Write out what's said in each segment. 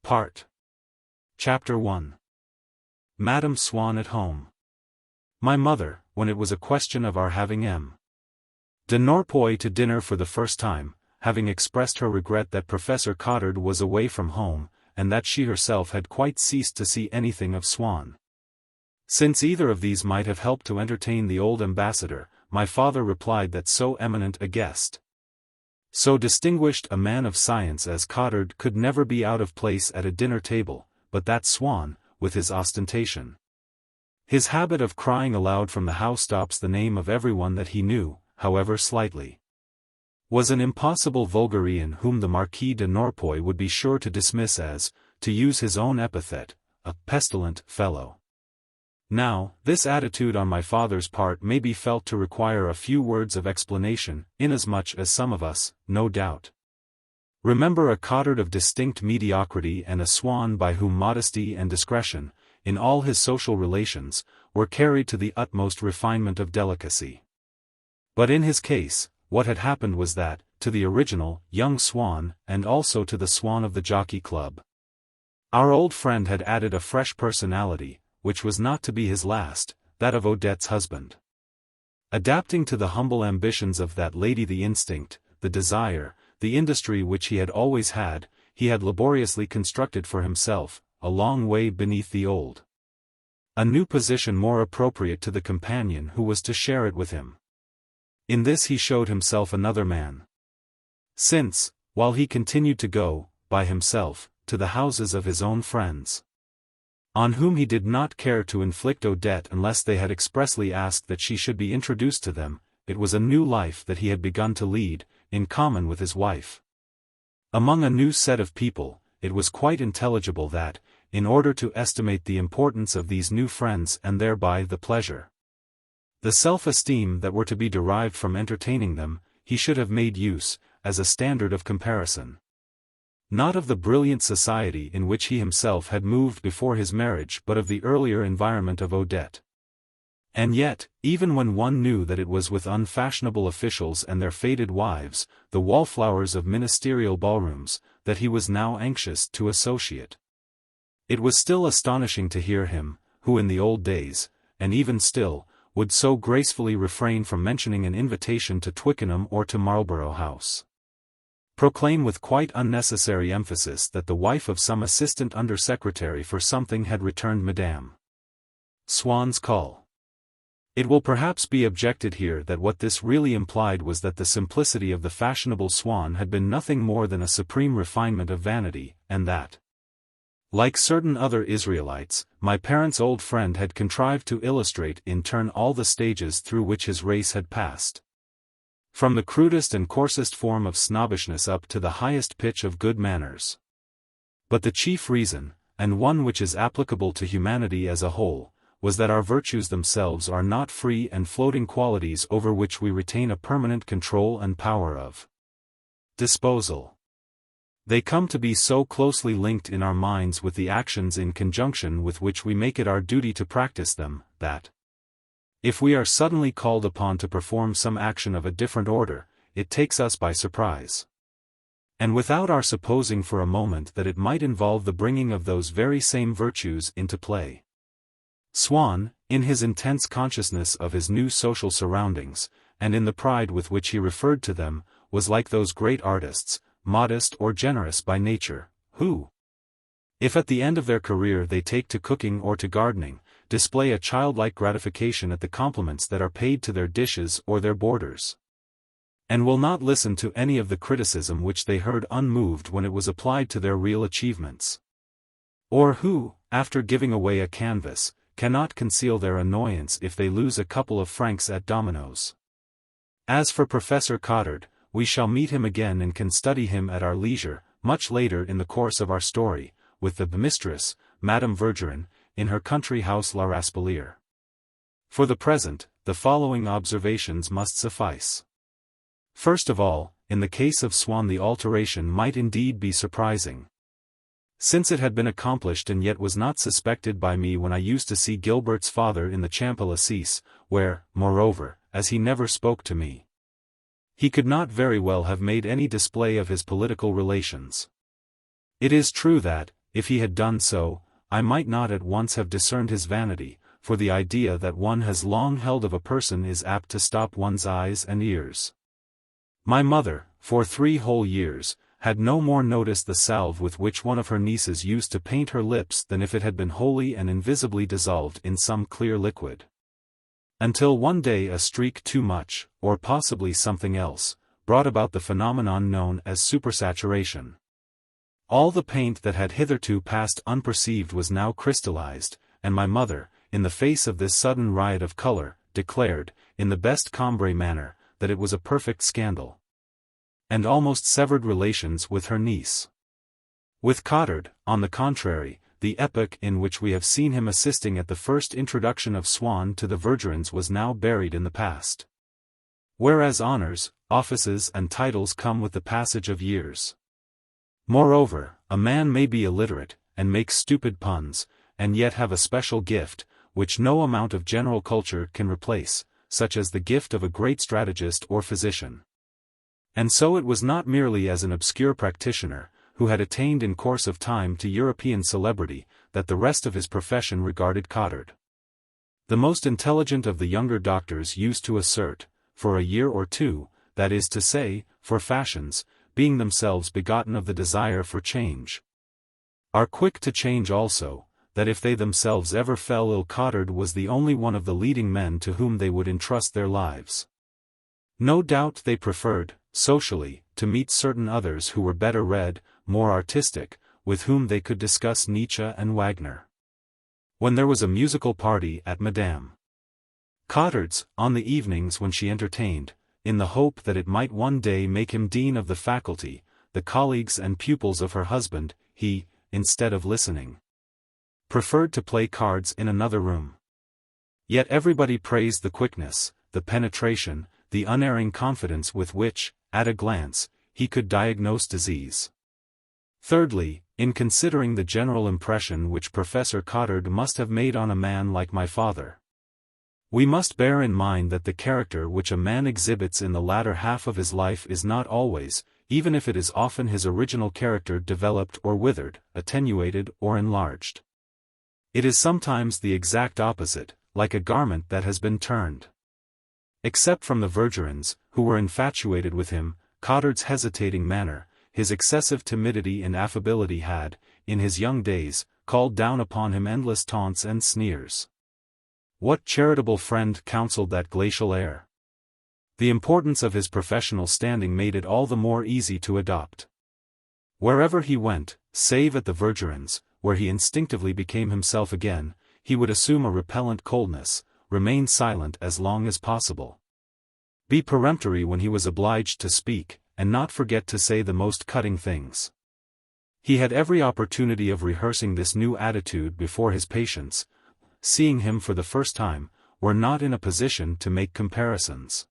Part. Chapter 1. Madame Swann at home. My mother, when it was a question of our having M. de Norpois to dinner for the first time, having expressed her regret that Professor Cottard was away from home, and that she herself had quite ceased to see anything of Swann. Since either of these might have helped to entertain the old ambassador, my father replied that so eminent a guest, so distinguished a man of science as Cottard could never be out of place at a dinner table, but that Swann, with his ostentation, his habit of crying aloud from the housetops the name of everyone that he knew, however slightly, was an impossible vulgarian whom the Marquis de Norpois would be sure to dismiss as, to use his own epithet, a pestilent fellow. Now, this attitude on my father's part may be felt to require a few words of explanation, inasmuch as some of us, no doubt, remember a Cottard of distinct mediocrity and a Swann by whom modesty and discretion, in all his social relations, were carried to the utmost refinement of delicacy. But in his case, what had happened was that, to the original, young Swann, and also to the Swann of the Jockey Club, our old friend had added a fresh personality, which was not to be his last, that of Odette's husband. Adapting to the humble ambitions of that lady the instinct, the desire, the industry which he had always had, he had laboriously constructed for himself, a long way beneath the old, a new position more appropriate to the companion who was to share it with him. In this he showed himself another man. Since, while he continued to go, by himself, to the houses of his own friends, on whom he did not care to inflict Odette unless they had expressly asked that she should be introduced to them, it was a new life that he had begun to lead, in common with his wife. Among a new set of people, it was quite intelligible that, in order to estimate the importance of these new friends and thereby the pleasure, the self-esteem that were to be derived from entertaining them, he should have made use, as a standard of comparison, not of the brilliant society in which he himself had moved before his marriage but of the earlier environment of Odette. And yet, even when one knew that it was with unfashionable officials and their faded wives, the wallflowers of ministerial ballrooms, that he was now anxious to associate, it was still astonishing to hear him, who in the old days, and even still, would so gracefully refrain from mentioning an invitation to Twickenham or to Marlborough House, proclaim with quite unnecessary emphasis that the wife of some assistant under-secretary for something had returned Madame Swann's call. It will perhaps be objected here that what this really implied was that the simplicity of the fashionable Swann had been nothing more than a supreme refinement of vanity, and that, like certain other Israelites, my parents' old friend had contrived to illustrate in turn all the stages through which his race had passed, from the crudest and coarsest form of snobbishness up to the highest pitch of good manners. But the chief reason, and one which is applicable to humanity as a whole, was that our virtues themselves are not free and floating qualities over which we retain a permanent control and power of disposal. They come to be so closely linked in our minds with the actions in conjunction with which we make it our duty to practice them, that, if we are suddenly called upon to perform some action of a different order, it takes us by surprise, and without our supposing for a moment that it might involve the bringing of those very same virtues into play. Swann, in his intense consciousness of his new social surroundings, and in the pride with which he referred to them, was like those great artists, modest or generous by nature, who, if at the end of their career they take to cooking or to gardening, display a childlike gratification at the compliments that are paid to their dishes or their borders, and will not listen to any of the criticism which they heard unmoved when it was applied to their real achievements, or who, after giving away a canvas, cannot conceal their annoyance if they lose a couple of francs at dominoes. As for Professor Cottard, we shall meet him again and can study him at our leisure, much later in the course of our story, with the mistress, Madame Vergerin, in her country house La Raspelière. For the present, the following observations must suffice. First of all, in the case of Swann the alteration might indeed be surprising, since it had been accomplished and yet was not suspected by me when I used to see Gilbert's father in the Champs-Élysées, where, moreover, as he never spoke to me, he could not very well have made any display of his political relations. It is true that, if he had done so, I might not at once have discerned his vanity, for the idea that one has long held of a person is apt to stop one's eyes and ears. My mother, for 3 whole years, had no more noticed the salve with which one of her nieces used to paint her lips than if it had been wholly and invisibly dissolved in some clear liquid. Until one day a streak too much, or possibly something else, brought about the phenomenon known as supersaturation. All the paint that had hitherto passed unperceived was now crystallized, and my mother, in the face of this sudden riot of color, declared, in the best Combray manner, that it was a perfect scandal. And almost severed relations with her niece. With Cottard, on the contrary, the epoch in which we have seen him assisting at the first introduction of Swann to the Vergerins was now buried in the past. Whereas honors, offices and titles come with the passage of years. Moreover, a man may be illiterate, and make stupid puns, and yet have a special gift, which no amount of general culture can replace, such as the gift of a great strategist or physician. And so it was not merely as an obscure practitioner, who had attained in course of time to European celebrity, that the rest of his profession regarded Cottard. The most intelligent of the younger doctors used to assert, for a year or two, that is to say, for fashions, being themselves begotten of the desire for change, are quick to change also, that if they themselves ever fell ill, Cottard was the only one of the leading men to whom they would entrust their lives. No doubt they preferred, socially, to meet certain others who were better read, more artistic, with whom they could discuss Nietzsche and Wagner. When there was a musical party at Madame Cottard's, on the evenings when she entertained, in the hope that it might one day make him dean of the faculty, the colleagues and pupils of her husband, he, instead of listening, preferred to play cards in another room. Yet everybody praised the quickness, the penetration, the unerring confidence with which, at a glance, he could diagnose disease. Thirdly, in considering the general impression which Professor Cottard must have made on a man like my father, we must bear in mind that the character which a man exhibits in the latter half of his life is not always, even if it is often, his original character developed or withered, attenuated or enlarged. It is sometimes the exact opposite, like a garment that has been turned. Except from the Vergerins, who were infatuated with him, Cottard's hesitating manner, his excessive timidity and affability had, in his young days, called down upon him endless taunts and sneers. What charitable friend counseled that glacial air? The importance of his professional standing made it all the more easy to adopt. Wherever he went, save at the Vergerins, where he instinctively became himself again, he would assume a repellent coldness, remain silent as long as possible, be peremptory when he was obliged to speak, and not forget to say the most cutting things. He had every opportunity of rehearsing this new attitude before his patients, seeing him for the first time, were not in a position to make comparisons,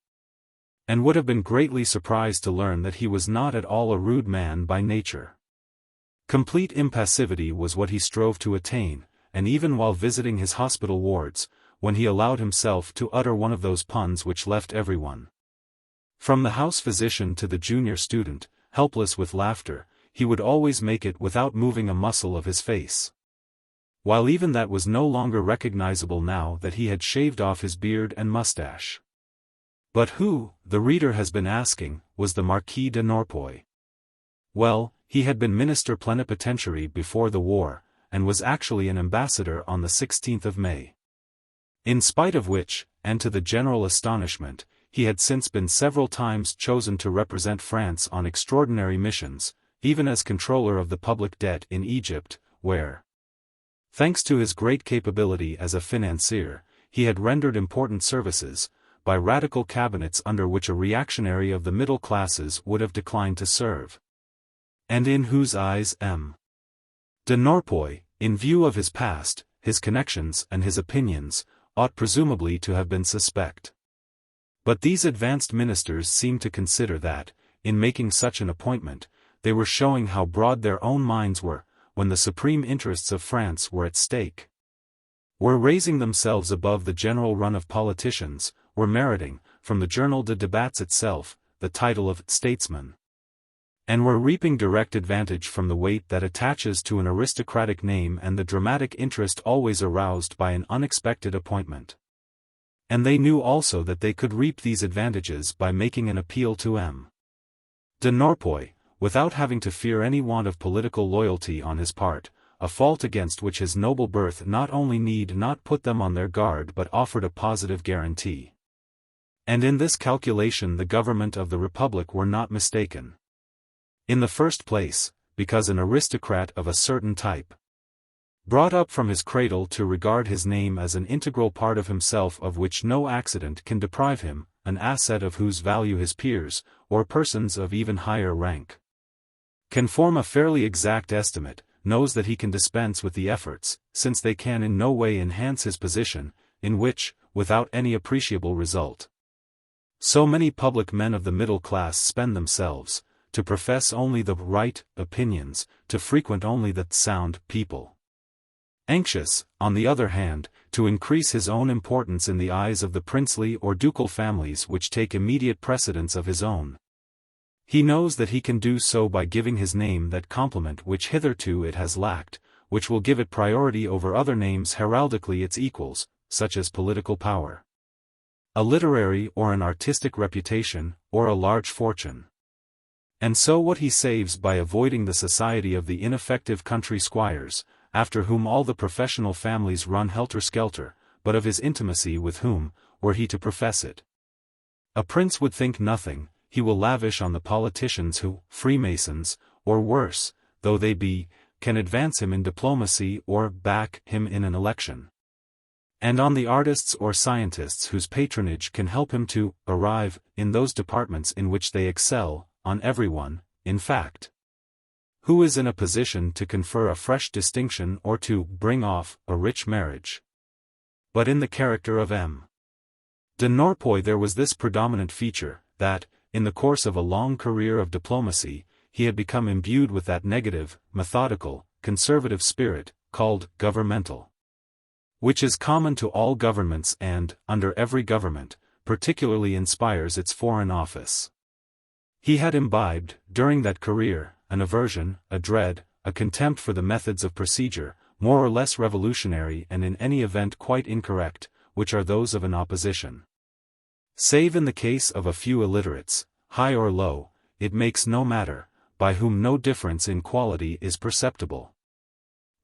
and would have been greatly surprised to learn that he was not at all a rude man by nature. Complete impassivity was what he strove to attain, and even while visiting his hospital wards, when he allowed himself to utter one of those puns which left everyone, from the house physician to the junior student, helpless with laughter, he would always make it without moving a muscle of his face. While even that was no longer recognizable now that he had shaved off his beard and mustache. But who, the reader has been asking, was the Marquis de Norpois? Well, he had been minister plenipotentiary before the war, and was actually an ambassador on the 16th of May. In spite of which, and to the general astonishment, he had since been several times chosen to represent France on extraordinary missions, even as controller of the public debt in Egypt, where, thanks to his great capability as a financier, he had rendered important services, by radical cabinets under which a reactionary of the middle classes would have declined to serve, and in whose eyes M. de Norpois, in view of his past, his connections and his opinions, ought presumably to have been suspect. But these advanced ministers seemed to consider that, in making such an appointment, they were showing how broad their own minds were, when the supreme interests of France were at stake, were raising themselves above the general run of politicians, were meriting, from the Journal de Débats itself, the title of statesman. and were reaping direct advantage from the weight that attaches to an aristocratic name and the dramatic interest always aroused by an unexpected appointment. And they knew also that they could reap these advantages by making an appeal to M. de Norpois, without having to fear any want of political loyalty on his part, a fault against which his noble birth not only need not put them on their guard but offered a positive guarantee. And in this calculation the government of the Republic were not mistaken. In the first place, because an aristocrat of a certain type, brought up from his cradle to regard his name as an integral part of himself of which no accident can deprive him, an asset of whose value his peers, or persons of even higher rank, can form a fairly exact estimate, knows that he can dispense with the efforts, since they can in no way enhance his position, in which, without any appreciable result, so many public men of the middle class spend themselves, to profess only the right opinions, to frequent only the sound people. Anxious, on the other hand, to increase his own importance in the eyes of the princely or ducal families which take immediate precedence of his own. He knows that he can do so by giving his name that compliment which hitherto it has lacked, which will give it priority over other names heraldically its equals, such as political power, a literary or an artistic reputation, or a large fortune. And so what he saves by avoiding the society of the ineffective country squires, after whom all the professional families run helter-skelter, but of his intimacy with whom, were he to profess it, a prince would think nothing, he will lavish on the politicians who, Freemasons, or worse, though they be, can advance him in diplomacy or back him in an election, and on the artists or scientists whose patronage can help him to arrive in those departments in which they excel, on everyone, in fact, who is in a position to confer a fresh distinction or to bring off a rich marriage. But in the character of M. de Norpois there was this predominant feature, that, in the course of a long career of diplomacy, he had become imbued with that negative, methodical, conservative spirit, called governmental, which is common to all governments and, under every government, particularly inspires its foreign office. He had imbibed, during that career, an aversion, a dread, a contempt for the methods of procedure, more or less revolutionary and in any event quite incorrect, which are those of an opposition. Save in the case of a few illiterates, high or low, it makes no matter, by whom no difference in quality is perceptible.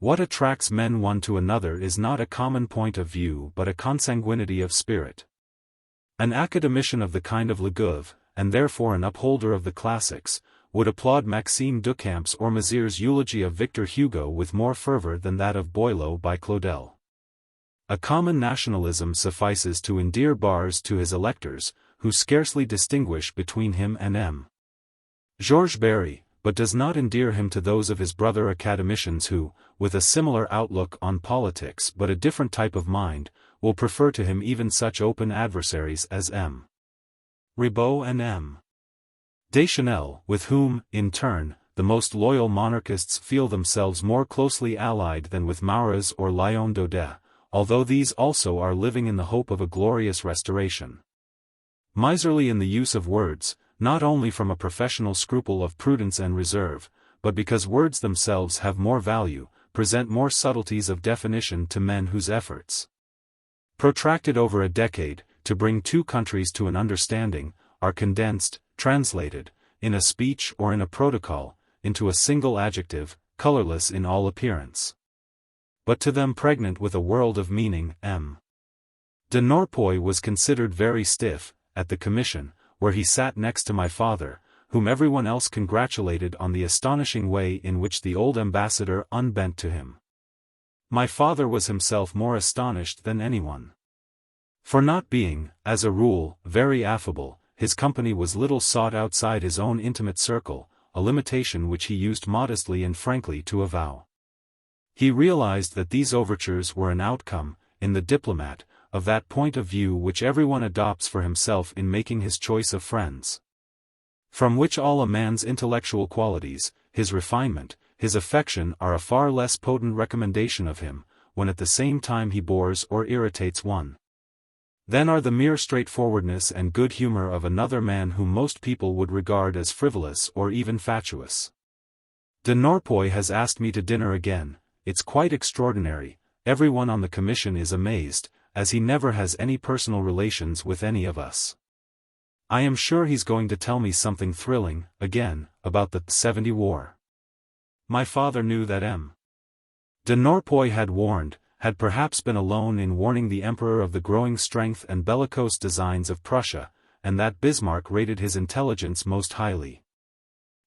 What attracts men one to another is not a common point of view but a consanguinity of spirit. An academician of the kind of Legouve, and therefore an upholder of the classics, would applaud Maxime Duchamp's or Mazier's eulogy of Victor Hugo with more fervor than that of Boileau by Claudel. A common nationalism suffices to endear Bars to his electors, who scarcely distinguish between him and M. Georges Barry, but does not endear him to those of his brother academicians who, with a similar outlook on politics but a different type of mind, will prefer to him even such open adversaries as M. Ribot and M. Deschanel, with whom, in turn, the most loyal monarchists feel themselves more closely allied than with Maurras or Léon Daudet, although these also are living in the hope of a glorious restoration. Miserly in the use of words, not only from a professional scruple of prudence and reserve, but because words themselves have more value, present more subtleties of definition to men whose efforts, protracted over a decade, to bring two countries to an understanding, are condensed, translated, in a speech or in a protocol, into a single adjective, colorless in all appearance, but to them pregnant with a world of meaning. M. de Norpois was considered very stiff, at the commission, where he sat next to my father, whom everyone else congratulated on the astonishing way in which the old ambassador unbent to him. My father was himself more astonished than anyone. For not being, as a rule, very affable, his company was little sought outside his own intimate circle, a limitation which he used modestly and frankly to avow. He realized that these overtures were an outcome, in the diplomat, of that point of view which everyone adopts for himself in making his choice of friends, from which all a man's intellectual qualities, his refinement, his affection are a far less potent recommendation of him, when at the same time he bores or irritates one. Then are the mere straightforwardness and good humor of another man whom most people would regard as frivolous or even fatuous. De Norpois has asked me to dinner again. It's quite extraordinary, everyone on the commission is amazed, as he never has any personal relations with any of us. I am sure he's going to tell me something thrilling, again, about the 70 War. My father knew that M. De Norpois had perhaps been alone in warning the emperor of the growing strength and bellicose designs of Prussia, and that Bismarck rated his intelligence most highly.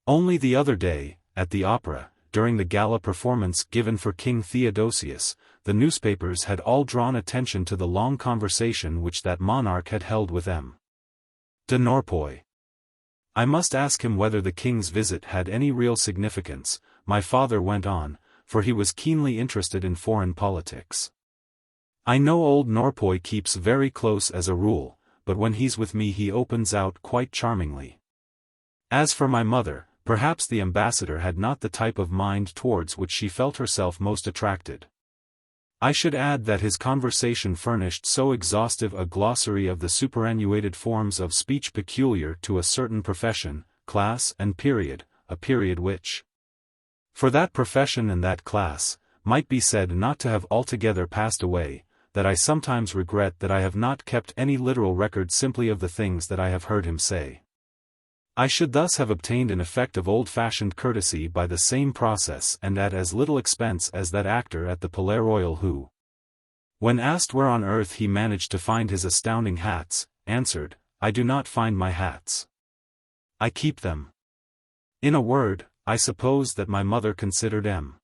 Only the other day, at the opera, during the gala performance given for King Theodosius, the newspapers had all drawn attention to the long conversation which that monarch had held with M. De Norpois. I must ask him whether the king's visit had any real significance, my father went on, for he was keenly interested in foreign politics. I know old Norpois keeps very close as a rule, but when he's with me he opens out quite charmingly. As for my mother, perhaps the ambassador had not the type of mind towards which she felt herself most attracted. I should add that his conversation furnished so exhaustive a glossary of the superannuated forms of speech peculiar to a certain profession, class and period, a period which, for that profession and that class, might be said not to have altogether passed away, that I sometimes regret that I have not kept any literal record simply of the things that I have heard him say. I should thus have obtained an effect of old-fashioned courtesy by the same process and at as little expense as that actor at the Palais Royal who, when asked where on earth he managed to find his astounding hats, answered, "I do not find my hats. I keep them." In a word, I suppose that my mother considered M.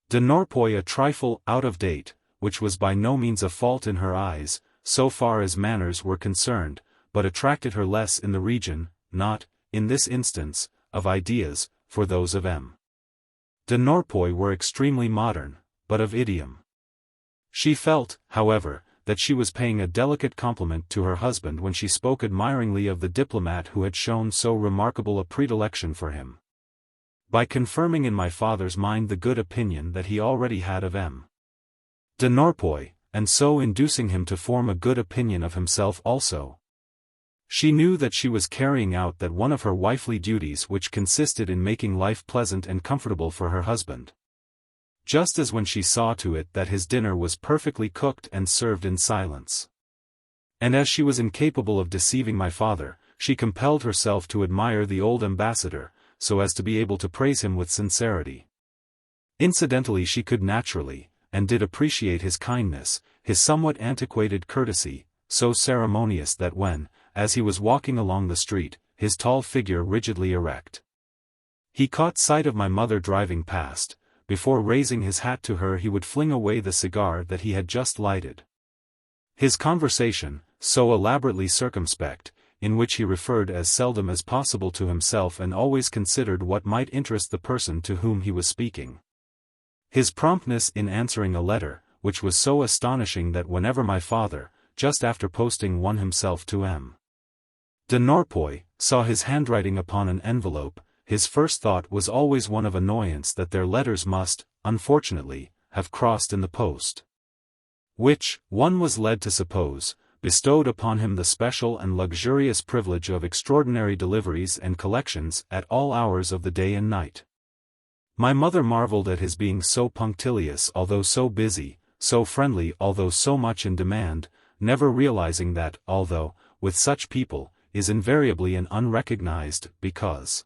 De Norpois a trifle out of date, which was by no means a fault in her eyes, so far as manners were concerned, but attracted her less in the region, not, in this instance, of ideas, for those of M. De Norpois were extremely modern, but of idiom. She felt, however, that she was paying a delicate compliment to her husband when she spoke admiringly of the diplomat who had shown so remarkable a predilection for him, by confirming in my father's mind the good opinion that he already had of M. De Norpois, and so inducing him to form a good opinion of himself also. She knew that she was carrying out that one of her wifely duties which consisted in making life pleasant and comfortable for her husband. Just as when she saw to it that his dinner was perfectly cooked and served in silence. And as she was incapable of deceiving my father, she compelled herself to admire the old ambassador, so as to be able to praise him with sincerity. Incidentally she could naturally, and did appreciate his kindness, his somewhat antiquated courtesy, so ceremonious that when, as he was walking along the street, his tall figure rigidly erect, he caught sight of my mother driving past, before raising his hat to her he would fling away the cigar that he had just lighted. His conversation, so elaborately circumspect, in which he referred as seldom as possible to himself and always considered what might interest the person to whom he was speaking. His promptness in answering a letter, which was so astonishing that whenever my father, just after posting one himself to M. De Norpois, saw his handwriting upon an envelope, his first thought was always one of annoyance that their letters must, unfortunately, have crossed in the post, which, one was led to suppose, bestowed upon him the special and luxurious privilege of extraordinary deliveries and collections at all hours of the day and night. My mother marveled at his being so punctilious although so busy, so friendly although so much in demand, never realizing that, although, with such people, is invariably an unrecognized because.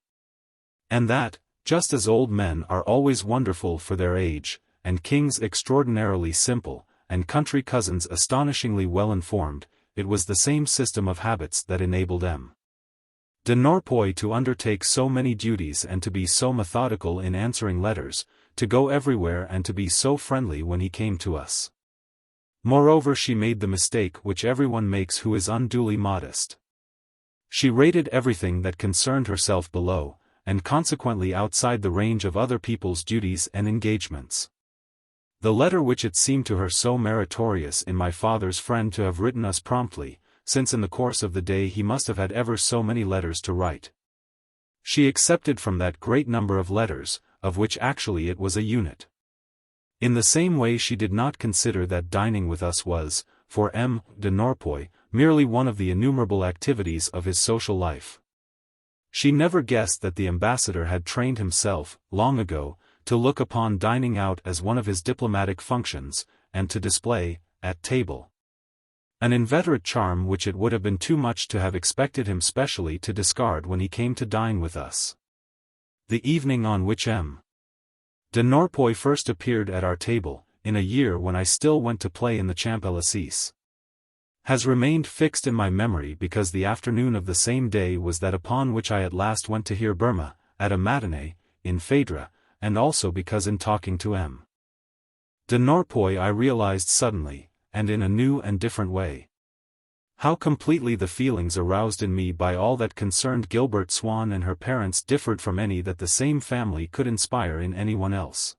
And that, just as old men are always wonderful for their age, and kings extraordinarily simple, and country cousins astonishingly well informed, it was the same system of habits that enabled M. De Norpois to undertake so many duties and to be so methodical in answering letters, to go everywhere and to be so friendly when he came to us. Moreover, she made the mistake which everyone makes who is unduly modest. She rated everything that concerned herself below, and consequently outside the range of other people's duties and engagements. The letter which it seemed to her so meritorious in my father's friend to have written us promptly, since in the course of the day he must have had ever so many letters to write. She accepted from that great number of letters, of which actually it was a unit. In the same way she did not consider that dining with us was, for M. de Norpois, merely one of the innumerable activities of his social life. She never guessed that the ambassador had trained himself, long ago, to look upon dining out as one of his diplomatic functions, and to display, at table, an inveterate charm which it would have been too much to have expected him specially to discard when he came to dine with us. The evening on which M. de Norpois first appeared at our table, in a year when I still went to play in the Champs-Élysées, has remained fixed in my memory because the afternoon of the same day was that upon which I at last went to hear Burma, at a matinée, in Phèdre, and also because in talking to M. de Norpois I realized suddenly, and in a new and different way, how completely the feelings aroused in me by all that concerned Gilbert Swann and her parents differed from any that the same family could inspire in anyone else.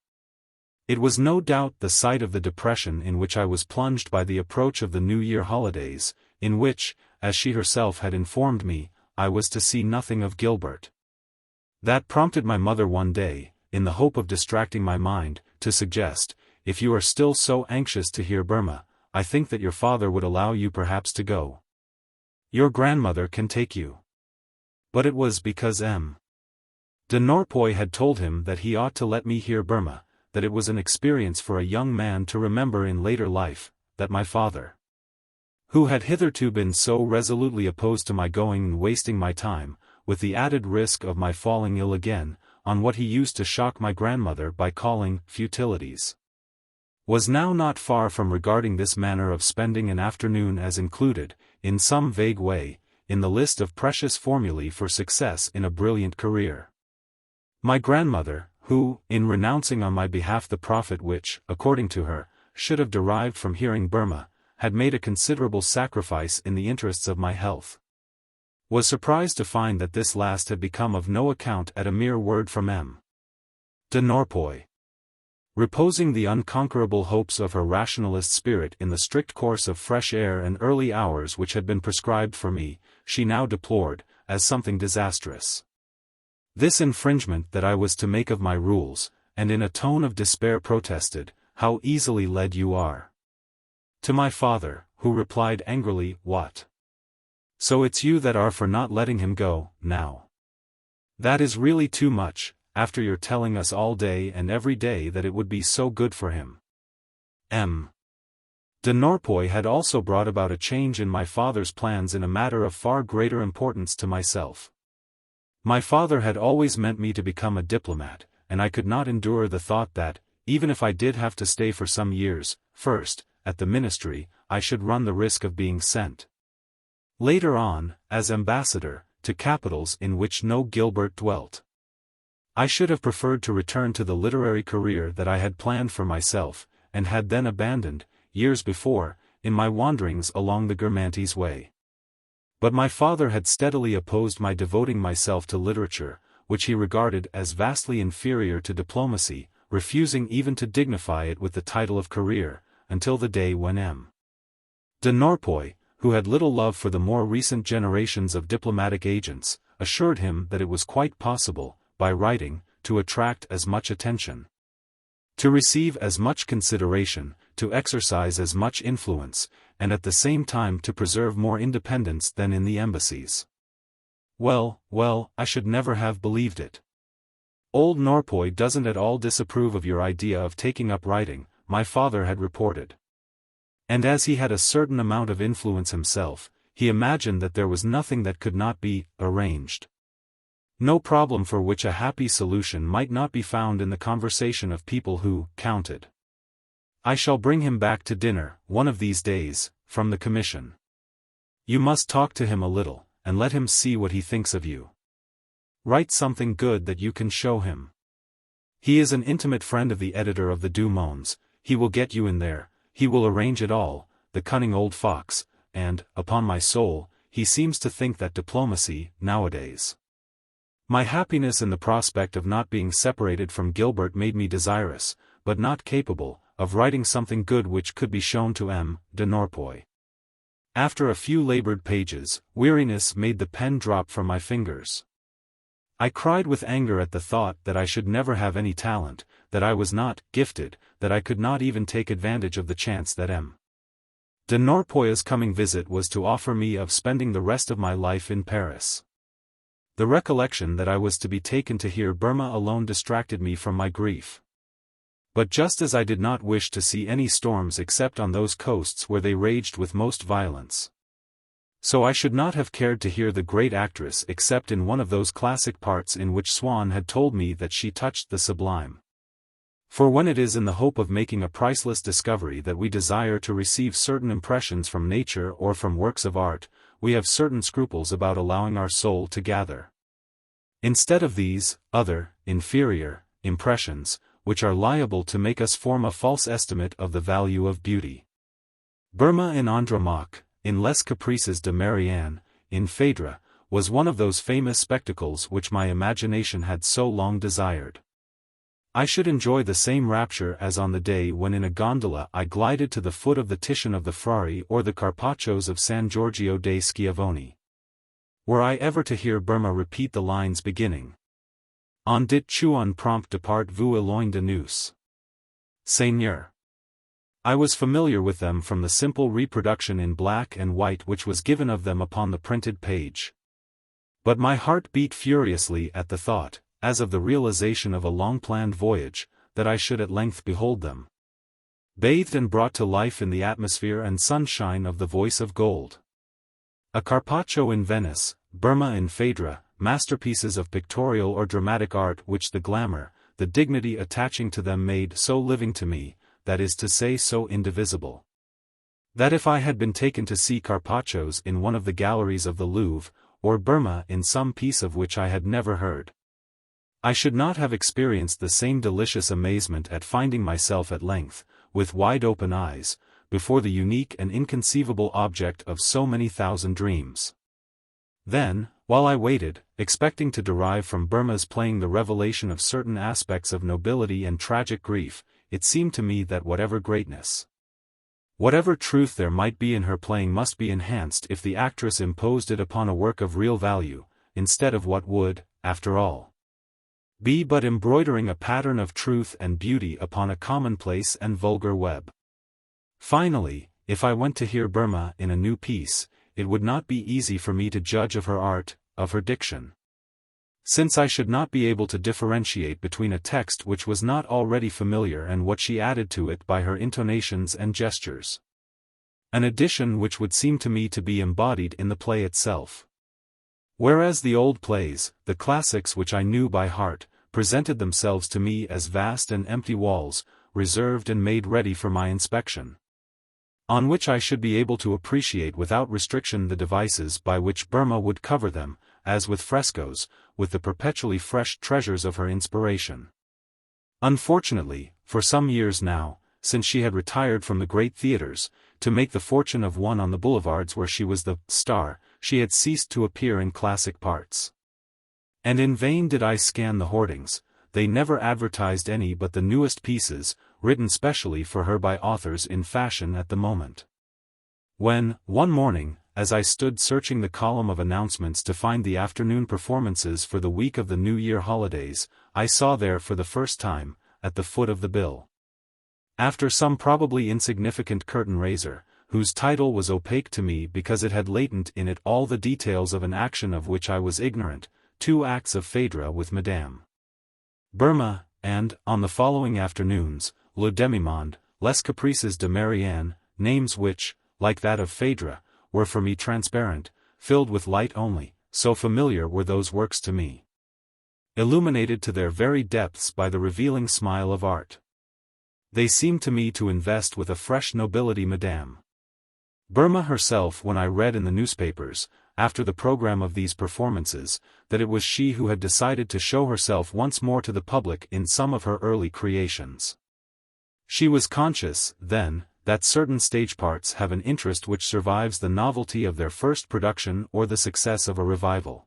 It was no doubt the sight of the depression in which I was plunged by the approach of the New Year holidays, in which, as she herself had informed me, I was to see nothing of Gilbert, that prompted my mother one day, in the hope of distracting my mind, to suggest, "If you are still so anxious to hear Burma, I think that your father would allow you perhaps to go. Your grandmother can take you." But it was because M. de Norpois had told him that he ought to let me hear Burma, that it was an experience for a young man to remember in later life, that my father, who had hitherto been so resolutely opposed to my going and wasting my time, with the added risk of my falling ill again, on what he used to shock my grandmother by calling futilities, was now not far from regarding this manner of spending an afternoon as included, in some vague way, in the list of precious formulae for success in a brilliant career. My grandmother, who, in renouncing on my behalf the profit which, according to her, should have derived from hearing Burma, had made a considerable sacrifice in the interests of my health, was surprised to find that this last had become of no account at a mere word from M. de Norpois. Reposing the unconquerable hopes of her rationalist spirit in the strict course of fresh air and early hours which had been prescribed for me, she now deplored, as something disastrous, this infringement that I was to make of my rules, and in a tone of despair protested, "How easily led you are." To my father, who replied angrily, "What? So it's you that are for not letting him go, now? That is really too much, after you're telling us all day and every day that it would be so good for him." M. de Norpois had also brought about a change in my father's plans in a matter of far greater importance to myself. My father had always meant me to become a diplomat, and I could not endure the thought that, even if I did have to stay for some years, first, at the ministry, I should run the risk of being sent later on, as ambassador, to capitals in which no Gilbert dwelt. I should have preferred to return to the literary career that I had planned for myself, and had then abandoned, years before, in my wanderings along the Guermantes way. But my father had steadily opposed my devoting myself to literature, which he regarded as vastly inferior to diplomacy, refusing even to dignify it with the title of career, until the day when M. de Norpois, who had little love for the more recent generations of diplomatic agents, assured him that it was quite possible, by writing, to attract as much attention, to receive as much consideration, to exercise as much influence, and at the same time to preserve more independence than in the embassies. Well, I should never have believed it. "Old Norpois doesn't at all disapprove of your idea of taking up writing," my father had reported. And as he had a certain amount of influence himself, he imagined that there was nothing that could not be arranged. No problem for which a happy solution might not be found in the conversation of people who counted. "I shall bring him back to dinner, one of these days, from the commission. You must talk to him a little, and let him see what he thinks of you. Write something good that you can show him. He is an intimate friend of the editor of the Deux Mondes, he will get you in there, he will arrange it all, the cunning old fox, and, upon my soul, he seems to think that diplomacy, nowadays." My happiness in the prospect of not being separated from Gilbert made me desirous, but not capable, of writing something good which could be shown to M. de Norpois. After a few labored pages, weariness made the pen drop from my fingers. I cried with anger at the thought that I should never have any talent, that I was not gifted, that I could not even take advantage of the chance that M. De Norpoy's coming visit was to offer me of spending the rest of my life in Paris. The recollection that I was to be taken to hear Burma alone distracted me from my grief. But just as I did not wish to see any storms except on those coasts where they raged with most violence, so I should not have cared to hear the great actress except in one of those classic parts in which Swann had told me that she touched the sublime. For when it is in the hope of making a priceless discovery that we desire to receive certain impressions from nature or from works of art, we have certain scruples about allowing our soul to gather, instead of these, other, inferior, impressions, which are liable to make us form a false estimate of the value of beauty. Burma in Andromaque, in Les Caprices de Marianne, in Phèdre, was one of those famous spectacles which my imagination had so long desired. I should enjoy the same rapture as on the day when in a gondola I glided to the foot of the Titian of the Frari or the Carpaccios of San Giorgio dei Schiavoni. Were I ever to hear Burma repeat the lines beginning, "On dit tu un prompt départ vous éloigne de nous, Seigneur," I was familiar with them from the simple reproduction in black and white which was given of them upon the printed page. But my heart beat furiously at the thought, as of the realization of a long-planned voyage, that I should at length behold them, bathed and brought to life in the atmosphere and sunshine of the voice of gold. A Carpaccio in Venice, Burma in Phèdre, masterpieces of pictorial or dramatic art which the glamour, the dignity attaching to them made so living to me, that is to say so indivisible, that if I had been taken to see Carpaccios in one of the galleries of the Louvre, or Burma in some piece of which I had never heard, I should not have experienced the same delicious amazement at finding myself at length, with wide-open eyes, before the unique and inconceivable object of so many thousand dreams. Then, while I waited, expecting to derive from Burma's playing the revelation of certain aspects of nobility and tragic grief, it seemed to me that whatever greatness, whatever truth there might be in her playing must be enhanced if the actress imposed it upon a work of real value, instead of what would, after all, be but embroidering a pattern of truth and beauty upon a commonplace and vulgar web. Finally, if I went to hear Burma in a new piece, it would not be easy for me to judge of her art, of her diction, since I should not be able to differentiate between a text which was not already familiar and what she added to it by her intonations and gestures, an addition which would seem to me to be embodied in the play itself. Whereas the old plays, the classics which I knew by heart, presented themselves to me as vast and empty walls, reserved and made ready for my inspection, on which I should be able to appreciate without restriction the devices by which Burma would cover them, as with frescoes, with the perpetually fresh treasures of her inspiration. Unfortunately, for some years now, since she had retired from the great theaters, to make the fortune of one on the boulevards where she was the star, she had ceased to appear in classic parts. And in vain did I scan the hoardings, they never advertised any but the newest pieces, written specially for her by authors in fashion at the moment. When, one morning, as I stood searching the column of announcements to find the afternoon performances for the week of the New Year holidays, I saw there for the first time, at the foot of the bill, after some probably insignificant curtain raiser, whose title was opaque to me because it had latent in it all the details of an action of which I was ignorant, 2 acts of Phèdre with Madame Burma, and, on the following afternoons, Le Demi-Monde, Les Caprices de Marianne, names which, like that of Phèdre, were for me transparent, filled with light only, so familiar were those works to me, illuminated to their very depths by the revealing smile of art. They seemed to me to invest with a fresh nobility Madame Burma herself when I read in the newspapers, after the program of these performances, that it was she who had decided to show herself once more to the public in some of her early creations. She was conscious, then, that certain stage parts have an interest which survives the novelty of their first production or the success of a revival.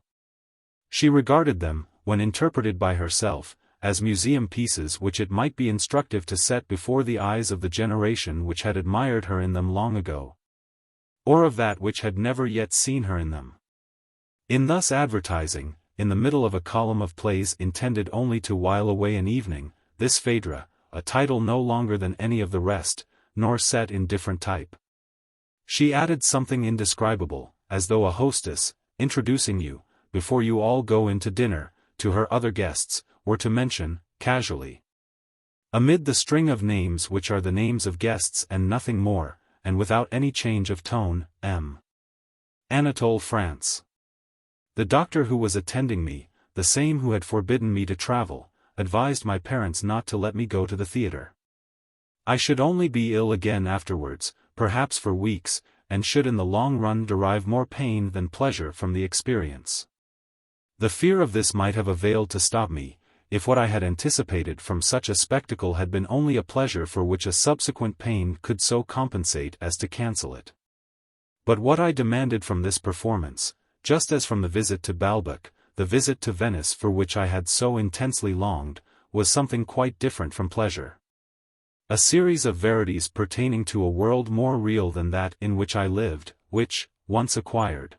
She regarded them, when interpreted by herself, as museum pieces which it might be instructive to set before the eyes of the generation which had admired her in them long ago, or of that which had never yet seen her in them. In thus advertising, in the middle of a column of plays intended only to while away an evening, this Phèdre, a title no longer than any of the rest, nor set in different type, She added something indescribable, as though a hostess, introducing you, before you all go in to dinner, to her other guests, were to mention, casually, amid the string of names which are the names of guests and nothing more, and without any change of tone, M. Anatole France. The doctor who was attending me, the same who had forbidden me to travel, advised my parents not to let me go to the theatre. I should only be ill again afterwards, perhaps for weeks, and should in the long run derive more pain than pleasure from the experience. The fear of this might have availed to stop me, if what I had anticipated from such a spectacle had been only a pleasure for which a subsequent pain could so compensate as to cancel it. But what I demanded from this performance, just as from the visit to Balbec, the visit to Venice for which I had so intensely longed, was something quite different from pleasure. A series of verities pertaining to a world more real than that in which I lived, which, once acquired,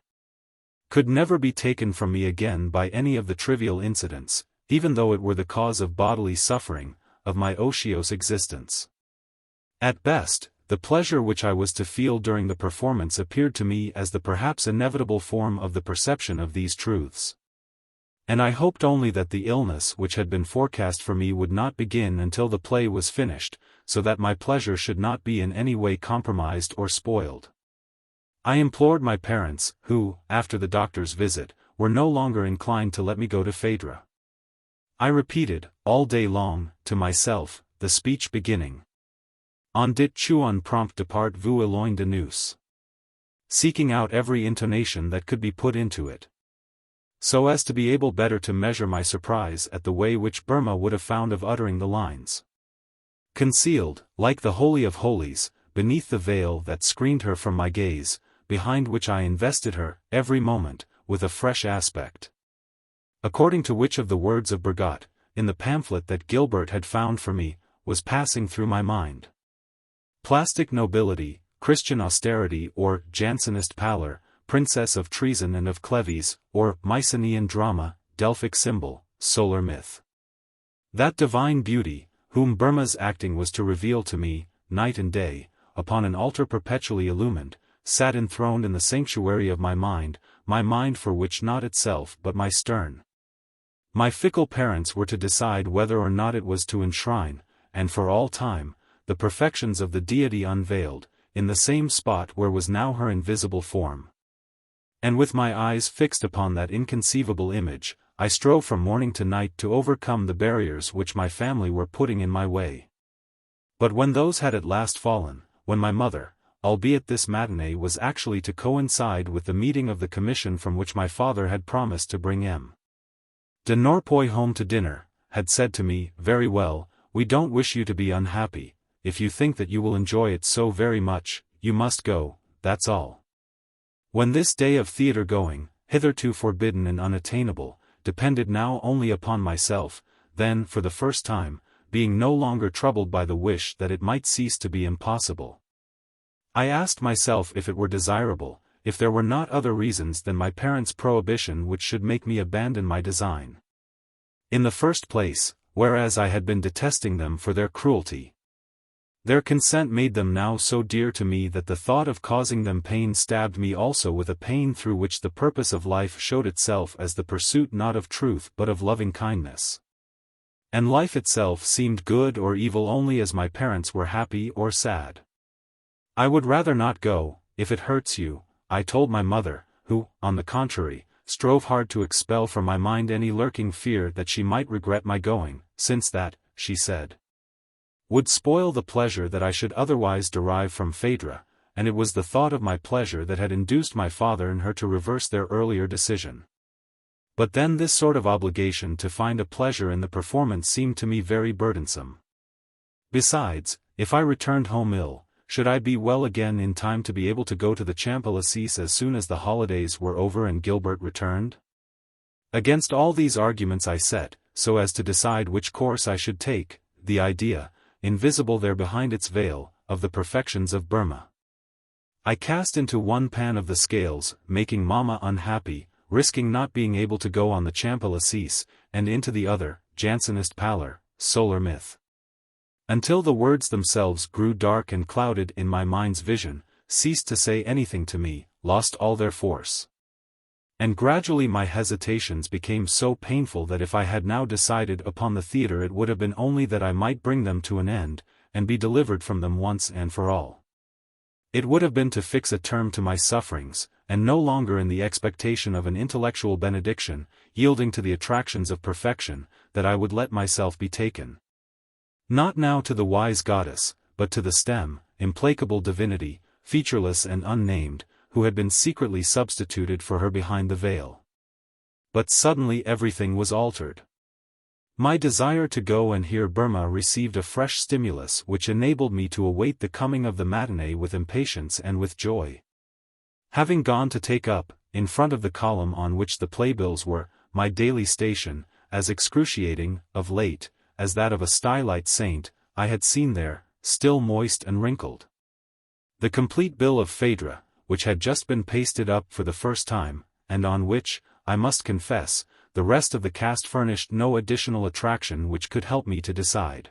could never be taken from me again by any of the trivial incidents, even though it were the cause of bodily suffering, of my otiose existence. At best, the pleasure which I was to feel during the performance appeared to me as the perhaps inevitable form of the perception of these truths. And I hoped only that the illness which had been forecast for me would not begin until the play was finished, so that my pleasure should not be in any way compromised or spoiled. I implored my parents, who, after the doctor's visit, were no longer inclined to let me go to Phèdre. I repeated, all day long, to myself, the speech beginning, "On dit tu un prompt depart vous éloigne de nous," seeking out every intonation that could be put into it, so as to be able better to measure my surprise at the way which Burma would have found of uttering the lines. Concealed, like the Holy of Holies, beneath the veil that screened her from my gaze, behind which I invested her, every moment, with a fresh aspect. According to which of the words of Bergotte, in the pamphlet that Gilbert had found for me, was passing through my mind. Plastic nobility, Christian austerity or Jansenist pallor, princess of treason and of Cleves, or Mycenaean drama, Delphic symbol, solar myth. That divine beauty, whom Burma's acting was to reveal to me, night and day, upon an altar perpetually illumined, sat enthroned in the sanctuary of my mind for which not itself but my fickle parents were to decide whether or not it was to enshrine, and for all time, the perfections of the deity unveiled, in the same spot where was now her invisible form. And with my eyes fixed upon that inconceivable image, I strove from morning to night to overcome the barriers which my family were putting in my way. But when those had at last fallen, when my mother, albeit this matinee was actually to coincide with the meeting of the commission from which my father had promised to bring M. de Norpois home to dinner, had said to me, "Very well, we don't wish you to be unhappy, if you think that you will enjoy it so very much, you must go, that's all." When this day of theatre going, hitherto forbidden and unattainable, depended now only upon myself, then, for the first time, being no longer troubled by the wish that it might cease to be impossible, I asked myself if it were desirable, if there were not other reasons than my parents' prohibition which should make me abandon my design. In the first place, whereas I had been detesting them for their cruelty, their consent made them now so dear to me that the thought of causing them pain stabbed me also with a pain through which the purpose of life showed itself as the pursuit not of truth but of loving kindness. And life itself seemed good or evil only as my parents were happy or sad. "I would rather not go, if it hurts you," I told my mother, who, on the contrary, strove hard to expel from my mind any lurking fear that she might regret my going, since that, she said, would spoil the pleasure that I should otherwise derive from Phèdre, and it was the thought of my pleasure that had induced my father and her to reverse their earlier decision. But then this sort of obligation to find a pleasure in the performance seemed to me very burdensome. Besides, if I returned home ill, should I be well again in time to be able to go to the Champs-Élysées as soon as the holidays were over and Gilbert returned? Against all these arguments I set, so as to decide which course I should take, the idea, invisible there behind its veil, of the perfections of Burma. I cast into one pan of the scales, making Mamma unhappy, risking not being able to go on the Champs-Élysées, and into the other, Jansenist pallor, solar myth. Until the words themselves grew dark and clouded in my mind's vision, ceased to say anything to me, lost all their force. And gradually my hesitations became so painful that if I had now decided upon the theatre it would have been only that I might bring them to an end, and be delivered from them once and for all. It would have been to fix a term to my sufferings, and no longer in the expectation of an intellectual benediction, yielding to the attractions of perfection, that I would let myself be taken. Not now to the wise goddess, but to the stem, implacable divinity, featureless and unnamed, who had been secretly substituted for her behind the veil. But suddenly everything was altered. My desire to go and hear Burma received a fresh stimulus which enabled me to await the coming of the matinee with impatience and with joy. Having gone to take up, in front of the column on which the playbills were, my daily station, as excruciating, of late, as that of a stylite saint, I had seen there, still moist and wrinkled, the complete bill of Phaedra, which had just been pasted up for the first time, and on which, I must confess, the rest of the cast furnished no additional attraction which could help me to decide.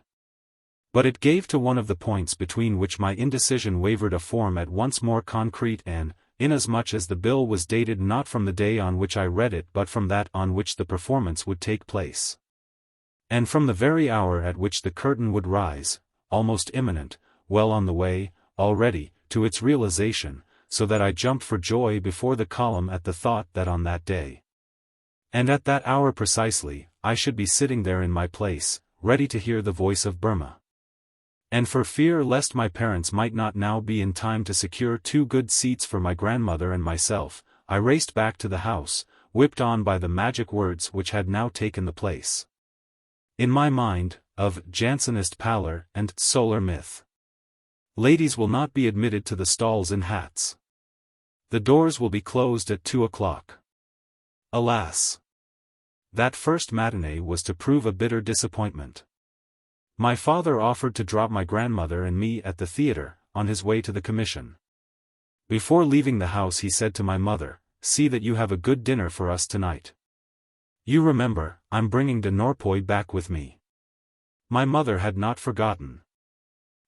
But it gave to one of the points between which my indecision wavered a form at once more concrete and, inasmuch as the bill was dated not from the day on which I read it but from that on which the performance would take place, and from the very hour at which the curtain would rise, almost imminent, well on the way, already, to its realization, so that I jumped for joy before the column at the thought that on that day, and at that hour precisely, I should be sitting there in my place, ready to hear the voice of Burma. And for fear lest my parents might not now be in time to secure 2 good seats for my grandmother and myself, I raced back to the house, whipped on by the magic words which had now taken the place, in my mind, of Jansenist pallor and solar myth. Ladies will not be admitted to the stalls in hats. The doors will be closed at 2 o'clock. Alas! That first matinee was to prove a bitter disappointment. My father offered to drop my grandmother and me at the theatre, on his way to the commission. Before leaving the house he said to my mother, "See that you have a good dinner for us tonight. You remember, I'm bringing de Norpoy back with me." My mother had not forgotten.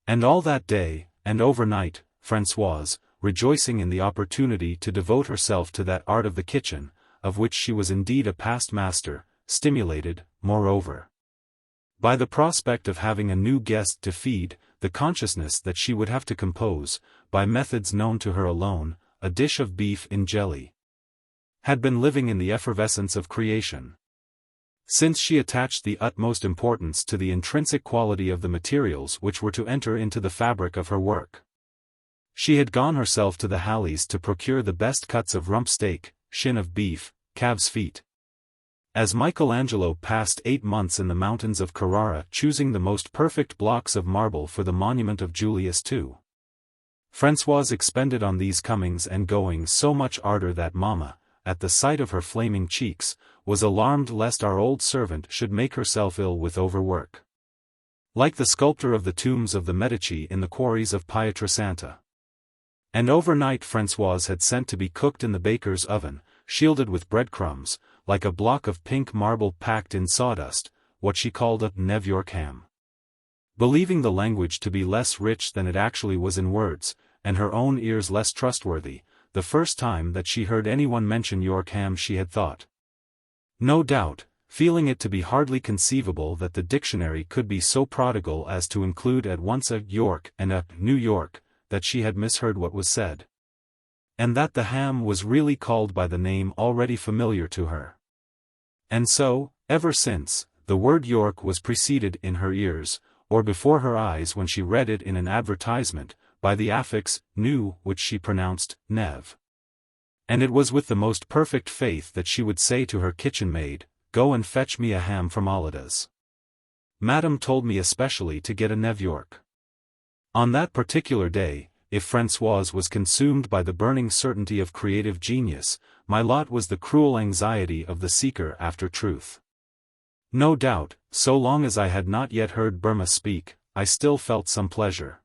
And all that day, and overnight, Françoise, rejoicing in the opportunity to devote herself to that art of the kitchen, of which she was indeed a past master, stimulated, moreover, by the prospect of having a new guest to feed, the consciousness that she would have to compose, by methods known to her alone, a dish of beef in jelly, had been living in the effervescence of creation. Since she attached the utmost importance to the intrinsic quality of the materials which were to enter into the fabric of her work, she had gone herself to the Halleys to procure the best cuts of rump steak, shin of beef, calves' feet. As Michelangelo passed 8 months in the mountains of Carrara choosing the most perfect blocks of marble for the monument of Julius II, Françoise expended on these comings and goings so much ardor that Mamma, at the sight of her flaming cheeks, was alarmed lest our old servant should make herself ill with overwork, like the sculptor of the tombs of the Medici in the quarries of Pietrasanta. And overnight Françoise had sent to be cooked in the baker's oven, shielded with breadcrumbs, like a block of pink marble packed in sawdust, what she called a New York ham. Believing the language to be less rich than it actually was in words, and her own ears less trustworthy, the first time that she heard anyone mention York ham she had thought, no doubt, feeling it to be hardly conceivable that the dictionary could be so prodigal as to include at once a York and a New York, that she had misheard what was said, and that the ham was really called by the name already familiar to her. And so, ever since, the word York was preceded in her ears, or before her eyes when she read it in an advertisement, by the affix, new, which she pronounced, nev. And it was with the most perfect faith that she would say to her kitchen maid, "Go and fetch me a ham from Alida's. Madame told me especially to get a New York." On that particular day, if Françoise was consumed by the burning certainty of creative genius, my lot was the cruel anxiety of the seeker after truth. No doubt, so long as I had not yet heard Burma speak, I still felt some pleasure.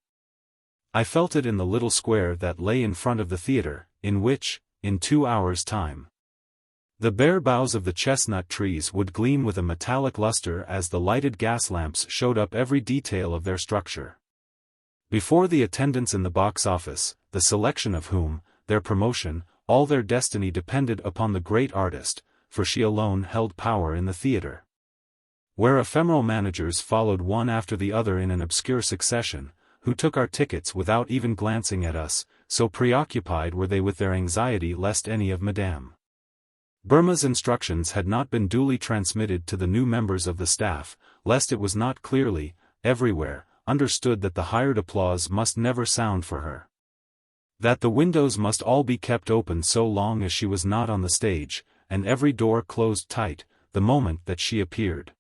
I felt it in the little square that lay in front of the theatre, in which, in 2 hours' time, the bare boughs of the chestnut trees would gleam with a metallic luster as the lighted gas lamps showed up every detail of their structure. Before the attendants in the box office, the selection of whom, their promotion, all their destiny depended upon the great artist, for she alone held power in the theatre. Where ephemeral managers followed one after the other in an obscure succession, who took our tickets without even glancing at us, so preoccupied were they with their anxiety lest any of Madame Burma's instructions had not been duly transmitted to the new members of the staff, lest it was not clearly, everywhere, understood that the hired applause must never sound for her. That the windows must all be kept open so long as she was not on the stage, and every door closed tight, the moment that she appeared.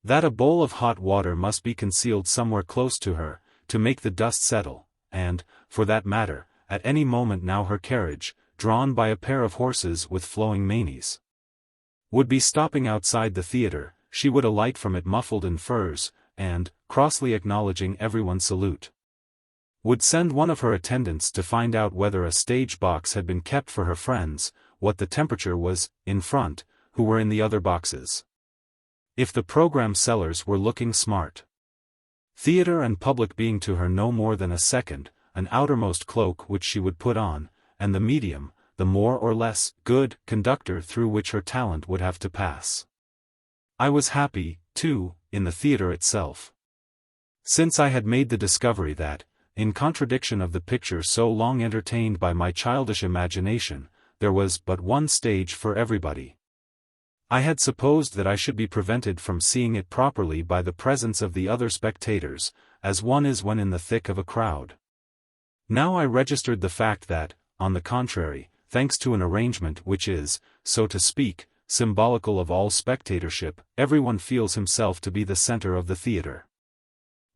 That a bowl of hot water must be concealed somewhere close to her, to make the dust settle, and, for that matter, at any moment now her carriage, drawn by a pair of horses with flowing manes, would be stopping outside the theatre. She would alight from it muffled in furs, and, crossly acknowledging everyone's salute, would send one of her attendants to find out whether a stage box had been kept for her friends, what the temperature was, in front, who were in the other boxes, if the program sellers were looking smart. Theatre and public being to her no more than a second, an outermost cloak which she would put on, and the medium, the more or less good conductor through which her talent would have to pass. I was happy, too, in the theatre itself. Since I had made the discovery that, in contradiction of the picture so long entertained by my childish imagination, there was but one stage for everybody. I had supposed that I should be prevented from seeing it properly by the presence of the other spectators, as one is when in the thick of a crowd. Now I registered the fact that, on the contrary, thanks to an arrangement which is, so to speak, symbolical of all spectatorship, everyone feels himself to be the center of the theatre.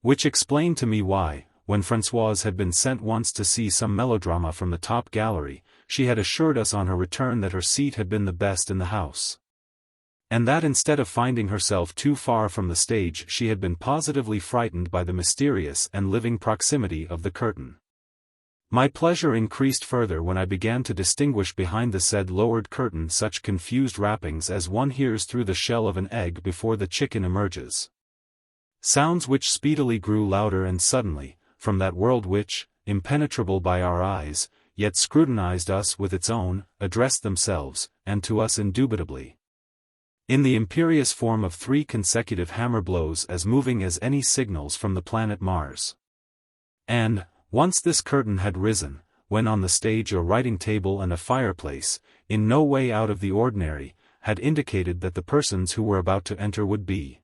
Which explained to me why, when Françoise had been sent once to see some melodrama from the top gallery, she had assured us on her return that her seat had been the best in the house. And that instead of finding herself too far from the stage she had been positively frightened by the mysterious and living proximity of the curtain. My pleasure increased further when I began to distinguish behind the said lowered curtain such confused rappings as one hears through the shell of an egg before the chicken emerges. Sounds which speedily grew louder and suddenly, from that world which, impenetrable by our eyes, yet scrutinized us with its own, addressed themselves, and to us indubitably, in the imperious form of 3 consecutive hammer blows as moving as any signals from the planet Mars. And, once this curtain had risen, when on the stage a writing table and a fireplace, in no way out of the ordinary, had indicated that the persons who were about to enter would be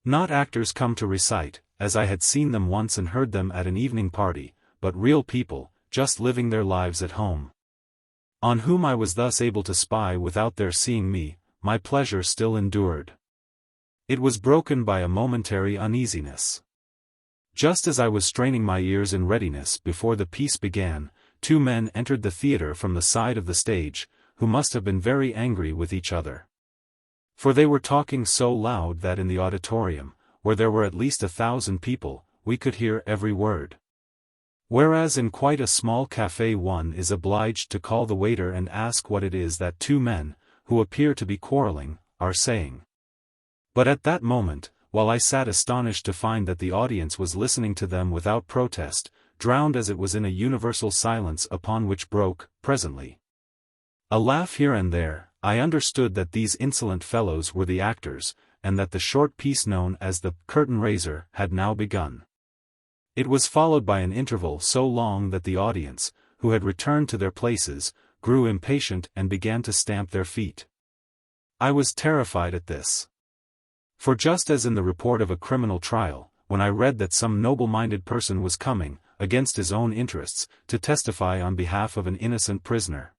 not actors come to recite, as I had seen them once and heard them at an evening party, but real people, just living their lives at home, on whom I was thus able to spy without their seeing me, my pleasure still endured. It was broken by a momentary uneasiness. Just as I was straining my ears in readiness before the piece began, 2 men entered the theatre from the side of the stage, who must have been very angry with each other. For they were talking so loud that in the auditorium, where there were at least 1,000 people, we could hear every word. Whereas in quite a small café one is obliged to call the waiter and ask what it is that 2 men, who appear to be quarreling, are saying. But at that moment, while I sat astonished to find that the audience was listening to them without protest, drowned as it was in a universal silence upon which broke, presently, a laugh here and there, I understood that these insolent fellows were the actors, and that the short piece known as the curtain raiser had now begun. It was followed by an interval so long that the audience, who had returned to their places, grew impatient and began to stamp their feet. I was terrified at this. For just as in the report of a criminal trial, when I read that some noble-minded person was coming, against his own interests, to testify on behalf of an innocent prisoner,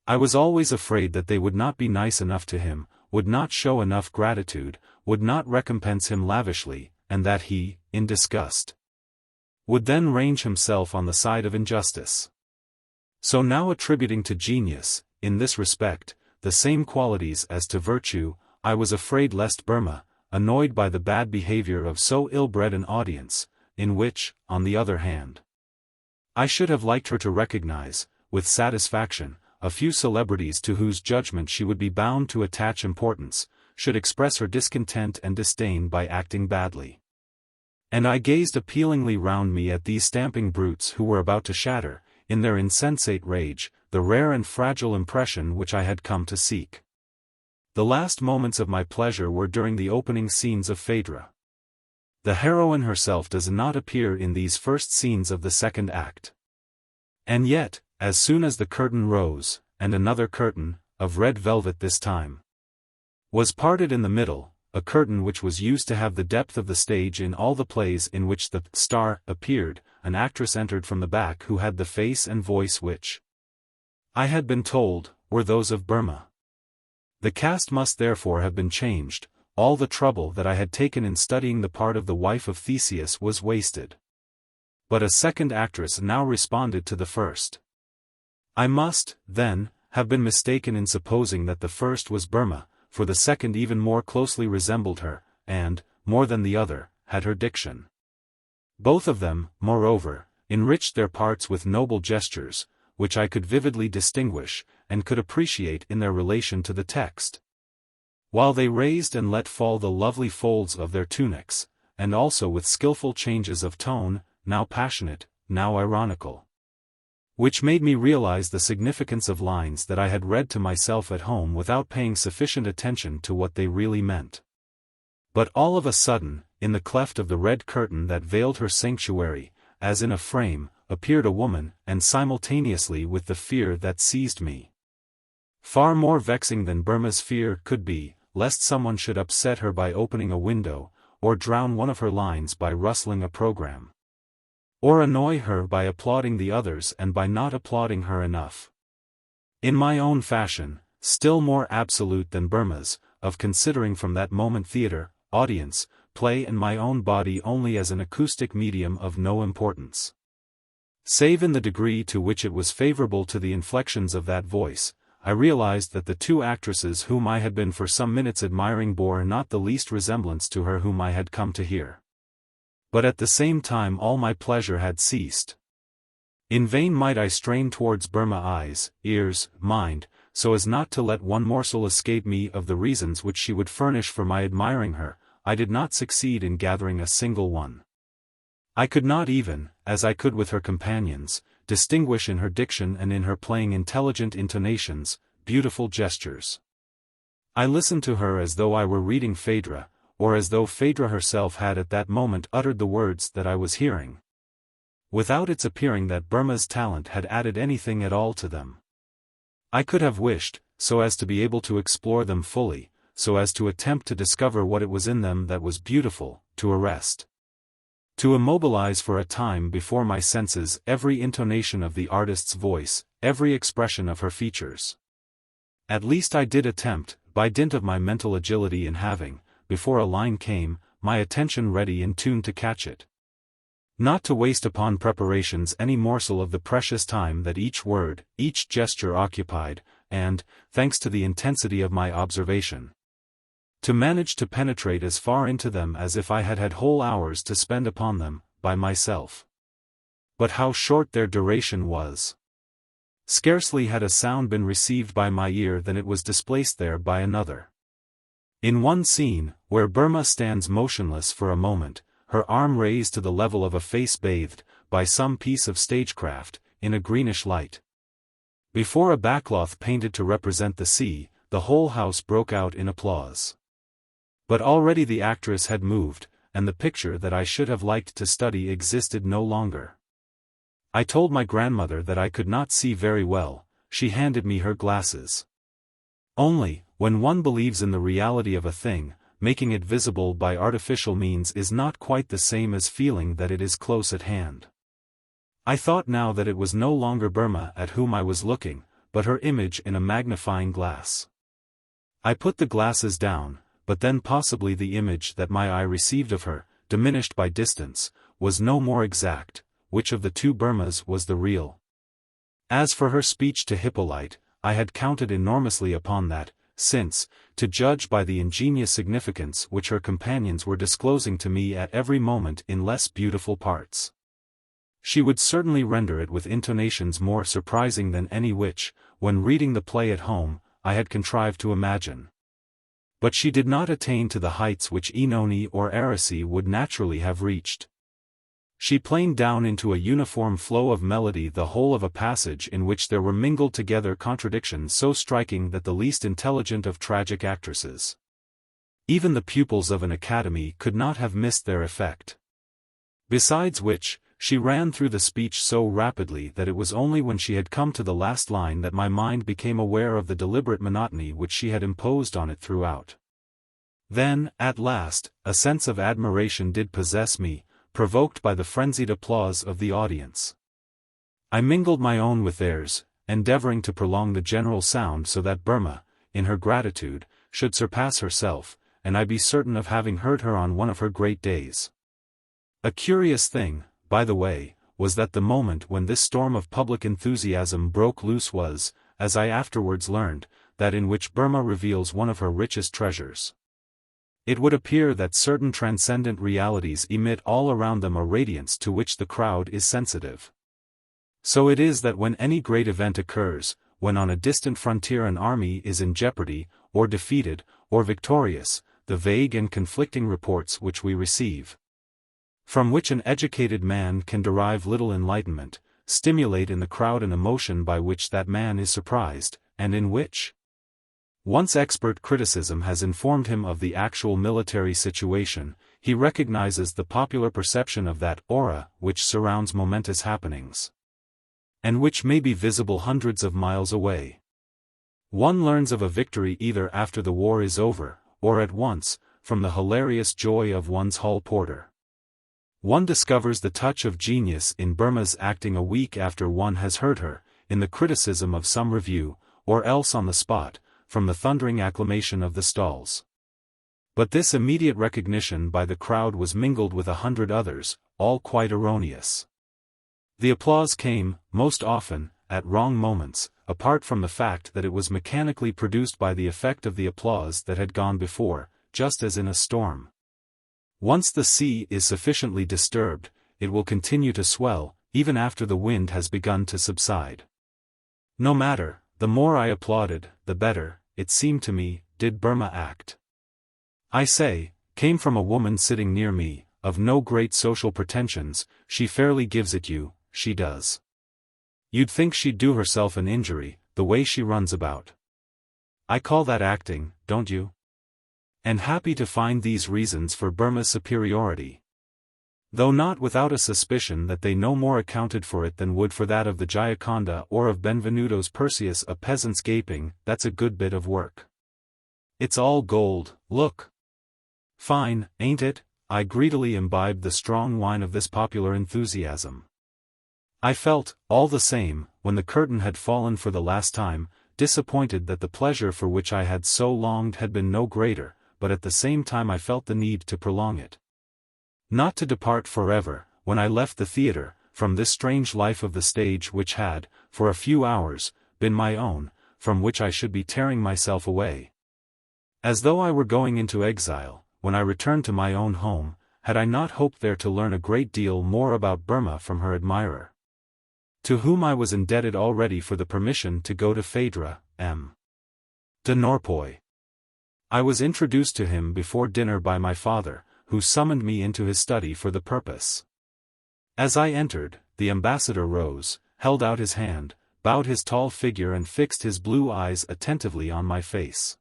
I was always afraid that they would not be nice enough to him, would not show enough gratitude, would not recompense him lavishly, and that he, in disgust, would then range himself on the side of injustice. So now attributing to genius, in this respect, the same qualities as to virtue, I was afraid lest Burma, annoyed by the bad behavior of so ill-bred an audience, in which, on the other hand, I should have liked her to recognize, with satisfaction, a few celebrities to whose judgment she would be bound to attach importance, should express her discontent and disdain by acting badly. And I gazed appealingly round me at these stamping brutes who were about to shatter, in their insensate rage, the rare and fragile impression which I had come to seek. The last moments of my pleasure were during the opening scenes of Phaedra. The heroine herself does not appear in these first scenes of the second act. And yet, as soon as the curtain rose, and another curtain, of red velvet this time, was parted in the middle, a curtain which was used to have the depth of the stage in all the plays in which the star appeared, an actress entered from the back who had the face and voice which, I had been told, were those of Burma. The cast must therefore have been changed. All the trouble that I had taken in studying the part of the wife of Theseus was wasted. But a second actress now responded to the first. I must, then, have been mistaken in supposing that the first was Burma, for the second even more closely resembled her, and, more than the other, had her diction. Both of them, moreover, enriched their parts with noble gestures, which I could vividly distinguish, and could appreciate in their relation to the text. While they raised and let fall the lovely folds of their tunics, and also with skillful changes of tone, now passionate, now ironical, which made me realize the significance of lines that I had read to myself at home without paying sufficient attention to what they really meant. But all of a sudden, in the cleft of the red curtain that veiled her sanctuary, as in a frame, appeared a woman, and simultaneously with the fear that seized me, far more vexing than Burma's fear could be, lest someone should upset her by opening a window, or drown one of her lines by rustling a program, or annoy her by applauding the others and by not applauding her enough. In my own fashion, still more absolute than Burma's, of considering from that moment theatre, audience, play and my own body only as an acoustic medium of no importance, save in the degree to which it was favorable to the inflections of that voice, I realized that the two actresses whom I had been for some minutes admiring bore not the least resemblance to her whom I had come to hear. But at the same time all my pleasure had ceased. In vain might I strain towards Burma eyes, ears, mind, so as not to let one morsel escape me of the reasons which she would furnish for my admiring her. I did not succeed in gathering a single one. I could not even, as I could with her companions, distinguish in her diction and in her playing intelligent intonations, beautiful gestures. I listened to her as though I were reading Phaedra, or as though Phaedra herself had at that moment uttered the words that I was hearing, without its appearing that Burma's talent had added anything at all to them. I could have wished, so as to be able to explore them fully, so as to attempt to discover what it was in them that was beautiful, to arrest, to immobilize for a time before my senses every intonation of the artist's voice, every expression of her features. At least I did attempt, by dint of my mental agility in having, before a line came, my attention ready in tune to catch it, not to waste upon preparations any morsel of the precious time that each word, each gesture occupied, and, thanks to the intensity of my observation, to manage to penetrate as far into them as if I had had whole hours to spend upon them, by myself. But how short their duration was! Scarcely had a sound been received by my ear than it was displaced there by another. In one scene, where Burma stands motionless for a moment, her arm raised to the level of a face bathed, by some piece of stagecraft, in a greenish light, before a backcloth painted to represent the sea, the whole house broke out in applause. But already the actress had moved, and the picture that I should have liked to study existed no longer. I told my grandmother that I could not see very well. She handed me her glasses. Only, when one believes in the reality of a thing, making it visible by artificial means is not quite the same as feeling that it is close at hand. I thought now that it was no longer Burma at whom I was looking, but her image in a magnifying glass. I put the glasses down, but then possibly the image that my eye received of her, diminished by distance, was no more exact. Which of the two Burmas was the real? As for her speech to Hippolyte, I had counted enormously upon that, since, to judge by the ingenious significance which her companions were disclosing to me at every moment in less beautiful parts, she would certainly render it with intonations more surprising than any which, when reading the play at home, I had contrived to imagine. But she did not attain to the heights which Oenone or Erisy would naturally have reached. She planed down into a uniform flow of melody the whole of a passage in which there were mingled together contradictions so striking that the least intelligent of tragic actresses, even the pupils of an academy, could not have missed their effect. Besides which, she ran through the speech so rapidly that it was only when she had come to the last line that my mind became aware of the deliberate monotony which she had imposed on it throughout. Then, at last, a sense of admiration did possess me, provoked by the frenzied applause of the audience. I mingled my own with theirs, endeavoring to prolong the general sound so that Burma, in her gratitude, should surpass herself, and I be certain of having heard her on one of her great days. A curious thing, by the way, was that the moment when this storm of public enthusiasm broke loose was, as I afterwards learned, that in which Burma reveals one of her richest treasures. It would appear that certain transcendent realities emit all around them a radiance to which the crowd is sensitive. So it is that when any great event occurs, when on a distant frontier an army is in jeopardy, or defeated, or victorious, the vague and conflicting reports which we receive, from which an educated man can derive little enlightenment, stimulate in the crowd an emotion by which that man is surprised, and in which, once expert criticism has informed him of the actual military situation, he recognizes the popular perception of that aura which surrounds momentous happenings, and which may be visible hundreds of miles away. One learns of a victory either after the war is over, or at once, from the hilarious joy of one's hall porter. One discovers the touch of genius in Burma's acting a week after one has heard her, in the criticism of some review, or else on the spot, from the thundering acclamation of the stalls. But this immediate recognition by the crowd was mingled with 100 others, all quite erroneous. The applause came, most often, at wrong moments, apart from the fact that it was mechanically produced by the effect of the applause that had gone before, just as in a storm. Once the sea is sufficiently disturbed, it will continue to swell, even after the wind has begun to subside. No matter, the more I applauded, the better, it seemed to me, did Burma act. I say, came from a woman sitting near me, of no great social pretensions. She fairly gives it you, she does. You'd think she'd do herself an injury, the way she runs about. I call that acting, don't you? And happy to find these reasons for Burma's superiority, though not without a suspicion that they no more accounted for it than would for that of the Gioconda or of Benvenuto's Perseus. A peasant's gaping, that's a good bit of work. It's all gold, look. Fine, ain't it? I greedily imbibed the strong wine of this popular enthusiasm. I felt, all the same, when the curtain had fallen for the last time, disappointed that the pleasure for which I had so longed had been no greater, but at the same time I felt the need to prolong it. Not to depart forever, when I left the theatre, from this strange life of the stage which had, for a few hours, been my own, from which I should be tearing myself away, as though I were going into exile. When I returned to my own home, had I not hoped there to learn a great deal more about Burma from her admirer, to whom I was indebted already for the permission to go to Phaedra, M. de Norpois. I was introduced to him before dinner by my father, who summoned me into his study for the purpose. As I entered, the ambassador rose, held out his hand, bowed his tall figure and fixed his blue eyes attentively on my face.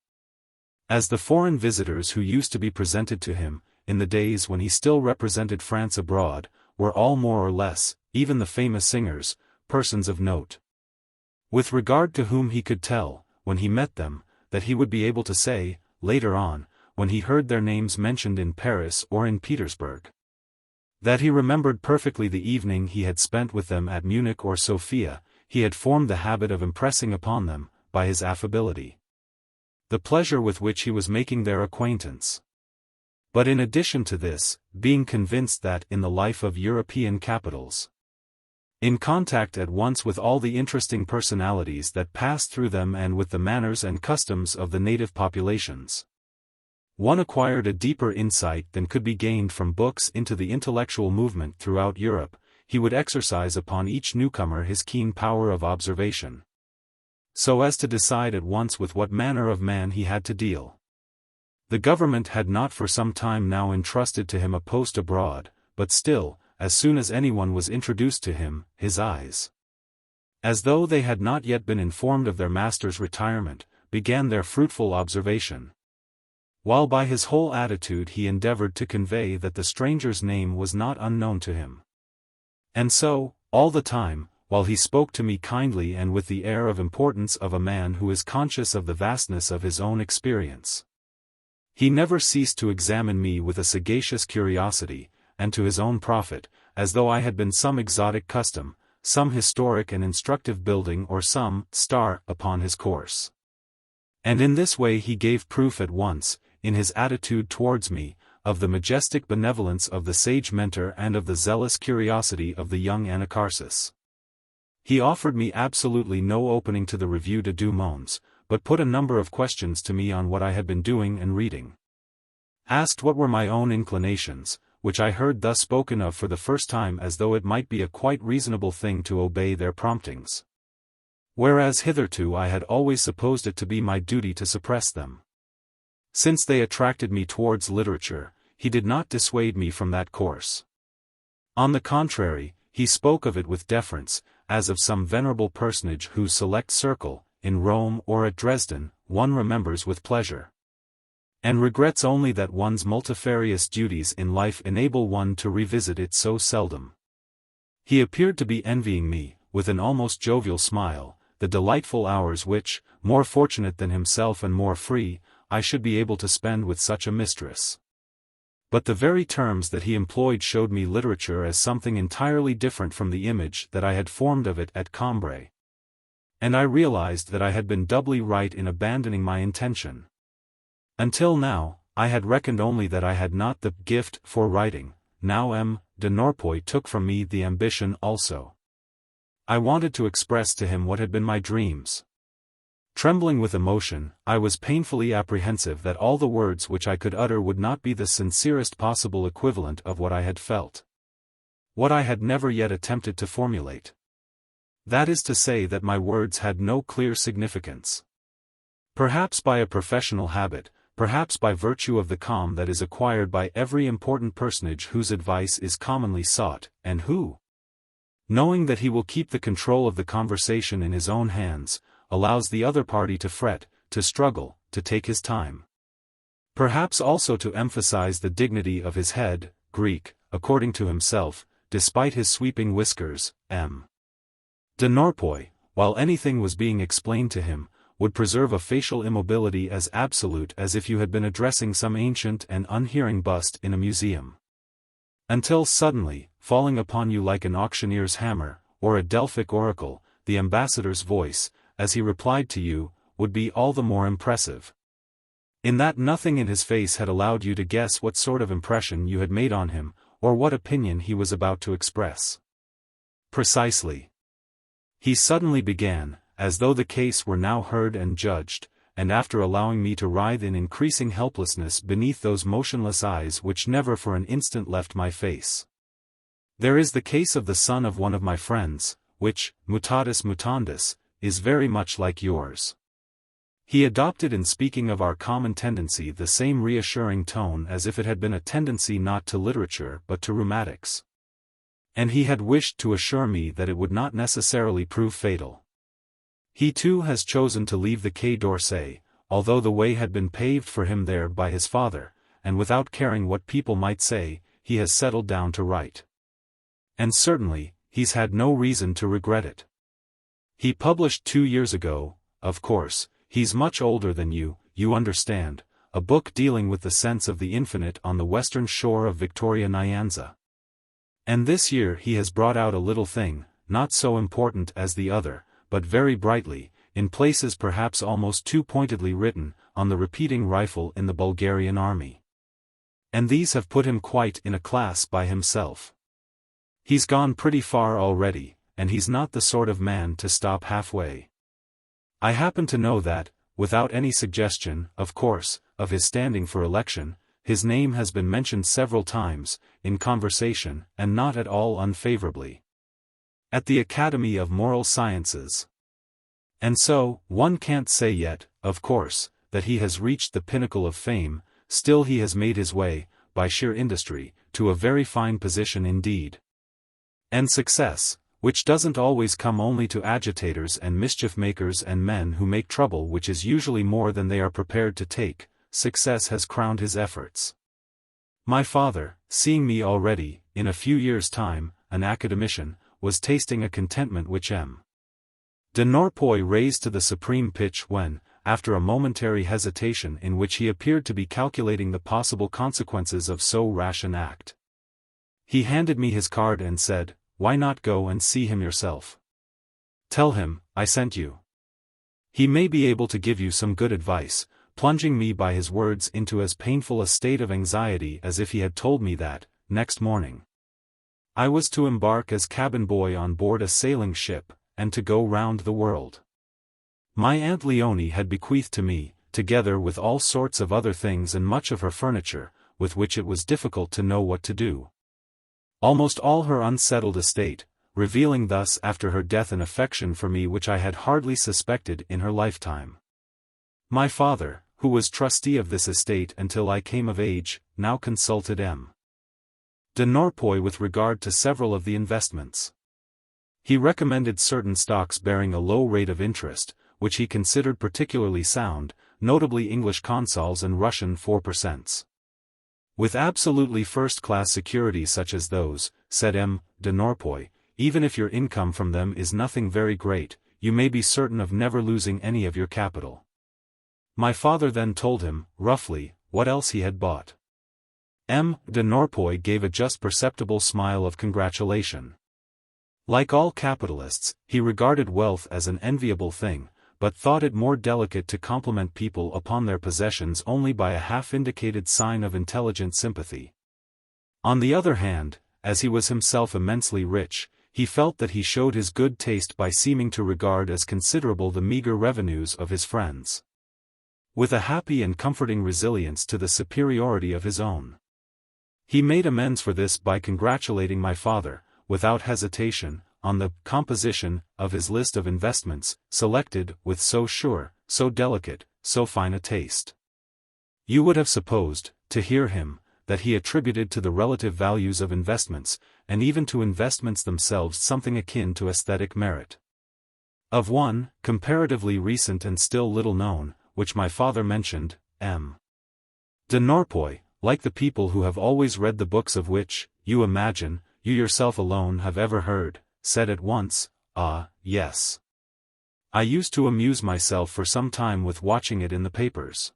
As the foreign visitors who used to be presented to him, in the days when he still represented France abroad, were all more or less, even the famous singers, persons of note, with regard to whom he could tell, when he met them, that he would be able to say, later on, when he heard their names mentioned in Paris or in Petersburg, that he remembered perfectly the evening he had spent with them at Munich or Sofia. He had formed the habit of impressing upon them, by his affability, the pleasure with which he was making their acquaintance. But in addition to this, being convinced that in the life of European capitals, in contact at once with all the interesting personalities that passed through them and with the manners and customs of the native populations, one acquired a deeper insight than could be gained from books into the intellectual movement throughout Europe. He would exercise upon each newcomer his keen power of observation, so as to decide at once with what manner of man he had to deal. The government had not for some time now entrusted to him a post abroad, but still, as soon as anyone was introduced to him, his eyes, as though they had not yet been informed of their master's retirement, began their fruitful observation. While by his whole attitude he endeavored to convey that the stranger's name was not unknown to him. And so, all the time, while he spoke to me kindly and with the air of importance of a man who is conscious of the vastness of his own experience, he never ceased to examine me with a sagacious curiosity, and to his own profit, as though I had been some exotic custom, some historic and instructive building or some star upon his course. And in this way he gave proof at once, in his attitude towards me, of the majestic benevolence of the sage mentor and of the zealous curiosity of the young Anacharsis. He offered me absolutely no opening to the Revue de Deux Mondes, but put a number of questions to me on what I had been doing and reading. Asked what were my own inclinations, which I heard thus spoken of for the first time as though it might be a quite reasonable thing to obey their promptings, whereas hitherto I had always supposed it to be my duty to suppress them. Since they attracted me towards literature, he did not dissuade me from that course. On the contrary, he spoke of it with deference, as of some venerable personage whose select circle, in Rome or at Dresden, one remembers with pleasure, and regrets only that one's multifarious duties in life enable one to revisit it so seldom. He appeared to be envying me, with an almost jovial smile, the delightful hours which, more fortunate than himself and more free, I should be able to spend with such a mistress. But the very terms that he employed showed me literature as something entirely different from the image that I had formed of it at Cambrai. And I realized that I had been doubly right in abandoning my intention. Until now, I had reckoned only that I had not the gift for writing. Now M. de Norpois took from me the ambition also. I wanted to express to him what had been my dreams. Trembling with emotion, I was painfully apprehensive that all the words which I could utter would not be the sincerest possible equivalent of what I had felt. What I had never yet attempted to formulate. That is to say that my words had no clear significance. Perhaps by a professional habit, perhaps by virtue of the calm that is acquired by every important personage whose advice is commonly sought, and who, knowing that he will keep the control of the conversation in his own hands, allows the other party to fret, to struggle, to take his time. Perhaps also to emphasize the dignity of his head, Greek, according to himself, despite his sweeping whiskers, M. de Norpois, while anything was being explained to him, would preserve a facial immobility as absolute as if you had been addressing some ancient and unhearing bust in a museum. Until suddenly, falling upon you like an auctioneer's hammer, or a Delphic oracle, the ambassador's voice, as he replied to you, would be all the more impressive. In that nothing in his face had allowed you to guess what sort of impression you had made on him, or what opinion he was about to express. Precisely. He suddenly began, as though the case were now heard and judged, and after allowing me to writhe in increasing helplessness beneath those motionless eyes which never for an instant left my face. There is the case of the son of one of my friends, which, mutatis mutandis, is very much like yours. He adopted in speaking of our common tendency the same reassuring tone as if it had been a tendency not to literature but to rheumatics. And he had wished to assure me that it would not necessarily prove fatal. He too has chosen to leave the Quai d'Orsay, although the way had been paved for him there by his father, and without caring what people might say, he has settled down to write. And certainly, he's had no reason to regret it. He published 2 years ago, of course, he's much older than you understand, a book dealing with the sense of the infinite on the western shore of Victoria Nyanza. And this year he has brought out a little thing, not so important as the other, but very brightly, in places perhaps almost too pointedly written, on the repeating rifle in the Bulgarian army. And these have put him quite in a class by himself. He's gone pretty far already, and he's not the sort of man to stop halfway. I happen to know that, without any suggestion, of course, of his standing for election, his name has been mentioned several times, in conversation, and not at all unfavorably, at the Academy of Moral Sciences. And so, one can't say yet, of course, that he has reached the pinnacle of fame, still he has made his way, by sheer industry, to a very fine position indeed. And success, which doesn't always come only to agitators and mischief-makers and men who make trouble which is usually more than they are prepared to take, success has crowned his efforts. My father, seeing me already, in a few years' time, an academician, was tasting a contentment which M. de Norpois raised to the supreme pitch when, after a momentary hesitation in which he appeared to be calculating the possible consequences of so rash an act, he handed me his card and said, "Why not go and see him yourself? Tell him, I sent you. He may be able to give you some good advice," plunging me by his words into as painful a state of anxiety as if he had told me that, next morning, I was to embark as cabin boy on board a sailing ship, and to go round the world. My Aunt Leonie had bequeathed to me, together with all sorts of other things and much of her furniture, with which it was difficult to know what to do. Almost all her unsettled estate, revealing thus after her death an affection for me which I had hardly suspected in her lifetime. My father, who was trustee of this estate until I came of age, now consulted M. de Norpois with regard to several of the investments. He recommended certain stocks bearing a low rate of interest, which he considered particularly sound, notably English consols and Russian 4%. With absolutely first-class securities such as those, said M. de Norpois, even if your income from them is nothing very great, you may be certain of never losing any of your capital. My father then told him, roughly, what else he had bought. M. de Norpois gave a just perceptible smile of congratulation. Like all capitalists, he regarded wealth as an enviable thing, but thought it more delicate to compliment people upon their possessions only by a half-indicated sign of intelligent sympathy. On the other hand, as he was himself immensely rich, he felt that he showed his good taste by seeming to regard as considerable the meager revenues of his friends, with a happy and comforting resilience to the superiority of his own. He made amends for this by congratulating my father, without hesitation, on the composition of his list of investments, selected with so sure, so delicate, so fine a taste. You would have supposed, to hear him, that he attributed to the relative values of investments, and even to investments themselves something akin to aesthetic merit. Of one, comparatively recent and still little known, which my father mentioned, M. de Norpois, like the people who have always read the books of which, you imagine, you yourself alone have ever heard, said at once, "Ah, yes. I used to amuse myself for some time with watching it in the papers.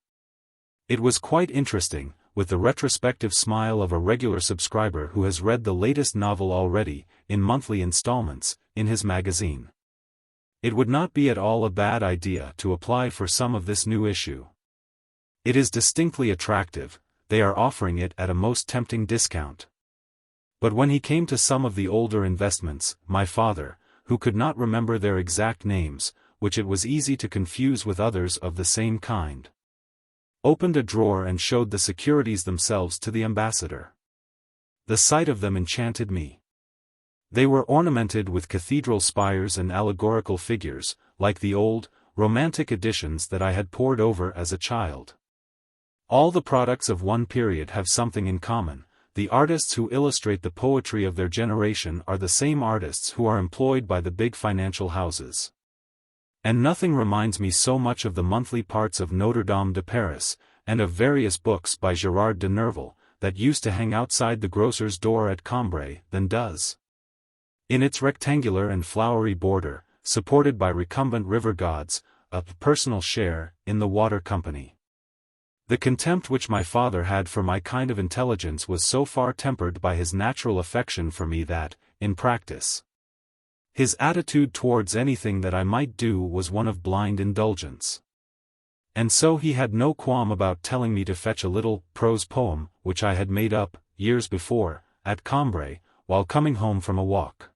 It was quite interesting," with the retrospective smile of a regular subscriber who has read the latest novel already, in monthly installments, in his magazine. It would not be at all a bad idea to apply for some of this new issue. It is distinctly attractive, they are offering it at a most tempting discount. But when he came to some of the older investments, my father, who could not remember their exact names, which it was easy to confuse with others of the same kind, opened a drawer and showed the securities themselves to the ambassador. The sight of them enchanted me. They were ornamented with cathedral spires and allegorical figures, like the old, romantic editions that I had pored over as a child. All the products of one period have something in common. The artists who illustrate the poetry of their generation are the same artists who are employed by the big financial houses. And nothing reminds me so much of the monthly parts of Notre Dame de Paris, and of various books by Gérard de Nerval, that used to hang outside the grocer's door at Cambrai, than does. In its rectangular and flowery border, supported by recumbent river gods, a personal share in the water company. The contempt which my father had for my kind of intelligence was so far tempered by his natural affection for me that, in practice, his attitude towards anything that I might do was one of blind indulgence. And so he had no qualm about telling me to fetch a little prose poem, which I had made up, years before, at Cambrai, while coming home from a walk.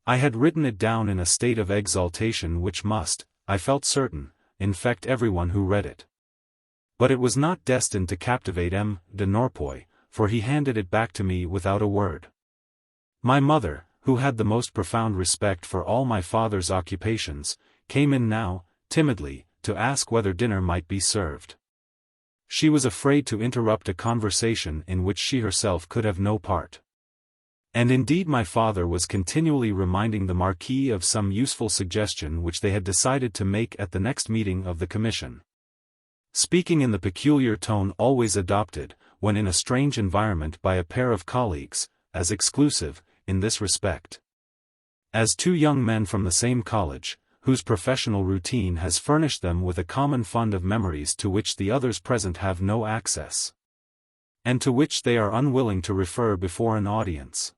I had written it down in a state of exaltation which must, I felt certain, infect everyone who read it. But it was not destined to captivate M. de Norpois, for he handed it back to me without a word. My mother, who had the most profound respect for all my father's occupations, came in now, timidly, to ask whether dinner might be served. She was afraid to interrupt a conversation in which she herself could have no part. And indeed my father was continually reminding the Marquis of some useful suggestion which they had decided to make at the next meeting of the commission. Speaking in the peculiar tone always adopted, when in a strange environment by a pair of colleagues, as exclusive, in this respect, as two young men from the same college, whose professional routine has furnished them with a common fund of memories to which the others present have no access, and to which they are unwilling to refer before an audience.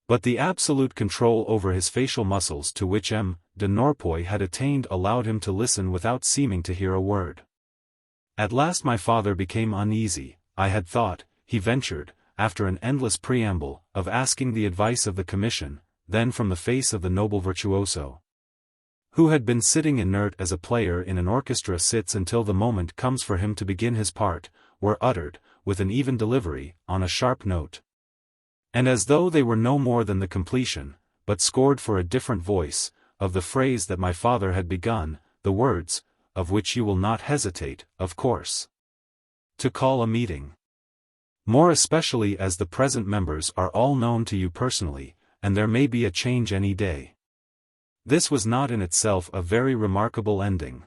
But the absolute control over his facial muscles to which M. de Norpois had attained allowed him to listen without seeming to hear a word. At last my father became uneasy. I had thought, he ventured, after an endless preamble, of asking the advice of the commission, then from the face of the noble virtuoso, who had been sitting inert as a player in an orchestra sits until the moment comes for him to begin his part, were uttered, with an even delivery, on a sharp note, and as though they were no more than the completion, but scored for a different voice, of the phrase that my father had begun, the words, of which you will not hesitate, of course, to call a meeting. More especially as the present members are all known to you personally, and there may be a change any day. This was not in itself a very remarkable ending.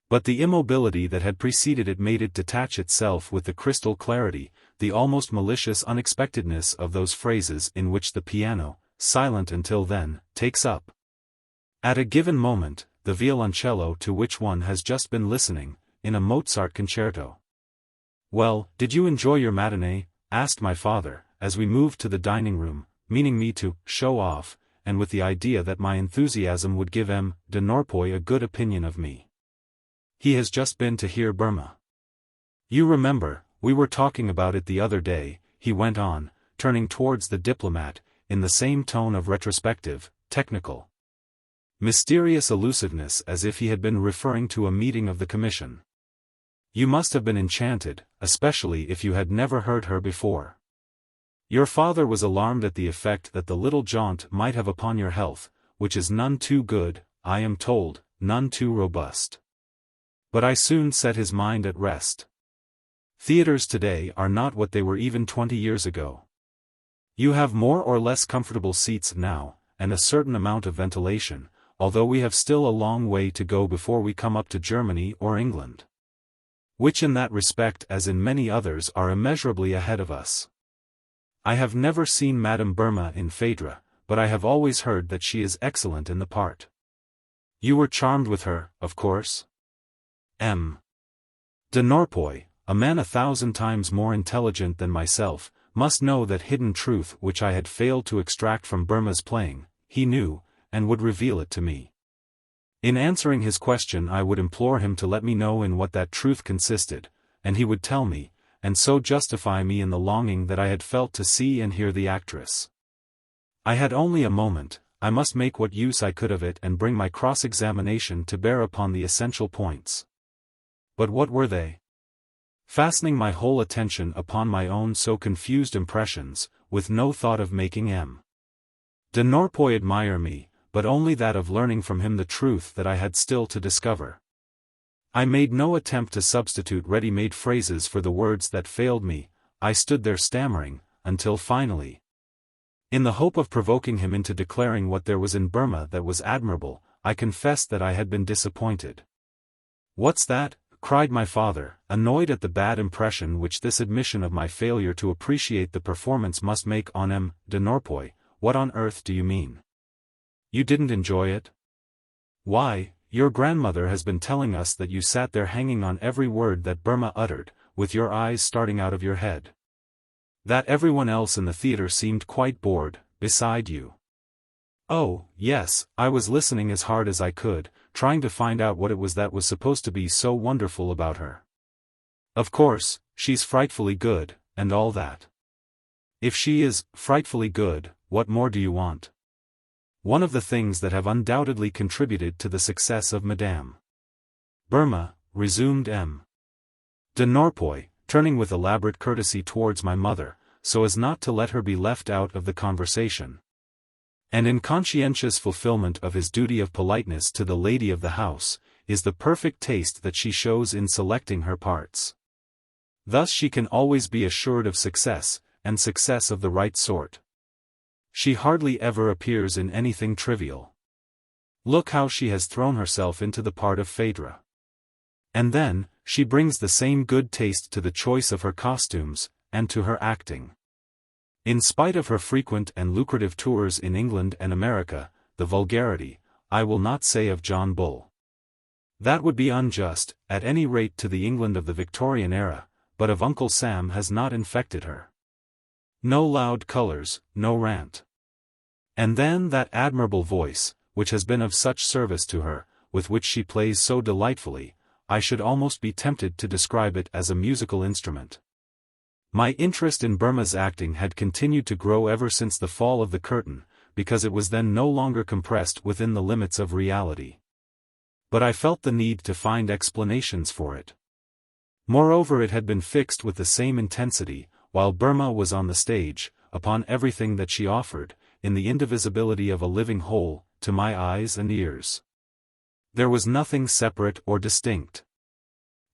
But the immobility that had preceded it made it detach itself with the crystal clarity, the almost malicious unexpectedness of those phrases in which the piano, silent until then, takes up, at a given moment, the violoncello to which one has just been listening, in a Mozart concerto. "Well, did you enjoy your matinee?" asked my father, as we moved to the dining room, meaning me to show off, and with the idea that my enthusiasm would give M. de Norpois a good opinion of me. "He has just been to hear Burma. You remember, we were talking about it the other day," he went on, turning towards the diplomat, in the same tone of retrospective, technical, mysterious elusiveness as if he had been referring to a meeting of the commission. "You must have been enchanted, especially if you had never heard her before. Your father was alarmed at the effect that the little jaunt might have upon your health, which is none too good, I am told, none too robust. But I soon set his mind at rest. Theaters today are not what they were even 20 years ago. You have more or less comfortable seats now, and a certain amount of ventilation, although we have still a long way to go before we come up to Germany or England, which in that respect as in many others are immeasurably ahead of us. I have never seen Madame Burma in Phaedra, but I have always heard that she is excellent in the part. You were charmed with her, of course?" M. de Norpois, a man 1,000 times more intelligent than myself, must know that hidden truth which I had failed to extract from Burma's playing. He knew, and would reveal it to me. In answering his question I would implore him to let me know in what that truth consisted, and he would tell me, and so justify me in the longing that I had felt to see and hear the actress. I had only a moment. I must make what use I could of it and bring my cross-examination to bear upon the essential points. But what were they? Fastening my whole attention upon my own so confused impressions, with no thought of making M. de Norpois admire me, but only that of learning from him the truth that I had still to discover. I made no attempt to substitute ready-made phrases for the words that failed me. I stood there stammering, until finally, in the hope of provoking him into declaring what there was in Burma that was admirable, I confessed that I had been disappointed. "What's that?" cried my father, annoyed at the bad impression which this admission of my failure to appreciate the performance must make on M. de Norpois. "What on earth do you mean? You didn't enjoy it? Why, your grandmother has been telling us that you sat there hanging on every word that Burma uttered, with your eyes starting out of your head. That everyone else in the theater seemed quite bored, beside you." "Oh, yes, I was listening as hard as I could, trying to find out what it was that was supposed to be so wonderful about her. Of course, she's frightfully good, and all that. If she is frightfully good, what more do you want? One of the things that have undoubtedly contributed to the success of Madame Burma," resumed M. de Norpois, turning with elaborate courtesy towards my mother, so as not to let her be left out of the conversation, and in conscientious fulfillment of his duty of politeness to the lady of the house, "is the perfect taste that she shows in selecting her parts. Thus she can always be assured of success, and success of the right sort. She hardly ever appears in anything trivial. Look how she has thrown herself into the part of Phaedra. And then, she brings the same good taste to the choice of her costumes, and to her acting. In spite of her frequent and lucrative tours in England and America, the vulgarity, I will not say of John Bull. That would be unjust, at any rate to the England of the Victorian era, but of Uncle Sam has not infected her. No loud colors, no rant. And then that admirable voice, which has been of such service to her, with which she plays so delightfully, I should almost be tempted to describe it as a musical instrument. My interest in Burma's acting had continued to grow ever since the fall of the curtain, because it was then no longer compressed within the limits of reality. But I felt the need to find explanations for it. Moreover, it had been fixed with the same intensity, while Burma was on the stage, upon everything that she offered, in the indivisibility of a living whole, to my eyes and ears. There was nothing separate or distinct.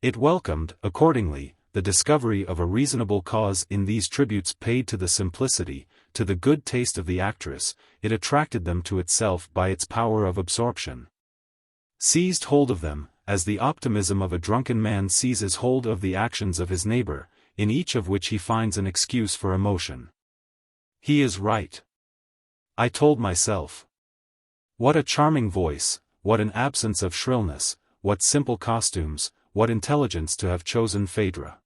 It welcomed, accordingly, the discovery of a reasonable cause in these tributes paid to the simplicity, to the good taste of the actress. It attracted them to itself by its power of absorption. Seized hold of them, as the optimism of a drunken man seizes hold of the actions of his neighbor, in each of which he finds an excuse for emotion. He is right, I told myself. What a charming voice, what an absence of shrillness, what simple costumes, what intelligence to have chosen Phaedra.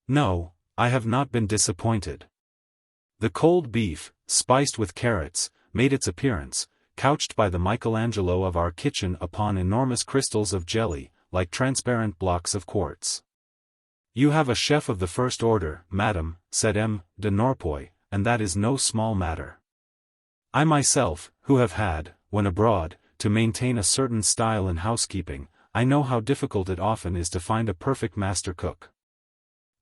No, I have not been disappointed. The cold beef, spiced with carrots, made its appearance, couched by the Michelangelo of our kitchen upon enormous crystals of jelly, like transparent blocks of quartz. You have a chef of the first order, madam, said M. de Norpois, and that is no small matter. I myself, who have had, when abroad, to maintain a certain style in housekeeping, I know how difficult it often is to find a perfect master cook.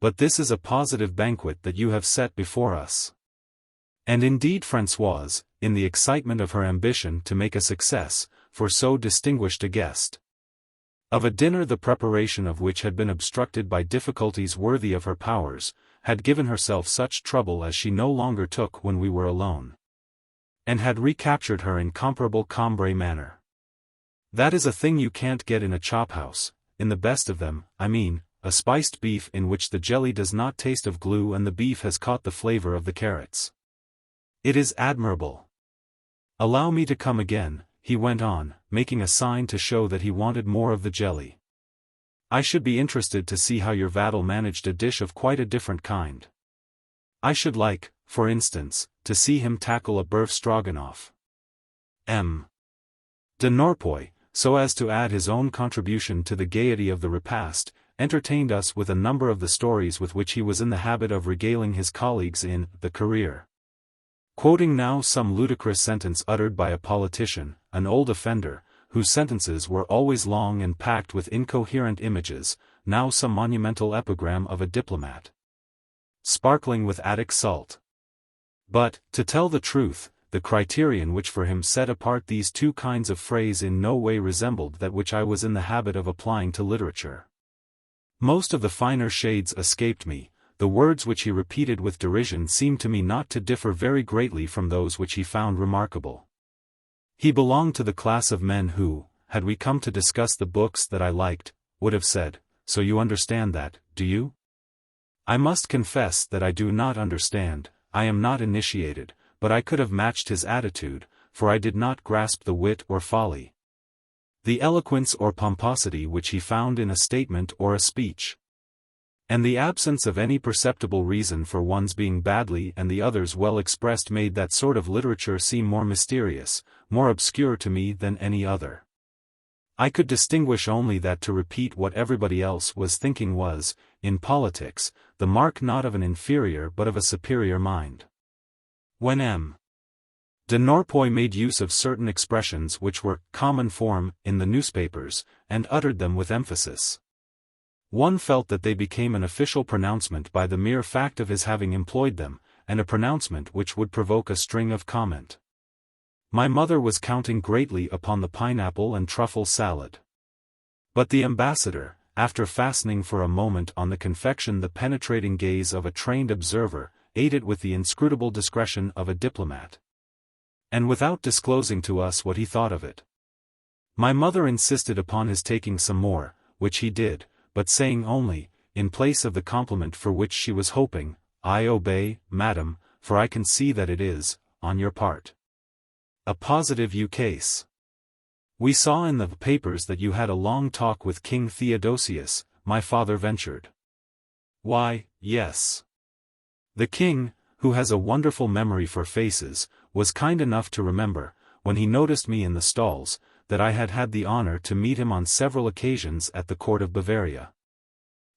But this is a positive banquet that you have set before us. And indeed Françoise, in the excitement of her ambition to make a success, for so distinguished a guest, of a dinner the preparation of which had been obstructed by difficulties worthy of her powers, had given herself such trouble as she no longer took when we were alone, and had recaptured her incomparable Cambrai manner. That is a thing you can't get in a chophouse, in the best of them, I mean, a spiced beef in which the jelly does not taste of glue and the beef has caught the flavor of the carrots. It is admirable. Allow me to come again, he went on, making a sign to show that he wanted more of the jelly. I should be interested to see how your Vadel managed a dish of quite a different kind. I should like, for instance, to see him tackle a boeuf stroganoff. M. de Norpois, so as to add his own contribution to the gaiety of the repast, entertained us with a number of the stories with which he was in the habit of regaling his colleagues in The Career. Quoting now some ludicrous sentence uttered by a politician, an old offender, whose sentences were always long and packed with incoherent images, now some monumental epigram of a diplomat, sparkling with Attic salt. But, to tell the truth, the criterion which for him set apart these two kinds of phrase in no way resembled that which I was in the habit of applying to literature. Most of the finer shades escaped me. The words which he repeated with derision seemed to me not to differ very greatly from those which he found remarkable. He belonged to the class of men who, had we come to discuss the books that I liked, would have said, "So you understand that, do you?" I must confess that I do not understand, I am not initiated, but I could have matched his attitude, for I did not grasp the wit or folly, the eloquence or pomposity which he found in a statement or a speech. And the absence of any perceptible reason for one's being badly and the other's well expressed made that sort of literature seem more mysterious, more obscure to me than any other. I could distinguish only that to repeat what everybody else was thinking was, in politics, the mark not of an inferior but of a superior mind. When M. de Norpois made use of certain expressions which were common form in the newspapers, and uttered them with emphasis, one felt that they became an official pronouncement by the mere fact of his having employed them, and a pronouncement which would provoke a string of comment. My mother was counting greatly upon the pineapple and truffle salad. But the ambassador, after fastening for a moment on the confection the penetrating gaze of a trained observer, ate it with the inscrutable discretion of a diplomat. And without disclosing to us what he thought of it. My mother insisted upon his taking some more, which he did, but saying only, in place of the compliment for which she was hoping, "I obey, madam, for I can see that it is, on your part, a positive ukase. We saw in the papers that you had a long talk with King Theodosius," my father ventured. "Why, yes. The king, who has a wonderful memory for faces, was kind enough to remember, when he noticed me in the stalls, that I had had the honor to meet him on several occasions at the court of Bavaria.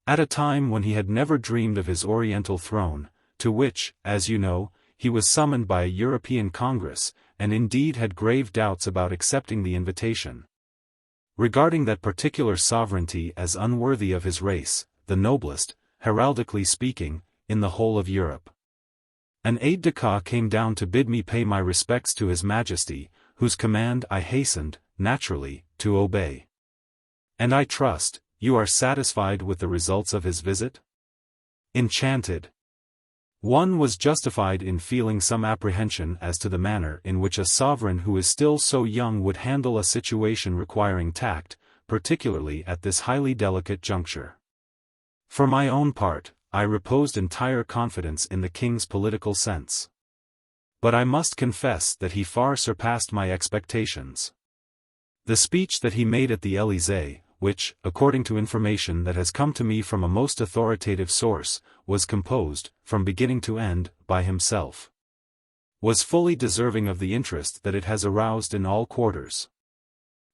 At a time when he had never dreamed of his oriental throne, to which, as you know, he was summoned by a European Congress, and indeed had grave doubts about accepting the invitation. Regarding that particular sovereignty as unworthy of his race, the noblest, heraldically speaking, in the whole of Europe. An aide-de-camp came down to bid me pay my respects to His Majesty, whose command I hastened, naturally, to obey. And I trust, you are satisfied with the results of his visit? Enchanted. One was justified in feeling some apprehension as to the manner in which a sovereign who is still so young would handle a situation requiring tact, particularly at this highly delicate juncture. For my own part, I reposed entire confidence in the king's political sense. But I must confess that he far surpassed my expectations. The speech that he made at the Élysée, which, according to information that has come to me from a most authoritative source, was composed, from beginning to end, by himself, was fully deserving of the interest that it has aroused in all quarters.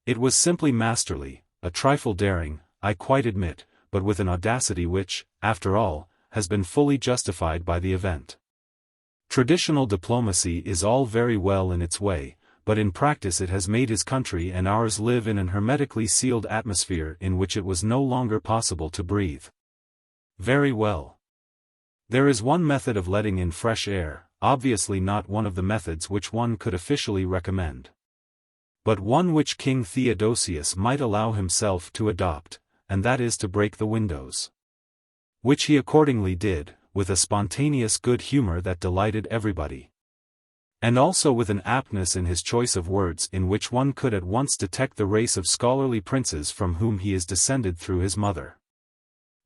It was simply masterly, a trifle daring, I quite admit, but with an audacity which, after all, has been fully justified by the event. Traditional diplomacy is all very well in its way, but in practice it has made his country and ours live in an hermetically sealed atmosphere in which it was no longer possible to breathe. Very well. There is one method of letting in fresh air, obviously not one of the methods which one could officially recommend, but one which King Theodosius might allow himself to adopt, and that is to break the windows. Which he accordingly did, with a spontaneous good humor that delighted everybody. And also with an aptness in his choice of words in which one could at once detect the race of scholarly princes from whom he is descended through his mother.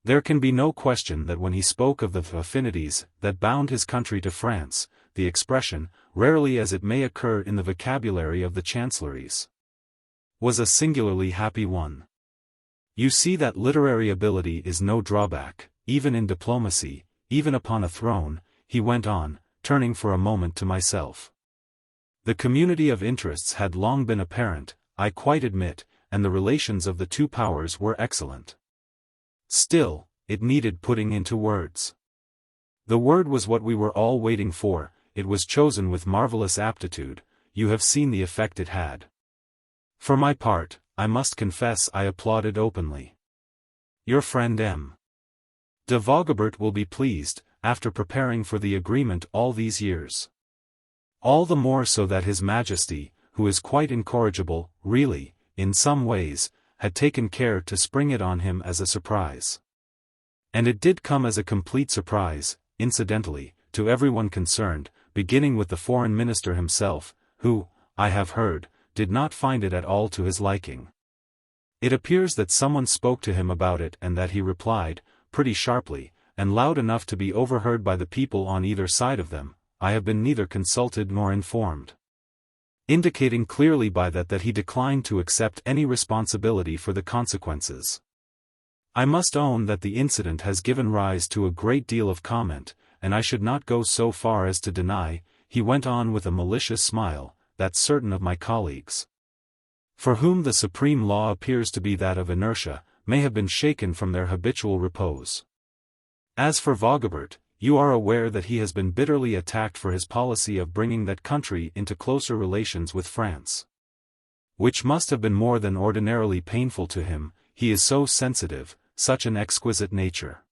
There can be no question that when he spoke of the affinities that bound his country to France, the expression, rarely as it may occur in the vocabulary of the chancelleries, was a singularly happy one. You see that literary ability is no drawback, even in diplomacy, even upon a throne, he went on, turning for a moment to myself. The community of interests had long been apparent, I quite admit, and the relations of the two powers were excellent. Still, it needed putting into words. The word was what we were all waiting for, it was chosen with marvelous aptitude, you have seen the effect it had. For my part, I must confess I applauded openly. Your friend M. de Vogobert will be pleased, after preparing for the agreement all these years. All the more so that His Majesty, who is quite incorrigible, really, in some ways, had taken care to spring it on him as a surprise. And it did come as a complete surprise, incidentally, to everyone concerned, beginning with the foreign minister himself, who, I have heard, did not find it at all to his liking. It appears that someone spoke to him about it and that he replied, pretty sharply, and loud enough to be overheard by the people on either side of them, I have been neither consulted nor informed. Indicating clearly by that he declined to accept any responsibility for the consequences. I must own that the incident has given rise to a great deal of comment, and I should not go so far as to deny, he went on with a malicious smile, that certain of my colleagues, for whom the supreme law appears to be that of inertia, may have been shaken from their habitual repose. As for Vogobert, you are aware that he has been bitterly attacked for his policy of bringing that country into closer relations with France. Which must have been more than ordinarily painful to him, he is so sensitive, such an exquisite nature.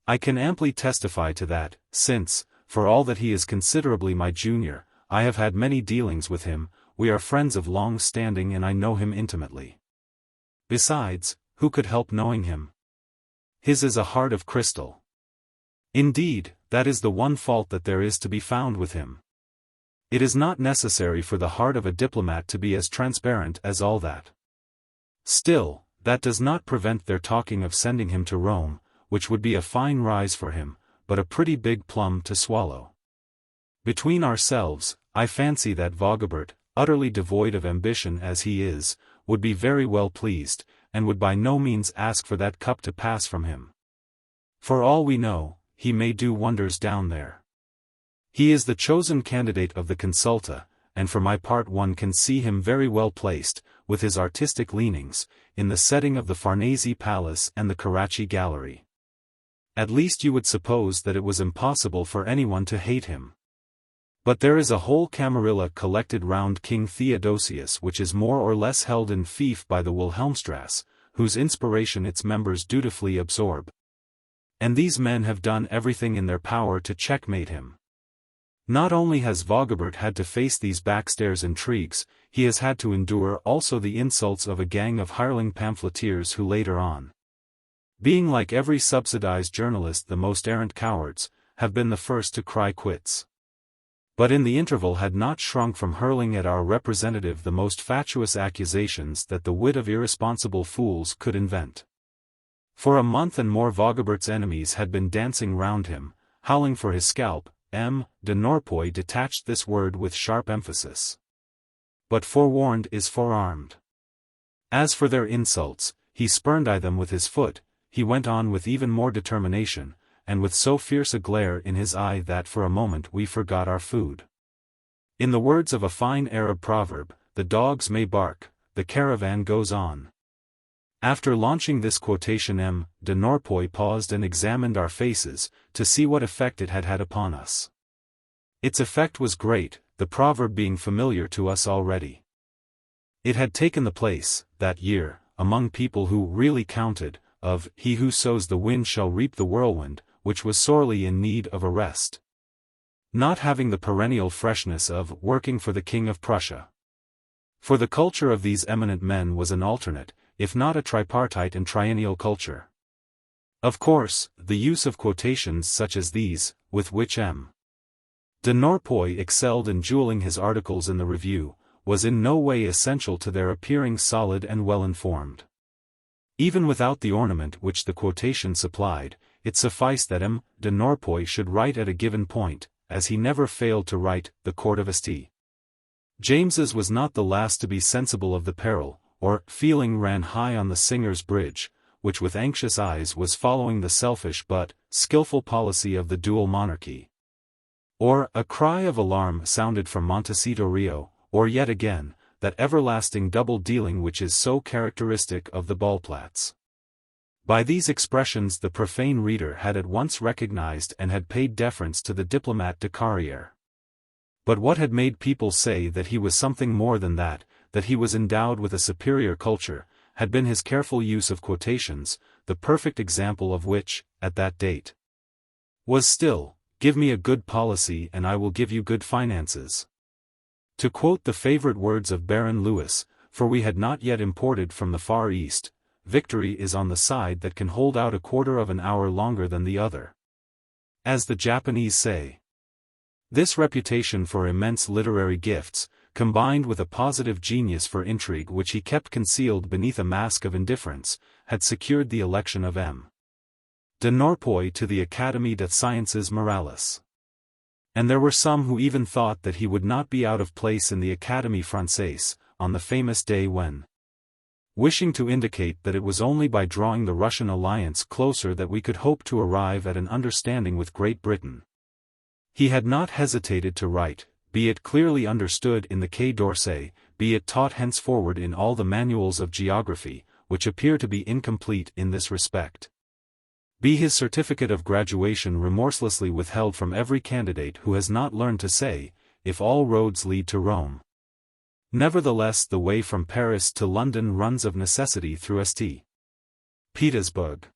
I can amply testify to that, since, for all that he is considerably my junior, I have had many dealings with him, we are friends of long standing and I know him intimately. Besides, who could help knowing him? His is a heart of crystal. Indeed, that is the one fault that there is to be found with him. It is not necessary for the heart of a diplomat to be as transparent as all that. Still, that does not prevent their talking of sending him to Rome, which would be a fine rise for him, but a pretty big plum to swallow. Between ourselves, I fancy that Vogobert, utterly devoid of ambition as he is, would be very well pleased, and would by no means ask for that cup to pass from him. For all we know, he may do wonders down there. He is the chosen candidate of the consulta, and for my part one can see him very well placed, with his artistic leanings, in the setting of the Farnese Palace and the Carracci Gallery. At least you would suppose that it was impossible for anyone to hate him. But there is a whole camarilla collected round King Theodosius which is more or less held in fief by the Wilhelmstrasse, whose inspiration its members dutifully absorb. And these men have done everything in their power to checkmate him. Not only has Vogobert had to face these backstairs intrigues, he has had to endure also the insults of a gang of hireling pamphleteers who later on, being like every subsidized journalist the most arrant cowards, have been the first to cry quits. But in the interval had not shrunk from hurling at our representative the most fatuous accusations that the wit of irresponsible fools could invent. For a month and more Vogobert's enemies had been dancing round him, howling for his scalp. M. de Norpois detached this word with sharp emphasis. But forewarned is forearmed. As for their insults, he spurned them with his foot, he went on with even more determination, and with so fierce a glare in his eye that for a moment we forgot our food. In the words of a fine Arab proverb, the dogs may bark, the caravan goes on. After launching this quotation M. de Norpois paused and examined our faces, to see what effect it had had upon us. Its effect was great, the proverb being familiar to us already. It had taken the place, that year, among people who really counted, of "he who sows the wind shall reap the whirlwind," which was sorely in need of a rest. Not having the perennial freshness of "working for the King of Prussia." For the culture of these eminent men was an alternate, if not a tripartite and triennial culture. Of course, the use of quotations such as these, with which M. de Norpois excelled in jewelling his articles in the Review, was in no way essential to their appearing solid and well-informed. Even without the ornament which the quotation supplied, it sufficed that M. de Norpois should write at a given point, as he never failed to write, the Court of St. James's was not the last to be sensible of the peril, or feeling ran high on the Singer's Bridge, which with anxious eyes was following the selfish but skillful policy of the dual monarchy. Or a cry of alarm sounded from Montecito Rio, or yet again, that everlasting double-dealing which is so characteristic of the Ballplatz. By these expressions the profane reader had at once recognized and had paid deference to the diplomat de Carrière. But what had made people say that he was something more than that he was endowed with a superior culture, had been his careful use of quotations, the perfect example of which, at that date, was still, "Give me a good policy and I will give you good finances." To quote the favorite words of Baron Lewis, for we had not yet imported from the Far East, victory is on the side that can hold out a quarter of an hour longer than the other. As the Japanese say. This reputation for immense literary gifts, combined with a positive genius for intrigue which he kept concealed beneath a mask of indifference, had secured the election of M. de Norpois to the Académie des Sciences Morales. And there were some who even thought that he would not be out of place in the Académie Française, on the famous day when, wishing to indicate that it was only by drawing the Russian alliance closer that we could hope to arrive at an understanding with Great Britain, he had not hesitated to write, be it clearly understood in the Quai d'Orsay, be it taught henceforward in all the manuals of geography, which appear to be incomplete in this respect, be his certificate of graduation remorselessly withheld from every candidate who has not learned to say, "If all roads lead to Rome, nevertheless the way from Paris to London runs of necessity through St. Petersburg."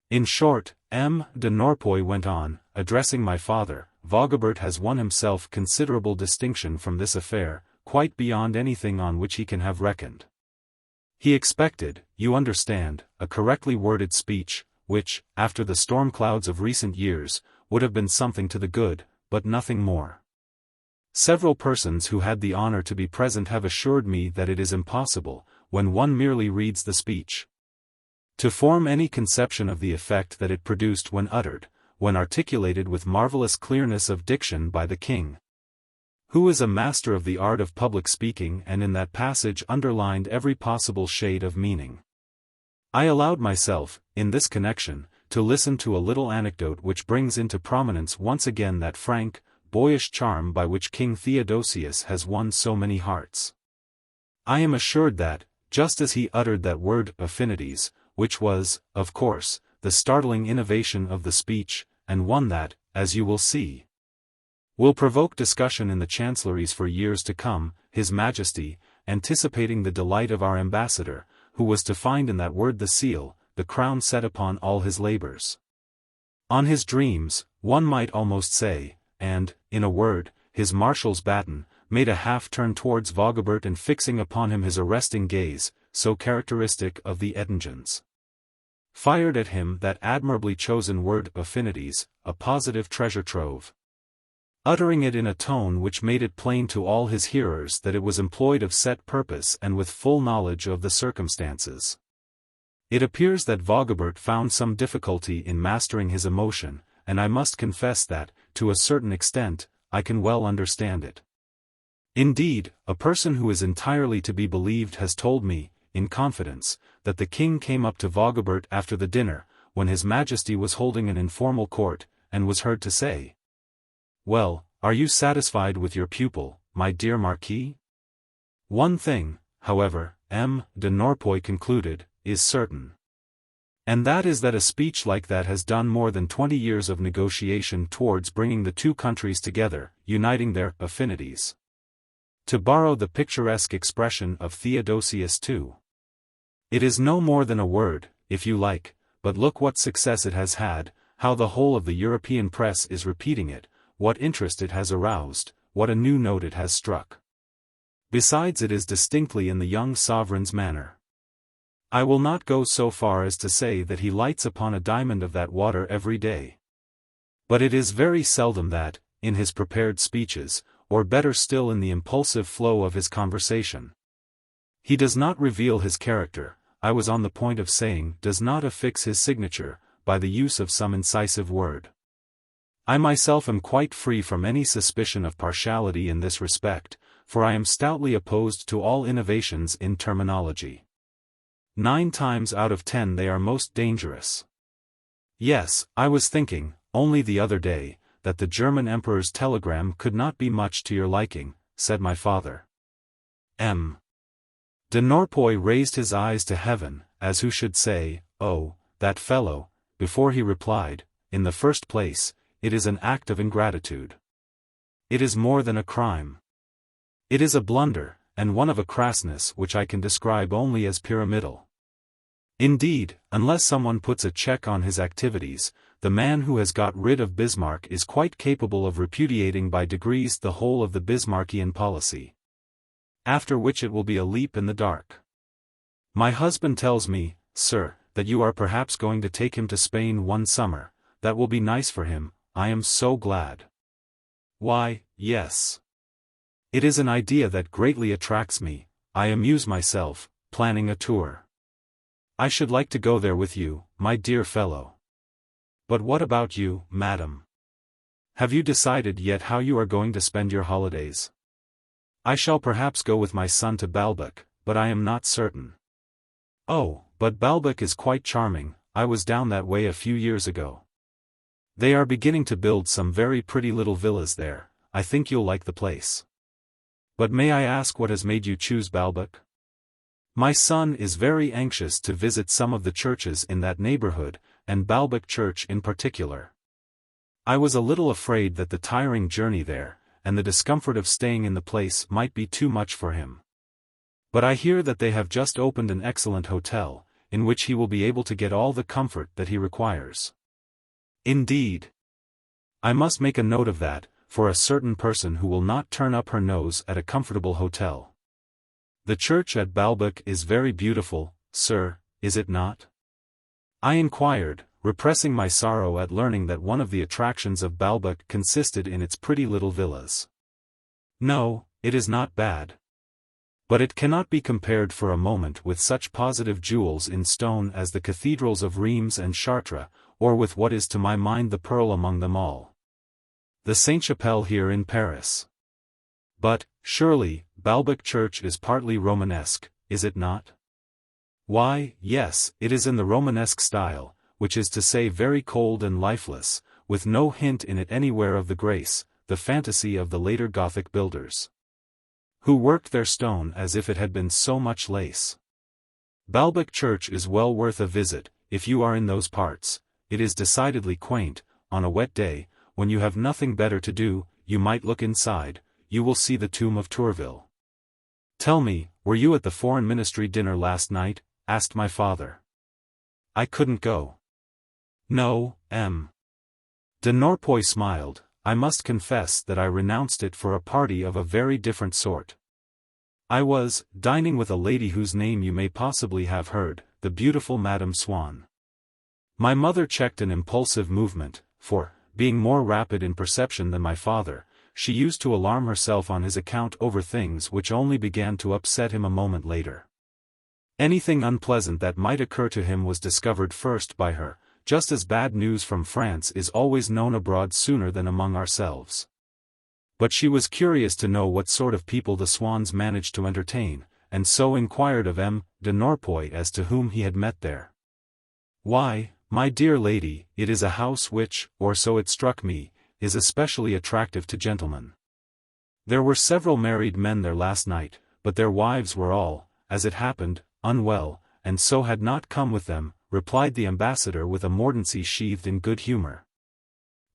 In short, M. de Norpois went on, addressing my father, "Vogobert has won himself considerable distinction from this affair, quite beyond anything on which he can have reckoned. He expected, you understand, a correctly worded speech, which, after the storm clouds of recent years, would have been something to the good, but nothing more. Several persons who had the honor to be present have assured me that it is impossible, when one merely reads the speech, to form any conception of the effect that it produced when uttered, when articulated with marvelous clearness of diction by the king, who is a master of the art of public speaking and in that passage underlined every possible shade of meaning. I allowed myself, in this connection, to listen to a little anecdote which brings into prominence once again that frank, boyish charm by which King Theodosius has won so many hearts. I am assured that, just as he uttered that word affinities, which was, of course, the startling innovation of the speech, and one that, as you will see, will provoke discussion in the chancelleries for years to come, His Majesty, anticipating the delight of our ambassador, who was to find in that word the seal, the crown set upon all his labors, on his dreams, one might almost say, and, in a word, his marshal's baton, made a half-turn towards Vogobert and fixing upon him his arresting gaze, so characteristic of the Ettingens, fired at him that admirably chosen word affinities, a positive treasure trove, uttering it in a tone which made it plain to all his hearers that it was employed of set purpose and with full knowledge of the circumstances. It appears that Vogobert found some difficulty in mastering his emotion, and I must confess that, to a certain extent, I can well understand it. Indeed, a person who is entirely to be believed has told me, in confidence, that the king came up to Vogobert after the dinner, when His Majesty was holding an informal court, and was heard to say, "Well, are you satisfied with your pupil, my dear Marquis? One thing, however, M. de Norpois concluded, is certain. And that is that a speech like that has done more than 20 years of negotiation towards bringing the two countries together, uniting their affinities. To borrow the picturesque expression of Theodosius II. It is no more than a word, if you like, but look what success it has had, how the whole of the European press is repeating it, what interest it has aroused, what a new note it has struck. Besides, it is distinctly in the young sovereign's manner. I will not go so far as to say that he lights upon a diamond of that water every day. But it is very seldom that, in his prepared speeches, or better still in the impulsive flow of his conversation, he does not reveal his character, I was on the point of saying does not affix his signature, by the use of some incisive word. I myself am quite free from any suspicion of partiality in this respect, for I am stoutly opposed to all innovations in terminology. 9 times out of 10 they are most dangerous. Yes, I was thinking, only the other day, that the German Emperor's telegram could not be much to your liking, said my father. M. de Norpois raised his eyes to heaven, as who should say, "Oh, that fellow," before he replied, "In the first place, it is an act of ingratitude. It is more than a crime. It is a blunder, and one of a crassness which I can describe only as pyramidal. Indeed, unless someone puts a check on his activities, the man who has got rid of Bismarck is quite capable of repudiating by degrees the whole of the Bismarckian policy. After which it will be a leap in the dark. My husband tells me, sir, that you are perhaps going to take him to Spain one summer. That will be nice for him, I am so glad." "Why, yes. It is an idea that greatly attracts me. I amuse myself, planning a tour. I should like to go there with you, my dear fellow. But what about you, madam? Have you decided yet how you are going to spend your holidays?" "I shall perhaps go with my son to Baalbek, but I am not certain." "Oh, but Baalbek is quite charming, I was down that way a few years ago. They are beginning to build some very pretty little villas there, I think you'll like the place. But may I ask what has made you choose Baalbek?" "My son is very anxious to visit some of the churches in that neighborhood, and Baalbek Church in particular. I was a little afraid that the tiring journey there, and the discomfort of staying in the place might be too much for him. But I hear that they have just opened an excellent hotel, in which he will be able to get all the comfort that he requires." "Indeed. I must make a note of that, for a certain person who will not turn up her nose at a comfortable hotel. The church at Baalbek is very beautiful, sir, is it not? I inquired, repressing my sorrow at learning that one of the attractions of Baalbek consisted in its pretty little villas. No, it is not bad. But it cannot be compared for a moment with such positive jewels in stone as the cathedrals of Reims and Chartres, or with what is to my mind the pearl among them all, the Sainte-Chapelle here in Paris. But, surely, Baalbek Church is partly Romanesque, is it not? Why, yes, it is in the Romanesque style, which is to say very cold and lifeless, with no hint in it anywhere of the grace, the fantasy of the later Gothic builders, who worked their stone as if it had been so much lace. Baalbek Church is well worth a visit, if you are in those parts. It is decidedly quaint. On a wet day, when you have nothing better to do, you might look inside. You will see the tomb of Tourville. Tell me, were you at the Foreign Ministry dinner last night? Asked my father. I couldn't go. No, M. De Norpois smiled. I must confess that I renounced it for a party of a very different sort. I was dining with a lady whose name you may possibly have heard, the beautiful Madame Swann. My mother checked an impulsive movement, for, being more rapid in perception than my father, she used to alarm herself on his account over things which only began to upset him a moment later. Anything unpleasant that might occur to him was discovered first by her, just as bad news from France is always known abroad sooner than among ourselves. But she was curious to know what sort of people the Swanns managed to entertain, and so inquired of M. de Norpois as to whom he had met there. Why, my dear lady, it is a house which, or so it struck me, is especially attractive to gentlemen. There were several married men there last night, but their wives were all, as it happened, unwell, and so had not come with them, replied the ambassador with a mordancy sheathed in good humor,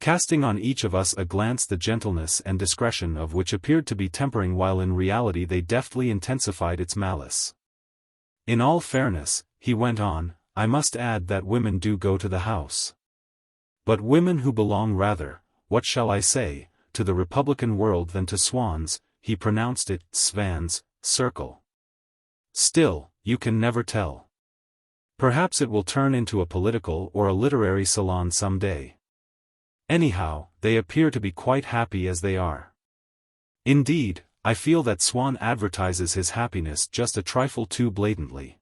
casting on each of us a glance the gentleness and discretion of which appeared to be tempering while in reality they deftly intensified its malice. In all fairness, he went on, I must add that women do go to the house. But women who belong rather, what shall I say, to the republican world than to Swann's, he pronounced it, Svann's, circle. Still, you can never tell. Perhaps it will turn into a political or a literary salon some day. Anyhow, they appear to be quite happy as they are. Indeed, I feel that Swann advertises his happiness just a trifle too blatantly.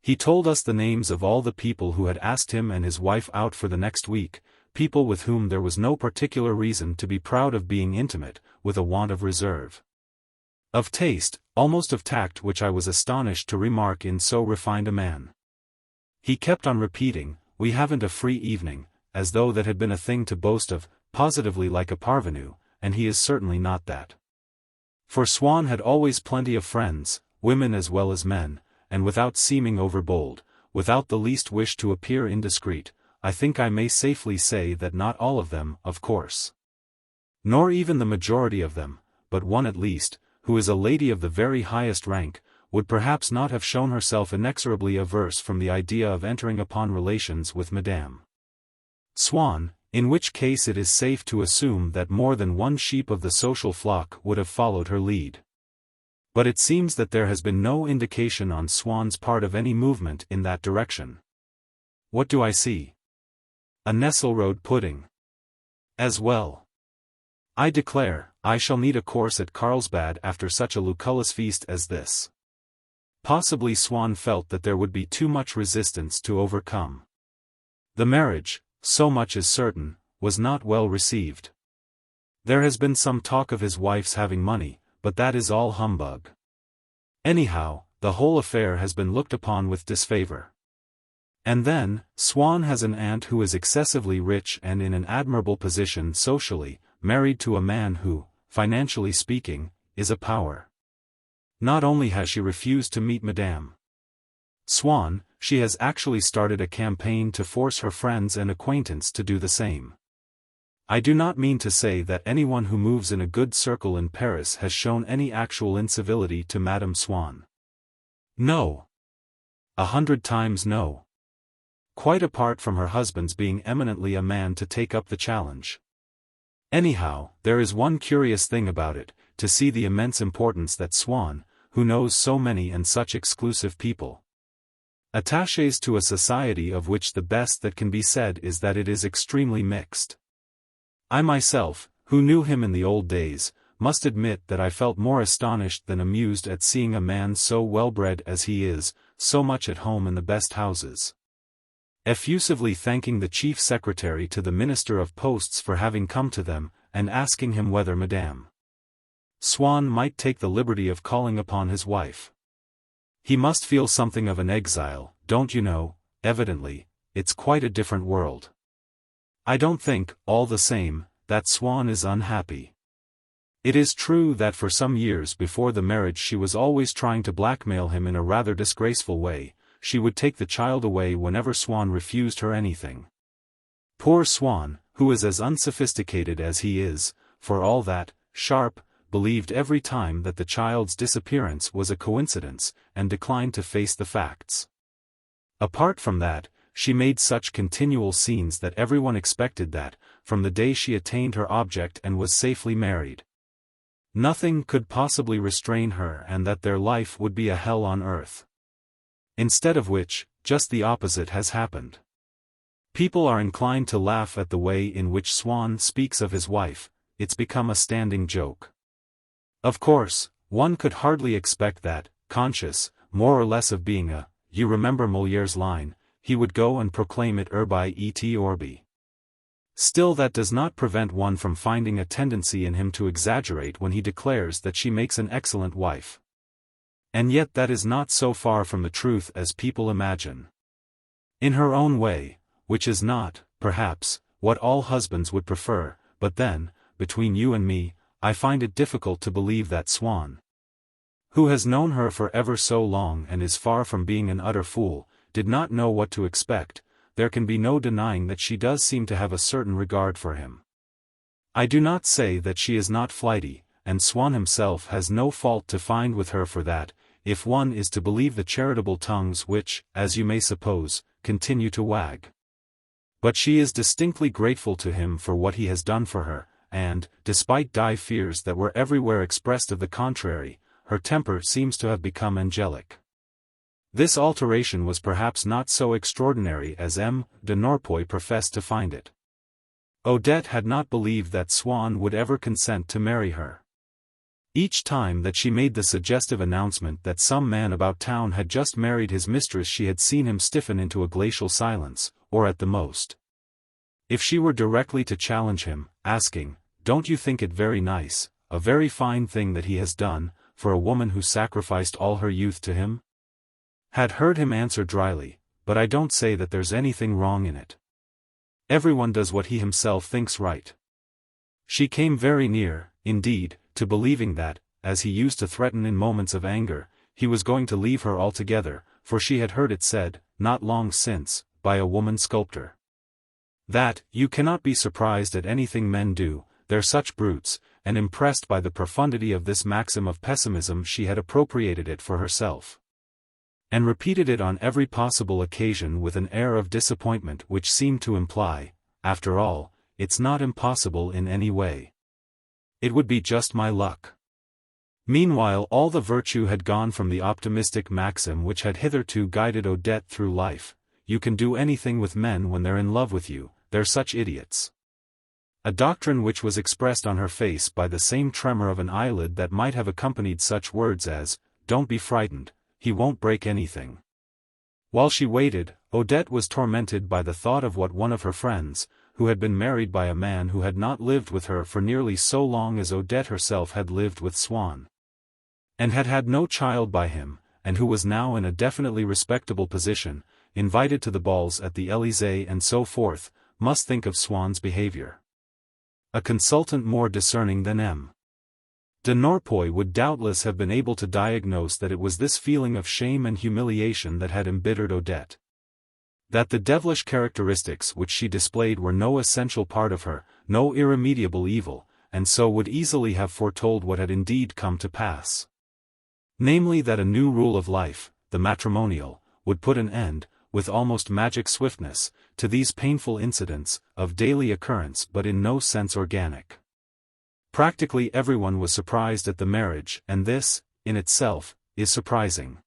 He told us the names of all the people who had asked him and his wife out for the next week, people with whom there was no particular reason to be proud of being intimate, with a want of reserve, of taste, almost of tact, which I was astonished to remark in so refined a man. He kept on repeating, we haven't a free evening, as though that had been a thing to boast of, positively like a parvenu, and he is certainly not that. For Swann had always plenty of friends, women as well as men, and without seeming overbold, without the least wish to appear indiscreet, I think I may safely say that not all of them, of course, nor even the majority of them, but one at least, who is a lady of the very highest rank, would perhaps not have shown herself inexorably averse from the idea of entering upon relations with Madame Swann, in which case it is safe to assume that more than one sheep of the social flock would have followed her lead. But it seems that there has been no indication on Swann's part of any movement in that direction. What do I see? A Nesselrode pudding. As well. I declare, I shall need a course at Carlsbad after such a Lucullus feast as this. Possibly Swann felt that there would be too much resistance to overcome. The marriage, so much is certain, was not well received. There has been some talk of his wife's having money, but that is all humbug. Anyhow, the whole affair has been looked upon with disfavor. And then, Swann has an aunt who is excessively rich and in an admirable position socially, married to a man who, financially speaking, is a power. Not only has she refused to meet Madame Swann, she has actually started a campaign to force her friends and acquaintance to do the same. I do not mean to say that anyone who moves in a good circle in Paris has shown any actual incivility to Madame Swann. No. 100 times no. Quite apart from her husband's being eminently a man to take up the challenge. Anyhow, there is one curious thing about it, to see the immense importance that Swann, who knows so many and such exclusive people. Attachés to a society of which the best that can be said is that it is extremely mixed. I myself, who knew him in the old days, must admit that I felt more astonished than amused at seeing a man so well-bred as he is, so much at home in the best houses. Effusively thanking the chief secretary to the Minister of Posts for having come to them, and asking him whether Madame Swann might take the liberty of calling upon his wife. He must feel something of an exile, don't you know, evidently, it's quite a different world. I don't think, all the same, that Swann is unhappy. It is true that for some years before the marriage she was always trying to blackmail him in a rather disgraceful way. She would take the child away whenever Swann refused her anything. Poor Swann, who is as unsophisticated as he is, for all that, sharp, believed every time that the child's disappearance was a coincidence, and declined to face the facts. Apart from that, she made such continual scenes that everyone expected that, from the day she attained her object and was safely married, nothing could possibly restrain her and that their life would be a hell on earth. Instead of which, just the opposite has happened. People are inclined to laugh at the way in which Swann speaks of his wife, it's become a standing joke. Of course, one could hardly expect that, conscious, more or less of being a, you remember Moliere's line, he would go and proclaim it urbi et orbi. Still that does not prevent one from finding a tendency in him to exaggerate when he declares that she makes an excellent wife. And yet that is not so far from the truth as people imagine. In her own way, which is not, perhaps, what all husbands would prefer, but then, between you and me, I find it difficult to believe that Swann, who has known her for ever so long and is far from being an utter fool, did not know what to expect. There can be no denying that she does seem to have a certain regard for him. I do not say that she is not flighty, and Swann himself has no fault to find with her for that, if one is to believe the charitable tongues which, as you may suppose, continue to wag. But she is distinctly grateful to him for what he has done for her, and, despite fears that were everywhere expressed of the contrary, her temper seems to have become angelic. This alteration was perhaps not so extraordinary as M. de Norpois professed to find it. Odette had not believed that Swann would ever consent to marry her. Each time that she made the suggestive announcement that some man about town had just married his mistress she had seen him stiffen into a glacial silence, or at the most, if she were directly to challenge him, asking, "Don't you think it very nice, a very fine thing that he has done, for a woman who sacrificed all her youth to him?" had heard him answer dryly, "But I don't say that there's anything wrong in it. Everyone does what he himself thinks right." She came very near, indeed, to believing that, as he used to threaten in moments of anger, he was going to leave her altogether, for she had heard it said, not long since, by a woman sculptor, that, "You cannot be surprised at anything men do, they're such brutes," and impressed by the profundity of this maxim of pessimism she had appropriated it for herself, and repeated it on every possible occasion with an air of disappointment which seemed to imply, after all, it's not impossible in any way. It would be just my luck. Meanwhile all the virtue had gone from the optimistic maxim which had hitherto guided Odette through life, "You can do anything with men when they're in love with you, they're such idiots." A doctrine which was expressed on her face by the same tremor of an eyelid that might have accompanied such words as, "Don't be frightened, he won't break anything." While she waited, Odette was tormented by the thought of what one of her friends, who had been married by a man who had not lived with her for nearly so long as Odette herself had lived with Swann, and had had no child by him, and who was now in a definitely respectable position, invited to the balls at the Élysée and so forth, must think of Swann's behavior. A consultant more discerning than M. de Norpois would doubtless have been able to diagnose that it was this feeling of shame and humiliation that had embittered Odette. That the devilish characteristics which she displayed were no essential part of her, no irremediable evil, and so would easily have foretold what had indeed come to pass. Namely that a new rule of life, the matrimonial, would put an end, with almost magic swiftness, to these painful incidents, of daily occurrence but in no sense organic. Practically everyone was surprised at the marriage, and this, in itself, is surprising.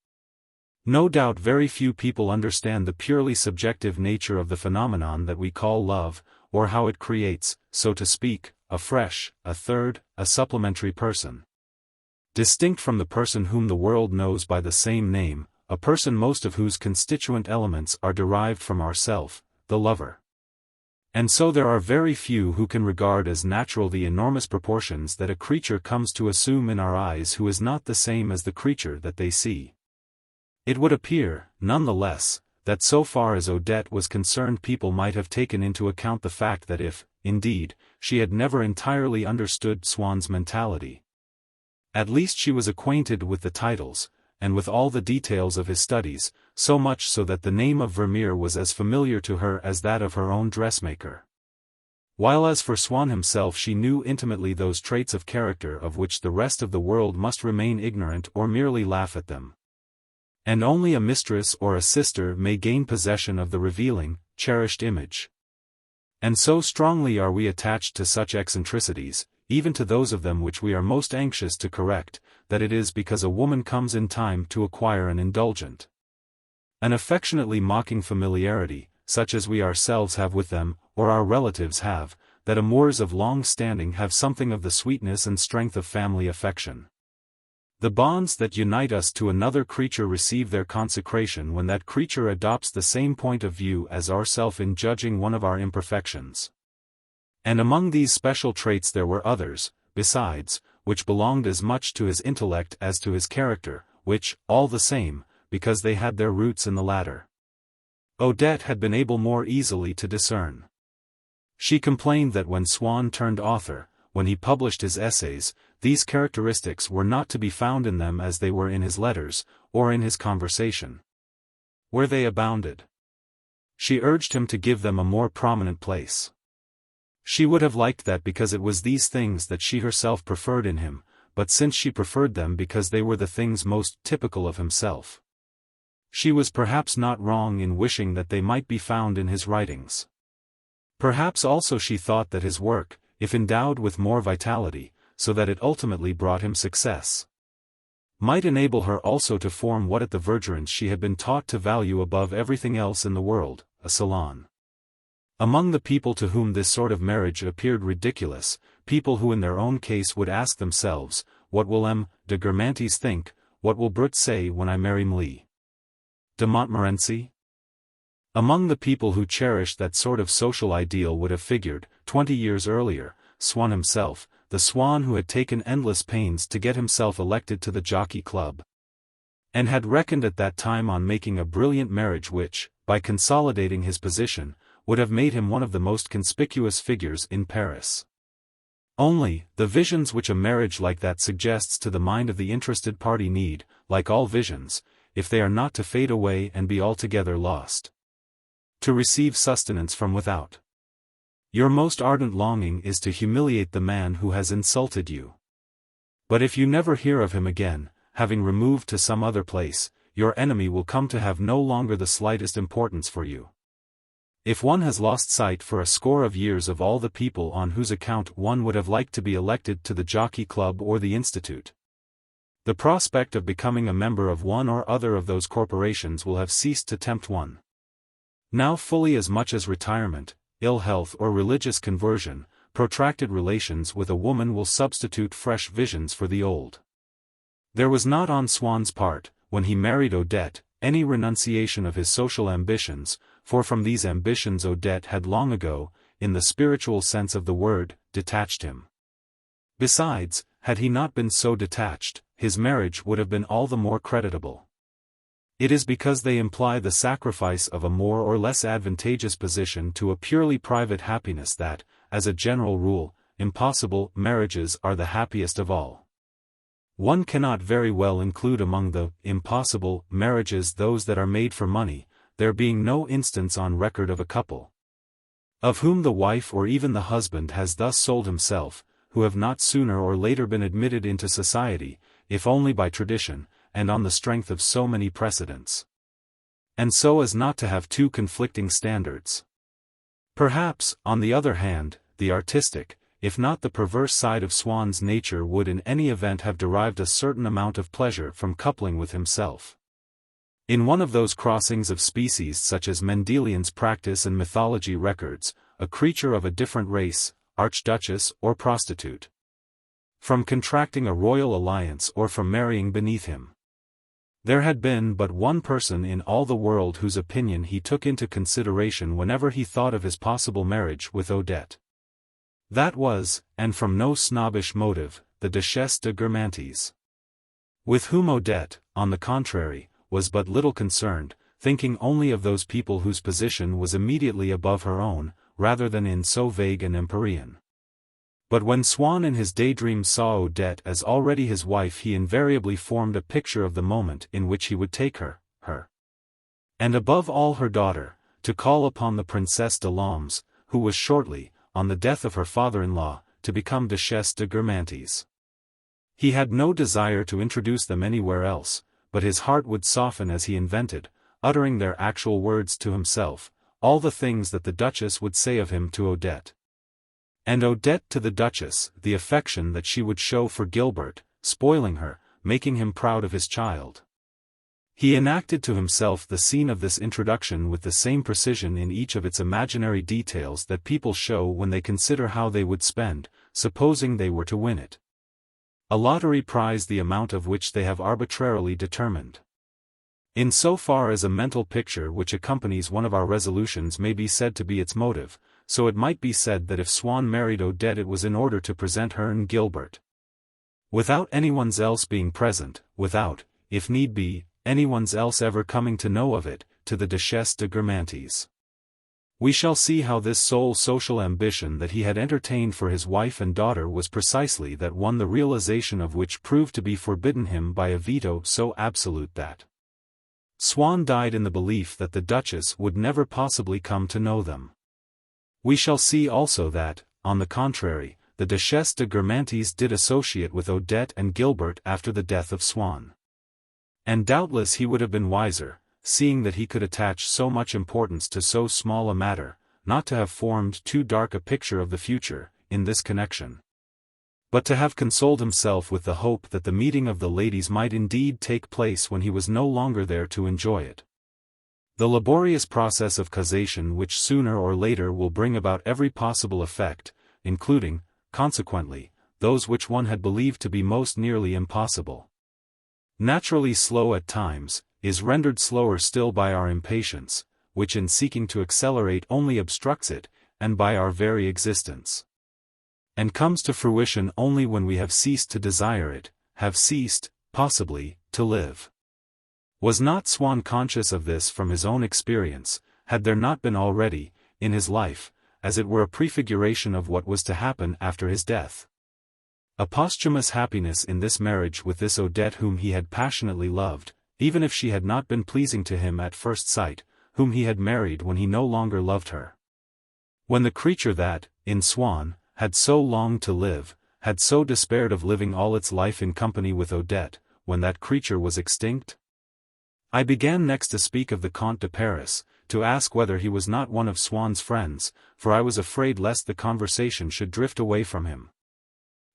No doubt very few people understand the purely subjective nature of the phenomenon that we call love, or how it creates, so to speak, a fresh, a third, a supplementary person. Distinct from the person whom the world knows by the same name, a person most of whose constituent elements are derived from ourself, the lover. And so there are very few who can regard as natural the enormous proportions that a creature comes to assume in our eyes who is not the same as the creature that they see. It would appear, nonetheless, that so far as Odette was concerned people might have taken into account the fact that if, indeed, she had never entirely understood Swann's mentality, at least she was acquainted with the titles, and with all the details of his studies, so much so that the name of Vermeer was as familiar to her as that of her own dressmaker. While as for Swann himself she knew intimately those traits of character of which the rest of the world must remain ignorant or merely laugh at them. And only a mistress or a sister may gain possession of the revealing, cherished image. And so strongly are we attached to such eccentricities, even to those of them which we are most anxious to correct, that it is because a woman comes in time to acquire an indulgent, an affectionately mocking familiarity, such as we ourselves have with them, or our relatives have, that amours of long standing have something of the sweetness and strength of family affection. The bonds that unite us to another creature receive their consecration when that creature adopts the same point of view as ourself in judging one of our imperfections. And among these special traits there were others, besides, which belonged as much to his intellect as to his character, which, all the same, because they had their roots in the latter, Odette had been able more easily to discern. She complained that when Swann turned author, when he published his essays, these characteristics were not to be found in them as they were in his letters, or in his conversation, where they abounded. She urged him to give them a more prominent place. She would have liked that because it was these things that she herself preferred in him, but since she preferred them because they were the things most typical of himself, she was perhaps not wrong in wishing that they might be found in his writings. Perhaps also she thought that his work, if endowed with more vitality, so that it ultimately brought him success, might enable her also to form what at the Vergerance she had been taught to value above everything else in the world, a salon. Among the people to whom this sort of marriage appeared ridiculous, people who in their own case would ask themselves, what will M. de Guermantes think, what will Brut say when I marry Mli de Montmorency? Among the people who cherished that sort of social ideal would have figured, 20 years earlier, Swann himself, the Swann who had taken endless pains to get himself elected to the Jockey Club, and had reckoned at that time on making a brilliant marriage which, by consolidating his position, would have made him one of the most conspicuous figures in Paris. Only, the visions which a marriage like that suggests to the mind of the interested party need, like all visions, if they are not to fade away and be altogether lost, to receive sustenance from without. Your most ardent longing is to humiliate the man who has insulted you. But if you never hear of him again, having removed to some other place, your enemy will come to have no longer the slightest importance for you. If one has lost sight for a score of years of all the people on whose account one would have liked to be elected to the Jockey Club or the Institute, the prospect of becoming a member of one or other of those corporations will have ceased to tempt one. Now fully as much as retirement, ill health or religious conversion, protracted relations with a woman will substitute fresh visions for the old. There was not on Swann's part, when he married Odette, any renunciation of his social ambitions, for from these ambitions Odette had long ago, in the spiritual sense of the word, detached him. Besides, had he not been so detached, his marriage would have been all the more creditable. It is because they imply the sacrifice of a more or less advantageous position to a purely private happiness that, as a general rule, impossible marriages are the happiest of all. One cannot very well include among the impossible marriages those that are made for money, there being no instance on record of a couple, of whom the wife or even the husband has thus sold himself, who have not sooner or later been admitted into society, if only by tradition, and on the strength of so many precedents, and so as not to have two conflicting standards. Perhaps, on the other hand, the artistic, if not the perverse side of Swann's nature, would in any event have derived a certain amount of pleasure from coupling with himself. In one of those crossings of species such as Mendelian's practice and mythology records, a creature of a different race, archduchess or prostitute, from contracting a royal alliance or from marrying beneath him. There had been but one person in all the world whose opinion he took into consideration whenever he thought of his possible marriage with Odette. That was, and from no snobbish motive, the Duchesse de Guermantes, with whom Odette, on the contrary, was but little concerned, thinking only of those people whose position was immediately above her own, rather than in so vague an empyrean. But when Swann in his daydreams saw Odette as already his wife, he invariably formed a picture of the moment in which he would take her, and above all her daughter, to call upon the Princesse de Lens, who was shortly, on the death of her father-in-law, to become Duchesse de Guermantes. He had no desire to introduce them anywhere else, but his heart would soften as he invented, uttering their actual words to himself, all the things that the Duchess would say of him to Odette. And Odette to the Duchess, the affection that she would show for Gilbert, spoiling her, making him proud of his child. He enacted to himself the scene of this introduction with the same precision in each of its imaginary details that people show when they consider how they would spend, supposing they were to win it, a lottery prize, the amount of which they have arbitrarily determined. In so far as a mental picture which accompanies one of our resolutions may be said to be its motive, so it might be said that if Swann married Odette it was in order to present her and Gilbert, without anyone's else being present, without, if need be, anyone's else ever coming to know of it, to the Duchesse de Guermantes. We shall see how this sole social ambition that he had entertained for his wife and daughter was precisely that one, the realization of which proved to be forbidden him by a veto so absolute that Swann died in the belief that the Duchess would never possibly come to know them. We shall see also that, on the contrary, the Duchesse de Guermantes did associate with Odette and Gilbert after the death of Swann. And doubtless he would have been wiser, seeing that he could attach so much importance to so small a matter, not to have formed too dark a picture of the future, in this connection, but to have consoled himself with the hope that the meeting of the ladies might indeed take place when he was no longer there to enjoy it. The laborious process of causation which sooner or later will bring about every possible effect, including, consequently, those which one had believed to be most nearly impossible, naturally slow at times, is rendered slower still by our impatience, which in seeking to accelerate only obstructs it, and by our very existence, and comes to fruition only when we have ceased to desire it, have ceased, possibly, to live. Was not Swann conscious of this from his own experience? Had there not been already, in his life, as it were a prefiguration of what was to happen after his death, a posthumous happiness in this marriage with this Odette whom he had passionately loved, even if she had not been pleasing to him at first sight, whom he had married when he no longer loved her? When the creature that, in Swann, had so longed to live, had so despaired of living all its life in company with Odette, when that creature was extinct? I began next to speak of the Comte de Paris, to ask whether he was not one of Swann's friends, for I was afraid lest the conversation should drift away from him.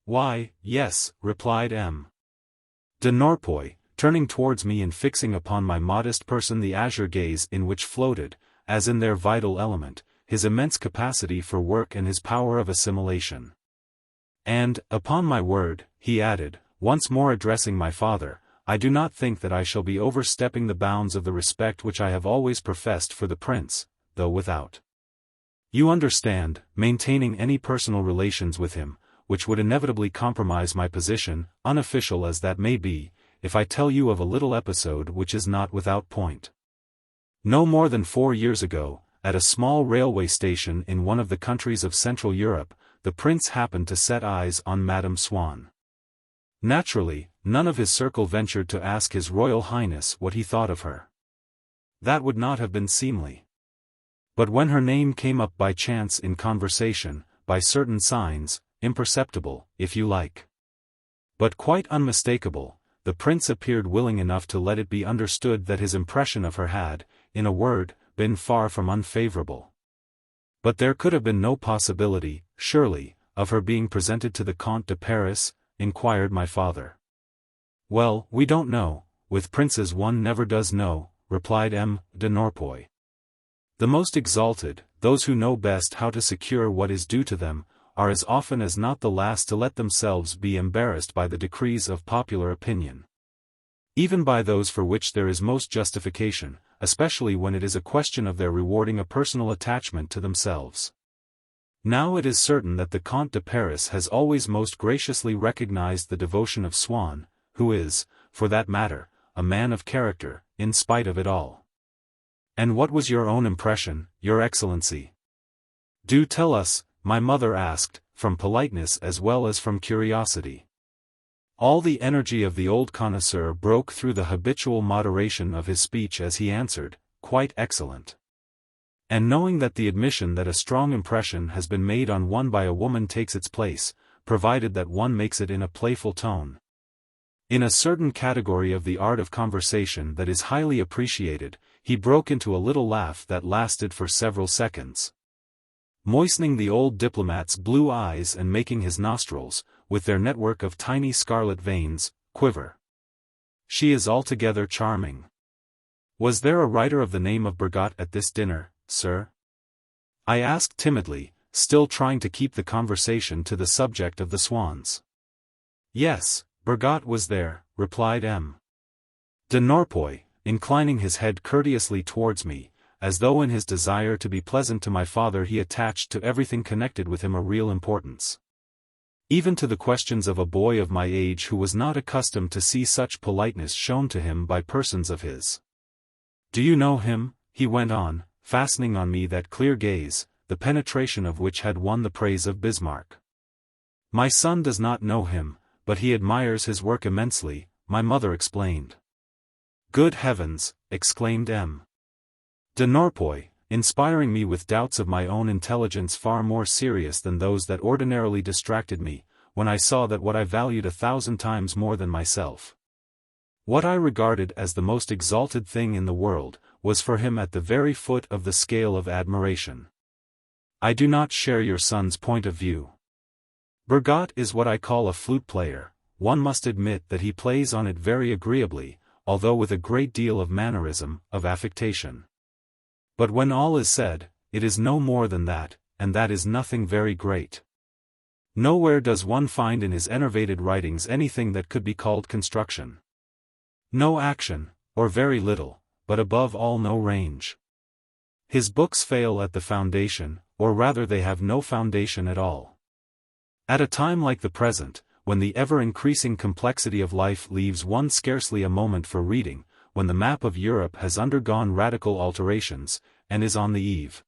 Why, yes, replied M. de Norpois, turning towards me and fixing upon my modest person the azure gaze in which floated, as in their vital element, his immense capacity for work and his power of assimilation. And, upon my word, he added, once more addressing my father, I do not think that I shall be overstepping the bounds of the respect which I have always professed for the prince, though without, you understand, maintaining any personal relations with him, which would inevitably compromise my position, unofficial as that may be, if I tell you of a little episode which is not without point. No more than 4 years ago, at a small railway station in one of the countries of Central Europe, the prince happened to set eyes on Madame Swann. Naturally, none of his circle ventured to ask His Royal Highness what he thought of her. That would not have been seemly. But when her name came up by chance in conversation, by certain signs, imperceptible, if you like, but quite unmistakable, the prince appeared willing enough to let it be understood that his impression of her had, in a word, been far from unfavorable. But there could have been no possibility, surely, of her being presented to the Comte de Paris? Inquired my father. Well, we don't know, with princes one never does know, replied M. de Norpois. The most exalted, those who know best how to secure what is due to them, are as often as not the last to let themselves be embarrassed by the decrees of popular opinion. Even by those for which there is most justification, especially when it is a question of their rewarding a personal attachment to themselves. Now it is certain that the Comte de Paris has always most graciously recognized the devotion of Swann, who is, for that matter, a man of character, in spite of it all. And what was your own impression, Your Excellency? Do tell us, my mother asked, from politeness as well as from curiosity. All the energy of the old connoisseur broke through the habitual moderation of his speech as he answered, quite excellent. And knowing that the admission that a strong impression has been made on one by a woman takes its place, provided that one makes it in a playful tone. In a certain category of the art of conversation that is highly appreciated, he broke into a little laugh that lasted for several seconds, moistening the old diplomat's blue eyes and making his nostrils, with their network of tiny scarlet veins, quiver. She is altogether charming. Was there a writer of the name of Bergot at this dinner, sir? I asked timidly, still trying to keep the conversation to the subject of the swans. Yes, Bergot was there, replied M. de Norpois, inclining his head courteously towards me, as though in his desire to be pleasant to my father he attached to everything connected with him a real importance. Even to the questions of a boy of my age who was not accustomed to see such politeness shown to him by persons of his. Do you know him? He went on, fastening on me that clear gaze, the penetration of which had won the praise of Bismarck. My son does not know him, but he admires his work immensely, my mother explained. Good heavens, exclaimed M. de Norpois, inspiring me with doubts of my own intelligence far more serious than those that ordinarily distracted me, when I saw that what I valued 1,000 times more than myself, what I regarded as the most exalted thing in the world, was for him at the very foot of the scale of admiration. I do not share your son's point of view. Bergot is what I call a flute player. One must admit that he plays on it very agreeably, although with a great deal of mannerism, of affectation. But when all is said, it is no more than that, and that is nothing very great. Nowhere does one find in his enervated writings anything that could be called construction. No action, or very little, but above all no range. His books fail at the foundation, or rather they have no foundation at all. At a time like the present, when the ever-increasing complexity of life leaves one scarcely a moment for reading, when the map of Europe has undergone radical alterations, and is on the eve,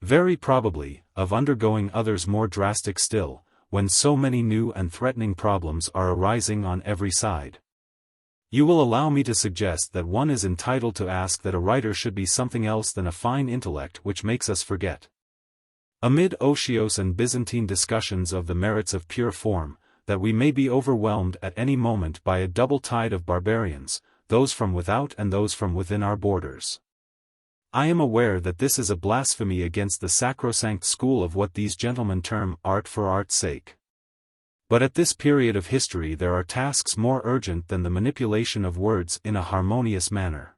very probably, of undergoing others more drastic still, when so many new and threatening problems are arising on every side. You will allow me to suggest that one is entitled to ask that a writer should be something else than a fine intellect which makes us forget. Amid otiose and Byzantine discussions of the merits of pure form, that we may be overwhelmed at any moment by a double tide of barbarians, those from without and those from within our borders. I am aware that this is a blasphemy against the sacrosanct school of what these gentlemen term art for art's sake. But at this period of history there are tasks more urgent than the manipulation of words in a harmonious manner.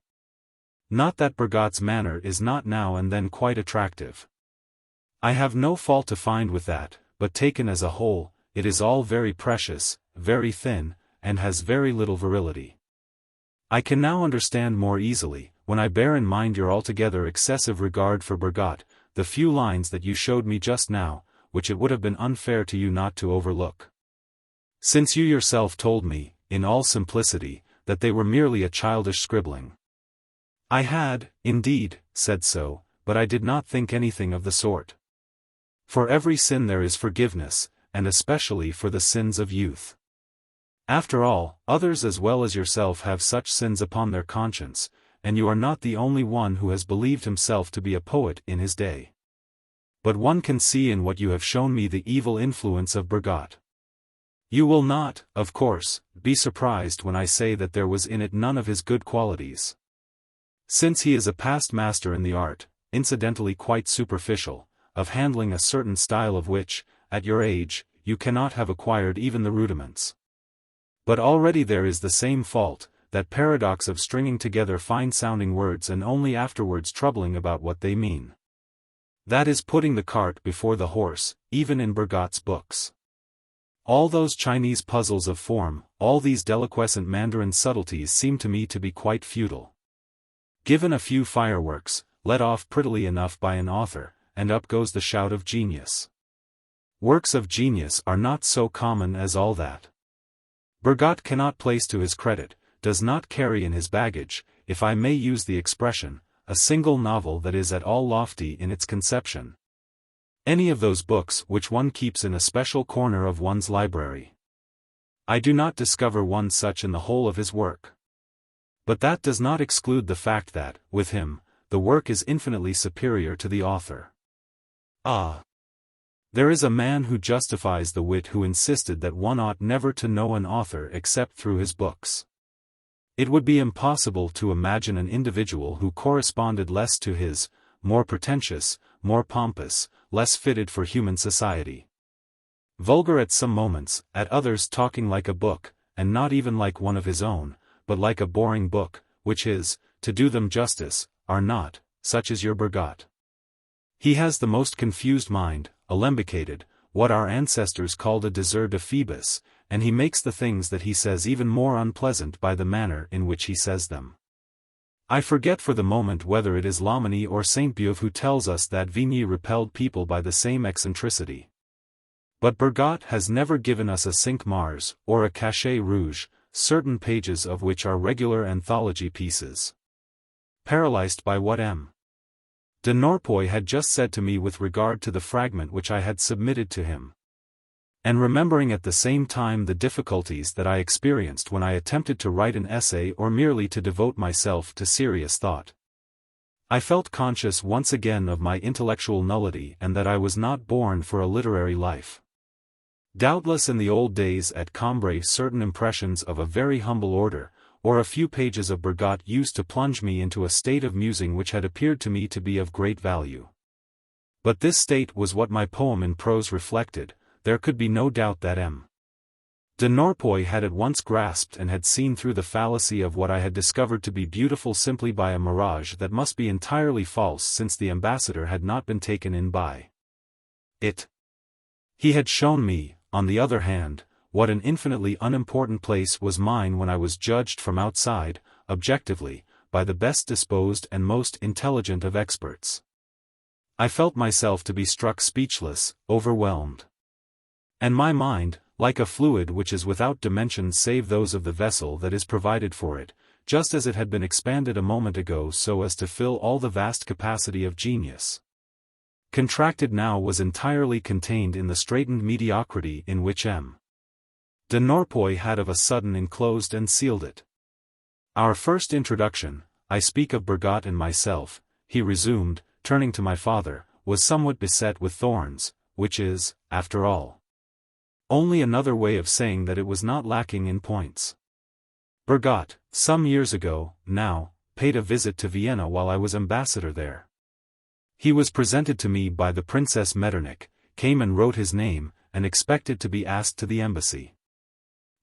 Not that Bergot's manner is not now and then quite attractive. I have no fault to find with that, but taken as a whole, it is all very precious, very thin, and has very little virility. I can now understand more easily, when I bear in mind your altogether excessive regard for Bergot, the few lines that you showed me just now, which it would have been unfair to you not to overlook. Since you yourself told me, in all simplicity, that they were merely a childish scribbling. I had, indeed, said so, but I did not think anything of the sort. For every sin there is forgiveness, and especially for the sins of youth. After all, others as well as yourself have such sins upon their conscience, and you are not the only one who has believed himself to be a poet in his day. But one can see in what you have shown me the evil influence of Bergot. You will not, of course, be surprised when I say that there was in it none of his good qualities. Since he is a past master in the art, incidentally quite superficial, of handling a certain style of which, at your age, you cannot have acquired even the rudiments. But already there is the same fault, that paradox of stringing together fine-sounding words and only afterwards troubling about what they mean. That is putting the cart before the horse, even in Bergot's books. All those Chinese puzzles of form, all these deliquescent Mandarin subtleties seem to me to be quite futile. Given a few fireworks, let off prettily enough by an author, and up goes the shout of genius. Works of genius are not so common as all that. Bergot cannot place to his credit, does not carry in his baggage, if I may use the expression, a single novel that is at all lofty in its conception. Any of those books which one keeps in a special corner of one's library. I do not discover one such in the whole of his work. But that does not exclude the fact that, with him, the work is infinitely superior to the author. Ah! There is a man who justifies the wit who insisted that one ought never to know an author except through his books. It would be impossible to imagine an individual who corresponded less to his, more pretentious, more pompous, less fitted for human society. Vulgar at some moments, at others talking like a book, and not even like one of his own, but like a boring book, which is, to do them justice, are not, such as your Bergot. He has the most confused mind, alembicated, what our ancestors called a désir de Phoebus, and he makes the things that he says even more unpleasant by the manner in which he says them. I forget for the moment whether it is Loménie or Sainte-Beuve who tells us that Vigny repelled people by the same eccentricity. But Bergot has never given us a Cinq-Mars, or a Cachet Rouge, certain pages of which are regular anthology pieces. Paralyzed by what M. de Norpois had just said to me with regard to the fragment which I had submitted to him. And remembering at the same time the difficulties that I experienced when I attempted to write an essay or merely to devote myself to serious thought. I felt conscious once again of my intellectual nullity and that I was not born for a literary life. Doubtless in the old days at Cambrai certain impressions of a very humble order, or a few pages of Bergot used to plunge me into a state of musing which had appeared to me to be of great value. But this state was what my poem in prose reflected. There could be no doubt that M. de Norpois had at once grasped and had seen through the fallacy of what I had discovered to be beautiful simply by a mirage that must be entirely false since the ambassador had not been taken in by it. He had shown me, on the other hand, what an infinitely unimportant place was mine when I was judged from outside, objectively, by the best disposed and most intelligent of experts. I felt myself to be struck speechless, overwhelmed. And my mind, like a fluid which is without dimensions save those of the vessel that is provided for it, just as it had been expanded a moment ago so as to fill all the vast capacity of genius, contracted now was entirely contained in the straitened mediocrity in which M. de Norpois had of a sudden enclosed and sealed it. Our first introduction, I speak of Bergot and myself, he resumed, turning to my father, was somewhat beset with thorns, which is, after all, only another way of saying that it was not lacking in points. Bergot, some years ago, now, paid a visit to Vienna while I was ambassador there. He was presented to me by the Princess Metternich, came and wrote his name, and expected to be asked to the embassy.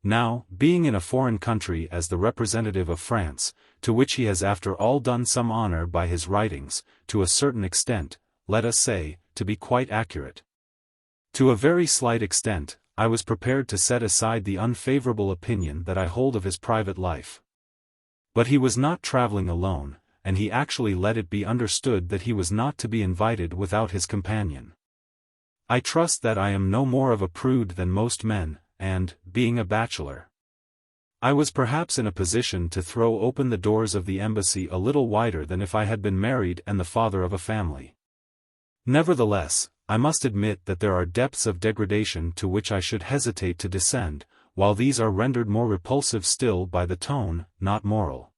Now, being in a foreign country as the representative of France, to which he has after all done some honor by his writings, to a certain extent, let us say, to be quite accurate. To a very slight extent, I was prepared to set aside the unfavorable opinion that I hold of his private life. But he was not traveling alone, and he actually let it be understood that he was not to be invited without his companion. I trust that I am no more of a prude than most men, and, being a bachelor, I was perhaps in a position to throw open the doors of the embassy a little wider than if I had been married and the father of a family. Nevertheless, I must admit that there are depths of degradation to which I should hesitate to descend, while these are rendered more repulsive still by the tone, not moral.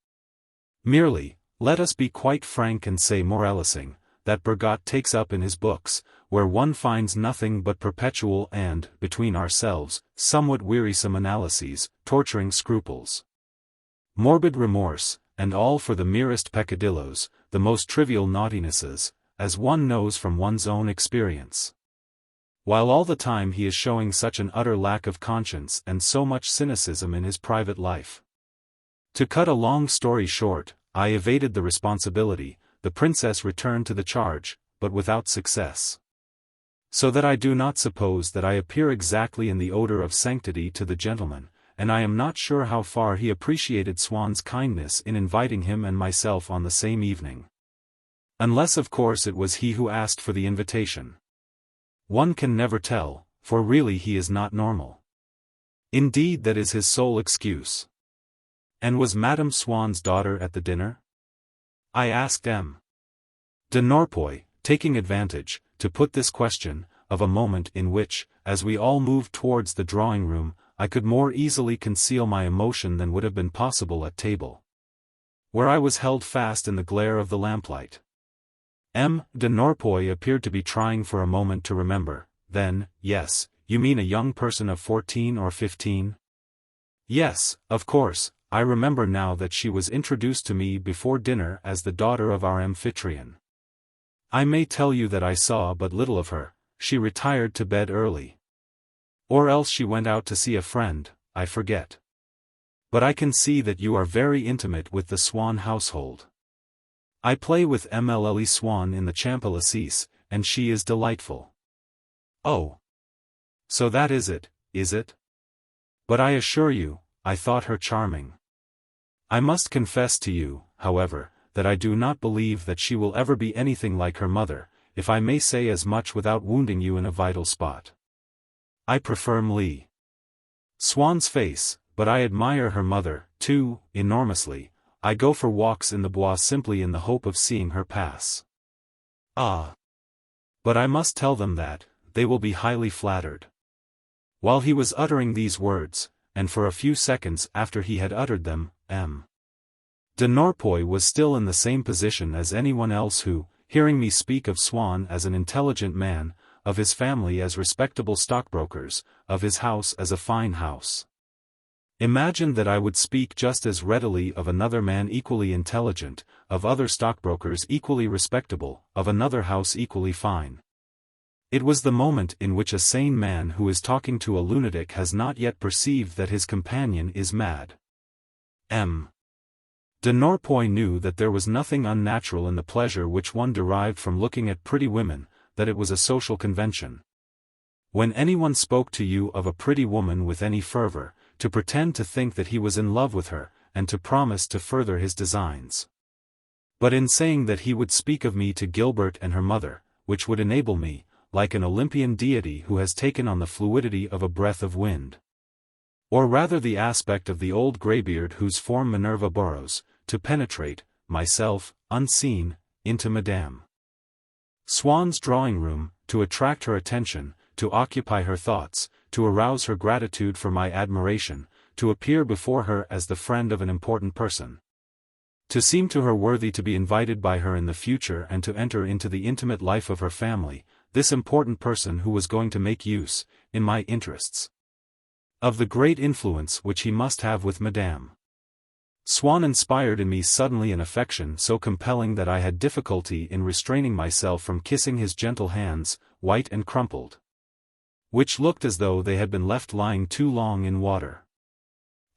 Merely, let us be quite frank and say moralising, that Bergot takes up in his books, where one finds nothing but perpetual and, between ourselves, somewhat wearisome analyses, torturing scruples, morbid remorse, and all for the merest peccadillos, the most trivial naughtinesses, as one knows from one's own experience. while all the time he is showing such an utter lack of conscience and so much cynicism in his private life. To cut a long story short, I evaded the responsibility. The princess returned to the charge, but without success. So that I do not suppose that I appear exactly in the odor of sanctity to the gentleman, and I am not sure how far he appreciated Swann's kindness in inviting him and myself on the same evening. Unless of course it was he who asked for the invitation. One can never tell, for really he is not normal. Indeed, that is his sole excuse. And was Madame Swann's daughter at the dinner? I asked M. de Norpois, taking advantage, to put this question, of a moment in which, as we all moved towards the drawing-room, I could more easily conceal my emotion than would have been possible at table, where I was held fast in the glare of the lamplight. M. de Norpois appeared to be trying for a moment to remember. Then, yes, you mean a young person of 14 or 15? Yes, of course, I remember now that she was introduced to me before dinner as the daughter of our amphitryon. I may tell you that I saw but little of her. She retired to bed early. Or else she went out to see a friend, I forget. But I can see that you are very intimate with the Swann household. I play with Mlle Swann in the Champs-Élysées, and she is delightful. Oh. So that is it? But I assure you, I thought her charming. I must confess to you, however, that I do not believe that she will ever be anything like her mother, if I may say as much without wounding you in a vital spot. I prefer Mlle Swann's face, but I admire her mother, too, enormously. I go for walks in the Bois simply in the hope of seeing her pass. Ah! But I must tell them that, they will be highly flattered. While he was uttering these words, and for a few seconds after he had uttered them, M. de Norpois was still in the same position as anyone else who, hearing me speak of Swann as an intelligent man, of his family as respectable stockbrokers, of his house as a fine house, imagined that I would speak just as readily of another man equally intelligent, of other stockbrokers equally respectable, of another house equally fine. It was the moment in which a sane man who is talking to a lunatic has not yet perceived that his companion is mad. M. de Norpois knew that there was nothing unnatural in the pleasure which one derived from looking at pretty women, that it was a social convention. When anyone spoke to you of a pretty woman with any fervor, to pretend to think that he was in love with her, and to promise to further his designs. But in saying that he would speak of me to Gilbert and her mother, which would enable me, like an Olympian deity who has taken on the fluidity of a breath of wind, or rather the aspect of the old greybeard whose form Minerva borrows, to penetrate, myself, unseen, into Madame Swann's drawing-room, to attract her attention, to occupy her thoughts, to arouse her gratitude for my admiration, to appear before her as the friend of an important person, to seem to her worthy to be invited by her in the future and to enter into the intimate life of her family, this important person who was going to make use, in my interests, of the great influence which he must have with Madame Swann inspired in me suddenly an affection so compelling that I had difficulty in restraining myself from kissing his gentle hands, white and crumpled, which looked as though they had been left lying too long in water.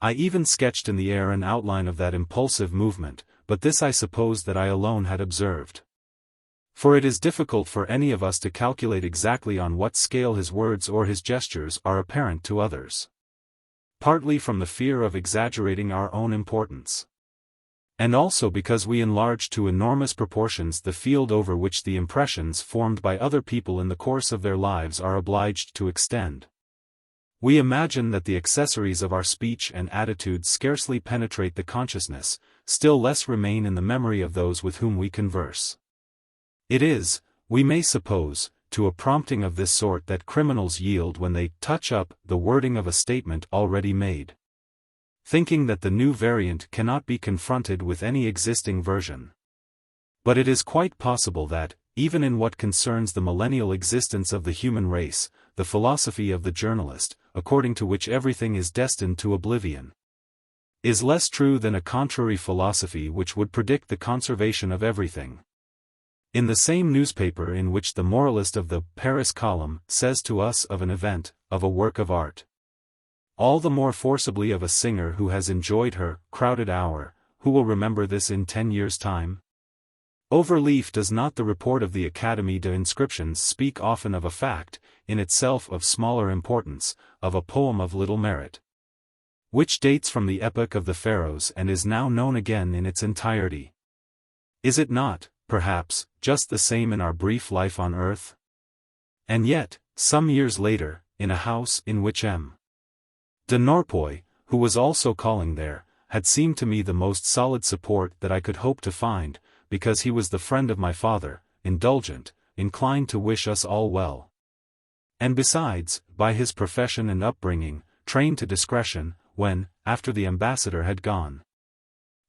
I even sketched in the air an outline of that impulsive movement, but this I suppose that I alone had observed. For it is difficult for any of us to calculate exactly on what scale his words or his gestures are apparent to others. Partly from the fear of exaggerating our own importance, and also because we enlarge to enormous proportions the field over which the impressions formed by other people in the course of their lives are obliged to extend. We imagine that the accessories of our speech and attitude scarcely penetrate the consciousness, still less remain in the memory of those with whom we converse. It is, we may suppose, to a prompting of this sort that criminals yield when they touch up the wording of a statement already made, thinking that the new variant cannot be confronted with any existing version. But it is quite possible that, even in what concerns the millennial existence of the human race, the philosophy of the journalist, according to which everything is destined to oblivion, is less true than a contrary philosophy which would predict the conservation of everything. In the same newspaper in which the moralist of the Paris column says to us of an event, of a work of art, all the more forcibly of a singer who has enjoyed her crowded hour, who will remember this in 10 years' time? Overleaf does not the report of the Académie des Inscriptions speak often of a fact, in itself of smaller importance, of a poem of little merit, which dates from the epoch of the Pharaohs and is now known again in its entirety? Is it not, perhaps, just the same in our brief life on earth? And yet, some years later, in a house in which M. de Norpois, who was also calling there, had seemed to me the most solid support that I could hope to find, because he was the friend of my father, indulgent, inclined to wish us all well, and besides, by his profession and upbringing, trained to discretion, when, after the ambassador had gone,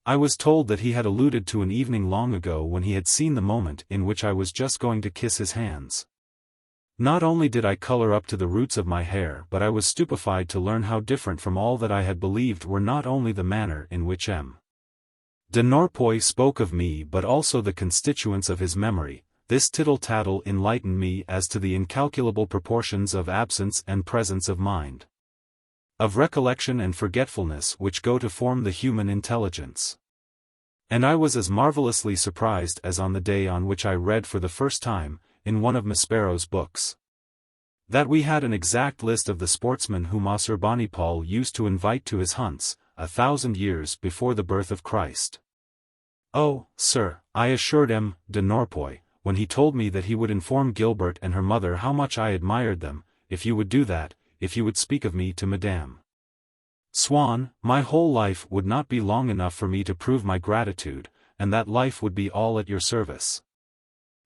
I was told that he had alluded to an evening long ago when he had seen the moment in which I was just going to kiss his hands. Not only did I color up to the roots of my hair, but I was stupefied to learn how different from all that I had believed were not only the manner in which M. de Norpois spoke of me but also the constituents of his memory. This tittle-tattle enlightened me as to the incalculable proportions of absence and presence of mind, of recollection and forgetfulness which go to form the human intelligence. And I was as marvelously surprised as on the day on which I read for the first time, in one of Maspero's books, that we had an exact list of the sportsmen whom Monsieur Bonipal used to invite to his hunts, 1,000 years before the birth of Christ. Oh, sir, I assured M. de Norpois, when he told me that he would inform Gilbert and her mother how much I admired them, if you would do that, if you would speak of me to Madame Swann, my whole life would not be long enough for me to prove my gratitude, and that life would be all at your service.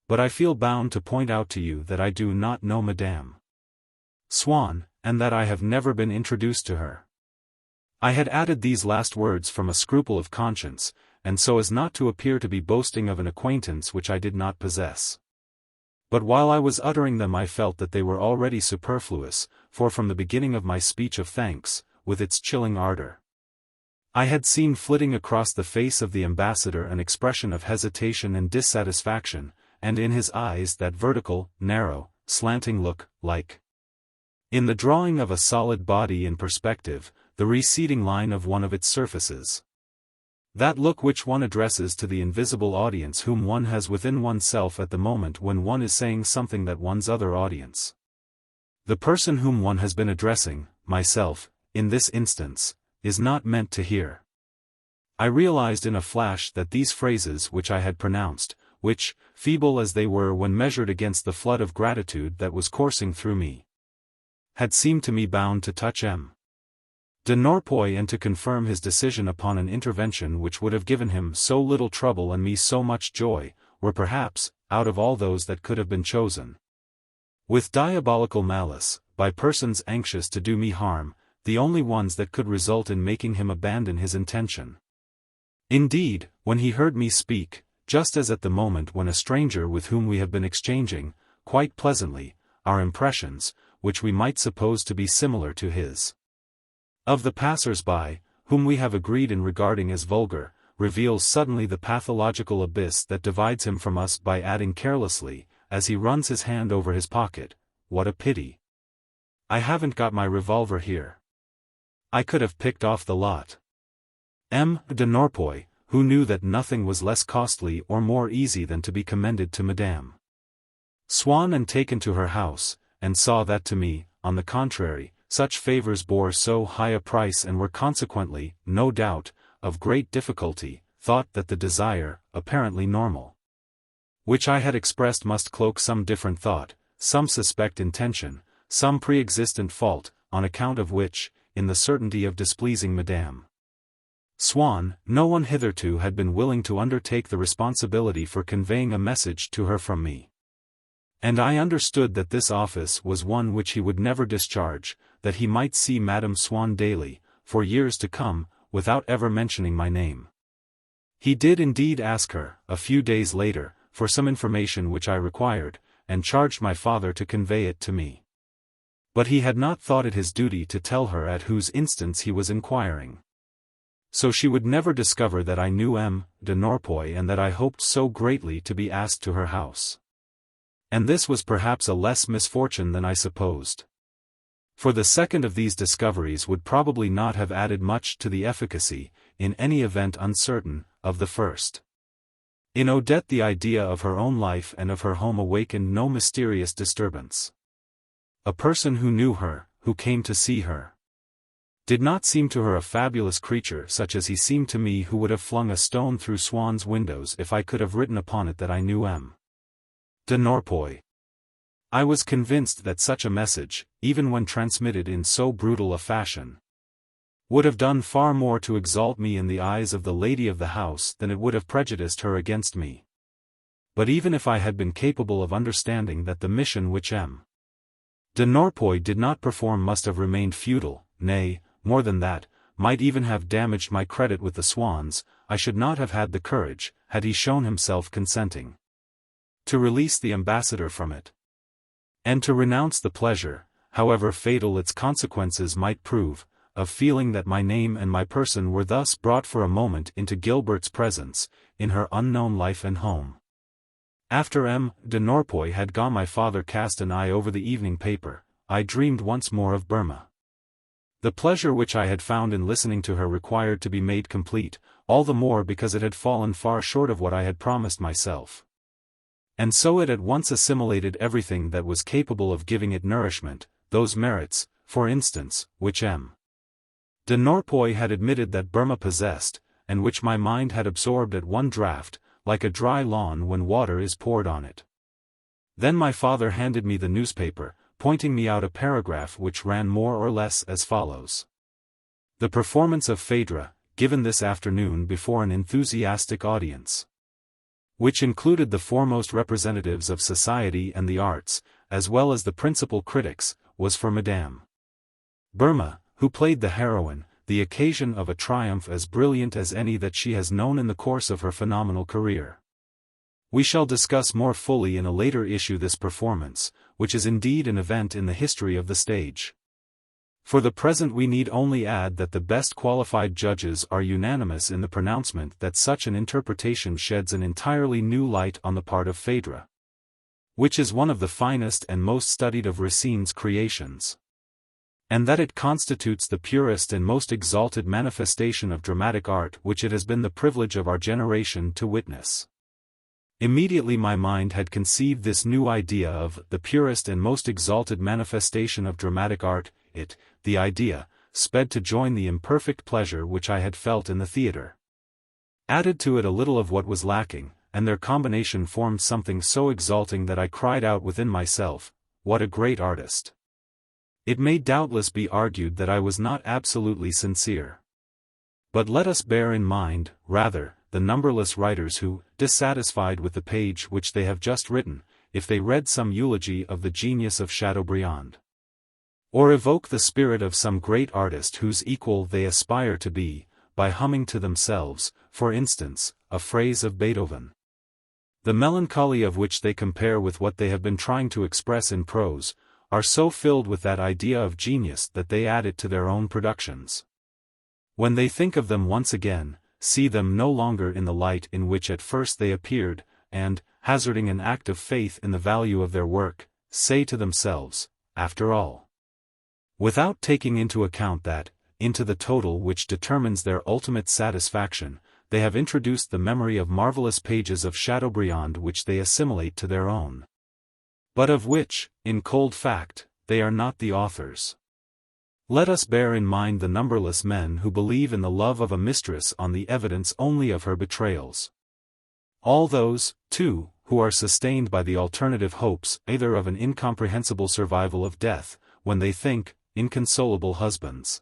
But I feel bound to point out to you that I do not know Madame Swann, and that I have never been introduced to her. I had added these last words from a scruple of conscience, and so as not to appear to be boasting of an acquaintance which I did not possess. But while I was uttering them I felt that they were already superfluous, for from the beginning of my speech of thanks, with its chilling ardor, I had seen flitting across the face of the ambassador an expression of hesitation and dissatisfaction, and in his eyes that vertical, narrow, slanting look, like, in the drawing of a solid body in perspective, the receding line of one of its surfaces. That look which one addresses to the invisible audience whom one has within oneself at the moment when one is saying something that one's other audience, the person whom one has been addressing, myself, in this instance, is not meant to hear. I realized in a flash that these phrases which I had pronounced, which, feeble as they were when measured against the flood of gratitude that was coursing through me, had seemed to me bound to touch M. de Norpois and to confirm his decision upon an intervention which would have given him so little trouble and me so much joy, were perhaps, out of all those that could have been chosen, with diabolical malice, by persons anxious to do me harm, the only ones that could result in making him abandon his intention. Indeed, when he heard me speak, just as at the moment when a stranger with whom we have been exchanging, quite pleasantly, our impressions, which we might suppose to be similar to his, of the passers-by, whom we have agreed in regarding as vulgar, reveals suddenly the pathological abyss that divides him from us by adding carelessly, as he runs his hand over his pocket, "What a pity! I haven't got my revolver here. I could have picked off the lot." M. de Norpois, who knew that nothing was less costly or more easy than to be commended to Madame Swann and taken to her house, and saw that to me, on the contrary, such favors bore so high a price and were consequently, no doubt, of great difficulty, thought that the desire, apparently normal, which I had expressed must cloak some different thought, some suspect intention, some pre-existent fault, on account of which, in the certainty of displeasing Madame Swann, no one hitherto had been willing to undertake the responsibility for conveying a message to her from me. And I understood that this office was one which he would never discharge, that he might see Madame Swann daily, for years to come, without ever mentioning my name. He did indeed ask her, a few days later, for some information which I required, and charged my father to convey it to me. But he had not thought it his duty to tell her at whose instance he was inquiring. So she would never discover that I knew M. de Norpois and that I hoped so greatly to be asked to her house. And this was perhaps a less misfortune than I supposed. For the second of these discoveries would probably not have added much to the efficacy, in any event uncertain, of the first. In Odette the idea of her own life and of her home awakened no mysterious disturbance. A person who knew her, who came to see her, did not seem to her a fabulous creature such as he seemed to me, who would have flung a stone through Swann's windows if I could have written upon it that I knew M. de Norpois. I was convinced that such a message, even when transmitted in so brutal a fashion, would have done far more to exalt me in the eyes of the lady of the house than it would have prejudiced her against me. But even if I had been capable of understanding that the mission which M. de Norpois did not perform must have remained futile, nay, more than that, might even have damaged my credit with the Swanns, I should not have had the courage, had he shown himself consenting, to release the ambassador from it, and to renounce the pleasure, however fatal its consequences might prove, of feeling that my name and my person were thus brought for a moment into Gilbert's presence, in her unknown life and home. After M. de Norpois had gone, my father cast an eye over the evening paper. I dreamed once more of Burma. The pleasure which I had found in listening to her required to be made complete, all the more because it had fallen far short of what I had promised myself. And so it at once assimilated everything that was capable of giving it nourishment, those merits, for instance, which M. de Norpois had admitted that Burma possessed, and which my mind had absorbed at one draught, like a dry lawn when water is poured on it. Then my father handed me the newspaper, pointing me out a paragraph which ran more or less as follows. The performance of Phaedra, given this afternoon before an enthusiastic audience, which included the foremost representatives of society and the arts, as well as the principal critics, was for Madame Burma, who played the heroine, the occasion of a triumph as brilliant as any that she has known in the course of her phenomenal career. We shall discuss more fully in a later issue this performance, which is indeed an event in the history of the stage. For the present we need only add that the best qualified judges are unanimous in the pronouncement that such an interpretation sheds an entirely new light on the part of Phaedra, which is one of the finest and most studied of Racine's creations, and that it constitutes the purest and most exalted manifestation of dramatic art which it has been the privilege of our generation to witness. Immediately my mind had conceived this new idea of the purest and most exalted manifestation of dramatic art, the idea, sped to join the imperfect pleasure which I had felt in the theatre. Added to it a little of what was lacking, and their combination formed something so exalting that I cried out within myself, "What a great artist!" It may doubtless be argued that I was not absolutely sincere. But let us bear in mind, rather, the numberless writers who, dissatisfied with the page which they have just written, if they read some eulogy of the genius of Chateaubriand, or evoke the spirit of some great artist whose equal they aspire to be, by humming to themselves, for instance, a phrase of Beethoven, the melancholy of which they compare with what they have been trying to express in prose, are so filled with that idea of genius that they add it to their own productions. When they think of them once again, see them no longer in the light in which at first they appeared, and, hazarding an act of faith in the value of their work, say to themselves, after all, without taking into account that, into the total which determines their ultimate satisfaction, they have introduced the memory of marvelous pages of Chateaubriand which they assimilate to their own, but of which, in cold fact, they are not the authors. Let us bear in mind the numberless men who believe in the love of a mistress on the evidence only of her betrayals. All those, too, who are sustained by the alternative hopes either of an incomprehensible survival of death, when they think, inconsolable husbands,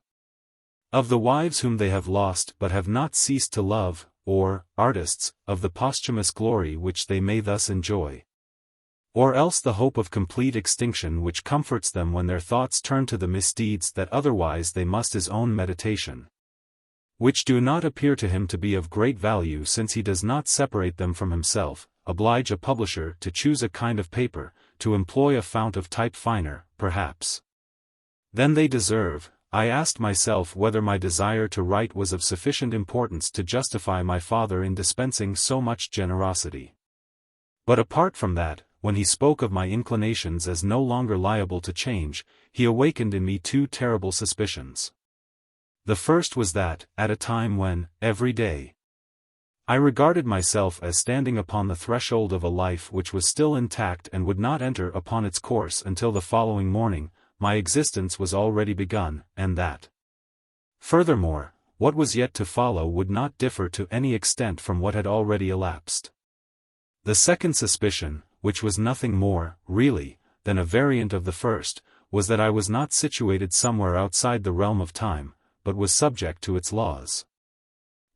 of the wives whom they have lost but have not ceased to love, or, artists, of the posthumous glory which they may thus enjoy. Or else the hope of complete extinction which comforts them when their thoughts turn to the misdeeds that otherwise they must his own meditation, which do not appear to him to be of great value since he does not separate them from himself, oblige a publisher to choose a kind of paper, to employ a fount of type finer, perhaps, than they deserve, I asked myself whether my desire to write was of sufficient importance to justify my father in dispensing so much generosity. But apart from that, when he spoke of my inclinations as no longer liable to change, he awakened in me two terrible suspicions. The first was that, at a time when, every day, I regarded myself as standing upon the threshold of a life which was still intact and would not enter upon its course until the following morning, my existence was already begun, and that, furthermore, what was yet to follow would not differ to any extent from what had already elapsed. The second suspicion, which was nothing more, really, than a variant of the first, was that I was not situated somewhere outside the realm of time, but was subject to its laws.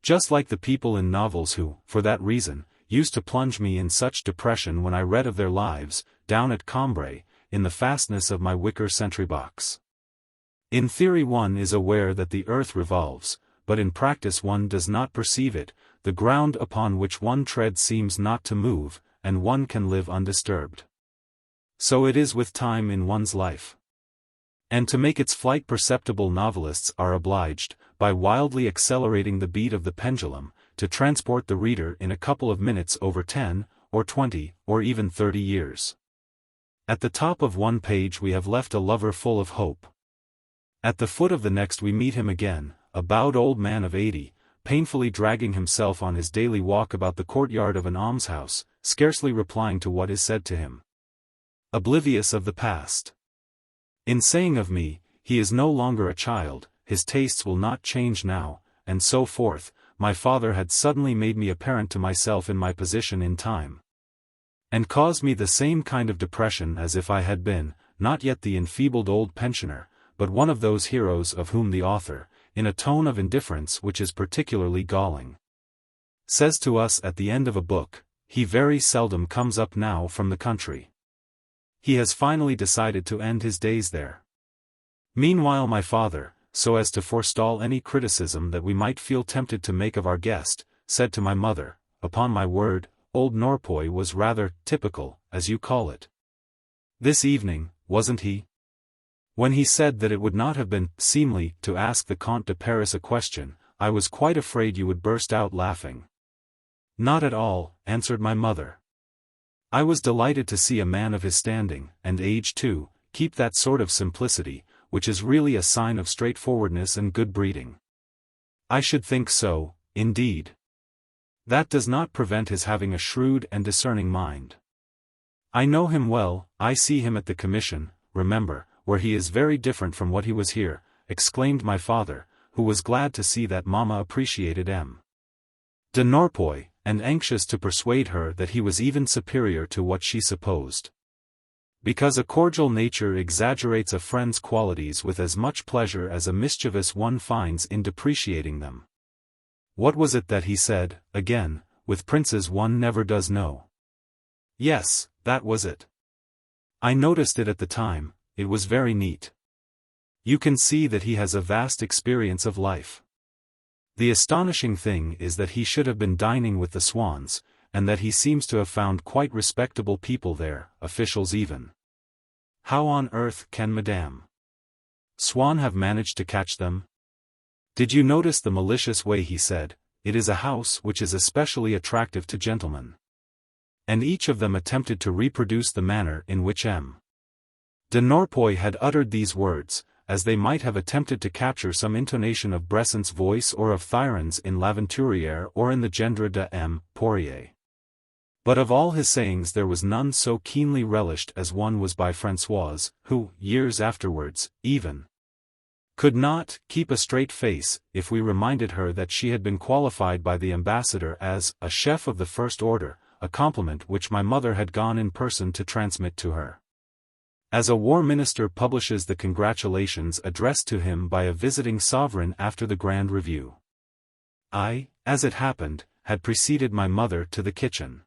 Just like the people in novels who, for that reason, used to plunge me in such depression when I read of their lives, down at Cambrai, in the fastness of my wicker sentry box. In theory one is aware that the earth revolves, but in practice one does not perceive it, the ground upon which one treads seems not to move, and one can live undisturbed. So it is with time in one's life. And to make its flight perceptible, novelists are obliged, by wildly accelerating the beat of the pendulum, to transport the reader in a couple of minutes over 10, or 20, or even 30 years. At the top of one page we have left a lover full of hope. At the foot of the next we meet him again, a bowed old man of 80, painfully dragging himself on his daily walk about the courtyard of an almshouse, scarcely replying to what is said to him. Oblivious of the past. In saying of me, he is no longer a child, his tastes will not change now, and so forth, my father had suddenly made me apparent to myself in my position in time, and caused me the same kind of depression as if I had been, not yet the enfeebled old pensioner, but one of those heroes of whom the author, in a tone of indifference which is particularly galling, says to us at the end of a book, he very seldom comes up now from the country. He has finally decided to end his days there. Meanwhile my father, so as to forestall any criticism that we might feel tempted to make of our guest, said to my mother, "Upon my word, old Norpoy was rather typical, as you call it. This evening, wasn't he? When he said that it would not have been seemly to ask the Comte de Paris a question, I was quite afraid you would burst out laughing." "Not at all," answered my mother. "I was delighted to see a man of his standing, and age too, keep that sort of simplicity, which is really a sign of straightforwardness and good breeding." "I should think so, indeed. That does not prevent his having a shrewd and discerning mind. I know him well, I see him at the Commission, remember, where he is very different from what he was here," exclaimed my father, who was glad to see that mamma appreciated M. de Norpoy, and anxious to persuade her that he was even superior to what she supposed. Because a cordial nature exaggerates a friend's qualities with as much pleasure as a mischievous one finds in depreciating them. What was it that he said, again, with princes one never does know? Yes, that was it. I noticed it at the time, it was very neat. You can see that he has a vast experience of life. The astonishing thing is that he should have been dining with the Swanns, and that he seems to have found quite respectable people there, officials even. How on earth can Madame Swann have managed to catch them? Did you notice the malicious way he said, "It is a house which is especially attractive to gentlemen"? And each of them attempted to reproduce the manner in which M. de Norpoy had uttered these words, as they might have attempted to capture some intonation of Bressant's voice or of Thyron's in L'Aventurière or in the Gendre de M. Poirier. But of all his sayings there was none so keenly relished as one was by Françoise, who, years afterwards, even could not keep a straight face, if we reminded her that she had been qualified by the ambassador as a chef of the first order, a compliment which my mother had gone in person to transmit to her. As a war minister publishes the congratulations addressed to him by a visiting sovereign after the grand review. I, as it happened, had preceded my mother to the kitchen.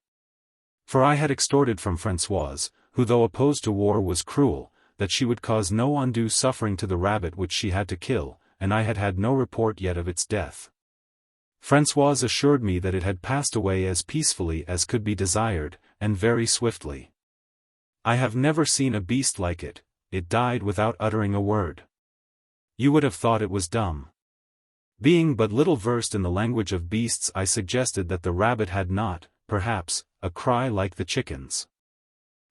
For I had extorted from Françoise, who though opposed to war was cruel, that she would cause no undue suffering to the rabbit which she had to kill, and I had had no report yet of its death. Françoise assured me that it had passed away as peacefully as could be desired, and very swiftly. I have never seen a beast like it, it died without uttering a word. You would have thought it was dumb. Being but little versed in the language of beasts, I suggested that the rabbit had not, perhaps, a cry like the chickens.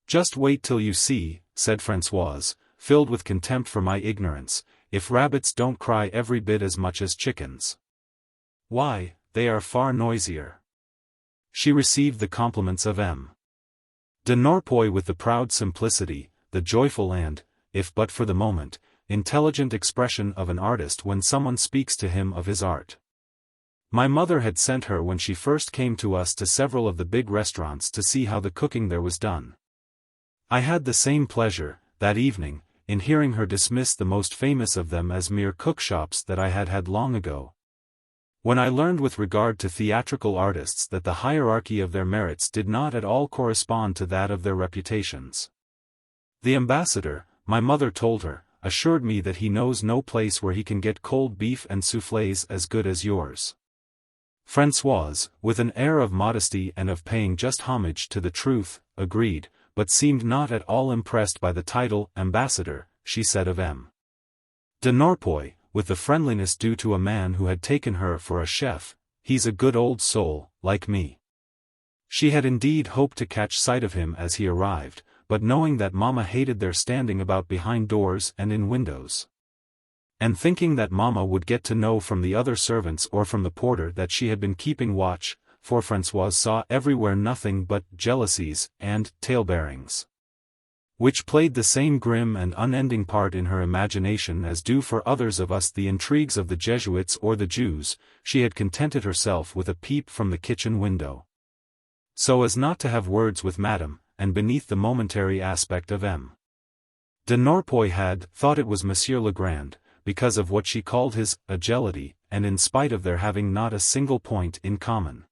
Just wait till you see, said Françoise, filled with contempt for my ignorance, if rabbits don't cry every bit as much as chickens. Why, they are far noisier. She received the compliments of M. de Norpois with the proud simplicity, the joyful and, if but for the moment, intelligent expression of an artist when someone speaks to him of his art. My mother had sent her when she first came to us to several of the big restaurants to see how the cooking there was done. I had the same pleasure, that evening, in hearing her dismiss the most famous of them as mere cookshops that I had had long ago. When I learned with regard to theatrical artists that the hierarchy of their merits did not at all correspond to that of their reputations. The ambassador, my mother told her, assured me that he knows no place where he can get cold beef and soufflés as good as yours. Françoise, with an air of modesty and of paying just homage to the truth, agreed, but seemed not at all impressed by the title ambassador. She said of M. de Norpois, with the friendliness due to a man who had taken her for a chef, he's a good old soul, like me. She had indeed hoped to catch sight of him as he arrived, but knowing that Mamma hated their standing about behind doors and in windows, and thinking that Mamma would get to know from the other servants or from the porter that she had been keeping watch, for Françoise saw everywhere nothing but jealousies and tale-bearings, which played the same grim and unending part in her imagination as do for others of us the intrigues of the Jesuits or the Jews. She had contented herself with a peep from the kitchen window, so as not to have words with Madame, and beneath the momentary aspect of M. de Norpois had thought it was Monsieur Legrand, because of what she called his agility, and in spite of their having not a single point in common.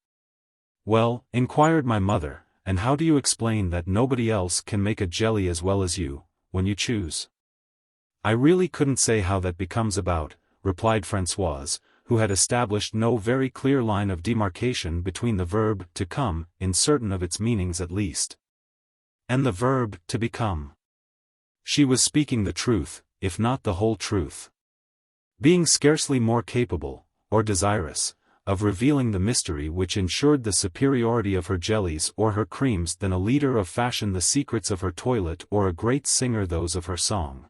Well, inquired my mother, and how do you explain that nobody else can make a jelly as well as you, when you choose? I really couldn't say how that becomes about, replied Françoise, who had established no very clear line of demarcation between the verb to come, in certain of its meanings at least, and the verb to become. She was speaking the truth, if not the whole truth. Being scarcely more capable, or desirous, of revealing the mystery which ensured the superiority of her jellies or her creams than a leader of fashion the secrets of her toilet or a great singer those of her song.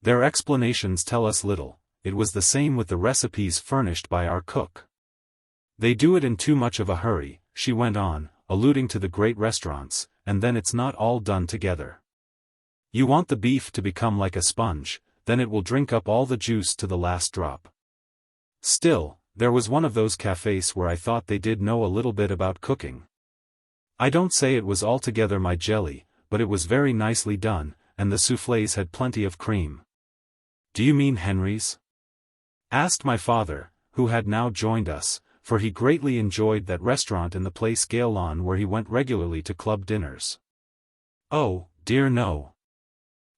Their explanations tell us little. It was the same with the recipes furnished by our cook. They do it in too much of a hurry, she went on, alluding to the great restaurants, and then it's not all done together. You want the beef to become like a sponge, then it will drink up all the juice to the last drop. Still, there was one of those cafés where I thought they did know a little bit about cooking. I don't say it was altogether my jelly, but it was very nicely done, and the soufflés had plenty of cream. Do you mean Henry's? Asked my father, who had now joined us, for he greatly enjoyed that restaurant in the Place Gaillon where he went regularly to club dinners. Oh, dear no,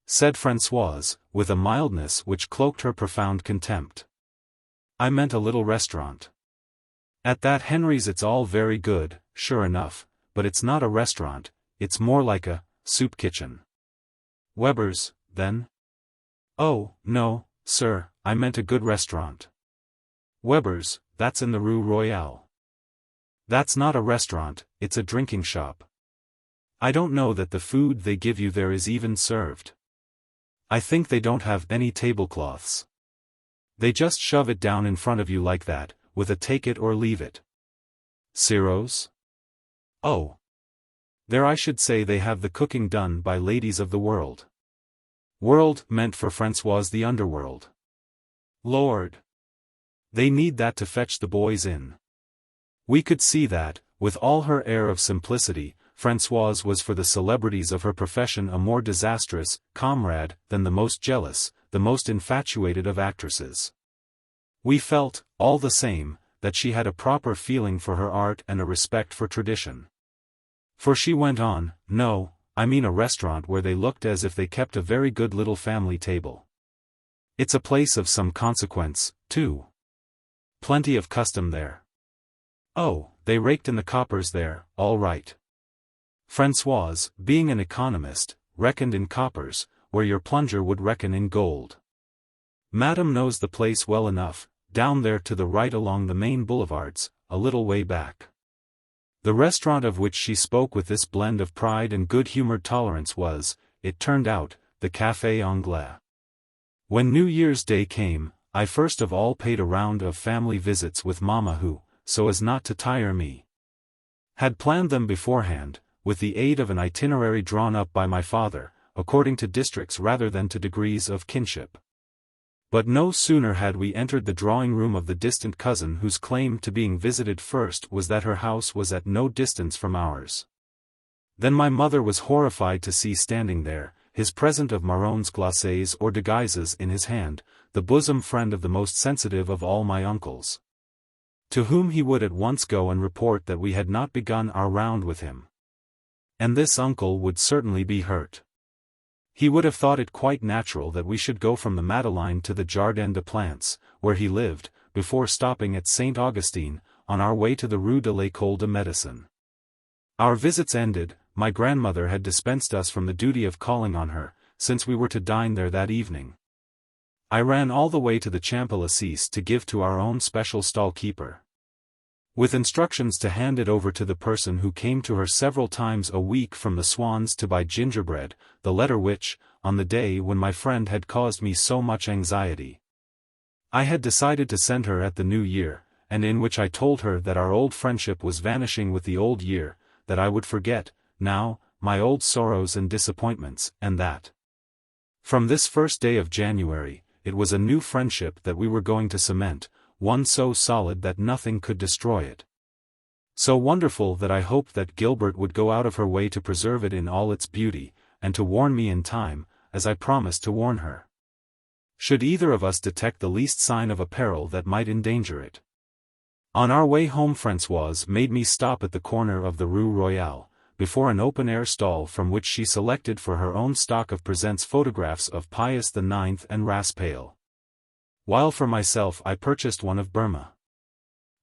said Françoise, with a mildness which cloaked her profound contempt. I meant a little restaurant. At that Henry's it's all very good, sure enough, but it's not a restaurant, it's more like a soup kitchen. Weber's, then? Oh, no, sir, I meant a good restaurant. Weber's, that's in the Rue Royale. That's not a restaurant, it's a drinking shop. I don't know that the food they give you there is even served. I think they don't have any tablecloths. They just shove it down in front of you like that, with a take it or leave it. Ciro's? Oh. There I should say they have the cooking done by ladies of the world. World meant for Françoise the underworld. Lord! They need that to fetch the boys in. We could see that, with all her air of simplicity, Françoise was for the celebrities of her profession a more disastrous comrade than the most jealous, the most infatuated of actresses. We felt, all the same, that she had a proper feeling for her art and a respect for tradition. For she went on, no, I mean a restaurant where they looked as if they kept a very good little family table. It's a place of some consequence, too. Plenty of custom there. Oh, they raked in the coppers there, all right. Françoise, being an economist, reckoned in coppers, where your plunger would reckon in gold. Madame knows the place well enough, down there to the right along the main boulevards, a little way back. The restaurant of which she spoke with this blend of pride and good-humored tolerance was, it turned out, the Café Anglais. When New Year's Day came, I first of all paid a round of family visits with Mamma who, so as not to tire me, had planned them beforehand, with the aid of an itinerary drawn up by my father, according to districts rather than to degrees of kinship. But no sooner had we entered the drawing-room of the distant cousin whose claim to being visited first was that her house was at no distance from ours, than my mother was horrified to see standing there, his present of marrons glacés or déguises in his hand, the bosom friend of the most sensitive of all my uncles, to whom he would at once go and report that we had not begun our round with him. And this uncle would certainly be hurt. He would have thought it quite natural that we should go from the Madeleine to the Jardin des Plantes, where he lived, before stopping at St. Augustine, on our way to the Rue de l'École de Médecine. Our visits ended, my grandmother had dispensed us from the duty of calling on her, since we were to dine there that evening. I ran all the way to the Champs-Élysées to give to our own special stall-keeper, with instructions to hand it over to the person who came to her several times a week from the Swann's to buy gingerbread, the letter which, on the day when my friend had caused me so much anxiety, I had decided to send her at the New Year, and in which I told her that our old friendship was vanishing with the old year, that I would forget, now, my old sorrows and disappointments, and that, from this first day of January, it was a new friendship that we were going to cement, one so solid that nothing could destroy it, so wonderful that I hoped that Gilbert would go out of her way to preserve it in all its beauty, and to warn me in time, as I promised to warn her, should either of us detect the least sign of a peril that might endanger it. On our way home Françoise made me stop at the corner of the Rue Royale, before an open-air stall from which she selected for her own stock of presents photographs of Pius IX and Raspail, while for myself I purchased one of Burma.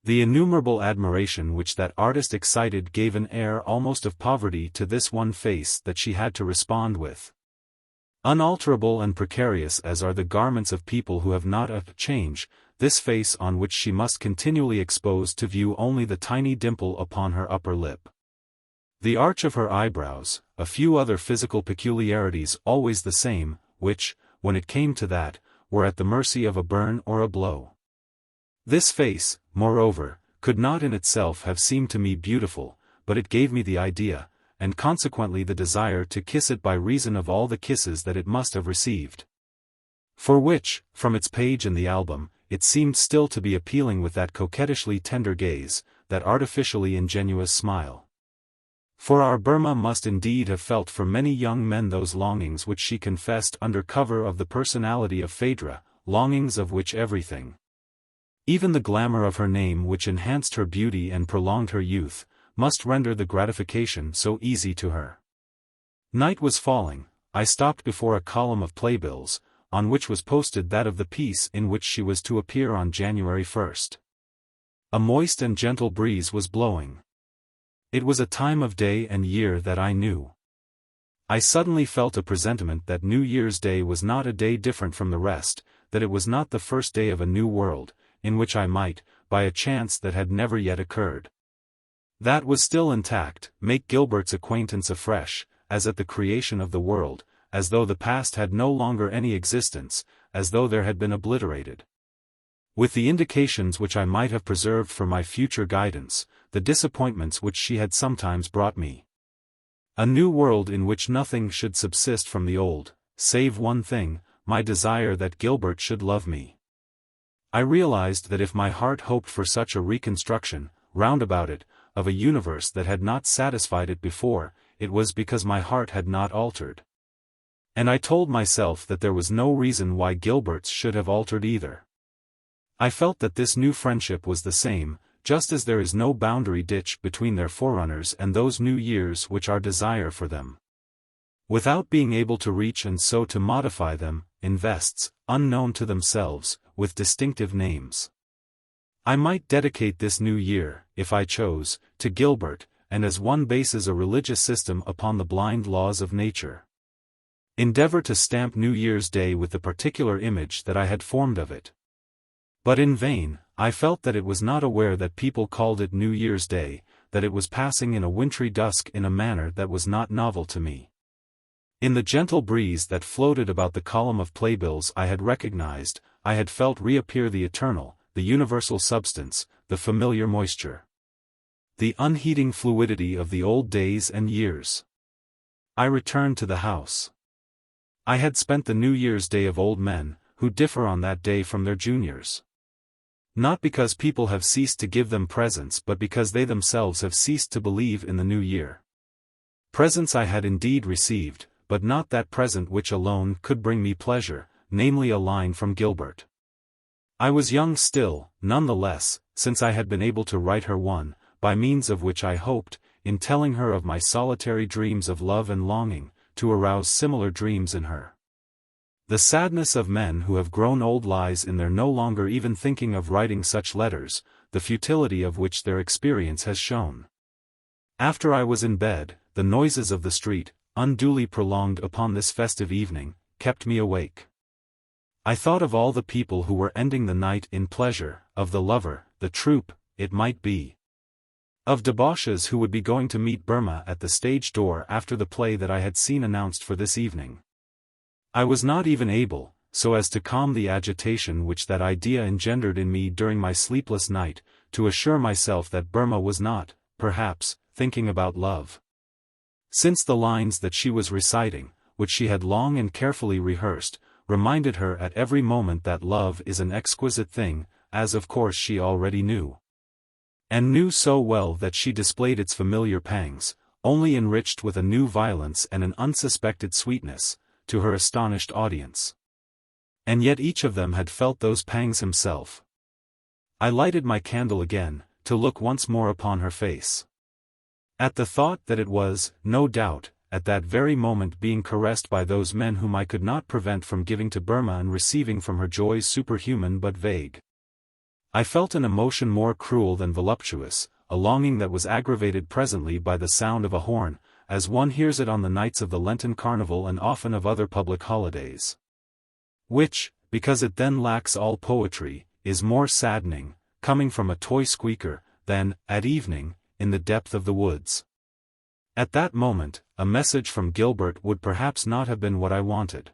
The innumerable admiration which that artist excited gave an air almost of poverty to this one face that she had to respond with. Unalterable and precarious as are the garments of people who have not a change, this face on which she must continually expose to view only the tiny dimple upon her upper lip, the arch of her eyebrows, a few other physical peculiarities always the same, which, when it came to that, were at the mercy of a burn or a blow. This face, moreover, could not in itself have seemed to me beautiful, but it gave me the idea, and consequently the desire to kiss it by reason of all the kisses that it must have received. For which, from its page in the album, it seemed still to be appealing with that coquettishly tender gaze, that artificially ingenuous smile. For our Burma must indeed have felt for many young men those longings which she confessed under cover of the personality of Phaedra, longings of which everything, even the glamour of her name which enhanced her beauty and prolonged her youth, must render the gratification so easy to her. Night was falling. I stopped before a column of playbills, on which was posted that of the piece in which she was to appear on January 1st. A moist and gentle breeze was blowing. It was a time of day and year that I knew. I suddenly felt a presentiment that New Year's Day was not a day different from the rest, that it was not the first day of a new world, in which I might, by a chance that had never yet occurred, that was still intact, make Gilbert's acquaintance afresh, as at the creation of the world, as though the past had no longer any existence, as though there had been obliterated, with the indications which I might have preserved for my future guidance, the disappointments which she had sometimes brought me. A new world in which nothing should subsist from the old, save one thing, my desire that Gilbert should love me. I realized that if my heart hoped for such a reconstruction, round about it, of a universe that had not satisfied it before, it was because my heart had not altered. And I told myself that there was no reason why Gilbert's should have altered either. I felt that this new friendship was the same, just as there is no boundary ditch between their forerunners and those new years which our desire for them, without being able to reach and so to modify them, invests, unknown to themselves, with distinctive names. I might dedicate this new year, if I chose, to Gilbert, and as one bases a religious system upon the blind laws of nature, endeavor to stamp New Year's Day with the particular image that I had formed of it. But in vain. I felt that it was not aware that people called it New Year's Day, that it was passing in a wintry dusk in a manner that was not novel to me. In the gentle breeze that floated about the column of playbills I had recognized, I had felt reappear the eternal, the universal substance, the familiar moisture. The unheeding fluidity of the old days and years. I returned to the house. I had spent the New Year's Day of old men, who differ on that day from their juniors. Not because people have ceased to give them presents but because they themselves have ceased to believe in the new year. Presents I had indeed received, but not that present which alone could bring me pleasure, namely a line from Gilbert. I was young still, none the less, since I had been able to write her one, by means of which I hoped, in telling her of my solitary dreams of love and longing, to arouse similar dreams in her. The sadness of men who have grown old lies in their no longer even thinking of writing such letters, the futility of which their experience has shown. After I was in bed, the noises of the street, unduly prolonged upon this festive evening, kept me awake. I thought of all the people who were ending the night in pleasure, of the lover, the troupe, it might be. Of debauches who would be going to meet Burma at the stage door after the play that I had seen announced for this evening. I was not even able, so as to calm the agitation which that idea engendered in me during my sleepless night, to assure myself that Burma was not, perhaps, thinking about love. Since the lines that she was reciting, which she had long and carefully rehearsed, reminded her at every moment that love is an exquisite thing, as of course she already knew. And knew so well that she displayed its familiar pangs, only enriched with a new violence and an unsuspected sweetness, to her astonished audience. And yet each of them had felt those pangs himself. I lighted my candle again, to look once more upon her face. At the thought that it was, no doubt, at that very moment being caressed by those men whom I could not prevent from giving to Burma and receiving from her joys superhuman but vague. I felt an emotion more cruel than voluptuous, a longing that was aggravated presently by the sound of a horn, as one hears it on the nights of the Lenten Carnival and often of other public holidays. Which, because it then lacks all poetry, is more saddening, coming from a toy squeaker, than, at evening, in the depth of the woods. At that moment, a message from Gilbert would perhaps not have been what I wanted.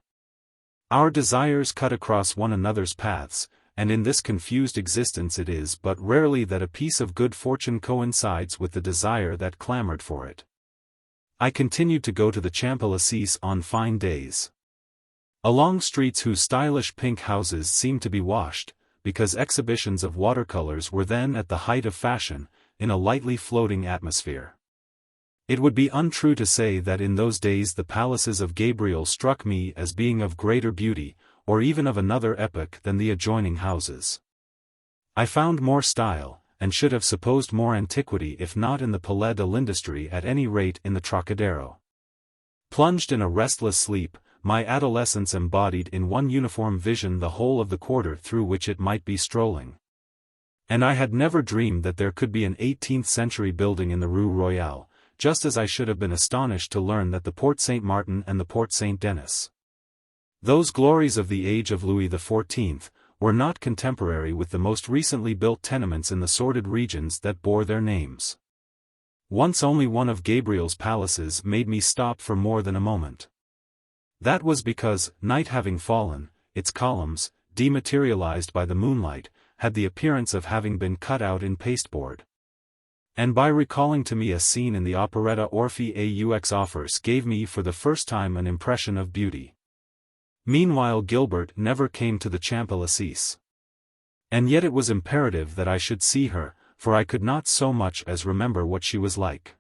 Our desires cut across one another's paths, and in this confused existence it is but rarely that a piece of good fortune coincides with the desire that clamored for it. I continued to go to the Champs-Élysées on fine days. Along streets whose stylish pink houses seemed to be washed, because exhibitions of watercolors were then at the height of fashion, in a lightly floating atmosphere. It would be untrue to say that in those days the palaces of Gabriel struck me as being of greater beauty, or even of another epoch than the adjoining houses. I found more style, and should have supposed more antiquity if not in the Palais de l'Industrie at any rate in the Trocadero. Plunged in a restless sleep, my adolescence embodied in one uniform vision the whole of the quarter through which it might be strolling. And I had never dreamed that there could be an 18th-century building in the Rue Royale, just as I should have been astonished to learn that the Porte Saint-Martin and the Porte Saint-Denis, those glories of the age of Louis XIV, were not contemporary with the most recently built tenements in the sordid regions that bore their names. Once only one of Gabriel's palaces made me stop for more than a moment. That was because, night having fallen, its columns, dematerialized by the moonlight, had the appearance of having been cut out in pasteboard. And by recalling to me a scene in the operetta Orphée aux Offers gave me for the first time an impression of beauty. Meanwhile Gilbert never came to the Champs-Élysées. And yet it was imperative that I should see her, for I could not so much as remember what she was like.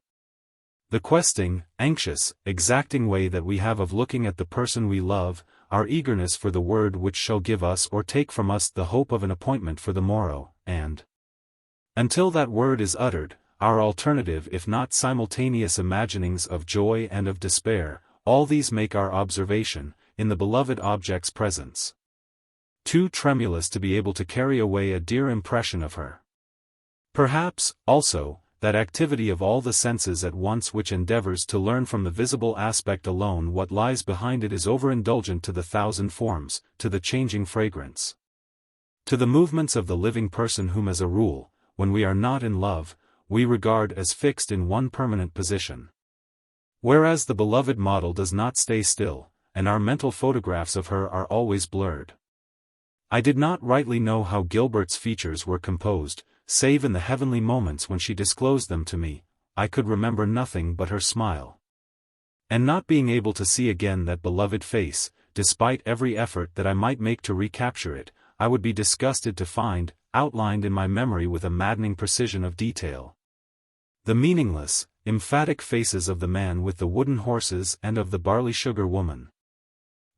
The questing, anxious, exacting way that we have of looking at the person we love, our eagerness for the word which shall give us or take from us the hope of an appointment for the morrow, and, until that word is uttered, our alternative if not simultaneous imaginings of joy and of despair, all these make our observation, in the beloved object's presence, too tremulous to be able to carry away a dear impression of her. Perhaps, also, that activity of all the senses at once which endeavors to learn from the visible aspect alone what lies behind it is overindulgent to the thousand forms, to the changing fragrance, to the movements of the living person whom as a rule, when we are not in love, we regard as fixed in one permanent position. Whereas the beloved model does not stay still, and our mental photographs of her are always blurred. I did not rightly know how Gilbert's features were composed, save in the heavenly moments when she disclosed them to me. I could remember nothing but her smile. And not being able to see again that beloved face, despite every effort that I might make to recapture it, I would be disgusted to find, outlined in my memory with a maddening precision of detail, the meaningless, emphatic faces of the man with the wooden horses and of the barley sugar woman.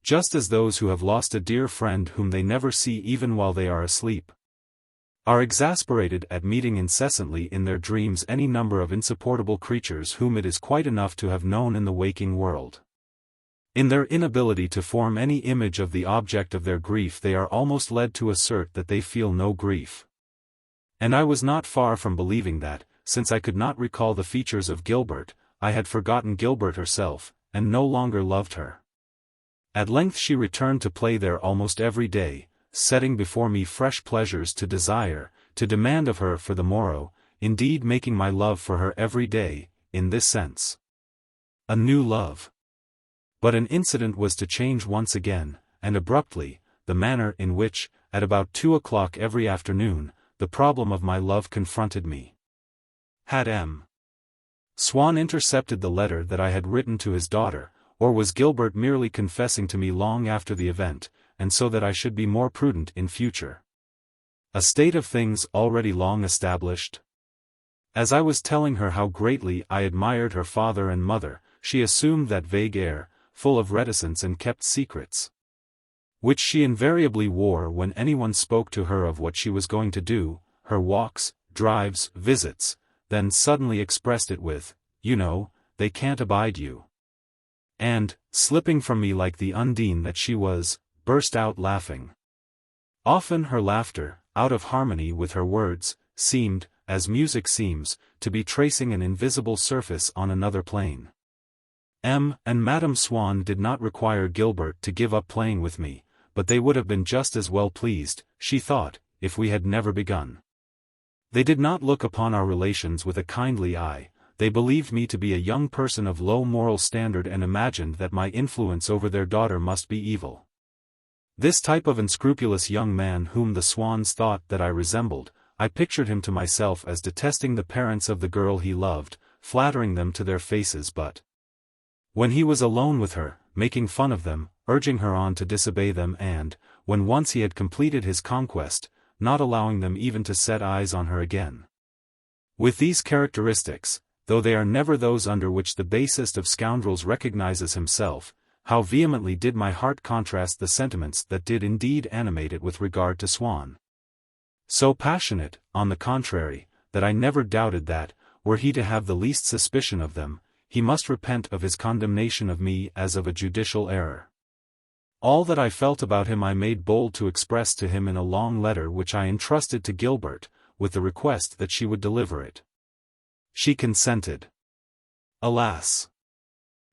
Just as those who have lost a dear friend whom they never see even while they are asleep, are exasperated at meeting incessantly in their dreams any number of insupportable creatures whom it is quite enough to have known in the waking world. In their inability to form any image of the object of their grief they are almost led to assert that they feel no grief. And I was not far from believing that, since I could not recall the features of Gilbert, I had forgotten Gilbert herself, and no longer loved her. At length she returned to play there almost every day, setting before me fresh pleasures to desire, to demand of her for the morrow, indeed making my love for her every day, in this sense, a new love. But an incident was to change once again, and abruptly, the manner in which, at about 2 o'clock every afternoon, the problem of my love confronted me. Had Swann intercepted the letter that I had written to his daughter, or was Gilbert merely confessing to me long after the event, and so that I should be more prudent in future? A state of things already long established? As I was telling her how greatly I admired her father and mother, she assumed that vague air, full of reticence and kept secrets, which she invariably wore when anyone spoke to her of what she was going to do, her walks, drives, visits, then suddenly expressed it with, "You know, they can't abide you." And, slipping from me like the Undine that she was, burst out laughing. Often her laughter, out of harmony with her words, seemed, as music seems, to be tracing an invisible surface on another plane. And Madame Swann did not require Gilbert to give up playing with me, but they would have been just as well pleased, she thought, if we had never begun. They did not look upon our relations with a kindly eye, they believed me to be a young person of low moral standard and imagined that my influence over their daughter must be evil. This type of unscrupulous young man whom the Swanns thought that I resembled, I pictured him to myself as detesting the parents of the girl he loved, flattering them to their faces but, when he was alone with her, making fun of them, urging her on to disobey them and, when once he had completed his conquest, not allowing them even to set eyes on her again. With these characteristics, though they are never those under which the basest of scoundrels recognizes himself, how vehemently did my heart contrast the sentiments that did indeed animate it with regard to Swann. So passionate, on the contrary, that I never doubted that, were he to have the least suspicion of them, he must repent of his condemnation of me as of a judicial error. All that I felt about him I made bold to express to him in a long letter which I entrusted to Gilbert, with the request that she would deliver it. She consented. Alas!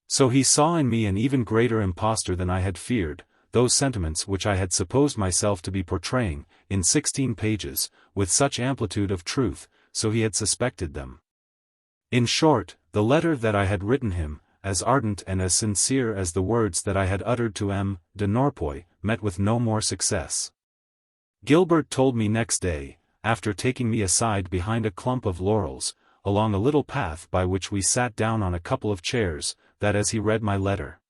So he saw in me an even greater impostor than I had feared. Those sentiments which I had supposed myself to be portraying, in 16 pages, with such amplitude of truth, so he had suspected them. In short, the letter that I had written him, as ardent and as sincere as the words that I had uttered to M. de Norpois, met with no more success. Gilbert told me next day, after taking me aside behind a clump of laurels, along a little path by which we sat down on a couple of chairs, that as he read my letter,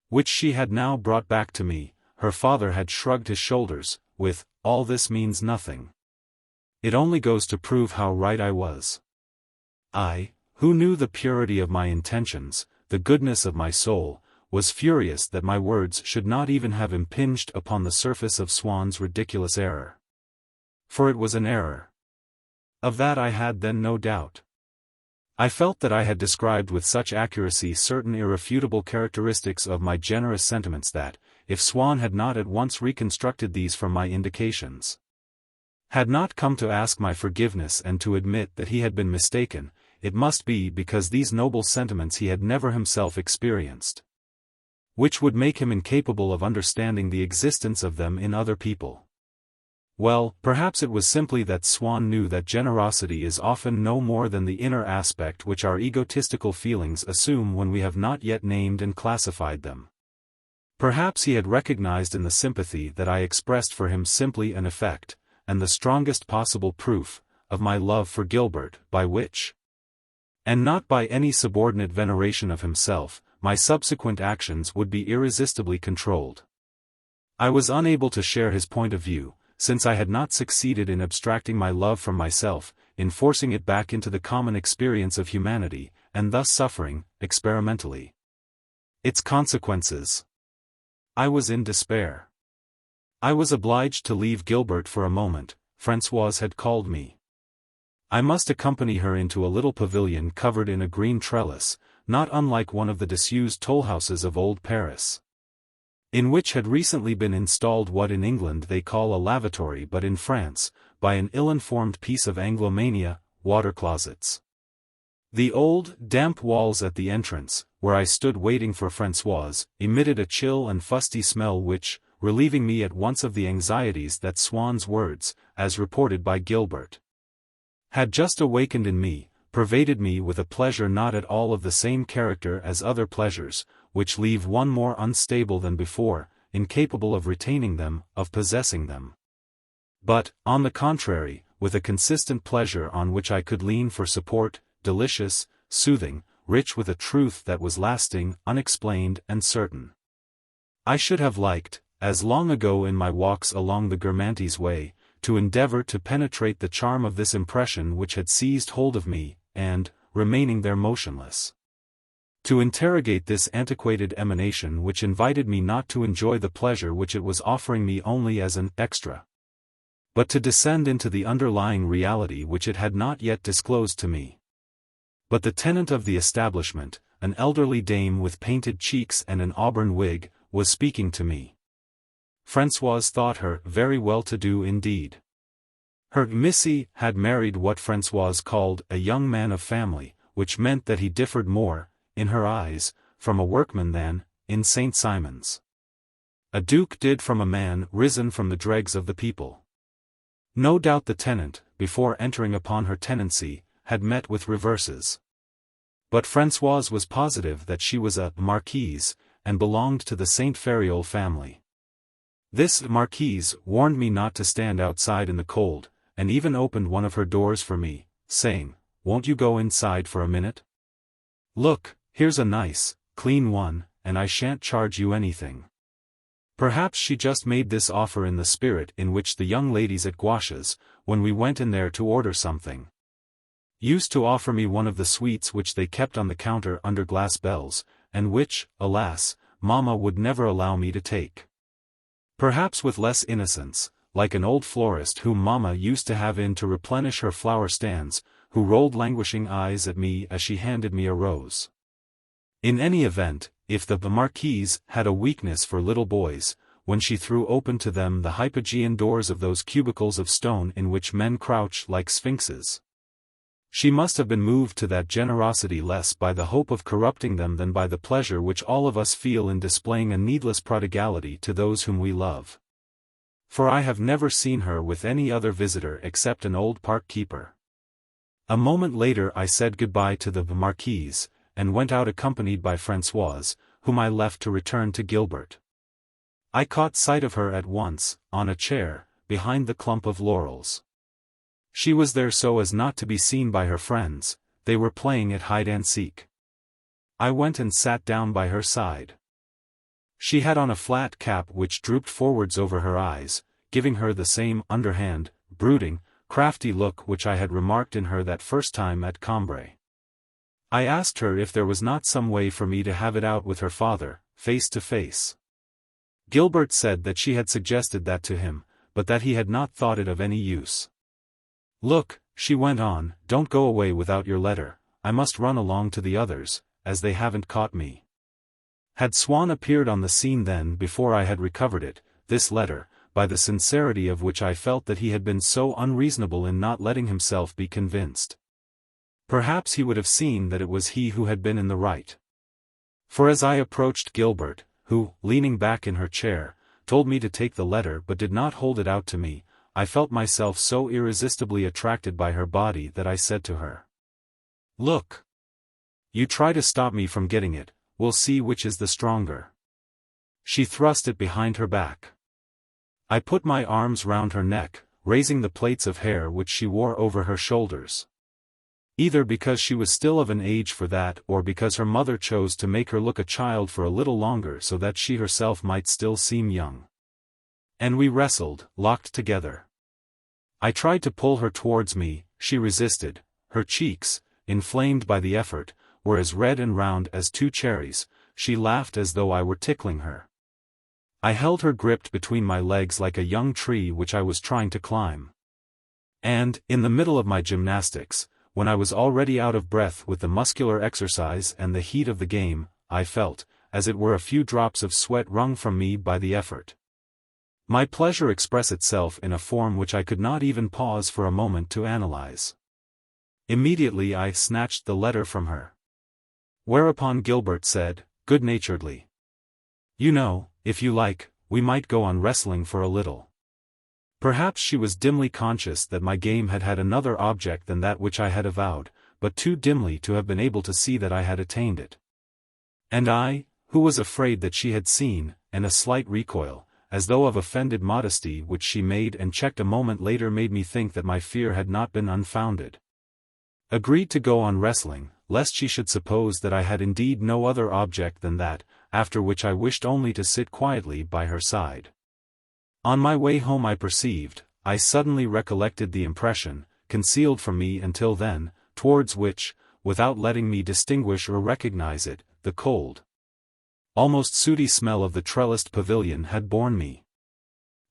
which she had now brought back to me, her father had shrugged his shoulders, with, "All this means nothing. It only goes to prove how right I was." I, who knew the purity of my intentions, the goodness of my soul, was furious that my words should not even have impinged upon the surface of Swann's ridiculous error. For it was an error. Of that I had then no doubt. I felt that I had described with such accuracy certain irrefutable characteristics of my generous sentiments that, if Swann had not at once reconstructed these from my indications, had not come to ask my forgiveness and to admit that he had been mistaken, it must be because these noble sentiments he had never himself experienced, which would make him incapable of understanding the existence of them in other people. Well, perhaps it was simply that Swann knew that generosity is often no more than the inner aspect which our egotistical feelings assume when we have not yet named and classified them. Perhaps he had recognized in the sympathy that I expressed for him simply an effect, and the strongest possible proof, of my love for Gilbert, by which, and not by any subordinate veneration of himself, my subsequent actions would be irresistibly controlled. I was unable to share his point of view, since I had not succeeded in abstracting my love from myself, in forcing it back into the common experience of humanity, and thus suffering, experimentally, its consequences. I was in despair. I was obliged to leave Gilbert for a moment. Françoise had called me. I must accompany her into a little pavilion covered in a green trellis, not unlike one of the disused toll-houses of old Paris, in which had recently been installed what in England they call a lavatory but in France, by an ill-informed piece of Anglomania, water-closets. The old, damp walls at the entrance, where I stood waiting for Françoise, emitted a chill and fusty smell which, relieving me at once of the anxieties that Swann's words, as reported by Gilbert, had just awakened in me, pervaded me with a pleasure not at all of the same character as other pleasures, which leave one more unstable than before, incapable of retaining them, of possessing them. But, on the contrary, with a consistent pleasure on which I could lean for support, delicious, soothing, rich with a truth that was lasting, unexplained and certain. I should have liked, as long ago in my walks along the Guermantes way, to endeavor to penetrate the charm of this impression which had seized hold of me, and, remaining there motionless, to interrogate this antiquated emanation which invited me not to enjoy the pleasure which it was offering me only as an extra, but to descend into the underlying reality which it had not yet disclosed to me. But the tenant of the establishment, an elderly dame with painted cheeks and an auburn wig, was speaking to me. Françoise thought her very well-to-do indeed. Her missy had married what Françoise called a young man of family, which meant that he differed more, in her eyes, from a workman than, in St. Simon's, a duke did from a man risen from the dregs of the people. No doubt the tenant, before entering upon her tenancy, had met with reverses. But Françoise was positive that she was a marquise, and belonged to the St. Feriol family. This marquise warned me not to stand outside in the cold, and even opened one of her doors for me, saying, "Won't you go inside for a minute? Look, here's a nice, clean one, and I shan't charge you anything." Perhaps she just made this offer in the spirit in which the young ladies at Gouache's, when we went in there to order something, used to offer me one of the sweets which they kept on the counter under glass bells, and which, alas, Mamma would never allow me to take. Perhaps with less innocence, like an old florist whom Mamma used to have in to replenish her flower stands, who rolled languishing eyes at me as she handed me a rose. In any event, if the marquise had a weakness for little boys, when she threw open to them the hypogean doors of those cubicles of stone in which men crouch like sphinxes, she must have been moved to that generosity less by the hope of corrupting them than by the pleasure which all of us feel in displaying a needless prodigality to those whom we love. For I have never seen her with any other visitor except an old park keeper. A moment later I said goodbye to the marquise, and went out accompanied by Françoise, whom I left to return to Gilbert. I caught sight of her at once, on a chair, behind the clump of laurels. She was there so as not to be seen by her friends, they were playing at hide-and-seek. I went and sat down by her side. She had on a flat cap which drooped forwards over her eyes, giving her the same underhand, brooding, crafty look which I had remarked in her that first time at Cambrai. I asked her if there was not some way for me to have it out with her father, face to face. Gilbert said that she had suggested that to him, but that he had not thought it of any use. "Look," she went on, "don't go away without your letter, I must run along to the others, as they haven't caught me." Had Swann appeared on the scene then before I had recovered it, this letter, by the sincerity of which I felt that he had been so unreasonable in not letting himself be convinced. Perhaps he would have seen that it was he who had been in the right. For as I approached Gilbert, who, leaning back in her chair, told me to take the letter but did not hold it out to me, I felt myself so irresistibly attracted by her body that I said to her, "Look. You try to stop me from getting it, we'll see which is the stronger." She thrust it behind her back. I put my arms round her neck, raising the plaits of hair which she wore over her shoulders. Either because she was still of an age for that or because her mother chose to make her look a child for a little longer so that she herself might still seem young. And we wrestled, locked together. I tried to pull her towards me, she resisted. Her cheeks, inflamed by the effort, were as red and round as two cherries. She laughed as though I were tickling her. I held her gripped between my legs like a young tree which I was trying to climb. And, in the middle of my gymnastics, when I was already out of breath with the muscular exercise and the heat of the game, I felt, as it were, a few drops of sweat wrung from me by the effort. My pleasure expressed itself in a form which I could not even pause for a moment to analyze. Immediately I snatched the letter from her. Whereupon Gilbert said, good-naturedly, "You know, if you like, we might go on wrestling for a little." Perhaps she was dimly conscious that my game had had another object than that which I had avowed, but too dimly to have been able to see that I had attained it. And I, who was afraid that she had seen, and a slight recoil, as though of offended modesty which she made and checked a moment later made me think that my fear had not been unfounded, agreed to go on wrestling, lest she should suppose that I had indeed no other object than that, after which I wished only to sit quietly by her side. On my way home I suddenly recollected the impression, concealed from me until then, towards which, without letting me distinguish or recognize it, the cold, almost sooty smell of the trellised pavilion had borne me.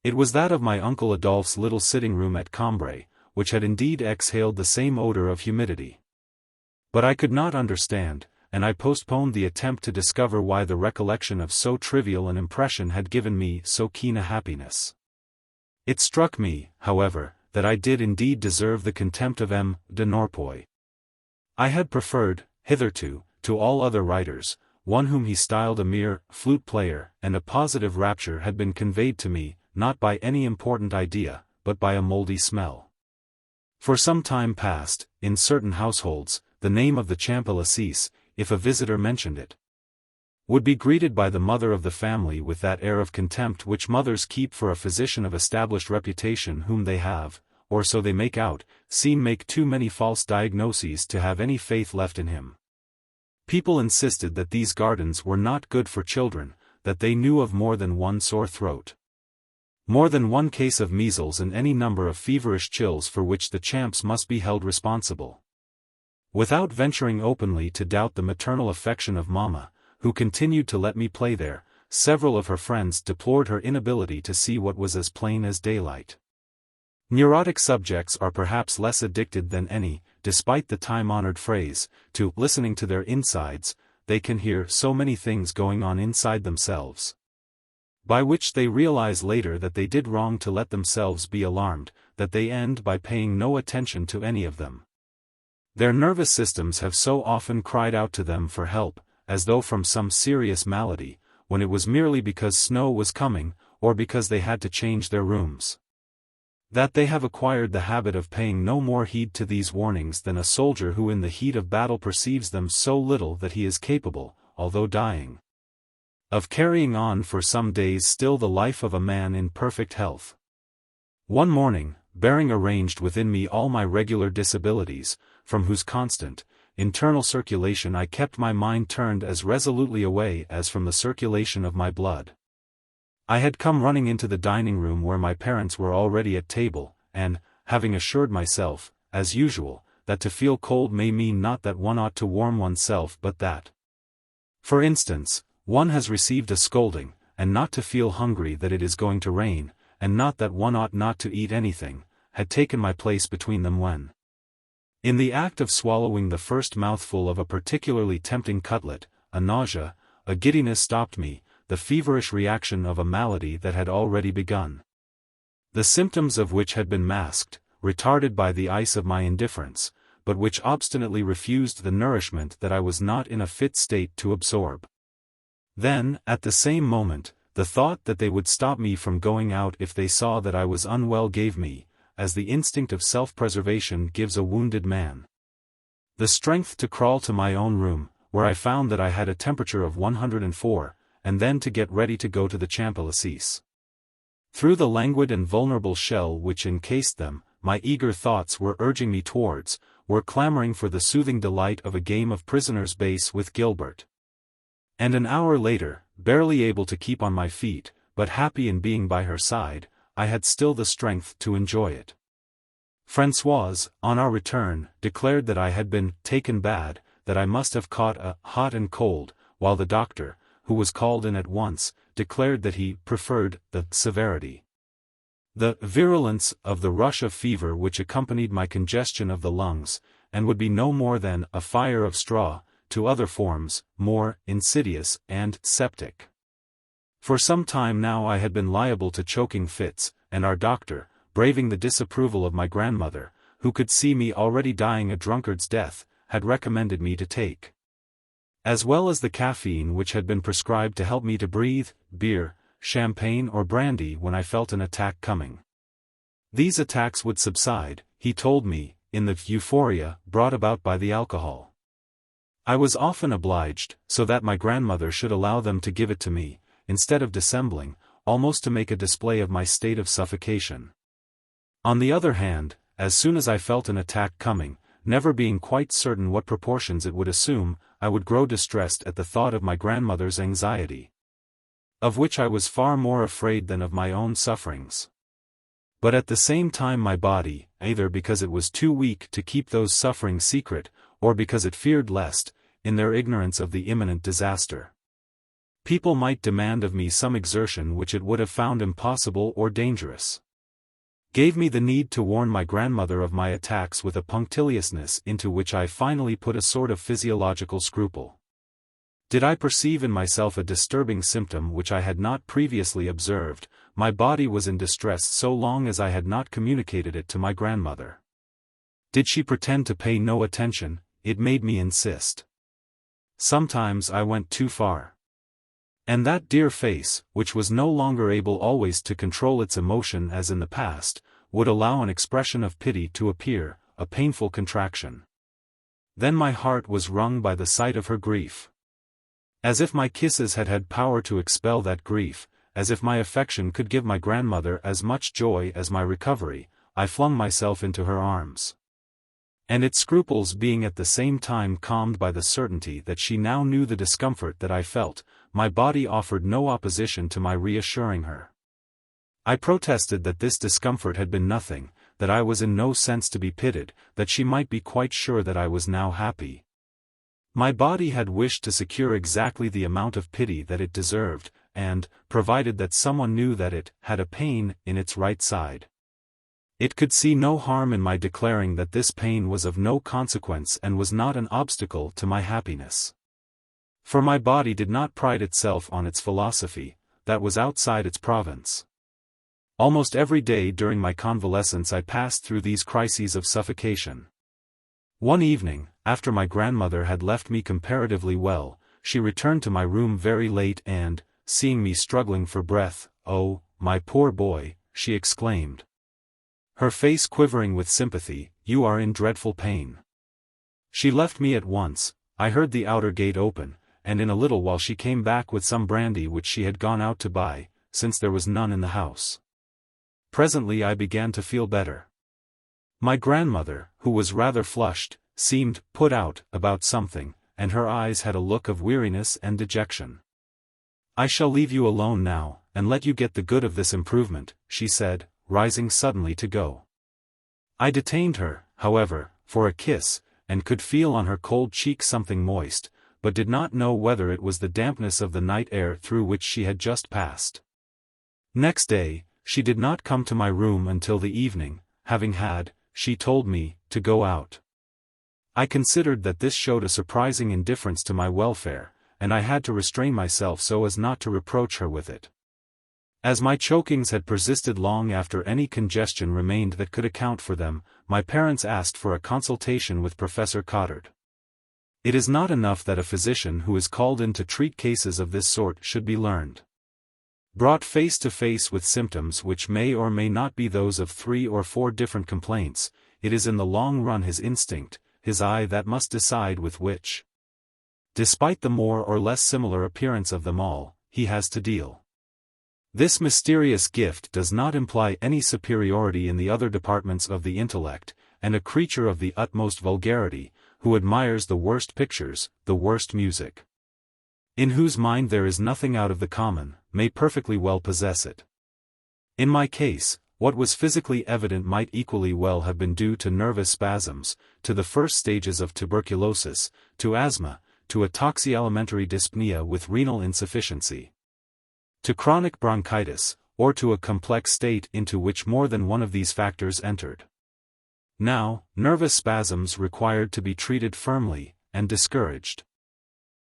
It was that of my Uncle Adolphe's little sitting-room at Cambrai, which had indeed exhaled the same odor of humidity. But I could not understand, and I postponed the attempt to discover why the recollection of so trivial an impression had given me so keen a happiness. It struck me, however, that I did indeed deserve the contempt of M. de Norpois. I had preferred, hitherto, to all other writers, one whom he styled a mere flute player, and a positive rapture had been conveyed to me, not by any important idea, but by a mouldy smell. For some time past, in certain households, the name of the Champellicis, if a visitor mentioned it, would be greeted by the mother of the family with that air of contempt which mothers keep for a physician of established reputation whom they have, or so they make out, seen make too many false diagnoses to have any faith left in him. People insisted that these gardens were not good for children, that they knew of more than one sore throat, more than one case of measles and any number of feverish chills for which the Champs must be held responsible. Without venturing openly to doubt the maternal affection of Mamma, who continued to let me play there, several of her friends deplored her inability to see what was as plain as daylight. Neurotic subjects are perhaps less addicted than any, despite the time-honored phrase, to listening to their insides. They can hear so many things going on inside themselves, by which they realize later that they did wrong to let themselves be alarmed, that they end by paying no attention to any of them. Their nervous systems have so often cried out to them for help, as though from some serious malady, when it was merely because snow was coming, or because they had to change their rooms, that they have acquired the habit of paying no more heed to these warnings than a soldier who in the heat of battle perceives them so little that he is capable, although dying, of carrying on for some days still the life of a man in perfect health. One morning, bearing arranged within me all my regular disabilities, from whose constant, internal circulation I kept my mind turned as resolutely away as from the circulation of my blood, I had come running into the dining-room where my parents were already at table, and, having assured myself, as usual, that to feel cold may mean not that one ought to warm oneself but that, for instance, one has received a scolding, and not to feel hungry that it is going to rain, and not that one ought not to eat anything, had taken my place between them when, in the act of swallowing the first mouthful of a particularly tempting cutlet, a nausea, a giddiness stopped me, the feverish reaction of a malady that had already begun. the symptoms of which had been masked, retarded by the ice of my indifference, but which obstinately refused the nourishment that I was not in a fit state to absorb. Then, at the same moment, the thought that they would stop me from going out if they saw that I was unwell gave me, as the instinct of self-preservation gives a wounded man, the strength to crawl to my own room, where I found that I had a temperature of 104, and then to get ready to go to the Champs-Élysées. Through the languid and vulnerable shell which encased them, my eager thoughts were urging me towards, were clamoring for the soothing delight of a game of prisoner's base with Gilbert. And an hour later, barely able to keep on my feet, but happy in being by her side, I had still the strength to enjoy it. Françoise, on our return, declared that I had been taken bad, that I must have caught a hot and cold, while the doctor, who was called in at once, declared that he preferred the severity, the virulence of the rush of fever which accompanied my congestion of the lungs, and would be no more than a fire of straw, to other forms, more insidious and septic. For some time now I had been liable to choking fits, and our doctor, braving the disapproval of my grandmother, who could see me already dying a drunkard's death, had recommended me to take, as well as the caffeine which had been prescribed to help me to breathe, beer, champagne or brandy when I felt an attack coming. These attacks would subside, he told me, in the euphoria brought about by the alcohol. I was often obliged, so that my grandmother should allow them to give it to me, instead of dissembling, almost to make a display of my state of suffocation. On the other hand, as soon as I felt an attack coming, never being quite certain what proportions it would assume, I would grow distressed at the thought of my grandmother's anxiety, of which I was far more afraid than of my own sufferings. But at the same time my body, either because it was too weak to keep those sufferings secret, or because it feared lest, in their ignorance of the imminent disaster, people might demand of me some exertion which it would have found impossible or dangerous, gave me the need to warn my grandmother of my attacks with a punctiliousness into which I finally put a sort of physiological scruple. Did I perceive in myself a disturbing symptom which I had not previously observed, my body was in distress so long as I had not communicated it to my grandmother. Did she pretend to pay no attention, it made me insist. Sometimes I went too far. And that dear face, which was no longer able always to control its emotion as in the past, would allow an expression of pity to appear, a painful contraction. Then my heart was wrung by the sight of her grief. As if my kisses had had power to expel that grief, as if my affection could give my grandmother as much joy as my recovery, I flung myself into her arms. And its scruples being at the same time calmed by the certainty that she now knew the discomfort that I felt, my body offered no opposition to my reassuring her. I protested that this discomfort had been nothing, that I was in no sense to be pitied, that she might be quite sure that I was now happy. My body had wished to secure exactly the amount of pity that it deserved, and, provided that someone knew that it had a pain in its right side, it could see no harm in my declaring that this pain was of no consequence and was not an obstacle to my happiness. For my body did not pride itself on its philosophy, that was outside its province. Almost every day during my convalescence I passed through these crises of suffocation. One evening, after my grandmother had left me comparatively well, she returned to my room very late and, seeing me struggling for breath, "Oh, my poor boy," she exclaimed, her face quivering with sympathy, "you are in dreadful pain." She left me at once. I heard the outer gate open, and in a little while she came back with some brandy which she had gone out to buy, since there was none in the house. Presently I began to feel better. My grandmother, who was rather flushed, seemed put out about something, and her eyes had a look of weariness and dejection. "I shall leave you alone now, and let you get the good of this improvement," she said, rising suddenly to go. I detained her, however, for a kiss, and could feel on her cold cheek something moist, but did not know whether it was the dampness of the night air through which she had just passed. Next day, she did not come to my room until the evening, having had, she told me, to go out. I considered that this showed a surprising indifference to my welfare, and I had to restrain myself so as not to reproach her with it. As my chokings had persisted long after any congestion remained that could account for them, my parents asked for a consultation with Professor Cottard. It is not enough that a physician who is called in to treat cases of this sort should be learned. Brought face to face with symptoms which may or may not be those of 3 or 4 different complaints, it is in the long run his instinct, his eye that must decide with which, despite the more or less similar appearance of them all, he has to deal. This mysterious gift does not imply any superiority in the other departments of the intellect, and a creature of the utmost vulgarity, who admires the worst pictures, the worst music, in whose mind there is nothing out of the common, may perfectly well possess it. In my case, what was physically evident might equally well have been due to nervous spasms, to the first stages of tuberculosis, to asthma, to a toxi-alimentary dyspnea with renal insufficiency, to chronic bronchitis, or to a complex state into which more than one of these factors entered. Now, nervous spasms required to be treated firmly, and discouraged.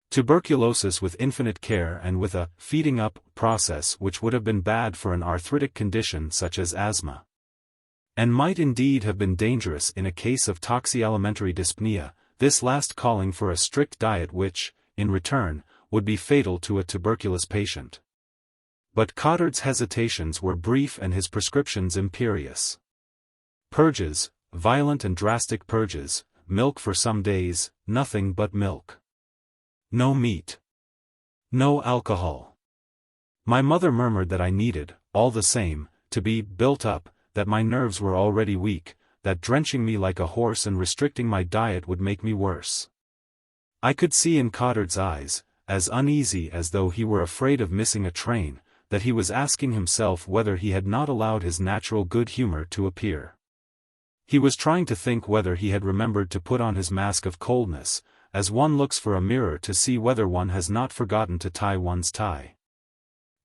Tuberculosis with infinite care and with a feeding up process which would have been bad for an arthritic condition such as asthma, and might indeed have been dangerous in a case of toxi-alimentary dyspnea, this last calling for a strict diet which, in return, would be fatal to a tuberculous patient. But Cottard's hesitations were brief and his prescriptions imperious. Purges, violent and drastic purges, milk for some days, nothing but milk. No meat. No alcohol. My mother murmured that I needed, all the same, to be built up, that my nerves were already weak, that drenching me like a horse and restricting my diet would make me worse. I could see in Cottard's eyes, as uneasy as though he were afraid of missing a train, that he was asking himself whether he had not allowed his natural good humor to appear. He was trying to think whether he had remembered to put on his mask of coldness, as one looks for a mirror to see whether one has not forgotten to tie one's tie.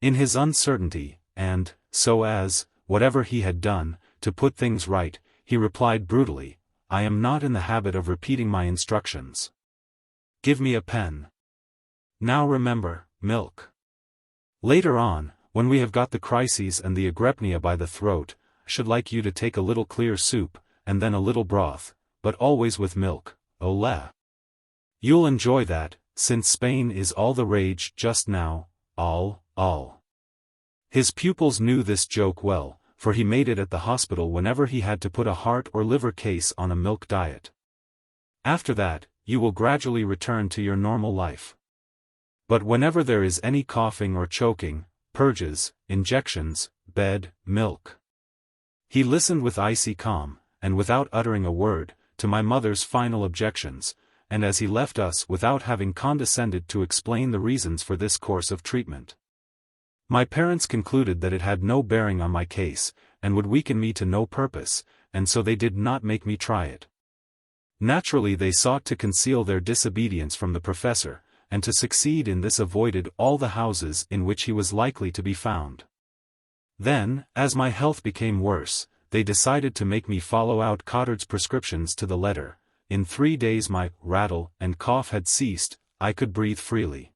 In his uncertainty, and, so as, whatever he had done, to put things right, he replied brutally, "I am not in the habit of repeating my instructions. Give me a pen. Now remember, milk. Later on, when we have got the crises and the agrepnia by the throat, I should like you to take a little clear soup, and then a little broth, but always with milk, ole. You'll enjoy that, since Spain is all the rage just now, all. His pupils knew this joke well, for he made it at the hospital whenever he had to put a heart or liver case on a milk diet. After that, you will gradually return to your normal life. But whenever there is any coughing or choking, purges, injections, bed, milk. He listened with icy calm, and without uttering a word, to my mother's final objections, and as he left us without having condescended to explain the reasons for this course of treatment. My parents concluded that it had no bearing on my case, and would weaken me to no purpose, and so they did not make me try it. Naturally they sought to conceal their disobedience from the professor, and to succeed in this avoided all the houses in which he was likely to be found. Then, as my health became worse, they decided to make me follow out Cottard's prescriptions to the letter. In 3 days my rattle and cough had ceased, I could breathe freely.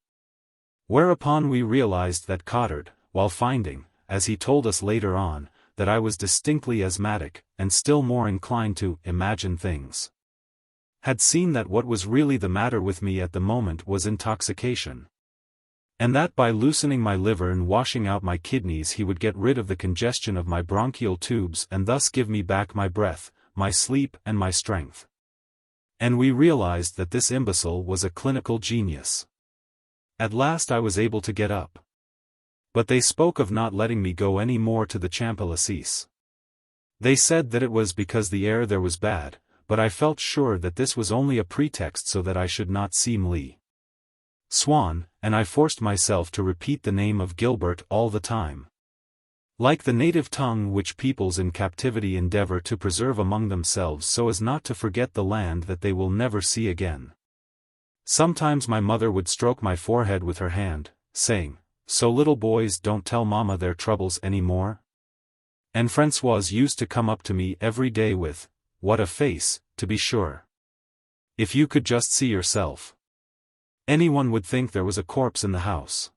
Whereupon we realized that Cottard, while finding, as he told us later on, that I was distinctly asthmatic, and still more inclined to imagine things, had seen that what was really the matter with me at the moment was intoxication. And that by loosening my liver and washing out my kidneys he would get rid of the congestion of my bronchial tubes and thus give me back my breath, my sleep and my strength. And we realized that this imbecile was a clinical genius. At last I was able to get up. But they spoke of not letting me go any more to the Champs-Élysées. They said that it was because the air there was bad, but I felt sure that this was only a pretext so that I should not seem Swann, and I forced myself to repeat the name of Gilbert all the time. Like the native tongue which peoples in captivity endeavor to preserve among themselves so as not to forget the land that they will never see again. Sometimes my mother would stroke my forehead with her hand, saying, "So little boys don't tell mama their troubles any more?" And Françoise used to come up to me every day with, "What a face, to be sure. If you could just see yourself. Anyone would think there was a corpse in the house."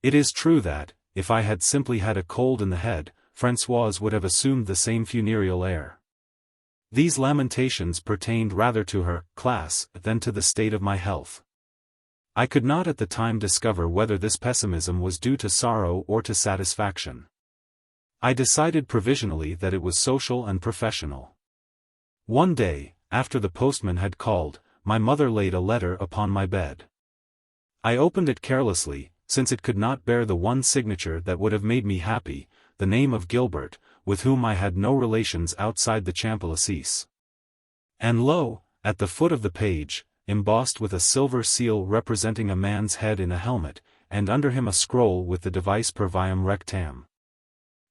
It is true that, if I had simply had a cold in the head, Françoise would have assumed the same funereal air. These lamentations pertained rather to her class than to the state of my health. I could not at the time discover whether this pessimism was due to sorrow or to satisfaction. I decided provisionally that it was social and professional. One day, after the postman had called, my mother laid a letter upon my bed. I opened it carelessly, since it could not bear the one signature that would have made me happy, the name of Gilbert, with whom I had no relations outside the Champs-Élysées. And lo, at the foot of the page, embossed with a silver seal representing a man's head in a helmet, and under him a scroll with the device per viam rectam.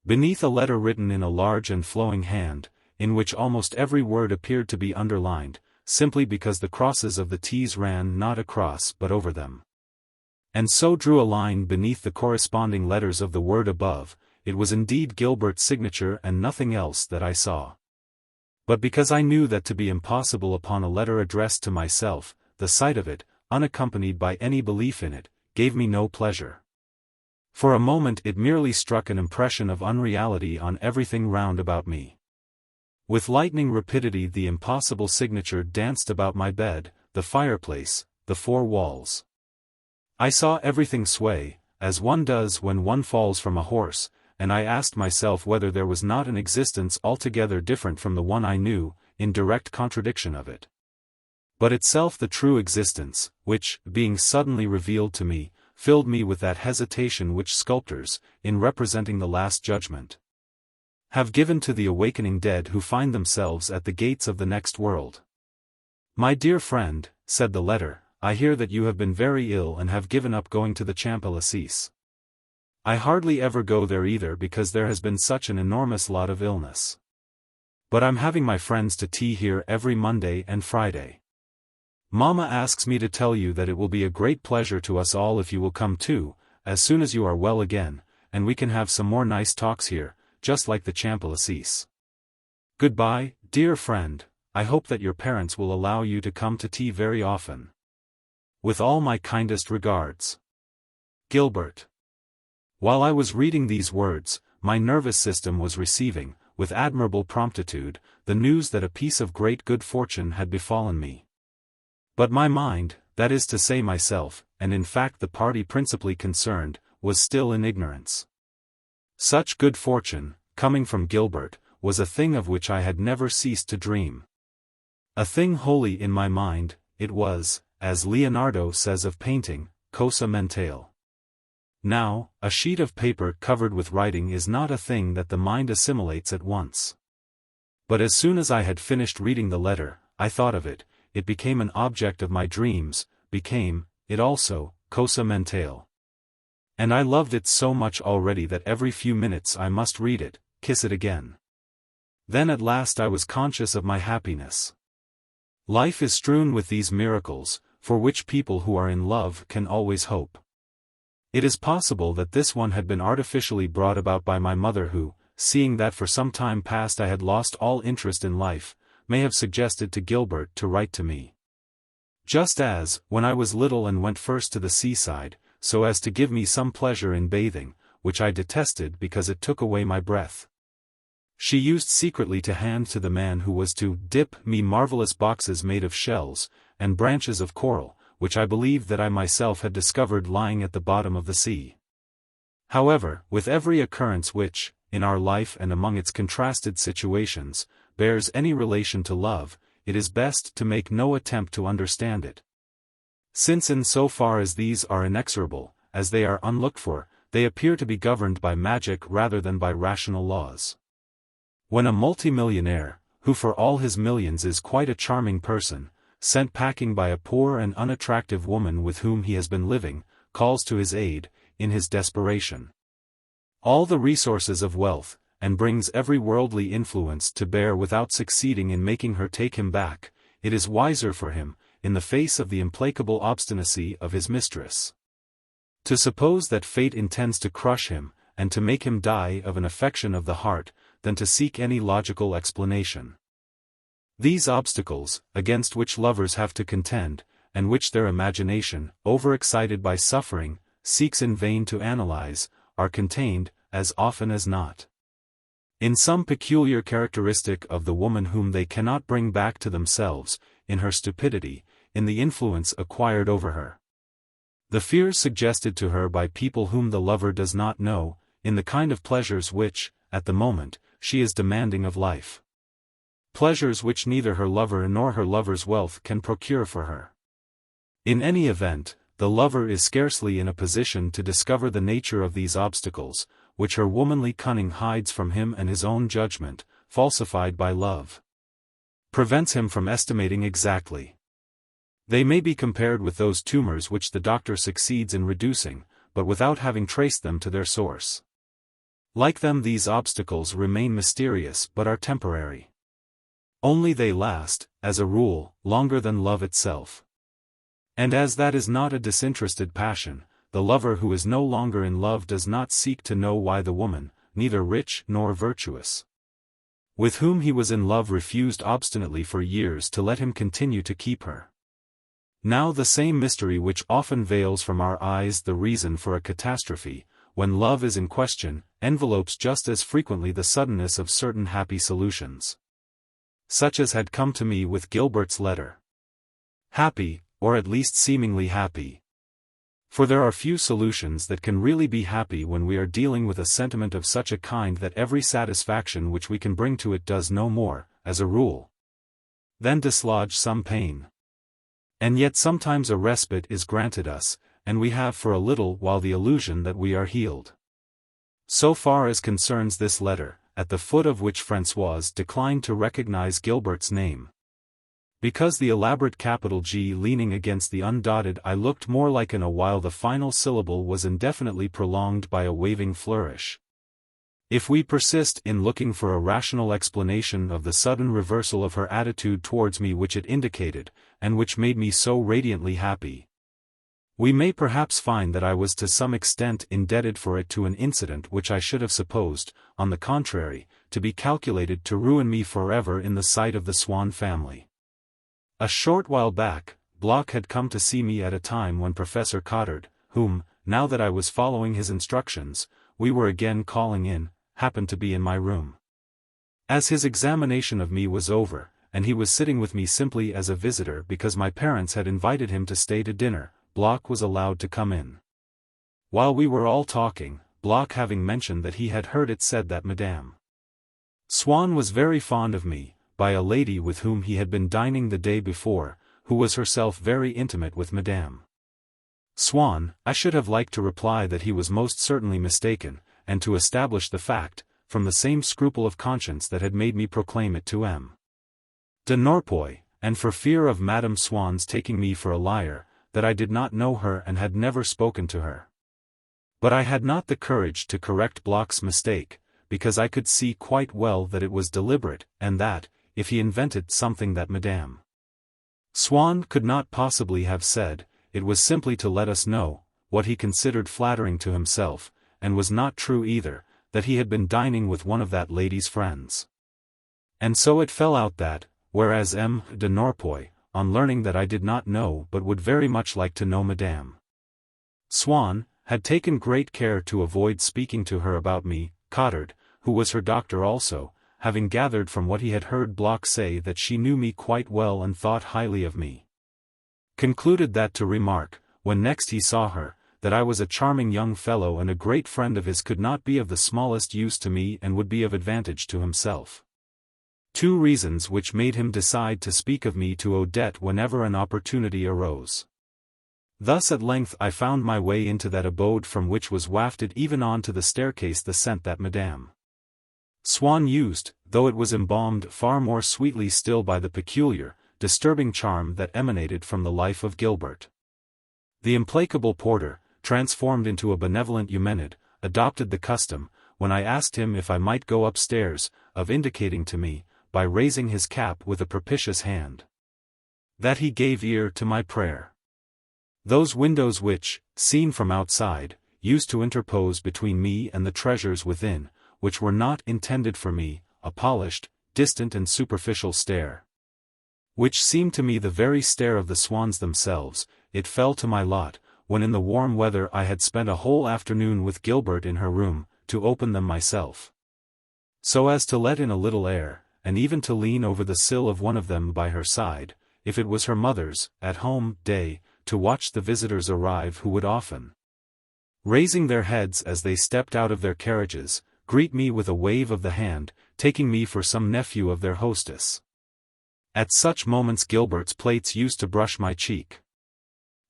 Beneath a letter written in a large and flowing hand, in which almost every word appeared to be underlined, simply because the crosses of the T's ran not across but over them. And so drew a line beneath the corresponding letters of the word above. It was indeed Gilbert's signature and nothing else that I saw. But because I knew that to be impossible upon a letter addressed to myself, the sight of it, unaccompanied by any belief in it, gave me no pleasure. For a moment it merely struck an impression of unreality on everything round about me. With lightning rapidity the impossible signature danced about my bed, the fireplace, the four walls. I saw everything sway, as one does when one falls from a horse, and I asked myself whether there was not an existence altogether different from the one I knew, in direct contradiction of it. But itself the true existence, which, being suddenly revealed to me, filled me with that hesitation which sculptors, in representing the Last Judgment, have given to the awakening dead who find themselves at the gates of the next world. My dear friend, said the letter, I hear that you have been very ill and have given up going to the Champs-Élysées. I hardly ever go there either because there has been such an enormous lot of illness. But I'm having my friends to tea here every Monday and Friday. Mama asks me to tell you that it will be a great pleasure to us all if you will come too, as soon as you are well again, and we can have some more nice talks here, just like the Champs-Élysées. Goodbye, dear friend, I hope that your parents will allow you to come to tea very often. With all my kindest regards. Gilbert. While I was reading these words, my nervous system was receiving, with admirable promptitude, the news that a piece of great good fortune had befallen me. But my mind, that is to say myself, and in fact the party principally concerned, was still in ignorance. Such good fortune, coming from Gilbert, was a thing of which I had never ceased to dream. A thing wholly in my mind, it was, as Leonardo says of painting, cosa mentale. Now, a sheet of paper covered with writing is not a thing that the mind assimilates at once. But as soon as I had finished reading the letter, I thought of it, it became an object of my dreams, became, it also, cosa mentale. And I loved it so much already that every few minutes I must read it, kiss it again. Then at last I was conscious of my happiness. Life is strewn with these miracles, for which people who are in love can always hope. It is possible that this one had been artificially brought about by my mother who, seeing that for some time past I had lost all interest in life, may have suggested to Gilbert to write to me. Just as, when I was little and went first to the seaside, so as to give me some pleasure in bathing, which I detested because it took away my breath. She used secretly to hand to the man who was to dip me marvelous boxes made of shells, and branches of coral, which I believed that I myself had discovered lying at the bottom of the sea. However, with every occurrence which, in our life and among its contrasted situations, bears any relation to love, it is best to make no attempt to understand it. Since in so far as these are inexorable, as they are unlooked for, they appear to be governed by magic rather than by rational laws. When a multimillionaire, who for all his millions is quite a charming person, sent packing by a poor and unattractive woman with whom he has been living, calls to his aid, in his desperation, all the resources of wealth, and brings every worldly influence to bear without succeeding in making her take him back, it is wiser for him, in the face of the implacable obstinacy of his mistress, to suppose that fate intends to crush him, and to make him die of an affection of the heart, than to seek any logical explanation. These obstacles, against which lovers have to contend, and which their imagination, overexcited by suffering, seeks in vain to analyze, are contained, as often as not, in some peculiar characteristic of the woman whom they cannot bring back to themselves, in her stupidity, in the influence acquired over her, the fears suggested to her by people whom the lover does not know, in the kind of pleasures which, at the moment, she is demanding of life. Pleasures which neither her lover nor her lover's wealth can procure for her. In any event, the lover is scarcely in a position to discover the nature of these obstacles, which her womanly cunning hides from him, and his own judgment, falsified by love, prevents him from estimating exactly. They may be compared with those tumors which the doctor succeeds in reducing, but without having traced them to their source. Like them, these obstacles remain mysterious but are temporary. Only they last, as a rule, longer than love itself. And as that is not a disinterested passion, the lover who is no longer in love does not seek to know why the woman, neither rich nor virtuous, with whom he was in love refused obstinately for years to let him continue to keep her. Now the same mystery which often veils from our eyes the reason for a catastrophe, when love is in question, envelopes just as frequently the suddenness of certain happy solutions, such as had come to me with Gilbert's letter. Happy, or at least seemingly happy. For there are few solutions that can really be happy when we are dealing with a sentiment of such a kind that every satisfaction which we can bring to it does no more, as a rule, than dislodge some pain. And yet sometimes a respite is granted us, and we have for a little while the illusion that we are healed. So far as concerns this letter, at the foot of which Françoise declined to recognize Gilbert's name, because the elaborate capital G leaning against the undotted I looked more like an A, while the final syllable was indefinitely prolonged by a waving flourish. If we persist in looking for a rational explanation of the sudden reversal of her attitude towards me which it indicated, and which made me so radiantly happy, we may perhaps find that I was to some extent indebted for it to an incident which I should have supposed, on the contrary, to be calculated to ruin me forever in the sight of the Swann family. A short while back, Bloch had come to see me at a time when Professor Cottard, whom, now that I was following his instructions, we were again calling in, happened to be in my room. As his examination of me was over, and he was sitting with me simply as a visitor because my parents had invited him to stay to dinner, Bloch was allowed to come in. While we were all talking, Bloch having mentioned that he had heard it said that Madame Swann was very fond of me, by a lady with whom he had been dining the day before, who was herself very intimate with Madame Swann, I should have liked to reply that he was most certainly mistaken, and to establish the fact, from the same scruple of conscience that had made me proclaim it to M. de Norpois, and for fear of Madame Swann's taking me for a liar, that I did not know her and had never spoken to her. But I had not the courage to correct Bloch's mistake, because I could see quite well that it was deliberate, and that, if he invented something that Madame Swann could not possibly have said, it was simply to let us know, what he considered flattering to himself, and was not true either, that he had been dining with one of that lady's friends. And so it fell out that, whereas M. de Norpois, on learning that I did not know but would very much like to know Madame Swann, had taken great care to avoid speaking to her about me, Cottard, who was her doctor also, having gathered from what he had heard Bloch say that she knew me quite well and thought highly of me, concluded that to remark, when next he saw her, that I was a charming young fellow and a great friend of his could not be of the smallest use to me and would be of advantage to himself. Two reasons which made him decide to speak of me to Odette whenever an opportunity arose. Thus at length I found my way into that abode from which was wafted even on to the staircase the scent that Madame Swann used, though it was embalmed far more sweetly still by the peculiar, disturbing charm that emanated from the life of Gilbert. The implacable porter, transformed into a benevolent Eumenid, adopted the custom, when I asked him if I might go upstairs, of indicating to me, by raising his cap with a propitious hand, that he gave ear to my prayer. Those windows which, seen from outside, used to interpose between me and the treasures within, which were not intended for me, a polished, distant and superficial stare, which seemed to me the very stare of the Swanns themselves, it fell to my lot, when in the warm weather I had spent a whole afternoon with Gilbert in her room, to open them myself, so as to let in a little air, and even to lean over the sill of one of them by her side, if it was her mother's, at-home, day, to watch the visitors arrive who would often, raising their heads as they stepped out of their carriages, greet me with a wave of the hand, taking me for some nephew of their hostess. At such moments Gilbert's plaits used to brush my cheek.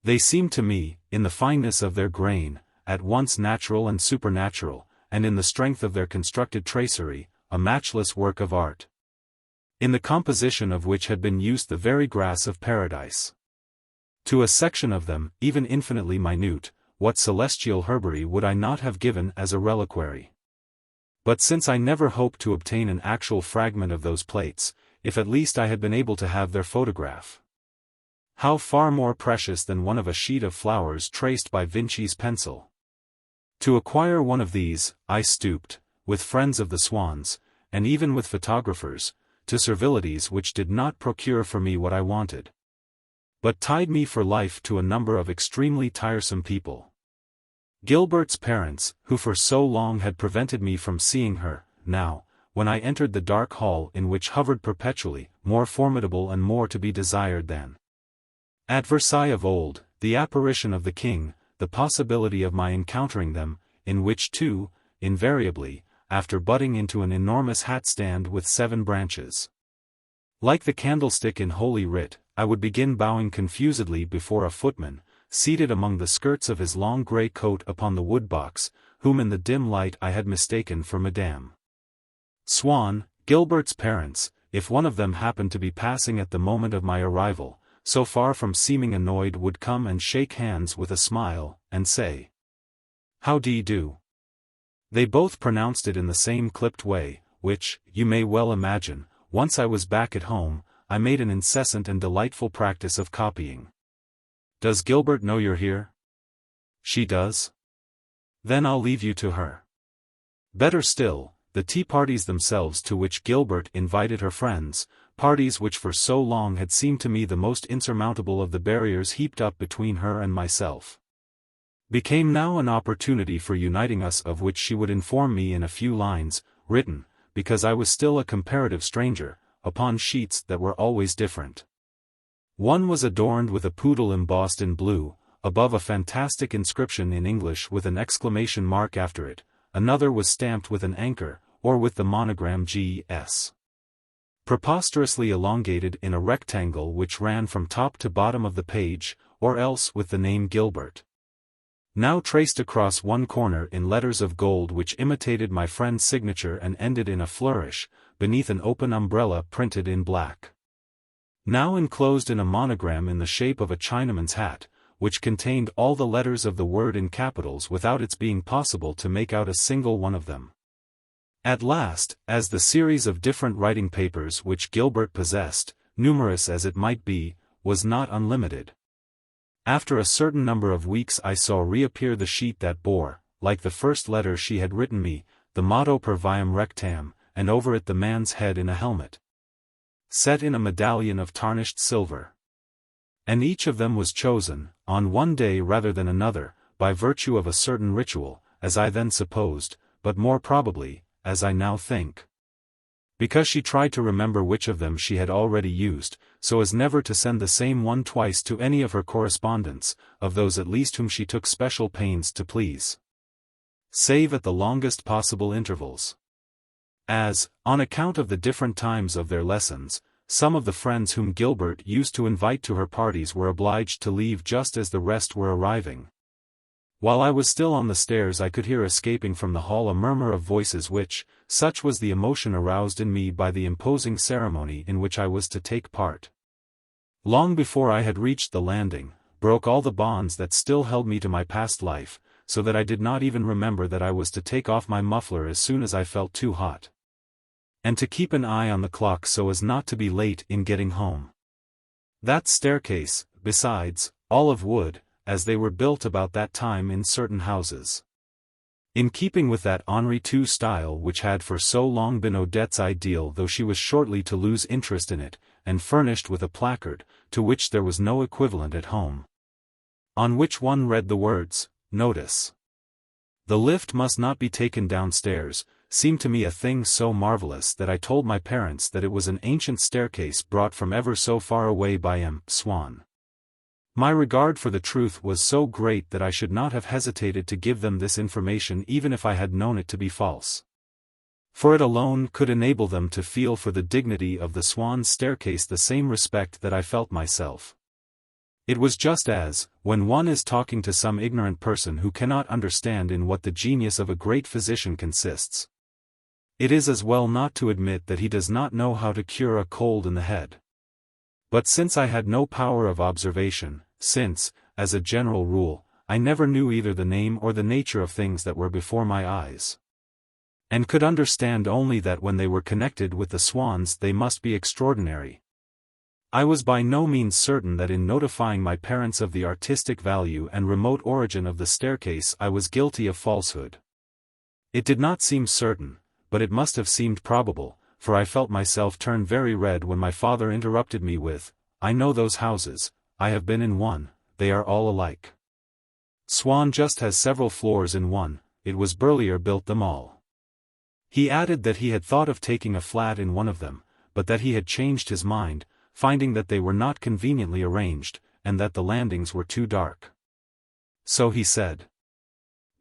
They seemed to me, in the fineness of their grain, at once natural and supernatural, and in the strength of their constructed tracery, a matchless work of art, in the composition of which had been used the very grass of paradise. To a section of them, even infinitely minute, what celestial herbery would I not have given as a reliquary? But since I never hoped to obtain an actual fragment of those plates, if at least I had been able to have their photograph, how far more precious than one of a sheet of flowers traced by Vinci's pencil. To acquire one of these, I stooped, with friends of the Swann's, and even with photographers, to servilities which did not procure for me what I wanted, but tied me for life to a number of extremely tiresome people. Gilbert's parents, who for so long had prevented me from seeing her, now, when I entered the dark hall in which hovered perpetually, more formidable and more to be desired than at Versailles of old, the apparition of the king, the possibility of my encountering them, in which too, invariably, after butting into an enormous hat-stand with 7 branches, like the candlestick in Holy Writ, I would begin bowing confusedly before a footman, seated among the skirts of his long grey coat upon the wood-box, whom in the dim light I had mistaken for Madame Swann. Gilbert's parents, if one of them happened to be passing at the moment of my arrival, so far from seeming annoyed, would come and shake hands with a smile, and say, "How d'ye do?" They both pronounced it in the same clipped way, which, you may well imagine, once I was back at home, I made an incessant and delightful practice of copying. "Does Gilbert know you're here?" "She does." "Then I'll leave you to her." Better still, the tea parties themselves to which Gilbert invited her friends, parties which for so long had seemed to me the most insurmountable of the barriers heaped up between her and myself, became now an opportunity for uniting us, of which she would inform me in a few lines, written, because I was still a comparative stranger, upon sheets that were always different. One was adorned with a poodle embossed in blue, above a fantastic inscription in English with an exclamation mark after it, another was stamped with an anchor, or with the monogram G.S. preposterously elongated in a rectangle which ran from top to bottom of the page, or else with the name Gilbert, now traced across one corner in letters of gold which imitated my friend's signature and ended in a flourish, beneath an open umbrella printed in black, now enclosed in a monogram in the shape of a Chinaman's hat, which contained all the letters of the word in capitals without its being possible to make out a single one of them. At last, as the series of different writing papers which Gilbert possessed, numerous as it might be, was not unlimited, after a certain number of weeks I saw reappear the sheet that bore, like the first letter she had written me, the motto Per Viam Rectam, and over it the man's head in a helmet, set in a medallion of tarnished silver. And each of them was chosen, on one day rather than another, by virtue of a certain ritual, as I then supposed, but more probably, as I now think, because she tried to remember which of them she had already used, so as never to send the same one twice to any of her correspondents, of those at least whom she took special pains to please, save at the longest possible intervals. As, on account of the different times of their lessons, some of the friends whom Gilbert used to invite to her parties were obliged to leave just as the rest were arriving. While I was still on the stairs I could hear escaping from the hall a murmur of voices which, such was the emotion aroused in me by the imposing ceremony in which I was to take part, long before I had reached the landing, broke all the bonds that still held me to my past life, so that I did not even remember that I was to take off my muffler as soon as I felt too hot, and to keep an eye on the clock so as not to be late in getting home. That staircase, besides, all of wood, as they were built about that time in certain houses, in keeping with that Henri II style which had for so long been Odette's ideal, though she was shortly to lose interest in it, and furnished with a placard, to which there was no equivalent at home, on which one read the words, "Notice. The lift must not be taken downstairs," seemed to me a thing so marvelous that I told my parents that it was an ancient staircase brought from ever so far away by Swann. My regard for the truth was so great that I should not have hesitated to give them this information even if I had known it to be false. For it alone could enable them to feel for the dignity of the Swann staircase the same respect that I felt myself. It was just as, when one is talking to some ignorant person who cannot understand in what the genius of a great physician consists, it is as well not to admit that he does not know how to cure a cold in the head. But since I had no power of observation, since, as a general rule, I never knew either the name or the nature of things that were before my eyes, and could understand only that when they were connected with the Swanns they must be extraordinary, I was by no means certain that in notifying my parents of the artistic value and remote origin of the staircase I was guilty of falsehood. It did not seem certain, but it must have seemed probable, for I felt myself turn very red when my father interrupted me with, "I know those houses, I have been in one, they are all alike. Swann just has several floors in one, it was Berlier built them all." He added that he had thought of taking a flat in one of them, but that he had changed his mind, finding that they were not conveniently arranged, and that the landings were too dark. So he said.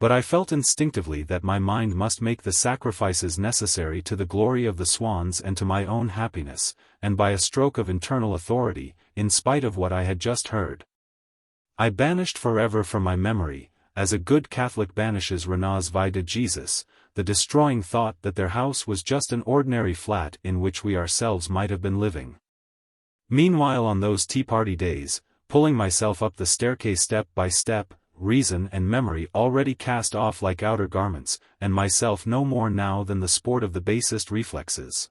But I felt instinctively that my mind must make the sacrifices necessary to the glory of the Swanns and to my own happiness, and by a stroke of internal authority, in spite of what I had just heard, I banished forever from my memory, as a good Catholic banishes Renau's Vie de Jesus, the destroying thought that their house was just an ordinary flat in which we ourselves might have been living. Meanwhile, on those tea-party days, pulling myself up the staircase step by step, reason and memory already cast off like outer garments, and myself no more now than the sport of the basest reflexes,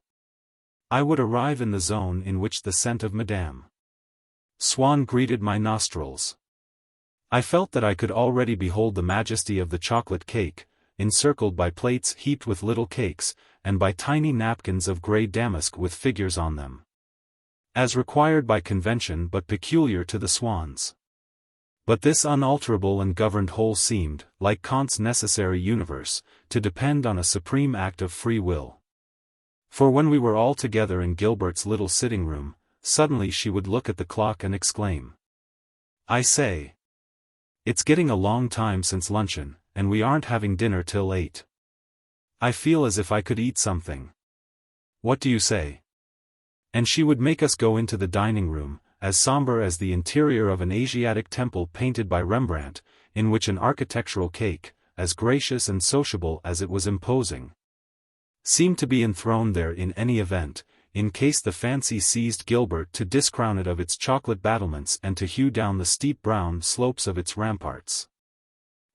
I would arrive in the zone in which the scent of Madame Swann greeted my nostrils. I felt that I could already behold the majesty of the chocolate cake, encircled by plates heaped with little cakes, and by tiny napkins of grey damask with figures on them, as required by convention but peculiar to the Swanns. But this unalterable and governed whole seemed, like Kant's necessary universe, to depend on a supreme act of free will. For when we were all together in Gilbert's little sitting room, suddenly she would look at the clock and exclaim, "I say, it's getting a long time since luncheon, and we aren't having dinner till 8. I feel as if I could eat something. What do you say?" And she would make us go into the dining room, as somber as the interior of an Asiatic temple painted by Rembrandt, in which an architectural cake, as gracious and sociable as it was imposing, seemed to be enthroned there in any event, in case the fancy seized Gilbert to discrown it of its chocolate battlements and to hew down the steep brown slopes of its ramparts,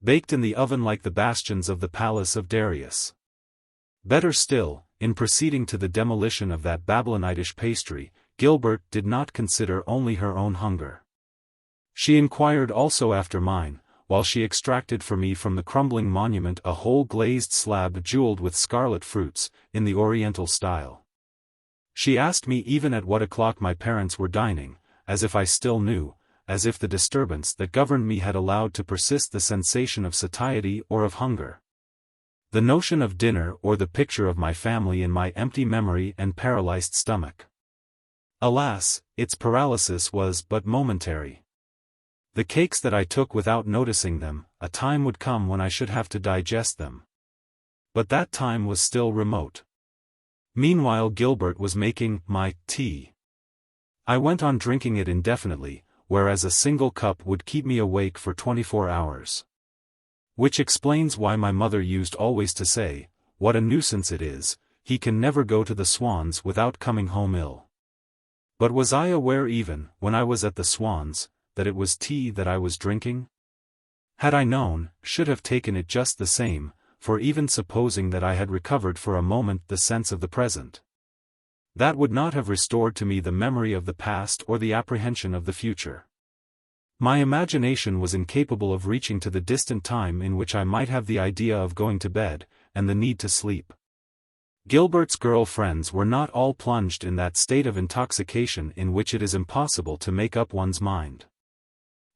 baked in the oven like the bastions of the palace of Darius. Better still, in proceeding to the demolition of that Babylonitish pastry, Gilbert did not consider only her own hunger. She inquired also after mine, while she extracted for me from the crumbling monument a whole glazed slab jeweled with scarlet fruits, in the Oriental style. She asked me even at what o'clock my parents were dining, as if I still knew, as if the disturbance that governed me had allowed to persist the sensation of satiety or of hunger. The notion of dinner or the picture of my family in my empty memory and paralyzed stomach. Alas, its paralysis was but momentary. The cakes that I took without noticing them, a time would come when I should have to digest them. But that time was still remote. Meanwhile Gilbert was making my tea. I went on drinking it indefinitely, whereas a single cup would keep me awake for 24 hours. Which explains why my mother used always to say, "What a nuisance it is, he can never go to the Swanns without coming home ill." But was I aware even, when I was at the Swanns, that it was tea that I was drinking? Had I known, should have taken it just the same, for even supposing that I had recovered for a moment the sense of the present, that would not have restored to me the memory of the past or the apprehension of the future. My imagination was incapable of reaching to the distant time in which I might have the idea of going to bed, and the need to sleep. Gilbert's girl friends were not all plunged in that state of intoxication in which it is impossible to make up one's mind.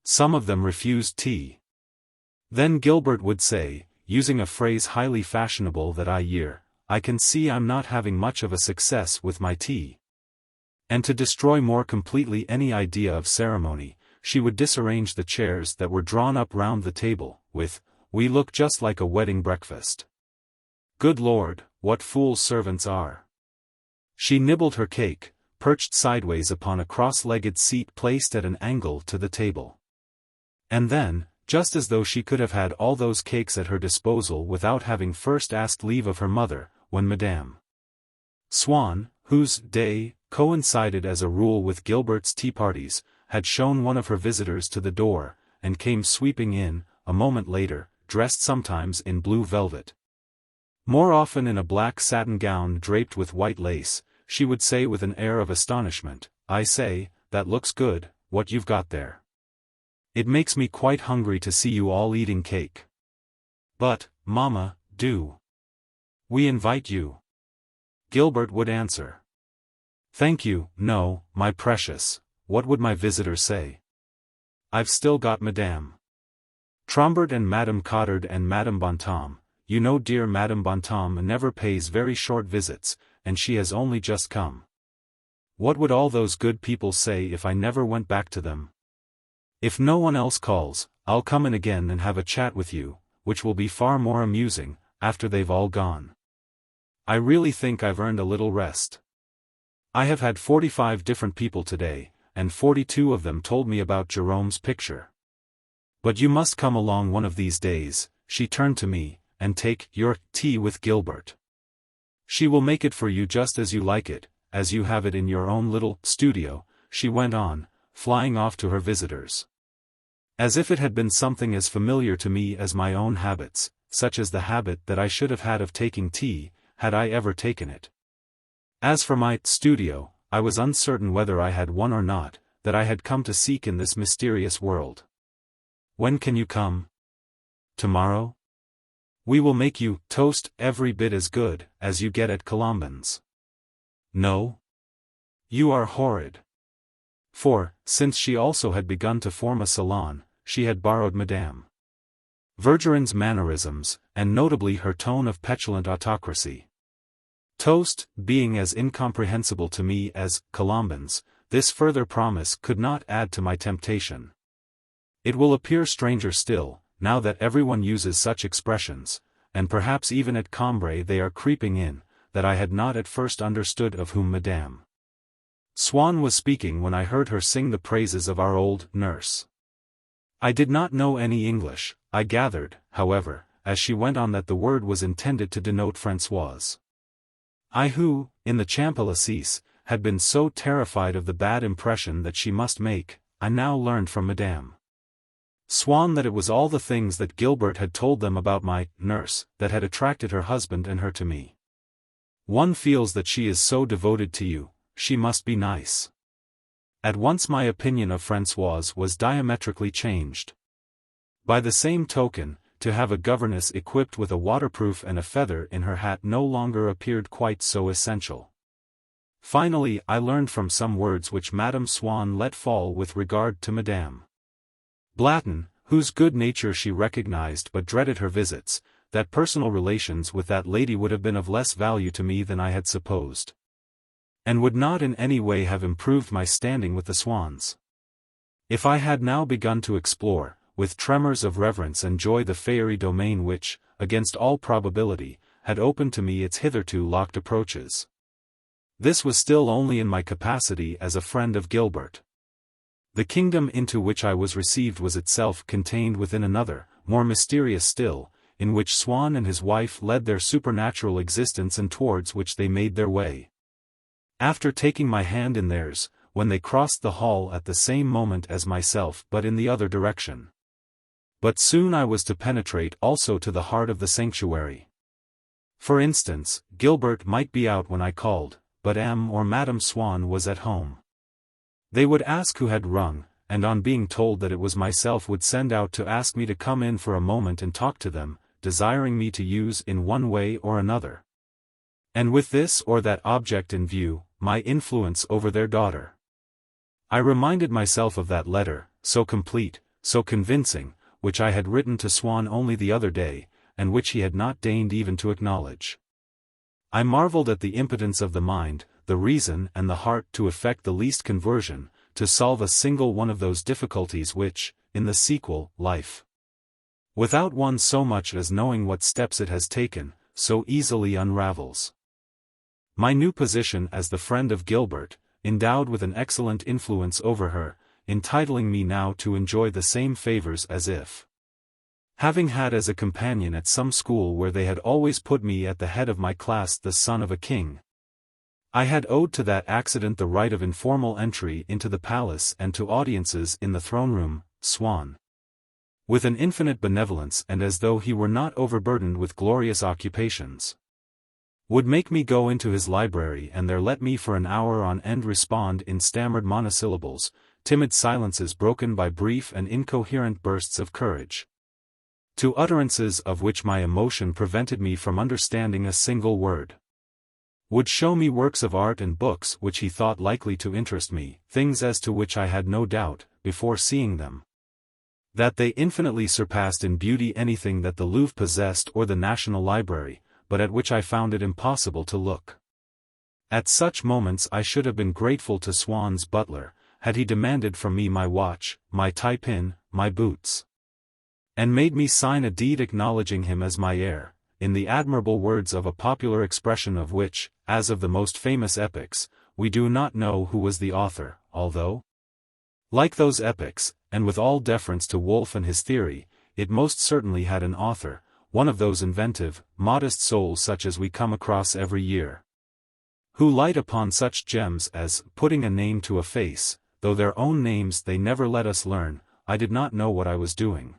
Some of them refused tea. Then Gilbert would say, using a phrase highly fashionable that I can see I'm not having much of a success with my tea. And to destroy more completely any idea of ceremony, she would disarrange the chairs that were drawn up round the table, with, "We look just like a wedding breakfast. Good Lord, what fools servants are." She nibbled her cake, perched sideways upon a cross-legged seat placed at an angle to the table. And then, just as though she could have had all those cakes at her disposal without having first asked leave of her mother, when Madame Swann, whose day coincided as a rule with Gilbert's tea parties, had shown one of her visitors to the door, and came sweeping in, a moment later, dressed sometimes in blue velvet, more often in a black satin gown draped with white lace, she would say with an air of astonishment, "I say, that looks good, what you've got there. It makes me quite hungry to see you all eating cake. But, Mamma, do we invite you?" Gilbert would answer, "Thank you, no, my precious, what would my visitors say? I've still got Madame Trombert and Madame Cottard and Madame Bontemps. You know dear Madame Bontemps never pays very short visits, and she has only just come. What would all those good people say if I never went back to them? If no one else calls, I'll come in again and have a chat with you, which will be far more amusing, after they've all gone. I really think I've earned a little rest. I have had 45 different people today, and 42 of them told me about Gérôme's picture. But you must come along one of these days," she turned to me, "and take your tea with Gilbert. She will make it for you just as you like it, as you have it in your own little studio," she went on, flying off to her visitors. As if it had been something as familiar to me as my own habits, such as the habit that I should have had of taking tea, had I ever taken it. As for my studio, I was uncertain whether I had one or not, that I had come to seek in this mysterious world. "When can you come? Tomorrow? We will make you toast every bit as good as you get at Colomban's." "No? You are horrid." For, since she also had begun to form a salon, she had borrowed Madame Verdurin's mannerisms, and notably her tone of petulant autocracy. Toast being as incomprehensible to me as Colomban's, this further promise could not add to my temptation. It will appear stranger still, now that everyone uses such expressions, and perhaps even at Combray they are creeping in, that I had not at first understood of whom Madame Swann was speaking when I heard her sing the praises of our old nurse. I did not know any English. I gathered, however, as she went on that the word was intended to denote Françoise. I who, in the Champs-Élysées, had been so terrified of the bad impression that she must make, I now learned from Madame Swann that it was all the things that Gilbert had told them about my nurse that had attracted her husband and her to me. "One feels that she is so devoted to you, she must be nice." At once my opinion of Françoise was diametrically changed. By the same token, to have a governess equipped with a waterproof and a feather in her hat no longer appeared quite so essential. Finally I learned from some words which Madame Swann let fall with regard to Madame Blatten, whose good nature she recognized but dreaded her visits, that personal relations with that lady would have been of less value to me than I had supposed, and would not in any way have improved my standing with the Swanns. If I had now begun to explore, with tremors of reverence and joy, the fairy domain which, against all probability, had opened to me its hitherto locked approaches, this was still only in my capacity as a friend of Gilbert. The kingdom into which I was received was itself contained within another, more mysterious still, in which Swann and his wife led their supernatural existence and towards which they made their way. After taking my hand in theirs, when they crossed the hall at the same moment as myself but in the other direction. But soon I was to penetrate also to the heart of the sanctuary. For instance, Gilbert might be out when I called, but M. or Madame Swann was at home. They would ask who had rung, and on being told that it was myself would send out to ask me to come in for a moment and talk to them, desiring me to use in one way or another, and with this or that object in view, my influence over their daughter. I reminded myself of that letter, so complete, so convincing, which I had written to Swann only the other day, and which he had not deigned even to acknowledge. I marveled at the impotence of the mind, the reason and the heart to effect the least conversion, to solve a single one of those difficulties which, in the sequel, life, without one so much as knowing what steps it has taken, so easily unravels. My new position as the friend of Gilbert, endowed with an excellent influence over her, entitling me now to enjoy the same favors as if, having had as a companion at some school where they had always put me at the head of my class the son of a king, I had owed to that accident the right of informal entry into the palace and to audiences in the throne-room. Swann, with an infinite benevolence and as though he were not overburdened with glorious occupations, would make me go into his library and there let me for an hour on end respond in stammered monosyllables, timid silences broken by brief and incoherent bursts of courage, to utterances of which my emotion prevented me from understanding a single word. Would show me works of art and books which he thought likely to interest me, things as to which I had no doubt, before seeing them, that they infinitely surpassed in beauty anything that the Louvre possessed or the National Library, but at which I found it impossible to look. At such moments I should have been grateful to Swann's butler, had he demanded from me my watch, my tie-pin, my boots, and made me sign a deed acknowledging him as my heir, in the admirable words of a popular expression of which, as of the most famous epics, we do not know who was the author, although, like those epics, and with all deference to Wolfe and his theory, it most certainly had an author, one of those inventive, modest souls such as we come across every year, who light upon such gems as putting a name to a face, though their own names they never let us learn. I did not know what I was doing.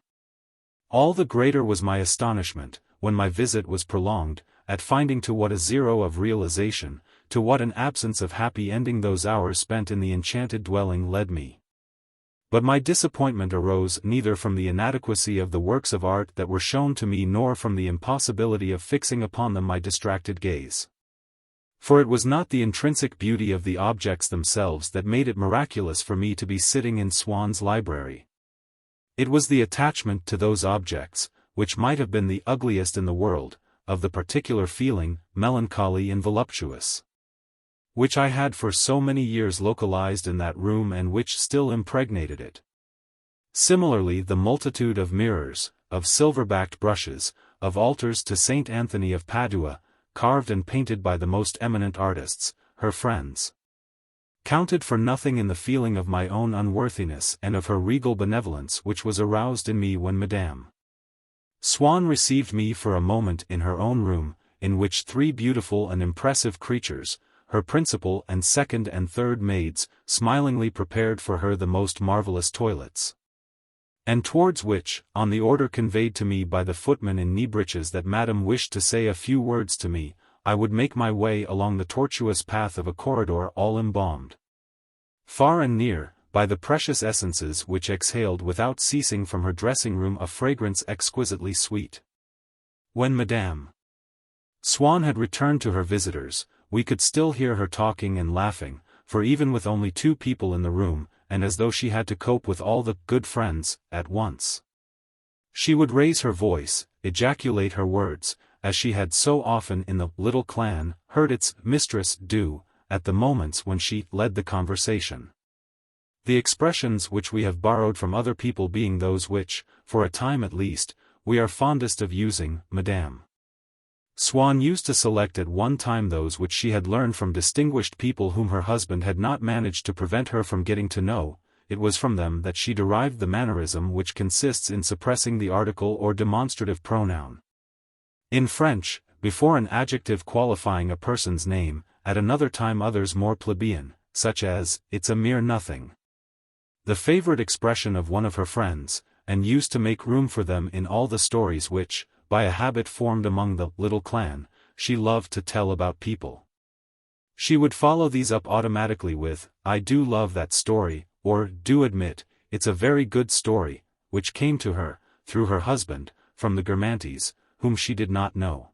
All the greater was my astonishment, when my visit was prolonged, at finding to what a zero of realization, to what an absence of happy ending those hours spent in the enchanted dwelling led me. But my disappointment arose neither from the inadequacy of the works of art that were shown to me nor from the impossibility of fixing upon them my distracted gaze. For it was not the intrinsic beauty of the objects themselves that made it miraculous for me to be sitting in Swann's library. It was the attachment to those objects, which might have been the ugliest in the world, of the particular feeling, melancholy and voluptuous, which I had for so many years localized in that room and which still impregnated it. Similarly the multitude of mirrors, of silver-backed brushes, of altars to Saint Anthony of Padua, carved and painted by the most eminent artists, her friends, counted for nothing in the feeling of my own unworthiness and of her regal benevolence which was aroused in me when Madame Swann received me for a moment in her own room, in which three beautiful and impressive creatures, her principal and second and third maids, smilingly prepared for her the most marvelous toilets, and towards which, on the order conveyed to me by the footman in knee breeches that Madame wished to say a few words to me, I would make my way along the tortuous path of a corridor all embalmed, far and near, by the precious essences which exhaled without ceasing from her dressing-room a fragrance exquisitely sweet. When Madame Swann had returned to her visitors, we could still hear her talking and laughing, for even with only two people in the room, and as though she had to cope with all the good friends at once, she would raise her voice, ejaculate her words, as she had so often in the little clan heard its mistress do, at the moments when she led the conversation. The expressions which we have borrowed from other people being those which, for a time at least, we are fondest of using, Madame Swann used to select at one time those which she had learned from distinguished people whom her husband had not managed to prevent her from getting to know. It was from them that she derived the mannerism which consists in suppressing the article or demonstrative pronoun in French, before an adjective qualifying a person's name, at another time others more plebeian, such as, "It's a mere nothing," the favorite expression of one of her friends, and used to make room for them in all the stories which, by a habit formed among the little clan, she loved to tell about people. She would follow these up automatically with, "I do love that story," or "do admit, it's a very good story," which came to her, through her husband, from the Guermantes, whom she did not know.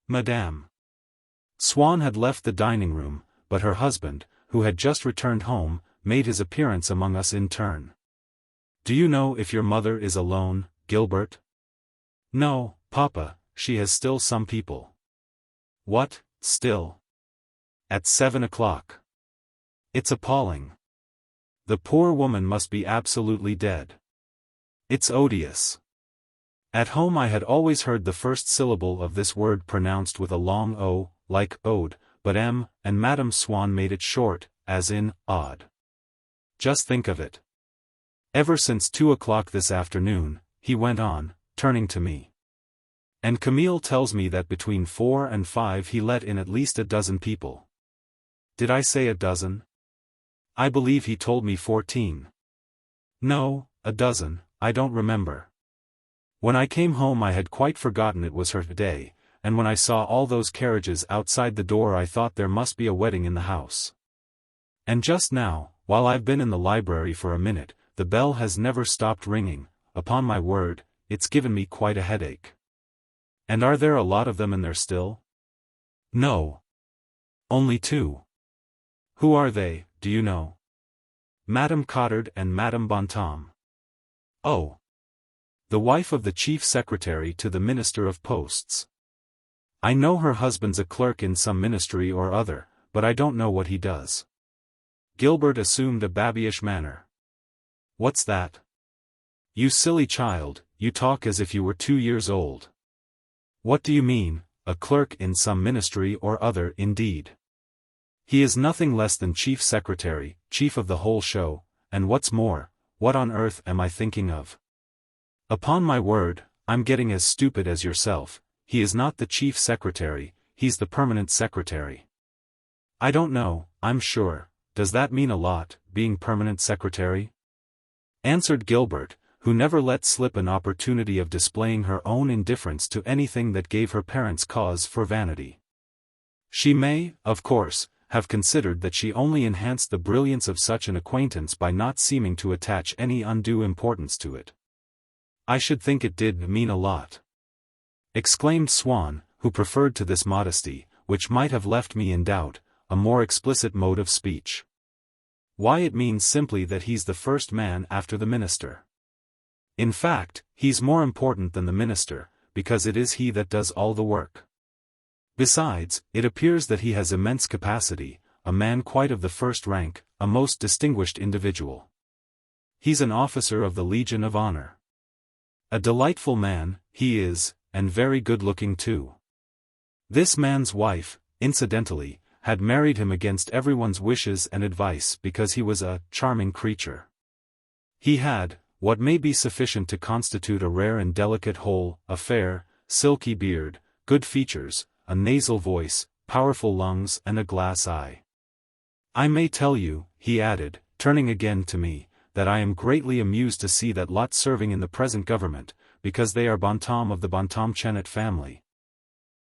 Madame Swann had left the dining-room, but her husband, who had just returned home, made his appearance among us in turn. Do you know if your mother is alone, Gilbert? No, Papa, she has still some people. What, still? At 7 o'clock. It's appalling. The poor woman must be absolutely dead. It's odious. At home I had always heard the first syllable of this word pronounced with a long O, like ode, but M, and Madame Swann made it short, as in, odd. Just think of it. Ever since 2 o'clock this afternoon, he went on, turning to me. And Camille tells me that between 4 and 5 he let in at least a dozen people. Did I say a dozen? I believe he told me 14. No, a dozen, I don't remember. When I came home I had quite forgotten it was her day, and when I saw all those carriages outside the door I thought there must be a wedding in the house. And just now, while I've been in the library for a minute, the bell has never stopped ringing. Upon my word, it's given me quite a headache. And are there a lot of them in there still? No. Only 2. Who are they, do you know? Madame Cottard and Madame Bontemps. Oh. The wife of the chief secretary to the Minister of Posts. I know her husband's a clerk in some ministry or other, but I don't know what he does. Gilbert assumed a babyish manner. What's that? You silly child, you talk as if you were 2 years old. What do you mean, a clerk in some ministry or other indeed? He is nothing less than chief secretary, chief of the whole show, and what's more, what on earth am I thinking of? Upon my word, I'm getting as stupid as yourself. He is not the chief secretary, he's the permanent secretary. I don't know, I'm sure, does that mean a lot, being permanent secretary? Answered Gilbert, who never let slip an opportunity of displaying her own indifference to anything that gave her parents cause for vanity. She may, of course, have considered that she only enhanced the brilliance of such an acquaintance by not seeming to attach any undue importance to it. I should think it did mean a lot. Exclaimed Swann, who preferred to this modesty, which might have left me in doubt, a more explicit mode of speech. Why, it means simply that he's the first man after the minister. In fact, he's more important than the minister, because it is he that does all the work. Besides, it appears that he has immense capacity, a man quite of the first rank, a most distinguished individual. He's an officer of the Legion of Honor. A delightful man, he is, and very good-looking too. This man's wife, incidentally, had married him against everyone's wishes and advice because he was a charming creature. He had, what may be sufficient to constitute a rare and delicate whole, a fair, silky beard, good features, a nasal voice, powerful lungs and a glass eye. I may tell you, he added, turning again to me, that I am greatly amused to see that lot serving in the present government, because they are Bontemps of the Bontemps-Chenet family.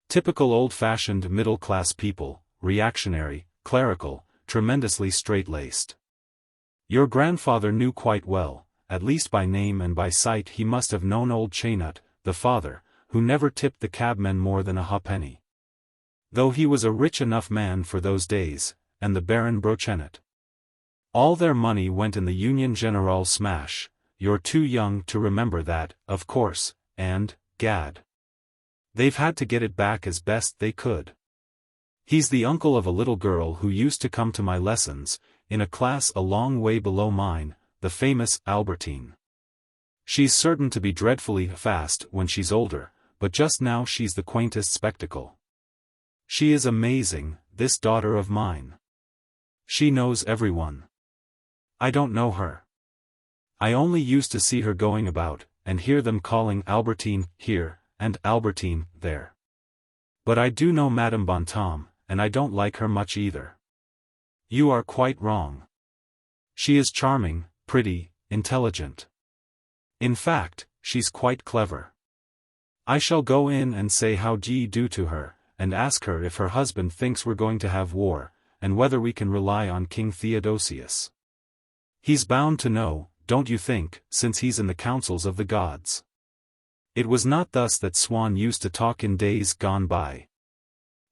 Typical old-fashioned middle-class people, reactionary, clerical, tremendously straight-laced. Your grandfather knew quite well, at least by name and by sight he must have known old Chenet, the father, who never tipped the cabmen more than a halfpenny. Though he was a rich enough man for those days, and the Baron Brochennet. All their money went in the Union Generale smash. You're too young to remember that, of course, and, gad, they've had to get it back as best they could. He's the uncle of a little girl who used to come to my lessons, in a class a long way below mine, the famous Albertine. She's certain to be dreadfully fast when she's older, but just now she's the quaintest spectacle. She is amazing, this daughter of mine. She knows everyone. I don't know her. I only used to see her going about, and hear them calling Albertine here, and Albertine there. But I do know Madame Bontemps, and I don't like her much either. You are quite wrong. She is charming, pretty, intelligent. In fact, she's quite clever. I shall go in and say how d'ye do to her, and ask her if her husband thinks we're going to have war, and whether we can rely on King Theodosius. He's bound to know, don't you think, since he's in the councils of the gods. It was not thus that Swann used to talk in days gone by.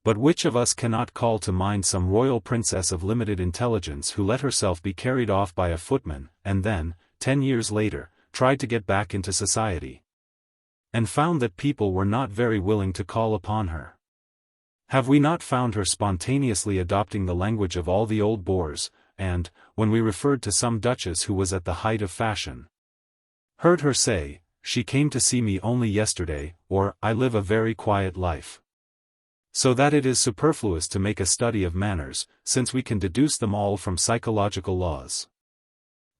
But which of us cannot call to mind some royal princess of limited intelligence who let herself be carried off by a footman, and then, 10 years later, tried to get back into society. And found that people were not very willing to call upon her. Have we not found her spontaneously adopting the language of all the old bores, and, when we referred to some duchess who was at the height of fashion, heard her say, "She came to see me only yesterday," or, "I live a very quiet life." So that it is superfluous to make a study of manners, since we can deduce them all from psychological laws.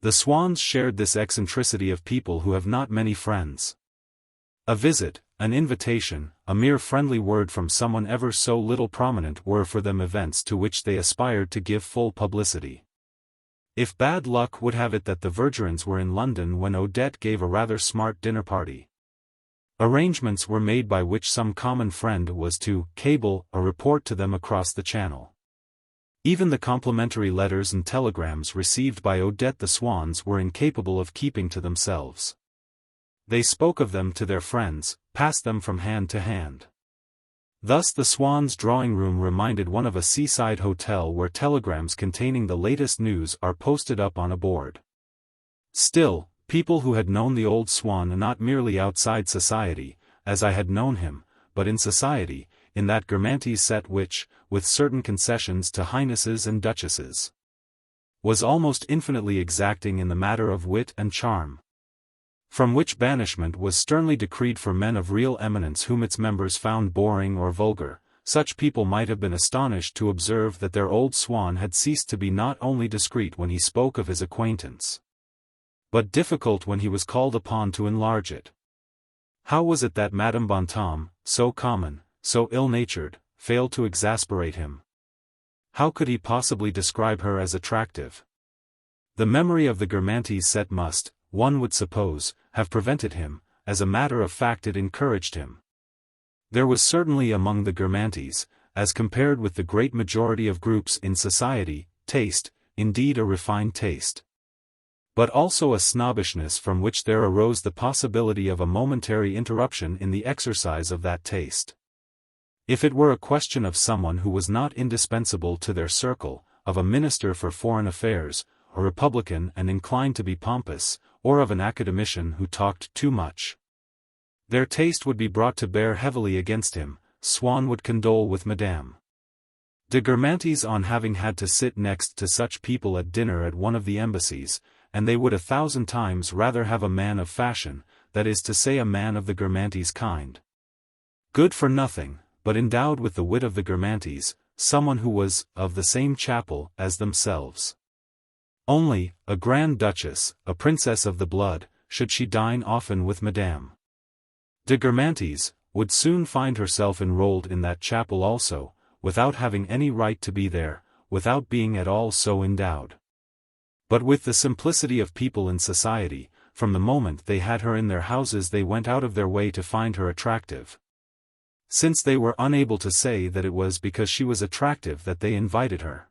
The Swanns shared this eccentricity of people who have not many friends. A visit, an invitation, a mere friendly word from someone ever so little prominent were for them events to which they aspired to give full publicity. If bad luck would have it that the Vergerins were in London when Odette gave a rather smart dinner party, arrangements were made by which some common friend was to cable a report to them across the channel. Even the complimentary letters and telegrams received by Odette the Swanns were incapable of keeping to themselves. They spoke of them to their friends, passed them from hand to hand. Thus the Swanns' drawing-room reminded one of a seaside hotel where telegrams containing the latest news are posted up on a board. Still, people who had known the old Swann not merely outside society, as I had known him, but in society, in that Guermantes set which, with certain concessions to highnesses and duchesses, was almost infinitely exacting in the matter of wit and charm, from which banishment was sternly decreed for men of real eminence whom its members found boring or vulgar, such people might have been astonished to observe that their old Swann had ceased to be not only discreet when he spoke of his acquaintance, but difficult when he was called upon to enlarge it. How was it that Madame Bontemps, so common, so ill-natured, failed to exasperate him? How could he possibly describe her as attractive? The memory of the Guermantes set must, one would suppose, have prevented him, as a matter of fact it encouraged him. There was certainly among the Guermantes, as compared with the great majority of groups in society, taste, indeed a refined taste, but also a snobbishness from which there arose the possibility of a momentary interruption in the exercise of that taste. If it were a question of someone who was not indispensable to their circle, of a minister for foreign affairs, a republican and inclined to be pompous, or of an academician who talked too much, their taste would be brought to bear heavily against him. Swann would condole with Madame de Guermantes on having had to sit next to such people at dinner at one of the embassies, and they would 1,000 times rather have a man of fashion, that is to say a man of the Guermantes kind, good for nothing, but endowed with the wit of the Guermantes, someone who was of the same chapel as themselves. Only, a grand duchess, a princess of the blood, should she dine often with Madame de Guermantes, would soon find herself enrolled in that chapel also, without having any right to be there, without being at all so endowed. But with the simplicity of people in society, from the moment they had her in their houses they went out of their way to find her attractive, since they were unable to say that it was because she was attractive that they invited her.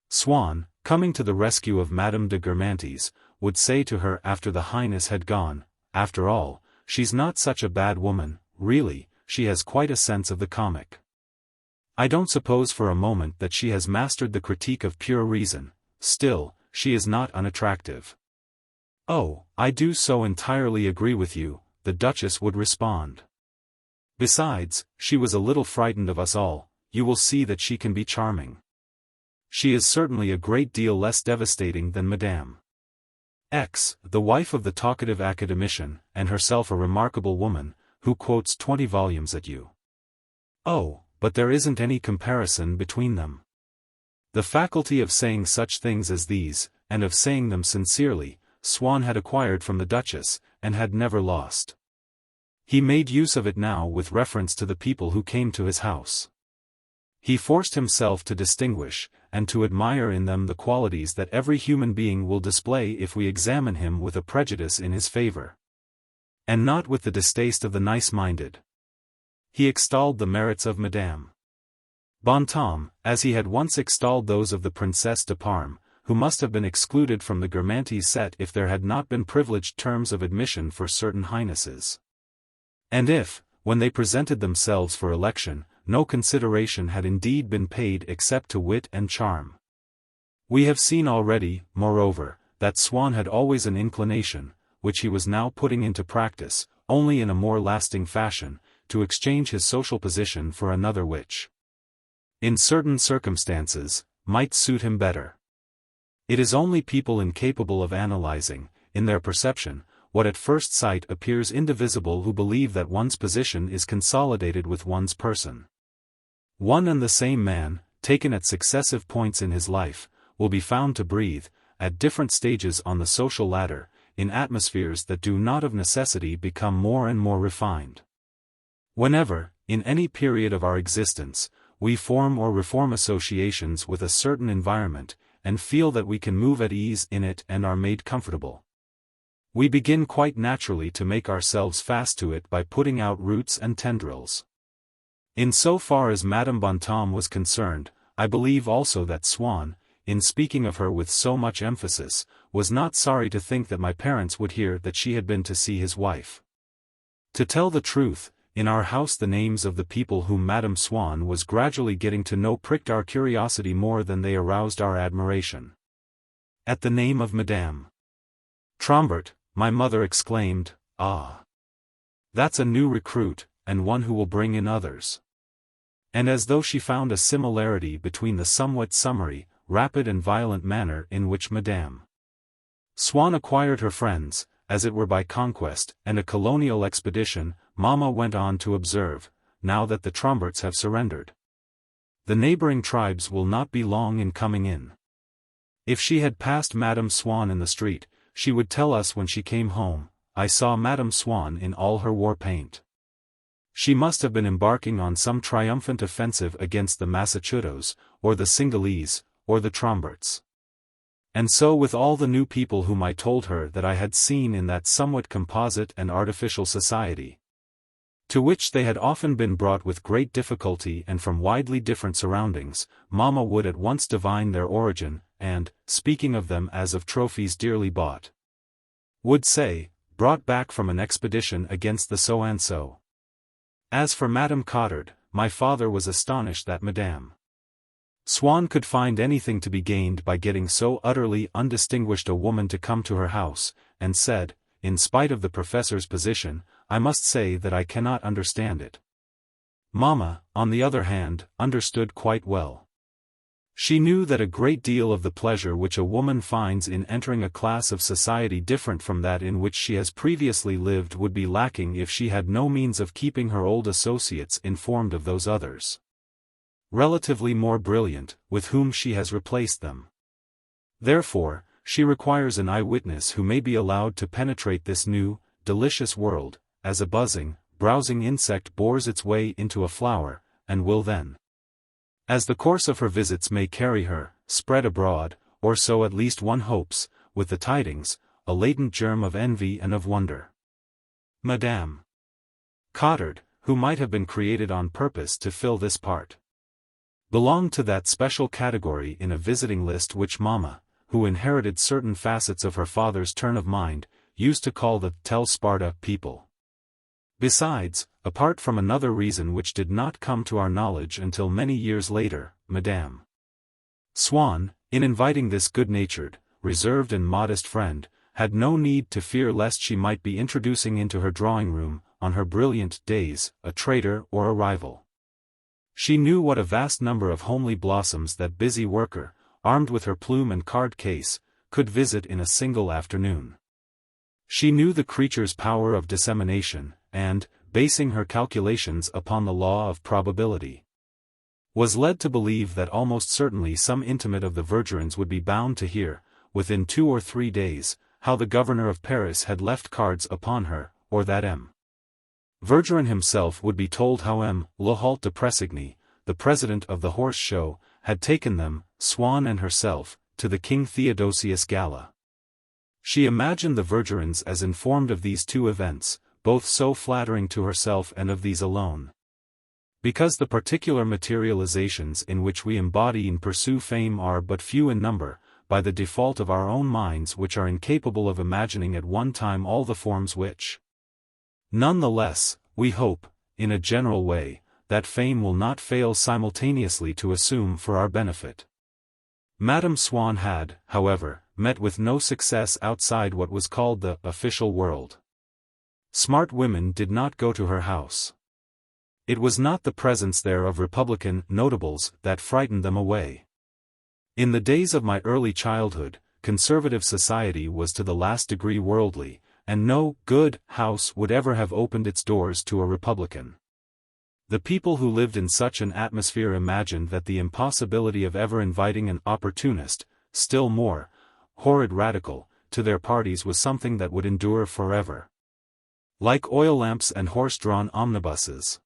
Swann, coming to the rescue of Madame de Guermantes, would say to her after the Highness had gone, "After all, she's not such a bad woman, really, she has quite a sense of the comic. I don't suppose for a moment that she has mastered the critique of pure reason, still, she is not unattractive." "Oh, I do so entirely agree with you," the Duchess would respond. "Besides, she was a little frightened of us all, you will see that she can be charming. She is certainly a great deal less devastating than Madame X, the wife of the talkative academician, and herself a remarkable woman, who quotes 20 volumes at you." Oh, but there isn't any comparison between them. The faculty of saying such things as these, and of saying them sincerely, Swann had acquired from the Duchess, and had never lost. He made use of it now with reference to the people who came to his house. He forced himself to distinguish, and to admire in them the qualities that every human being will display if we examine him with a prejudice in his favor, and not with the distaste of the nice-minded. He extolled the merits of Madame Bontemps, as he had once extolled those of the Princesse de Parme, who must have been excluded from the Guermantes set if there had not been privileged terms of admission for certain highnesses. And if, when they presented themselves for election, no consideration had indeed been paid except to wit and charm. We have seen already, moreover, that Swann had always an inclination, which he was now putting into practice, only in a more lasting fashion, to exchange his social position for another which, in certain circumstances, might suit him better. It is only people incapable of analyzing, in their perception, what at first sight appears indivisible who believe that one's position is consolidated with one's person. One and the same man, taken at successive points in his life, will be found to breathe, at different stages on the social ladder, in atmospheres that do not of necessity become more and more refined. Whenever, in any period of our existence, we form or reform associations with a certain environment, and feel that we can move at ease in it and are made comfortable, we begin quite naturally to make ourselves fast to it by putting out roots and tendrils. In so far as Madame Bontemps was concerned, I believe also that Swann, in speaking of her with so much emphasis, was not sorry to think that my parents would hear that she had been to see his wife. To tell the truth, in our house the names of the people whom Madame Swann was gradually getting to know pricked our curiosity more than they aroused our admiration. At the name of Madame Trombert, my mother exclaimed, "Ah! That's a new recruit, and one who will bring in others." And as though she found a similarity between the somewhat summary, rapid and violent manner in which Madame Swann acquired her friends, as it were by conquest and a colonial expedition, Mamma went on to observe, "Now that the Tromberts have surrendered, the neighboring tribes will not be long in coming in." If she had passed Madame Swann in the street, she would tell us when she came home, "I saw Madame Swann in all her war paint." She must have been embarking on some triumphant offensive against the Massachusetts, or the Cingalese, or the Tromberts. And so with all the new people whom I told her that I had seen in that somewhat composite and artificial society, to which they had often been brought with great difficulty and from widely different surroundings, Mamma would at once divine their origin, and, speaking of them as of trophies dearly bought, would say, "Brought back from an expedition against the so-and-so." As for Madame Cottard, my father was astonished that Madame Swann could find anything to be gained by getting so utterly undistinguished a woman to come to her house, and said, in spite of the professor's position, "I must say that I cannot understand it." Mamma, on the other hand, understood quite well. She knew that a great deal of the pleasure which a woman finds in entering a class of society different from that in which she has previously lived would be lacking if she had no means of keeping her old associates informed of those others, relatively more brilliant, with whom she has replaced them. Therefore, she requires an eyewitness who may be allowed to penetrate this new, delicious world, as a buzzing, browsing insect bores its way into a flower, and will then, as the course of her visits may carry her, spread abroad, or so at least one hopes, with the tidings, a latent germ of envy and of wonder. Madame Cottard, who might have been created on purpose to fill this part, belonged to that special category in a visiting list which Mamma, who inherited certain facets of her father's turn of mind, used to call the Tel Sparta people. Besides, apart from another reason which did not come to our knowledge until many years later, Madame Swann, in inviting this good-natured, reserved and modest friend, had no need to fear lest she might be introducing into her drawing-room, on her brilliant days, a traitor or a rival. She knew what a vast number of homely blossoms that busy worker, armed with her plume and card case, could visit in a single afternoon. She knew the creature's power of dissemination, and, basing her calculations upon the law of probability, was led to believe that almost certainly some intimate of the Vergerins would be bound to hear, within 2 or 3 days, how the governor of Paris had left cards upon her, or that M. Vergerin himself would be told how M. L'Holt de Pressigny, the president of the horse show, had taken them, Swann and herself, to the King Theodosius Gala. She imagined the Vergerins as informed of these 2 events, both so flattering to herself and of these alone, because the particular materializations in which we embody and pursue fame are but few in number, by the default of our own minds which are incapable of imagining at one time all the forms which. None the less, we hope, in a general way, that fame will not fail simultaneously to assume for our benefit. Madame Swann had, however, met with no success outside what was called the official world. Smart women did not go to her house. It was not the presence there of Republican notables that frightened them away. In the days of my early childhood, conservative society was to the last degree worldly, and no good house would ever have opened its doors to a Republican. The people who lived in such an atmosphere imagined that the impossibility of ever inviting an opportunist, still more, horrid radical, to their parties was something that would endure forever. Like oil lamps and horse-drawn omnibuses.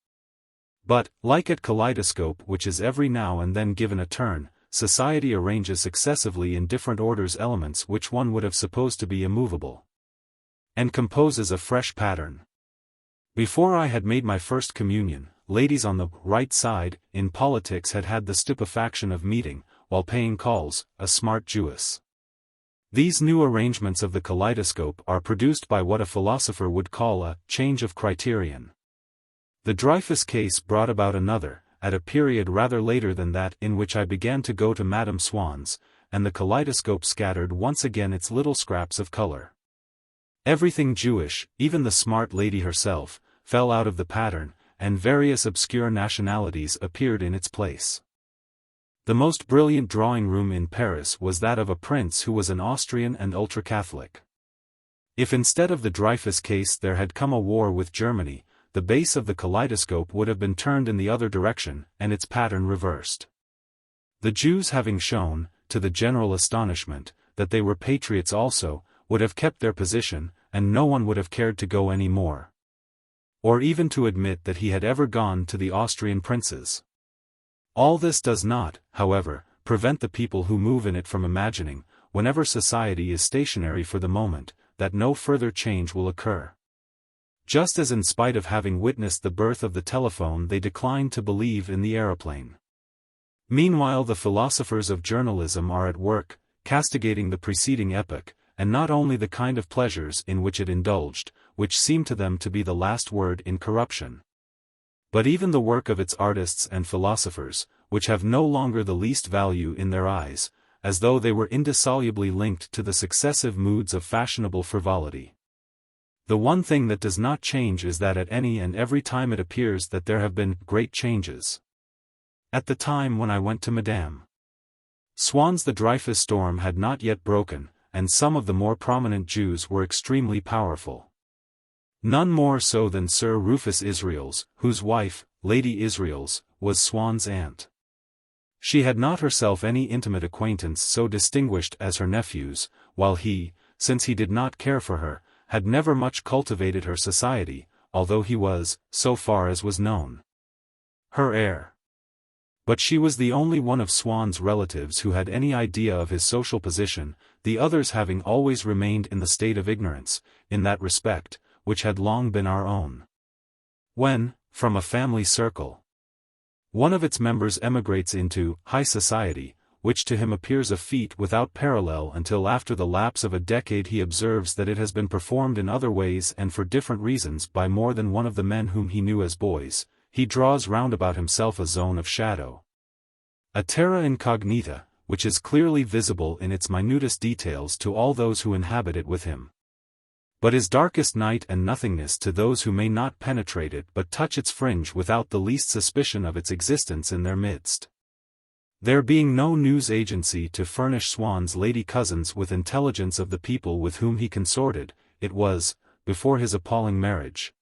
But, like a kaleidoscope which is every now and then given a turn, society arranges successively in different orders elements which one would have supposed to be immovable, and composes a fresh pattern. Before I had made my first communion, ladies on the right side, in politics had had the stupefaction of meeting, while paying calls, a smart Jewess. These new arrangements of the kaleidoscope are produced by what a philosopher would call a change of criterion. The Dreyfus case brought about another, at a period rather later than that in which I began to go to Madame Swann's, and the kaleidoscope scattered once again its little scraps of color. Everything Jewish, even the smart lady herself, fell out of the pattern, and various obscure nationalities appeared in its place. The most brilliant drawing room in Paris was that of a prince who was an Austrian and ultra-Catholic. If instead of the Dreyfus case there had come a war with Germany, the base of the kaleidoscope would have been turned in the other direction, and its pattern reversed. The Jews having shown, to the general astonishment, that they were patriots also, would have kept their position, and no one would have cared to go any more, or even to admit that he had ever gone to the Austrian princes. All this does not, however, prevent the people who move in it from imagining, whenever society is stationary for the moment, that no further change will occur. Just as in spite of having witnessed the birth of the telephone they decline to believe in the aeroplane. Meanwhile the philosophers of journalism are at work, castigating the preceding epoch, and not only the kind of pleasures in which it indulged, which seem to them to be the last word in corruption, but even the work of its artists and philosophers, which have no longer the least value in their eyes, as though they were indissolubly linked to the successive moods of fashionable frivolity. The one thing that does not change is that at any and every time it appears that there have been great changes. At the time when I went to Madame Swann's the Dreyfus storm had not yet broken, and some of the more prominent Jews were extremely powerful. None more so than Sir Rufus Israels, whose wife, Lady Israels, was Swann's aunt. She had not herself any intimate acquaintance so distinguished as her nephews, while he, since he did not care for her, had never much cultivated her society, although he was, so far as was known, her heir. But she was the only one of Swann's relatives who had any idea of his social position, the others having always remained in the state of ignorance, in that respect, which had long been our own. When, from a family circle, one of its members emigrates into high society, which to him appears a feat without parallel until after the lapse of a decade he observes that it has been performed in other ways and for different reasons by more than one of the men whom he knew as boys, he draws round about himself a zone of shadow, a terra incognita, which is clearly visible in its minutest details to all those who inhabit it with him, but is darkest night and nothingness to those who may not penetrate it but touch its fringe without the least suspicion of its existence in their midst. There being no news agency to furnish Swann's lady cousins with intelligence of the people with whom he consorted, it was, before his appalling marriage,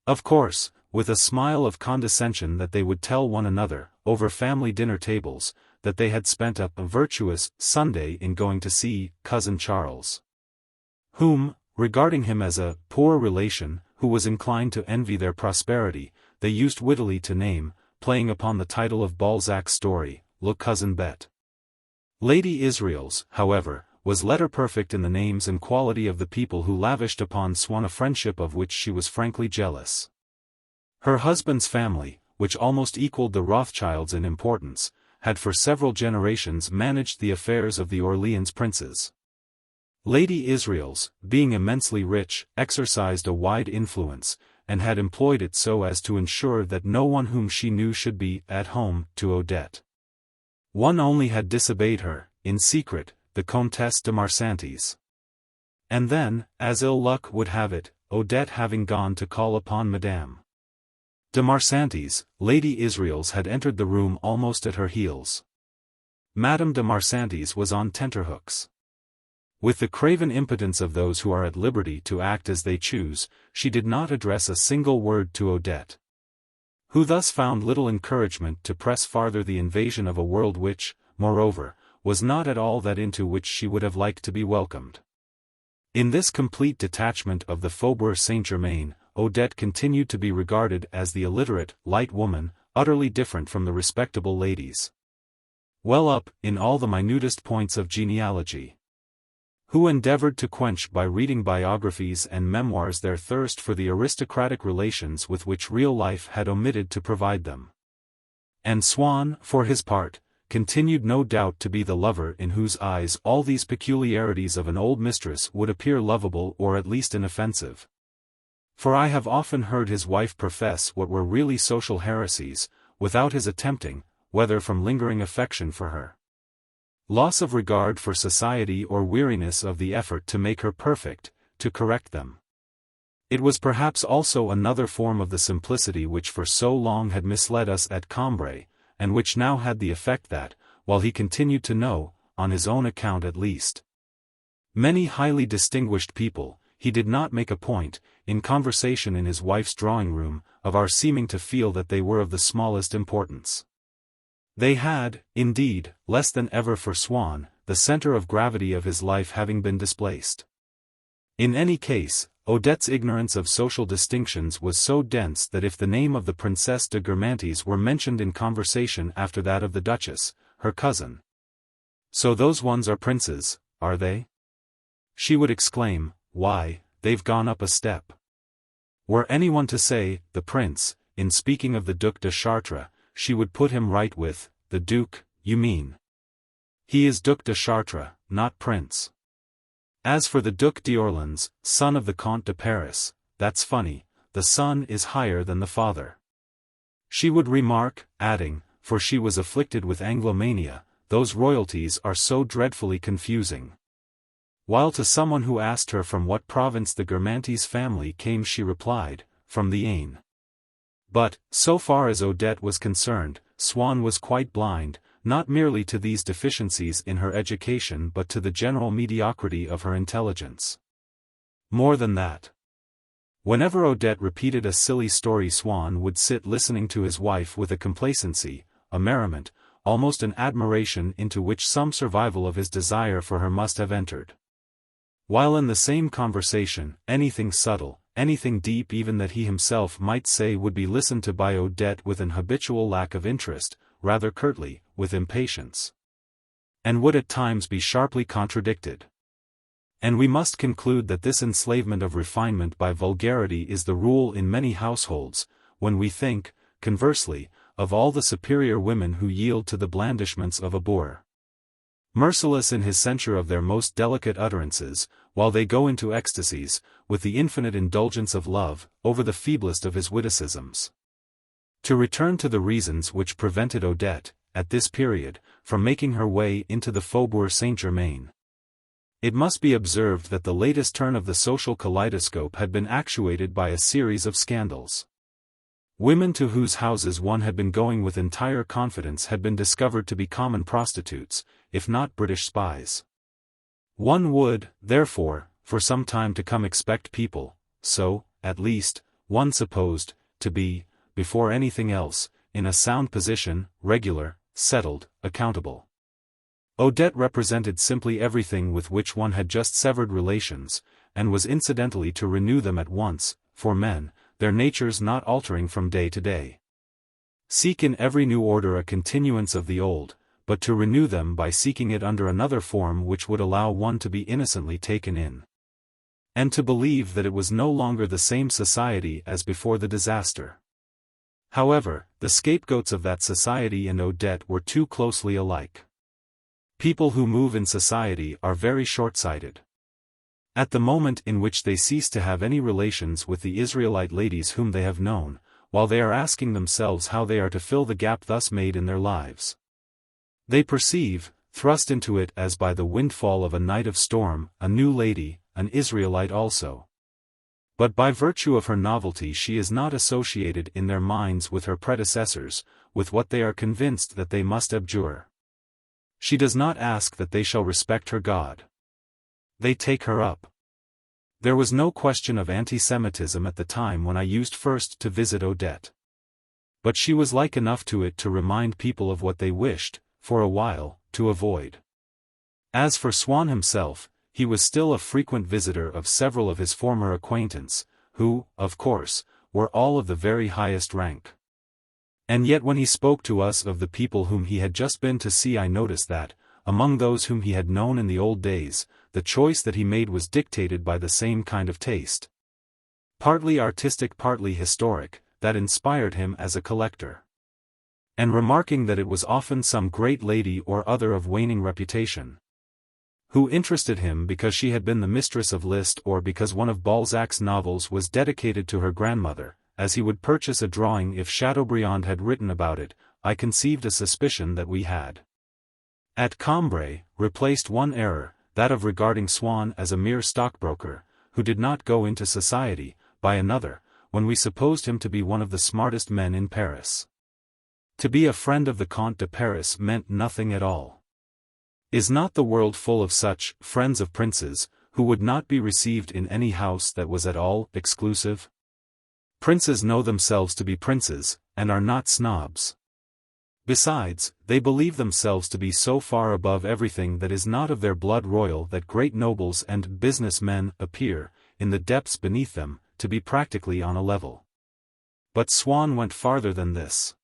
of course, with a smile of condescension that they would tell one another, over family dinner tables, that they had spent a virtuous Sunday in going to see Cousin Charles, whom, regarding him as a poor relation who was inclined to envy their prosperity, they used wittily to name, playing upon the title of Balzac's story, Le Cousin Bête. Lady Israels, however, was letter-perfect in the names and quality of the people who lavished upon Swann a friendship of which she was frankly jealous. Her husband's family, which almost equaled the Rothschilds in importance, had for several generations managed the affairs of the Orleans princes. Lady Israels, being immensely rich, exercised a wide influence, and had employed it so as to ensure that no one whom she knew should be at home to Odette. One only had disobeyed her, in secret, the Comtesse de Marsantes. And then, as ill luck would have it, Odette having gone to call upon Madame de Marsantes, Lady Israels had entered the room almost at her heels. Madame de Marsantes was on tenterhooks. With the craven impotence of those who are at liberty to act as they choose, she did not address a single word to Odette, who thus found little encouragement to press farther the invasion of a world which, moreover, was not at all that into which she would have liked to be welcomed. In this complete detachment of the Faubourg Saint-Germain, Odette continued to be regarded as the illiterate, light woman, utterly different from the respectable ladies, well up in all the minutest points of genealogy, who endeavored to quench by reading biographies and memoirs their thirst for the aristocratic relations with which real life had omitted to provide them. And Swann, for his part, continued no doubt to be the lover in whose eyes all these peculiarities of an old mistress would appear lovable or at least inoffensive. For I have often heard his wife profess what were really social heresies, without his attempting, whether from lingering affection for her, loss of regard for society or weariness of the effort to make her perfect, to correct them. It was perhaps also another form of the simplicity which for so long had misled us at Cambrai, and which now had the effect that, while he continued to know, on his own account at least, many highly distinguished people, he did not make a point, in conversation in his wife's drawing-room, of our seeming to feel that they were of the smallest importance. They had, indeed, less than ever for Swann, the center of gravity of his life having been displaced. In any case, Odette's ignorance of social distinctions was so dense that if the name of the Princesse de Guermantes were mentioned in conversation after that of the Duchess, her cousin, "So those ones are princes, are they?" she would exclaim, "Why, they've gone up a step." Were anyone to say, "the prince," in speaking of the Duc de Chartres, she would put him right with, "The Duke, you mean. He is Duc de Chartres, not Prince. As for the Duc d'Orléans, son of the Comte de Paris, that's funny, the son is higher than the father," she would remark, adding, for she was afflicted with Anglomania, "those royalties are so dreadfully confusing." While to someone who asked her from what province the Guermantes family came she replied, "From the Aisne." But, so far as Odette was concerned, Swann was quite blind, not merely to these deficiencies in her education but to the general mediocrity of her intelligence. More than that. Whenever Odette repeated a silly story Swann would sit listening to his wife with a complacency, a merriment, almost an admiration into which some survival of his desire for her must have entered. While in the same conversation, anything subtle, anything deep even that he himself might say would be listened to by Odette with an habitual lack of interest, rather curtly, with impatience, and would at times be sharply contradicted. And we must conclude that this enslavement of refinement by vulgarity is the rule in many households, when we think, conversely, of all the superior women who yield to the blandishments of a boor, merciless in his censure of their most delicate utterances, while they go into ecstasies, with the infinite indulgence of love, over the feeblest of his witticisms. To return to the reasons which prevented Odette, at this period, from making her way into the Faubourg Saint-Germain. It must be observed that the latest turn of the social kaleidoscope had been actuated by a series of scandals. Women to whose houses one had been going with entire confidence had been discovered to be common prostitutes, if not British spies. One would, therefore, for some time to come expect people, so, at least, one supposed, to be, before anything else, in a sound position, regular, settled, accountable. Odette represented simply everything with which one had just severed relations, and was incidentally to renew them at once, for men, their natures not altering from day to day, seek in every new order a continuance of the old, but to renew them by seeking it under another form which would allow one to be innocently taken in, and to believe that it was no longer the same society as before the disaster. However, the scapegoats of that society and Odette were too closely alike. People who move in society are very short-sighted. At the moment in which they cease to have any relations with the Israelite ladies whom they have known, while they are asking themselves how they are to fill the gap thus made in their lives, they perceive, thrust into it as by the windfall of a night of storm, a new lady, an Israelite also. But by virtue of her novelty she is not associated in their minds with her predecessors, with what they are convinced that they must abjure. She does not ask that they shall respect her God. They take her up. There was no question of anti-Semitism at the time when I used first to visit Odette. But she was like enough to it to remind people of what they wished, for a while, to avoid. As for Swann himself, he was still a frequent visitor of several of his former acquaintance, who, of course, were all of the very highest rank. And yet when he spoke to us of the people whom he had just been to see, I noticed that, among those whom he had known in the old days, the choice that he made was dictated by the same kind of taste. Partly artistic, partly historic, that inspired him as a collector. And remarking that it was often some great lady or other of waning reputation, who interested him because she had been the mistress of Liszt or because one of Balzac's novels was dedicated to her grandmother, as he would purchase a drawing if Chateaubriand had written about it, I conceived a suspicion that we had, at Cambrai, replaced one error, that of regarding Swann as a mere stockbroker, who did not go into society, by another, when we supposed him to be one of the smartest men in Paris. To be a friend of the Comte de Paris meant nothing at all. Is not the world full of such friends of princes, who would not be received in any house that was at all exclusive? Princes know themselves to be princes, and are not snobs. Besides, they believe themselves to be so far above everything that is not of their blood royal that great nobles and business men appear, in the depths beneath them, to be practically on a level. But Swann went farther than this.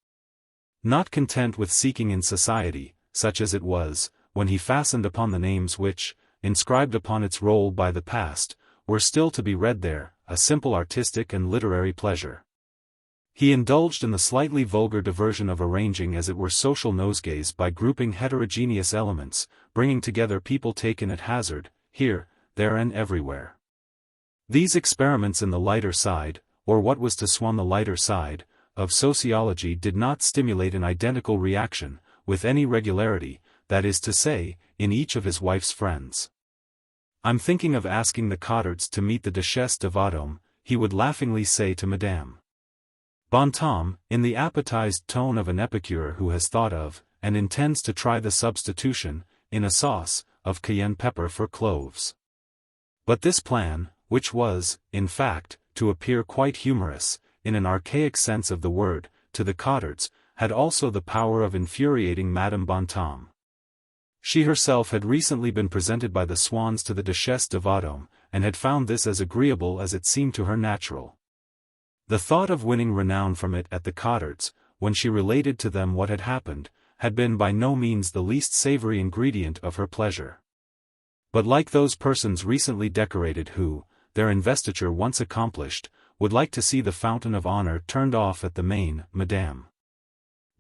Not content with seeking in society, such as it was, when he fastened upon the names which, inscribed upon its roll by the past, were still to be read there, a simple artistic and literary pleasure. He indulged in the slightly vulgar diversion of arranging as it were social nosegays by grouping heterogeneous elements, bringing together people taken at hazard, here, there and everywhere. These experiments in the lighter side, or what was to Swann the lighter side, of sociology did not stimulate an identical reaction, with any regularity, that is to say, in each of his wife's friends. I'm thinking of asking the Cottards to meet the Duchesse de Vendôme, he would laughingly say to Madame Bontemps, in the appetized tone of an epicure who has thought of, and intends to try the substitution, in a sauce, of cayenne pepper for cloves. But this plan, which was, in fact, to appear quite humorous, in an archaic sense of the word, to the Cottards, had also the power of infuriating Madame Bontemps. She herself had recently been presented by the Swanns to the Duchesse de Vendôme, and had found this as agreeable as it seemed to her natural. The thought of winning renown from it at the Cottards, when she related to them what had happened, had been by no means the least savory ingredient of her pleasure. But like those persons recently decorated who, their investiture once accomplished, would like to see the fountain of honor turned off at the main, Madame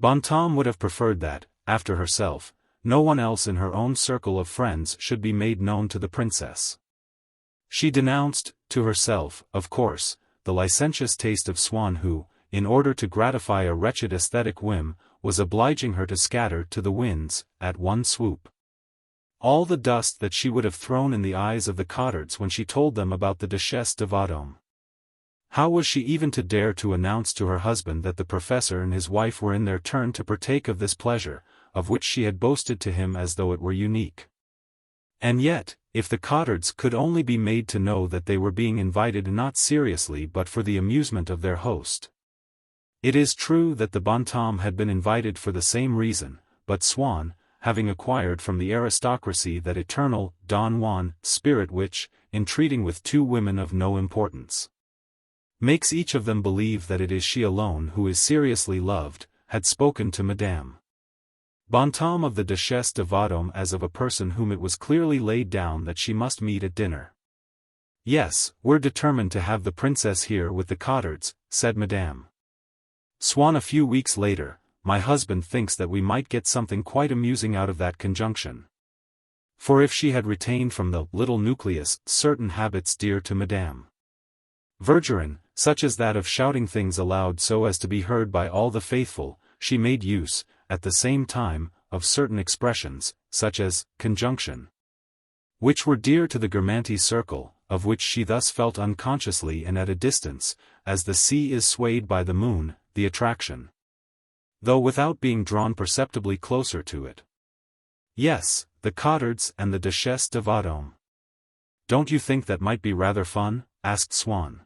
Bontemps would have preferred that, after herself, no one else in her own circle of friends should be made known to the princess. She denounced, to herself, of course, the licentious taste of Swann who, in order to gratify a wretched aesthetic whim, was obliging her to scatter to the winds, at one swoop, all the dust that she would have thrown in the eyes of the Cottards when she told them about the Duchesse de Vendôme. How was she even to dare to announce to her husband that the professor and his wife were in their turn to partake of this pleasure, of which she had boasted to him as though it were unique? And yet, if the Cottards could only be made to know that they were being invited not seriously but for the amusement of their host. It is true that the Bontemps had been invited for the same reason, but Swann, having acquired from the aristocracy that eternal Don Juan spirit which, in treating with two women of no importance, makes each of them believe that it is she alone who is seriously loved, had spoken to Madame Bontemps of the Duchesse de Vendôme as of a person whom it was clearly laid down that she must meet at dinner. Yes, we're determined to have the princess here with the Cottards, said Madame Swann a few weeks later. My husband thinks that we might get something quite amusing out of that conjunction. For if she had retained from the little nucleus certain habits dear to Madame Vergerin, such as that of shouting things aloud so as to be heard by all the faithful, she made use, at the same time, of certain expressions, such as conjunction, which were dear to the Guermantes circle, of which she thus felt unconsciously and at a distance, as the sea is swayed by the moon, the attraction, though without being drawn perceptibly closer to it. Yes, the Cottards and the Duchesse de Vendôme. Don't you think that might be rather fun? Asked Swann.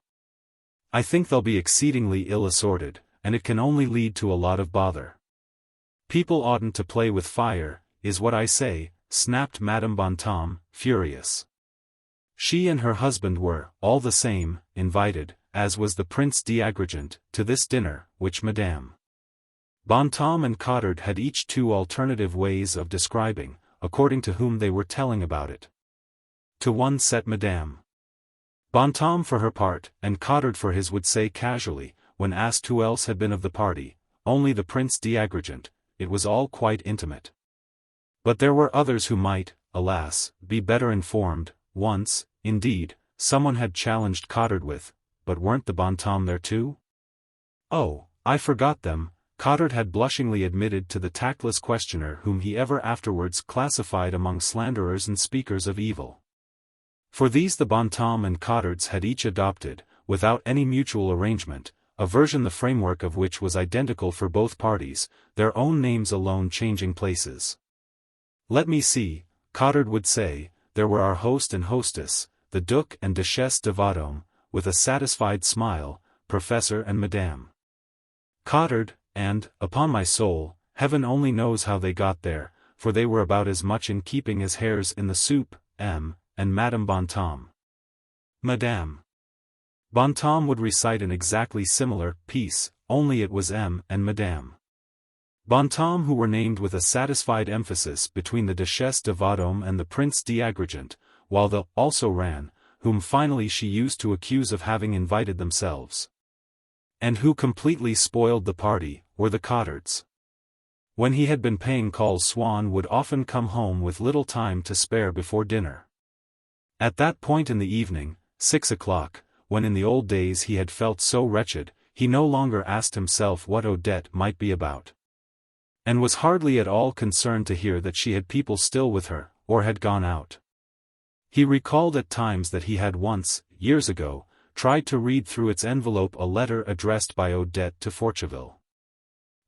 I think they'll be exceedingly ill-assorted, and it can only lead to a lot of bother. People oughtn't to play with fire, is what I say, snapped Madame Bontemps, furious. She and her husband were, all the same, invited, as was the Prince d'Agrigent, to this dinner, which Madame Bontemps and Cottard had each two alternative ways of describing, according to whom they were telling about it. To one set Madame Bontemps for her part, and Cottard for his would say casually, when asked who else had been of the party, only the Prince d'Agrigent, it was all quite intimate. But there were others who might, alas, be better informed. Once, indeed, someone had challenged Cottard with, but weren't the Bontemps there too? Oh, I forgot them, Cottard had blushingly admitted to the tactless questioner whom he ever afterwards classified among slanderers and speakers of evil. For these the Bontemps and Cottards had each adopted, without any mutual arrangement, a version the framework of which was identical for both parties, their own names alone changing places. Let me see, Cottard would say, there were our host and hostess, the Duc and Duchesse de Vendôme, with a satisfied smile, Professor and Madame Cottard, and, upon my soul, heaven only knows how they got there, for they were about as much in keeping as hares in the soup, and Madame Bontemps. Madame Bontemps would recite an exactly similar piece, only it was and Madame Bontemps who were named with a satisfied emphasis between the Duchesse de Vendôme and the Prince d'Agrigent, while the also ran, whom finally she used to accuse of having invited themselves, and who completely spoiled the party, were the Cottards. When he had been paying calls, Swann would often come home with little time to spare before dinner. At that point in the evening, 6 o'clock, when in the old days he had felt so wretched, he no longer asked himself what Odette might be about, and was hardly at all concerned to hear that she had people still with her, or had gone out. He recalled at times that he had once, years ago, tried to read through its envelope a letter addressed by Odette to Forcheville.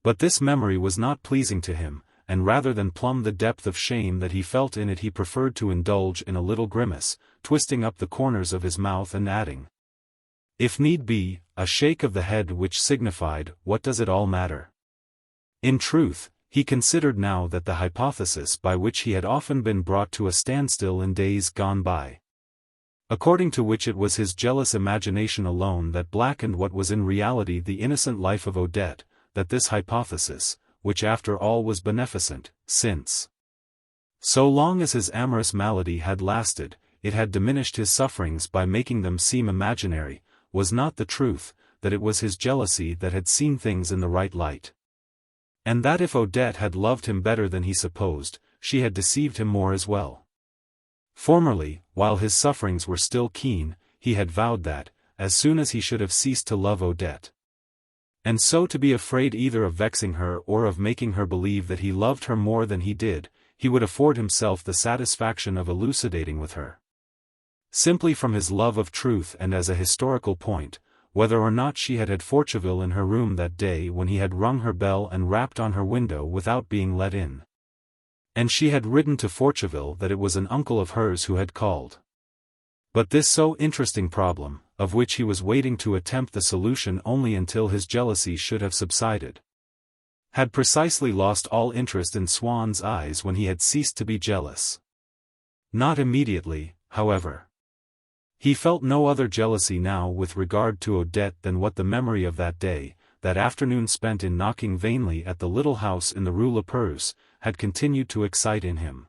But this memory was not pleasing to him, and rather than plumb the depth of shame that he felt in it, he preferred to indulge in a little grimace, twisting up the corners of his mouth and adding, if need be, a shake of the head which signified, what does it all matter? In truth, he considered now that the hypothesis by which he had often been brought to a standstill in days gone by, according to which it was his jealous imagination alone that blackened what was in reality the innocent life of Odette, that this hypothesis, which after all was beneficent, since so long as his amorous malady had lasted, it had diminished his sufferings by making them seem imaginary, was not the truth, that it was his jealousy that had seen things in the right light, and that if Odette had loved him better than he supposed, she had deceived him more as well. Formerly, while his sufferings were still keen, he had vowed that, as soon as he should have ceased to love Odette, and so to be afraid either of vexing her or of making her believe that he loved her more than he did, he would afford himself the satisfaction of elucidating with her, simply from his love of truth and as a historical point, whether or not she had had Forcheville in her room that day when he had rung her bell and rapped on her window without being let in, and she had written to Forcheville that it was an uncle of hers who had called. But this so interesting problem, of which he was waiting to attempt the solution only until his jealousy should have subsided, had precisely lost all interest in Swann's eyes when he had ceased to be jealous. Not immediately, however. He felt no other jealousy now with regard to Odette than what the memory of that day, that afternoon spent in knocking vainly at the little house in the Rue La Perse, had continued to excite in him.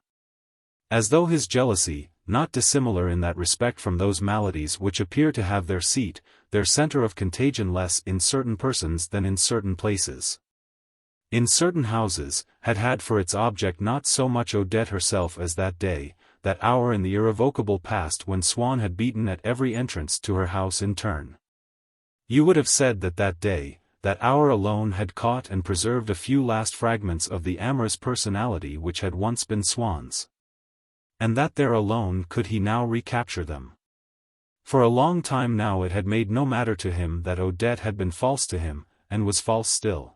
As though his jealousy, not dissimilar in that respect from those maladies which appear to have their seat, their center of contagion less in certain persons than in certain places, in certain houses, had had for its object not so much Odette herself as that day, that hour in the irrevocable past when Swann had beaten at every entrance to her house in turn. You would have said that that day, that hour alone had caught and preserved a few last fragments of the amorous personality which had once been Swann's. And that there alone could he now recapture them. For a long time now it had made no matter to him that Odette had been false to him, and was false still.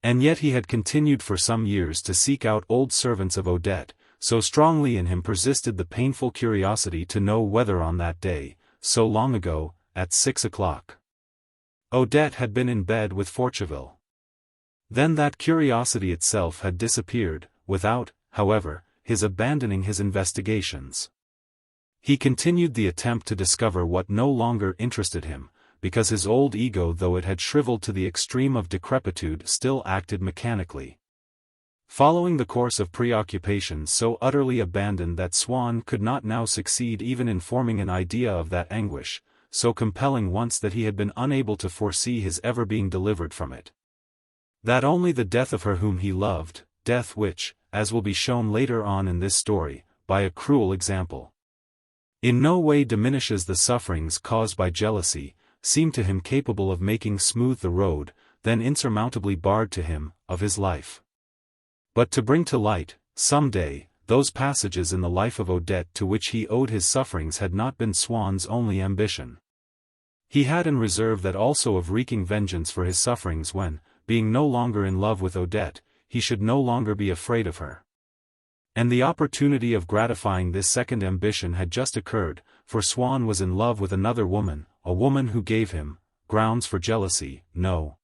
And yet he had continued for some years to seek out old servants of Odette, so strongly in him persisted the painful curiosity to know whether on that day, so long ago, at 6 o'clock, Odette had been in bed with Forcheville. Then that curiosity itself had disappeared, without, however, his abandoning his investigations. He continued the attempt to discover what no longer interested him, because his old ego, though it had shriveled to the extreme of decrepitude, still acted mechanically. Following the course of preoccupation so utterly abandoned that Swann could not now succeed even in forming an idea of that anguish, so compelling once that he had been unable to foresee his ever being delivered from it. That only the death of her whom he loved, death which, as will be shown later on in this story, by a cruel example, in no way diminishes the sufferings caused by jealousy, seemed to him capable of making smooth the road, then insurmountably barred to him, of his life. But to bring to light, some day, those passages in the life of Odette to which he owed his sufferings had not been Swann's only ambition. He had in reserve that also of wreaking vengeance for his sufferings when, being no longer in love with Odette, he should no longer be afraid of her. And the opportunity of gratifying this second ambition had just occurred, for Swann was in love with another woman, a woman who gave him grounds for jealousy, no,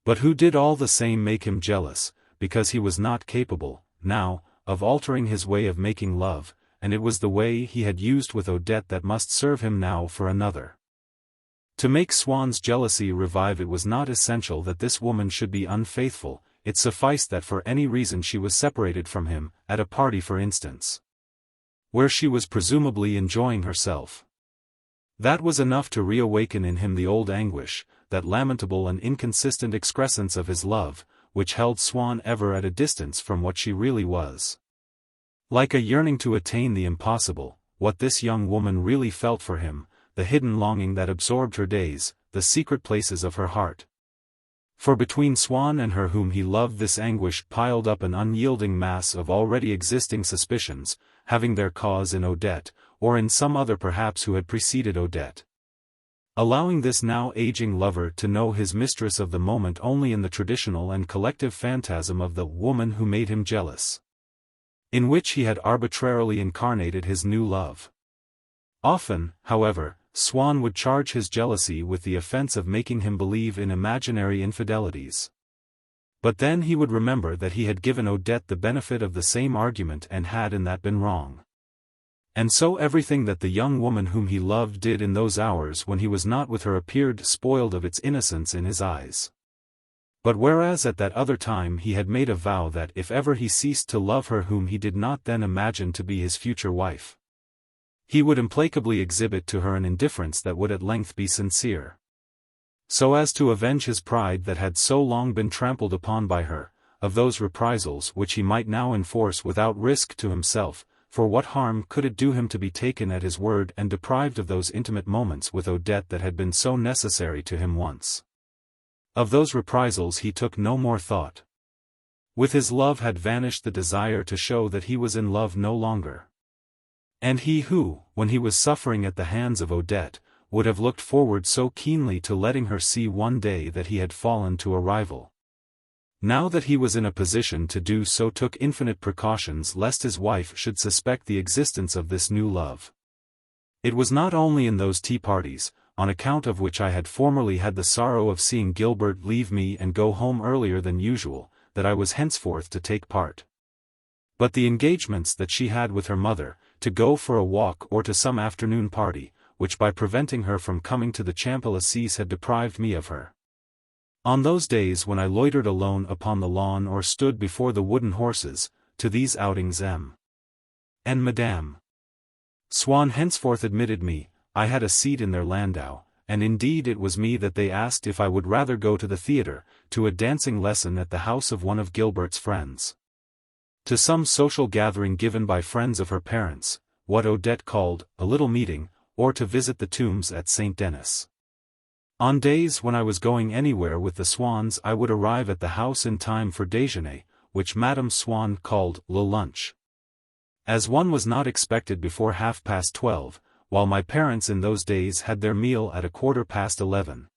but who did all the same make him jealous, because he was not capable, now, of altering his way of making love, and it was the way he had used with Odette that must serve him now for another. To make Swann's jealousy revive, it was not essential that this woman should be unfaithful, it sufficed that for any reason she was separated from him, at a party for instance, where she was presumably enjoying herself. That was enough to reawaken in him the old anguish, that lamentable and inconsistent excrescence of his love, which held Swann ever at a distance from what she really was. Like a yearning to attain the impossible, what this young woman really felt for him, the hidden longing that absorbed her days, the secret places of her heart. For between Swann and her whom he loved this anguish piled up an unyielding mass of already existing suspicions, having their cause in Odette, or in some other perhaps who had preceded Odette. Allowing this now aging lover to know his mistress of the moment only in the traditional and collective phantasm of the woman who made him jealous, in which he had arbitrarily incarnated his new love. Often, however, Swann would charge his jealousy with the offense of making him believe in imaginary infidelities. But then he would remember that he had given Odette the benefit of the same argument and had in that been wrong. And so everything that the young woman whom he loved did in those hours when he was not with her appeared spoiled of its innocence in his eyes. But whereas at that other time he had made a vow that if ever he ceased to love her whom he did not then imagine to be his future wife, he would implacably exhibit to her an indifference that would at length be sincere, so as to avenge his pride that had so long been trampled upon by her, of those reprisals which he might now enforce without risk to himself. For what harm could it do him to be taken at his word and deprived of those intimate moments with Odette that had been so necessary to him once? Of those reprisals he took no more thought. With his love had vanished the desire to show that he was in love no longer. And he who, when he was suffering at the hands of Odette, would have looked forward so keenly to letting her see one day that he had fallen to a rival, now that he was in a position to do so, took infinite precautions lest his wife should suspect the existence of this new love. It was not only in those tea parties, on account of which I had formerly had the sorrow of seeing Gilbert leave me and go home earlier than usual, that I was henceforth to take part. But the engagements that she had with her mother, to go for a walk or to some afternoon party, which by preventing her from coming to the Champs-Élysées had deprived me of her. On those days when I loitered alone upon the lawn or stood before the wooden horses, to these outings M. and Madame Swann henceforth admitted me, I had a seat in their landau, and indeed it was me that they asked if I would rather go to the theatre, to a dancing lesson at the house of one of Gilbert's friends, to some social gathering given by friends of her parents, what Odette called a little meeting, or to visit the tombs at St. Denis. On days when I was going anywhere with the Swanns, I would arrive at the house in time for déjeuner, which Madame Swann called le lunch. As one was not expected before 12:30, while my parents in those days had their meal at 11:15.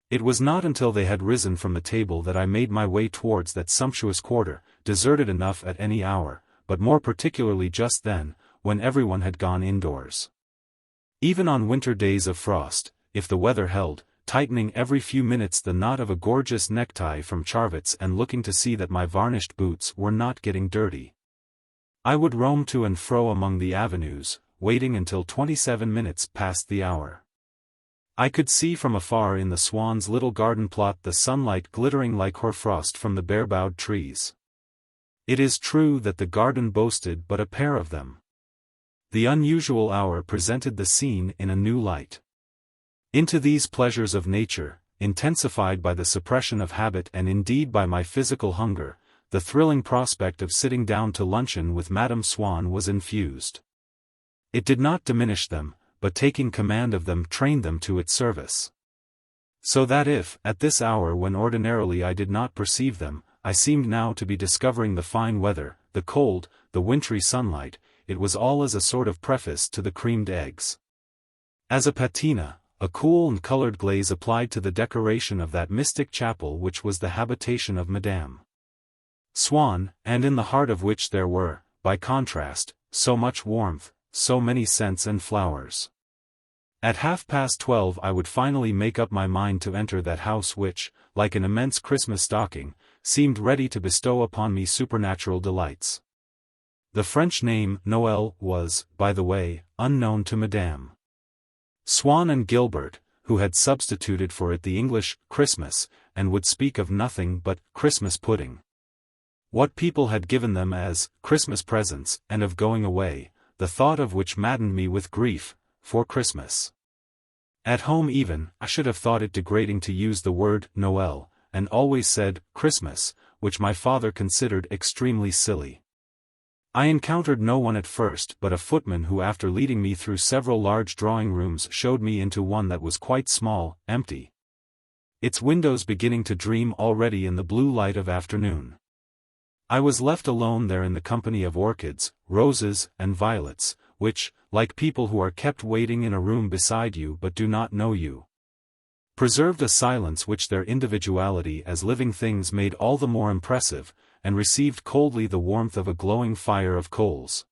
It was not until they had risen from the table that I made my way towards that sumptuous quarter, deserted enough at any hour, but more particularly just then, when everyone had gone indoors. Even on winter days of frost, if the weather held, tightening every few minutes the knot of a gorgeous necktie from Charvit's and looking to see that my varnished boots were not getting dirty, I would roam to and fro among the avenues, waiting until 27 minutes past the hour. I could see from afar in the Swann's little garden plot the sunlight glittering like hoarfrost from the bare-boughed trees. It is true that the garden boasted but a pair of them. The unusual hour presented the scene in a new light. Into these pleasures of nature, intensified by the suppression of habit and indeed by my physical hunger, the thrilling prospect of sitting down to luncheon with Madame Swann was infused. It did not diminish them, but taking command of them trained them to its service. So that if, at this hour when ordinarily I did not perceive them, I seemed now to be discovering the fine weather, the cold, the wintry sunlight, it was all as a sort of preface to the creamed eggs. As a patina, a cool and colored glaze applied to the decoration of that mystic chapel which was the habitation of Madame Swann, and in the heart of which there were, by contrast, so much warmth, so many scents and flowers. At 12:30 I would finally make up my mind to enter that house which, like an immense Christmas stocking, seemed ready to bestow upon me supernatural delights. The French name, Noël, was, by the way, unknown to Madame Swann and Gilbert, who had substituted for it the English Christmas, and would speak of nothing but Christmas pudding. What people had given them as Christmas presents, and of going away, the thought of which maddened me with grief, for Christmas. At home even, I should have thought it degrading to use the word Noël, and always said Christmas, which my father considered extremely silly. I encountered no one at first but a footman who after leading me through several large drawing rooms showed me into one that was quite small, empty, its windows beginning to dream already in the blue light of afternoon. I was left alone there in the company of orchids, roses, and violets, which, like people who are kept waiting in a room beside you but do not know you, preserved a silence which their individuality as living things made all the more impressive, and received coldly the warmth of a glowing fire of coals,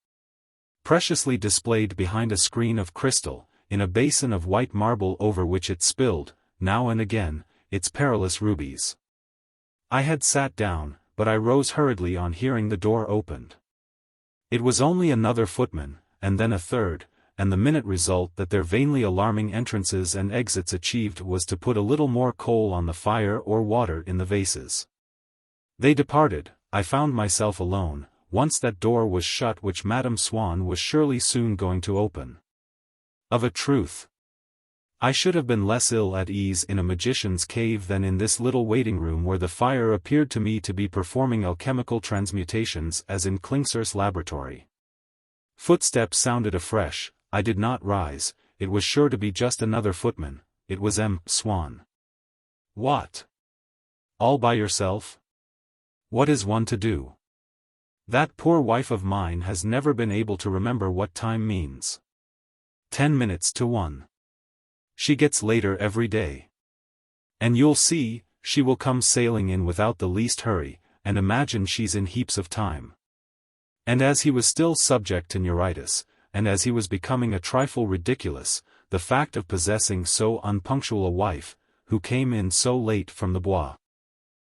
preciously displayed behind a screen of crystal, in a basin of white marble over which it spilled, now and again, its perilous rubies. I had sat down, but I rose hurriedly on hearing the door opened. It was only another footman, and then a third, and the minute result that their vainly alarming entrances and exits achieved was to put a little more coal on the fire or water in the vases. They departed. I found myself alone, once that door was shut which Madame Swann was surely soon going to open. Of a truth, I should have been less ill at ease in a magician's cave than in this little waiting room where the fire appeared to me to be performing alchemical transmutations as in Klingsor's laboratory. Footsteps sounded afresh. I did not rise. It was sure to be just another footman. It was M. Swann. What? All by yourself? What is one to do? That poor wife of mine has never been able to remember what time means. 10 minutes to 1. She gets later every day. And you'll see, she will come sailing in without the least hurry, and imagine she's in heaps of time. And as he was still subject to neuritis, and as he was becoming a trifle ridiculous, the fact of possessing so unpunctual a wife, who came in so late from the Bois,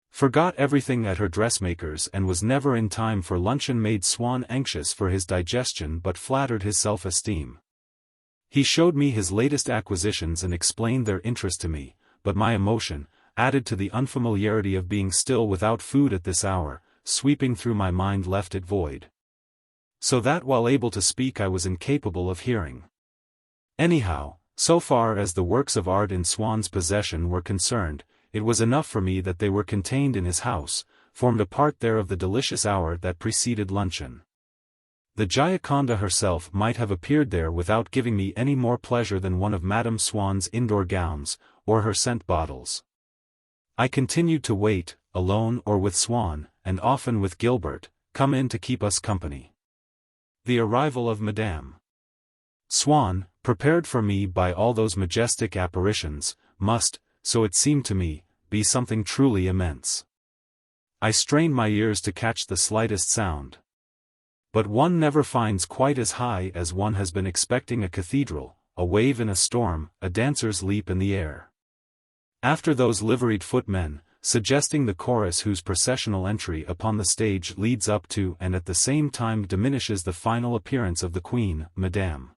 forgot everything at her dressmaker's and was never in time for luncheon, made Swann anxious for his digestion but flattered his self-esteem. He showed me his latest acquisitions and explained their interest to me, but my emotion, added to the unfamiliarity of being still without food at this hour, sweeping through my mind left it void. So that while able to speak I was incapable of hearing. Anyhow, so far as the works of art in Swann's possession were concerned, it was enough for me that they were contained in his house, formed a part there of the delicious hour that preceded luncheon. The Gioconda herself might have appeared there without giving me any more pleasure than one of Madame Swann's indoor gowns, or her scent bottles. I continued to wait, alone or with Swann, and often with Gilbert, come in to keep us company. The arrival of Madame Swann, prepared for me by all those majestic apparitions, must, so it seemed to me, be something truly immense. I strained my ears to catch the slightest sound. But one never finds quite as high as one has been expecting a cathedral, a wave in a storm, a dancer's leap in the air. After those liveried footmen, suggesting the chorus whose processional entry upon the stage leads up to and at the same time diminishes the final appearance of the Queen, Madame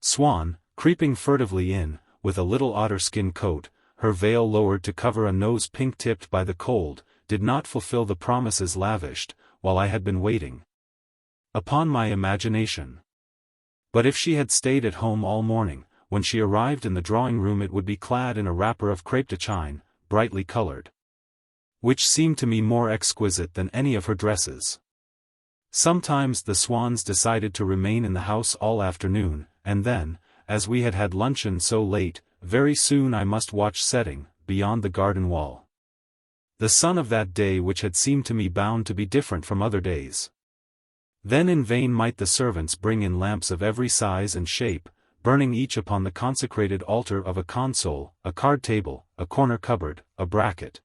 Swann, creeping furtively in, with a little otter-skin coat, her veil lowered to cover a nose pink-tipped by the cold, did not fulfill the promises lavished, while I had been waiting, upon my imagination. But if she had stayed at home all morning, when she arrived in the drawing-room it would be clad in a wrapper of crêpe de chine, brightly colored, which seemed to me more exquisite than any of her dresses. Sometimes the Swanns decided to remain in the house all afternoon, and then, as we had had luncheon so late, very soon I must watch setting, beyond the garden wall, the sun of that day which had seemed to me bound to be different from other days. Then in vain might the servants bring in lamps of every size and shape, burning each upon the consecrated altar of a console, a card table, a corner cupboard, a bracket,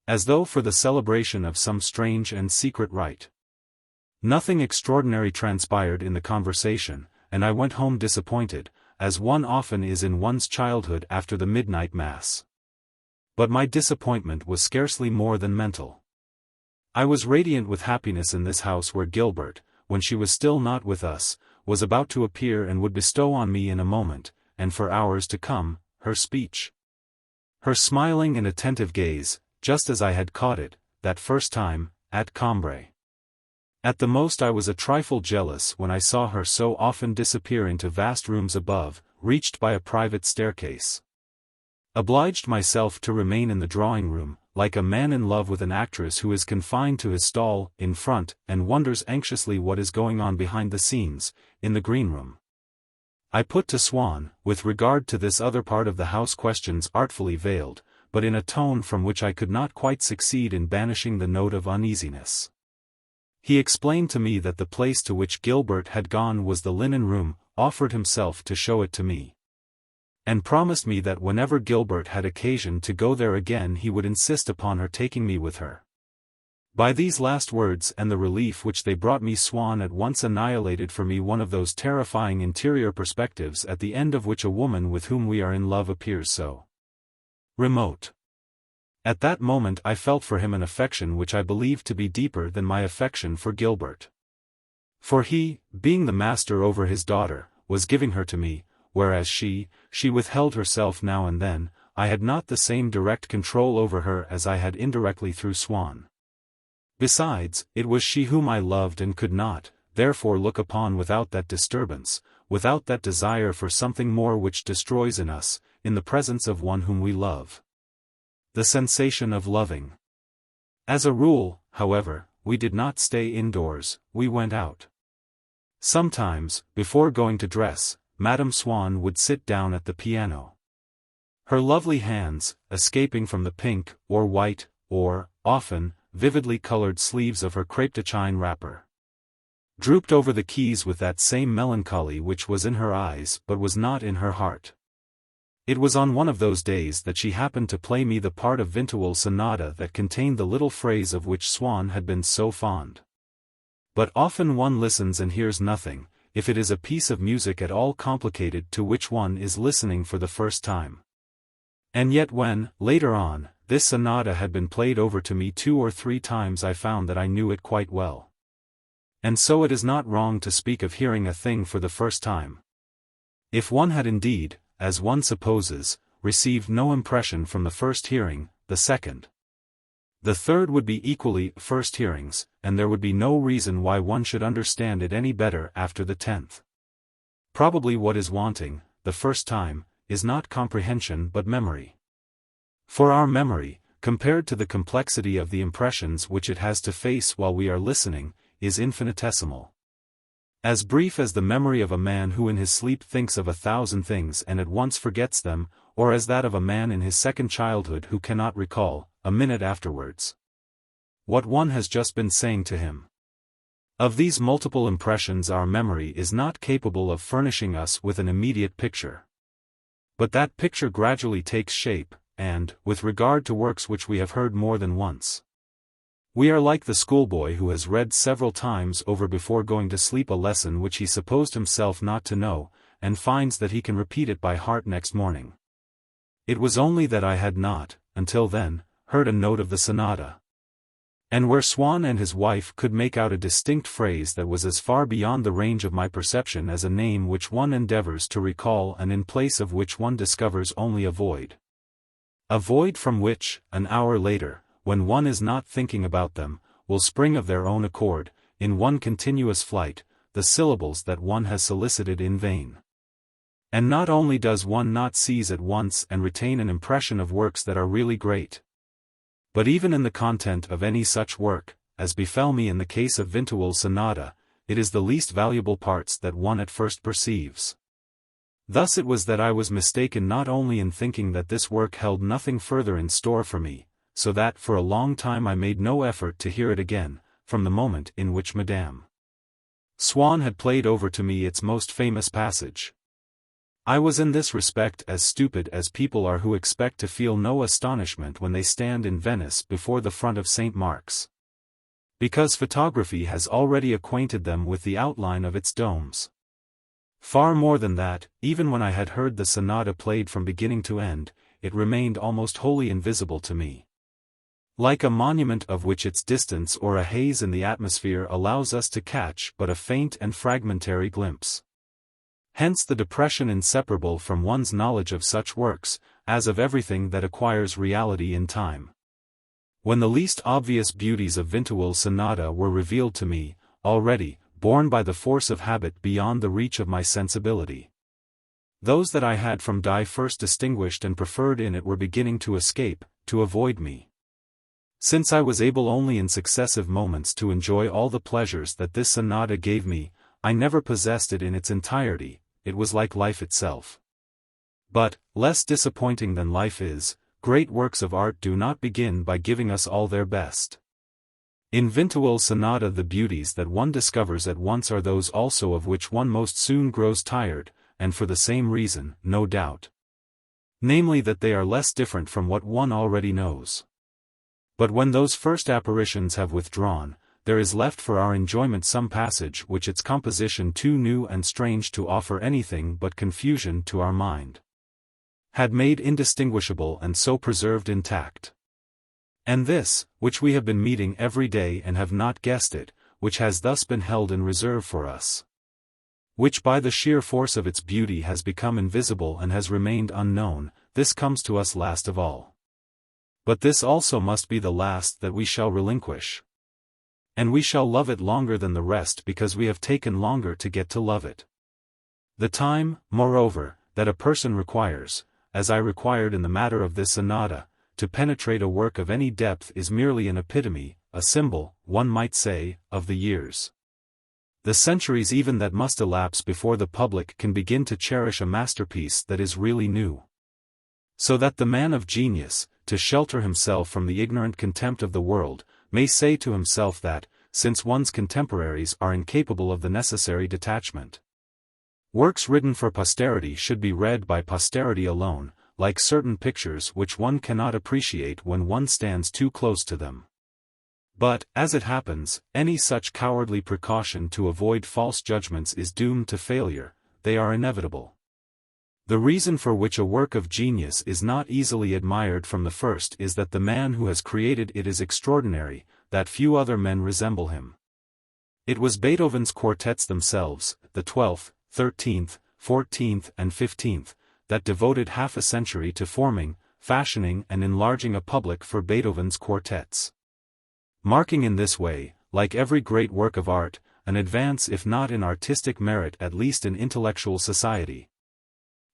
as though for the celebration of some strange and secret rite. Nothing extraordinary transpired in the conversation, and I went home disappointed, as one often is in one's childhood after the midnight mass. But my disappointment was scarcely more than mental. I was radiant with happiness in this house where Gilbert, when she was still not with us, was about to appear and would bestow on me in a moment, and for hours to come, her speech. Her smiling and attentive gaze, just as I had caught it, that first time, at Cambrai. At the most I was a trifle jealous when I saw her so often disappear into vast rooms above, reached by a private staircase. Obliged myself to remain in the drawing-room, like a man in love with an actress who is confined to his stall, in front, and wonders anxiously what is going on behind the scenes, in the green-room. I put to Swann, with regard to this other part of the house, questions artfully veiled, but in a tone from which I could not quite succeed in banishing the note of uneasiness. He explained to me that the place to which Gilbert had gone was the linen room, offered himself to show it to me, and promised me that whenever Gilbert had occasion to go there again he would insist upon her taking me with her. By these last words and the relief which they brought me, Swann at once annihilated for me one of those terrifying interior perspectives at the end of which a woman with whom we are in love appears so remote. At that moment I felt for him an affection which I believed to be deeper than my affection for Gilbert. For he, being the master over his daughter, was giving her to me, whereas she withheld herself now and then. I had not the same direct control over her as I had indirectly through Swann. Besides, it was she whom I loved and could not, therefore, look upon without that disturbance, without that desire for something more which destroys in us, in the presence of one whom we love, the sensation of loving. As a rule, however, we did not stay indoors, we went out. Sometimes, before going to dress, Madame Swann would sit down at the piano. Her lovely hands, escaping from the pink, or white, or, often, vividly colored sleeves of her crêpe de chine wrapper, drooped over the keys with that same melancholy which was in her eyes but was not in her heart. It was on one of those days that she happened to play me the part of Vinteuil's sonata that contained the little phrase of which Swann had been so fond. But often one listens and hears nothing, if it is a piece of music at all complicated to which one is listening for the first time. And yet when, later on, this sonata had been played over to me 2 or 3 times, I found that I knew it quite well. And so it is not wrong to speak of hearing a thing for the first time. If one had indeed, as one supposes, received no impression from the first hearing, the second, the third would be equally first hearings, and there would be no reason why one should understand it any better after the 10th. Probably what is wanting, the first time, is not comprehension but memory. For our memory, compared to the complexity of the impressions which it has to face while we are listening, is infinitesimal. As brief as the memory of a man who in his sleep thinks of 1,000 things and at once forgets them, or as that of a man in his second childhood who cannot recall, a minute afterwards, what one has just been saying to him. Of these multiple impressions our memory is not capable of furnishing us with an immediate picture. But that picture gradually takes shape, and, with regard to works which we have heard more than once, we are like the schoolboy who has read several times over before going to sleep a lesson which he supposed himself not to know, and finds that he can repeat it by heart next morning. It was only that I had not, until then, heard a note of the sonata. And where Swann and his wife could make out a distinct phrase that was as far beyond the range of my perception as a name which one endeavors to recall and in place of which one discovers only a void. A void from which, an hour later, when one is not thinking about them, will spring of their own accord, in one continuous flight, the syllables that one has solicited in vain. And not only does one not seize at once and retain an impression of works that are really great, but even in the content of any such work, as befell me in the case of Vinteuil's sonata, it is the least valuable parts that one at first perceives. Thus it was that I was mistaken not only in thinking that this work held nothing further in store for me, so that for a long time I made no effort to hear it again, from the moment in which Madame Swann had played over to me its most famous passage. I was in this respect as stupid as people are who expect to feel no astonishment when they stand in Venice before the front of St. Mark's, because photography has already acquainted them with the outline of its domes. Far more than that, even when I had heard the sonata played from beginning to end, it remained almost wholly invisible to me. Like a monument of which its distance or a haze in the atmosphere allows us to catch but a faint and fragmentary glimpse. Hence the depression inseparable from one's knowledge of such works, as of everything that acquires reality in time. When the least obvious beauties of Vinteuil's sonata were revealed to me, already, borne by the force of habit beyond the reach of my sensibility, those that I had from die first distinguished and preferred in it were beginning to escape, to avoid me. Since I was able only in successive moments to enjoy all the pleasures that this sonata gave me, I never possessed it in its entirety. It was like life itself. But, less disappointing than life is, great works of art do not begin by giving us all their best. In Vinteuil's sonata the beauties that one discovers at once are those also of which one most soon grows tired, and for the same reason, no doubt. Namely that they are less different from what one already knows. But when those first apparitions have withdrawn, there is left for our enjoyment some passage which its composition too new and strange to offer anything but confusion to our mind had made indistinguishable and so preserved intact. And this, which we have been meeting every day and have not guessed it, which has thus been held in reserve for us, which by the sheer force of its beauty has become invisible and has remained unknown, this comes to us last of all. But this also must be the last that we shall relinquish. And we shall love it longer than the rest because we have taken longer to get to love it. The time, moreover, that a person requires, as I required in the matter of this sonata, to penetrate a work of any depth is merely an epitome, a symbol, one might say, of the years. The centuries even that must elapse before the public can begin to cherish a masterpiece that is really new. So that the man of genius, to shelter himself from the ignorant contempt of the world, may say to himself that, since one's contemporaries are incapable of the necessary detachment, works written for posterity should be read by posterity alone, like certain pictures which one cannot appreciate when one stands too close to them. But, as it happens, any such cowardly precaution to avoid false judgments is doomed to failure, they are inevitable. The reason for which a work of genius is not easily admired from the first is that the man who has created it is extraordinary, that few other men resemble him. It was Beethoven's quartets themselves, the 12th, 13th, 14th and 15th, that devoted half a century to forming, fashioning and enlarging a public for Beethoven's quartets. Marking in this way, like every great work of art, an advance if not in artistic merit at least in intellectual society.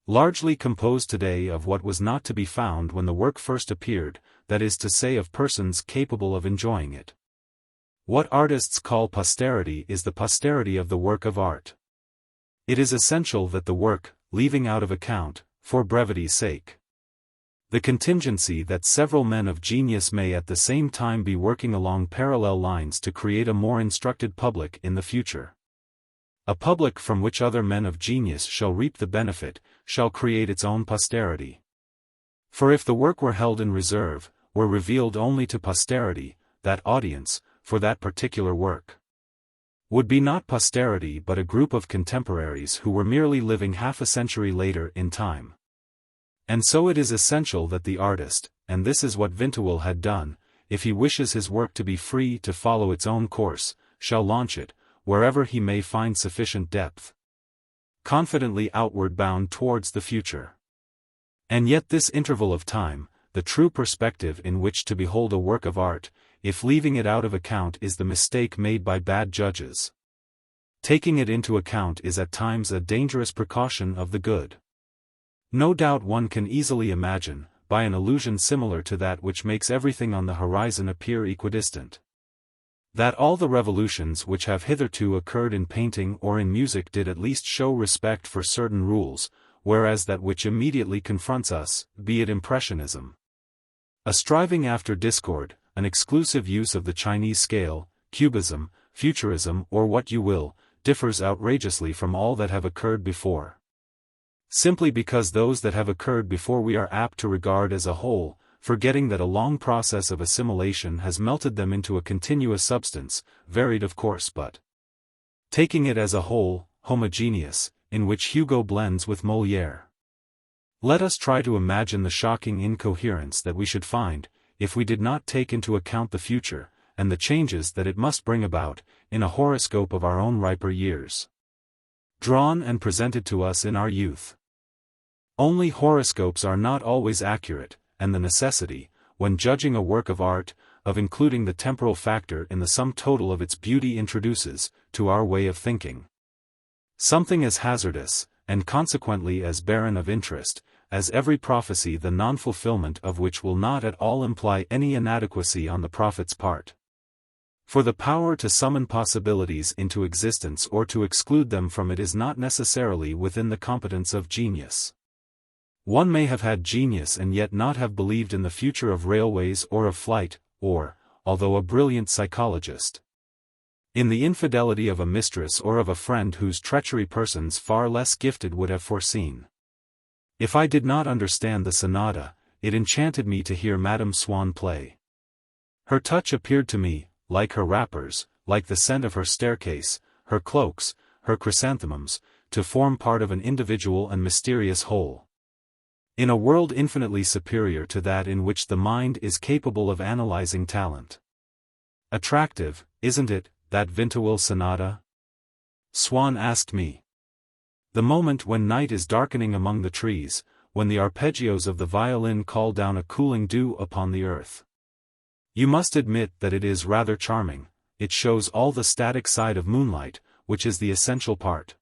Largely composed today of what was not to be found when the work first appeared, that is to say of persons capable of enjoying it. What artists call posterity is the posterity of the work of art. It is essential that the work, leaving out of account, for brevity's sake, the contingency that several men of genius may at the same time be working along parallel lines to create a more instructed public in the future. A public from which other men of genius shall reap the benefit, shall create its own posterity. For if the work were held in reserve, were revealed only to posterity, that audience, for that particular work, would be not posterity but a group of contemporaries who were merely living half a century later in time. And so it is essential that the artist, and this is what Vinteuil had done, if he wishes his work to be free to follow its own course, shall launch it, wherever he may find sufficient depth, confidently outward bound towards the future. And yet this interval of time, the true perspective in which to behold a work of art, if leaving it out of account is the mistake made by bad judges, taking it into account is at times a dangerous precaution of the good. No doubt one can easily imagine, by an illusion similar to that which makes everything on the horizon appear equidistant, that all the revolutions which have hitherto occurred in painting or in music did at least show respect for certain rules, whereas that which immediately confronts us, be it Impressionism, a striving after discord, an exclusive use of the Chinese scale, Cubism, Futurism or what you will, differs outrageously from all that have occurred before. Simply because those that have occurred before we are apt to regard as a whole, forgetting that a long process of assimilation has melted them into a continuous substance, varied of course but taking it as a whole, homogeneous, in which Hugo blends with Molière. Let us try to imagine the shocking incoherence that we should find, if we did not take into account the future, and the changes that it must bring about, in a horoscope of our own riper years, drawn and presented to us in our youth. Only horoscopes are not always accurate, and the necessity, when judging a work of art, of including the temporal factor in the sum total of its beauty introduces, to our way of thinking, something as hazardous, and consequently as barren of interest, as every prophecy the non-fulfillment of which will not at all imply any inadequacy on the prophet's part. For the power to summon possibilities into existence or to exclude them from it is not necessarily within the competence of genius. One may have had genius and yet not have believed in the future of railways or of flight, or, although a brilliant psychologist, in the infidelity of a mistress or of a friend whose treachery persons far less gifted would have foreseen. If I did not understand the sonata, it enchanted me to hear Madame Swann play. Her touch appeared to me, like her wrappers, like the scent of her staircase, her cloaks, her chrysanthemums, to form part of an individual and mysterious whole, in a world infinitely superior to that in which the mind is capable of analyzing talent. Attractive, isn't it, that Vinteuil sonata? Swann asked me. The moment when night is darkening among the trees, when the arpeggios of the violin call down a cooling dew upon the earth. You must admit that it is rather charming, it shows all the static side of moonlight, which is the essential part.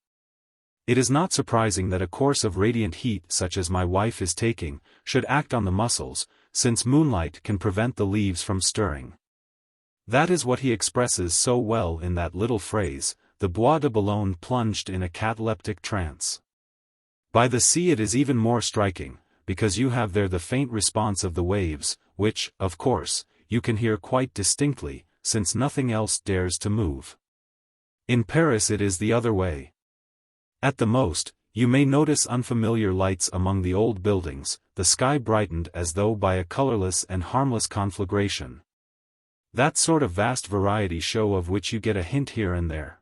It is not surprising that a course of radiant heat such as my wife is taking, should act on the muscles, since moonlight can prevent the leaves from stirring. That is what he expresses so well in that little phrase, the Bois de Boulogne plunged in a cataleptic trance. By the sea it is even more striking, because you have there the faint response of the waves, which, of course, you can hear quite distinctly, since nothing else dares to move. In Paris it is the other way. At the most, you may notice unfamiliar lights among the old buildings, the sky brightened as though by a colorless and harmless conflagration. That sort of vast variety show of which you get a hint here and there.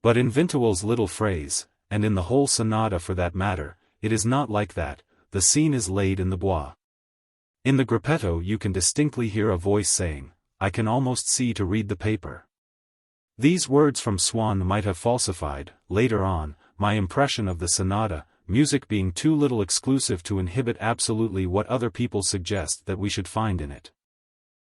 But in Vinteuil's little phrase, and in the whole sonata for that matter, it is not like that. The scene is laid in the Bois. In the gruppetto you can distinctly hear a voice saying, "I can almost see to read the paper." These words from Swann might have falsified, later on, my impression of the sonata, music being too little exclusive to inhibit absolutely what other people suggest that we should find in it.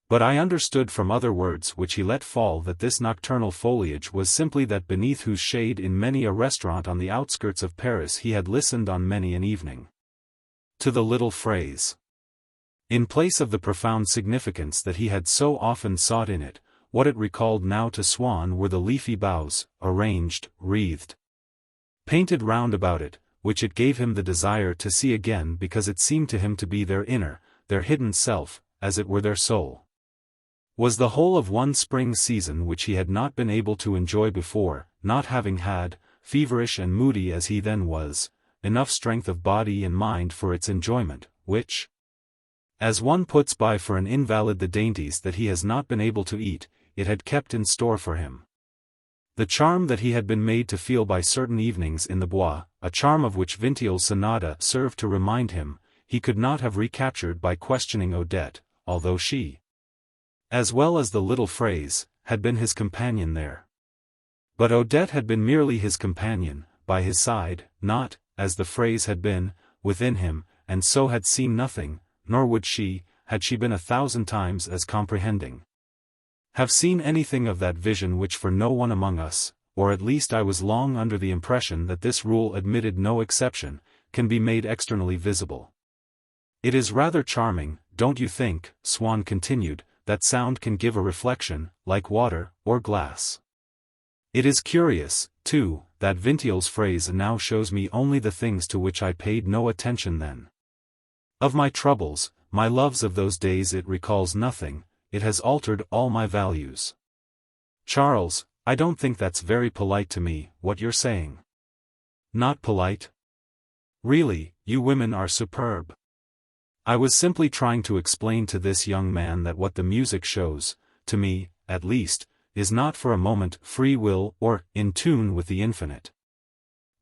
But I understood from other words which he let fall that this nocturnal foliage was simply that beneath whose shade in many a restaurant on the outskirts of Paris he had listened on many an evening to the little phrase. In place of the profound significance that he had so often sought in it, what it recalled now to Swann were the leafy boughs, arranged, wreathed, painted round about it, which it gave him the desire to see again because it seemed to him to be their inner, their hidden self, as it were their soul. Was the whole of one spring season which he had not been able to enjoy before, not having had, feverish and moody as he then was, enough strength of body and mind for its enjoyment, which, as one puts by for an invalid the dainties that he has not been able to eat, it had kept in store for him. The charm that he had been made to feel by certain evenings in the Bois, a charm of which Vintiol's sonata served to remind him, he could not have recaptured by questioning Odette, although she, as well as the little phrase, had been his companion there. But Odette had been merely his companion, by his side, not, as the phrase had been, within him, and so had seen nothing, nor would she, had she been 1,000 times as comprehending, have seen anything of that vision which for no one among us, or at least I was long under the impression that this rule admitted no exception, can be made externally visible. It is rather charming, don't you think, Swann continued, that sound can give a reflection, like water, or glass. It is curious, too, that Vintiol's phrase now shows me only the things to which I paid no attention then. Of my troubles, my loves of those days it recalls nothing, it has altered all my values. Charles, I don't think that's very polite to me, what you're saying. Not polite? Really, you women are superb. I was simply trying to explain to this young man that what the music shows, to me, at least, is not for a moment free will or in tune with the infinite.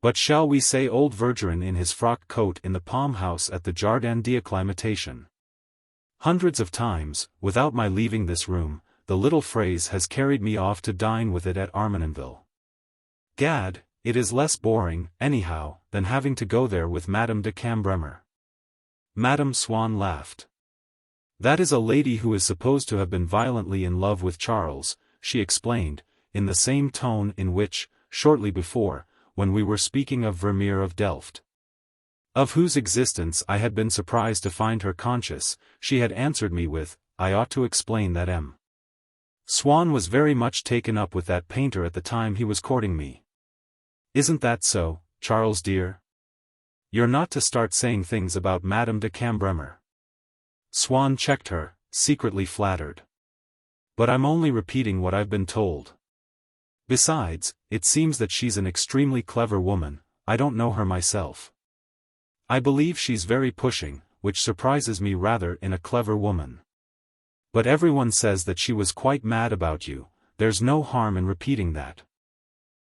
But shall we say old Verdurin in his frock coat in the palm house at the Jardin d'Acclimatation? Hundreds of times, without my leaving this room, the little phrase has carried me off to dine with it at Armenonville. Gad, it is less boring, anyhow, than having to go there with Madame de Cambremer. Madame Swann laughed. That is a lady who is supposed to have been violently in love with Charles, she explained, in the same tone in which, shortly before, when we were speaking of Vermeer of Delft, of whose existence I had been surprised to find her conscious, she had answered me with, I ought to explain that M. Swann was very much taken up with that painter at the time he was courting me. Isn't that so, Charles dear? You're not to start saying things about Madame de Cambremer. Swann checked her, secretly flattered. But I'm only repeating what I've been told. Besides, it seems that she's an extremely clever woman, I don't know her myself. I believe she's very pushing, which surprises me rather in a clever woman. But everyone says that she was quite mad about you, there's no harm in repeating that.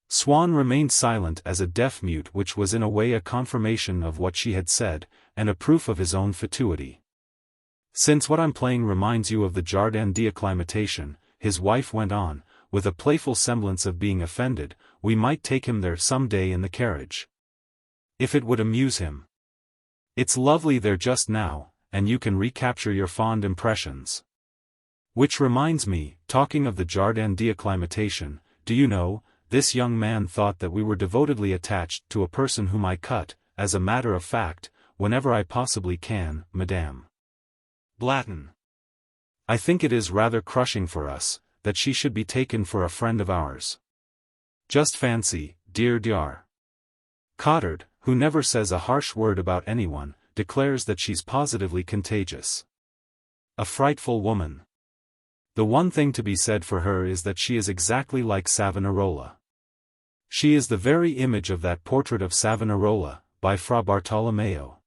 Swann remained silent as a deaf-mute, which was in a way a confirmation of what she had said, and a proof of his own fatuity. Since what I'm playing reminds you of the Jardin d'Acclimatation, his wife went on, with a playful semblance of being offended, we might take him there some day in the carriage. If it would amuse him. It's lovely there just now, and you can recapture your fond impressions. Which reminds me, talking of the Jardin d'Acclimatation, do you know, this young man thought that we were devotedly attached to a person whom I cut, as a matter of fact, whenever I possibly can, Madame Blatten. I think it is rather crushing for us, that she should be taken for a friend of ours. Just fancy, dear Dr. Cottard, who never says a harsh word about anyone, declares that she's positively contagious. A frightful woman. The one thing to be said for her is that she is exactly like Savonarola. She is the very image of that portrait of Savonarola, by Fra Bartolomeo.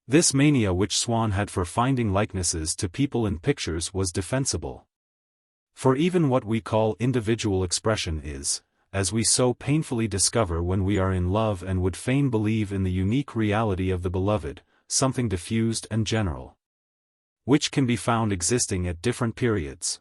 This mania which Swann had for finding likenesses to people in pictures was defensible. For even what we call individual expression is, as we so painfully discover when we are in love and would fain believe in the unique reality of the beloved, something diffused and general, which can be found existing at different periods.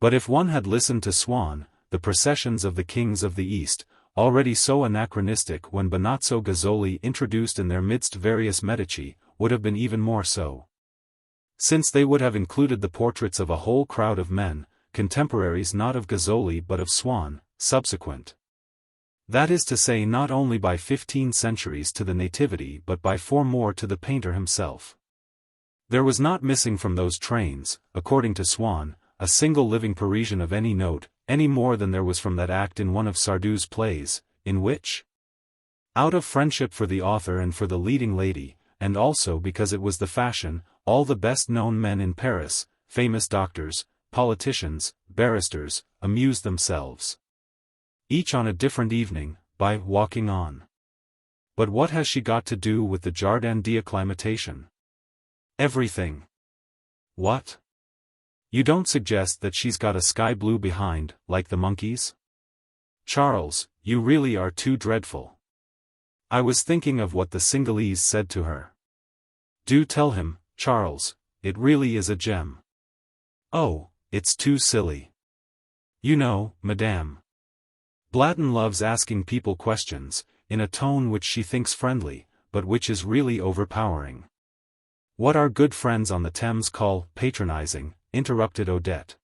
But if one had listened to Swann, the processions of the kings of the East, already so anachronistic when Benozzo Gozzoli introduced in their midst various Medici, would have been even more so. Since they would have included the portraits of a whole crowd of men, contemporaries not of Gozzoli but of Swann, subsequent. That is to say, not only by 15 centuries to the Nativity but by 4 more to the painter himself. There was not missing from those trains, according to Swann, a single living Parisian of any note, any more than there was from that act in one of Sardou's plays, in which, out of friendship for the author and for the leading lady, and also because it was the fashion, all the best-known men in Paris, famous doctors, politicians, barristers, amused themselves, each on a different evening, by walking on. But what has she got to do with the Jardin d'acclimatation? Everything. What? You don't suggest that she's got a sky blue behind, like the monkeys? Charles, you really are too dreadful. I was thinking of what the Cingalese said to her. Do tell him, Charles, it really is a gem. Oh, it's too silly. You know, Madame Bladden loves asking people questions, in a tone which she thinks friendly, but which is really overpowering. What our good friends on the Thames call patronizing, interrupted Odette.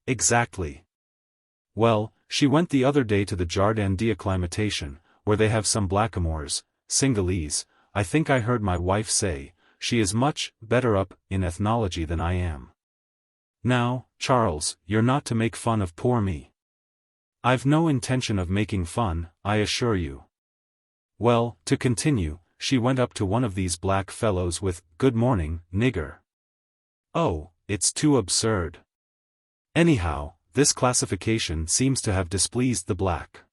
Exactly. Well, she went the other day to the Jardin d'acclimatation, where they have some blackamoors, Cingalese. I think I heard my wife say, she is much better up in ethnology than I am. Now, Charles, you're not to make fun of poor me. I've no intention of making fun, I assure you. Well, to continue, she went up to one of these black fellows with, "Good morning, nigger." Oh, it's too absurd. Anyhow, this classification seems to have displeased the black.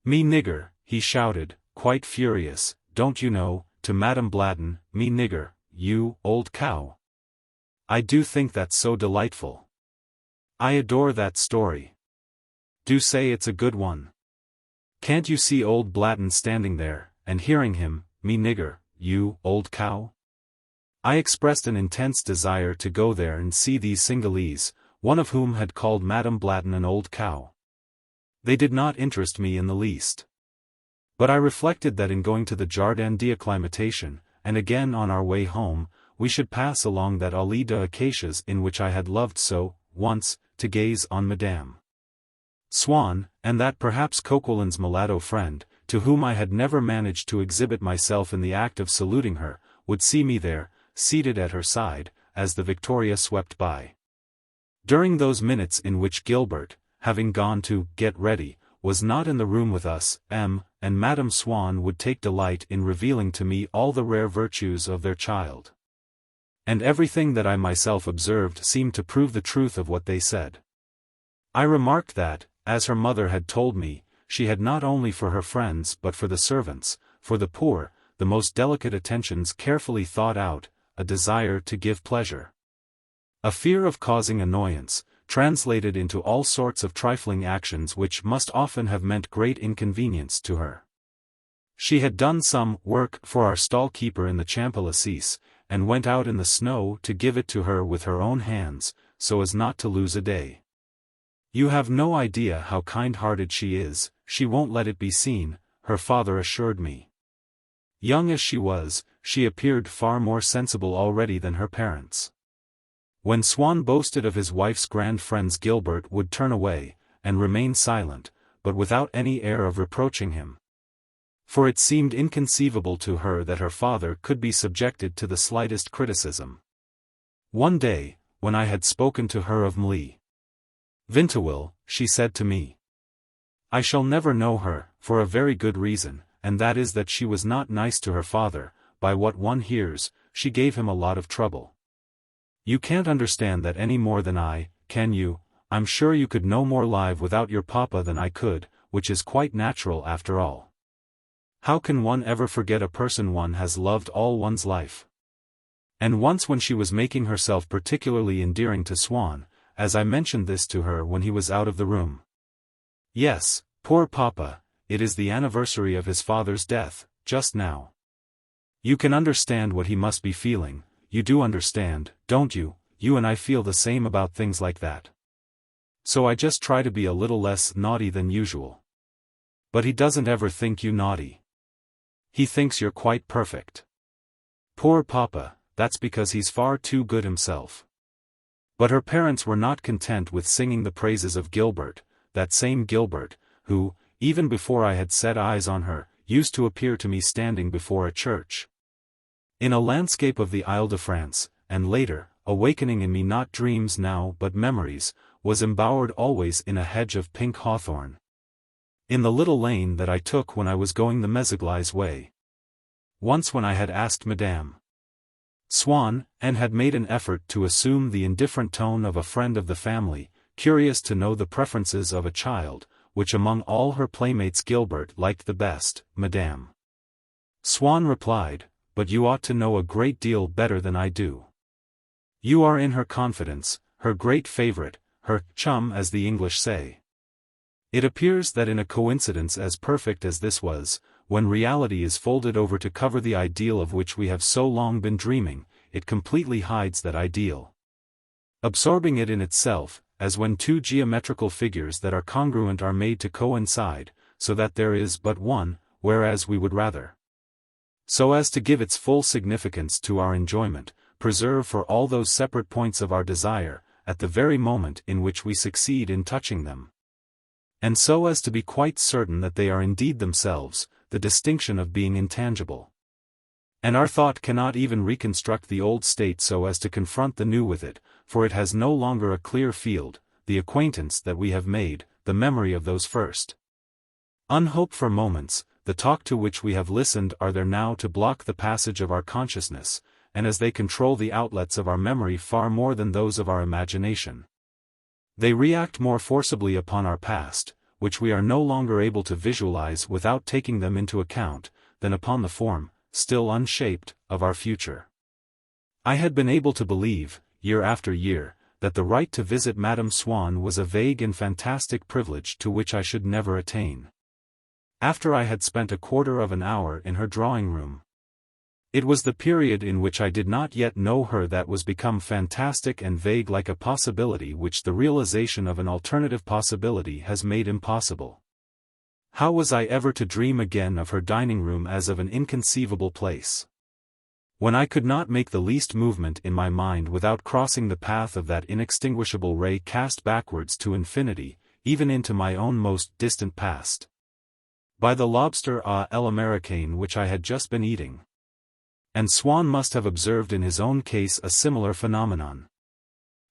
"Me nigger," he shouted, quite furious, "don't you know, to Madame Bladden, me nigger, you old cow. I do think that's so delightful. I adore that story. Do say it's a good one. Can't you see old Bladden standing there, and hearing him, me nigger, you old cow?" I expressed an intense desire to go there and see these Cingalese, one of whom had called Madame Bladden an old cow. They did not interest me in the least. But I reflected that in going to the Jardin d'acclimatation, and again on our way home, we should pass along that allée d'acacias in which I had loved so, once, to gaze on Madame Swann, and that perhaps Coquelin's mulatto friend, to whom I had never managed to exhibit myself in the act of saluting her, would see me there, seated at her side, as the Victoria swept by. During those minutes in which Gilbert, having gone to get ready, was not in the room with us, and Madame Swann would take delight in revealing to me all the rare virtues of their child. And everything that I myself observed seemed to prove the truth of what they said. I remarked that, as her mother had told me, she had not only for her friends but for the servants, for the poor, the most delicate attentions carefully thought out, a desire to give pleasure. A fear of causing annoyance, translated into all sorts of trifling actions which must often have meant great inconvenience to her. She had done some work for our stall-keeper in the Champs-Élysées, and went out in the snow to give it to her with her own hands, so as not to lose a day. You have no idea how kind-hearted she is, she won't let it be seen, her father assured me. Young as she was, she appeared far more sensible already than her parents. When Swann boasted of his wife's grand friends, Gilbert would turn away, and remain silent, but without any air of reproaching him. For it seemed inconceivable to her that her father could be subjected to the slightest criticism. One day, when I had spoken to her of Mlle. Vinteuil, she said to me, "I shall never know her, for a very good reason, and that is that she was not nice to her father. By what one hears, she gave him a lot of trouble. You can't understand that any more than I, can you? I'm sure you could no more live without your papa than I could, which is quite natural after all. How can one ever forget a person one has loved all one's life?" And once when she was making herself particularly endearing to Swann, as I mentioned this to her when he was out of the room. "Yes, poor papa, it is the anniversary of his father's death, just now. You can understand what he must be feeling. You do understand, don't you? You and I feel the same about things like that. So I just try to be a little less naughty than usual. But he doesn't ever think you naughty. He thinks you're quite perfect. Poor papa, that's because he's far too good himself." But her parents were not content with singing the praises of Gilbert, that same Gilbert, who, even before I had set eyes on her, used to appear to me standing before a church. In a landscape of the Isle de France, and later, awakening in me not dreams now but memories, was embowered always in a hedge of pink hawthorn. In the little lane that I took when I was going the Méséglise way. Once when I had asked Madame Swann, and had made an effort to assume the indifferent tone of a friend of the family, curious to know the preferences of a child, which among all her playmates Gilbert liked the best, Madame Swann replied, "But you ought to know a great deal better than I do. You are in her confidence, her great favorite, her chum as the English say." It appears that in a coincidence as perfect as this was, when reality is folded over to cover the ideal of which we have so long been dreaming, it completely hides that ideal, absorbing it in itself, as when two geometrical figures that are congruent are made to coincide, so that there is but one, whereas we would rather, so as to give its full significance to our enjoyment, preserve for all those separate points of our desire, at the very moment in which we succeed in touching them. And so as to be quite certain that they are indeed themselves, the distinction of being intangible. And our thought cannot even reconstruct the old state so as to confront the new with it, for it has no longer a clear field, the acquaintance that we have made, the memory of those first unhoped for moments, the talk to which we have listened are there now to block the passage of our consciousness, and as they control the outlets of our memory far more than those of our imagination, they react more forcibly upon our past, which we are no longer able to visualize without taking them into account, than upon the form, still unshaped, of our future. I had been able to believe, year after year, that the right to visit Madame Swann was a vague and fantastic privilege to which I should never attain. After I had spent a quarter of an hour in her drawing-room, it was the period in which I did not yet know her that was become fantastic and vague like a possibility which the realization of an alternative possibility has made impossible. How was I ever to dream again of her dining-room as of an inconceivable place, when I could not make the least movement in my mind without crossing the path of that inextinguishable ray cast backwards to infinity, even into my own most distant past, by the lobster à l'américaine which I had just been eating? And Swann must have observed in his own case a similar phenomenon.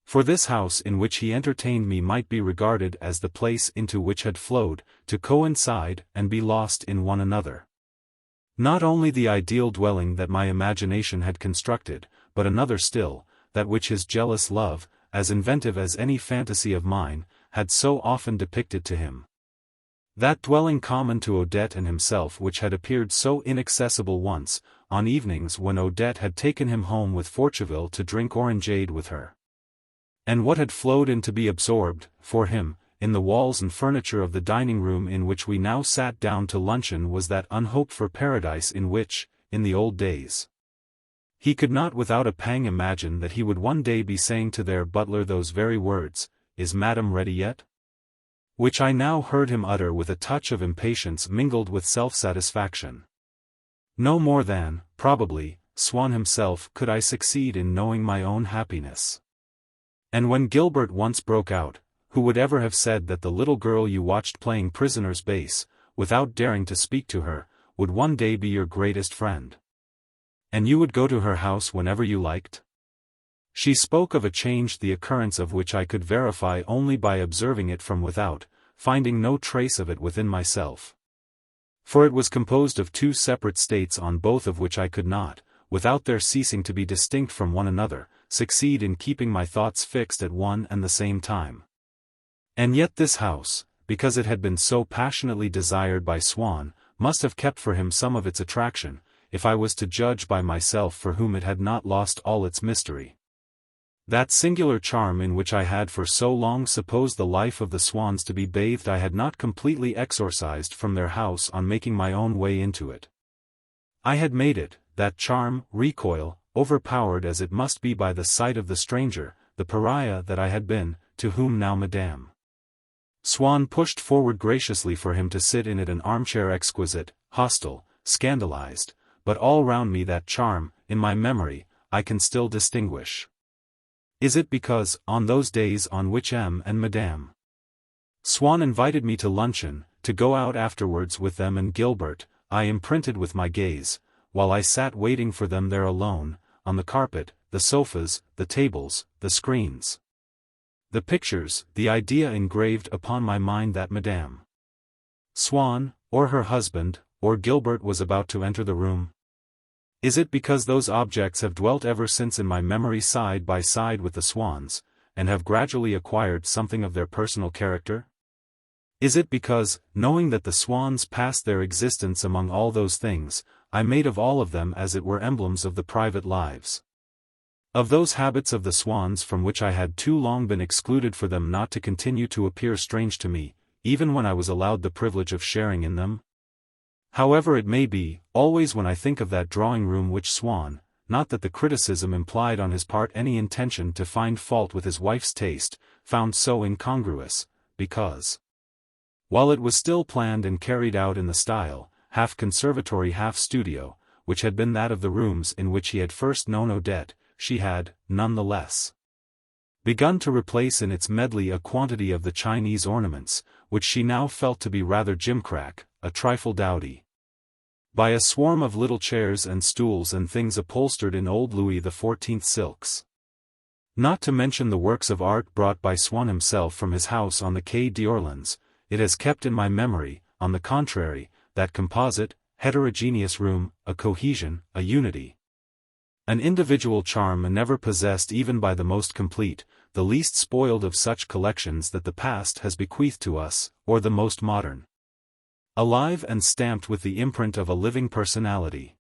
For this house in which he entertained me might be regarded as the place into which had flowed, to coincide and be lost in one another, not only the ideal dwelling that my imagination had constructed, but another still, that which his jealous love, as inventive as any fantasy of mine, had so often depicted to him. That dwelling common to Odette and himself which had appeared so inaccessible once, on evenings when Odette had taken him home with Forcheville to drink orangeade with her. And what had flowed in to be absorbed, for him, in the walls and furniture of the dining-room in which we now sat down to luncheon was that unhoped-for paradise in which, in the old days, he could not without a pang imagine that he would one day be saying to their butler those very words, "Is Madame ready yet?" which I now heard him utter with a touch of impatience mingled with self-satisfaction. No more than, probably, Swann himself could I succeed in knowing my own happiness. And when Gilbert once broke out, who would ever have said that the little girl you watched playing prisoner's base, without daring to speak to her, would one day be your greatest friend? And you would go to her house whenever you liked? She spoke of a change the occurrence of which I could verify only by observing it from without, finding no trace of it within myself. For it was composed of two separate states on both of which I could not, without their ceasing to be distinct from one another, succeed in keeping my thoughts fixed at one and the same time. And yet this house, because it had been so passionately desired by Swann, must have kept for him some of its attraction, if I was to judge by myself for whom it had not lost all its mystery. That singular charm in which I had for so long supposed the life of the Swanns to be bathed I had not completely exorcised from their house on making my own way into it. I had made it, that charm, recoil, overpowered as it must be by the sight of the stranger, the pariah that I had been, to whom now Madame Swann pushed forward graciously for him to sit in it, an armchair exquisite, hostile, scandalized, but all round me that charm, in my memory, I can still distinguish. Is it because, on those days on which M. and Madame Swann invited me to luncheon, to go out afterwards with them and Gilbert, I imprinted with my gaze, while I sat waiting for them there alone, on the carpet, the sofas, the tables, the screens. The pictures, the idea engraved upon my mind that Madame Swann, or her husband, or Gilbert was about to enter the room. Is it because those objects have dwelt ever since in my memory side by side with the Swann's, and have gradually acquired something of their personal character? Is it because, knowing that the Swann's passed their existence among all those things, I made of all of them as it were emblems of the private lives of those habits of the Swann's from which I had too long been excluded for them not to continue to appear strange to me, even when I was allowed the privilege of sharing in them? However it may be, always when I think of that drawing-room which Swann, not that the criticism implied on his part any intention to find fault with his wife's taste, found so incongruous, because, while it was still planned and carried out in the style, half conservatory half studio, which had been that of the rooms in which he had first known Odette, she had, none the less, begun to replace in its medley a quantity of the Chinese ornaments, which she now felt to be rather gimcrack, a trifle dowdy, by a swarm of little chairs and stools and things upholstered in old Louis XIV silks. Not to mention the works of art brought by Swann himself from his house on the Quai d'Orléans, it has kept in my memory, on the contrary, that composite, heterogeneous room, a cohesion, a unity, an individual charm never possessed even by the most complete, the least spoiled of such collections that the past has bequeathed to us, or the most modern. Alive and stamped with the imprint of a living personality.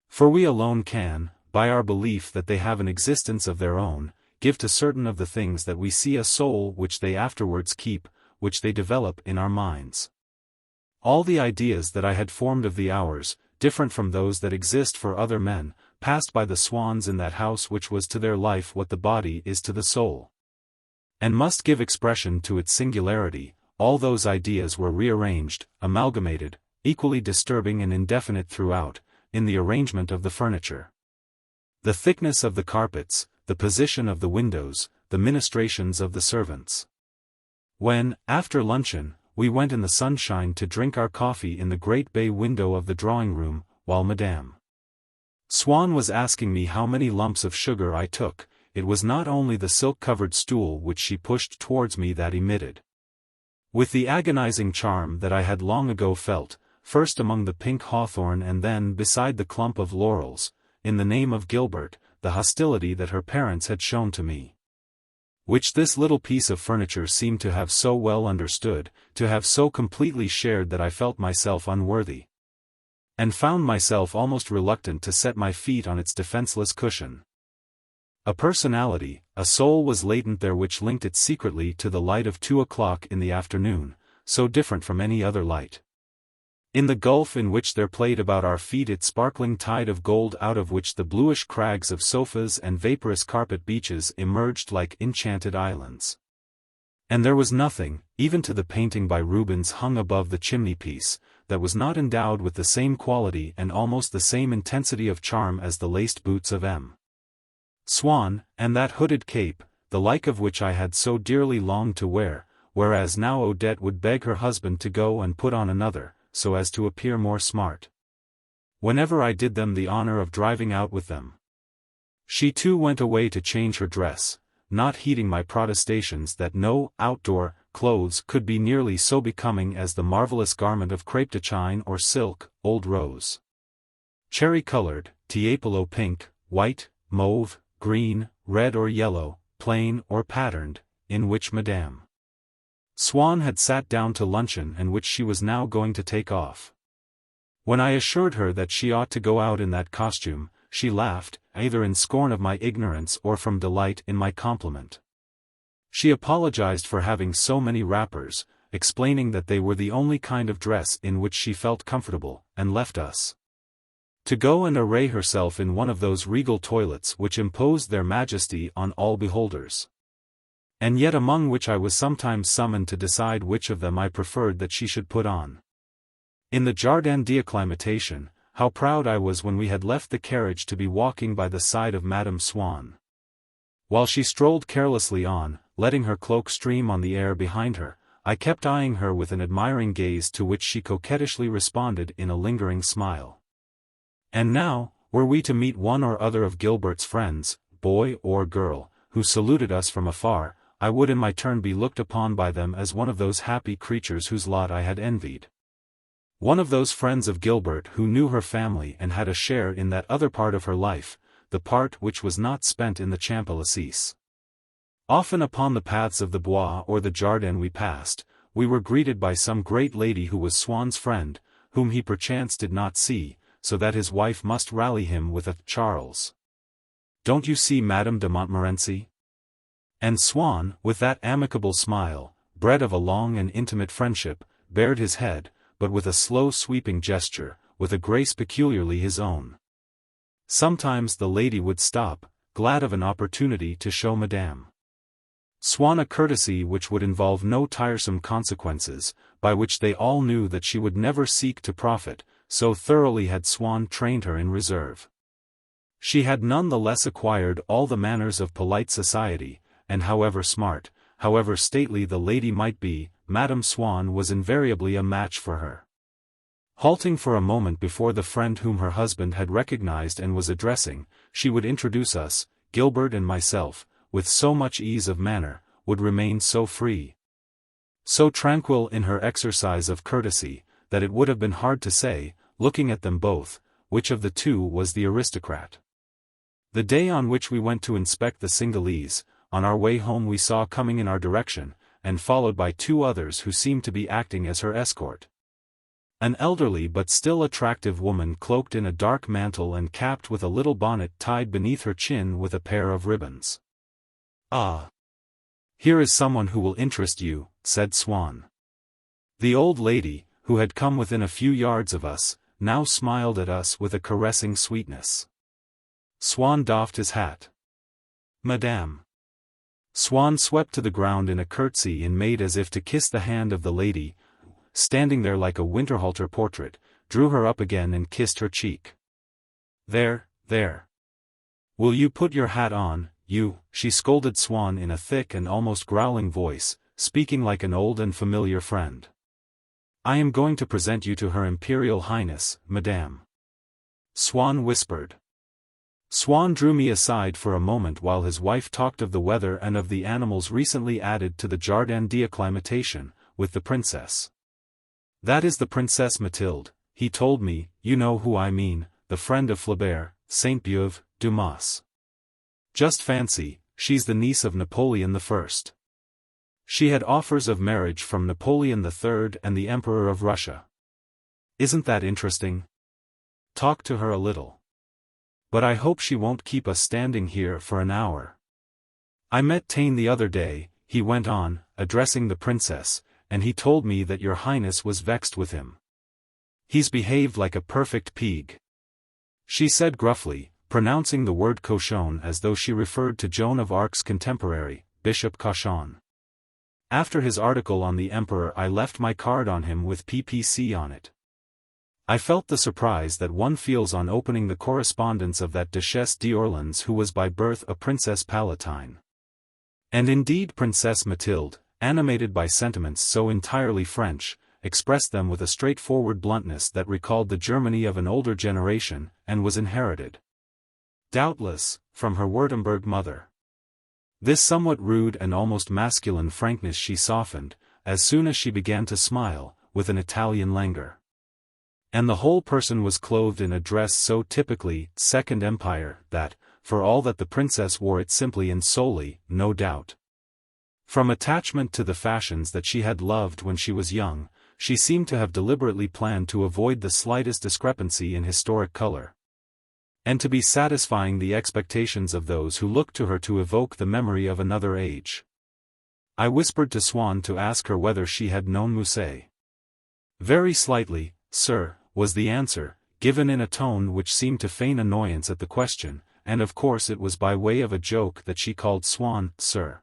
For we alone can, by our belief that they have an existence of their own, give to certain of the things that we see a soul which they afterwards keep, which they develop in our minds. All the ideas that I had formed of the hours, different from those that exist for other men, passed by the Swann's in that house which was to their life what the body is to the soul, and must give expression to its singularity. All those ideas were rearranged, amalgamated, equally disturbing and indefinite throughout, in the arrangement of the furniture, the thickness of the carpets, the position of the windows, the ministrations of the servants. When, after luncheon, we went in the sunshine to drink our coffee in the great bay window of the drawing-room, while Madame Swann was asking me how many lumps of sugar I took, it was not only the silk-covered stool which she pushed towards me that emitted, with the agonizing charm that I had long ago felt, first among the pink hawthorn and then beside the clump of laurels, in the name of Gilbert, the hostility that her parents had shown to me, which this little piece of furniture seemed to have so well understood, to have so completely shared that I felt myself unworthy, and found myself almost reluctant to set my feet on its defenseless cushion. A personality, a soul was latent there which linked it secretly to the light of 2 o'clock in the afternoon, so different from any other light. In the gulf in which there played about our feet its sparkling tide of gold out of which the bluish crags of sofas and vaporous carpet beaches emerged like enchanted islands. And there was nothing, even to the painting by Rubens hung above the chimney-piece, that was not endowed with the same quality and almost the same intensity of charm as the laced boots of M. Swann, and that hooded cape, the like of which I had so dearly longed to wear, whereas now Odette would beg her husband to go and put on another, so as to appear more smart, whenever I did them the honor of driving out with them. She too went away to change her dress, not heeding my protestations that no outdoor clothes could be nearly so becoming as the marvelous garment of crêpe de chine or silk, old rose, cherry-colored, tiepolo pink, white, mauve, green, red or yellow, plain or patterned, in which Madame Swann had sat down to luncheon and which she was now going to take off. When I assured her that she ought to go out in that costume, she laughed, either in scorn of my ignorance or from delight in my compliment. She apologized for having so many wrappers, explaining that they were the only kind of dress in which she felt comfortable, and left us to go and array herself in one of those regal toilets which imposed their majesty on all beholders, and yet among which I was sometimes summoned to decide which of them I preferred that she should put on. In the Jardin d'Acclimatation, how proud I was when we had left the carriage to be walking by the side of Madame Swann, while she strolled carelessly on, letting her cloak stream on the air behind her. I kept eyeing her with an admiring gaze to which she coquettishly responded in a lingering smile. And now, were we to meet one or other of Gilbert's friends, boy or girl, who saluted us from afar, I would in my turn be looked upon by them as one of those happy creatures whose lot I had envied. One of those friends of Gilbert who knew her family and had a share in that other part of her life, the part which was not spent in the Champs-Élysées. Often upon the paths of the Bois or the Jardin we passed, we were greeted by some great lady who was Swann's friend, whom he perchance did not see, so that his wife must rally him with a "Charles, don't you see Madame de Montmorency?" And Swann, with that amicable smile, bred of a long and intimate friendship, bared his head, but with a slow sweeping gesture, with a grace peculiarly his own. Sometimes the lady would stop, glad of an opportunity to show Madame Swann a courtesy which would involve no tiresome consequences, by which they all knew that she would never seek to profit, so thoroughly had Swann trained her in reserve. She had none the less acquired all the manners of polite society, and however smart, however stately the lady might be, Madame Swann was invariably a match for her. Halting for a moment before the friend whom her husband had recognized and was addressing, she would introduce us, Gilbert and myself, with so much ease of manner, would remain so free, so tranquil in her exercise of courtesy, that it would have been hard to say, looking at them both, which of the two was the aristocrat. The day on which we went to inspect the Cingalese, on our way home we saw coming in our direction, and followed by two others who seemed to be acting as her escort, an elderly but still attractive woman cloaked in a dark mantle and capped with a little bonnet tied beneath her chin with a pair of ribbons. "Ah! Here is someone who will interest you," said Swann. The old lady, who had come within a few yards of us, now smiled at us with a caressing sweetness. Swann doffed his hat. "Madame." Swann swept to the ground in a curtsy and made as if to kiss the hand of the lady, who, standing there like a Winterhalter portrait, drew her up again and kissed her cheek. "There, there. Will you put your hat on, you?" she scolded Swann in a thick and almost growling voice, speaking like an old and familiar friend. "I am going to present you to Her Imperial Highness, Madame," Swann whispered. Swann drew me aside for a moment while his wife talked of the weather and of the animals recently added to the Jardin d'acclimatation, with the princess. "That is the Princess Mathilde," he told me, "you know who I mean, the friend of Flaubert, Saint-Beuve, Dumas. Just fancy, she's the niece of Napoleon I. She had offers of marriage from Napoleon III and the Emperor of Russia. Isn't that interesting? Talk to her a little. But I hope she won't keep us standing here for an hour. I met Taine the other day," he went on, addressing the princess, "and he told me that your highness was vexed with him. He's behaved like a perfect pig," she said gruffly, pronouncing the word cochon as though she referred to Joan of Arc's contemporary, Bishop Cochon. After his article on the emperor I left my card on him with PPC on it. I felt the surprise that one feels on opening the correspondence of that Duchesse d'Orleans who was by birth a Princess Palatine. And indeed Princess Mathilde, animated by sentiments so entirely French, expressed them with a straightforward bluntness that recalled the Germany of an older generation, and was inherited, doubtless, from her Württemberg mother. This somewhat rude and almost masculine frankness she softened, as soon as she began to smile, with an Italian languor. And the whole person was clothed in a dress so typically Second Empire that, for all that the princess wore it simply and solely, no doubt, from attachment to the fashions that she had loved when she was young, she seemed to have deliberately planned to avoid the slightest discrepancy in historic color, and to be satisfying the expectations of those who looked to her to evoke the memory of another age. I whispered to Swann to ask her whether she had known Musset. "Very slightly, sir," was the answer, given in a tone which seemed to feign annoyance at the question, and of course it was by way of a joke that she called Swann, sir,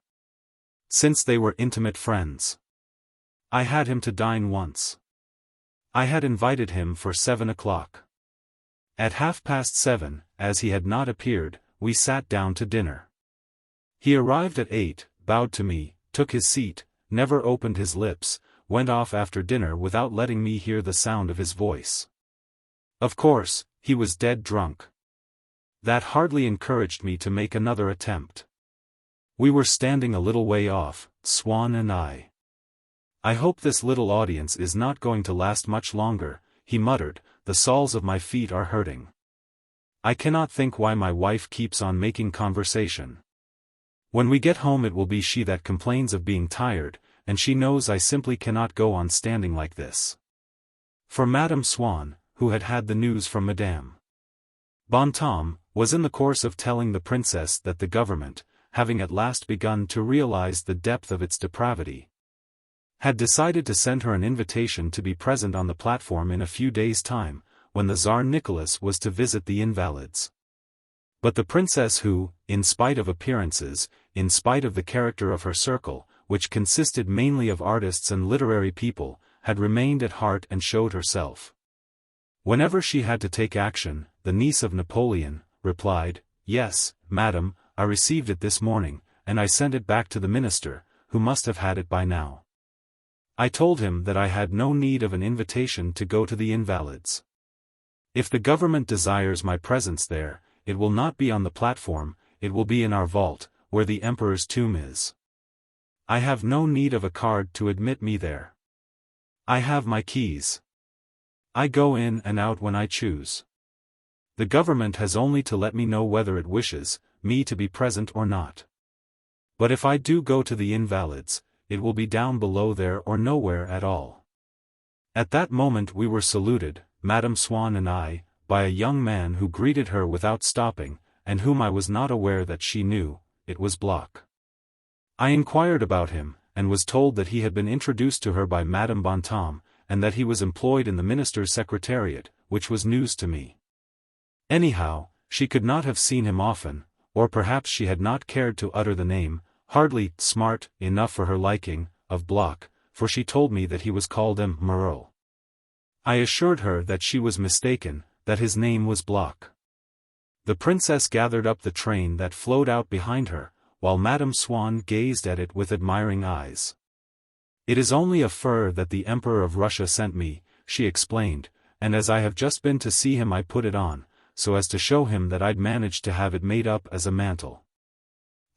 since they were intimate friends. I had him to dine once. I had invited him for 7 o'clock. At 7:30, as he had not appeared, we sat down to dinner. He arrived at 8, bowed to me, took his seat, never opened his lips, went off after dinner without letting me hear the sound of his voice. Of course, he was dead drunk. That hardly encouraged me to make another attempt. We were standing a little way off, Swann and I. "I hope this little audience is not going to last much longer," he muttered, "the soles of my feet are hurting. I cannot think why my wife keeps on making conversation. When we get home it will be she that complains of being tired, and she knows I simply cannot go on standing like this." For Madame Swann, who had had the news from Madame Bontemps, was in the course of telling the princess that the government, having at last begun to realize the depth of its depravity, had decided to send her an invitation to be present on the platform in a few days' time, when the Tsar Nicholas was to visit the Invalids. But the princess who, in spite of appearances, in spite of the character of her circle, which consisted mainly of artists and literary people, had remained at heart and showed herself. Whenever she had to take action, the niece of Napoleon replied, "Yes, madam, I received it this morning, and I sent it back to the minister, who must have had it by now." I told him that I had no need of an invitation to go to the Invalids. "If the government desires my presence there, it will not be on the platform, it will be in our vault, where the emperor's tomb is. I have no need of a card to admit me there. I have my keys. I go in and out when I choose. The government has only to let me know whether it wishes me to be present or not. But if I do go to the Invalids, it will be down below there or nowhere at all." At that moment we were saluted, Madame Swann and I, by a young man who greeted her without stopping, and whom I was not aware that she knew. It was Bloch. I inquired about him, and was told that he had been introduced to her by Madame Bontemps, and that he was employed in the minister's secretariat, which was news to me. Anyhow, she could not have seen him often, or perhaps she had not cared to utter the name, hardly smart enough for her liking, of Bloch, for she told me that he was called M. Moreau. I assured her that she was mistaken, that his name was Bloch. The princess gathered up the train that flowed out behind her, while Madame Swann gazed at it with admiring eyes. "It is only a fur that the Emperor of Russia sent me," she explained, "and as I have just been to see him I put it on, so as to show him that I'd managed to have it made up as a mantle.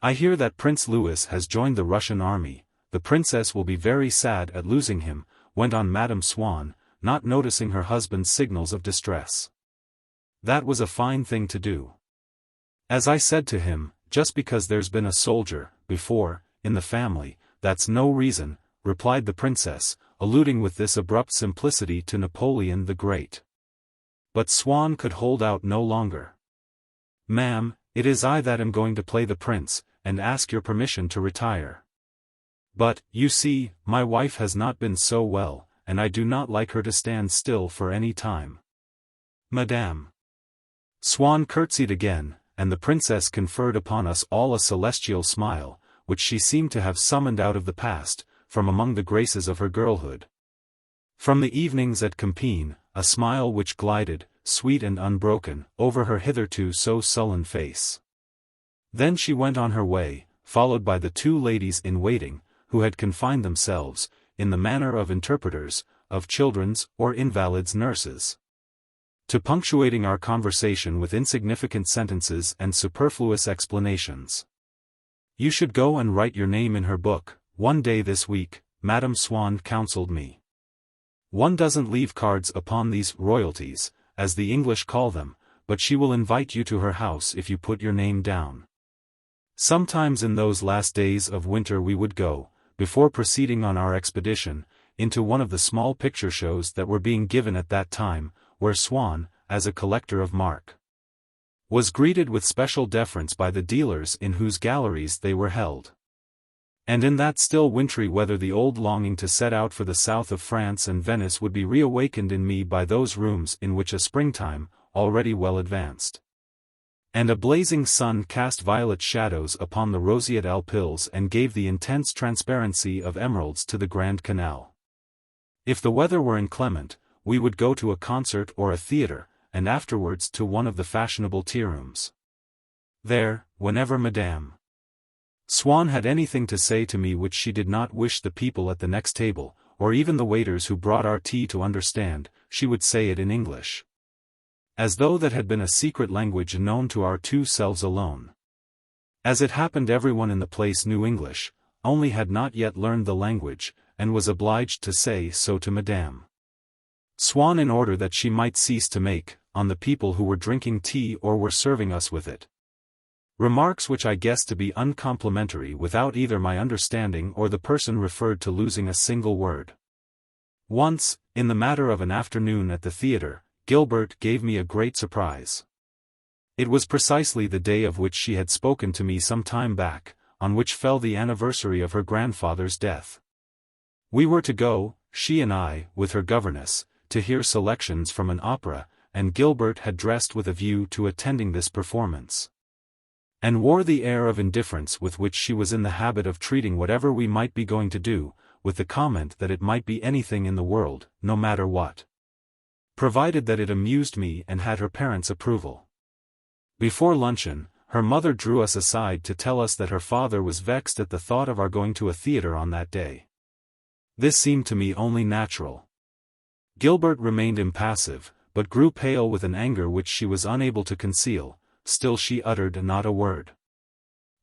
I hear that Prince Louis has joined the Russian army. The princess will be very sad at losing him," went on Madame Swann, not noticing her husband's signals of distress. "That was a fine thing to do. As I said to him, just because there's been a soldier, before, in the family, that's no reason," replied the princess, alluding with this abrupt simplicity to Napoleon the Great. But Swann could hold out no longer. "Ma'am, it is I that am going to play the prince, and ask your permission to retire. But, you see, my wife has not been so well, and I do not like her to stand still for any time." "Madame." Swann curtsied again, and the princess conferred upon us all a celestial smile, which she seemed to have summoned out of the past, from among the graces of her girlhood. From the evenings at Compiègne, a smile which glided, sweet and unbroken, over her hitherto so sullen face. Then she went on her way, followed by the two ladies in waiting, who had confined themselves, in the manner of interpreters, of children's or invalids' nurses, to punctuating our conversation with insignificant sentences and superfluous explanations. "You should go and write your name in her book, one day this week," Madame Swann counseled me. "One doesn't leave cards upon these royalties, as the English call them, but she will invite you to her house if you put your name down." Sometimes in those last days of winter we would go, before proceeding on our expedition, into one of the small picture shows that were being given at that time, where Swann, as a collector of mark, was greeted with special deference by the dealers in whose galleries they were held. And in that still wintry weather the old longing to set out for the south of France and Venice would be reawakened in me by those rooms in which a springtime, already well advanced, and a blazing sun cast violet shadows upon the roseate Alp hills and gave the intense transparency of emeralds to the Grand Canal. If the weather were inclement, we would go to a concert or a theatre, and afterwards to one of the fashionable tea-rooms. There, whenever Madame Swann had anything to say to me which she did not wish the people at the next table, or even the waiters who brought our tea to understand, she would say it in English. as though that had been a secret language known to our two selves alone. As it happened, everyone in the place knew English, only had not yet learned the language, and was obliged to say so to Madame Swann in order that she might cease to make, on the people who were drinking tea or were serving us with it, remarks which I guessed to be uncomplimentary without either my understanding or the person referred to losing a single word. Once, in the matter of an afternoon at the theatre, Gilbert gave me a great surprise. It was precisely the day of which she had spoken to me some time back, on which fell the anniversary of her grandfather's death. We were to go, she and I, with her governess, to hear selections from an opera, and Gilbert had dressed with a view to attending this performance, and wore the air of indifference with which she was in the habit of treating whatever we might be going to do, with the comment that it might be anything in the world, no matter what, provided that it amused me and had her parents' approval. Before luncheon, her mother drew us aside to tell us that her father was vexed at the thought of our going to a theatre on that day. This seemed to me only natural. Gilbert remained impassive, but grew pale with an anger which she was unable to conceal. Still she uttered not a word.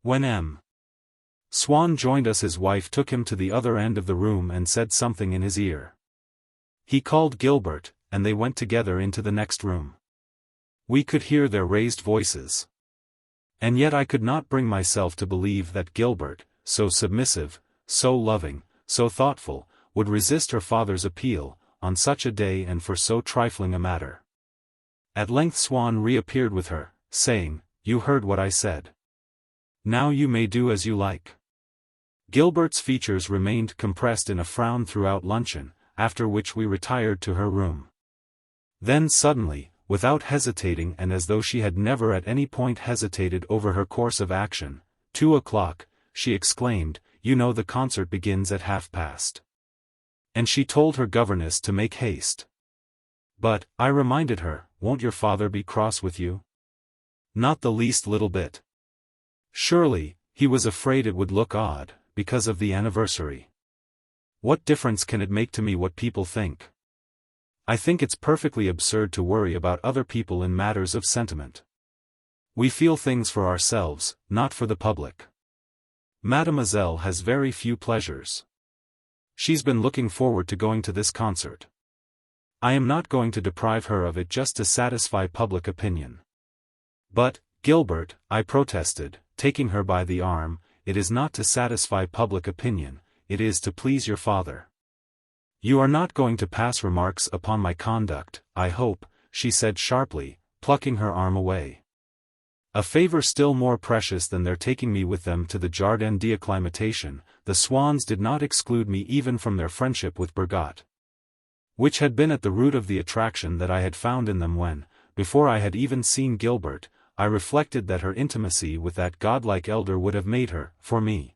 When M. Swann joined us, his wife took him to the other end of the room and said something in his ear. He called Gilbert, and they went together into the next room. We could hear their raised voices. And yet I could not bring myself to believe that Gilbert, so submissive, so loving, so thoughtful, would resist her father's appeal, on such a day and for so trifling a matter. At length Swann reappeared with her, saying, "You heard what I said. Now you may do as you like." Gilbert's features remained compressed in a frown throughout luncheon, after which we retired to her room. Then suddenly, without hesitating and as though she had never at any point hesitated over her course of action, 2:00, she exclaimed, "You know the concert begins at past. And she told her governess to make haste. But, I reminded her, won't your father be cross with you? Not the least little bit. Surely, he was afraid it would look odd, because of the anniversary. What difference can it make to me what people think? I think it's perfectly absurd to worry about other people in matters of sentiment. We feel things for ourselves, not for the public. Mademoiselle has very few pleasures. She's been looking forward to going to this concert. I am not going to deprive her of it just to satisfy public opinion." "But, Gilbert," I protested, taking her by the arm, "it is not to satisfy public opinion, it is to please your father." "You are not going to pass remarks upon my conduct, I hope," she said sharply, plucking her arm away. A favor still more precious than their taking me with them to the Jardin d'acclimatation, the Swanns did not exclude me even from their friendship with Bergotte, which had been at the root of the attraction that I had found in them when, before I had even seen Gilbert, I reflected that her intimacy with that godlike elder would have made her, for me,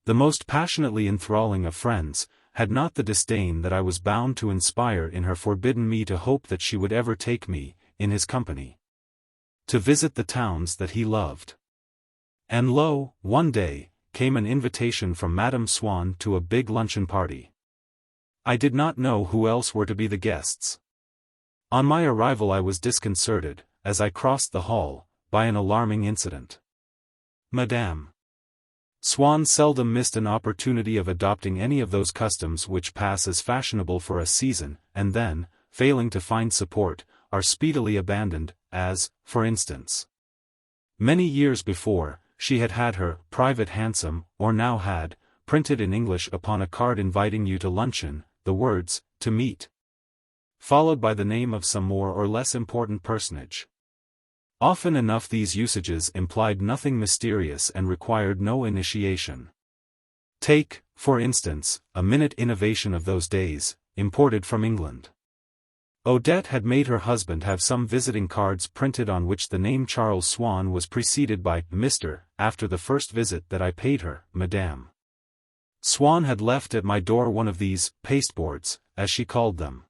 the most passionately enthralling of friends, had not the disdain that I was bound to inspire in her forbidden me to hope that she would ever take me, in his company, to visit the towns that he loved. And lo, one day, came an invitation from Madame Swann to a big luncheon party. I did not know who else were to be the guests. On my arrival I was disconcerted, as I crossed the hall, by an alarming incident. Madame Swann seldom missed an opportunity of adopting any of those customs which pass as fashionable for a season, and then, failing to find support, are speedily abandoned, as, for instance, many years before, she had had her private hansom, or now had, printed in English upon a card inviting you to luncheon, the words, "to meet," followed by the name of some more or less important personage. Often enough these usages implied nothing mysterious and required no initiation. Take, for instance, a minute innovation of those days, imported from England. Odette had made her husband have some visiting cards printed on which the name Charles Swann was preceded by Mr. After the first visit that I paid her, Madame Swann had left at my door one of these pasteboards, as she called them.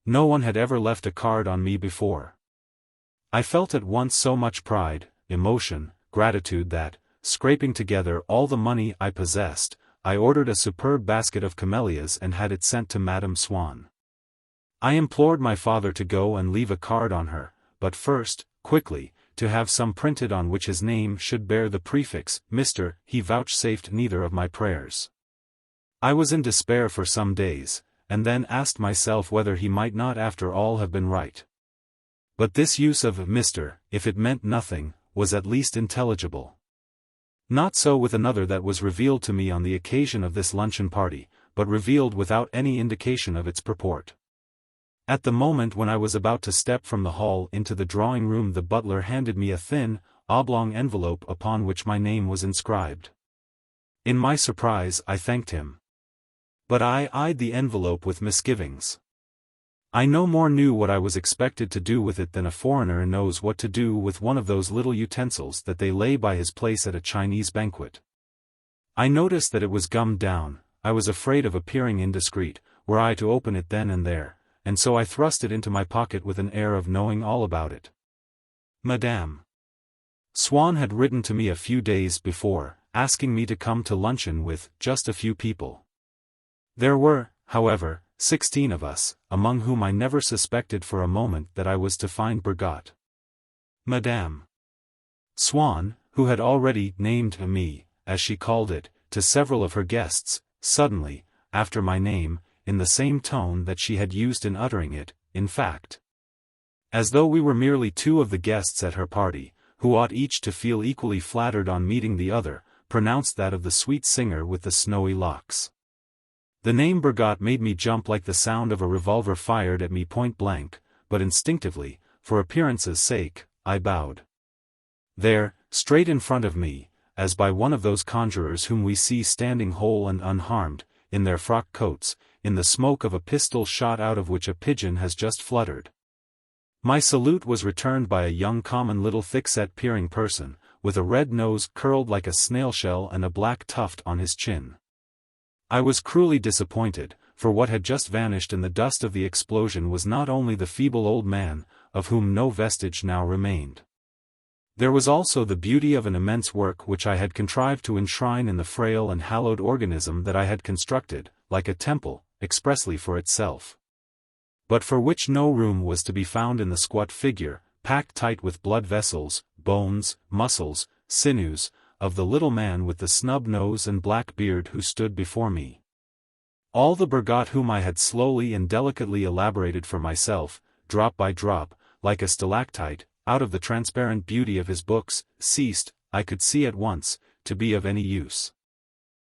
No one had ever left a card on me before. I felt at once so much pride, emotion, gratitude that, scraping together all the money I possessed, I ordered a superb basket of camellias and had it sent to Madame Swann. I implored my father to go and leave a card on her, but first, quickly, to have some printed on which his name should bear the prefix, Mr. He vouchsafed neither of my prayers. I was in despair for some days, and then asked myself whether he might not after all have been right. But this use of Mr., if it meant nothing, was at least intelligible. Not so with another that was revealed to me on the occasion of this luncheon party, but revealed without any indication of its purport. At the moment when I was about to step from the hall into the drawing-room, the butler handed me a thin, oblong envelope upon which my name was inscribed. In my surprise I thanked him. But I eyed the envelope with misgivings. I no more knew what I was expected to do with it than a foreigner knows what to do with one of those little utensils that they lay by his place at a Chinese banquet. I noticed that it was gummed down. I was afraid of appearing indiscreet, were I to open it then and there, and so I thrust it into my pocket with an air of knowing all about it. Madame Swann had written to me a few days before, asking me to come to luncheon with just a few people. There were, however, 16 of us, among whom I never suspected for a moment that I was to find Bergotte. Madame Swann, who had already named me, as she called it, to several of her guests, suddenly, after my name, in the same tone that she had used in uttering it, in fact. As though we were merely two of the guests at her party, who ought each to feel equally flattered on meeting the other, pronounced that of the sweet singer with the snowy locks. The name Bergotte made me jump like the sound of a revolver fired at me point blank, but instinctively, for appearance's sake, I bowed. There, straight in front of me, as by one of those conjurers whom we see standing whole and unharmed, in their frock coats, in the smoke of a pistol shot out of which a pigeon has just fluttered. My salute was returned by a young common little thick-set peering person, with a red nose curled like a snail shell and a black tuft on his chin. I was cruelly disappointed, for what had just vanished in the dust of the explosion was not only the feeble old man, of whom no vestige now remained. There was also the beauty of an immense work which I had contrived to enshrine in the frail and hallowed organism that I had constructed, like a temple, expressly for itself. But for which no room was to be found in the squat figure, packed tight with blood vessels, bones, muscles, sinews, of the little man with the snub nose and black beard who stood before me. All the Bergotte whom I had slowly and delicately elaborated for myself, drop by drop, like a stalactite, out of the transparent beauty of his books, ceased, I could see at once, to be of any use.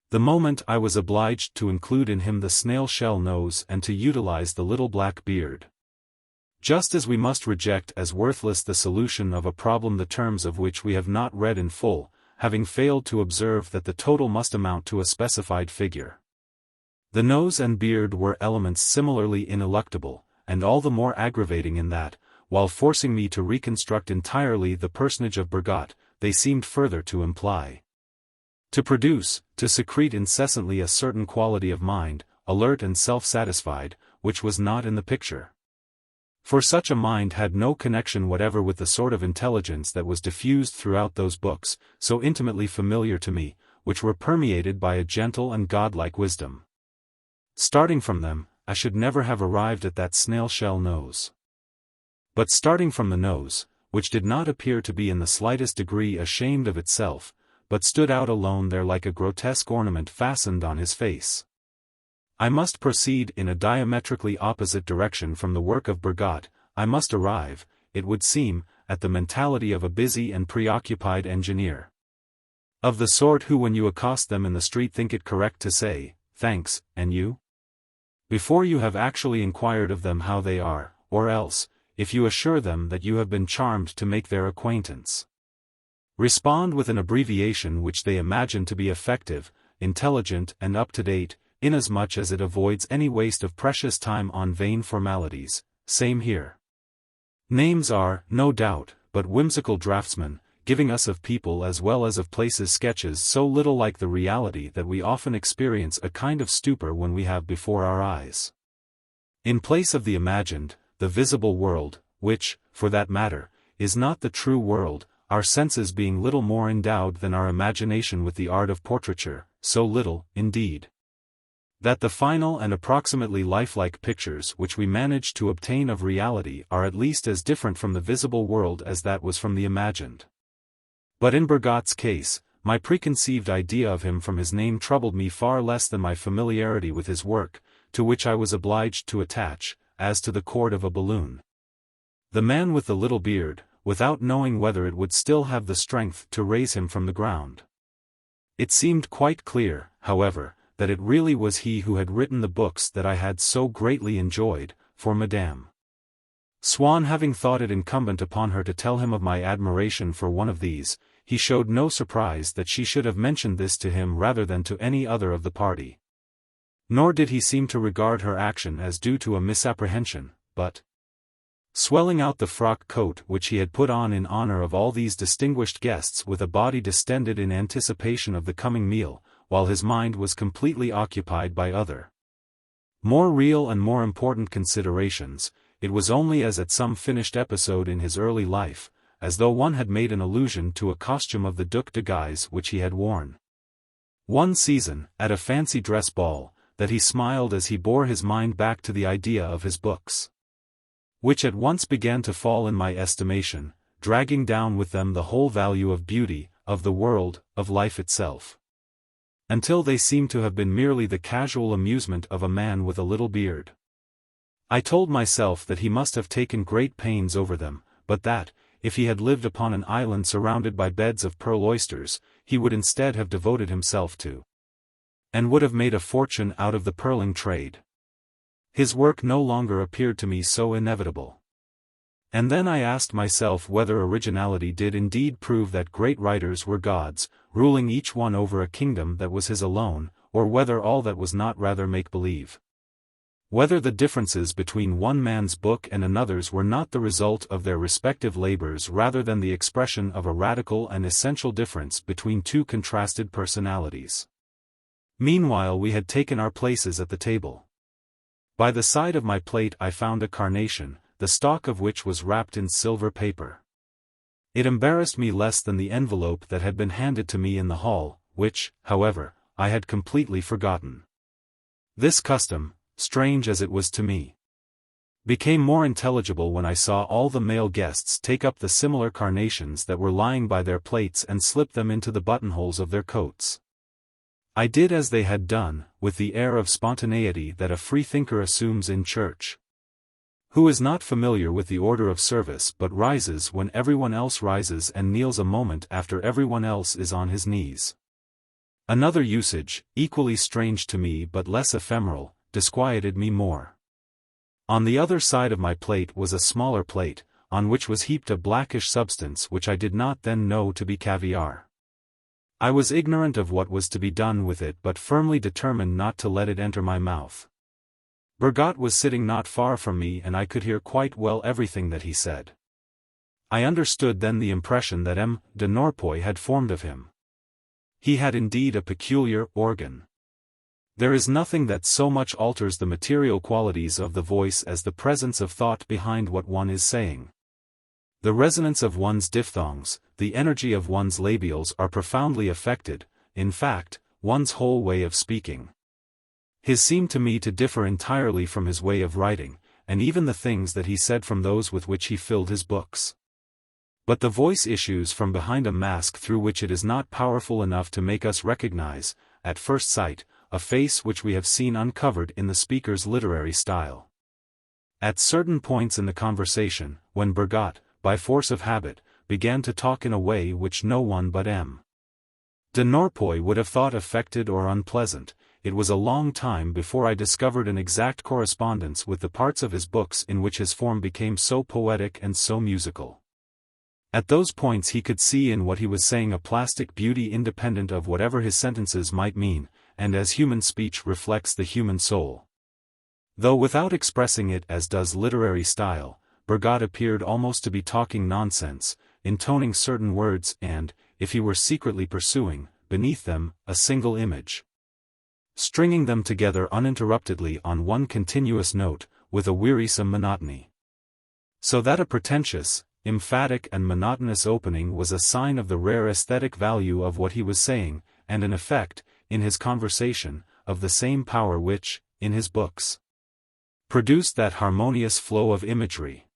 The moment I was obliged to include in him the snail-shell nose and to utilize the little black beard. Just as we must reject as worthless the solution of a problem the terms of which we have not read in full, having failed to observe that the total must amount to a specified figure. The nose and beard were elements similarly ineluctable, and all the more aggravating in that, while forcing me to reconstruct entirely the personage of Bergotte, they seemed further to imply. To produce, to secrete incessantly a certain quality of mind, alert and self-satisfied, which was not in the picture. For such a mind had no connection whatever with the sort of intelligence that was diffused throughout those books, so intimately familiar to me, which were permeated by a gentle and godlike wisdom. Starting from them, I should never have arrived at that snail-shell nose. But starting from the nose, which did not appear to be in the slightest degree ashamed of itself, but stood out alone there like a grotesque ornament fastened on his face, I must proceed in a diametrically opposite direction from the work of Bergotte. I must arrive, it would seem, at the mentality of a busy and preoccupied engineer. Of the sort who when you accost them in the street think it correct to say, "Thanks, and you?" before you have actually inquired of them how they are, or else, if you assure them that you have been charmed to make their acquaintance, respond with an abbreviation which they imagine to be effective, intelligent and up-to-date, inasmuch as it avoids any waste of precious time on vain formalities. Same here. Names are, no doubt, but whimsical draftsmen, giving us of people as well as of places sketches so little like the reality that we often experience a kind of stupor when we have before our eyes, in place of the imagined, the visible world, which, for that matter, is not the true world, our senses being little more endowed than our imagination with the art of portraiture, so little, indeed, That the final and approximately lifelike pictures which we manage to obtain of reality are at least as different from the visible world as that was from the imagined. But in Bergot's case, my preconceived idea of him from his name troubled me far less than my familiarity with his work, to which I was obliged to attach, as to the cord of a balloon. The man with the little beard, without knowing whether it would still have the strength to raise him from the ground. It seemed quite clear, however, that it really was he who had written the books that I had so greatly enjoyed, for Madame Swann having thought it incumbent upon her to tell him of my admiration for one of these. He showed no surprise that she should have mentioned this to him rather than to any other of the party. Nor did he seem to regard her action as due to a misapprehension, but, swelling out the frock coat which he had put on in honor of all these distinguished guests with a body distended in anticipation of the coming meal, while his mind was completely occupied by other, more real and more important considerations, it was only as at some finished episode in his early life, as though one had made an allusion to a costume of the Duc de Guise which he had worn one season, at a fancy dress ball, that he smiled as he bore his mind back to the idea of his books, which at once began to fall in my estimation, dragging down with them the whole value of beauty, of the world, of life itself, until they seemed to have been merely the casual amusement of a man with a little beard. I told myself that he must have taken great pains over them, but that, if he had lived upon an island surrounded by beds of pearl oysters, he would instead have devoted himself to, and would have made a fortune out of the pearling trade. His work no longer appeared to me so inevitable. And then I asked myself whether originality did indeed prove that great writers were gods, ruling each one over a kingdom that was his alone, or whether all that was not rather make-believe. Whether the differences between one man's book and another's were not the result of their respective labors rather than the expression of a radical and essential difference between two contrasted personalities. Meanwhile we had taken our places at the table. By the side of my plate I found a carnation, the stalk of which was wrapped in silver paper. It embarrassed me less than the envelope that had been handed to me in the hall, which, however, I had completely forgotten. This custom, strange as it was to me, became more intelligible when I saw all the male guests take up the similar carnations that were lying by their plates and slip them into the buttonholes of their coats. I did as they had done, with the air of spontaneity that a freethinker assumes in church, who is not familiar with the order of service but rises when everyone else rises and kneels a moment after everyone else is on his knees. Another usage, equally strange to me but less ephemeral, disquieted me more. On the other side of my plate was a smaller plate, on which was heaped a blackish substance which I did not then know to be caviar. I was ignorant of what was to be done with it but firmly determined not to let it enter my mouth. Bergot was sitting not far from me and I could hear quite well everything that he said. I understood then the impression that M. de Norpois had formed of him. He had indeed a peculiar organ. There is nothing that so much alters the material qualities of the voice as the presence of thought behind what one is saying. The resonance of one's diphthongs, the energy of one's labials are profoundly affected, in fact, one's whole way of speaking. His seemed to me to differ entirely from his way of writing, and even the things that he said from those with which he filled his books. But the voice issues from behind a mask through which it is not powerful enough to make us recognize, at first sight, a face which we have seen uncovered in the speaker's literary style. At certain points in the conversation, when Bergot, by force of habit, began to talk in a way which no one but M. de Norpois would have thought affected or unpleasant, it was a long time before I discovered an exact correspondence with the parts of his books in which his form became so poetic and so musical. At those points he could see in what he was saying a plastic beauty independent of whatever his sentences might mean, and as human speech reflects the human soul. Though without expressing it as does literary style, Bergot appeared almost to be talking nonsense, intoning certain words and, if he were secretly pursuing, beneath them, a single image, stringing them together uninterruptedly on one continuous note, with a wearisome monotony. So that a pretentious, emphatic and monotonous opening was a sign of the rare aesthetic value of what he was saying, and an effect, in his conversation, of the same power which, in his books, produced that harmonious flow of imagery.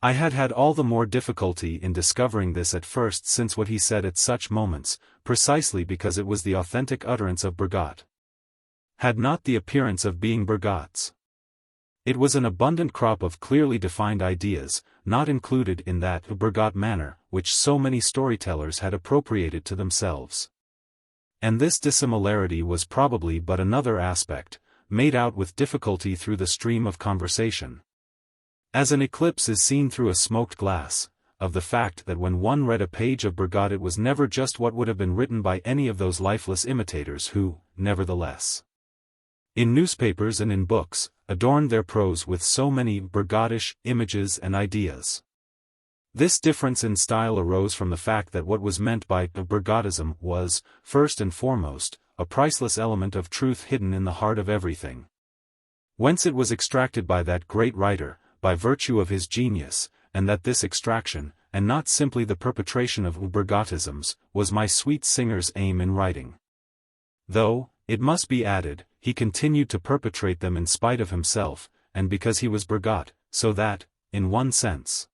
I had all the more difficulty in discovering this at first, since what he said at such moments, precisely because it was the authentic utterance of Bergotte, had not the appearance of being Bergotte's. It was an abundant crop of clearly defined ideas, not included in that Bergotte manner which so many storytellers had appropriated to themselves. And this dissimilarity was probably but another aspect, made out with difficulty through the stream of conversation, as an eclipse is seen through a smoked glass, of the fact that when one read a page of Bergotte it was never just what would have been written by any of those lifeless imitators who, nevertheless, in newspapers and in books, adorned their prose with so many Bergottish images and ideas. This difference in style arose from the fact that what was meant by Bergottism was, first and foremost, a priceless element of truth hidden in the heart of everything. Whence it was extracted by that great writer, by virtue of his genius, and that this extraction, and not simply the perpetration of Bergottisms, was my sweet singer's aim in writing. Though, it must be added, he continued to perpetrate them in spite of himself, and because he was Bergotte, so that, in one sense,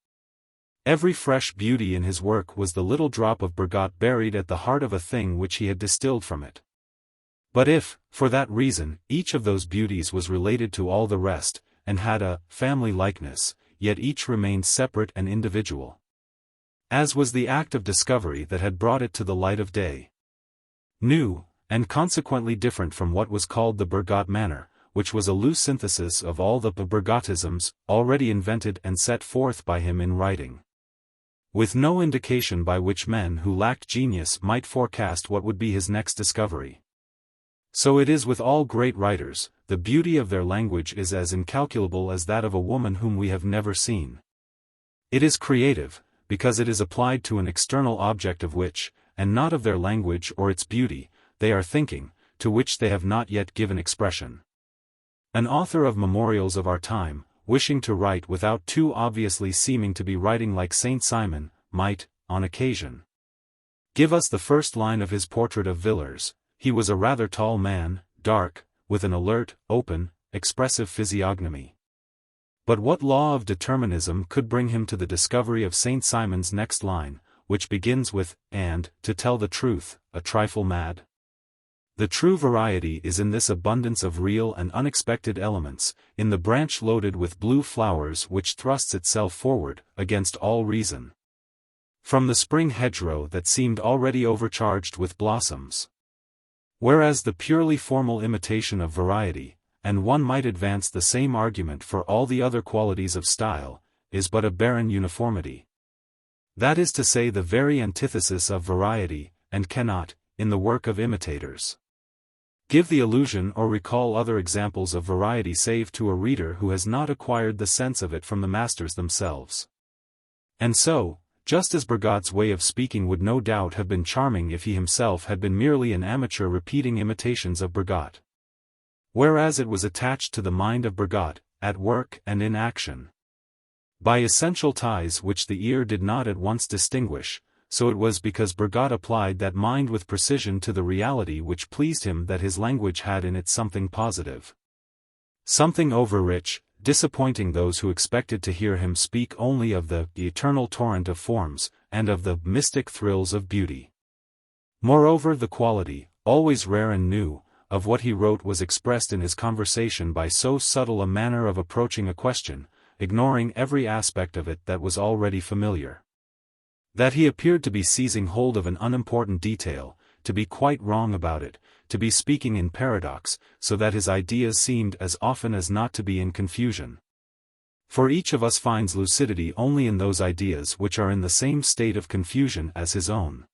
every fresh beauty in his work was the little drop of Bergotte buried at the heart of a thing which he had distilled from it. But if, for that reason, each of those beauties was related to all the rest, and had a family likeness, yet each remained separate and individual, as was the act of discovery that had brought it to the light of day. New, and consequently different from what was called the Bergotte manner, which was a loose synthesis of all the Bergottisms already invented and set forth by him in writing, with no indication by which men who lacked genius might forecast what would be his next discovery. So it is with all great writers, the beauty of their language is as incalculable as that of a woman whom we have never seen. It is creative, because it is applied to an external object of which, and not of their language or its beauty, they are thinking, to which they have not yet given expression. An author of memorials of our time, wishing to write without too obviously seeming to be writing like Saint Simon, might, on occasion, give us the first line of his portrait of Villars. He was a rather tall man, dark, with an alert, open, expressive physiognomy. But what law of determinism could bring him to the discovery of Saint Simon's next line, which begins with, "and, to tell the truth, a trifle mad"? The true variety is in this abundance of real and unexpected elements, in the branch loaded with blue flowers which thrusts itself forward, against all reason, from the spring hedgerow that seemed already overcharged with blossoms. Whereas the purely formal imitation of variety, and one might advance the same argument for all the other qualities of style, is but a barren uniformity. That is to say, the very antithesis of variety, and cannot, in the work of imitators, give the illusion or recall other examples of variety save to a reader who has not acquired the sense of it from the masters themselves. And so, just as Bergotte's way of speaking would no doubt have been charming if he himself had been merely an amateur repeating imitations of Bergotte, whereas it was attached to the mind of Bergotte, at work and in action, by essential ties which the ear did not at once distinguish, so it was because Bergotte applied that mind with precision to the reality which pleased him that his language had in it something positive, something over-rich, disappointing those who expected to hear him speak only of the eternal torrent of forms, and of the mystic thrills of beauty. Moreover, the quality, always rare and new, of what he wrote was expressed in his conversation by so subtle a manner of approaching a question, ignoring every aspect of it that was already familiar, that he appeared to be seizing hold of an unimportant detail, to be quite wrong about it, to be speaking in paradox, so that his ideas seemed as often as not to be in confusion. For each of us finds lucidity only in those ideas which are in the same state of confusion as his own.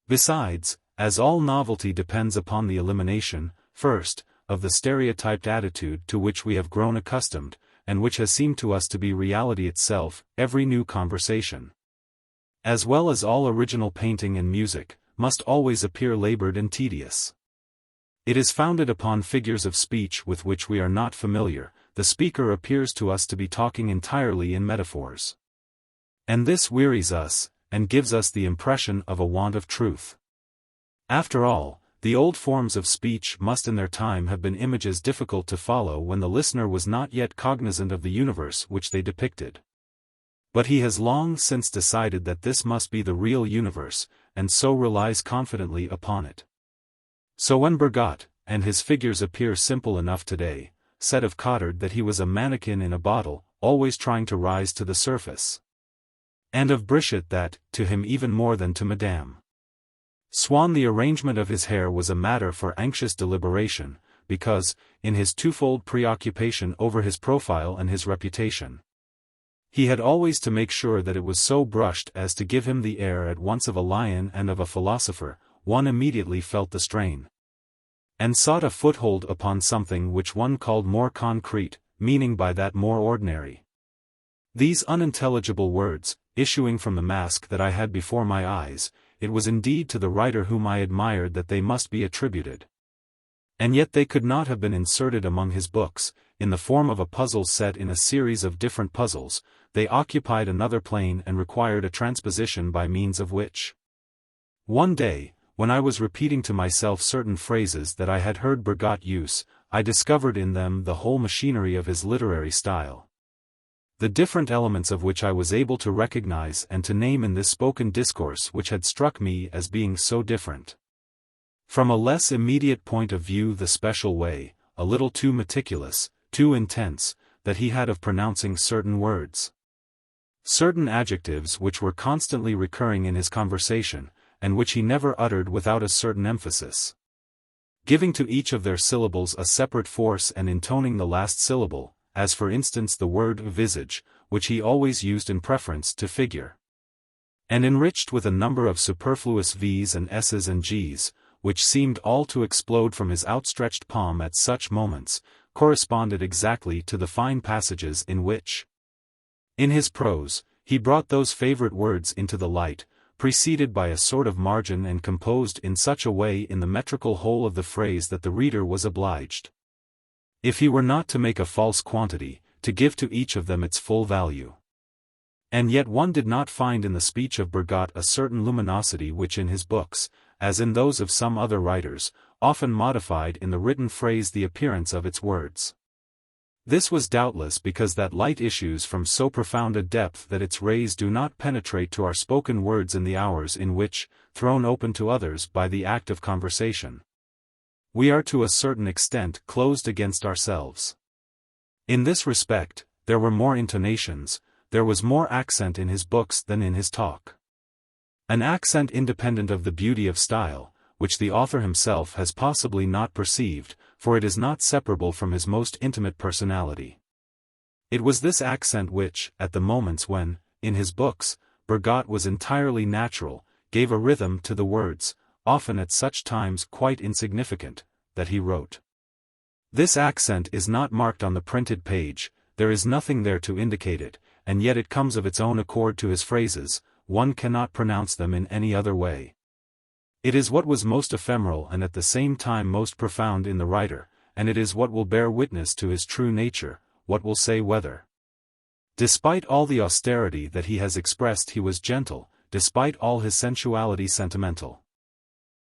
Besides, as all novelty depends upon the elimination, first, of the stereotyped attitude to which we have grown accustomed, and which has seemed to us to be reality itself, every new conversation, as well as all original painting and music, must always appear labored and tedious. It is founded upon figures of speech with which we are not familiar. The speaker appears to us to be talking entirely in metaphors, and this wearies us, and gives us the impression of a want of truth. After all, The old forms of speech must in their time have been images difficult to follow when the listener was not yet cognizant of the universe which they depicted. But he has long since decided that this must be the real universe, and so relies confidently upon it. So when Bergot, and his figures appear simple enough today, said of Cottard that he was a mannequin in a bottle, always trying to rise to the surface. And of Brichot that, to him even more than to Madame Swann, the arrangement of his hair was a matter for anxious deliberation, because, in his twofold preoccupation over his profile and his reputation, he had always to make sure that it was so brushed as to give him the air at once of a lion and of a philosopher. One immediately felt the strain, and sought a foothold upon something which one called more concrete, meaning by that more ordinary. These unintelligible words, issuing from the mask that I had before my eyes, it was indeed to the writer whom I admired that they must be attributed. And yet they could not have been inserted among his books, in the form of a puzzle set in a series of different puzzles. They occupied another plane and required a transposition by means of which. One day, when I was repeating to myself certain phrases that I had heard Bergot use, I discovered in them the whole machinery of his literary style, the different elements of which I was able to recognize and to name in this spoken discourse which had struck me as being so different. From a less immediate point of view, the special way, a little too meticulous, too intense, that he had of pronouncing certain words, certain adjectives which were constantly recurring in his conversation, and which he never uttered without a certain emphasis, giving to each of their syllables a separate force and intoning the last syllable, as for instance the word visage, which he always used in preference to figure, and enriched with a number of superfluous V's and S's and G's, which seemed all to explode from his outstretched palm at such moments, corresponded exactly to the fine passages in which, in his prose, he brought those favorite words into the light, preceded by a sort of margin and composed in such a way in the metrical whole of the phrase that the reader was obliged, if he were not to make a false quantity, to give to each of them its full value. And yet one did not find in the speech of Bergot a certain luminosity which in his books, as in those of some other writers, often modified in the written phrase the appearance of its words. This was doubtless because that light issues from so profound a depth that its rays do not penetrate to our spoken words in the hours in which, thrown open to others by the act of conversation, we are to a certain extent closed against ourselves. In this respect, there were more intonations, there was more accent in his books than in his talk. An accent independent of the beauty of style, which the author himself has possibly not perceived, for it is not separable from his most intimate personality. It was this accent which, at the moments when, in his books, Bergot was entirely natural, gave a rhythm to the words, often at such times quite insignificant, that he wrote. This accent is not marked on the printed page, there is nothing there to indicate it, and yet it comes of its own accord to his phrases, one cannot pronounce them in any other way. It is what was most ephemeral and at the same time most profound in the writer, and it is what will bear witness to his true nature, what will say whether, despite all the austerity that he has expressed, he was gentle, despite all his sensuality sentimental.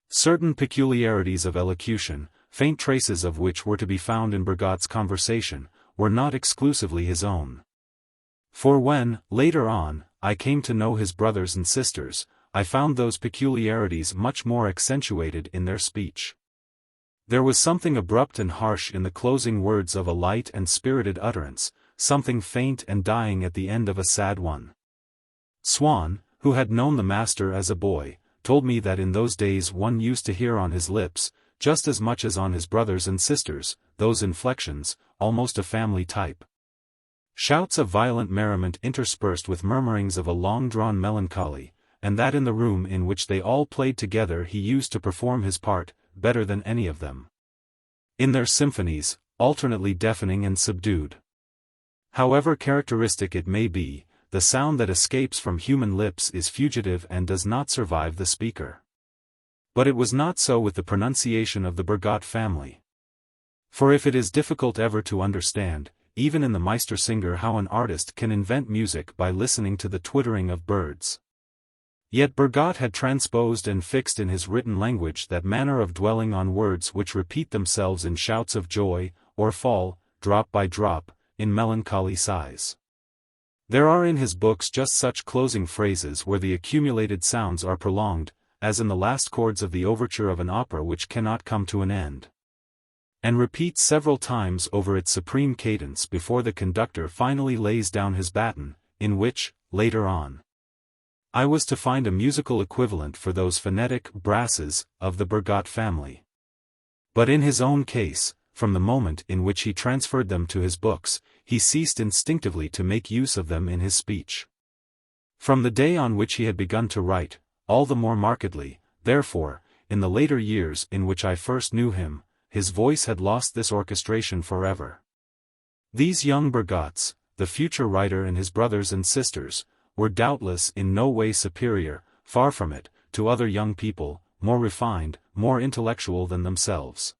Certain peculiarities of elocution, faint traces of which were to be found in Bergot's conversation, were not exclusively his own. For when, later on, I came to know his brothers and sisters, I found those peculiarities much more accentuated in their speech. There was something abrupt and harsh in the closing words of a light and spirited utterance, something faint and dying at the end of a sad one. Swann, who had known the master as a boy, told me that in those days one used to hear on his lips, just as much as on his brothers and sisters, those inflections, almost a family type. Shouts of violent merriment interspersed with murmurings of a long-drawn melancholy, and that in the room in which they all played together he used to perform his part, better than any of them. In their symphonies, alternately deafening and subdued. However characteristic it may be, the sound that escapes from human lips is fugitive and does not survive the speaker. But it was not so with the pronunciation of the Bergot family. For if it is difficult ever to understand, even in the Meistersinger, how an artist can invent music by listening to the twittering of birds, Yet Bergotte had transposed and fixed in his written language that manner of dwelling on words which repeat themselves in shouts of joy, or fall, drop by drop, in melancholy sighs. There are in his books just such closing phrases where the accumulated sounds are prolonged, as in the last chords of the overture of an opera which cannot come to an end, and repeats several times over its supreme cadence before the conductor finally lays down his baton, in which, later on, I was to find a musical equivalent for those phonetic brasses of the Bergotte family. But in his own case, from the moment in which he transferred them to his books, he ceased instinctively to make use of them in his speech. From the day on which he had begun to write, all the more markedly, therefore, in the later years in which I first knew him, his voice had lost this orchestration forever. These young Bergottes, the future writer and his brothers and sisters, were doubtless in no way superior, far from it, to other young people, more refined, more intellectual than themselves,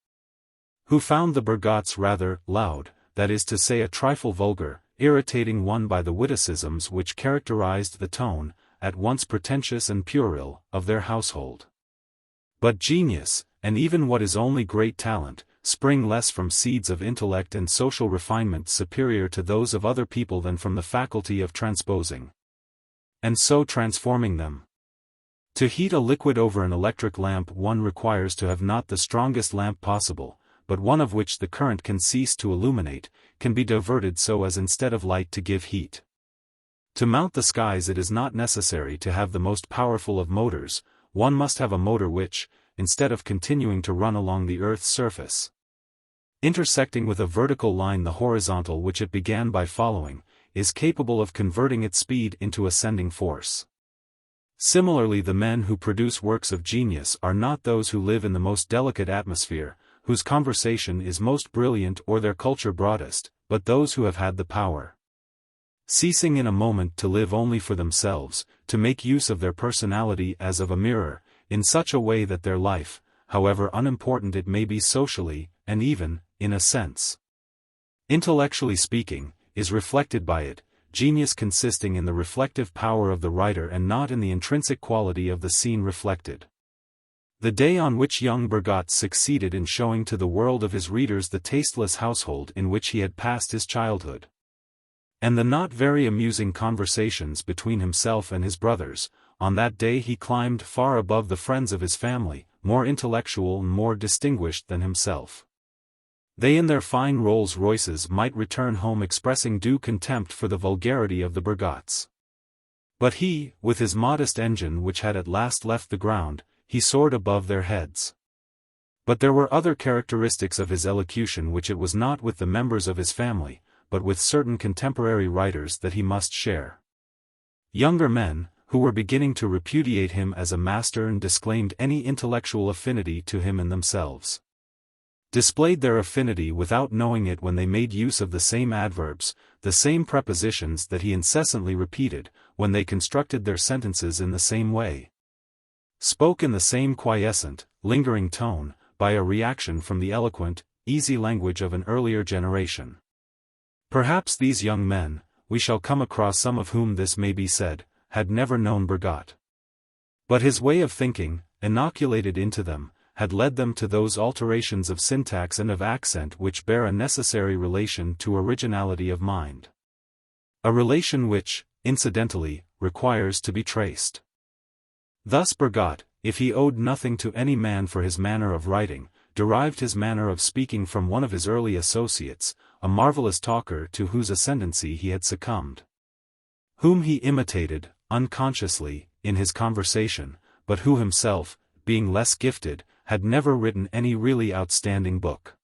who found the Bergottes rather loud, that is to say a trifle vulgar, irritating one by the witticisms which characterized the tone, at once pretentious and puerile, of their household. But genius, and even what is only great talent, spring less from seeds of intellect and social refinement superior to those of other people than from the faculty of transposing, and so transforming them. To heat a liquid over an electric lamp one requires to have not the strongest lamp possible, but one of which the current can cease to illuminate, can be diverted so as instead of light to give heat. To mount the skies it is not necessary to have the most powerful of motors, one must have a motor which, instead of continuing to run along the earth's surface, intersecting with a vertical line the horizontal which it began by following, is capable of converting its speed into ascending force. Similarly, the men who produce works of genius are not those who live in the most delicate atmosphere, whose conversation is most brilliant or their culture broadest, but those who have had the power, ceasing in a moment to live only for themselves, to make use of their personality as of a mirror, in such a way that their life, however unimportant it may be socially, and even, in a sense, intellectually speaking, is reflected by it, genius consisting in the reflective power of the writer and not in the intrinsic quality of the scene reflected. The day on which young Bergotte succeeded in showing to the world of his readers the tasteless household in which he had passed his childhood, and the not very amusing conversations between himself and his brothers, on that day he climbed far above the friends of his family, more intellectual and more distinguished than himself. They in their fine Rolls Royces might return home expressing due contempt for the vulgarity of the Bergottes. But he, with his modest engine which had at last left the ground, he soared above their heads. But there were other characteristics of his elocution which it was not with the members of his family, but with certain contemporary writers that he must share. Younger men, who were beginning to repudiate him as a master and disclaimed any intellectual affinity to him in themselves, displayed their affinity without knowing it when they made use of the same adverbs, the same prepositions that he incessantly repeated, when they constructed their sentences in the same way, spoke in the same quiescent, lingering tone, by a reaction from the eloquent, easy language of an earlier generation. Perhaps these young men, we shall come across some of whom this may be said, had never known Bergotte. But his way of thinking, inoculated into them, had led them to those alterations of syntax and of accent which bear a necessary relation to originality of mind. A relation which, incidentally, requires to be traced. Thus Bergotte, if he owed nothing to any man for his manner of writing, derived his manner of speaking from one of his early associates, a marvelous talker to whose ascendancy he had succumbed, whom he imitated, unconsciously, in his conversation, but who himself, being less gifted, had never written any really outstanding book.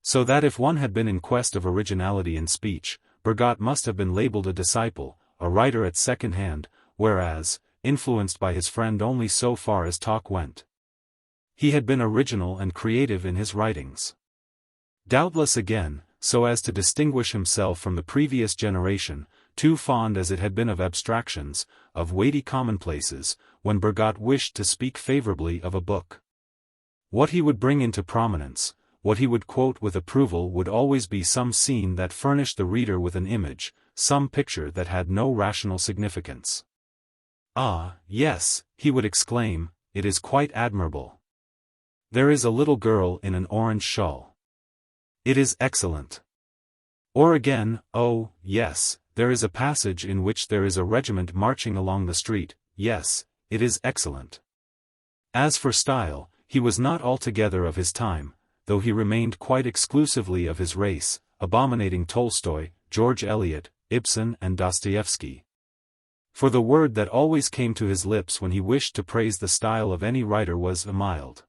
So that if one had been in quest of originality in speech, Bergotte must have been labeled a disciple, a writer at second hand, whereas, influenced by his friend only so far as talk went, he had been original and creative in his writings. Doubtless again, so as to distinguish himself from the previous generation, too fond as it had been of abstractions, of weighty commonplaces, when Bergotte wished to speak favorably of a book, what he would bring into prominence, what he would quote with approval would always be some scene that furnished the reader with an image, some picture that had no rational significance. Ah, yes, he would exclaim, it is quite admirable. There is a little girl in an orange shawl. It is excellent. Or again, oh, yes, there is a passage in which there is a regiment marching along the street, yes, it is excellent. As for style, he was not altogether of his time, though he remained quite exclusively of his race, abominating Tolstoy, George Eliot, Ibsen and Dostoevsky. For the word that always came to his lips when he wished to praise the style of any writer was mild.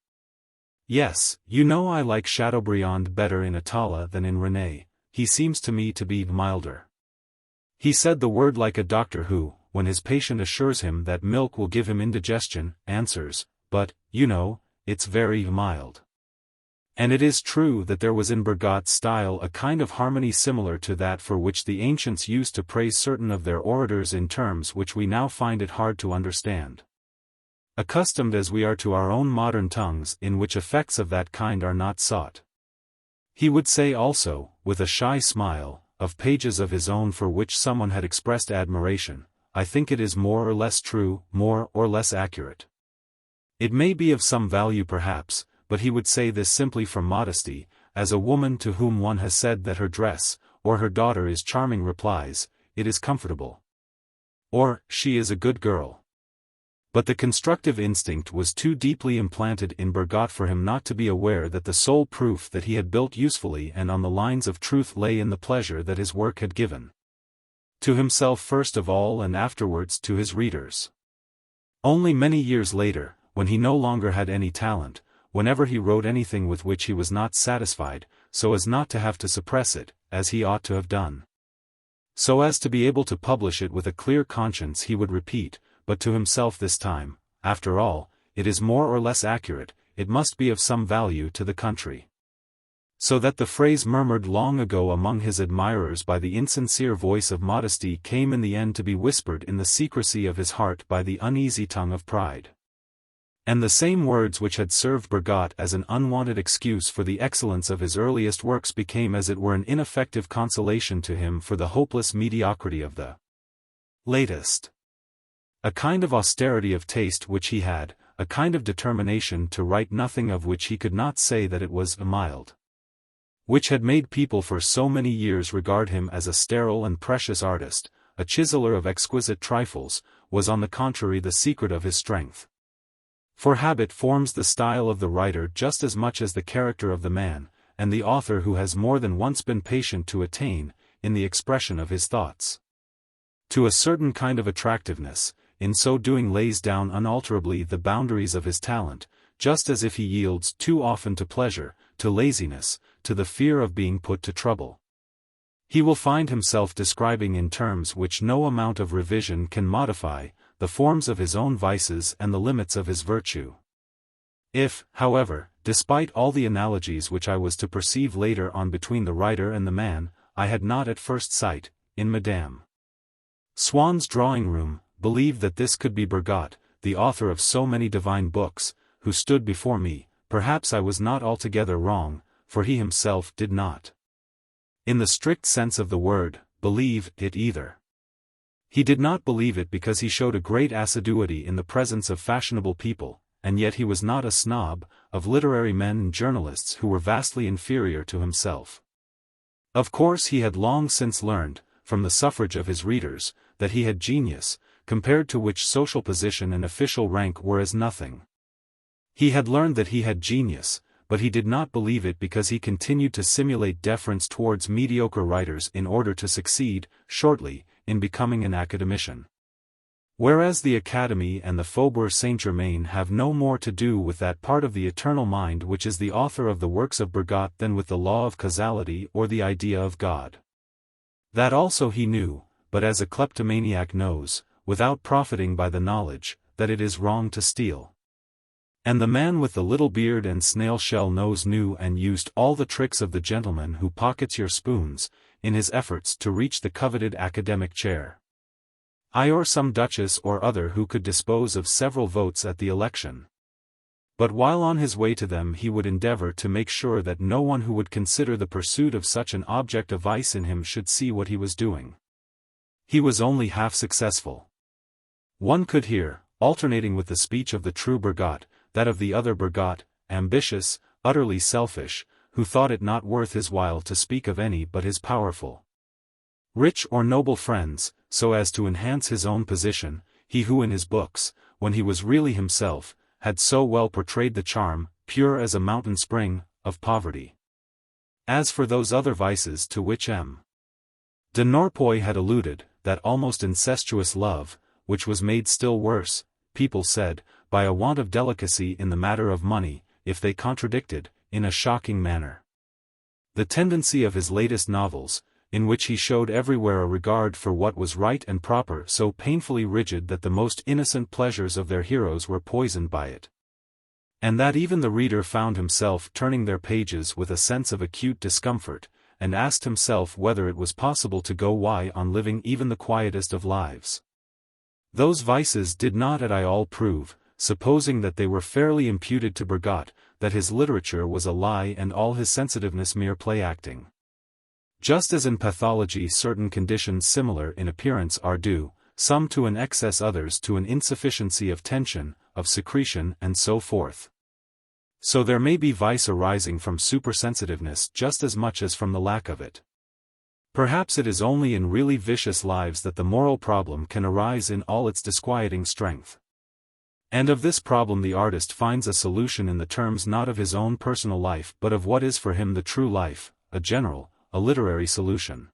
Yes, you know I like Chateaubriand better in Atala than in René, he seems to me to be milder. He said the word like a doctor who, when his patient assures him that milk will give him indigestion, answers, but, you know, it's very mild. And it is true that there was in Bergot's style a kind of harmony similar to that for which the ancients used to praise certain of their orators in terms which we now find it hard to understand. Accustomed as we are to our own modern tongues in which effects of that kind are not sought. He would say also, with a shy smile, of pages of his own for which someone had expressed admiration, I think it is more or less true, more or less accurate. It may be of some value perhaps, but he would say this simply from modesty, as a woman to whom one has said that her dress, or her daughter is charming replies, it is comfortable. Or, she is a good girl. But the constructive instinct was too deeply implanted in Bergot for him not to be aware that the sole proof that he had built usefully and on the lines of truth lay in the pleasure that his work had given. To himself first of all and afterwards to his readers. Only many years later, when he no longer had any talent, whenever he wrote anything with which he was not satisfied, so as not to have to suppress it, as he ought to have done. So as to be able to publish it with a clear conscience he would repeat, but to himself this time, after all, it is more or less accurate, it must be of some value to the country. So that the phrase murmured long ago among his admirers by the insincere voice of modesty came in the end to be whispered in the secrecy of his heart by the uneasy tongue of pride. And the same words which had served Bergot as an unwanted excuse for the excellence of his earliest works became as it were an ineffective consolation to him for the hopeless mediocrity of the latest. A kind of austerity of taste which he had, a kind of determination to write nothing of which he could not say that it was mild. Which had made people for so many years regard him as a sterile and precious artist, a chiseler of exquisite trifles, was on the contrary the secret of his strength. For habit forms the style of the writer just as much as the character of the man, and the author who has more than once been patient to attain, in the expression of his thoughts, to a certain kind of attractiveness, in so doing lays down unalterably the boundaries of his talent, just as if he yields too often to pleasure, to laziness, to the fear of being put to trouble. He will find himself describing in terms which no amount of revision can modify, the forms of his own vices and the limits of his virtue. If, however, despite all the analogies which I was to perceive later on between the writer and the man, I had not at first sight, in Madame Swann's drawing-room, believed that this could be Bergot, the author of so many divine books, who stood before me, perhaps I was not altogether wrong, for he himself did not, in the strict sense of the word, believe it either. He did not believe it because he showed a great assiduity in the presence of fashionable people, and yet he was not a snob, of literary men and journalists who were vastly inferior to himself. Of course he had long since learned, from the suffrage of his readers, that he had genius, compared to which social position and official rank were as nothing. He had learned that he had genius, but he did not believe it because he continued to simulate deference towards mediocre writers in order to succeed, shortly, in becoming an academician. Whereas the Academy and the Faubourg Saint-Germain have no more to do with that part of the eternal mind which is the author of the works of Bergot than with the law of causality or the idea of God. That also he knew, but as a kleptomaniac knows, without profiting by the knowledge, that it is wrong to steal. And the man with the little beard and snail-shell nose knew and used all the tricks of the gentleman who pockets your spoons, in his efforts to reach the coveted academic chair. I or some duchess or other who could dispose of several votes at the election. But while on his way to them he would endeavor to make sure that no one who would consider the pursuit of such an object of vice in him should see what he was doing. He was only half successful. One could hear, alternating with the speech of the true Bergot, that of the other Bergot, ambitious, utterly selfish, who thought it not worth his while to speak of any but his powerful, rich or noble friends, so as to enhance his own position, he who in his books, when he was really himself, had so well portrayed the charm, pure as a mountain spring, of poverty. As for those other vices to which M. de Norpois had alluded, that almost incestuous love, which was made still worse, people said, by a want of delicacy in the matter of money, if they contradicted, in a shocking manner, the tendency of his latest novels, in which he showed everywhere a regard for what was right and proper so painfully rigid that the most innocent pleasures of their heroes were poisoned by it, and that even the reader found himself turning their pages with a sense of acute discomfort, and asked himself whether it was possible to go on living even the quietest of lives. Those vices did not at all prove, supposing that they were fairly imputed to Bergot, that his literature was a lie and all his sensitiveness mere play-acting. Just as in pathology certain conditions similar in appearance are due, some to an excess, others to an insufficiency of tension, of secretion, and so forth. So there may be vice arising from supersensitiveness just as much as from the lack of it. Perhaps it is only in really vicious lives that the moral problem can arise in all its disquieting strength. And of this problem the artist finds a solution in the terms not of his own personal life but of what is for him the true life, a general, a literary solution.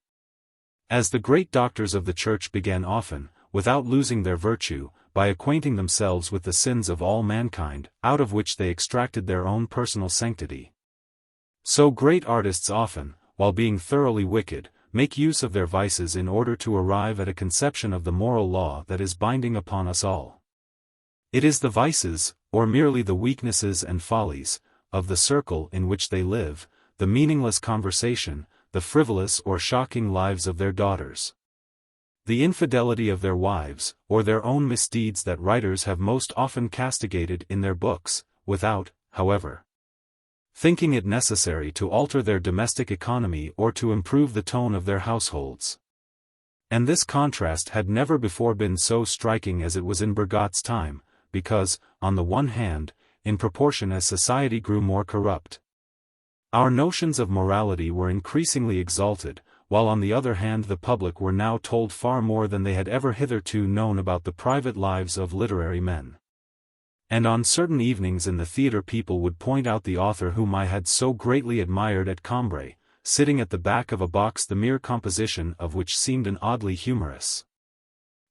As the great doctors of the Church began often, without losing their virtue, by acquainting themselves with the sins of all mankind, out of which they extracted their own personal sanctity, so great artists often, while being thoroughly wicked, make use of their vices in order to arrive at a conception of the moral law that is binding upon us all. It is the vices, or merely the weaknesses and follies, of the circle in which they live, the meaningless conversation, the frivolous or shocking lives of their daughters, the infidelity of their wives, or their own misdeeds that writers have most often castigated in their books, without, however, thinking it necessary to alter their domestic economy or to improve the tone of their households. And this contrast had never before been so striking as it was in Bergot's time, because, on the one hand, in proportion as society grew more corrupt, our notions of morality were increasingly exalted, while on the other hand the public were now told far more than they had ever hitherto known about the private lives of literary men. And on certain evenings in the theatre people would point out the author whom I had so greatly admired at Cambrai, sitting at the back of a box the mere composition of which seemed an oddly humorous,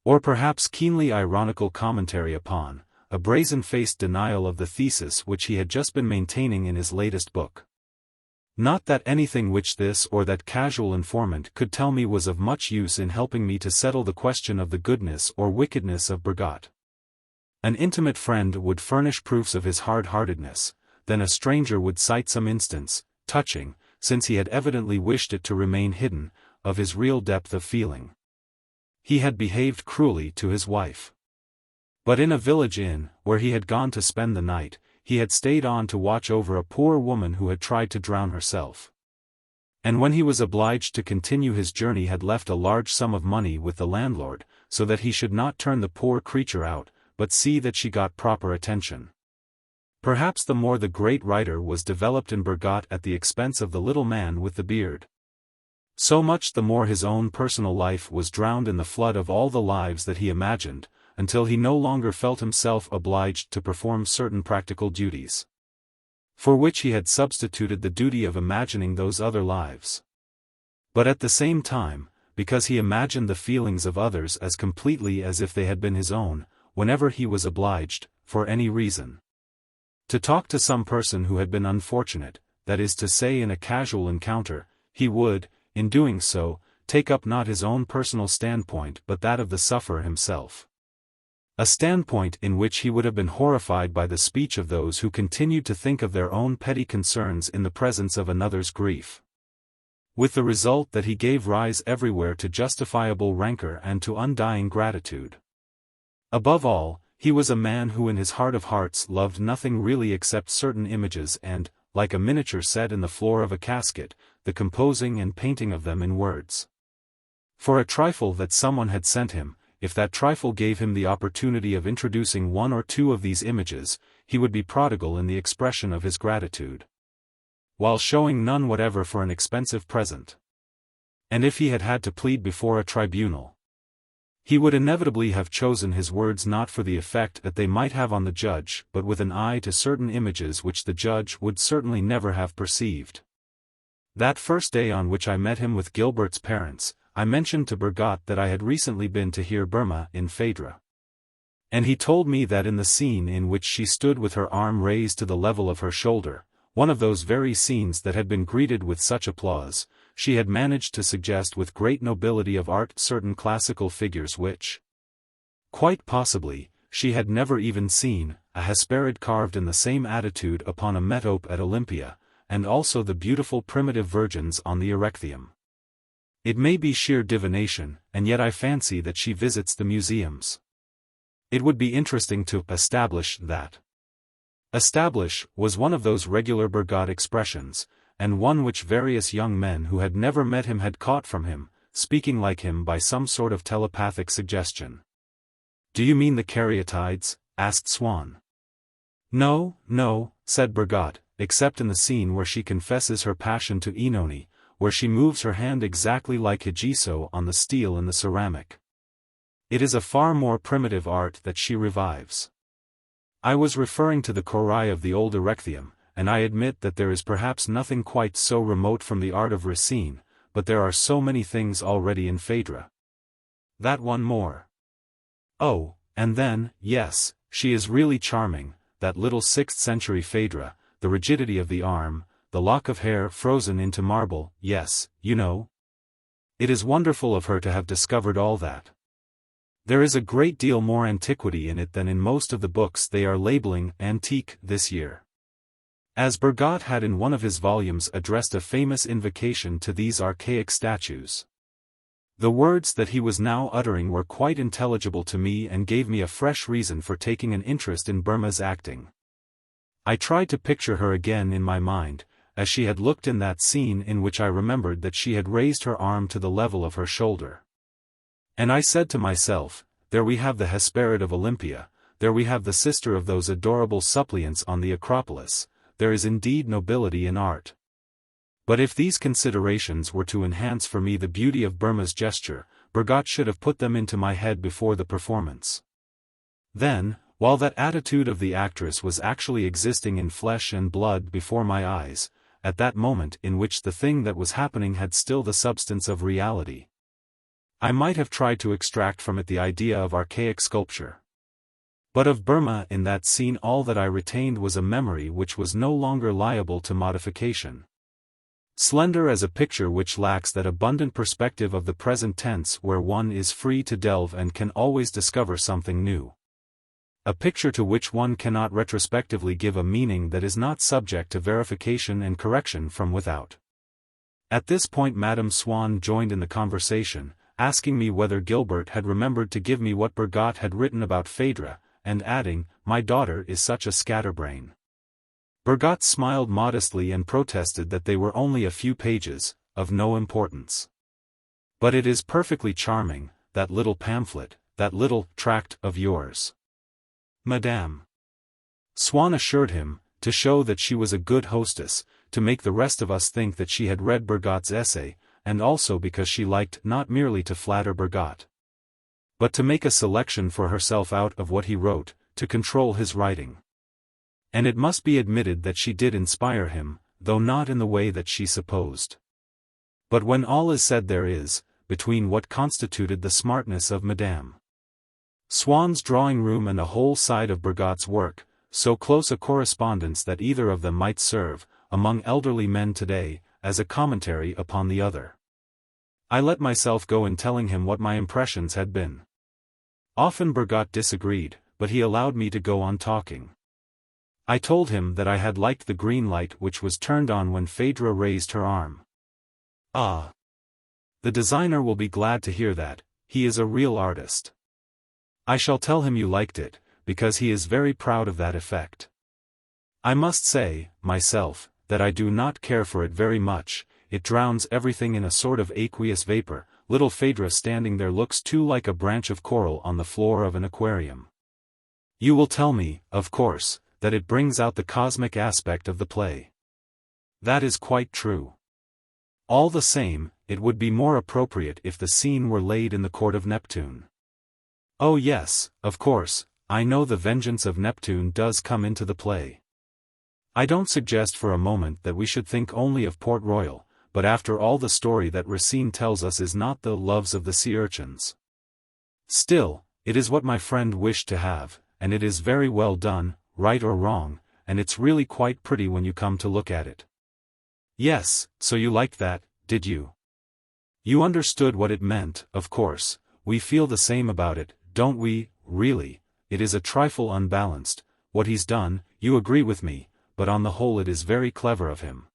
or perhaps keenly ironical commentary upon, a brazen-faced denial of the thesis which he had just been maintaining in his latest book. Not that anything which this or that casual informant could tell me was of much use in helping me to settle the question of the goodness or wickedness of Bergot. An intimate friend would furnish proofs of his hard-heartedness, then a stranger would cite some instance, touching, since he had evidently wished it to remain hidden, of his real depth of feeling. He had behaved cruelly to his wife. But in a village inn, where he had gone to spend the night, he had stayed on to watch over a poor woman who had tried to drown herself. And when he was obliged to continue his journey had left a large sum of money with the landlord, so that he should not turn the poor creature out, but see that she got proper attention. Perhaps the more the great writer was developed in Bergot at the expense of the little man with the beard, so much the more his own personal life was drowned in the flood of all the lives that he imagined, until he no longer felt himself obliged to perform certain practical duties, for which he had substituted the duty of imagining those other lives. But at the same time, because he imagined the feelings of others as completely as if they had been his own, whenever he was obliged, for any reason, to talk to some person who had been unfortunate, that is to say in a casual encounter, he would, in doing so, take up not his own personal standpoint but that of the sufferer himself. A standpoint in which he would have been horrified by the speech of those who continued to think of their own petty concerns in the presence of another's grief. With the result that he gave rise everywhere to justifiable rancor and to undying gratitude. Above all, he was a man who in his heart of hearts loved nothing really except certain images and, like a miniature set in the floor of a casket, the composing and painting of them in words. For a trifle that someone had sent him, if that trifle gave him the opportunity of introducing one or two of these images, he would be prodigal in the expression of his gratitude, while showing none whatever for an expensive present. And if he had had to plead before a tribunal, he would inevitably have chosen his words not for the effect that they might have on the judge, but with an eye to certain images which the judge would certainly never have perceived. That first day on which I met him with Gilbert's parents, I mentioned to Bergotte that I had recently been to hear Burma in Phaedra. And he told me that in the scene in which she stood with her arm raised to the level of her shoulder, one of those very scenes that had been greeted with such applause, she had managed to suggest with great nobility of art certain classical figures which, quite possibly, she had never even seen, a Hesperid carved in the same attitude upon a metope at Olympia, and also the beautiful primitive virgins on the Erechtheum. It may be sheer divination, and yet I fancy that she visits the museums. It would be interesting to establish that. Establish was one of those regular Bergotte expressions, and one which various young men who had never met him had caught from him, speaking like him by some sort of telepathic suggestion. "Do you mean the caryatides?" asked Swann. "No, no," said Bergotte, "except in the scene where she confesses her passion to Oenone, where she moves her hand exactly like Higiso on the steel in the ceramic. It is a far more primitive art that she revives. I was referring to the Korai of the old Erechtheum, and I admit that there is perhaps nothing quite so remote from the art of Racine, but there are so many things already in Phaedra. That one more. Oh, and then, yes, she is really charming, that little 6th-century Phaedra, the rigidity of the arm, the lock of hair frozen into marble, yes, you know. It is wonderful of her to have discovered all that. There is a great deal more antiquity in it than in most of the books they are labeling antique this year." As Bergotte had in one of his volumes addressed a famous invocation to these archaic statues. The words that he was now uttering were quite intelligible to me and gave me a fresh reason for taking an interest in Burma's acting. I tried to picture her again in my mind, as she had looked in that scene in which I remembered that she had raised her arm to the level of her shoulder. And I said to myself, there we have the Hesperid of Olympia, there we have the sister of those adorable suppliants on the Acropolis, there is indeed nobility in art. But if these considerations were to enhance for me the beauty of Burma's gesture, Bergotte should have put them into my head before the performance. Then, while that attitude of the actress was actually existing in flesh and blood before my eyes, at that moment in which the thing that was happening had still the substance of reality, I might have tried to extract from it the idea of archaic sculpture. But of Burma in that scene all that I retained was a memory which was no longer liable to modification. Slender as a picture which lacks that abundant perspective of the present tense where one is free to delve and can always discover something new. A picture to which one cannot retrospectively give a meaning that is not subject to verification and correction from without. At this point Madame Swann joined in the conversation, asking me whether Gilbert had remembered to give me what Bergotte had written about Phaedra, and adding, "My daughter is such a scatterbrain." Bergotte smiled modestly and protested that they were only a few pages, of no importance. "But it is perfectly charming, that little pamphlet, that little tract of yours, Madame," Swann assured him, to show that she was a good hostess, to make the rest of us think that she had read Bergotte's essay, and also because she liked not merely to flatter Bergotte, but to make a selection for herself out of what he wrote, to control his writing. And it must be admitted that she did inspire him, though not in the way that she supposed. But when all is said there is, between what constituted the smartness of Madame Swann's drawing room and a whole side of Bergotte's work, so close a correspondence that either of them might serve, among elderly men today, as a commentary upon the other. I let myself go in telling him what my impressions had been. Often Bergotte disagreed, but he allowed me to go on talking. I told him that I had liked the green light which was turned on when Phaedra raised her arm. "Ah! The designer will be glad to hear that, he is a real artist. I shall tell him you liked it, because he is very proud of that effect. I must say, myself, that I do not care for it very much, it drowns everything in a sort of aqueous vapor, little Phaedra standing there looks too like a branch of coral on the floor of an aquarium. You will tell me, of course, that it brings out the cosmic aspect of the play. That is quite true. All the same, it would be more appropriate if the scene were laid in the court of Neptune. Oh yes, of course, I know the vengeance of Neptune does come into the play. I don't suggest for a moment that we should think only of Port Royal, but after all the story that Racine tells us is not the loves of the sea urchins. Still, it is what my friend wished to have, and it is very well done, right or wrong, and it's really quite pretty when you come to look at it. Yes, so you liked that, did you? You understood what it meant, of course. We feel the same about it, don't we? Really, it is a trifle unbalanced, what he's done, you agree with me, but on the whole it is very clever of him.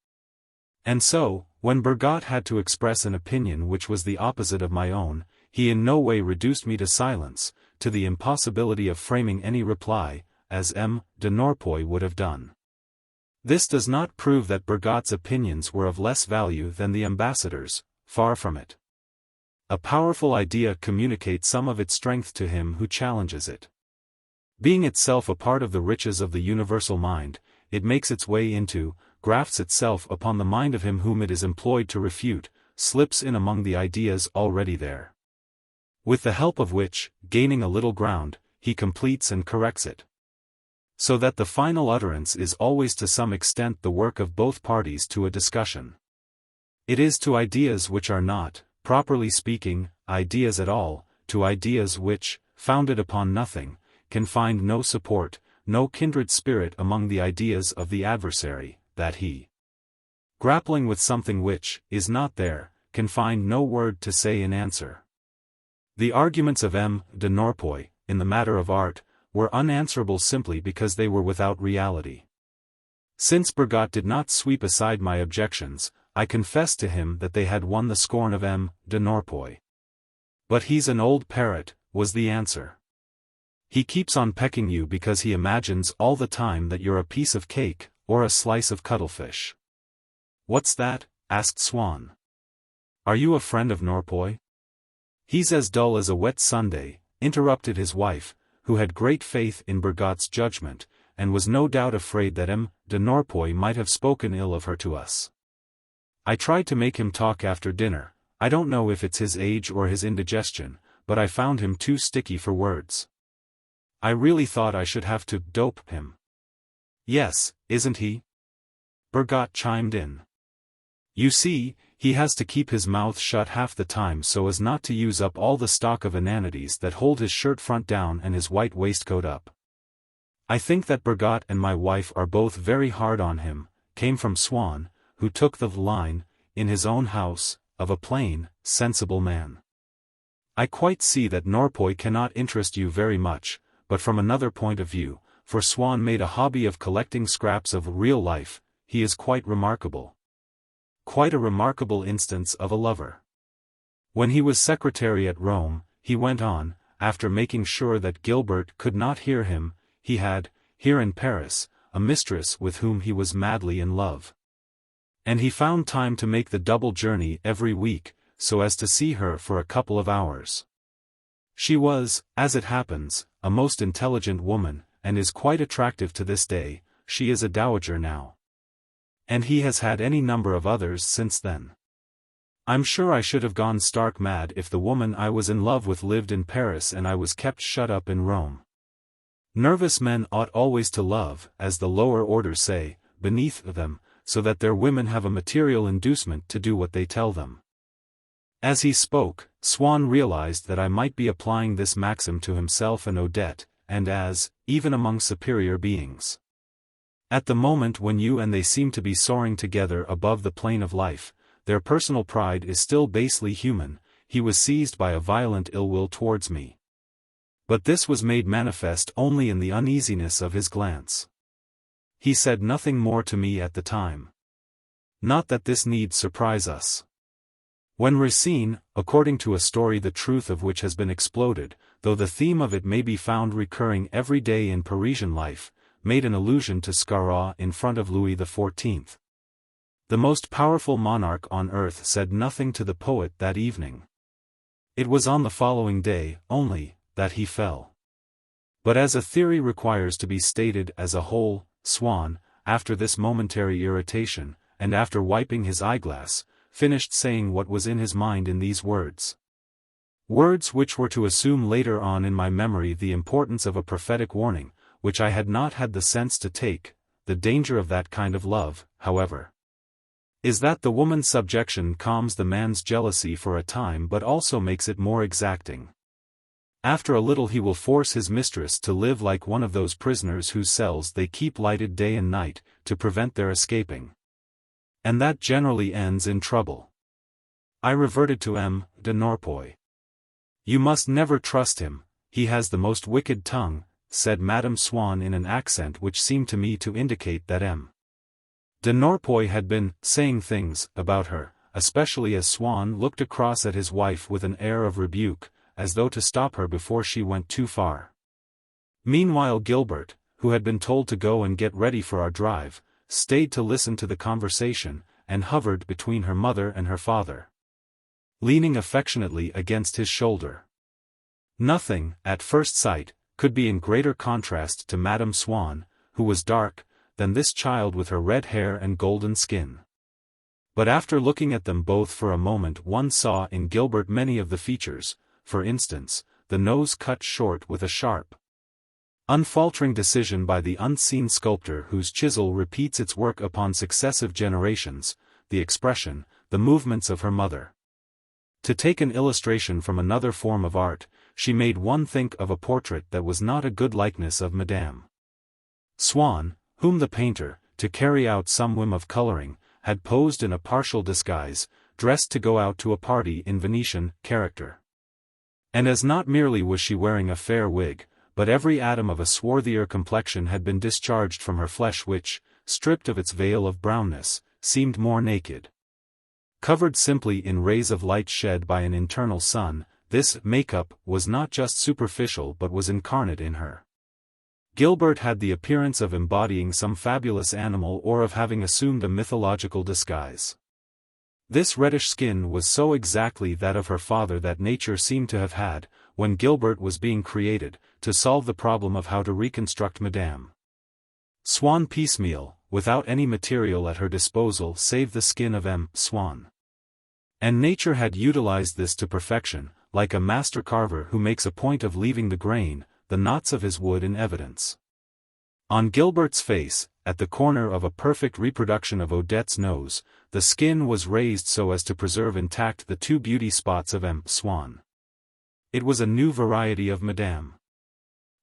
And so, when Bergotte had to express an opinion which was the opposite of my own, he in no way reduced me to silence, to the impossibility of framing any reply, as M. de Norpois would have done. This does not prove that Bergotte's opinions were of less value than the ambassador's, far from it. A powerful idea communicates some of its strength to him who challenges it. Being itself a part of the riches of the universal mind, it makes its way into, grafts itself upon the mind of him whom it is employed to refute, slips in among the ideas already there. With the help of which, gaining a little ground, he completes and corrects it. So that the final utterance is always to some extent the work of both parties to a discussion. It is to ideas which are not, properly speaking, ideas at all, to ideas which, founded upon nothing, can find no support, no kindred spirit among the ideas of the adversary, that he, grappling with something which is not there, can find no word to say in answer. The arguments of M. de Norpois, in the matter of art, were unanswerable simply because they were without reality. Since Bergotte did not sweep aside my objections, I confessed to him that they had won the scorn of M. de Norpois. But he's an old parrot, was the answer. He keeps on pecking you because he imagines all the time that you're a piece of cake, or a slice of cuttlefish. What's that? Asked Swann. Are you a friend of Norpois? He's as dull as a wet Sunday, interrupted his wife, who had great faith in Bergotte's judgment, and was no doubt afraid that M. de Norpois might have spoken ill of her to us. I tried to make him talk after dinner. I don't know if it's his age or his indigestion, but I found him too sticky for words. I really thought I should have to dope him. Yes, isn't he? Bergotte chimed in. You see, he has to keep his mouth shut half the time so as not to use up all the stock of inanities that hold his shirt front down and his white waistcoat up. I think that Bergotte and my wife are both very hard on him, came from Swann, who took the line, in his own house, of a plain, sensible man. I quite see that Norpois cannot interest you very much, but from another point of view, for Swann made a hobby of collecting scraps of real life, he is quite remarkable. Quite a remarkable instance of a lover. When he was secretary at Rome, he went on, after making sure that Gilbert could not hear him, he had, here in Paris, a mistress with whom he was madly in love. And he found time to make the double journey every week, so as to see her for a couple of hours. She was, as it happens, a most intelligent woman, and is quite attractive to this day. She is a dowager now. And he has had any number of others since then. I'm sure I should have gone stark mad if the woman I was in love with lived in Paris and I was kept shut up in Rome. Nervous men ought always to love, as the lower orders say, beneath them, so that their women have a material inducement to do what they tell them. As he spoke, Swann realized that I might be applying this maxim to himself and Odette, and as, even among superior beings. At the moment when you and they seem to be soaring together above the plane of life, their personal pride is still basely human, he was seized by a violent ill will towards me. But this was made manifest only in the uneasiness of his glance. He said nothing more to me at the time. Not that this need surprise us. When Racine, according to a story the truth of which has been exploded, though the theme of it may be found recurring every day in Parisian life, made an allusion to Scarrat in front of Louis XIV. The most powerful monarch on earth said nothing to the poet that evening. It was on the following day, only, that he fell. But as a theory requires to be stated as a whole, Swann, after this momentary irritation, and after wiping his eyeglass, finished saying what was in his mind in these words. Words which were to assume later on in my memory the importance of a prophetic warning, which I had not had the sense to take. The danger of that kind of love, however, is that the woman's subjection calms the man's jealousy for a time but also makes it more exacting. After a little he will force his mistress to live like one of those prisoners whose cells they keep lighted day and night, to prevent their escaping. And that generally ends in trouble. I reverted to M. de Norpois. "You must never trust him, he has the most wicked tongue," said Madame Swann in an accent which seemed to me to indicate that M. de Norpois had been saying things about her, especially as Swann looked across at his wife with an air of rebuke, as though to stop her before she went too far. Meanwhile Gilbert, who had been told to go and get ready for our drive, stayed to listen to the conversation, and hovered between her mother and her father, leaning affectionately against his shoulder. Nothing, at first sight, could be in greater contrast to Madame Swann, who was dark, than this child with her red hair and golden skin. But after looking at them both for a moment one saw in Gilbert many of the features, for instance, the nose cut short with a sharp, unfaltering decision by the unseen sculptor whose chisel repeats its work upon successive generations, the expression, the movements of her mother. To take an illustration from another form of art, she made one think of a portrait that was not a good likeness of Madame Swann, whom the painter, to carry out some whim of coloring, had posed in a partial disguise, dressed to go out to a party in Venetian character. And as not merely was she wearing a fair wig, but every atom of a swarthier complexion had been discharged from her flesh which, stripped of its veil of brownness, seemed more naked. Covered simply in rays of light shed by an internal sun, this make-up was not just superficial but was incarnate in her. Gilbert had the appearance of embodying some fabulous animal or of having assumed a mythological disguise. This reddish skin was so exactly that of her father that nature seemed to have had, when Gilbert was being created, to solve the problem of how to reconstruct Madame Swann piecemeal, without any material at her disposal save the skin of M. Swann. And nature had utilized this to perfection, like a master carver who makes a point of leaving the grain, the knots of his wood in evidence. On Gilbert's face, at the corner of a perfect reproduction of Odette's nose, the skin was raised so as to preserve intact the two beauty spots of M. Swann. It was a new variety of Madame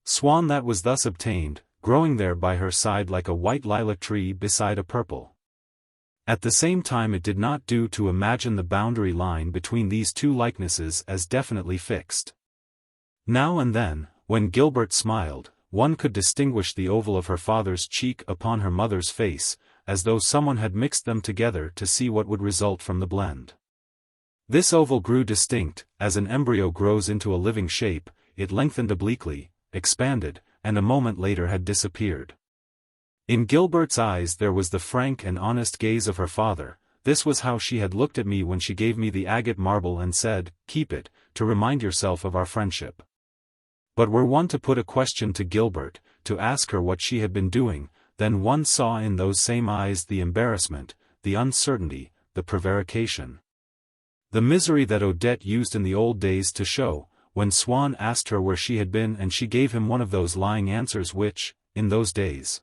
Swann that was thus obtained, growing there by her side like a white lilac tree beside a purple. At the same time it did not do to imagine the boundary line between these two likenesses as definitely fixed. Now and then, when Gilbert smiled, one could distinguish the oval of her father's cheek upon her mother's face, as though someone had mixed them together to see what would result from the blend. This oval grew distinct, as an embryo grows into a living shape, it lengthened obliquely, expanded, and a moment later had disappeared. In Gilbert's eyes there was the frank and honest gaze of her father. This was how she had looked at me when she gave me the agate marble and said, "Keep it, to remind yourself of our friendship." But were one to put a question to Gilbert, to ask her what she had been doing, then one saw in those same eyes the embarrassment, the uncertainty, the prevarication. The misery that Odette used in the old days to show, when Swann asked her where she had been and she gave him one of those lying answers which, in those days,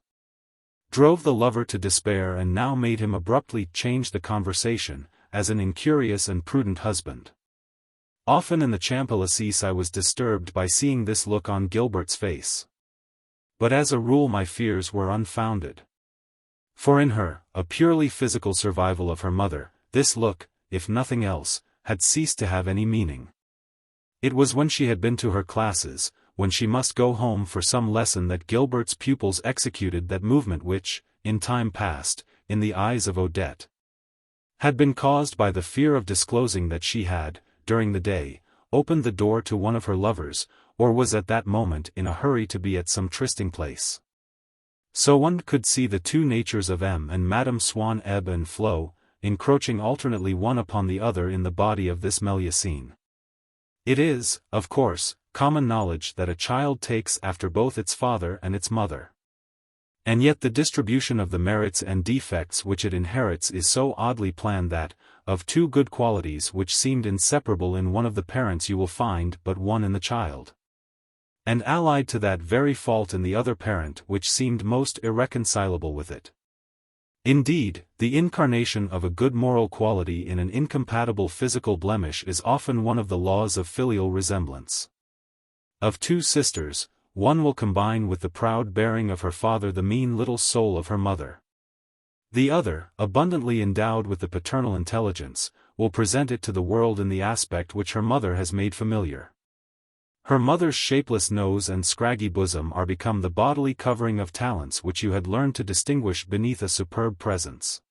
drove the lover to despair and now made him abruptly change the conversation, as an incurious and prudent husband. Often in the Champs-Élysées I was disturbed by seeing this look on Gilbert's face. But as a rule my fears were unfounded. For in her, a purely physical survival of her mother, this look, if nothing else, had ceased to have any meaning. It was when she had been to her classes, when she must go home for some lesson that Gilbert's pupils executed that movement which, in time past, in the eyes of Odette, had been caused by the fear of disclosing that she had, during the day, opened the door to one of her lovers, or was at that moment in a hurry to be at some trysting place. So one could see the two natures of M. and Madame Swann ebb and flow, encroaching alternately one upon the other in the body of this Melusine. It is, of course, common knowledge that a child takes after both its father and its mother. And yet the distribution of the merits and defects which it inherits is so oddly planned that, of two good qualities which seemed inseparable in one of the parents you will find but one in the child. And allied to that very fault in the other parent which seemed most irreconcilable with it. Indeed, the incarnation of a good moral quality in an incompatible physical blemish is often one of the laws of filial resemblance. Of two sisters, one will combine with the proud bearing of her father the mean little soul of her mother. The other, abundantly endowed with the paternal intelligence, will present it to the world in the aspect which her mother has made familiar. Her mother's shapeless nose and scraggy bosom are become the bodily covering of talents which you had learned to distinguish beneath a superb presence.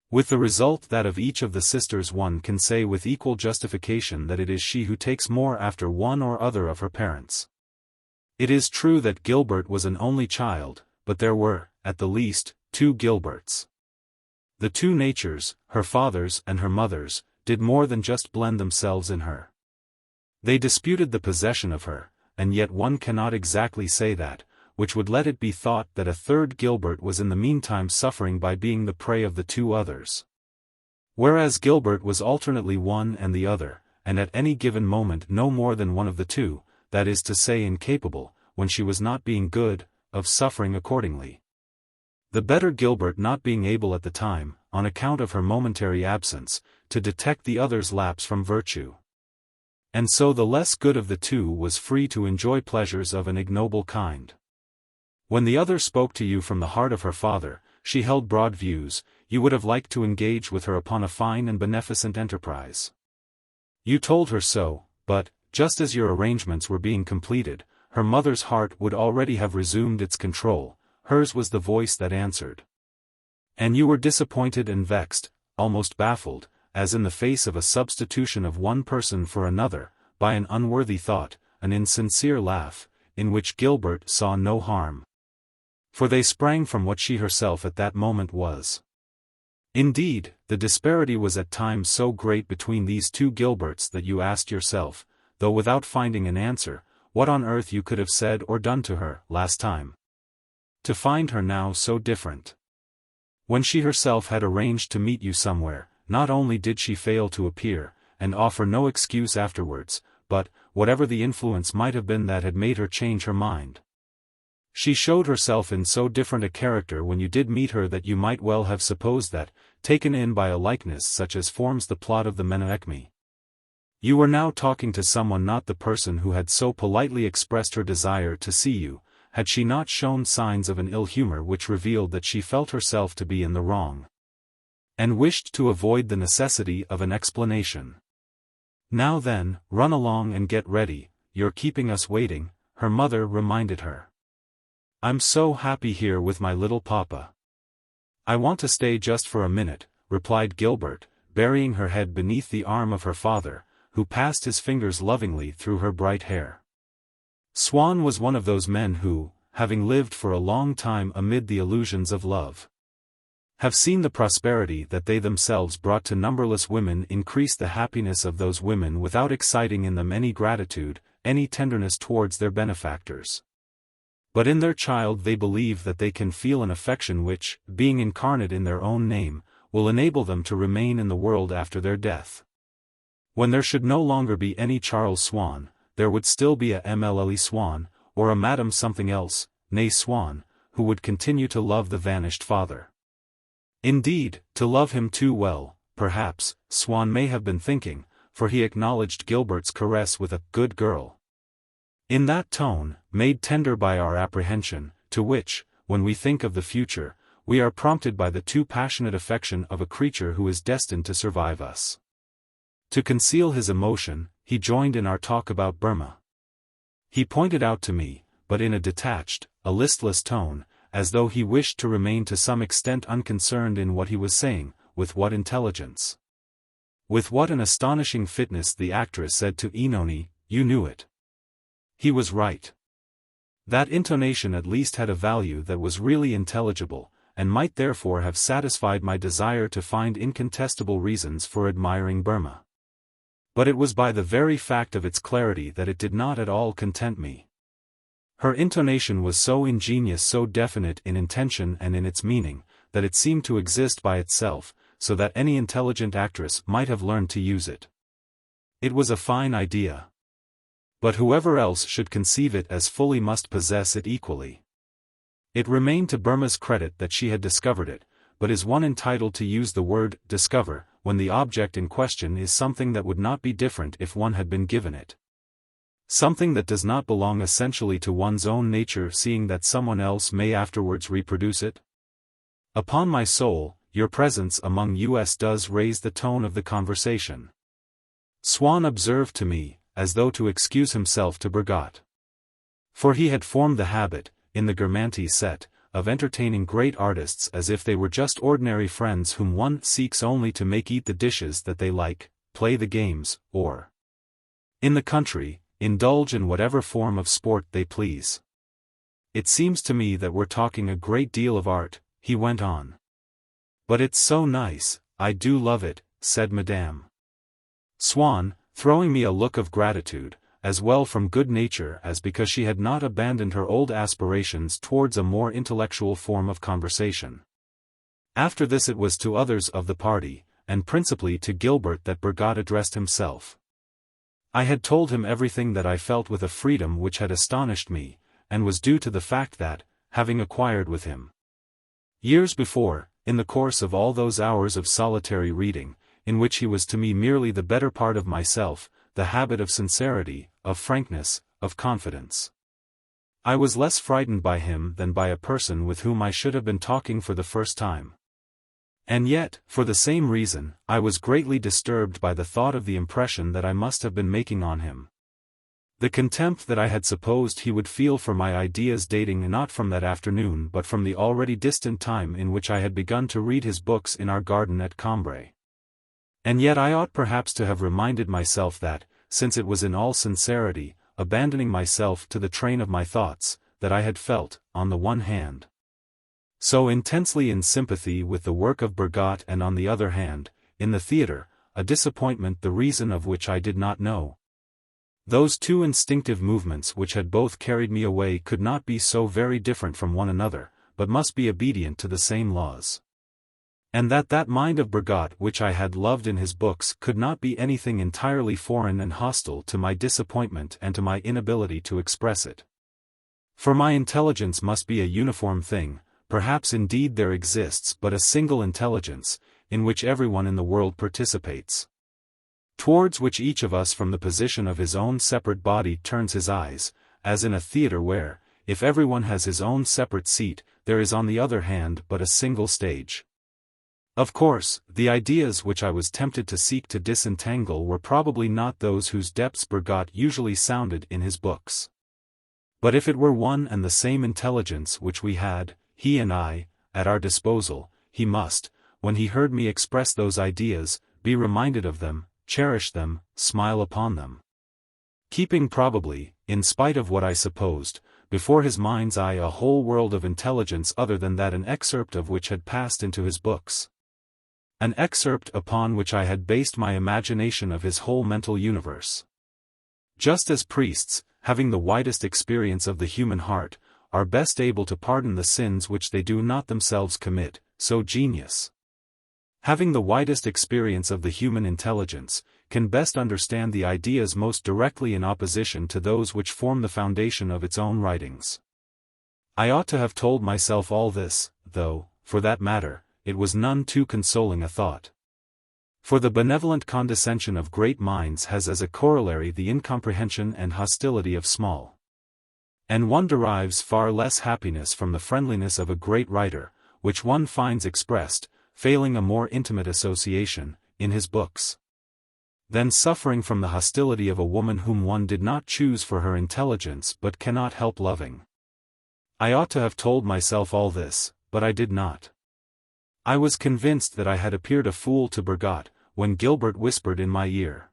With the result that of each of the sisters one can say with equal justification that it is she who takes more after one or other of her parents. It is true that Gilbert was an only child, but there were, at the least, two Gilberts. The two natures, her father's and her mother's, did more than just blend themselves in her. They disputed the possession of her, and yet one cannot exactly say that, which would let it be thought that a third Gilbert was in the meantime suffering by being the prey of the two others. Whereas Gilbert was alternately one and the other, and at any given moment no more than one of the two, that is to say incapable, when she was not being good, of suffering accordingly. The better Gilbert not being able at the time, on account of her momentary absence, to detect the other's lapse from virtue. And so the less good of the two was free to enjoy pleasures of an ignoble kind. When the other spoke to you from the heart of her father, she held broad views, you would have liked to engage with her upon a fine and beneficent enterprise. You told her so, but, just as your arrangements were being completed, her mother's heart would already have resumed its control, hers was the voice that answered. And you were disappointed and vexed, almost baffled, as in the face of a substitution of one person for another, by an unworthy thought, an insincere laugh, in which Gilbert saw no harm. For they sprang from what she herself at that moment was. Indeed, the disparity was at times so great between these two Gilberts that you asked yourself, though without finding an answer, what on earth you could have said or done to her, last time. To find her now so different. When she herself had arranged to meet you somewhere, not only did she fail to appear, and offer no excuse afterwards, but, whatever the influence might have been that had made her change her mind. She showed herself in so different a character when you did meet her that you might well have supposed that, taken in by a likeness such as forms the plot of the Menechmi, you were now talking to someone not the person who had so politely expressed her desire to see you, had she not shown signs of an ill humor which revealed that she felt herself to be in the wrong, and wished to avoid the necessity of an explanation. Now then, run along and get ready, you're keeping us waiting, her mother reminded her. I'm so happy here with my little papa. I want to stay just for a minute, replied Gilbert, burying her head beneath the arm of her father, who passed his fingers lovingly through her bright hair. Swann was one of those men who, having lived for a long time amid the illusions of love, have seen the prosperity that they themselves brought to numberless women increase the happiness of those women without exciting in them any gratitude, any tenderness towards their benefactors. But in their child they believe that they can feel an affection which, being incarnate in their own name, will enable them to remain in the world after their death. When there should no longer be any Charles Swann, there would still be a Mlle Swann, or a Madame something else, née Swann, who would continue to love the vanished father. Indeed, to love him too well, perhaps, Swann may have been thinking, for he acknowledged Gilbert's caress with a "good girl." In that tone, made tender by our apprehension, to which, when we think of the future, we are prompted by the too passionate affection of a creature who is destined to survive us. To conceal his emotion, he joined in our talk about Burma. He pointed out to me, but in a detached, a listless tone, as though he wished to remain to some extent unconcerned in what he was saying, with what intelligence. With what an astonishing fitness the actress said to Enoni, "You knew it." He was right. That intonation at least had a value that was really intelligible, and might therefore have satisfied my desire to find incontestable reasons for admiring Burma. But it was by the very fact of its clarity that it did not at all content me. Her intonation was so ingenious, so definite in intention and in its meaning, that it seemed to exist by itself, so that any intelligent actress might have learned to use it. It was a fine idea. But whoever else should conceive it as fully must possess it equally. It remained to Burma's credit that she had discovered it, but is one entitled to use the word discover when the object in question is something that would not be different if one had been given it? Something that does not belong essentially to one's own nature, seeing that someone else may afterwards reproduce it? Upon my soul, your presence among us does raise the tone of the conversation. Swann observed to me, as though to excuse himself to Bergotte. For he had formed the habit, in the Guermantes set, of entertaining great artists as if they were just ordinary friends whom one seeks only to make eat the dishes that they like, play the games, or, in the country, indulge in whatever form of sport they please. It seems to me that we're talking a great deal of art, he went on. But it's so nice, I do love it, said Madame Swann, throwing me a look of gratitude, as well from good nature as because she had not abandoned her old aspirations towards a more intellectual form of conversation. After this it was to others of the party, and principally to Gilbert, that Bergotte addressed himself. I had told him everything that I felt with a freedom which had astonished me, and was due to the fact that, having acquired with him, years before, in the course of all those hours of solitary reading, in which he was to me merely the better part of myself, the habit of sincerity, of frankness, of confidence. I was less frightened by him than by a person with whom I should have been talking for the first time. And yet, for the same reason, I was greatly disturbed by the thought of the impression that I must have been making on him. The contempt that I had supposed he would feel for my ideas dating not from that afternoon but from the already distant time in which I had begun to read his books in our garden at Cambrai. And yet I ought perhaps to have reminded myself that, since it was in all sincerity, abandoning myself to the train of my thoughts, that I had felt, on the one hand, so intensely in sympathy with the work of Bergotte, and on the other hand, in the theatre, a disappointment the reason of which I did not know. Those two instinctive movements which had both carried me away could not be so very different from one another, but must be obedient to the same laws. And that mind of Bergotte which I had loved in his books could not be anything entirely foreign and hostile to my disappointment and to my inability to express it. For my intelligence must be a uniform thing, perhaps indeed there exists but a single intelligence, in which everyone in the world participates, towards which each of us from the position of his own separate body turns his eyes, as in a theatre where, if everyone has his own separate seat, there is on the other hand but a single stage. Of course, the ideas which I was tempted to seek to disentangle were probably not those whose depths Bergotte usually sounded in his books. But if it were one and the same intelligence which we had, he and I, at our disposal, he must, when he heard me express those ideas, be reminded of them, cherish them, smile upon them. Keeping probably, in spite of what I supposed, before his mind's eye a whole world of intelligence other than that an excerpt of which had passed into his books. An excerpt upon which I had based my imagination of his whole mental universe. Just as priests, having the widest experience of the human heart, are best able to pardon the sins which they do not themselves commit, so genius, having the widest experience of the human intelligence, can best understand the ideas most directly in opposition to those which form the foundation of its own writings. I ought to have told myself all this, though, for that matter, it was none too consoling a thought. For the benevolent condescension of great minds has as a corollary the incomprehension and hostility of small. And one derives far less happiness from the friendliness of a great writer, which one finds expressed, failing a more intimate association, in his books, than suffering from the hostility of a woman whom one did not choose for her intelligence but cannot help loving. I ought to have told myself all this, but I did not. I was convinced that I had appeared a fool to Bergotte, when Gilbert whispered in my ear,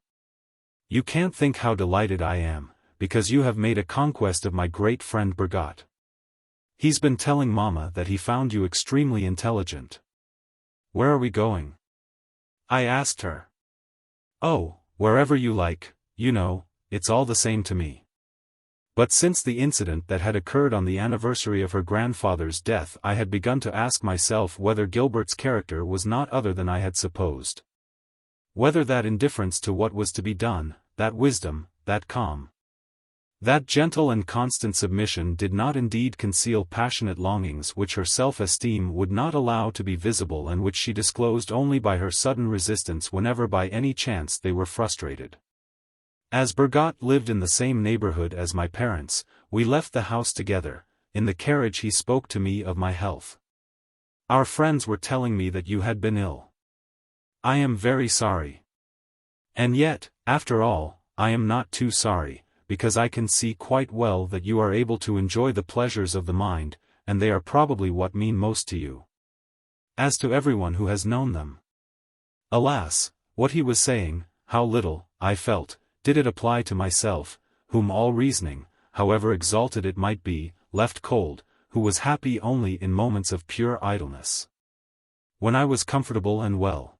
"You can't think how delighted I am, because you have made a conquest of my great friend Bergotte. He's been telling Mama that he found you extremely intelligent." "Where are we going?" I asked her. "Oh, Wherever you like, it's all the same to me. But since the incident that had occurred on the anniversary of her grandfather's death, I had begun to ask myself whether Gilbert's character was not other than I had supposed. Whether that indifference to what was to be done, that wisdom, that calm, that gentle and constant submission did not indeed conceal passionate longings which her self-esteem would not allow to be visible and which she disclosed only by her sudden resistance whenever by any chance they were frustrated. As Bergotte lived in the same neighborhood as my parents, we left the house together. In the carriage he spoke to me of my health. "Our friends were telling me that you had been ill. I am very sorry. And yet, after all, I am not too sorry, because I can see quite well that you are able to enjoy the pleasures of the mind, and they are probably what mean most to you. As to everyone who has known them." Alas, what he was saying, how little, I felt, did it apply to myself, whom all reasoning, however exalted it might be, left cold, who was happy only in moments of pure idleness. When I was comfortable and well,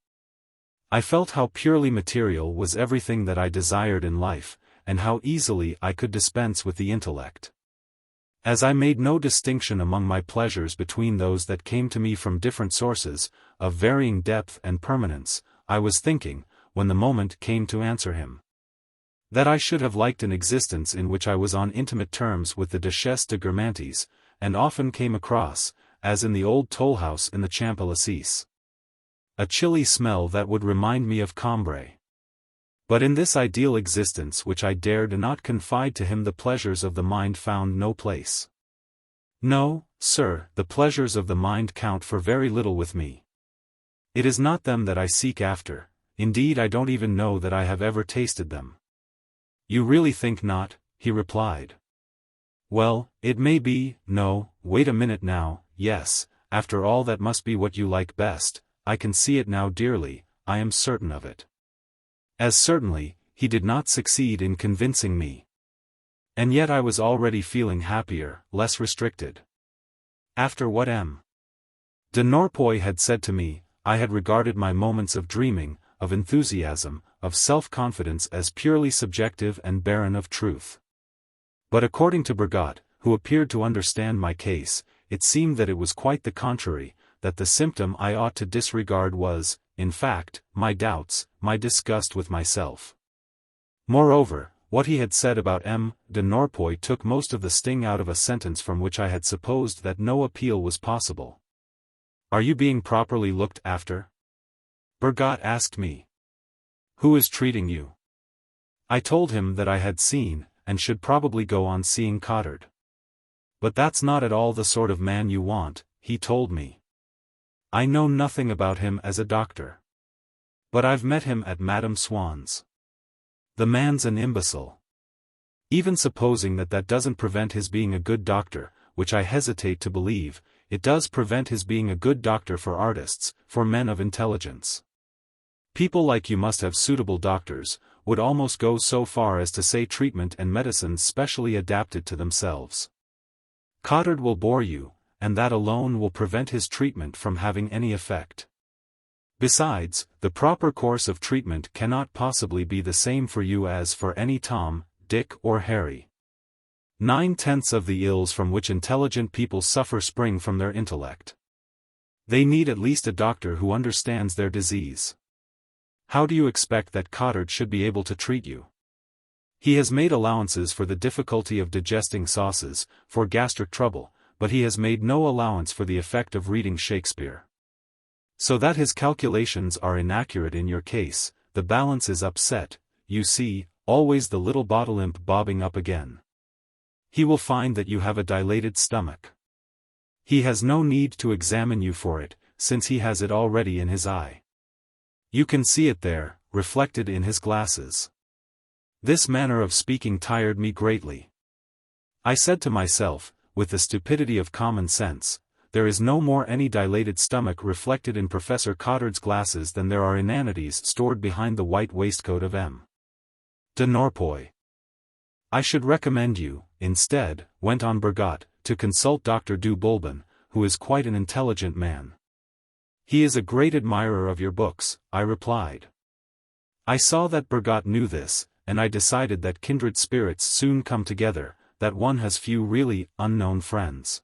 I felt how purely material was everything that I desired in life, and how easily I could dispense with the intellect. As I made no distinction among my pleasures between those that came to me from different sources, of varying depth and permanence, I was thinking, when the moment came to answer him, that I should have liked an existence in which I was on intimate terms with the Duchesse de Guermantes, and often came across, as in the old toll-house in the Champs-Élysées, a chilly smell that would remind me of Cambrai. But in this ideal existence which I dared not confide to him, the pleasures of the mind found no place. No, sir, the pleasures of the mind count for very little with me. It is not them that I seek after, indeed I don't even know that I have ever tasted them. "You really think not?" he replied. "Well, it may be, no, wait a minute now, yes, after all that must be what you like best, I can see it now dearly, I am certain of it." As certainly, he did not succeed in convincing me. And yet I was already feeling happier, less restricted. After what M. de Norpois had said to me, I had regarded my moments of dreaming, of enthusiasm, of self-confidence as purely subjective and barren of truth. But according to Bergotte, who appeared to understand my case, it seemed that it was quite the contrary, that the symptom I ought to disregard was, in fact, my doubts, my disgust with myself. Moreover, what he had said about M. de Norpois took most of the sting out of a sentence from which I had supposed that no appeal was possible. "Are you being properly looked after?" Bergotte asked me. "Who is treating you?" I told him that I had seen, and should probably go on seeing Cottard. "But that's not at all the sort of man you want," he told me. "I know nothing about him as a doctor. But I've met him at Madame Swann's. The man's an imbecile. Even supposing that doesn't prevent his being a good doctor, which I hesitate to believe, it does prevent his being a good doctor for artists, for men of intelligence. People like you must have suitable doctors, would almost go so far as to say treatment and medicine specially adapted to themselves. Cottard will bore you, and that alone will prevent his treatment from having any effect. Besides, the proper course of treatment cannot possibly be the same for you as for any Tom, Dick or Harry. 9/10 of the ills from which intelligent people suffer spring from their intellect. They need at least a doctor who understands their disease. How do you expect that Cottard should be able to treat you? He has made allowances for the difficulty of digesting sauces, for gastric trouble, but he has made no allowance for the effect of reading Shakespeare. So that his calculations are inaccurate in your case, the balance is upset, you see, always the little bottle imp bobbing up again. He will find that you have a dilated stomach. He has no need to examine you for it, since he has it already in his eye. You can see it there, reflected in his glasses. This manner of speaking tired me greatly. I said to myself, with the stupidity of common sense, there is no more any dilated stomach reflected in Professor Cottard's glasses than there are inanities stored behind the white waistcoat of M. de Norpois. I should recommend you, instead, went on Bergotte, to consult Dr. du Boulbon, who is quite an intelligent man. He is a great admirer of your books, I replied. I saw that Bergot knew this, and I decided that kindred spirits soon come together, that one has few really unknown friends.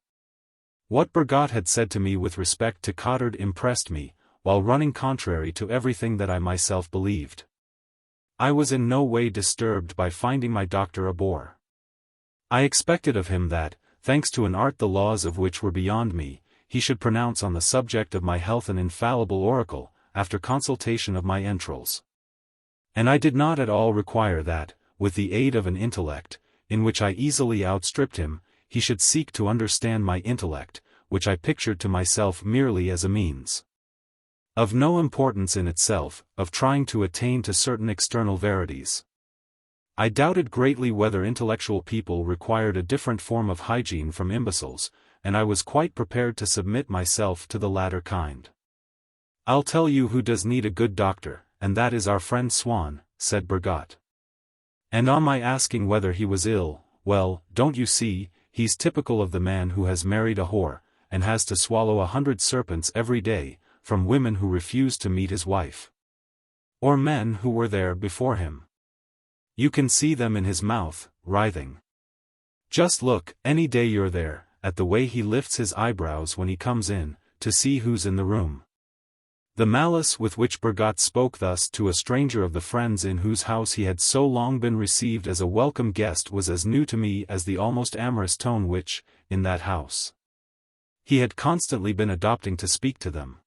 What Bergot had said to me with respect to Cottard impressed me, while running contrary to everything that I myself believed. I was in no way disturbed by finding my doctor a bore. I expected of him that, thanks to an art the laws of which were beyond me, he should pronounce on the subject of my health an infallible oracle, after consultation of my entrails. And I did not at all require that, with the aid of an intellect, in which I easily outstripped him, he should seek to understand my intellect, which I pictured to myself merely as a means of no importance in itself, of trying to attain to certain external verities. I doubted greatly whether intellectual people required a different form of hygiene from imbeciles, and I was quite prepared to submit myself to the latter kind. "I'll tell you who does need a good doctor, and that is our friend Swann," said Bergot. And on my asking whether he was ill, "Well, don't you see, he's typical of the man who has married a whore, and has to swallow 100 serpents every day, from women who refuse to meet his wife. Or men who were there before him. You can see them in his mouth, writhing. Just look, any day you're there, at the way he lifts his eyebrows when he comes in, to see who's in the room." The malice with which Bergot spoke thus to a stranger of the friends in whose house he had so long been received as a welcome guest was as new to me as the almost amorous tone which, in that house, he had constantly been adopting to speak to them.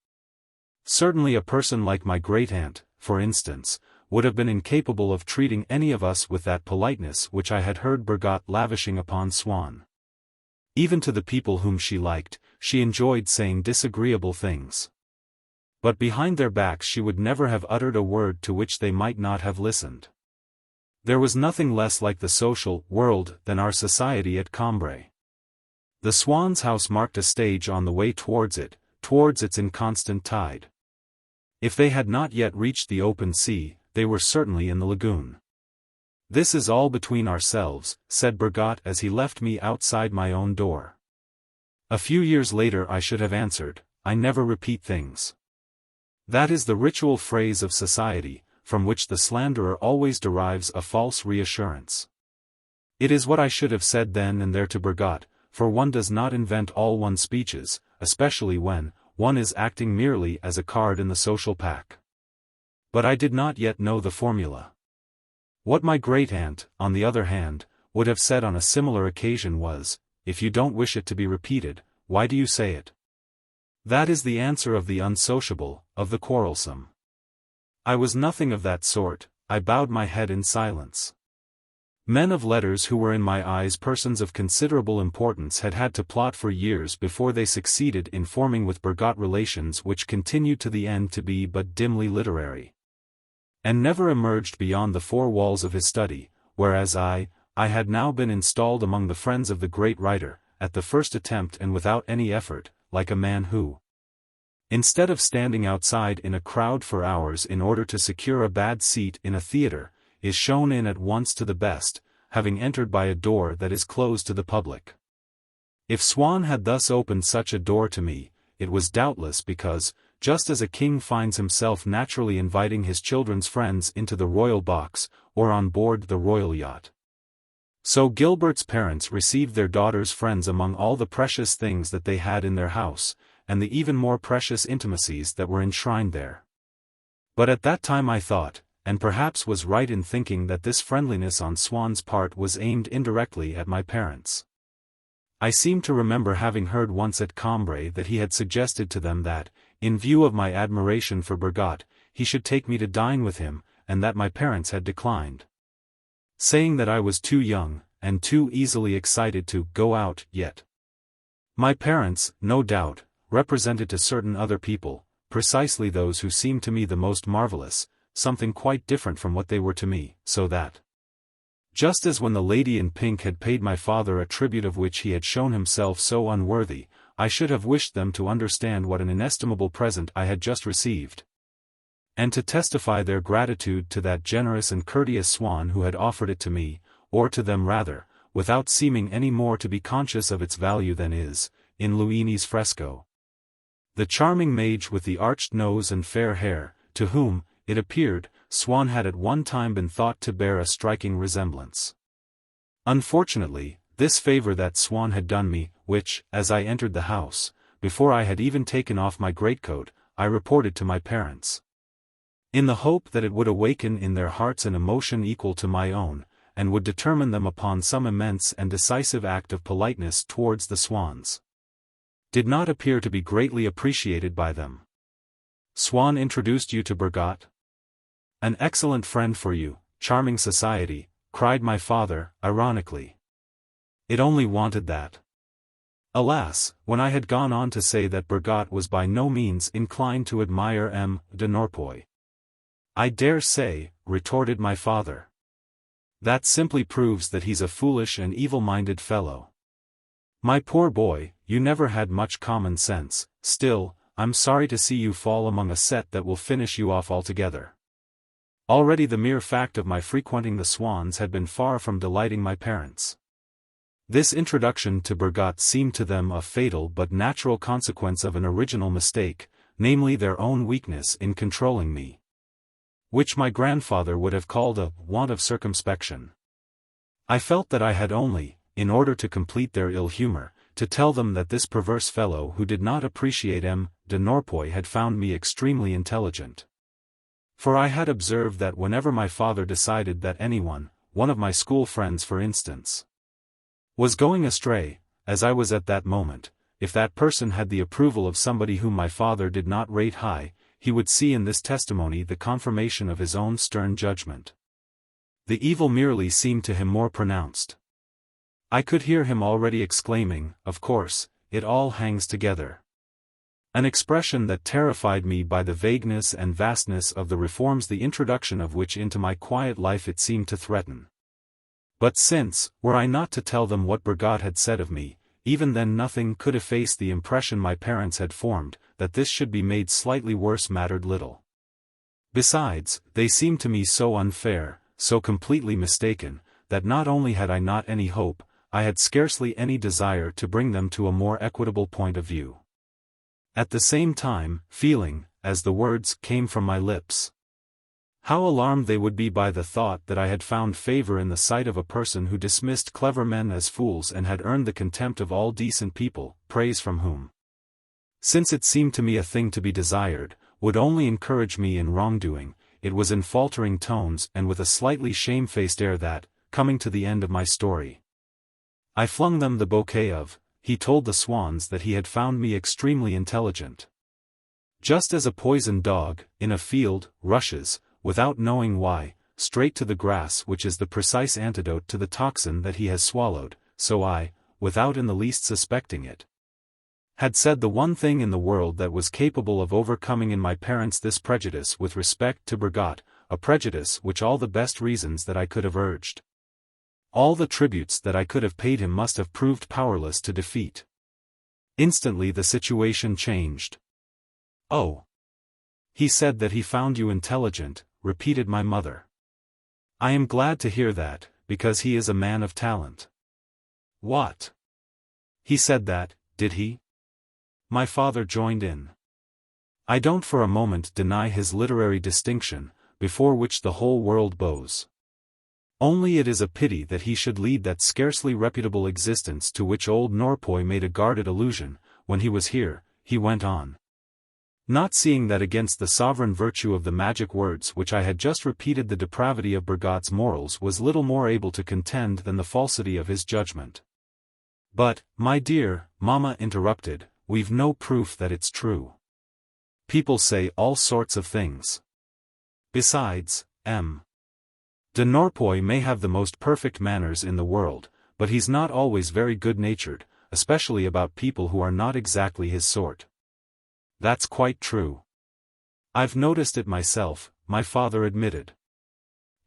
Certainly a person like my great-aunt, for instance, would have been incapable of treating any of us with that politeness which I had heard Bergot lavishing upon Swann. Even to the people whom she liked, she enjoyed saying disagreeable things. But behind their backs she would never have uttered a word to which they might not have listened. There was nothing less like the social world than our society at Cambrai. The Swann's house marked a stage on the way towards its inconstant tide. If they had not yet reached the open sea, they were certainly in the lagoon. "This is all between ourselves," said Bergot as he left me outside my own door. A few years later I should have answered, "I never repeat things." That is the ritual phrase of society, from which the slanderer always derives a false reassurance. It is what I should have said then and there to Bergot, for one does not invent all one's speeches, especially when one is acting merely as a card in the social pack. But I did not yet know the formula. What my great-aunt, on the other hand, would have said on a similar occasion was, "If you don't wish it to be repeated, why do you say it?" That is the answer of the unsociable, of the quarrelsome. I was nothing of that sort, I bowed my head in silence. Men of letters who were in my eyes persons of considerable importance had had to plot for years before they succeeded in forming with Bergot relations which continued to the end to be but dimly literary, and never emerged beyond the four walls of his study, whereas I had now been installed among the friends of the great writer, at the first attempt and without any effort, like a man who, instead of standing outside in a crowd for hours in order to secure a bad seat in a theater, is shown in at once to the best, having entered by a door that is closed to the public. If Swann had thus opened such a door to me, it was doubtless because, just as a king finds himself naturally inviting his children's friends into the royal box, or on board the royal yacht, so Gilbert's parents received their daughters' friends among all the precious things that they had in their house, and the even more precious intimacies that were enshrined there. But at that time I thought, and perhaps was right in thinking, that this friendliness on Swann's part was aimed indirectly at my parents. I seem to remember having heard once at Cambrai that he had suggested to them that, in view of my admiration for Bergot, he should take me to dine with him, and that my parents had declined, saying that I was too young, and too easily excited to go out yet. My parents, no doubt, represented to certain other people, precisely those who seemed to me the most marvelous, something quite different from what they were to me, so that, just as when the lady in pink had paid my father a tribute of which he had shown himself so unworthy, I should have wished them to understand what an inestimable present I had just received, and to testify their gratitude to that generous and courteous Swann who had offered it to me, or to them rather, without seeming any more to be conscious of its value than is, in Luini's fresco, the charming mage with the arched nose and fair hair, to whom, it appeared, Swann had at one time been thought to bear a striking resemblance. Unfortunately, this favor that Swann had done me, which, as I entered the house, before I had even taken off my greatcoat, I reported to my parents. In the hope that it would awaken in their hearts an emotion equal to my own, and would determine them upon some immense and decisive act of politeness towards the Swanns. Did not appear to be greatly appreciated by them. Swann introduced you to Bergot? An excellent friend for you, charming society, cried my father, ironically. It only wanted that. Alas, when I had gone on to say that Bergot was by no means inclined to admire M. de Norpois. I dare say, retorted my father. That simply proves that he's a foolish and evil-minded fellow. My poor boy, you never had much common sense, still, I'm sorry to see you fall among a set that will finish you off altogether. Already the mere fact of my frequenting the Swanns had been far from delighting my parents. This introduction to Bergot seemed to them a fatal but natural consequence of an original mistake, namely their own weakness in controlling me. Which my grandfather would have called a want of circumspection. I felt that I had only, in order to complete their ill humor, to tell them that this perverse fellow who did not appreciate M. de Norpois had found me extremely intelligent. For I had observed that whenever my father decided that anyone, one of my school friends for instance, was going astray, as I was at that moment, if that person had the approval of somebody whom my father did not rate high, he would see in this testimony the confirmation of his own stern judgment. The evil merely seemed to him more pronounced. I could hear him already exclaiming, of course, it all hangs together. An expression that terrified me by the vagueness and vastness of the reforms the introduction of which into my quiet life it seemed to threaten. But since, were I not to tell them what Bergot had said of me, even then nothing could efface the impression my parents had formed, that this should be made slightly worse mattered little. Besides, they seemed to me so unfair, so completely mistaken, that not only had I not any hope, I had scarcely any desire to bring them to a more equitable point of view. At the same time, feeling, as the words came from my lips, how alarmed they would be by the thought that I had found favor in the sight of a person who dismissed clever men as fools and had earned the contempt of all decent people, praise from whom, since it seemed to me a thing to be desired, would only encourage me in wrongdoing, it was in faltering tones and with a slightly shamefaced air that, coming to the end of my story, I flung them the bouquet of, he told the Swanns that he had found me extremely intelligent. Just as a poisoned dog, in a field, rushes, without knowing why, straight to the grass which is the precise antidote to the toxin that he has swallowed, so I, without in the least suspecting it, had said the one thing in the world that was capable of overcoming in my parents this prejudice with respect to Bergot, a prejudice which all the best reasons that I could have urged, all the tributes that I could have paid him must have proved powerless to defeat. Instantly the situation changed. Oh! He said that he found you intelligent, repeated my mother. I am glad to hear that, because he is a man of talent. What? He said that, did he? My father joined in. I don't for a moment deny his literary distinction, before which the whole world bows. Only it is a pity that he should lead that scarcely reputable existence to which old Norpois made a guarded allusion. When he was here, he went on. Not seeing that against the sovereign virtue of the magic words which I had just repeated the depravity of Bergot's morals was little more able to contend than the falsity of his judgment. But, my dear, Mamma interrupted, we've no proof that it's true. People say all sorts of things. Besides, M. de Norpois may have the most perfect manners in the world, but he's not always very good-natured, especially about people who are not exactly his sort. That's quite true. I've noticed it myself, my father admitted.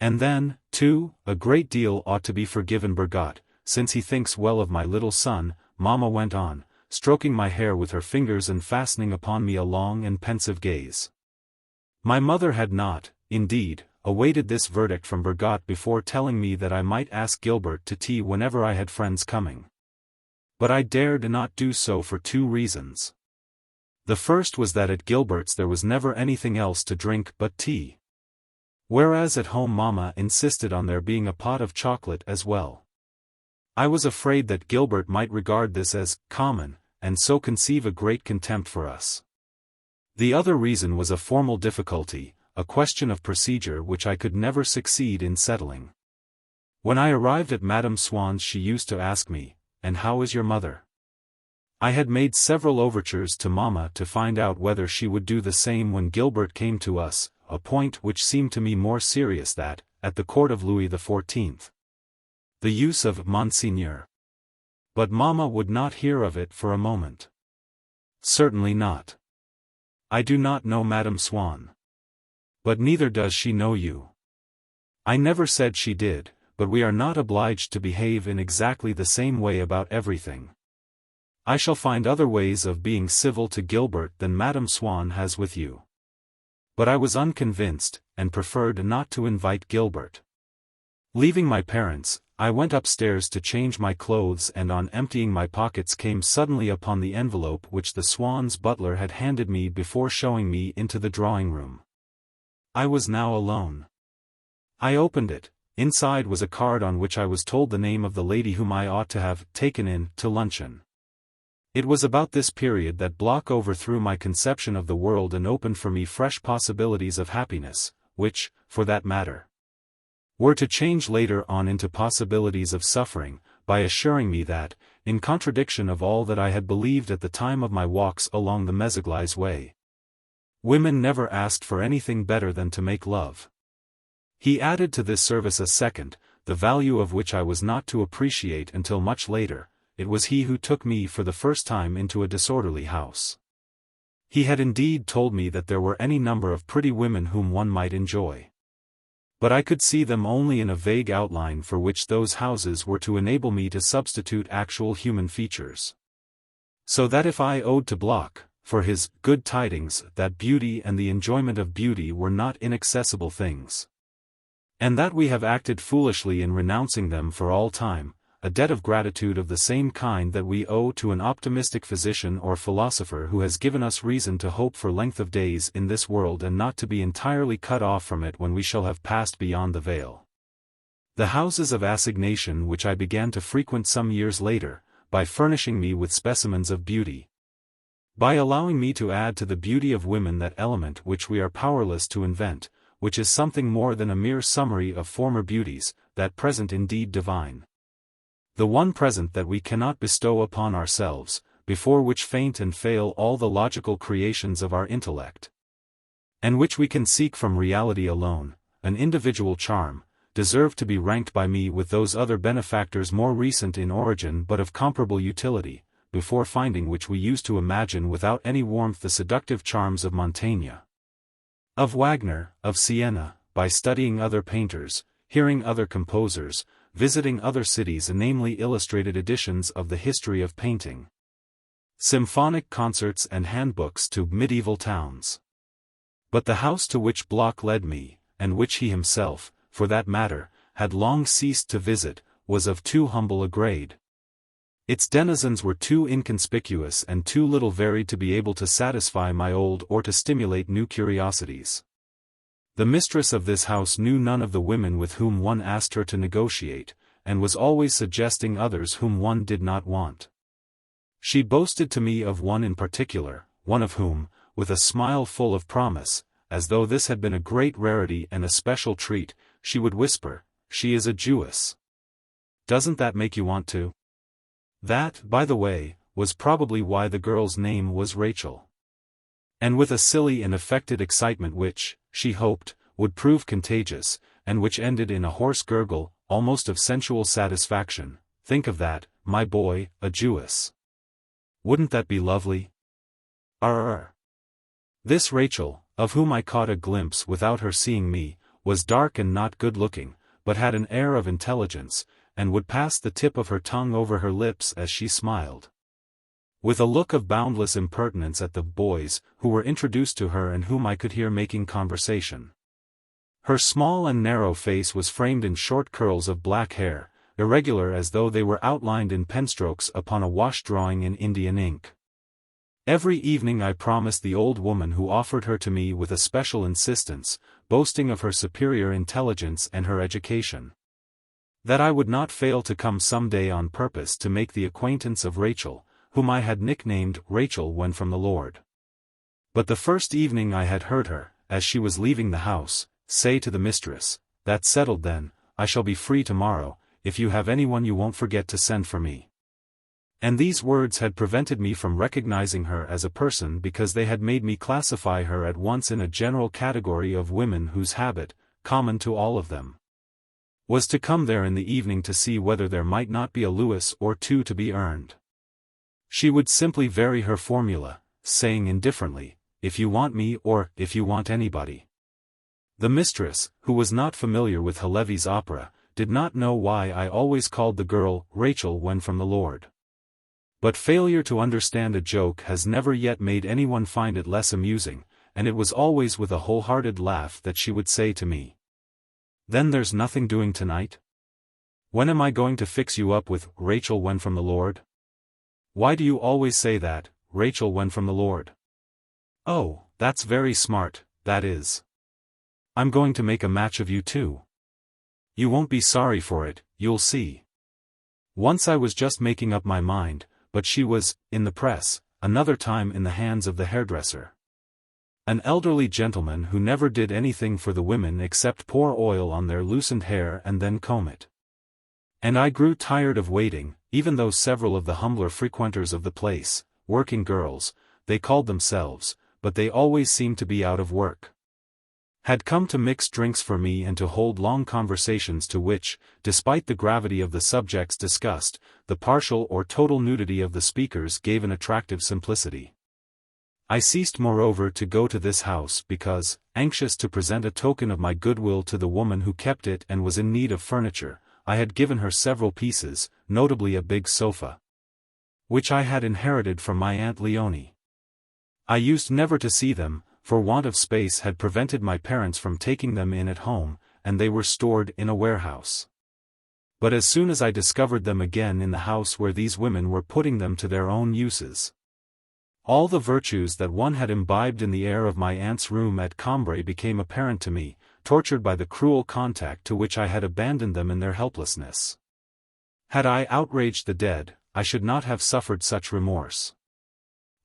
And then, too, a great deal ought to be forgiven Bergot, since he thinks well of my little son, Mamma went on, stroking my hair with her fingers and fastening upon me a long and pensive gaze. My mother had not, indeed, awaited this verdict from Bergot before telling me that I might ask Gilbert to tea whenever I had friends coming. But I dared not do so for two reasons. The first was that at Gilbert's there was never anything else to drink but tea. Whereas at home Mama insisted on there being a pot of chocolate as well. I was afraid that Gilbert might regard this as common, and so conceive a great contempt for us. The other reason was a formal difficulty, a question of procedure which I could never succeed in settling. When I arrived at Madame Swann's she used to ask me, "And how is your mother?" I had made several overtures to Mama to find out whether she would do the same when Gilbert came to us, a point which seemed to me more serious that, at the court of Louis XIV. The use of Monseigneur. But Mama would not hear of it for a moment. Certainly not. I do not know Madame Swann. But neither does she know you. I never said she did, but we are not obliged to behave in exactly the same way about everything. I shall find other ways of being civil to Gilbert than Madame Swann has with you. But I was unconvinced, and preferred not to invite Gilbert. Leaving my parents, I went upstairs to change my clothes and on emptying my pockets came suddenly upon the envelope which the Swann's butler had handed me before showing me into the drawing-room. I was now alone. I opened it. Inside was a card on which I was told the name of the lady whom I ought to have taken in to luncheon. It was about this period that Bloch overthrew my conception of the world and opened for me fresh possibilities of happiness, which, for that matter, were to change later on into possibilities of suffering, by assuring me that, in contradiction of all that I had believed at the time of my walks along the Méséglise way, women never asked for anything better than to make love. He added to this service a second, the value of which I was not to appreciate until much later. It was he who took me for the first time into a disorderly house. He had indeed told me that there were any number of pretty women whom one might enjoy. But I could see them only in a vague outline for which those houses were to enable me to substitute actual human features. So that if I owed to Bloch, for his good tidings, that beauty and the enjoyment of beauty were not inaccessible things, and that we have acted foolishly in renouncing them for all time, a debt of gratitude of the same kind that we owe to an optimistic physician or philosopher who has given us reason to hope for length of days in this world and not to be entirely cut off from it when we shall have passed beyond the veil. The houses of assignation which I began to frequent some years later, by furnishing me with specimens of beauty, by allowing me to add to the beauty of women that element which we are powerless to invent, which is something more than a mere summary of former beauties, that present indeed divine. The one present that we cannot bestow upon ourselves, before which faint and fail all the logical creations of our intellect, and which we can seek from reality alone, an individual charm, deserved to be ranked by me with those other benefactors more recent in origin but of comparable utility, before finding which we used to imagine without any warmth the seductive charms of Montaigne, of Wagner, of Siena, by studying other painters, hearing other composers, visiting other cities, and namely illustrated editions of the history of painting, symphonic concerts and handbooks to medieval towns. But the house to which Bloch led me, and which he himself, for that matter, had long ceased to visit, was of too humble a grade. Its denizens were too inconspicuous and too little varied to be able to satisfy my old or to stimulate new curiosities. The mistress of this house knew none of the women with whom one asked her to negotiate, and was always suggesting others whom one did not want. She boasted to me of one in particular, one of whom, with a smile full of promise, as though this had been a great rarity and a special treat, she would whisper, "She is a Jewess. Doesn't that make you want to?" That, by the way, was probably why the girl's name was Rachel. And with a silly and affected excitement which, she hoped, would prove contagious, and which ended in a hoarse gurgle, almost of sensual satisfaction, "Think of that, my boy, a Jewess. Wouldn't that be lovely? Arr." This Rachel, of whom I caught a glimpse without her seeing me, was dark and not good-looking, but had an air of intelligence, and would pass the tip of her tongue over her lips as she smiled, with a look of boundless impertinence at the boys who were introduced to her and whom I could hear making conversation. Her small and narrow face was framed in short curls of black hair, irregular as though they were outlined in penstrokes upon a wash drawing in Indian ink. Every evening I promised the old woman who offered her to me with a special insistence, boasting of her superior intelligence and her education, that I would not fail to come some day on purpose to make the acquaintance of Rachel, whom I had nicknamed Rachel when from the Lord. But the first evening I had heard her, as she was leaving the house, say to the mistress, "That's settled then, I shall be free tomorrow, if you have anyone you won't forget to send for me." And these words had prevented me from recognizing her as a person because they had made me classify her at once in a general category of women whose habit, common to all of them, was to come there in the evening to see whether there might not be a louis or two to be earned. She would simply vary her formula, saying indifferently, "If you want me," or "if you want anybody." The mistress, who was not familiar with Halévy's opera, did not know why I always called the girl Rachel when from the Lord. But failure to understand a joke has never yet made anyone find it less amusing, and it was always with a wholehearted laugh that she would say to me, "Then there's nothing doing tonight? When am I going to fix you up with Rachel when from the Lord? Why do you always say that, Rachel when from the Lord? Oh, that's very smart, that is. I'm going to make a match of you two. You won't be sorry for it, you'll see." Once I was just making up my mind, but she was, in the press, another time in the hands of the hairdresser, an elderly gentleman who never did anything for the women except pour oil on their loosened hair and then comb it. And I grew tired of waiting, even though several of the humbler frequenters of the place, working girls, they called themselves, but they always seemed to be out of work, had come to mix drinks for me and to hold long conversations to which, despite the gravity of the subjects discussed, the partial or total nudity of the speakers gave an attractive simplicity. I ceased moreover to go to this house because, anxious to present a token of my goodwill to the woman who kept it and was in need of furniture, I had given her several pieces, notably a big sofa, which I had inherited from my Aunt Leonie. I used never to see them, for want of space had prevented my parents from taking them in at home, and they were stored in a warehouse. But as soon as I discovered them again in the house where these women were putting them to their own uses, all the virtues that one had imbibed in the air of my aunt's room at Cambrai became apparent to me, tortured by the cruel contact to which I had abandoned them in their helplessness. Had I outraged the dead, I should not have suffered such remorse.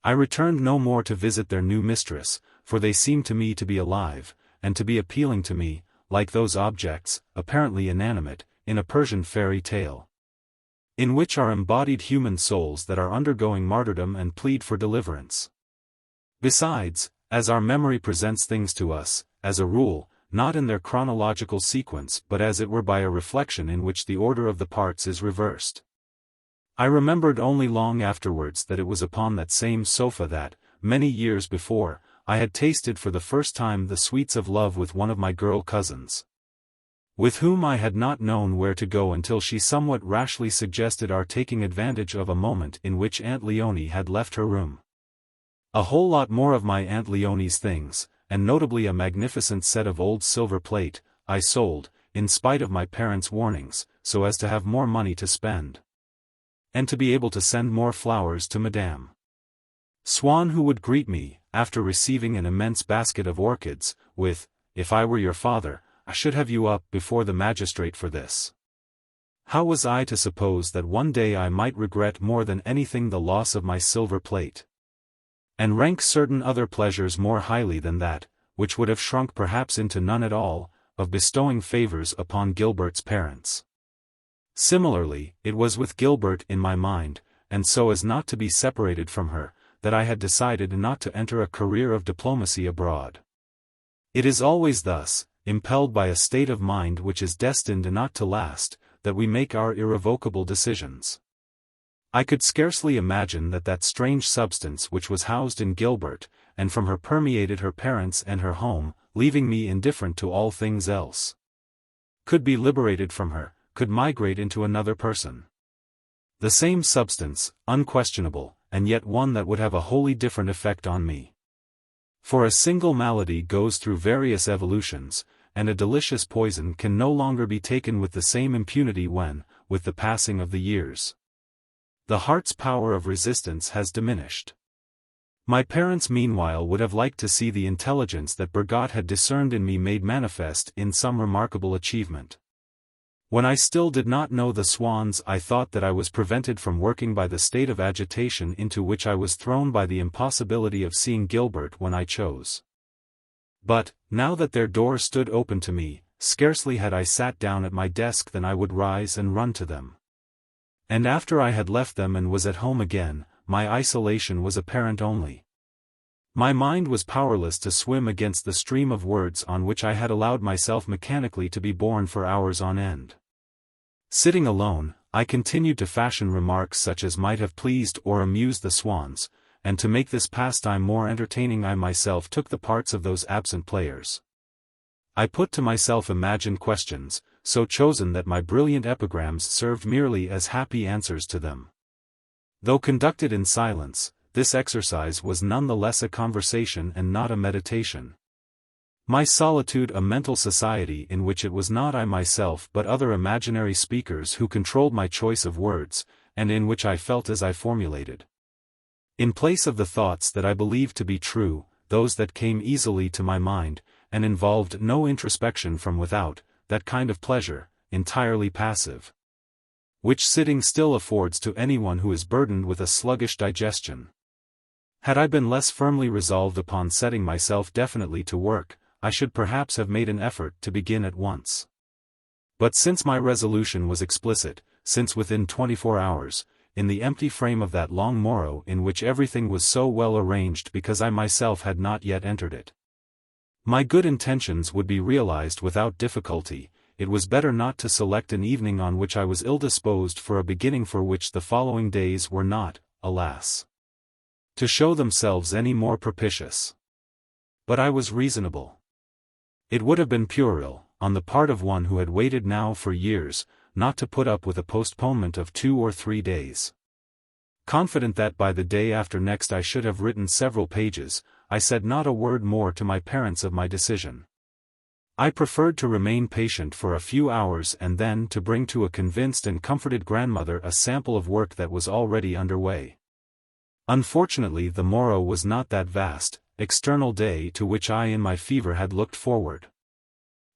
I returned no more to visit their new mistress, for they seemed to me to be alive, and to be appealing to me, like those objects, apparently inanimate, in a Persian fairy tale, in which are embodied human souls that are undergoing martyrdom and plead for deliverance. Besides, as our memory presents things to us, as a rule, not in their chronological sequence but as it were by a reflection in which the order of the parts is reversed, I remembered only long afterwards that it was upon that same sofa that, many years before, I had tasted for the first time the sweets of love with one of my girl cousins, with whom I had not known where to go until she somewhat rashly suggested our taking advantage of a moment in which Aunt Leonie had left her room. A whole lot more of my Aunt Leonie's things, and notably a magnificent set of old silver plate, I sold, in spite of my parents' warnings, so as to have more money to spend, and to be able to send more flowers to Madame Swann, who would greet me, after receiving an immense basket of orchids, with, "If I were your father, I should have you up before the magistrate for this." How was I to suppose that one day I might regret more than anything the loss of my silver plate, and rank certain other pleasures more highly than that, which would have shrunk perhaps into none at all, of bestowing favors upon Gilbert's parents? Similarly, it was with Gilbert in my mind, and so as not to be separated from her, that I had decided not to enter a career of diplomacy abroad. It is always thus, impelled by a state of mind which is destined not to last, that we make our irrevocable decisions. I could scarcely imagine that that strange substance which was housed in Gilbert, and from her permeated her parents and her home, leaving me indifferent to all things else, could be liberated from her, could migrate into another person. The same substance, unquestionable, and yet one that would have a wholly different effect on me. For a single malady goes through various evolutions, and a delicious poison can no longer be taken with the same impunity when, with the passing of the years, the heart's power of resistance has diminished. My parents meanwhile would have liked to see the intelligence that Bergot had discerned in me made manifest in some remarkable achievement. When I still did not know the Swanns, I thought that I was prevented from working by the state of agitation into which I was thrown by the impossibility of seeing Gilbert when I chose. But, now that their door stood open to me, scarcely had I sat down at my desk than I would rise and run to them. And after I had left them and was at home again, my isolation was apparent only. My mind was powerless to swim against the stream of words on which I had allowed myself mechanically to be borne for hours on end. Sitting alone, I continued to fashion remarks such as might have pleased or amused the Swanns, and to make this pastime more entertaining I myself took the parts of those absent players. I put to myself imagined questions, so chosen that my brilliant epigrams served merely as happy answers to them. Though conducted in silence, this exercise was none the less a conversation and not a meditation. My solitude a mental society in which it was not I myself but other imaginary speakers who controlled my choice of words, and in which I felt as I formulated. In place of the thoughts that I believed to be true, those that came easily to my mind, and involved no introspection from without, that kind of pleasure, entirely passive, which sitting still affords to anyone who is burdened with a sluggish digestion. Had I been less firmly resolved upon setting myself definitely to work, I should perhaps have made an effort to begin at once. But since my resolution was explicit, since within 24 hours, in the empty frame of that long morrow in which everything was so well arranged because I myself had not yet entered it, my good intentions would be realized without difficulty, it was better not to select an evening on which I was ill-disposed for a beginning for which the following days were not, alas, to show themselves any more propitious. But I was reasonable. It would have been puerile, on the part of one who had waited now for years, not to put up with a postponement of 2 or 3 days. Confident that by the day after next I should have written several pages, I said not a word more to my parents of my decision. I preferred to remain patient for a few hours and then to bring to a convinced and comforted grandmother a sample of work that was already under way. Unfortunately the morrow was not that vast, external day to which I in my fever had looked forward.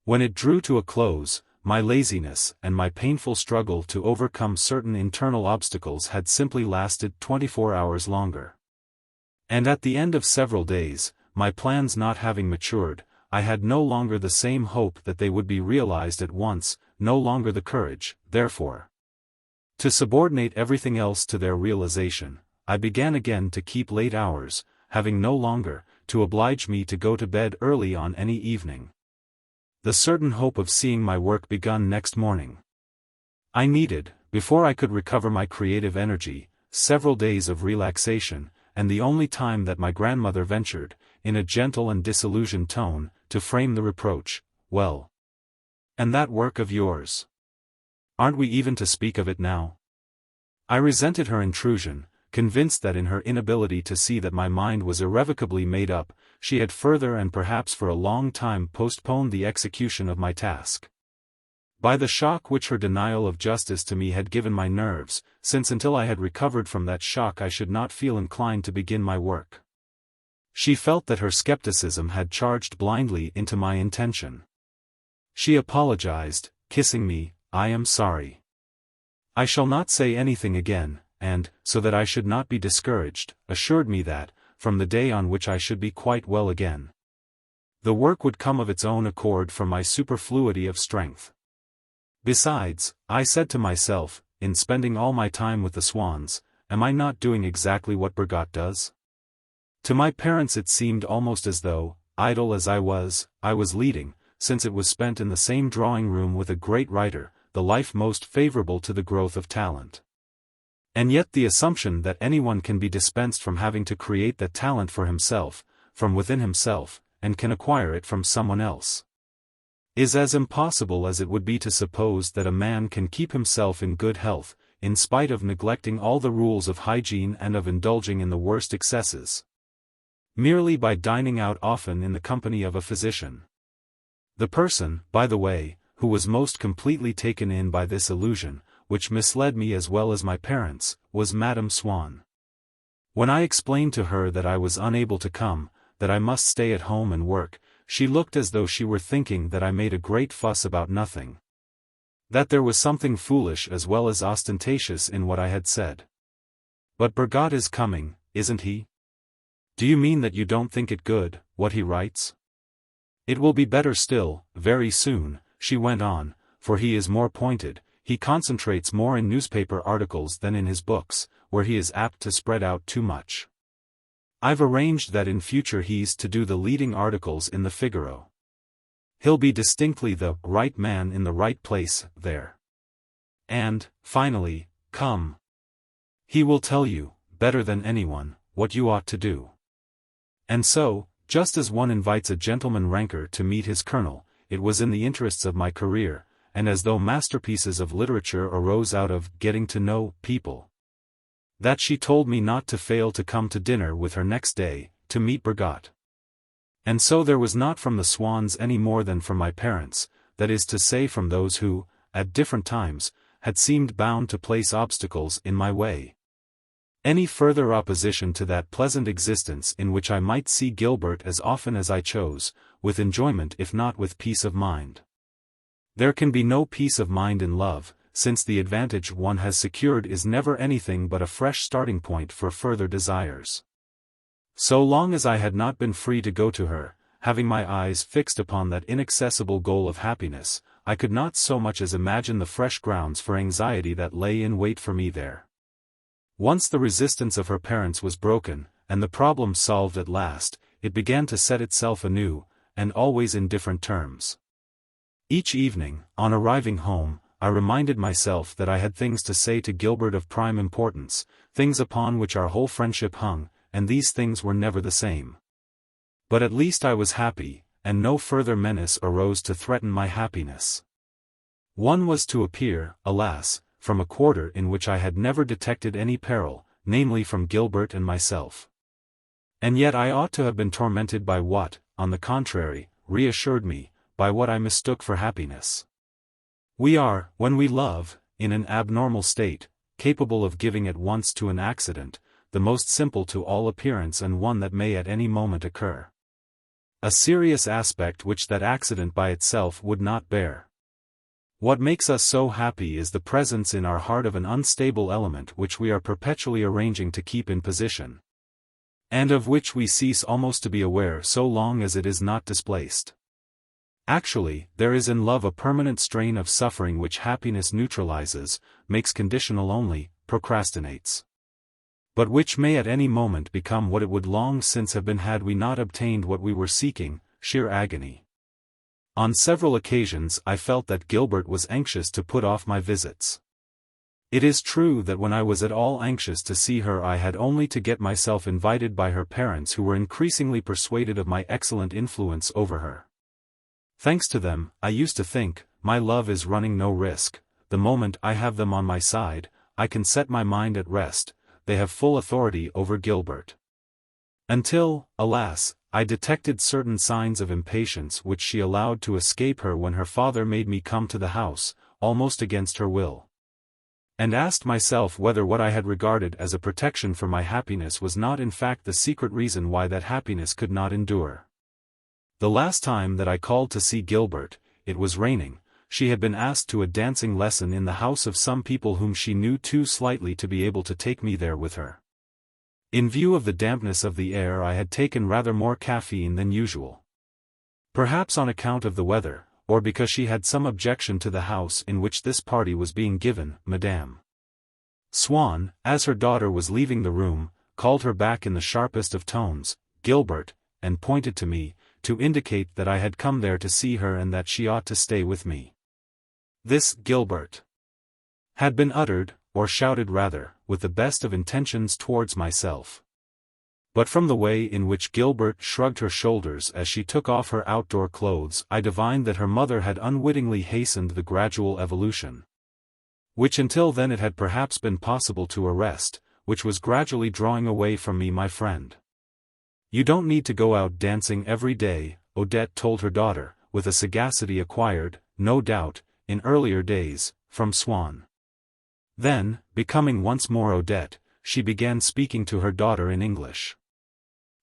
When it drew to a close, my laziness and my painful struggle to overcome certain internal obstacles had simply lasted 24 hours longer. And at the end of several days, my plans not having matured, I had no longer the same hope that they would be realized at once, no longer the courage, therefore, to subordinate everything else to their realization. I began again to keep late hours, having no longer, to oblige me to go to bed early on any evening, the certain hope of seeing my work begun next morning. I needed, before I could recover my creative energy, several days of relaxation, and the only time that my grandmother ventured, in a gentle and disillusioned tone, to frame the reproach, "Well, and that work of yours? Aren't we even to speak of it now?" I resented her intrusion, convinced that in her inability to see that my mind was irrevocably made up, she had further and perhaps for a long time postponed the execution of my task. By the shock which her denial of justice to me had given my nerves, since until I had recovered from that shock I should not feel inclined to begin my work. She felt that her skepticism had charged blindly into my intention. She apologized, kissing me, "I am sorry. I shall not say anything again," and, so that I should not be discouraged, assured me that, from the day on which I should be quite well again, the work would come of its own accord from my superfluity of strength. Besides, I said to myself, in spending all my time with the Swanns, am I not doing exactly what Bergot does? To my parents it seemed almost as though, idle as I was leading, since it was spent in the same drawing room with a great writer, the life most favorable to the growth of talent. And yet the assumption that anyone can be dispensed from having to create that talent for himself, from within himself, and can acquire it from someone else, is as impossible as it would be to suppose that a man can keep himself in good health, in spite of neglecting all the rules of hygiene and of indulging in the worst excesses, merely by dining out often in the company of a physician. The person, by the way, who was most completely taken in by this illusion, which misled me as well as my parents, was Madame Swann. When I explained to her that I was unable to come, that I must stay at home and work, she looked as though she were thinking that I made a great fuss about nothing. That there was something foolish as well as ostentatious in what I had said. But Bergot is coming, isn't he? Do you mean that you don't think it good, what he writes? It will be better still, very soon, she went on, for he is more pointed, he concentrates more in newspaper articles than in his books, where he is apt to spread out too much. I've arranged that in future he's to do the leading articles in the Figaro. He'll be distinctly the right man in the right place there. And, finally, come. He will tell you, better than anyone, what you ought to do. And so, just as one invites a gentleman ranker to meet his colonel, it was in the interests of my career, and as though masterpieces of literature arose out of getting to know people, that she told me not to fail to come to dinner with her next day, to meet Bergot. And so there was not from the Swanns any more than from my parents, that is to say from those who, at different times, had seemed bound to place obstacles in my way, any further opposition to that pleasant existence in which I might see Gilbert as often as I chose, with enjoyment if not with peace of mind. There can be no peace of mind in love, since the advantage one has secured is never anything but a fresh starting point for further desires. So long as I had not been free to go to her, having my eyes fixed upon that inaccessible goal of happiness, I could not so much as imagine the fresh grounds for anxiety that lay in wait for me there. Once the resistance of her parents was broken, and the problem solved at last, it began to set itself anew, and always in different terms. Each evening, on arriving home, I reminded myself that I had things to say to Gilbert of prime importance, things upon which our whole friendship hung, and these things were never the same. But at least I was happy, and no further menace arose to threaten my happiness. One was to appear, alas, from a quarter in which I had never detected any peril, namely from Gilbert and myself. And yet I ought to have been tormented by what, on the contrary, reassured me, by what I mistook for happiness. We are, when we love, in an abnormal state, capable of giving at once to an accident, the most simple to all appearance and one that may at any moment occur, a serious aspect which that accident by itself would not bear. What makes us so happy is the presence in our heart of an unstable element which we are perpetually arranging to keep in position, and of which we cease almost to be aware so long as it is not displaced. Actually, there is in love a permanent strain of suffering which happiness neutralizes, makes conditional only, procrastinates, but which may at any moment become what it would long since have been had we not obtained what we were seeking, sheer agony. On several occasions I felt that Gilbert was anxious to put off my visits. It is true that when I was at all anxious to see her I had only to get myself invited by her parents, who were increasingly persuaded of my excellent influence over her. Thanks to them, I used to think, my love is running no risk, the moment I have them on my side, I can set my mind at rest, they have full authority over Gilbert. Until, alas, I detected certain signs of impatience which she allowed to escape her when her father made me come to the house, almost against her will, and asked myself whether what I had regarded as a protection for my happiness was not in fact the secret reason why that happiness could not endure. The last time that I called to see Gilbert, it was raining, she had been asked to a dancing lesson in the house of some people whom she knew too slightly to be able to take me there with her. In view of the dampness of the air I had taken rather more caffeine than usual. Perhaps on account of the weather, or because she had some objection to the house in which this party was being given, Madame Swann, as her daughter was leaving the room, called her back in the sharpest of tones, "Gilbert," and pointed to me, to indicate that I had come there to see her and that she ought to stay with me. This "Gilbert" had been uttered, or shouted rather, with the best of intentions towards myself. But from the way in which Gilbert shrugged her shoulders as she took off her outdoor clothes I divined that her mother had unwittingly hastened the gradual evolution, which until then it had perhaps been possible to arrest, which was gradually drawing away from me my friend. "You don't need to go out dancing every day," Odette told her daughter, with a sagacity acquired, no doubt, in earlier days, from Swann. Then, becoming once more Odette, she began speaking to her daughter in English.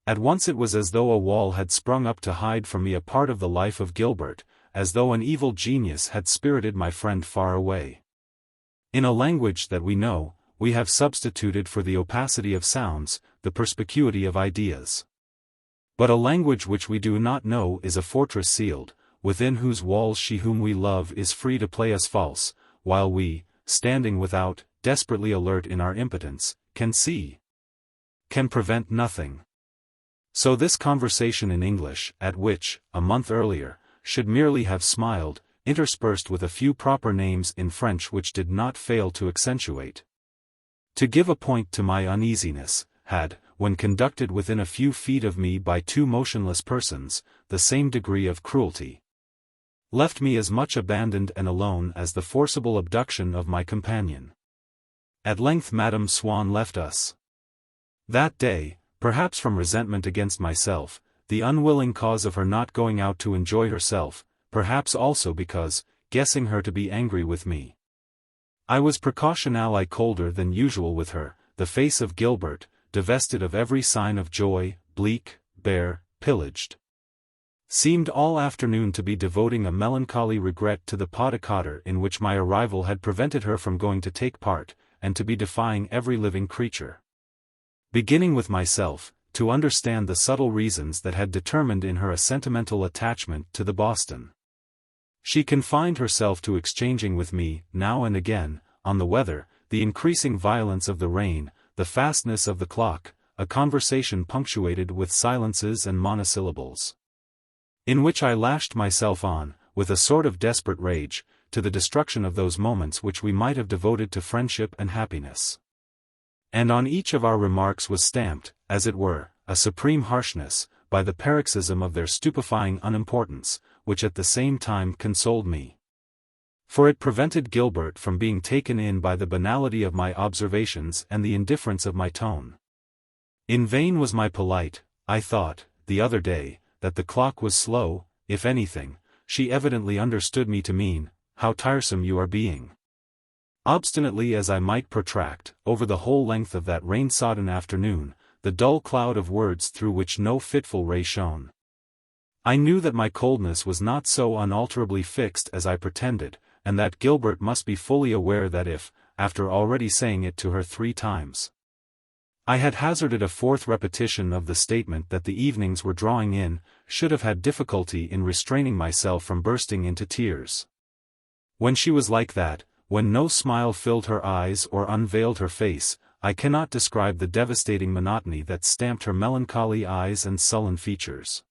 At once it was as though a wall had sprung up to hide from me a part of the life of Gilbert, as though an evil genius had spirited my friend far away. In a language that we know, we have substituted for the opacity of sounds, the perspicuity of ideas. But a language which we do not know is a fortress sealed, within whose walls she whom we love is free to play us false, while we, standing without, desperately alert in our impotence, can prevent nothing. So this conversation in English, at which, a month earlier, should merely have smiled, interspersed with a few proper names in French which did not fail to accentuate. To give a point to my uneasiness, had, when conducted within a few feet of me by two motionless persons, the same degree of cruelty. Left me as much abandoned and alone as the forcible abduction of my companion. At length Madame Swann left us. That day, perhaps from resentment against myself, the unwilling cause of her not going out to enjoy herself, perhaps also because, guessing her to be angry with me, I was precautionally colder than usual with her. The face of Gilbert, divested of every sign of joy, bleak, bare, pillaged, seemed all afternoon to be devoting a melancholy regret to the pas de quatre in which my arrival had prevented her from going to take part, and to be defying every living creature, beginning with myself, to understand the subtle reasons that had determined in her a sentimental attachment to the Boston. She confined herself to exchanging with me, now and again, on the weather, the increasing violence of the rain, the fastness of the clock, a conversation punctuated with silences and monosyllables, in which I lashed myself on, with a sort of desperate rage, to the destruction of those moments which we might have devoted to friendship and happiness. And on each of our remarks was stamped, as it were, a supreme harshness, by the paroxysm of their stupefying unimportance, which at the same time consoled me. For it prevented Gilbert from being taken in by the banality of my observations and the indifference of my tone. In vain was my polite, I thought, the other day, that the clock was slow. If anything, she evidently understood me to mean, how tiresome you are being. Obstinately as I might protract, over the whole length of that rain-sodden afternoon, the dull cloud of words through which no fitful ray shone, I knew that my coldness was not so unalterably fixed as I pretended, and that Gilbert must be fully aware that if, after already saying it to her 3 times, I had hazarded a 4th repetition of the statement that the evenings were drawing in, should have had difficulty in restraining myself from bursting into tears. When she was like that, when no smile filled her eyes or unveiled her face, I cannot describe the devastating monotony that stamped her melancholy eyes and sullen features.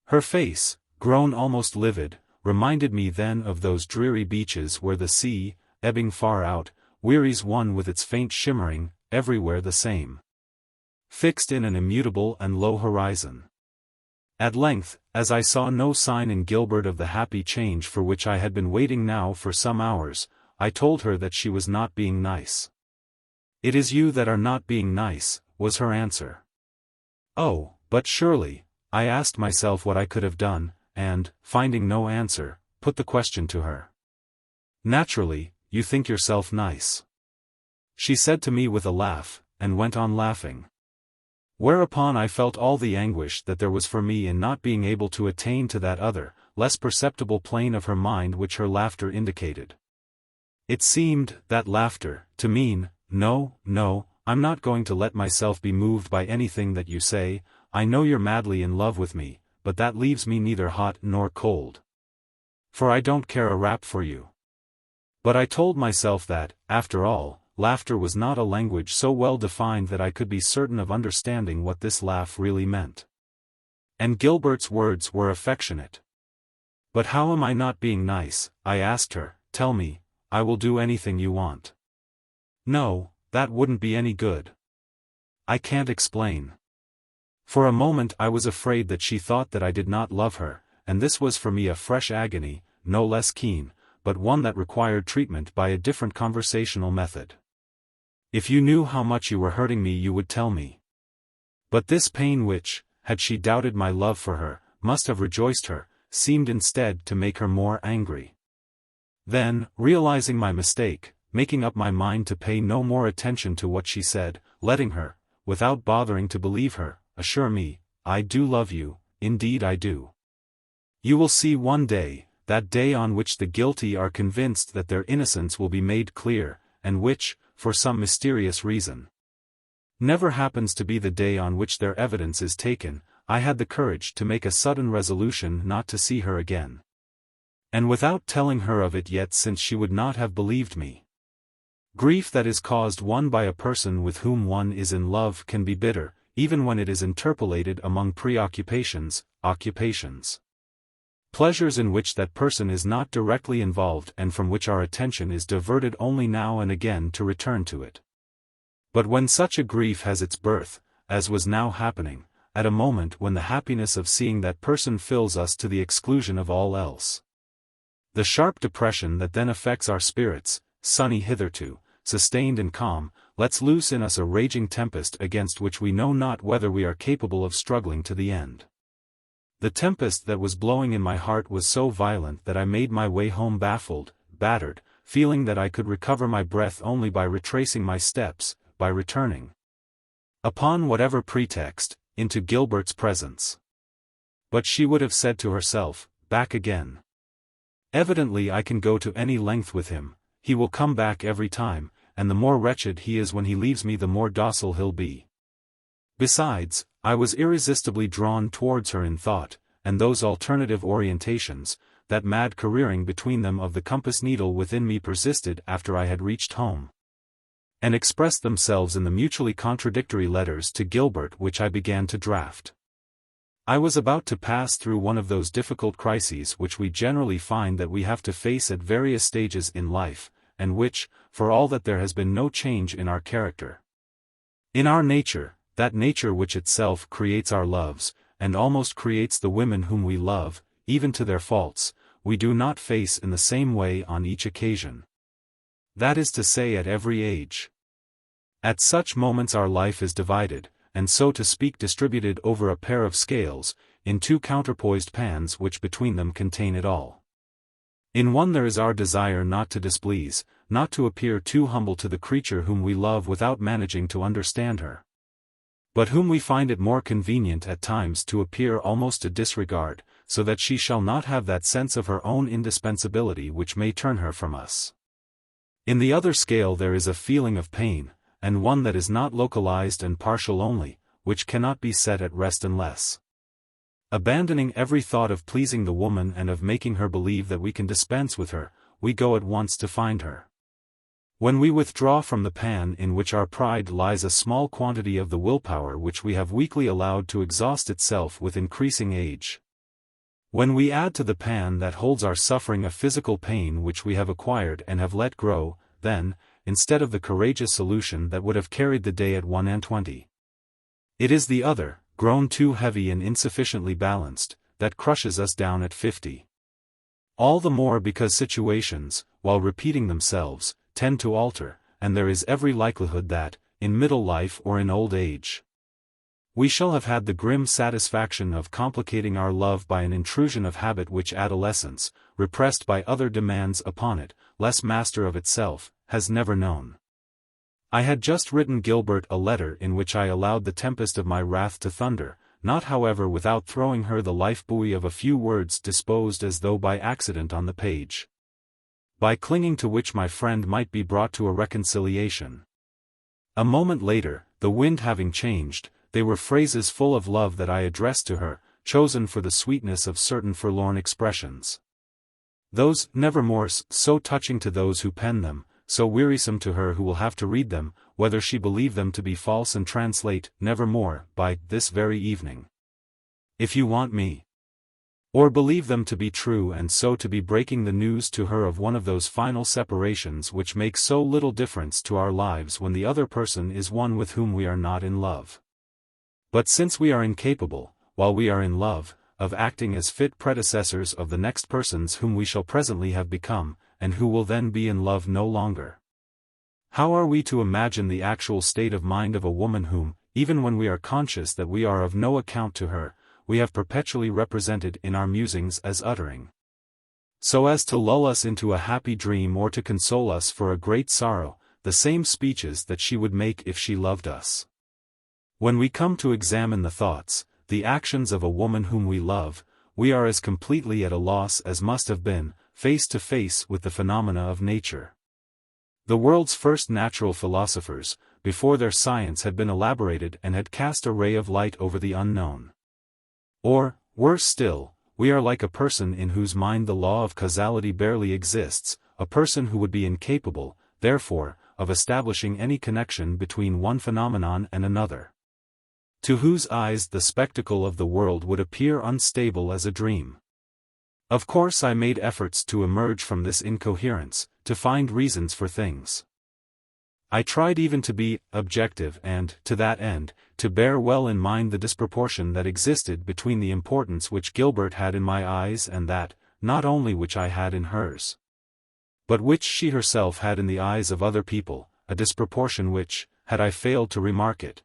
Her face, grown almost livid, reminded me then of those dreary beaches where the sea, ebbing far out, wearies one with its faint shimmering, everywhere the same, fixed in an immutable and low horizon. At length, as I saw no sign in Gilbert of the happy change for which I had been waiting now for some hours, I told her that she was not being nice. "It is you that are not being nice," was her answer. Oh, but surely, I asked myself what I could have done, and, finding no answer, put the question to her. "Naturally, you think yourself nice," she said to me with a laugh, and went on laughing. Whereupon I felt all the anguish that there was for me in not being able to attain to that other, less perceptible plane of her mind which her laughter indicated. It seemed, that laughter, to mean, "No, no, I'm not going to let myself be moved by anything that you say. I know you're madly in love with me, but that leaves me neither hot nor cold. For I don't care a rap for you." But I told myself that, after all, laughter was not a language so well defined that I could be certain of understanding what this laugh really meant. And Gilbert's words were affectionate. "But how am I not being nice?" I asked her. "Tell me, I will do anything you want." "No, that wouldn't be any good. I can't explain." For a moment I was afraid that she thought that I did not love her, and this was for me a fresh agony, no less keen, but one that required treatment by a different conversational method. "If you knew how much you were hurting me you would tell me." But this pain which, had she doubted my love for her, must have rejoiced her, seemed instead to make her more angry. Then, realizing my mistake, making up my mind to pay no more attention to what she said, letting her, without bothering to believe her, assure me, "I do love you, indeed I do. You will see one day, that day on which the guilty are convinced that their innocence will be made clear, and which, for some mysterious reason, never happens to be the day on which their evidence is taken." I had the courage to make a sudden resolution not to see her again. And without telling her of it yet, since she would not have believed me. Grief that is caused one by a person with whom one is in love can be bitter, even when it is interpolated among preoccupations, occupations. Pleasures in which that person is not directly involved and from which our attention is diverted only now and again to return to it. But when such a grief has its birth, as was now happening, at a moment when the happiness of seeing that person fills us to the exclusion of all else, the sharp depression that then affects our spirits, sunny hitherto, sustained and calm, lets loose in us a raging tempest against which we know not whether we are capable of struggling to the end. The tempest that was blowing in my heart was so violent that I made my way home baffled, battered, feeling that I could recover my breath only by retracing my steps, by returning, upon whatever pretext, into Gilbert's presence. But she would have said to herself, "Back again. Evidently I can go to any length with him, he will come back every time, and the more wretched he is when he leaves me the more docile he'll be." Besides, I was irresistibly drawn towards her in thought, and those alternative orientations, that mad careering between them of the compass needle within me persisted after I had reached home, and expressed themselves in the mutually contradictory letters to Gilbert which I began to draft. I was about to pass through one of those difficult crises which we generally find that we have to face at various stages in life, and which, for all that there has been no change in our character, in our nature, that nature which itself creates our loves, and almost creates the women whom we love, even to their faults, we do not face in the same way on each occasion. That is to say, at every age. At such moments our life is divided, and so to speak distributed over a pair of scales, in two counterpoised pans which between them contain it all. In one there is our desire not to displease, not to appear too humble to the creature whom we love without managing to understand her, but whom we find it more convenient at times to appear almost to disregard, so that she shall not have that sense of her own indispensability which may turn her from us. In the other scale there is a feeling of pain, and one that is not localized and partial only, which cannot be set at rest unless, abandoning every thought of pleasing the woman and of making her believe that we can dispense with her, we go at once to find her. When we withdraw from the pan in which our pride lies a small quantity of the willpower which we have weakly allowed to exhaust itself with increasing age, when we add to the pan that holds our suffering a physical pain which we have acquired and have let grow, then, instead of the courageous solution that would have carried the day at 1:20, it is the other, grown too heavy and insufficiently balanced, that crushes us down at 50. All the more because situations, while repeating themselves, tend to alter, and there is every likelihood that, in middle life or in old age, we shall have had the grim satisfaction of complicating our love by an intrusion of habit which adolescence, repressed by other demands upon it, less master of itself, has never known. I had just written Gilbert a letter in which I allowed the tempest of my wrath to thunder, not however without throwing her the life-buoy of a few words disposed as though by accident on the page, by clinging to which my friend might be brought to a reconciliation. A moment later, the wind having changed, they were phrases full of love that I addressed to her, chosen for the sweetness of certain forlorn expressions. Those nevermores, so touching to those who pen them, so wearisome to her who will have to read them, whether she believe them to be false, and translate, nevermore, by this very evening, if you want me, or believe them to be true, and so to be breaking the news to her of one of those final separations which make so little difference to our lives when the other person is one with whom we are not in love. But since we are incapable, while we are in love, of acting as fit predecessors of the next persons whom we shall presently have become, and who will then be in love no longer, how are we to imagine the actual state of mind of a woman whom, even when we are conscious that we are of no account to her, we have perpetually represented in our musings as uttering so as to lull us into a happy dream or to console us for a great sorrow, the same speeches that she would make if she loved us. When we come to examine the thoughts, the actions of a woman whom we love, we are as completely at a loss as must have been, face to face with the phenomena of nature. The world's first natural philosophers, before their science had been elaborated and had cast a ray of light over the unknown. Or, worse still, we are like a person in whose mind the law of causality barely exists, a person who would be incapable, therefore, of establishing any connection between one phenomenon and another. To whose eyes the spectacle of the world would appear unstable as a dream. Of course I made efforts to emerge from this incoherence, to find reasons for things. I tried even to be objective and, to that end, to bear well in mind the disproportion that existed between the importance which Gilbert had in my eyes and that, not only which I had in hers, but which she herself had in the eyes of other people, a disproportion which, had I failed to remark it,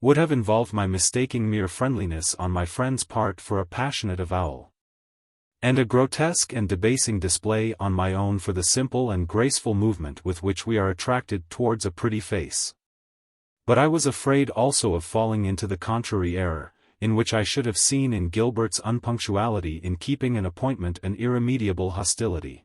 would have involved my mistaking mere friendliness on my friend's part for a passionate avowal, and a grotesque and debasing display on my own for the simple and graceful movement with which we are attracted towards a pretty face. But I was afraid also of falling into the contrary error, in which I should have seen in Gilbert's unpunctuality in keeping an appointment an irremediable hostility.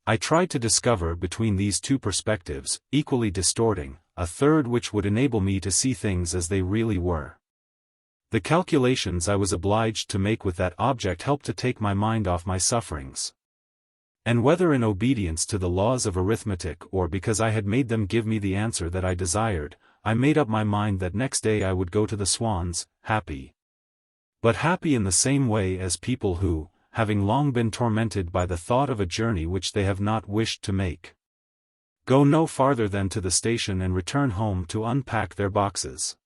I tried to discover between these two perspectives, equally distorting, a third which would enable me to see things as they really were. The calculations I was obliged to make with that object helped to take my mind off my sufferings. And whether in obedience to the laws of arithmetic or because I had made them give me the answer that I desired, I made up my mind that next day I would go to the Swanns, happy. But happy in the same way as people who, having long been tormented by the thought of a journey which they have not wished to make, go no farther than to the station and return home to unpack their boxes.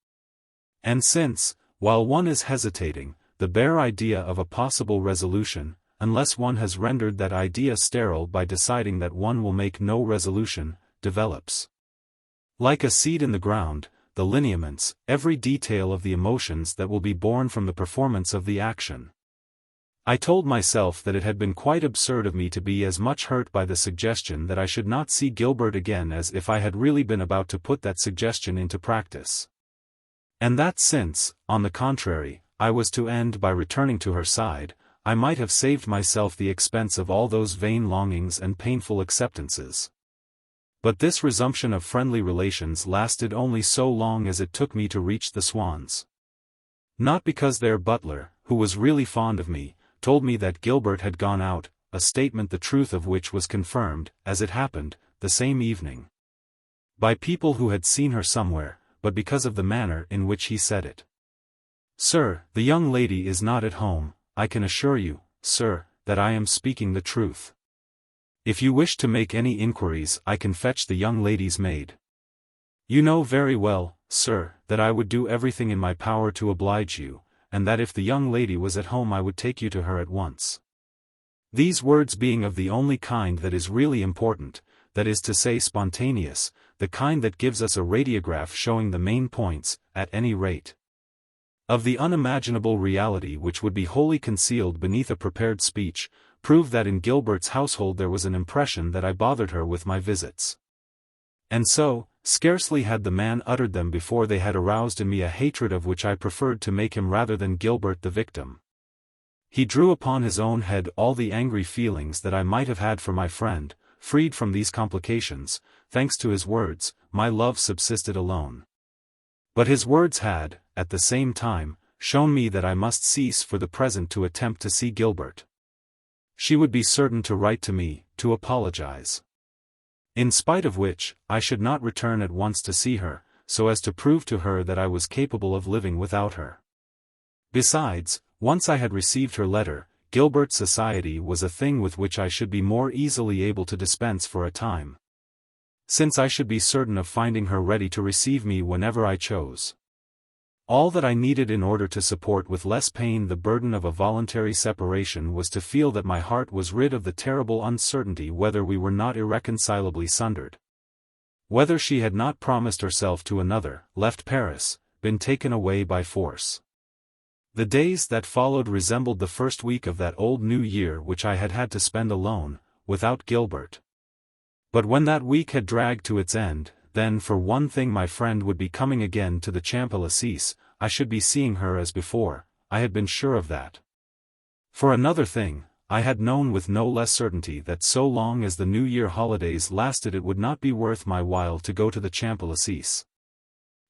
And since, while one is hesitating, the bare idea of a possible resolution, unless one has rendered that idea sterile by deciding that one will make no resolution, develops, like a seed in the ground, the lineaments, every detail of the emotions that will be born from the performance of the action. I told myself that it had been quite absurd of me to be as much hurt by the suggestion that I should not see Gilbert again as if I had really been about to put that suggestion into practice. And that since, on the contrary, I was to end by returning to her side, I might have saved myself the expense of all those vain longings and painful acceptances. But this resumption of friendly relations lasted only so long as it took me to reach the Swanns. Not because their butler, who was really fond of me, told me that Gilbert had gone out, a statement the truth of which was confirmed, as it happened, the same evening, by people who had seen her somewhere, but because of the manner in which he said it. "Sir, the young lady is not at home. I can assure you, sir, that I am speaking the truth. If you wish to make any inquiries I can fetch the young lady's maid. You know very well, sir, that I would do everything in my power to oblige you, and that if the young lady was at home I would take you to her at once." These words being of the only kind that is really important, that is to say spontaneous, the kind that gives us a radiograph showing the main points, at any rate, of the unimaginable reality which would be wholly concealed beneath a prepared speech, prove that in Gilbert's household there was an impression that I bothered her with my visits. And so, scarcely had the man uttered them before they had aroused in me a hatred of which I preferred to make him rather than Gilbert the victim. He drew upon his own head all the angry feelings that I might have had for my friend. Freed from these complications, thanks to his words, my love subsisted alone. But his words had, at the same time, shown me that I must cease for the present to attempt to see Gilbert. She would be certain to write to me, to apologize. In spite of which, I should not return at once to see her, so as to prove to her that I was capable of living without her. Besides, once I had received her letter, Gilbert's society was a thing with which I should be more easily able to dispense for a time, since I should be certain of finding her ready to receive me whenever I chose. All that I needed in order to support with less pain the burden of a voluntary separation was to feel that my heart was rid of the terrible uncertainty whether we were not irreconcilably sundered. Whether she had not promised herself to another, left Paris, been taken away by force. The days that followed resembled the first week of that old New Year which I had had to spend alone, without Gilbert. But when that week had dragged to its end, then for one thing my friend would be coming again to the Champs-Élysées, I should be seeing her as before, I had been sure of that. For another thing, I had known with no less certainty that so long as the New Year holidays lasted it would not be worth my while to go to the Champs-Élysées.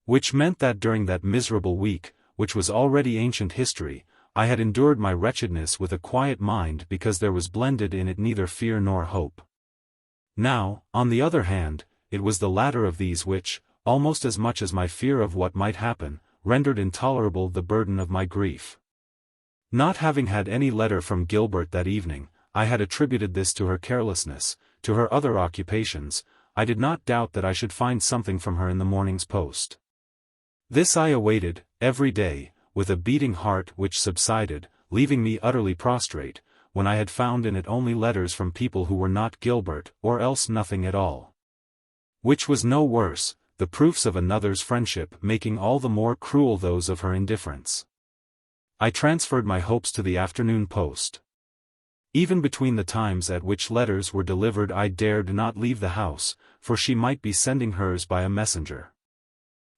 Which meant that during that miserable week, which was already ancient history, I had endured my wretchedness with a quiet mind because there was blended in it neither fear nor hope. Now, on the other hand, it was the latter of these which, almost as much as my fear of what might happen, rendered intolerable the burden of my grief. Not having had any letter from Gilbert that evening, I had attributed this to her carelessness, to her other occupations. I did not doubt that I should find something from her in the morning's post. This I awaited, every day, with a beating heart which subsided, leaving me utterly prostrate, when I had found in it only letters from people who were not Gilbert, or else nothing at all. Which was no worse, the proofs of another's friendship making all the more cruel those of her indifference. I transferred my hopes to the afternoon post. Even between the times at which letters were delivered I dared not leave the house, for she might be sending hers by a messenger.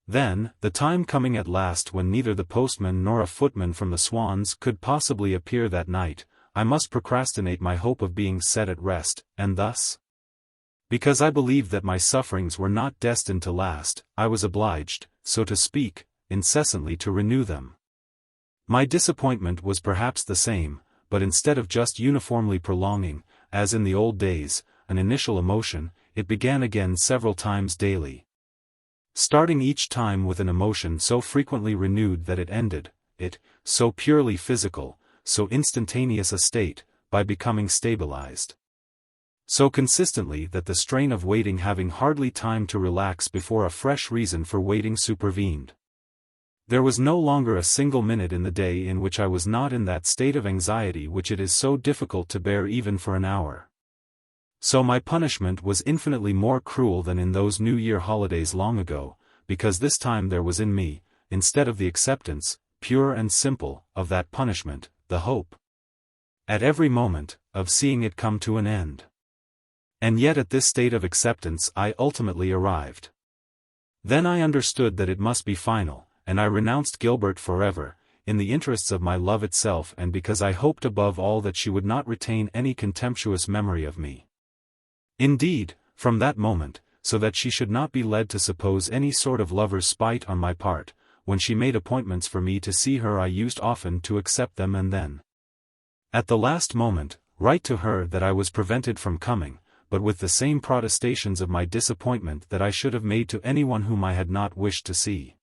Then, the time coming at last when neither the postman nor a footman from the Swanns could possibly appear that night, I must procrastinate my hope of being set at rest, and thus, because I believed that my sufferings were not destined to last, I was obliged, so to speak, incessantly to renew them. My disappointment was perhaps the same, but instead of just uniformly prolonging, as in the old days, an initial emotion, it began again several times daily. Starting each time with an emotion so frequently renewed that it ended, so purely physical, so instantaneous a state, by becoming stabilized. So consistently that the strain of waiting having hardly time to relax before a fresh reason for waiting supervened. There was no longer a single minute in the day in which I was not in that state of anxiety which it is so difficult to bear even for an hour. So my punishment was infinitely more cruel than in those New Year holidays long ago, because this time there was in me, instead of the acceptance, pure and simple, of that punishment, the hope, at every moment, of seeing it come to an end. And yet at this state of acceptance I ultimately arrived. Then I understood that it must be final, and I renounced Gilbert forever, in the interests of my love itself and because I hoped above all that she would not retain any contemptuous memory of me. Indeed, from that moment, so that she should not be led to suppose any sort of lover's spite on my part, when she made appointments for me to see her I used often to accept them and then, at the last moment, write to her that I was prevented from coming, but with the same protestations of my disappointment that I should have made to anyone whom I had not wished to see.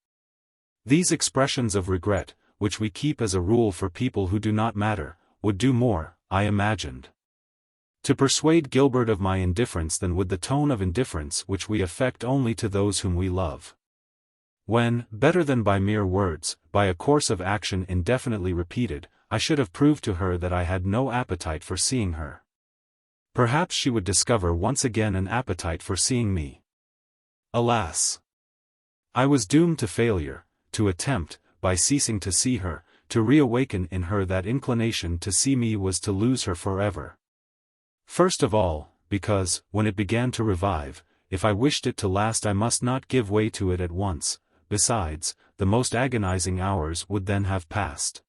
These expressions of regret, which we keep as a rule for people who do not matter, would do more, I imagined, to persuade Gilbert of my indifference than would the tone of indifference which we affect only to those whom we love. When, better than by mere words, by a course of action indefinitely repeated, I should have proved to her that I had no appetite for seeing her. Perhaps she would discover once again an appetite for seeing me. Alas! I was doomed to failure, to attempt, by ceasing to see her, to reawaken in her that inclination to see me was to lose her forever. First of all, because, when it began to revive, if I wished it to last I must not give way to it at once. Besides, the most agonizing hours would then have passed.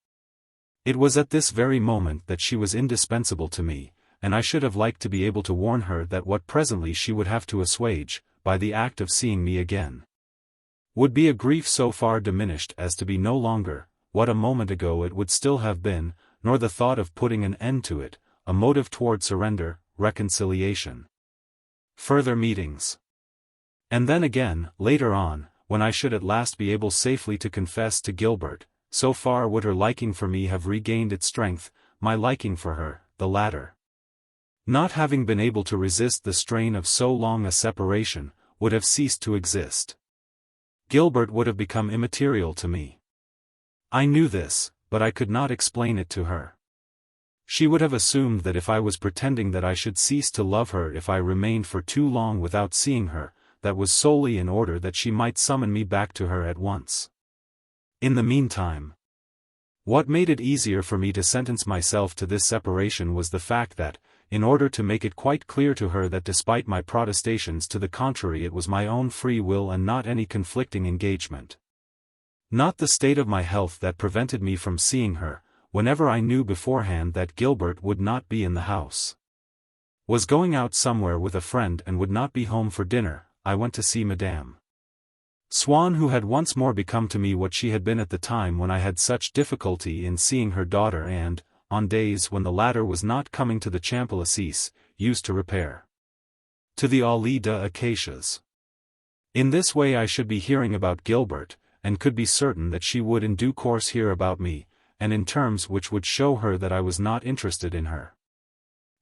It was at this very moment that she was indispensable to me, and I should have liked to be able to warn her that what presently she would have to assuage, by the act of seeing me again, would be a grief so far diminished as to be no longer, what a moment ago it would still have been, nor the thought of putting an end to it, a motive toward surrender, reconciliation, further meetings. And then again, later on, when I should at last be able safely to confess to Gilbert, so far would her liking for me have regained its strength, my liking for her, the latter, not having been able to resist the strain of so long a separation, would have ceased to exist. Gilbert would have become immaterial to me. I knew this, but I could not explain it to her. She would have assumed that if I was pretending that I should cease to love her if I remained for too long without seeing her, that was solely in order that she might summon me back to her at once. In the meantime, What made it easier for me to sentence myself to this separation was the fact that, in order to make it quite clear to her that despite my protestations to the contrary it was my own free will and not any conflicting engagement, not the state of my health, that prevented me from seeing her, whenever I knew beforehand that Gilbert would not be in the house, was going out somewhere with a friend and would not be home for dinner, I went to see Madame Swann, who had once more become to me what she had been at the time when I had such difficulty in seeing her daughter and, on days when the latter was not coming to the Champs-Élysées, used to repair to the Allées des Acacias. In this way I should be hearing about Gilbert, and could be certain that she would in due course hear about me, and in terms which would show her that I was not interested in her.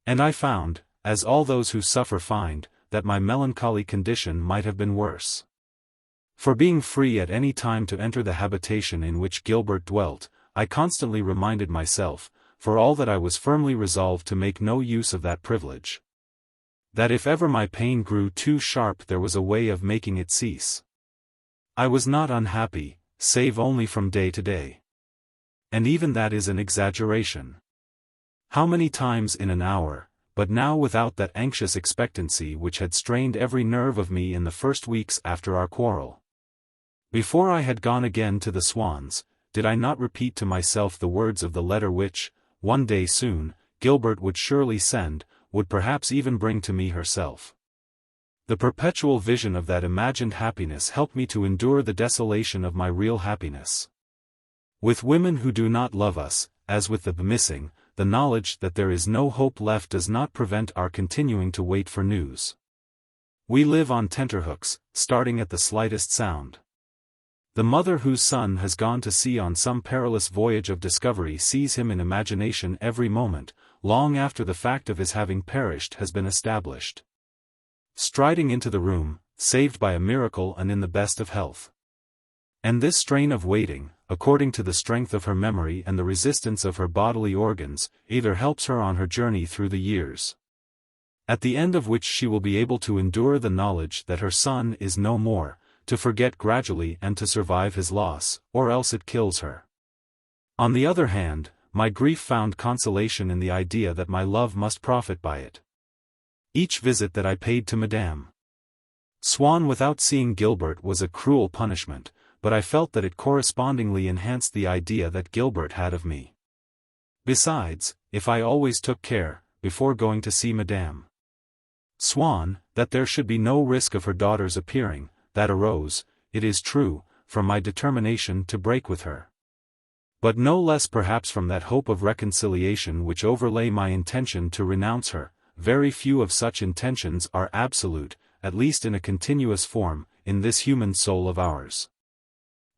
And I found, as all those who suffer find, that my melancholy condition might have been worse. For being free at any time to enter the habitation in which Gilbert dwelt, I constantly reminded myself, for all that I was firmly resolved to make no use of that privilege, that if ever my pain grew too sharp there was a way of making it cease. I was not unhappy, save only from day to day. And even that is an exaggeration. How many times in an hour, but now without that anxious expectancy which had strained every nerve of me in the first weeks after our quarrel. Before I had gone again to the Swanns, did I not repeat to myself the words of the letter which, one day soon, Gilbert would surely send, would perhaps even bring to me herself? The perpetual vision of that imagined happiness helped me to endure the desolation of my real happiness. With women who do not love us, as with the missing, the knowledge that there is no hope left does not prevent our continuing to wait for news. We live on tenterhooks, starting at the slightest sound. The mother whose son has gone to sea on some perilous voyage of discovery sees him in imagination every moment, long after the fact of his having perished has been established, striding into the room, saved by a miracle and in the best of health. And this strain of waiting, according to the strength of her memory and the resistance of her bodily organs, either helps her on her journey through the years, at the end of which she will be able to endure the knowledge that her son is no more, to forget gradually and to survive his loss, or else it kills her. On the other hand, my grief found consolation in the idea that my love must profit by it. Each visit that I paid to Madame Swann without seeing Gilbert was a cruel punishment, but I felt that it correspondingly enhanced the idea that Gilbert had of me. Besides, if I always took care, before going to see Madame Swann, that there should be no risk of her daughter's appearing, that arose, it is true, from my determination to break with her, but no less perhaps from that hope of reconciliation which overlay my intention to renounce her. Very few of such intentions are absolute, at least in a continuous form, in this human soul of ours,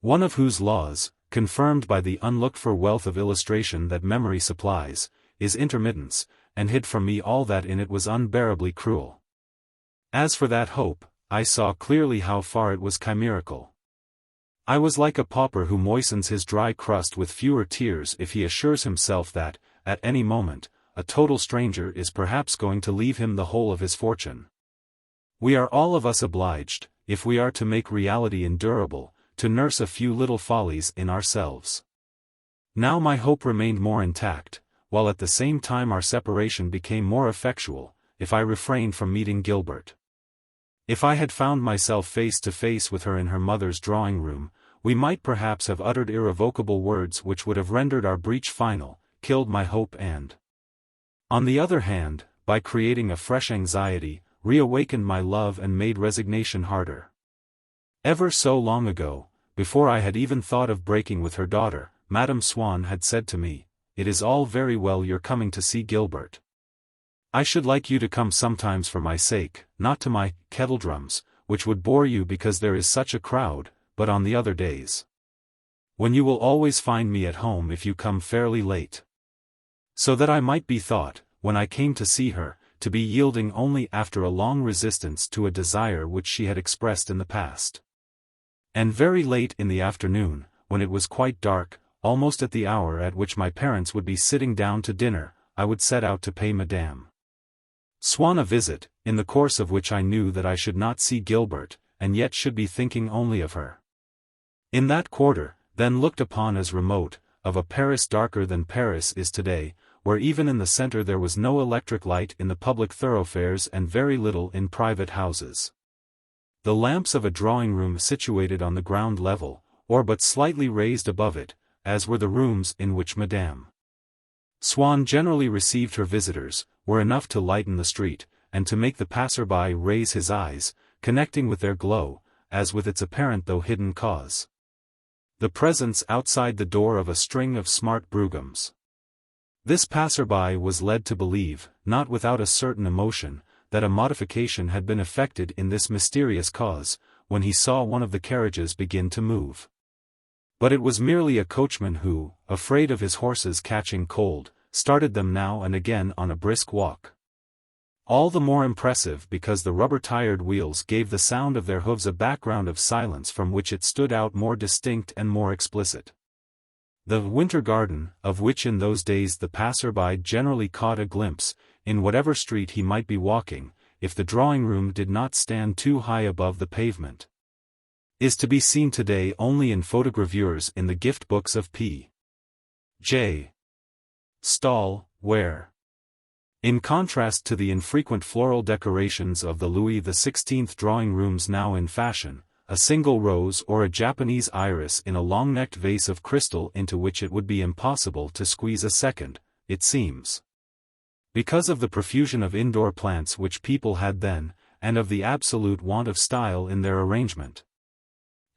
one of whose laws, confirmed by the unlooked-for wealth of illustration that memory supplies, is intermittence, and hid from me all that in it was unbearably cruel. As for that hope, I saw clearly how far it was chimerical. I was like a pauper who moistens his dry crust with fewer tears if he assures himself that, at any moment, a total stranger is perhaps going to leave him the whole of his fortune. We are all of us obliged, if we are to make reality endurable, to nurse a few little follies in ourselves. Now my hope remained more intact, while at the same time our separation became more effectual, if I refrained from meeting Gilbert. If I had found myself face to face with her in her mother's drawing-room, we might perhaps have uttered irrevocable words which would have rendered our breach final, killed my hope and, on the other hand, by creating a fresh anxiety, reawakened my love and made resignation harder. Ever so long ago, before I had even thought of breaking with her daughter, Madame Swann had said to me, "It is all very well your coming to see Gilbert. I should like you to come sometimes for my sake, not to my kettledrums, which would bore you because there is such a crowd, but on the other days, when you will always find me at home if you come fairly late." So that I might be thought, when I came to see her, to be yielding only after a long resistance to a desire which she had expressed in the past. And very late in the afternoon, when it was quite dark, almost at the hour at which my parents would be sitting down to dinner, I would set out to pay Madame Swann a visit, in the course of which I knew that I should not see Gilbert, and yet should be thinking only of her. In that quarter, then looked upon as remote, of a Paris darker than Paris is today, where even in the center there was no electric light in the public thoroughfares and very little in private houses. The lamps of a drawing-room situated on the ground level, or but slightly raised above it, as were the rooms in which Madame Swann generally received her visitors, were enough to lighten the street, and to make the passer-by raise his eyes, connecting with their glow, as with its apparent though hidden cause. The presence outside the door of a string of smart broughams. This passer-by was led to believe, not without a certain emotion, that a modification had been effected in this mysterious cause, when he saw one of the carriages begin to move. But it was merely a coachman who, afraid of his horses catching cold, started them now and again on a brisk walk. All the more impressive because the rubber-tired wheels gave the sound of their hooves a background of silence from which it stood out more distinct and more explicit. The winter garden, of which in those days the passer-by generally caught a glimpse, in whatever street he might be walking, if the drawing-room did not stand too high above the pavement, is to be seen today only in photogravures in the gift books of P. J. Stahl, where, in contrast to the infrequent floral decorations of the Louis XVI drawing-rooms now in fashion, a single rose or a Japanese iris in a long-necked vase of crystal into which it would be impossible to squeeze a second, it seems. Because of the profusion of indoor plants which people had then, and of the absolute want of style in their arrangement.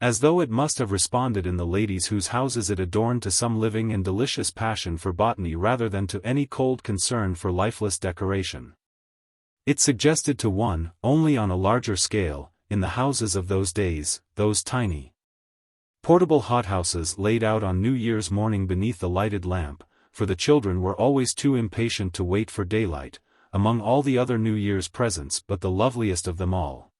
As though it must have responded in the ladies whose houses it adorned to some living and delicious passion for botany rather than to any cold concern for lifeless decoration. It suggested to one, only on a larger scale, in the houses of those days, those tiny, portable hothouses laid out on New Year's morning beneath the lighted lamp, for the children were always too impatient to wait for daylight, among all the other New Year's presents but the loveliest of them all,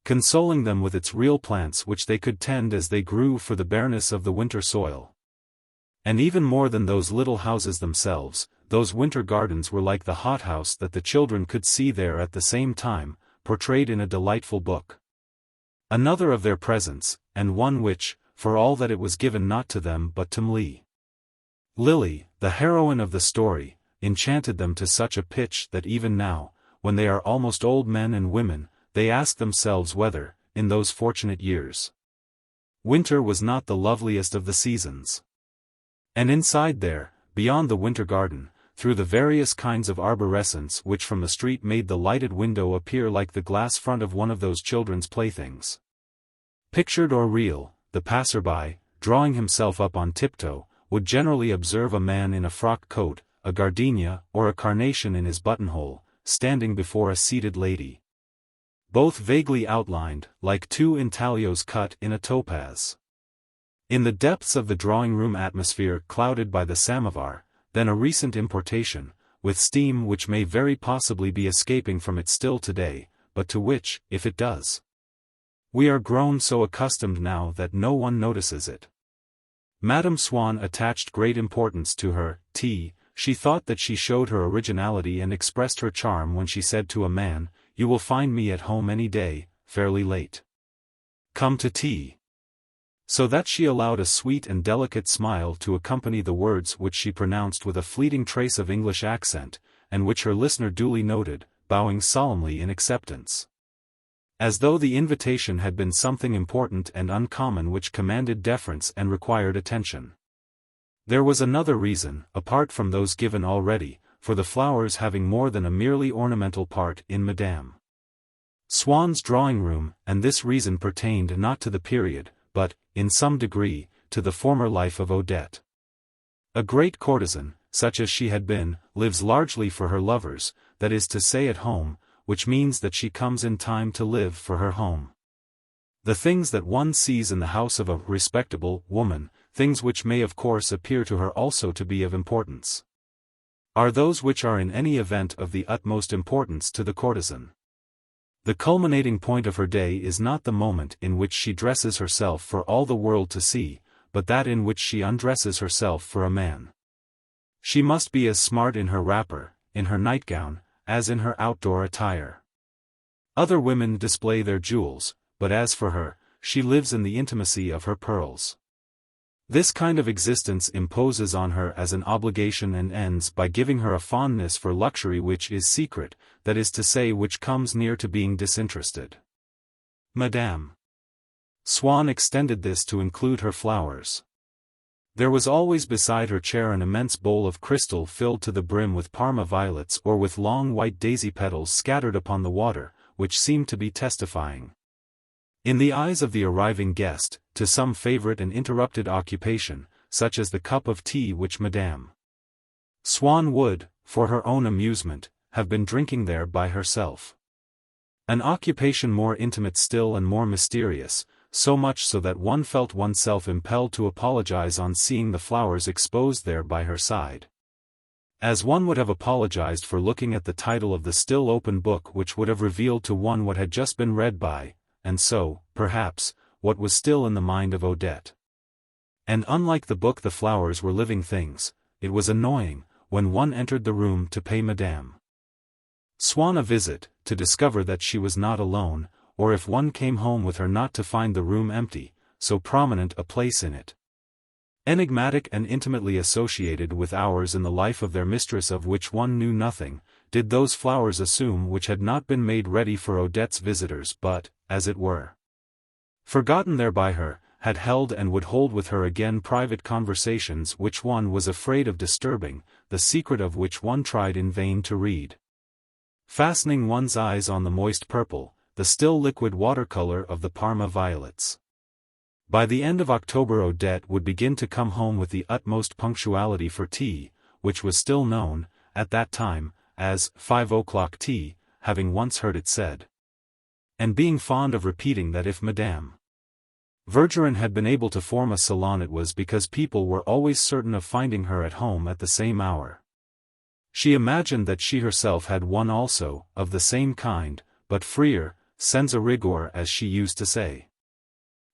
consoling them with its real plants which they could tend as they grew for the bareness of the winter soil. And even more than those little houses themselves, those winter gardens were like the hothouse that the children could see there at the same time, portrayed in a delightful book. Another of their presents, and one which, for all that it was given not to them but to Mli. Lily, the heroine of the story, enchanted them to such a pitch that even now, when they are almost old men and women, they ask themselves whether, in those fortunate years, winter was not the loveliest of the seasons. And inside there, beyond the winter garden, through the various kinds of arborescence which from the street made the lighted window appear like the glass front of one of those children's playthings, pictured or real, the passer-by, drawing himself up on tiptoe, would generally observe a man in a frock coat, a gardenia or a carnation in his buttonhole, standing before a seated lady, both vaguely outlined, like two intaglios cut in a topaz. In the depths of the drawing-room atmosphere clouded by the samovar, then a recent importation, with steam which may very possibly be escaping from it still today, but to which, if it does, we are grown so accustomed now that no one notices it. Madame Swann attached great importance to her tea. She thought that she showed her originality and expressed her charm when she said to a man, "You will find me at home any day, fairly late. Come to tea." So that she allowed a sweet and delicate smile to accompany the words which she pronounced with a fleeting trace of English accent, and which her listener duly noted, bowing solemnly in acceptance. As though the invitation had been something important and uncommon which commanded deference and required attention. There was another reason, apart from those given already, for the flowers having more than a merely ornamental part in Madame Swann's drawing-room, and this reason pertained not to the period, but, in some degree, to the former life of Odette. A great courtesan, such as she had been, lives largely for her lovers, that is to say at home, which means that she comes in time to live for her home. The things that one sees in the house of a respectable woman, things which may of course appear to her also to be of importance, are those which are in any event of the utmost importance to the courtesan. The culminating point of her day is not the moment in which she dresses herself for all the world to see, but that in which she undresses herself for a man. She must be as smart in her wrapper, in her nightgown, as in her outdoor attire. Other women display their jewels, but as for her, she lives in the intimacy of her pearls. This kind of existence imposes on her as an obligation and ends by giving her a fondness for luxury which is secret, that is to say which comes near to being disinterested. Madame Swann extended this to include her flowers. There was always beside her chair an immense bowl of crystal filled to the brim with Parma violets or with long white daisy petals scattered upon the water, which seemed to be testifying, in the eyes of the arriving guest, to some favorite and interrupted occupation, such as the cup of tea which Madame Swann would, for her own amusement, have been drinking there by herself. An occupation more intimate still and more mysterious, so much so that one felt oneself impelled to apologize on seeing the flowers exposed there by her side. As one would have apologized for looking at the title of the still open book which would have revealed to one what had just been read by, and so, perhaps, what was still in the mind of Odette. And unlike the book the flowers were living things. It was annoying, when one entered the room to pay Madame Swann a visit, to discover that she was not alone, or if one came home with her not to find the room empty, so prominent a place in it, enigmatic and intimately associated with hours in the life of their mistress of which one knew nothing, did those flowers assume which had not been made ready for Odette's visitors but, as it were, forgotten there by her, had held and would hold with her again private conversations which one was afraid of disturbing, the secret of which one tried in vain to read. Fastening one's eyes on the moist purple, the still liquid watercolor of the Parma violets. By the end of October Odette would begin to come home with the utmost punctuality for tea, which was still known, at that time, as 5 o'clock tea, having once heard it said, and being fond of repeating that if Madame Verdurin had been able to form a salon it was because people were always certain of finding her at home at the same hour. She imagined that she herself had one also, of the same kind, but freer, sans rigueur as she used to say.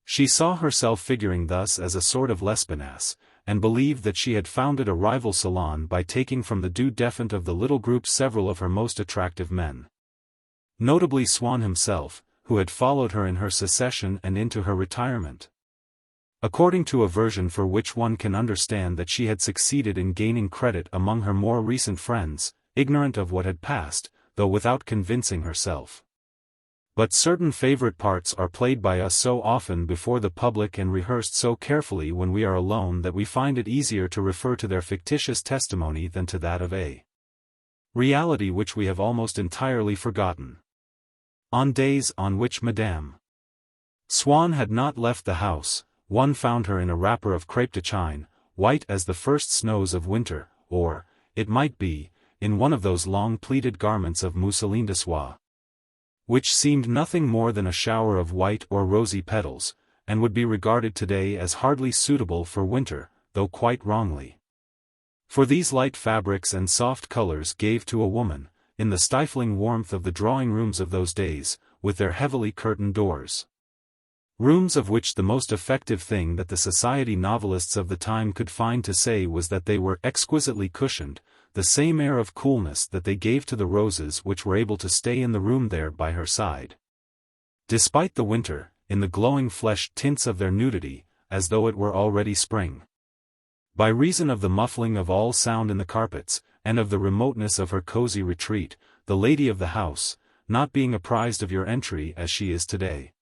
She saw herself figuring thus as a sort of L'Espinasse, and believed that she had founded a rival salon by taking from the deux défunts of the little group several of her most attractive men. Notably Swann himself, who had followed her in her secession and into her retirement. According to a version for which one can understand that she had succeeded in gaining credit among her more recent friends, ignorant of what had passed, though without convincing herself. But certain favorite parts are played by us so often before the public and rehearsed so carefully when we are alone that we find it easier to refer to their fictitious testimony than to that of a reality which we have almost entirely forgotten. On days on which Madame Swann had not left the house, one found her in a wrapper of crêpe de chine, white as the first snows of winter, or, it might be, in one of those long pleated garments of mousseline de soie, which seemed nothing more than a shower of white or rosy petals, and would be regarded today as hardly suitable for winter, though quite wrongly. For these light fabrics and soft colors gave to a woman, in the stifling warmth of the drawing-rooms of those days, with their heavily curtained doors. Rooms of which the most effective thing that the society novelists of the time could find to say was that they were exquisitely cushioned, the same air of coolness that they gave to the roses which were able to stay in the room there by her side, despite the winter, in the glowing flesh tints of their nudity, as though it were already spring. By reason of the muffling of all sound in the carpets, and of the remoteness of her cozy retreat, the lady of the house, not being apprised of your entry as she is today,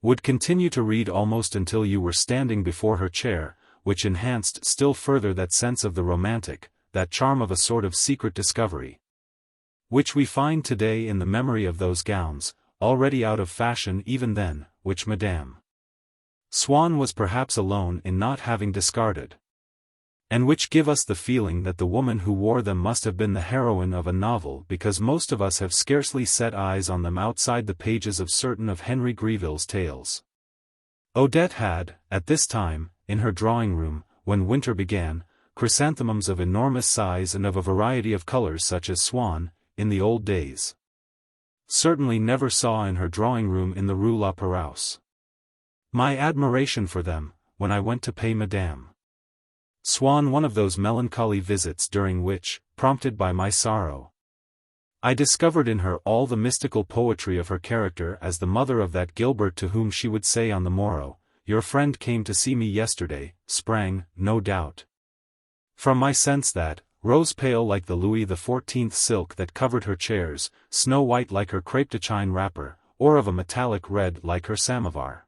would continue to read almost until you were standing before her chair, which enhanced still further that sense of the romantic, that charm of a sort of secret discovery, which we find today in the memory of those gowns, already out of fashion even then, which Madame Swann was perhaps alone in not having discarded, and which give us the feeling that the woman who wore them must have been the heroine of a novel because most of us have scarcely set eyes on them outside the pages of certain of Henry Greville's tales. Odette had, at this time, in her drawing-room, when winter began, chrysanthemums of enormous size and of a variety of colors such as Swann, in the old days, certainly never saw in her drawing-room in the Rue La Pérouse. My admiration for them, when I went to pay Madame Swann one of those melancholy visits during which, prompted by my sorrow, I discovered in her all the mystical poetry of her character as the mother of that Gilbert to whom she would say on the morrow, your friend came to see me yesterday, sprang, no doubt, from my sense that, rose-pale like the Louis XIV silk that covered her chairs, snow-white like her crepe de chine wrapper, or of a metallic red like her samovar.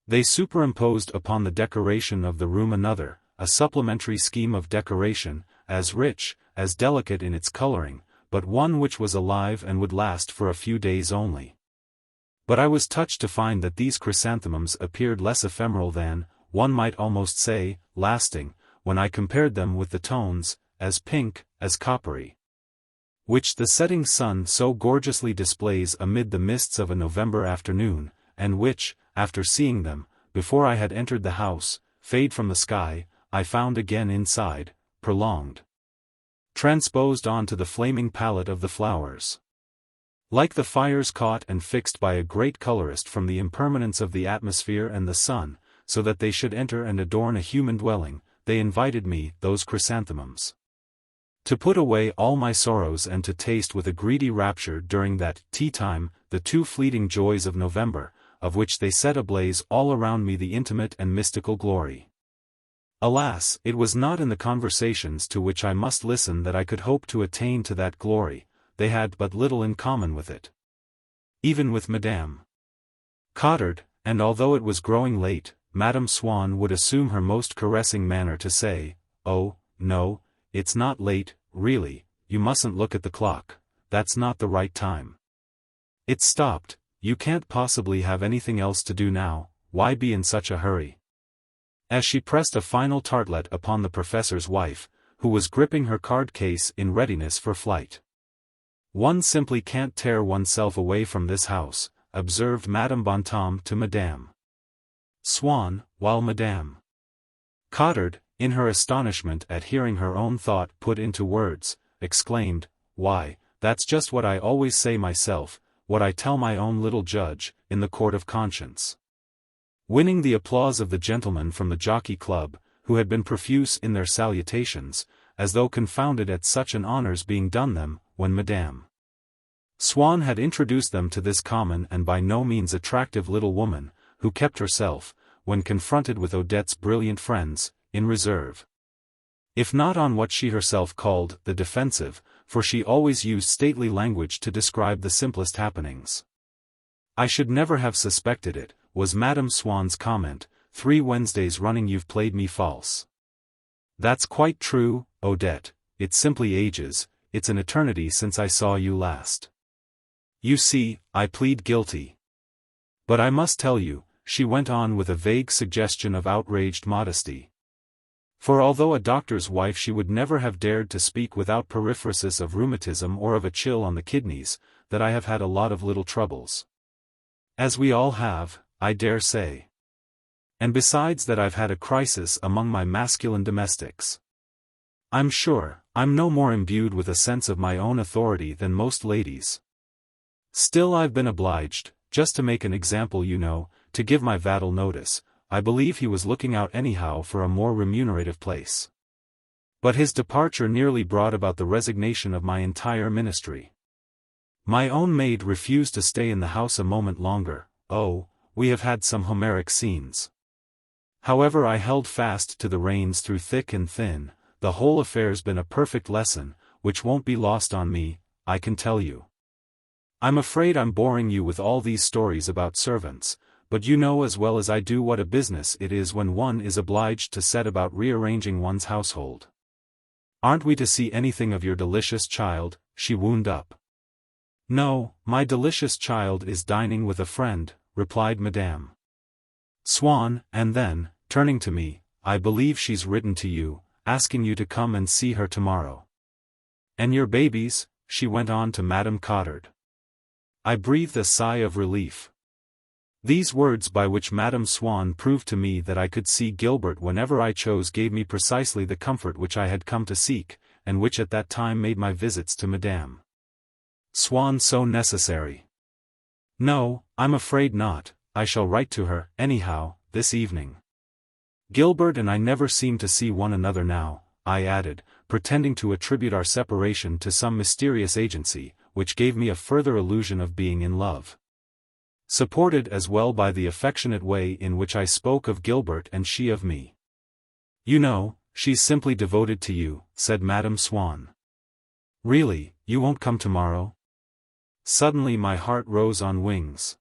They superimposed upon the decoration of the room another, a supplementary scheme of decoration, as rich, as delicate in its coloring, but one which was alive and would last for a few days only. But I was touched to find that these chrysanthemums appeared less ephemeral than, one might almost say, lasting, when I compared them with the tones, as pink, as coppery, which the setting sun so gorgeously displays amid the mists of a November afternoon, and which, after seeing them, before I had entered the house, fade from the sky, I found again inside, prolonged, transposed onto the flaming palette of the flowers. Like the fires caught and fixed by a great colorist from the impermanence of the atmosphere and the sun, so that they should enter and adorn a human dwelling, they invited me, those chrysanthemums, to put away all my sorrows and to taste with a greedy rapture during that tea-time the two fleeting joys of November, of which they set ablaze all around me the intimate and mystical glory. Alas, it was not in the conversations to which I must listen that I could hope to attain to that glory, they had but little in common with it. Even with Madame Cottard, and although it was growing late, Madame Swann would assume her most caressing manner to say, "Oh, no, it's not late, really, you mustn't look at the clock, that's not the right time. It's stopped, you can't possibly have anything else to do now, why be in such a hurry?" As she pressed a final tartlet upon the professor's wife, who was gripping her card case in readiness for flight. "One simply can't tear oneself away from this house," observed Madame Bontemps to Madame Swann, while Madame Cottard, in her astonishment at hearing her own thought put into words, exclaimed, "Why, that's just what I always say myself, what I tell my own little judge, in the court of conscience." Winning the applause of the gentlemen from the Jockey Club, who had been profuse in their salutations, as though confounded at such an honours being done them, when Madame Swann had introduced them to this common and by no means attractive little woman, who kept herself, when confronted with Odette's brilliant friends, in reserve. If not on what she herself called the defensive, for she always used stately language to describe the simplest happenings. "I should never have suspected it," was Madame Swann's comment, 3 Wednesdays running you've played me false." "That's quite true, Odette, it simply ages, it's an eternity since I saw you last. You see, I plead guilty. But I must tell you," she went on with a vague suggestion of outraged modesty. For although a doctor's wife she would never have dared to speak without periphrasis of rheumatism or of a chill on the kidneys, that I have had a lot of little troubles. As we all have, I dare say. And besides that I've had a crisis among my masculine domestics. I'm sure, I'm no more imbued with a sense of my own authority than most ladies. Still I've been obliged, just to make an example you know, to give my vatal notice. I believe he was looking out anyhow for a more remunerative place. But his departure nearly brought about the resignation of my entire ministry. My own maid refused to stay in the house a moment longer. Oh, we have had some Homeric scenes. However, I held fast to the reins through thick and thin. The whole affair's been a perfect lesson, which won't be lost on me, I can tell you. I'm afraid I'm boring you with all these stories about servants, but you know as well as I do what a business it is when one is obliged to set about rearranging one's household. Aren't we to see anything of your delicious child?" she wound up. "No, my delicious child is dining with a friend," replied Madame Swann, and then, turning to me, "I believe she's written to you, asking you to come and see her tomorrow. And your babies?" she went on to Madame Cottard. I breathed a sigh of relief. These words by which Madame Swann proved to me that I could see Gilbert whenever I chose gave me precisely the comfort which I had come to seek, and which at that time made my visits to Madame Swann so necessary. "No, I'm afraid not, I shall write to her, anyhow, this evening. Gilbert and I never seem to see one another now," I added, pretending to attribute our separation to some mysterious agency, which gave me a further illusion of being in love. supported as well by the affectionate way in which I spoke of Gilbert and she of me. "You know, she's simply devoted to you," said Madame Swann. "Really, you won't come tomorrow?" Suddenly my heart rose on wings.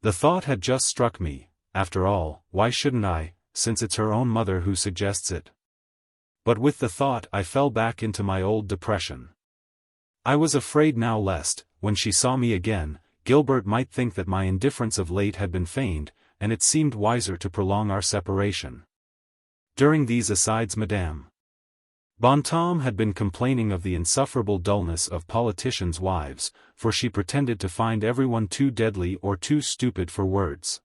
The thought had just struck me, after all, why shouldn't I, since it's her own mother who suggests it? But with the thought I fell back into my old depression. I was afraid now lest, when she saw me again, Gilbert might think that my indifference of late had been feigned, and it seemed wiser to prolong our separation. During these asides Madame Bontemps had been complaining of the insufferable dullness of politicians' wives, for she pretended to find everyone too deadly or too stupid for words,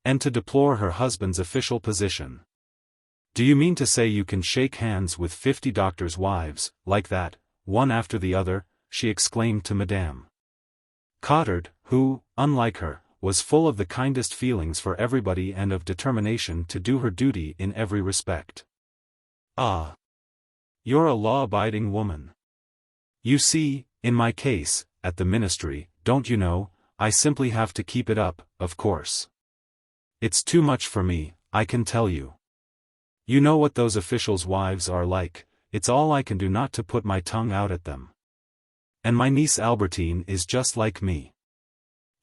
and to deplore her husband's official position. "Do you mean to say you can shake hands with 50 doctors' wives, like that, one after the other?" she exclaimed to Madame Cottard, who, unlike her, was full of the kindest feelings for everybody and of determination to do her duty in every respect. "Ah! You're a law-abiding woman. You see, in my case, at the ministry, don't you know, I simply have to keep it up, of course. It's too much for me, I can tell you. You know what those officials' wives are like, it's all I can do not to put my tongue out at them. And my niece Albertine is just like me.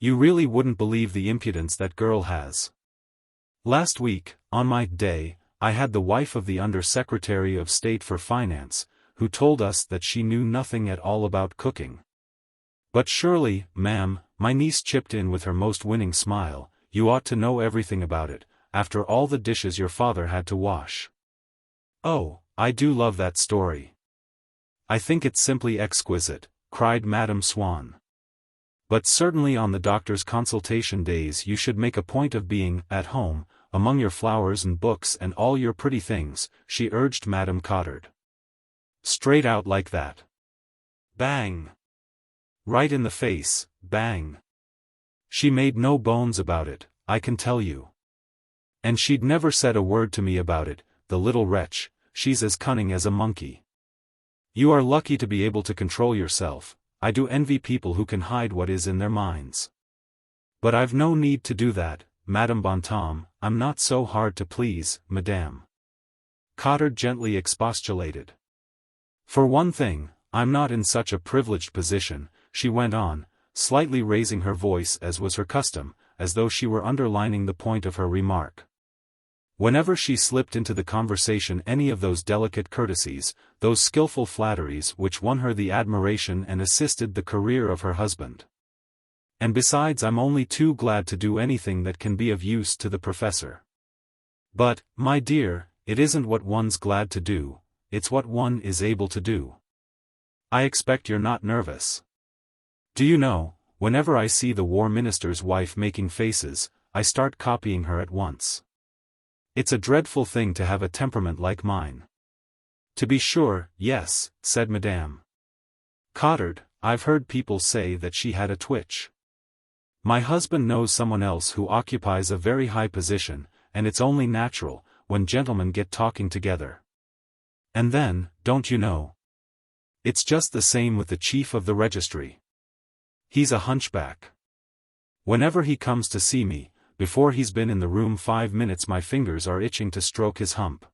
You really wouldn't believe the impudence that girl has. Last week, on my day, I had the wife of the Under-Secretary of State for Finance, who told us that she knew nothing at all about cooking. But surely, ma'am, my niece chipped in with her most winning smile, you ought to know everything about it, after all the dishes your father had to wash. Oh, I do love that story. I think it's simply exquisite, cried Madame Swann. But certainly on the doctor's consultation days you should make a point of being at home, among your flowers and books and all your pretty things, she urged Madame Cottard. Straight out like that. Bang! Right in the face, bang! She made no bones about it, I can tell you. And she'd never said a word to me about it, the little wretch, she's as cunning as a monkey. You are lucky to be able to control yourself. I do envy people who can hide what is in their minds. But I've no need to do that, Madame Bontemps, I'm not so hard to please, Madame Cottard gently expostulated. For one thing, I'm not in such a privileged position, she went on, slightly raising her voice as was her custom, as though she were underlining the point of her remark. Whenever she slipped into the conversation any of those delicate courtesies, those skillful flatteries which won her the admiration and assisted the career of her husband. And besides, I'm only too glad to do anything that can be of use to the professor. But, my dear, it isn't what one's glad to do, it's what one is able to do. I expect you're not nervous. Do you know, whenever I see the war minister's wife making faces, I start copying her at once. It's a dreadful thing to have a temperament like mine. To be sure, yes, said Madame Cottard, I've heard people say that she had a twitch. My husband knows someone else who occupies a very high position, and it's only natural, when gentlemen get talking together. And then, don't you know? It's just the same with the chief of the registry. He's a hunchback. Whenever he comes to see me, before he's been in the room 5 minutes my fingers are itching to stroke his hump.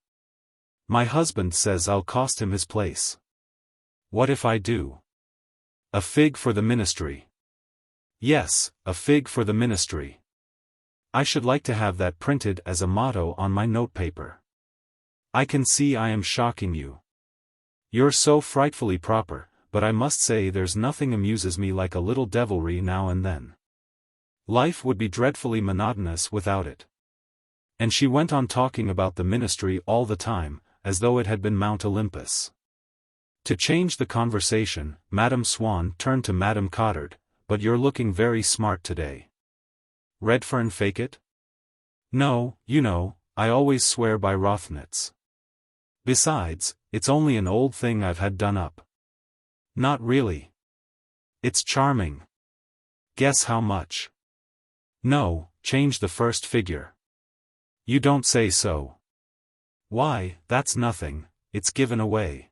My husband says I'll cost him his place. What if I do? A fig for the ministry. Yes, a fig for the ministry. I should like to have that printed as a motto on my notepaper. I can see I am shocking you. You're so frightfully proper, but I must say there's nothing amuses me like a little devilry now and then. Life would be dreadfully monotonous without it. And she went on talking about the ministry all the time, as though it had been Mount Olympus. To change the conversation, Madame Swann turned to Madame Cottard, but you're looking very smart today. Redfern fake it? No, you know, I always swear by Rothnitz. Besides, it's only an old thing I've had done up. Not really. It's charming. Guess how much? No, change the first figure. You don't say so. Why, that's nothing, it's given away.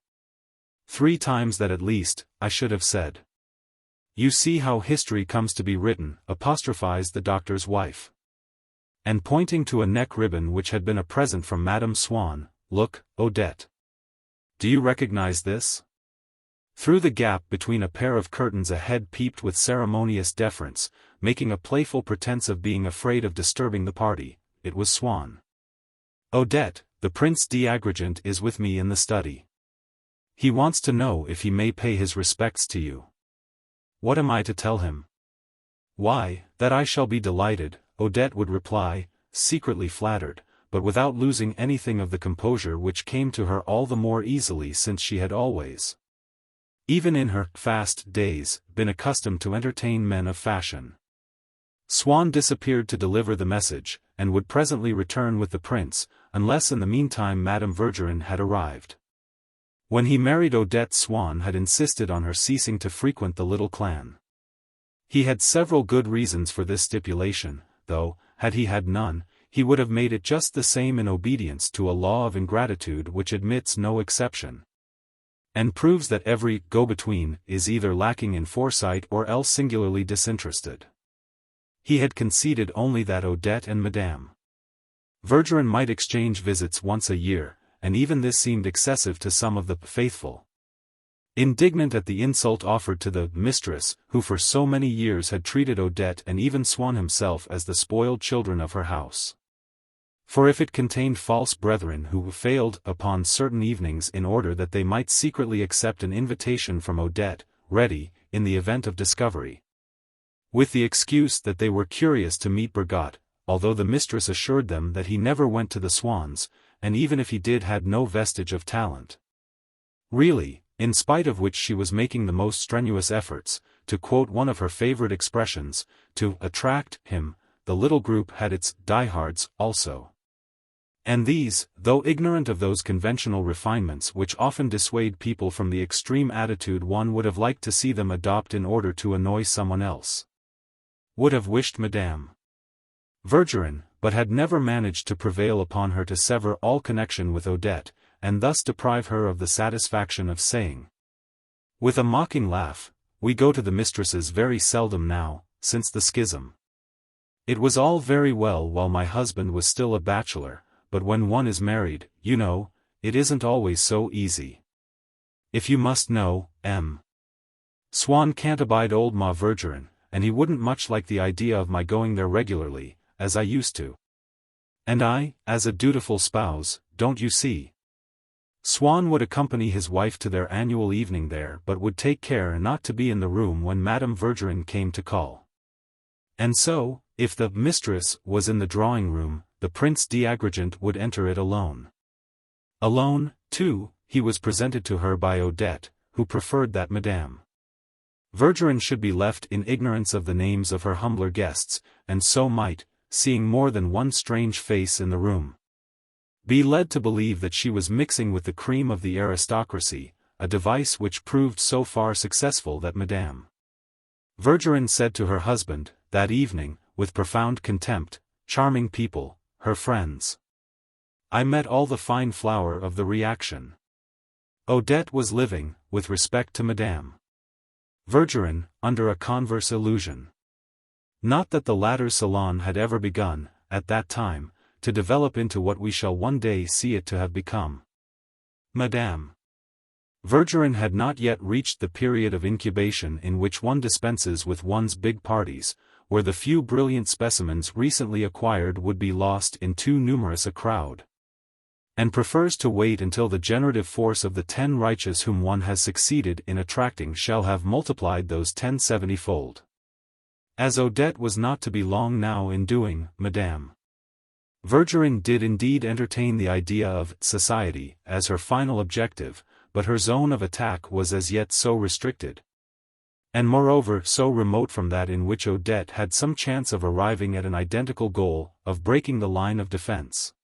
3 times that at least, I should have said. You see how history comes to be written, apostrophized the doctor's wife. And pointing to a neck ribbon which had been a present from Madame Swann, look, Odette. Do you recognize this? Through the gap between a pair of curtains a head peeped with ceremonious deference, making a playful pretense of being afraid of disturbing the party. It was Swann. Odette, the Prince d'Agrigent is with me in the study. He wants to know if he may pay his respects to you. What am I to tell him? Why, that I shall be delighted, Odette would reply, secretly flattered, but without losing anything of the composure which came to her all the more easily since she had always, even in her fast days, been accustomed to entertain men of fashion. Swann disappeared to deliver the message, and would presently return with the prince, unless in the meantime Madame Verdurin had arrived. When he married Odette, Swann had insisted on her ceasing to frequent the little clan. He had several good reasons for this stipulation, though, had he had none, he would have made it just the same in obedience to a law of ingratitude which admits no exception, and proves that every go-between is either lacking in foresight or else singularly disinterested. He had conceded only that Odette and Madame Verdurin might exchange visits once a year, and even this seemed excessive to some of the faithful. Indignant at the insult offered to the mistress, who for so many years had treated Odette and even Swann himself as the spoiled children of her house. For if it contained false brethren who failed upon certain evenings in order that they might secretly accept an invitation from Odette, ready, in the event of discovery, with the excuse that they were curious to meet Bergotte, although the mistress assured them that he never went to the Swanns, and even if he did had no vestige of talent. Really, in spite of which she was making the most strenuous efforts, to quote one of her favorite expressions, to attract him, the little group had its diehards also. And these, though ignorant of those conventional refinements which often dissuade people from the extreme attitude one would have liked to see them adopt in order to annoy someone else, would have wished Madame Verdurin, but had never managed to prevail upon her to sever all connection with Odette, and thus deprive her of the satisfaction of saying, with a mocking laugh, "We go to the mistresses very seldom now, since the schism. It was all very well while my husband was still a bachelor, but when one is married, you know, it isn't always so easy. If you must know, Swann can't abide old Ma Verdurin, and he wouldn't much like the idea of my going there regularly, as I used to. And I, as a dutiful spouse, don't you see?" Swann would accompany his wife to their annual evening there, but would take care not to be in the room when Madame Verdurin came to call. And so, if the mistress was in the drawing-room, the Prince d'Agrigent would enter it alone. Alone, too, he was presented to her by Odette, who preferred that Madame Verdurin should be left in ignorance of the names of her humbler guests, and so might, seeing more than one strange face in the room, be led to believe that she was mixing with the cream of the aristocracy, a device which proved so far successful that Madame Verdurin said to her husband, that evening, with profound contempt, "Charming people, her friends. I met all the fine flower of the reaction." Odette was living, with respect to Madame Verdurin, under a converse illusion. Not that the latter's salon had ever begun, at that time, to develop into what we shall one day see it to have become. Madame Verdurin had not yet reached the period of incubation in which one dispenses with one's big parties, where the few brilliant specimens recently acquired would be lost in too numerous a crowd, and prefers to wait until the generative force of the 10 righteous whom one has succeeded in attracting shall have multiplied those 10 70-fold. As Odette was not to be long now in doing, Madame Verdurin did indeed entertain the idea of society as her final objective, but her zone of attack was as yet so restricted, and moreover so remote from that in which Odette had some chance of arriving at an identical goal, of breaking the line of defense,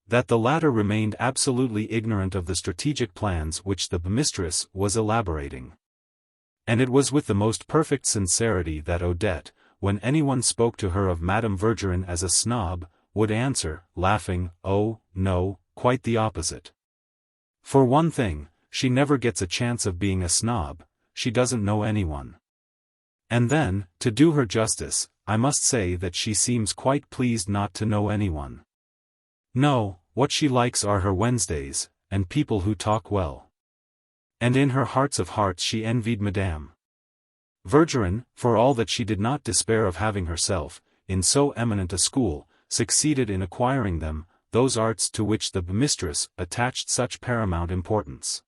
that the latter remained absolutely ignorant of the strategic plans which the mistress was elaborating. And it was with the most perfect sincerity that Odette, when anyone spoke to her of Madame Verdurin as a snob, would answer, laughing, "Oh, no, quite the opposite. For one thing, she never gets a chance of being a snob, she doesn't know anyone." And then, to do her justice, I must say that she seems quite pleased not to know anyone. No, what she likes are her Wednesdays, and people who talk well. And in her hearts of hearts she envied Madame Verdurin, for all that she did not despair of having herself, in so eminent a school, succeeded in acquiring them, those arts to which the mistress attached such paramount importance.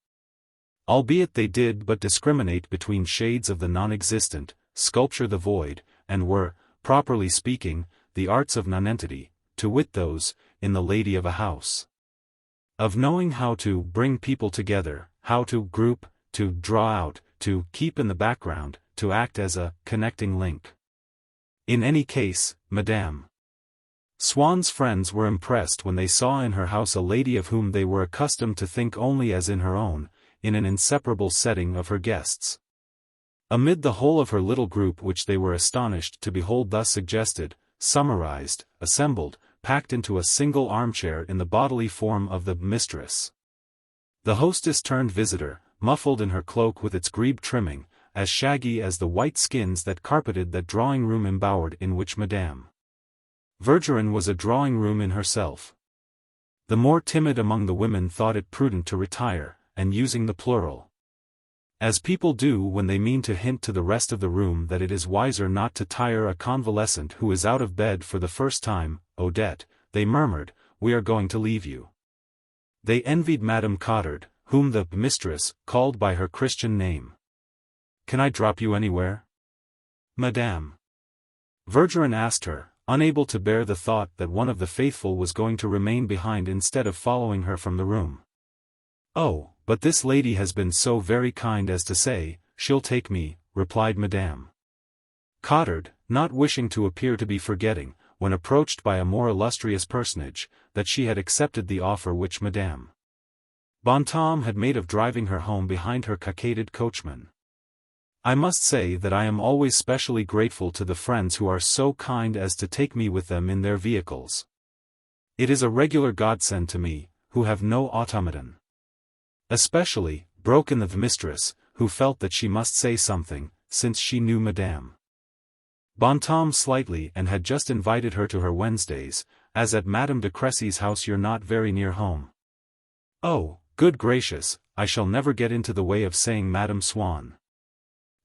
Albeit they did but discriminate between shades of the non-existent, sculpture the void, and were, properly speaking, the arts of nonentity, to wit those, in the lady of a house, of knowing how to bring people together, how to group, to draw out, to keep in the background, to act as a connecting link. In any case, Madame Swann's friends were impressed when they saw in her house a lady of whom they were accustomed to think only as in her own, in an inseparable setting of her guests. Amid the whole of her little group which they were astonished to behold thus suggested, summarized, assembled, packed into a single armchair in the bodily form of the mistress. The hostess turned visitor, muffled in her cloak with its grebe trimming, as shaggy as the white skins that carpeted that drawing-room embowered in which Madame Verdurin was a drawing-room in herself. The more timid among the women thought it prudent to retire, and using the plural, as people do when they mean to hint to the rest of the room that it is wiser not to tire a convalescent who is out of bed for the first time, Odette, they murmured, we are going to leave you. They envied Madame Cottard, whom the mistress called by her Christian name. Can I drop you anywhere? Madame Verdurin asked her, unable to bear the thought that one of the faithful was going to remain behind instead of following her from the room. Oh, but this lady has been so very kind as to say, she'll take me, replied Madame Cottard, not wishing to appear to be forgetting, when approached by a more illustrious personage, that she had accepted the offer which Madame Bontemps had made of driving her home behind her cockaded coachman. I must say that I am always specially grateful to the friends who are so kind as to take me with them in their vehicles. It is a regular godsend to me, who have no automaton. Especially, broke in the mistress, who felt that she must say something, since she knew Madame Bontemps slightly and had just invited her to her Wednesdays, as at Madame de Cressy's house you're not very near home. Oh, good gracious, I shall never get into the way of saying Madame Swann.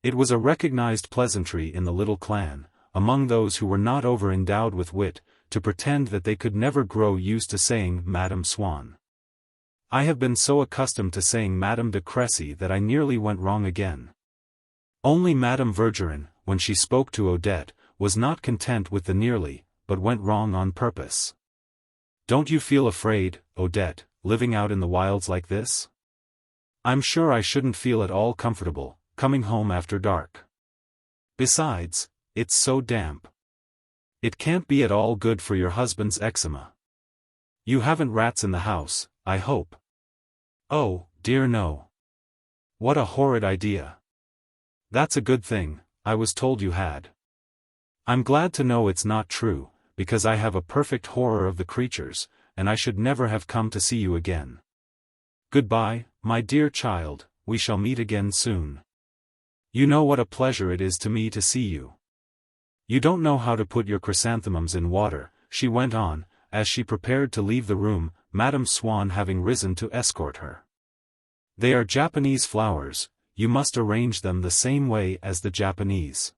It was a recognized pleasantry in the little clan, among those who were not over-endowed with wit, to pretend that they could never grow used to saying Madame Swann. I have been so accustomed to saying Madame de Cressy that I nearly went wrong again. Only Madame Verdurin, when she spoke to Odette, was not content with the nearly, but went wrong on purpose. Don't you feel afraid, Odette, living out in the wilds like this? I'm sure I shouldn't feel at all comfortable, coming home after dark. Besides, it's so damp. It can't be at all good for your husband's eczema. You haven't rats in the house, I hope. Oh, dear no. What a horrid idea. That's a good thing, I was told you had. I'm glad to know it's not true, because I have a perfect horror of the creatures, and I should never have come to see you again. Goodbye, my dear child, we shall meet again soon. You know what a pleasure it is to me to see you. You don't know how to put your chrysanthemums in water, she went on, as she prepared to leave the room, Madame Swann having risen to escort her. They are Japanese flowers, you must arrange them the same way as the Japanese.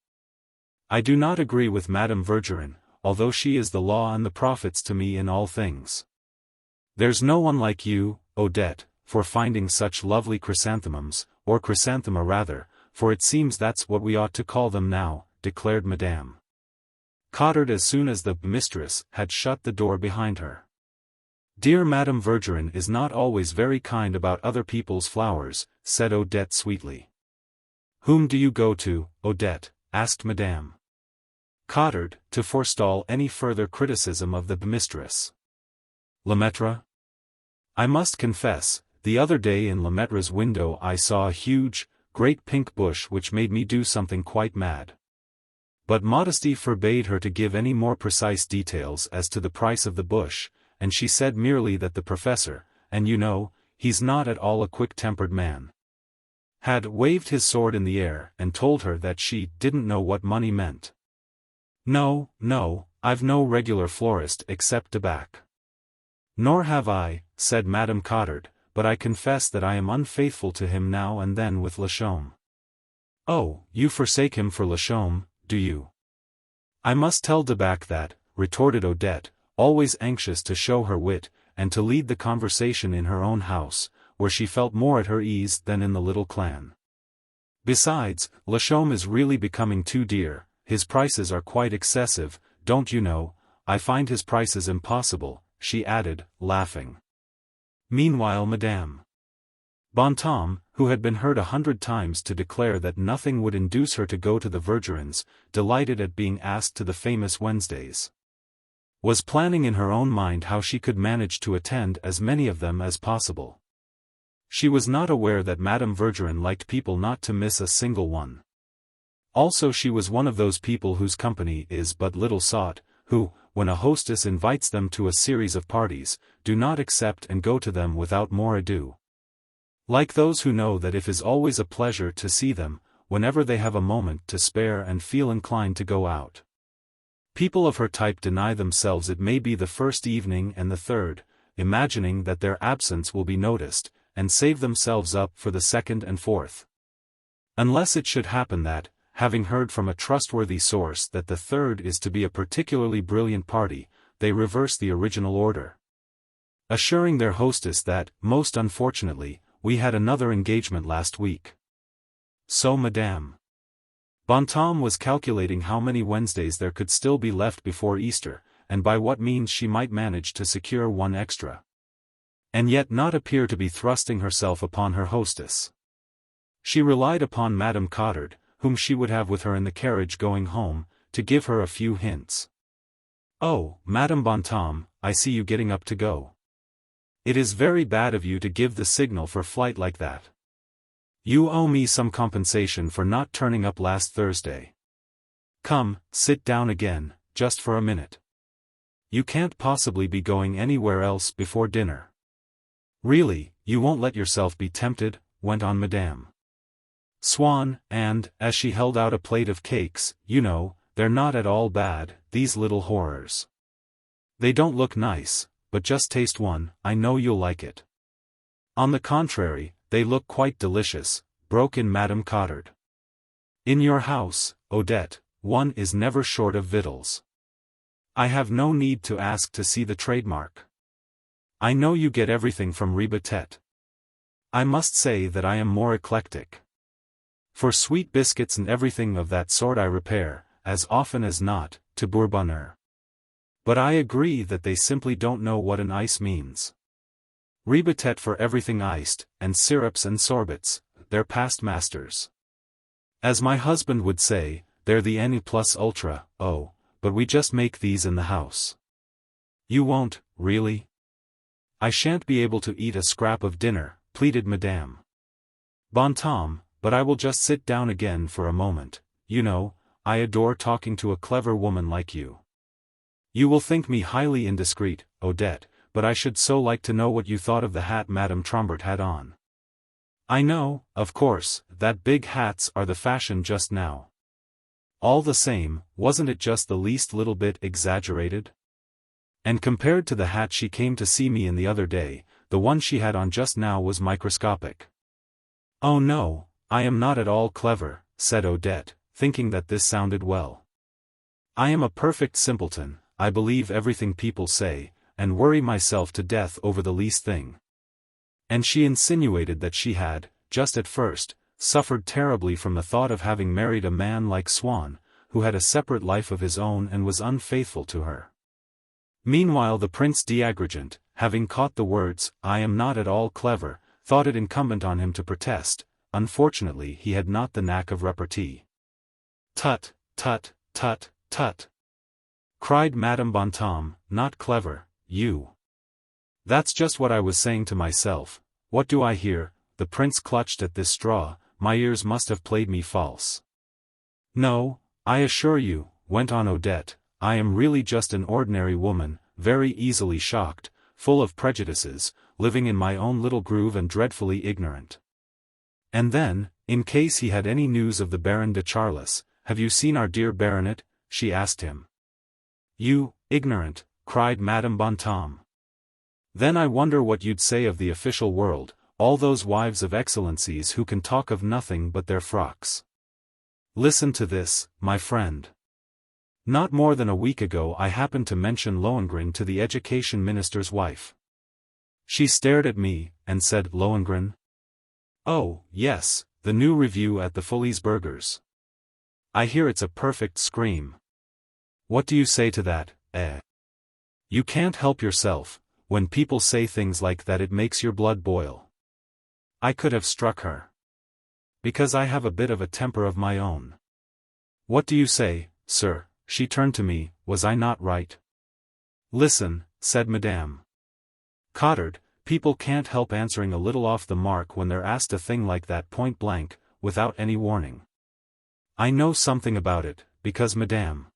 I do not agree with Madame Verdurin, although she is the law and the prophets to me in all things. There's no one like you, Odette, for finding such lovely chrysanthemums, or chrysanthema rather, for it seems that's what we ought to call them now, declared Madame Cottard as soon as the mistress had shut the door behind her. Dear Madame Verdurin is not always very kind about other people's flowers, said Odette sweetly. Whom do you go to, Odette? Asked Madame Cottard, to forestall any further criticism of the mistress. Lemaitre? I must confess, the other day in Lemaitra's window I saw a huge, great pink bush which made me do something quite mad. But modesty forbade her to give any more precise details as to the price of the bush, and she said merely that the professor, and you know, he's not at all a quick-tempered man, had waved his sword in the air and told her that she didn't know what money meant. "No, no, I've no regular florist except Debac." "Nor have I," said Madame Cottard, "but I confess that I am unfaithful to him now and then with Lachaume." "Oh, you forsake him for Lachaume, do you?" "I must tell Debac that," retorted Odette, always anxious to show her wit, and to lead the conversation in her own house, where she felt more at her ease than in the little clan. "Besides, Lachaume is really becoming too dear, his prices are quite excessive, don't you know, I find his prices impossible," she added, laughing. Meanwhile Madame Bontemps, who had been heard 100 times to declare that nothing would induce her to go to the Vergerins, delighted at being asked to the famous Wednesdays, was planning in her own mind how she could manage to attend as many of them as possible. She was not aware that Madame Vergerin liked people not to miss a single one. Also she was one of those people whose company is but little sought, who, when a hostess invites them to a series of parties, do not accept and go to them without more ado. Like those who know that it is always a pleasure to see them, whenever they have a moment to spare and feel inclined to go out. People of her type deny themselves it may be the first evening and the third, imagining that their absence will be noticed, and save themselves up for the second and fourth. Unless it should happen that, having heard from a trustworthy source that the third is to be a particularly brilliant party, they reverse the original order, assuring their hostess that, most unfortunately, we had another engagement last week. So Madame Bontemps was calculating how many Wednesdays there could still be left before Easter, and by what means she might manage to secure one extra, and yet not appear to be thrusting herself upon her hostess. She relied upon Madame Cottard, whom she would have with her in the carriage going home, to give her a few hints. "Oh, Madame Bontemps, I see you getting up to go. It is very bad of you to give the signal for flight like that. You owe me some compensation for not turning up last Thursday. Come, sit down again, just for a minute. You can't possibly be going anywhere else before dinner. Really, you won't let yourself be tempted," went on Madame Swann, and, as she held out a plate of cakes, "you know, they're not at all bad, these little horrors. They don't look nice, but just taste one, I know you'll like it." "On the contrary, they look quite delicious," broke in Madame Cottard. "In your house, Odette, one is never short of victuals. I have no need to ask to see the trademark. I know you get everything from Ribetet. I must say that I am more eclectic. For sweet biscuits and everything of that sort I repair, as often as not, to Bourbonnais. But I agree that they simply don't know what an ice means. Ribetet for everything iced, and syrups and sorbets, they're past masters. As my husband would say, they're the ne plus ultra, oh, but we just make these in the house." "You won't, really?" "I shan't be able to eat a scrap of dinner," pleaded Madame Bontemps, "but I will just sit down again for a moment, you know, I adore talking to a clever woman like you. You will think me highly indiscreet, Odette, but I should so like to know what you thought of the hat Madame Trombert had on. I know, of course, that big hats are the fashion just now. All the same, wasn't it just the least little bit exaggerated? And compared to the hat she came to see me in the other day, the one she had on just now was microscopic." "Oh no, I am not at all clever," said Odette, thinking that this sounded well. "I am a perfect simpleton, I believe everything people say, and worry myself to death over the least thing." And she insinuated that she had, just at first, suffered terribly from the thought of having married a man like Swann, who had a separate life of his own and was unfaithful to her. Meanwhile the Prince d'Agrigent, having caught the words, "I am not at all clever," thought it incumbent on him to protest. Unfortunately he had not the knack of repartee. "Tut, tut, tut, tut!" cried Madame Bontemps, "not clever, you." "That's just what I was saying to myself. What do I hear?" The prince clutched at this straw. "My ears must have played me false." "No, I assure you," went on Odette, "I am really just an ordinary woman, very easily shocked, full of prejudices, living in my own little groove and dreadfully ignorant." And then, In case he had any news of the Baron de Charles. "Have you seen our dear baronet?" she asked him. "You, ignorant," cried Madame Bontemps. "Then I wonder what you'd say of the official world, all those wives of excellencies who can talk of nothing but their frocks. Listen to this, my friend. Not more than a week ago I happened to mention Lohengrin to the education minister's wife. She stared at me, and said, 'Lohengrin? Oh, yes, the new review at the Folies Bergers. I hear it's a perfect scream. What do you say to that, eh?' You can't help yourself, when people say things like that it makes your blood boil. I could have struck her. Because I have a bit of a temper of my own. What do you say, sir?" She turned to me. "Was I not right?" "Listen," said Madame Cottard, "people can't help answering a little off the mark when they're asked a thing like that point blank, without any warning. I know something about it, because Madame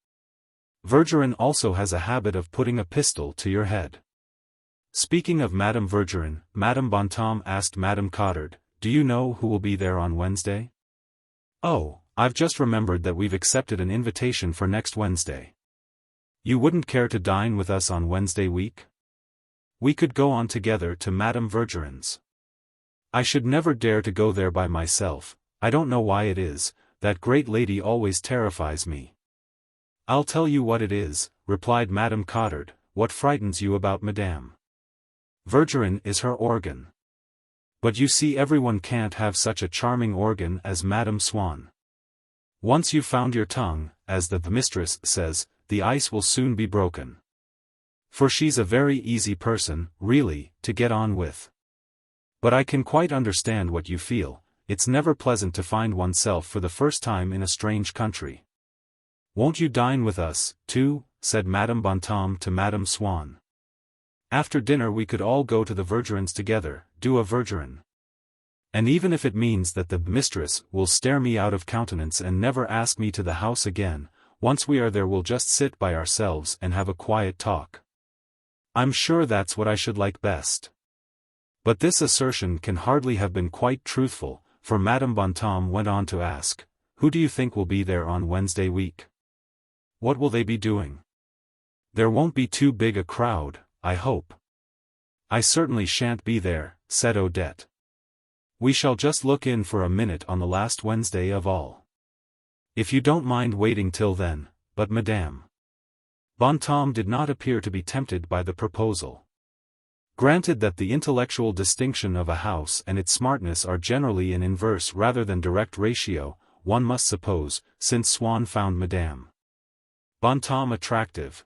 Verdurin also has a habit of putting a pistol to your head." Speaking of Madame Verdurin, Madame Bontemps asked Madame Cottard, "Do you know who will be there on Wednesday?" "Oh, I've just remembered that we've accepted an invitation for next Wednesday. You wouldn't care to dine with us on Wednesday week? We could go on together to Madame Verdurin's. I should never dare to go there by myself. I don't know why it is, that great lady always terrifies me." "I'll tell you what it is," replied Madame Cottard, "what frightens you about Madame Verdurin is her organ. But you see, everyone can't have such a charming organ as Madame Swann. Once you've found your tongue, as the mistress says, the ice will soon be broken. For she's a very easy person, really, to get on with. But I can quite understand what you feel. It's never pleasant to find oneself for the first time in a strange country." "Won't you dine with us, too?" said Madame Bontemps to Madame Swann. "After dinner we could all go to the Verdurins together, do a Verdurin. And even if it means that the mistress will stare me out of countenance and never ask me to the house again, once we are there we'll just sit by ourselves and have a quiet talk. I'm sure that's what I should like best." But this assertion can hardly have been quite truthful, for Madame Bontemps went on to ask, "Who do you think will be there on Wednesday week? What will they be doing? There won't be too big a crowd, I hope." "I certainly shan't be there," said Odette. "We shall just look in for a minute on the last Wednesday of all. If you don't mind waiting till then." But Madame Bontemps did not appear to be tempted by the proposal. Granted that the intellectual distinction of a house and its smartness are generally in inverse rather than direct ratio, one must suppose, since Swann found Madame Bontemps attractive,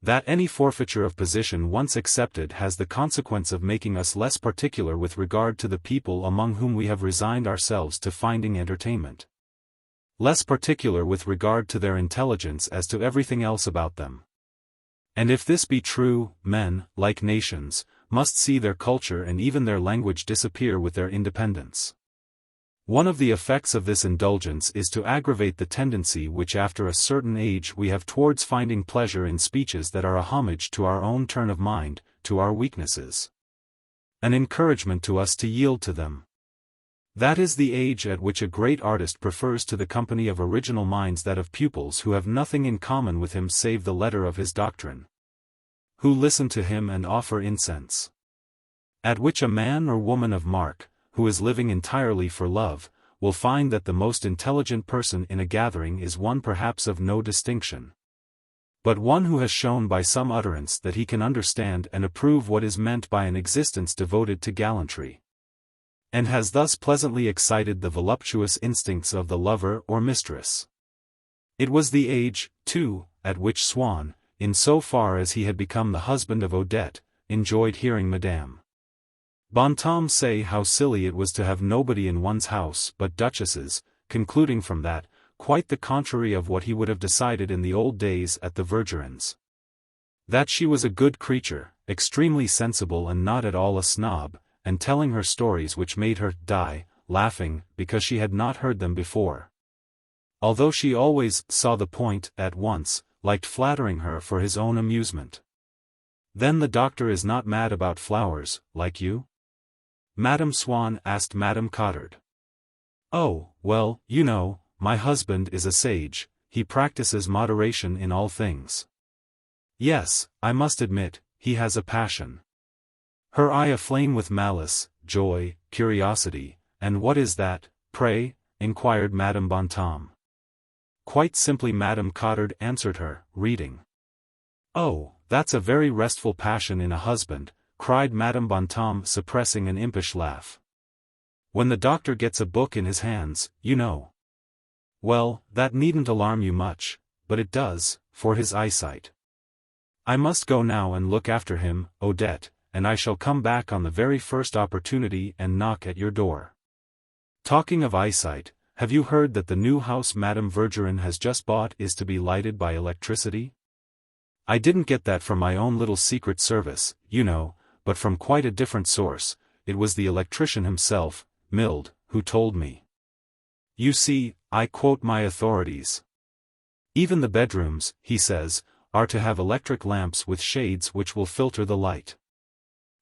that any forfeiture of position once accepted has the consequence of making us less particular with regard to the people among whom we have resigned ourselves to finding entertainment. Less particular with regard to their intelligence as to everything else about them. And if this be true, men, like nations, must see their culture and even their language disappear with their independence. One of the effects of this indulgence is to aggravate the tendency which after a certain age we have towards finding pleasure in speeches that are a homage to our own turn of mind, to our weaknesses. An encouragement to us to yield to them. That is the age at which a great artist prefers to the company of original minds that of pupils who have nothing in common with him save the letter of his doctrine. Who listen to him and offer incense. At which a man or woman of mark, who is living entirely for love, will find that the most intelligent person in a gathering is one perhaps of no distinction, but one who has shown by some utterance that he can understand and approve what is meant by an existence devoted to gallantry, and has thus pleasantly excited the voluptuous instincts of the lover or mistress. It was the age, too, at which Swann, in so far as he had become the husband of Odette, enjoyed hearing Madame Bontemps say how silly it was to have nobody in one's house but duchesses, concluding from that, quite the contrary of what he would have decided in the old days at the Verdurins. That she was a good creature, extremely sensible and not at all a snob, and telling her stories which made her die, laughing, because she had not heard them before. Although she always saw the point at once, liked flattering her for his own amusement. Then the doctor is not mad about flowers, like you? Madame Swann asked Madame Cottard. Oh, well, you know, my husband is a sage, he practices moderation in all things. Yes, I must admit, he has a passion. Her eye aflame with malice, joy, curiosity, and what is that, pray? Inquired Madame Bontemps. Quite simply, Madame Cottard answered her, reading. Oh, that's a very restful passion in a husband, cried Madame Bontemps, suppressing an impish laugh. When the doctor gets a book in his hands, you know. Well, that needn't alarm you much, but it does, for his eyesight. I must go now and look after him, Odette, and I shall come back on the very first opportunity and knock at your door. Talking of eyesight, have you heard that the new house Madame Vergerin has just bought is to be lighted by electricity? I didn't get that from my own little secret service, you know, but from quite a different source. It was the electrician himself, Mild, who told me. You see, I quote my authorities. Even the bedrooms, he says, are to have electric lamps with shades which will filter the light.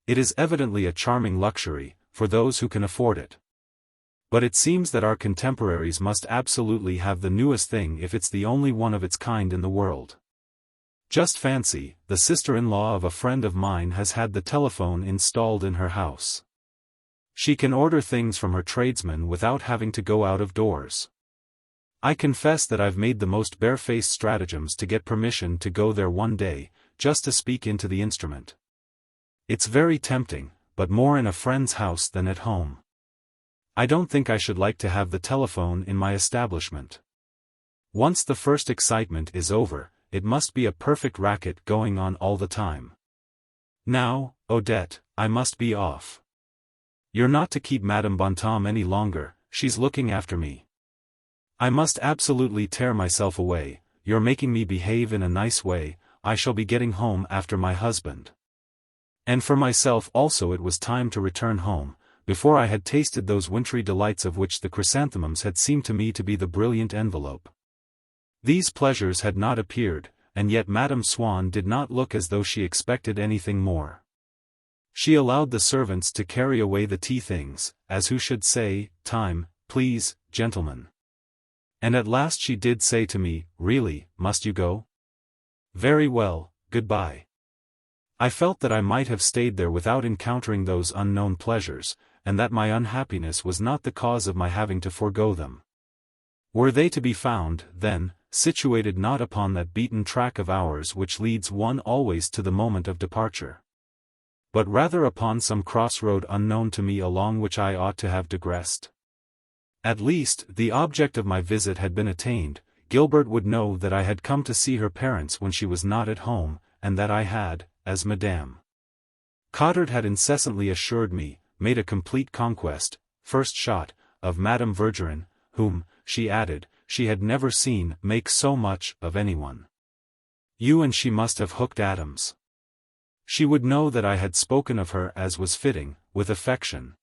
It is evidently a charming luxury, for those who can afford it. But it seems that our contemporaries must absolutely have the newest thing if it's the only one of its kind in the world. Just fancy, the sister-in-law of a friend of mine has had the telephone installed in her house. She can order things from her tradesman without having to go out of doors. I confess that I've made the most barefaced stratagems to get permission to go there one day, just to speak into the instrument. It's very tempting, but more in a friend's house than at home. I don't think I should like to have the telephone in my establishment. Once the first excitement is over, it must be a perfect racket going on all the time. Now, Odette, I must be off. You're not to keep Madame Bontemps any longer, she's looking after me. I must absolutely tear myself away, you're making me behave in a nice way, I shall be getting home after my husband. And for myself also it was time to return home, before I had tasted those wintry delights of which the chrysanthemums had seemed to me to be the brilliant envelope. These pleasures had not appeared, and yet Madame Swann did not look as though she expected anything more. She allowed the servants to carry away the tea things, as who should say, "Time, please, gentlemen." And at last she did say to me, "Really, must you go? Very well, goodbye." I felt that I might have stayed there without encountering those unknown pleasures, and that my unhappiness was not the cause of my having to forego them. Were they to be found, then, situated not upon that beaten track of ours which leads one always to the moment of departure, but rather upon some crossroad unknown to me along which I ought to have digressed? At least, the object of my visit had been attained. Gilbert would know that I had come to see her parents when she was not at home, and that I had, as Madame Cottard had incessantly assured me, made a complete conquest, first shot, of Madame Vergerin, whom, she added, she had never seen make so much of anyone. You and she must have hooked atoms. She would know that I had spoken of her as was fitting, with affection.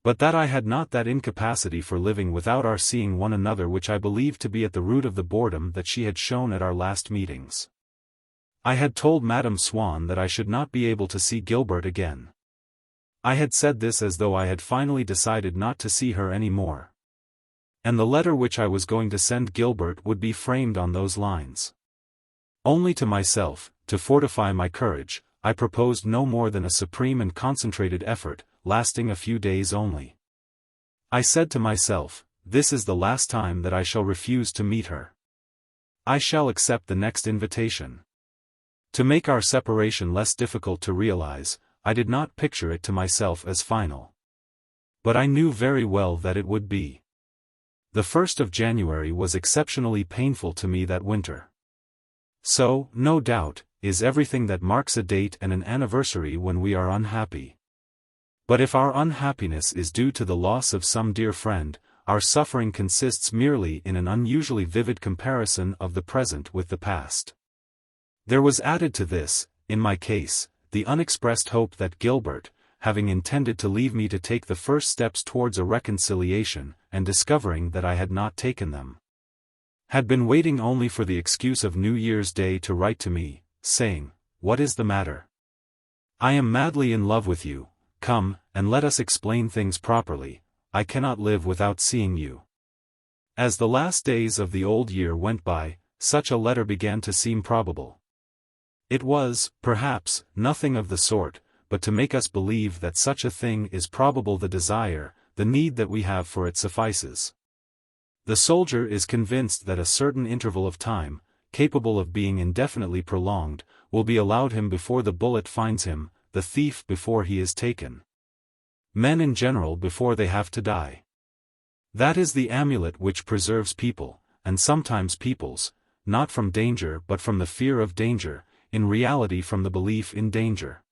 But that I had not that incapacity for living without our seeing one another which I believed to be at the root of the boredom that she had shown at our last meetings. I had told Madame Swann that I should not be able to see Gilbert again. I had said this as though I had finally decided not to see her any more. And the letter which I was going to send Gilbert would be framed on those lines. Only to myself, to fortify my courage, I proposed no more than a supreme and concentrated effort, lasting a few days only. I said to myself, this is the last time that I shall refuse to meet her. I shall accept the next invitation. To make our separation less difficult to realize, I did not picture it to myself as final. But I knew very well that it would be. The 1st of January was exceptionally painful to me that winter. So, no doubt, is everything that marks a date and an anniversary when we are unhappy. But if our unhappiness is due to the loss of some dear friend, our suffering consists merely in an unusually vivid comparison of the present with the past. There was added to this, in my case, the unexpressed hope that Gilbert, having intended to leave me to take the first steps towards a reconciliation, and discovering that I had not taken them, had been waiting only for the excuse of New Year's Day to write to me, saying, "What is the matter? I am madly in love with you, come, and let us explain things properly, I cannot live without seeing you. As the last days of the old year went by, such a letter began to seem probable. It was, perhaps, nothing of the sort, but to make us believe that such a thing is probable the desire, the need that we have for it suffices. The soldier is convinced that a certain interval of time, capable of being indefinitely prolonged, will be allowed him before the bullet finds him, the thief before he is taken. Men in general before they have to die. That is the amulet which preserves people, and sometimes peoples, not from danger but from the fear of danger, in reality from the belief in danger.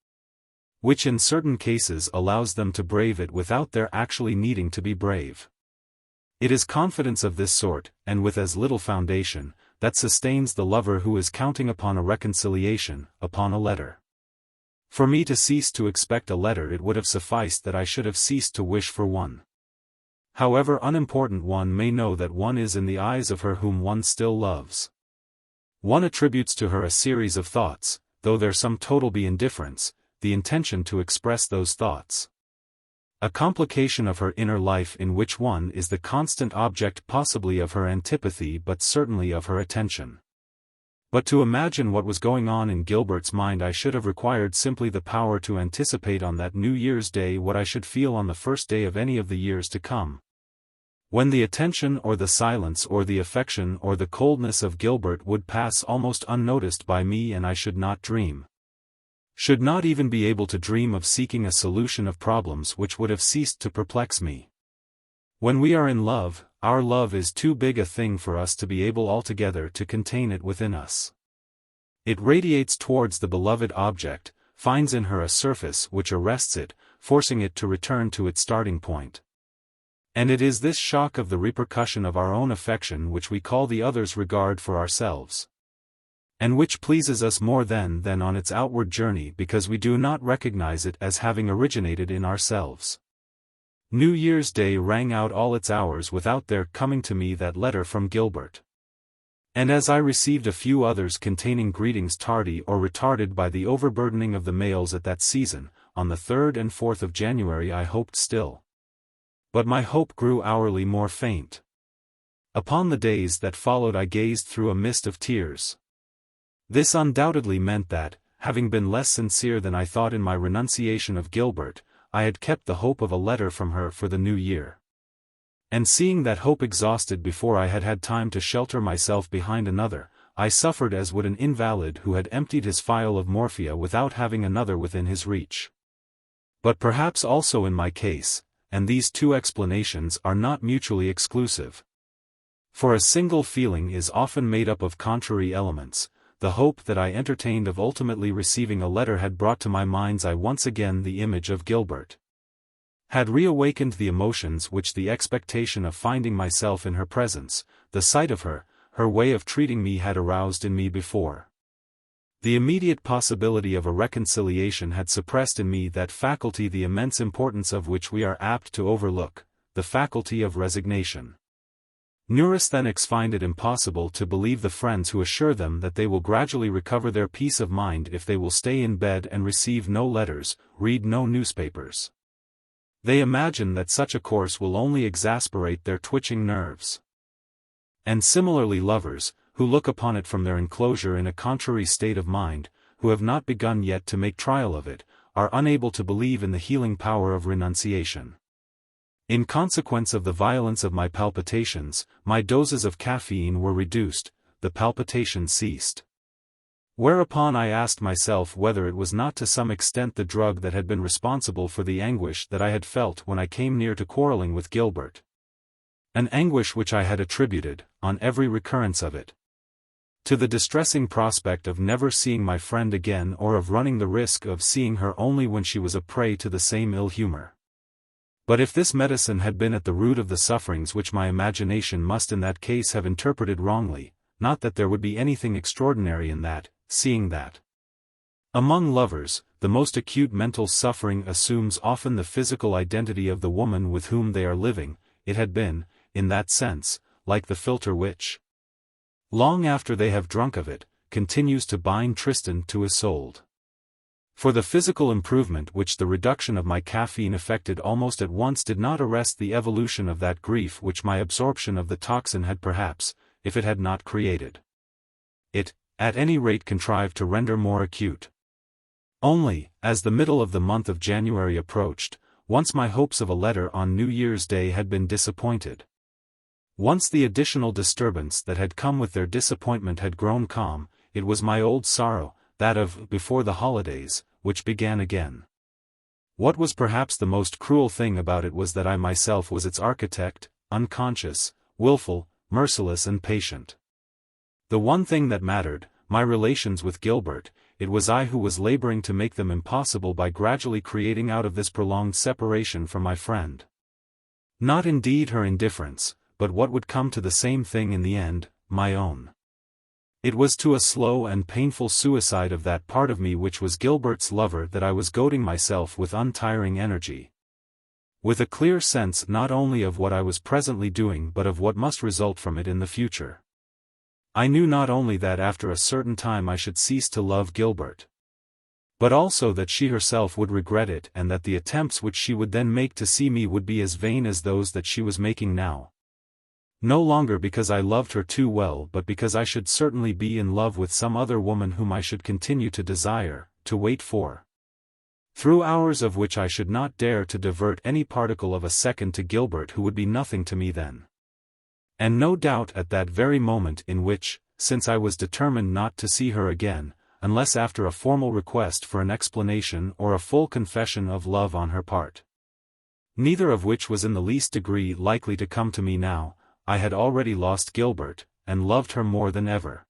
Which in certain cases allows them to brave it without their actually needing to be brave. It is confidence of this sort, and with as little foundation, that sustains the lover who is counting upon a reconciliation, upon a letter. For me to cease to expect a letter, it would have sufficed that I should have ceased to wish for one. However unimportant one may know that one is in the eyes of her whom one still loves. One attributes to her a series of thoughts, though their sum total be indifference, the intention to express those thoughts. A complication of her inner life in which one is the constant object possibly of her antipathy but certainly of her attention. But to imagine what was going on in Gilbert's mind I should have required simply the power to anticipate on that New Year's Day what I should feel on the first day of any of the years to come. When the attention or the silence or the affection or the coldness of Gilbert would pass almost unnoticed by me and I should not dream. Should not even be able to dream of seeking a solution of problems which would have ceased to perplex me. When we are in love, our love is too big a thing for us to be able altogether to contain it within us. It radiates towards the beloved object, finds in her a surface which arrests it, forcing it to return to its starting point. And it is this shock of the repercussion of our own affection which we call the other's regard for ourselves. And which pleases us more than on its outward journey because we do not recognize it as having originated in ourselves. New Year's Day rang out all its hours without there coming to me that letter from Gilbert. And as I received a few others containing greetings tardy or retarded by the overburdening of the mails at that season, on the 3rd and 4th of January I hoped still. But my hope grew hourly more faint. Upon the days that followed I gazed through a mist of tears. This undoubtedly meant that, having been less sincere than I thought in my renunciation of Gilbert, I had kept the hope of a letter from her for the new year. And seeing that hope exhausted before I had had time to shelter myself behind another, I suffered as would an invalid who had emptied his phial of morphia without having another within his reach. But perhaps also in my case, and these two explanations are not mutually exclusive. For a single feeling is often made up of contrary elements. The hope that I entertained of ultimately receiving a letter had brought to my mind's eye once again the image of Gilbert. Had reawakened the emotions which the expectation of finding myself in her presence, the sight of her, her way of treating me had aroused in me before. The immediate possibility of a reconciliation had suppressed in me that faculty the immense importance of which we are apt to overlook, the faculty of resignation. Neurasthenics find it impossible to believe the friends who assure them that they will gradually recover their peace of mind if they will stay in bed and receive no letters, read no newspapers. They imagine that such a course will only exasperate their twitching nerves. And similarly lovers, who look upon it from their enclosure in a contrary state of mind, who have not begun yet to make trial of it, are unable to believe in the healing power of renunciation. In consequence of the violence of my palpitations, my doses of caffeine were reduced, the palpitations ceased. Whereupon I asked myself whether it was not to some extent the drug that had been responsible for the anguish that I had felt when I came near to quarreling with Gilbert. An anguish which I had attributed, on every recurrence of it, to the distressing prospect of never seeing my friend again or of running the risk of seeing her only when she was a prey to the same ill humor. But if this medicine had been at the root of the sufferings which my imagination must in that case have interpreted wrongly, not that there would be anything extraordinary in that, seeing that among lovers, the most acute mental suffering assumes often the physical identity of the woman with whom they are living, it had been, in that sense, like the philtre which, long after they have drunk of it, continues to bind Tristan to Isolde. For the physical improvement which the reduction of my caffeine effected almost at once did not arrest the evolution of that grief which my absorption of the toxin had perhaps, if it had not created. It, at any rate, contrived to render more acute. Only, as the middle of the month of January approached, once my hopes of a letter on New Year's Day had been disappointed. Once the additional disturbance that had come with their disappointment had grown calm, it was my old sorrow, that of before the holidays, which began again. What was perhaps the most cruel thing about it was that I myself was its architect, unconscious, willful, merciless and patient. The one thing that mattered, my relations with Gilbert, it was I who was laboring to make them impossible by gradually creating out of this prolonged separation from my friend. Not indeed her indifference, but what would come to the same thing in the end, my own. It was to a slow and painful suicide of that part of me which was Gilbert's lover that I was goading myself with untiring energy. With a clear sense not only of what I was presently doing but of what must result from it in the future. I knew not only that after a certain time I should cease to love Gilbert, but also that she herself would regret it and that the attempts which she would then make to see me would be as vain as those that she was making now. No longer because I loved her too well but because I should certainly be in love with some other woman whom I should continue to desire, to wait for. Through hours of which I should not dare to divert any particle of a second to Gilbert who would be nothing to me then. And no doubt at that very moment in which, since I was determined not to see her again, unless after a formal request for an explanation or a full confession of love on her part, neither of which was in the least degree likely to come to me now, I had already lost Gilbert, and loved her more than ever.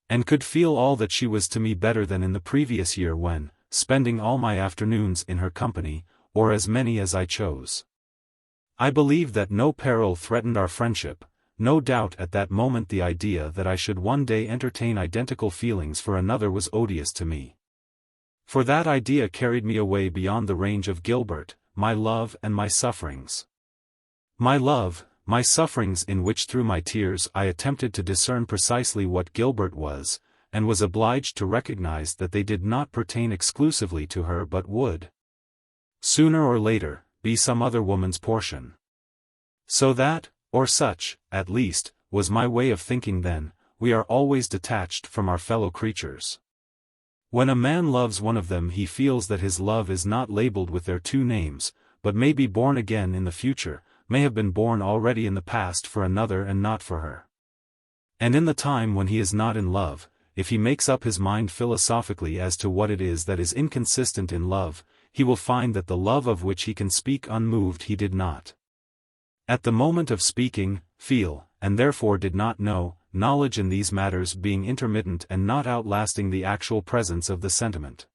And could feel all that she was to me better than in the previous year when, spending all my afternoons in her company, or as many as I chose, I believed that no peril threatened our friendship. No doubt at that moment the idea that I should one day entertain identical feelings for another was odious to me. For that idea carried me away beyond the range of Gilbert, my love and my sufferings. My love, my sufferings in which through my tears I attempted to discern precisely what Gilbert was, and was obliged to recognize that they did not pertain exclusively to her but would, sooner or later, be some other woman's portion. So that, or such, at least, was my way of thinking then, we are always detached from our fellow creatures. When a man loves one of them he feels that his love is not labeled with their two names, but may be born again in the future, may have been born already in the past for another and not for her. And in the time when he is not in love, if he makes up his mind philosophically as to what it is that is inconsistent in love, he will find that the love of which he can speak unmoved he did not, at the moment of speaking, feel, and therefore did not know, knowledge in these matters being intermittent and not outlasting the actual presence of the sentiment.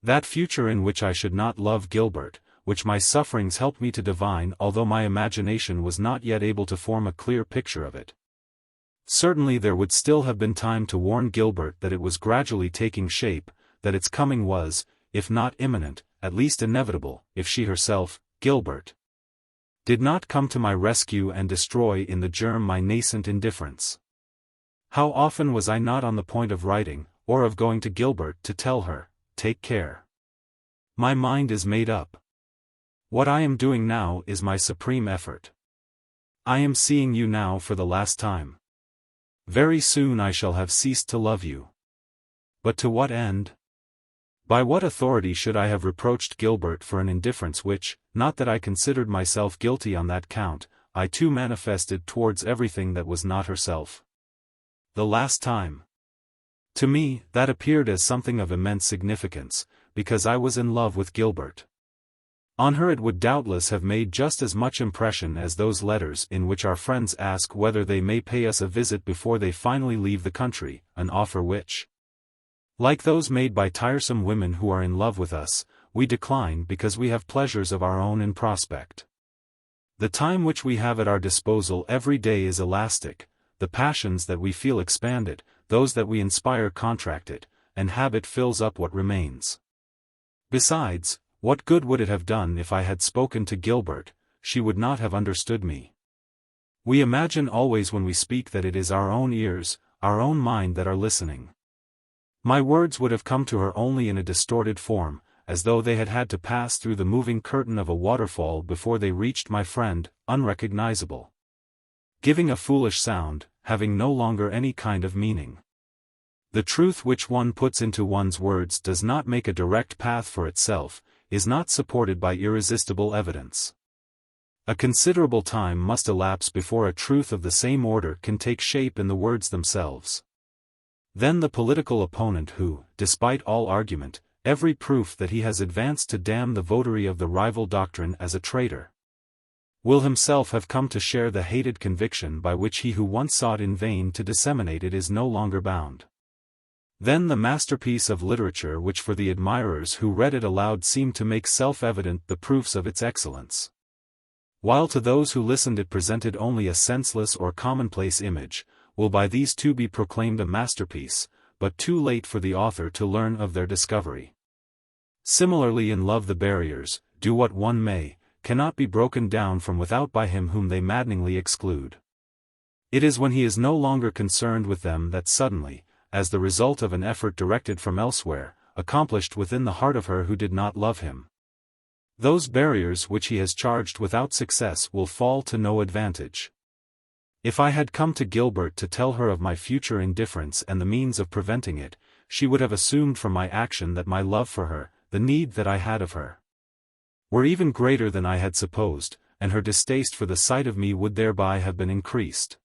That future in which I should not love Gilbert, which my sufferings helped me to divine although my imagination was not yet able to form a clear picture of it. Certainly there would still have been time to warn Gilbert that it was gradually taking shape, that its coming was, if not imminent, at least inevitable, if she herself, Gilbert, did not come to my rescue and destroy in the germ my nascent indifference. How often was I not on the point of writing, or of going to Gilbert to tell her, take care. My mind is made up. What I am doing now is my supreme effort. I am seeing you now for the last time. Very soon I shall have ceased to love you. But to what end? By what authority should I have reproached Gilbert for an indifference which, not that I considered myself guilty on that count, I too manifested towards everything that was not herself? The last time. To me, that appeared as something of immense significance, because I was in love with Gilbert. On her it would doubtless have made just as much impression as those letters in which our friends ask whether they may pay us a visit before they finally leave the country, an offer which, like those made by tiresome women who are in love with us, we decline because we have pleasures of our own in prospect. The time which we have at our disposal every day is elastic, the passions that we feel expanded, those that we inspire contracted, and habit fills up what remains. Besides, what good would it have done if I had spoken to Gilbert? She would not have understood me. We imagine always when we speak that it is our own ears, our own mind that are listening. My words would have come to her only in a distorted form, as though they had had to pass through the moving curtain of a waterfall before they reached my friend, unrecognizable. Giving a foolish sound, having no longer any kind of meaning. The truth which one puts into one's words does not make a direct path for itself, is not supported by irresistible evidence. A considerable time must elapse before a truth of the same order can take shape in the words themselves. Then the political opponent who, despite all argument, every proof that he has advanced to damn the votary of the rival doctrine as a traitor, will himself have come to share the hated conviction by which he who once sought in vain to disseminate it is no longer bound. Then the masterpiece of literature which for the admirers who read it aloud seemed to make self-evident the proofs of its excellence, while to those who listened it presented only a senseless or commonplace image, will by these two be proclaimed a masterpiece, but too late for the author to learn of their discovery. Similarly in love the barriers, do what one may, cannot be broken down from without by him whom they maddeningly exclude. It is when he is no longer concerned with them that suddenly, as the result of an effort directed from elsewhere, accomplished within the heart of her who did not love him, those barriers which he has charged without success will fall to no advantage. If I had come to Gilbert to tell her of my future indifference and the means of preventing it, she would have assumed from my action that my love for her, the need that I had of her, were even greater than I had supposed, and her distaste for the sight of me would thereby have been increased.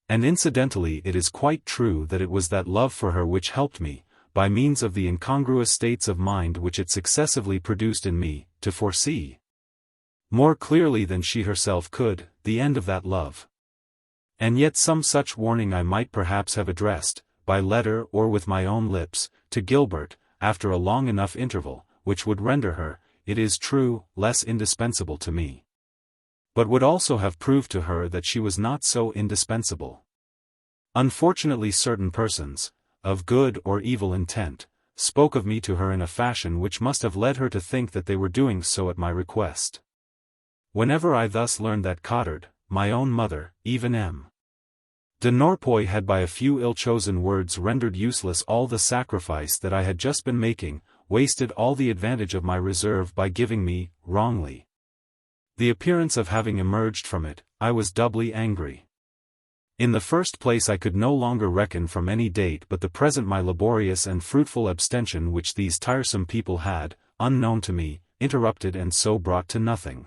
And incidentally it is quite true that it was that love for her which helped me, by means of the incongruous states of mind which it successively produced in me, to foresee, more clearly than she herself could, the end of that love. And yet some such warning I might perhaps have addressed, by letter or with my own lips, to Gilbert, after a long enough interval, which would render her, it is true, less indispensable to me, but would also have proved to her that she was not so indispensable. Unfortunately certain persons, of good or evil intent, spoke of me to her in a fashion which must have led her to think that they were doing so at my request. Whenever I thus learned that Cottard, my own mother, even M. de Norpois had by a few ill-chosen words rendered useless all the sacrifice that I had just been making, wasted all the advantage of my reserve by giving me, wrongly, the appearance of having emerged from it, I was doubly angry. In the first place I could no longer reckon from any date but the present my laborious and fruitful abstention which these tiresome people had, unknown to me, interrupted and so brought to nothing.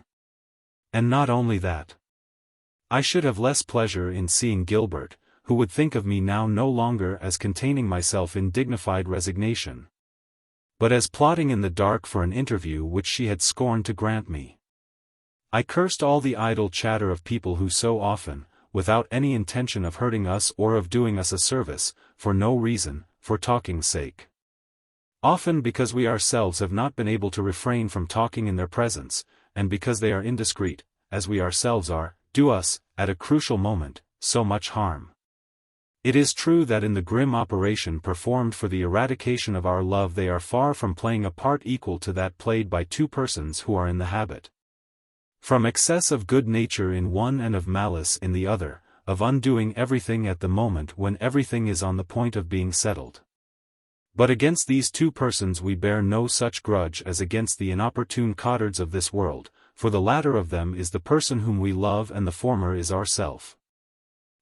And not only that. I should have less pleasure in seeing Gilbert, who would think of me now no longer as containing myself in dignified resignation, but as plotting in the dark for an interview which she had scorned to grant me. I cursed all the idle chatter of people who so often, without any intention of hurting us or of doing us a service, for no reason, for talking's sake, often because we ourselves have not been able to refrain from talking in their presence, and because they are indiscreet, as we ourselves are, do us, at a crucial moment, so much harm. It is true that in the grim operation performed for the eradication of our love they are far from playing a part equal to that played by two persons who are in the habit, from excess of good nature in one and of malice in the other, of undoing everything at the moment when everything is on the point of being settled. But against these two persons we bear no such grudge as against the inopportune Cottards of this world, for the latter of them is the person whom we love and the former is ourself.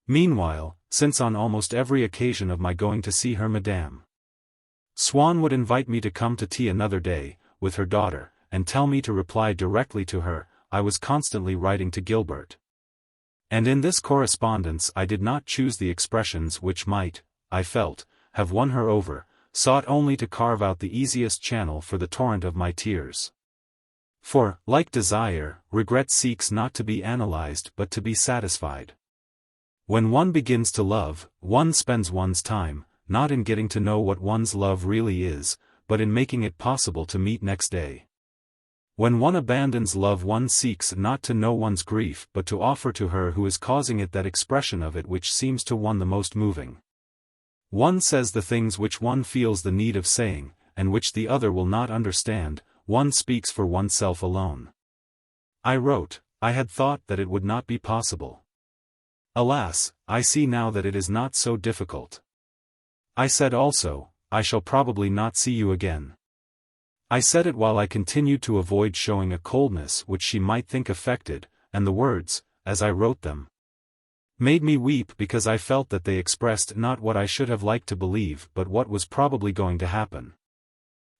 Meanwhile, since on almost every occasion of my going to see her Madame Swann would invite me to come to tea another day, with her daughter, and tell me to reply directly to her, I was constantly writing to Gilbert. And in this correspondence I did not choose the expressions which might, I felt, have won her over, sought only to carve out the easiest channel for the torrent of my tears. For, like desire, regret seeks not to be analyzed but to be satisfied. When one begins to love, one spends one's time, not in getting to know what one's love really is, but in making it possible to meet next day. When one abandons love one seeks not to know one's grief but to offer to her who is causing it that expression of it which seems to one the most moving. One says the things which one feels the need of saying, and which the other will not understand, one speaks for oneself alone. I wrote, I had thought that it would not be possible. Alas, I see now that it is not so difficult. I said also, I shall probably not see you again. I said it while I continued to avoid showing a coldness which she might think affected, and the words, as I wrote them, made me weep because I felt that they expressed not what I should have liked to believe but what was probably going to happen.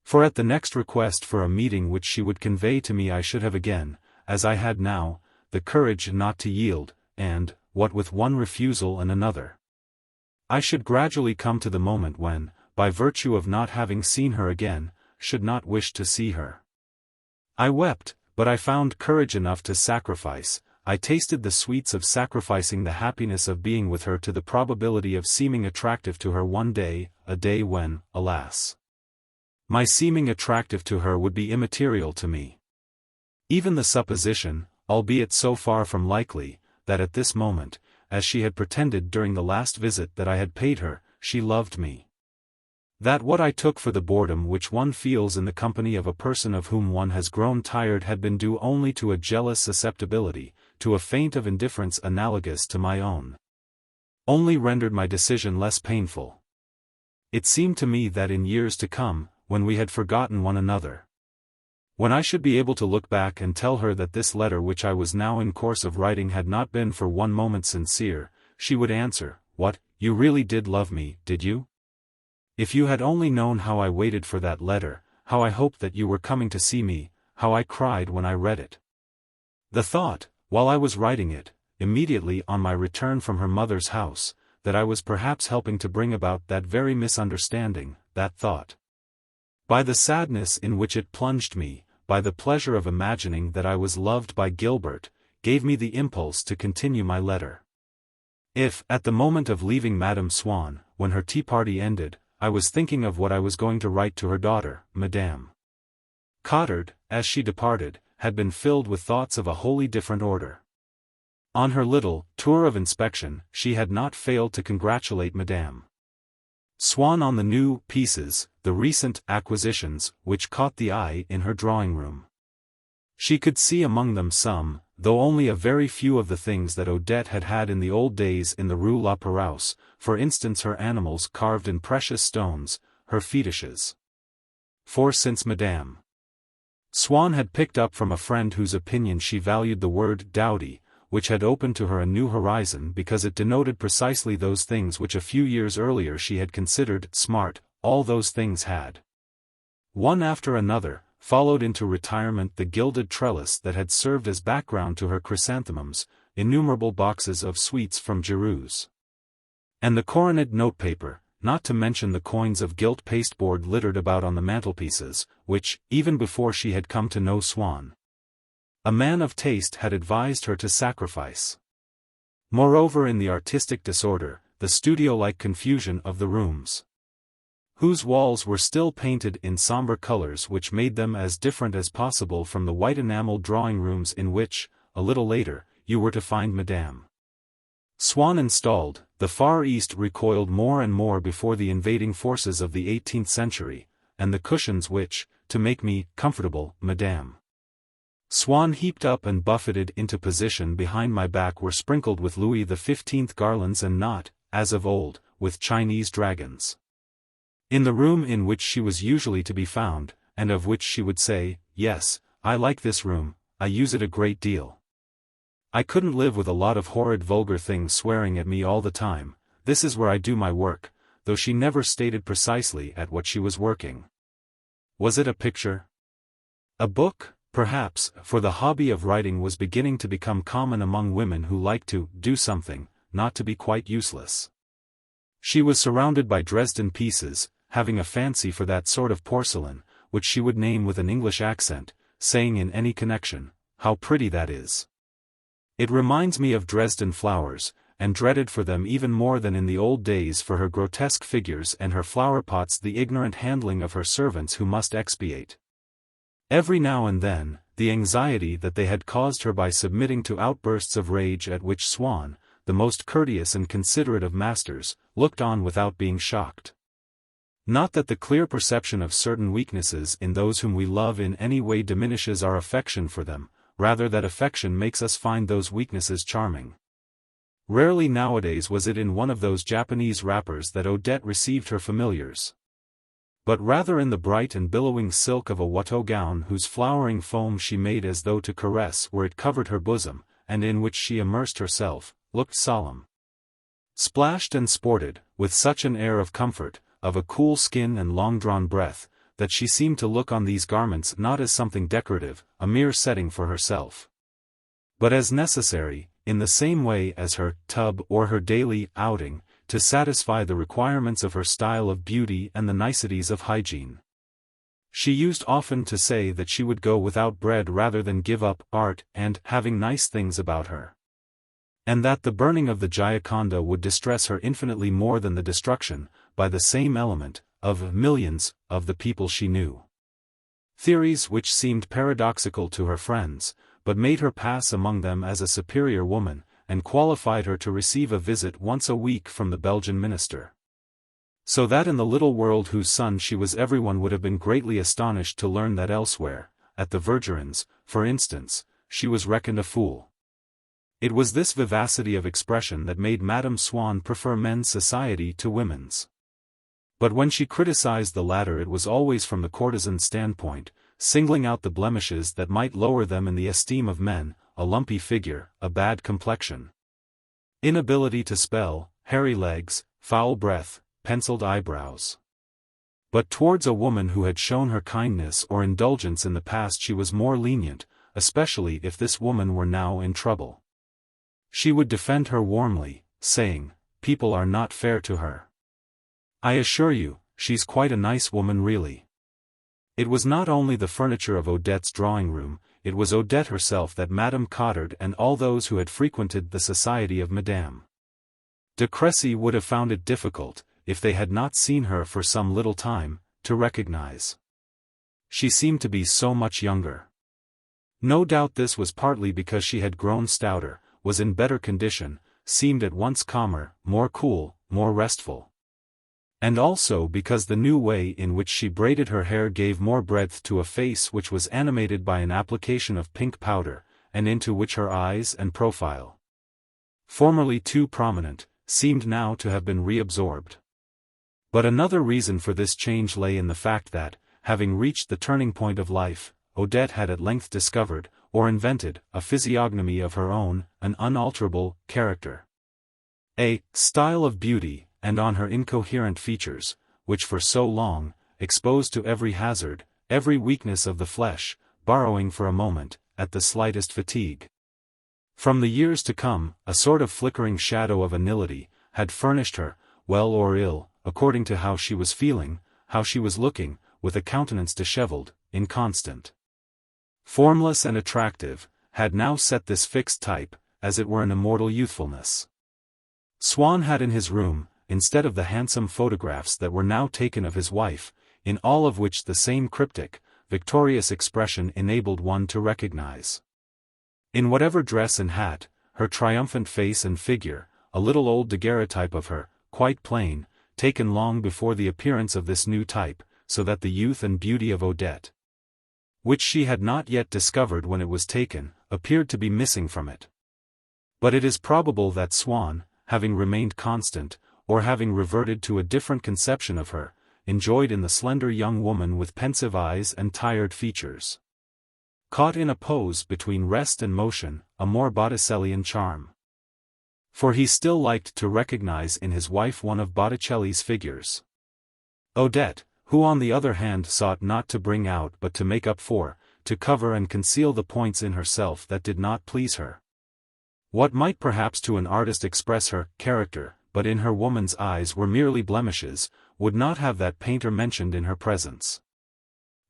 For at the next request for a meeting which she would convey to me I should have again, as I had now, the courage not to yield, and, what with one refusal and another, I should gradually come to the moment when, by virtue of not having seen her again, should not wish to see her. I wept, but I found courage enough to sacrifice. I tasted the sweets of sacrificing the happiness of being with her to the probability of seeming attractive to her one day, a day when, alas, my seeming attractive to her would be immaterial to me. Even the supposition, albeit so far from likely, that at this moment, as she had pretended during the last visit that I had paid her, she loved me. That what I took for the boredom which one feels in the company of a person of whom one has grown tired had been due only to a jealous susceptibility, to a feint of indifference analogous to my own, only rendered my decision less painful. It seemed to me that in years to come, when we had forgotten one another, when I should be able to look back and tell her that this letter which I was now in course of writing had not been for one moment sincere, she would answer, "What, you really did love me, did you? If you had only known how I waited for that letter, how I hoped that you were coming to see me, how I cried when I read it." The thought, while I was writing it, immediately on my return from her mother's house, that I was perhaps helping to bring about that very misunderstanding, that thought, by the sadness in which it plunged me, by the pleasure of imagining that I was loved by Gilbert, gave me the impulse to continue my letter. If, at the moment of leaving Madame Swann, when her tea party ended, I was thinking of what I was going to write to her daughter, Madame Cottard, as she departed, had been filled with thoughts of a wholly different order. On her little tour of inspection, she had not failed to congratulate Madame Swann on the new pieces, the recent acquisitions, which caught the eye in her drawing-room. She could see among them some, though only a very few of the things that Odette had had in the old days in the Rue La Pérouse, for instance her animals carved in precious stones, her fetishes. For since Madame Swann had picked up from a friend whose opinion she valued the word dowdy, which had opened to her a new horizon because it denoted precisely those things which a few years earlier she had considered smart, all those things had, one after another, followed into retirement the gilded trellis that had served as background to her chrysanthemums, innumerable boxes of sweets from Giroux's, and the coronet notepaper, not to mention the coins of gilt pasteboard littered about on the mantelpieces, which, even before she had come to know Swann, a man of taste had advised her to sacrifice. Moreover, in the artistic disorder, the studio-like confusion of the rooms, whose walls were still painted in somber colors which made them as different as possible from the white enameled drawing-rooms in which, a little later, you were to find Madame Swann installed, the Far East recoiled more and more before the invading forces of the 18th century, and the cushions which, to make me comfortable, Madame Swann heaped up and buffeted into position behind my back were sprinkled with Louis XV garlands and not, as of old, with Chinese dragons. In the room in which she was usually to be found, and of which she would say, "Yes, I like this room, I use it a great deal. I couldn't live with a lot of horrid vulgar things swearing at me all the time, this is where I do my work," though she never stated precisely at what she was working. Was it a picture? A book? Perhaps, for the hobby of writing was beginning to become common among women who liked to do something, not to be quite useless. She was surrounded by Dresden pieces, having a fancy for that sort of porcelain, which she would name with an English accent, saying in any connection, "How pretty that is. It reminds me of Dresden flowers," and dreaded for them even more than in the old days for her grotesque figures and her flower pots the ignorant handling of her servants who must expiate, every now and then, the anxiety that they had caused her by submitting to outbursts of rage at which Swann, the most courteous and considerate of masters, looked on without being shocked. Not that the clear perception of certain weaknesses in those whom we love in any way diminishes our affection for them, rather that affection makes us find those weaknesses charming. Rarely nowadays was it in one of those Japanese wrappers that Odette received her familiars. but rather in the bright and billowing silk of a Watteau gown whose flowering foam she made as though to caress where it covered her bosom, and in which she immersed herself, looked solemn. Splashed and sported, with such an air of comfort, of a cool skin and long-drawn breath, that she seemed to look on these garments not as something decorative, a mere setting for herself, but as necessary, in the same way as her tub or her daily outing, to satisfy the requirements of her style of beauty and the niceties of hygiene. She used often to say that she would go without bread rather than give up art and having nice things about her, and that the burning of the Gioconda would distress her infinitely more than the destruction, by the same element, of millions of the people she knew. Theories which seemed paradoxical to her friends, but made her pass among them as a superior woman, and qualified her to receive a visit once a week from the Belgian minister. So that in the little world whose son she was everyone would have been greatly astonished to learn that elsewhere, at the Vergerins, for instance, she was reckoned a fool. It was this vivacity of expression that made Madame Swann prefer men's society to women's. But when she criticized the latter it was always from the courtesan's standpoint, singling out the blemishes that might lower them in the esteem of men, a lumpy figure, a bad complexion, inability to spell, hairy legs, foul breath, penciled eyebrows. But towards a woman who had shown her kindness or indulgence in the past she was more lenient, especially if this woman were now in trouble. She would defend her warmly, saying, "People are not fair to her. I assure you, she's quite a nice woman really." It was not only the furniture of Odette's drawing-room, it was Odette herself that Madame Cottard and all those who had frequented the society of Madame de Crécy would have found it difficult, if they had not seen her for some little time, to recognize. She seemed to be so much younger. No doubt this was partly because she had grown stouter, was in better condition, seemed at once calmer, more cool, more restful. And also because the new way in which she braided her hair gave more breadth to a face which was animated by an application of pink powder, and into which her eyes and profile, formerly too prominent, seemed now to have been reabsorbed. But another reason for this change lay in the fact that, having reached the turning point of life, Odette had at length discovered, or invented, a physiognomy of her own, an unalterable character, a style of beauty, and on her incoherent features, which for so long, exposed to every hazard, every weakness of the flesh, borrowing for a moment, at the slightest fatigue, from the years to come, a sort of flickering shadow of anility, had furnished her, well or ill, according to how she was feeling, how she was looking, with a countenance dishevelled, inconstant, formless and attractive, had now set this fixed type, as it were an immortal youthfulness. Swann had in his room, instead of the handsome photographs that were now taken of his wife, in all of which the same cryptic, victorious expression enabled one to recognize, in whatever dress and hat, her triumphant face and figure, a little old daguerreotype of her, quite plain, taken long before the appearance of this new type, so that the youth and beauty of Odette, which she had not yet discovered when it was taken, appeared to be missing from it. But it is probable that Swann, having remained constant, or having reverted to a different conception of her, enjoyed in the slender young woman with pensive eyes and tired features, caught in a pose between rest and motion, a more Botticellian charm. For he still liked to recognize in his wife one of Botticelli's figures. Odette, who on the other hand sought not to bring out but to make up for, to cover and conceal the points in herself that did not please her. What might perhaps to an artist express her character, but in her woman's eyes were merely blemishes, would not have that painter mentioned in her presence.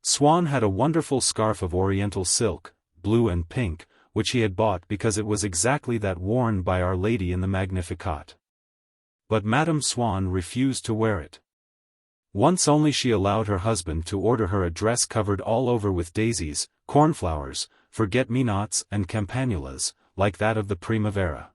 Swann had a wonderful scarf of oriental silk, blue and pink, which he had bought because it was exactly that worn by Our Lady in the Magnificat. But Madame Swann refused to wear it. Once only she allowed her husband to order her a dress covered all over with daisies, cornflowers, forget-me-nots and campanulas, like that of the Primavera.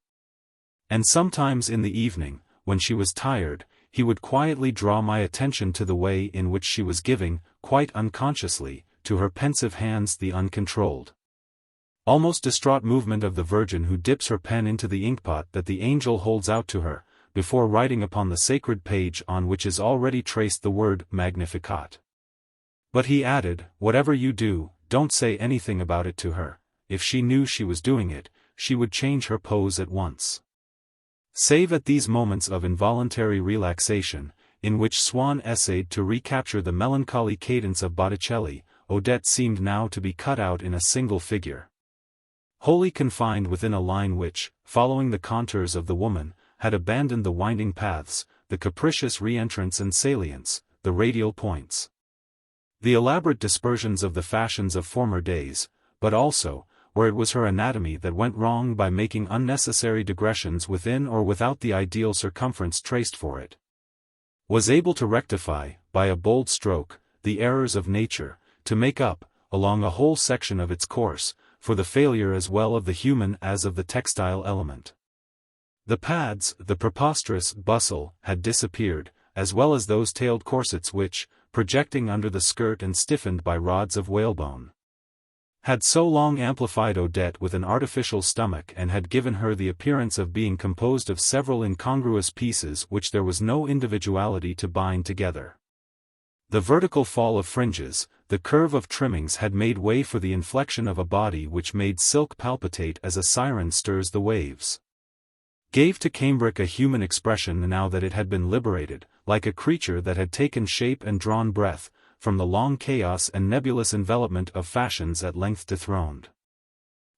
And sometimes in the evening, when she was tired, he would quietly draw my attention to the way in which she was giving, quite unconsciously, to her pensive hands the uncontrolled, almost distraught movement of the Virgin who dips her pen into the inkpot that the angel holds out to her, before writing upon the sacred page on which is already traced the word Magnificat. But he added, "Whatever you do, don't say anything about it to her. If she knew she was doing it, she would change her pose at once." Save at these moments of involuntary relaxation, in which Swann essayed to recapture the melancholy cadence of Botticelli, Odette seemed now to be cut out in a single figure. Wholly confined within a line which, following the contours of the woman, had abandoned the winding paths, the capricious re-entrants and salients, the radial points, the elaborate dispersions of the fashions of former days, but also, where it was her anatomy that went wrong by making unnecessary digressions within or without the ideal circumference traced for it, was able to rectify, by a bold stroke, the errors of nature, to make up, along a whole section of its course, for the failure as well of the human as of the textile element. The pads, the preposterous bustle, had disappeared, as well as those tailed corsets which, projecting under the skirt and stiffened by rods of whalebone, had so long amplified Odette with an artificial stomach and had given her the appearance of being composed of several incongruous pieces which there was no individuality to bind together. The vertical fall of fringes, the curve of trimmings had made way for the inflection of a body which made silk palpitate as a siren stirs the waves, gave to cambric a human expression now that it had been liberated, like a creature that had taken shape and drawn breath, from the long chaos and nebulous envelopment of fashions at length dethroned.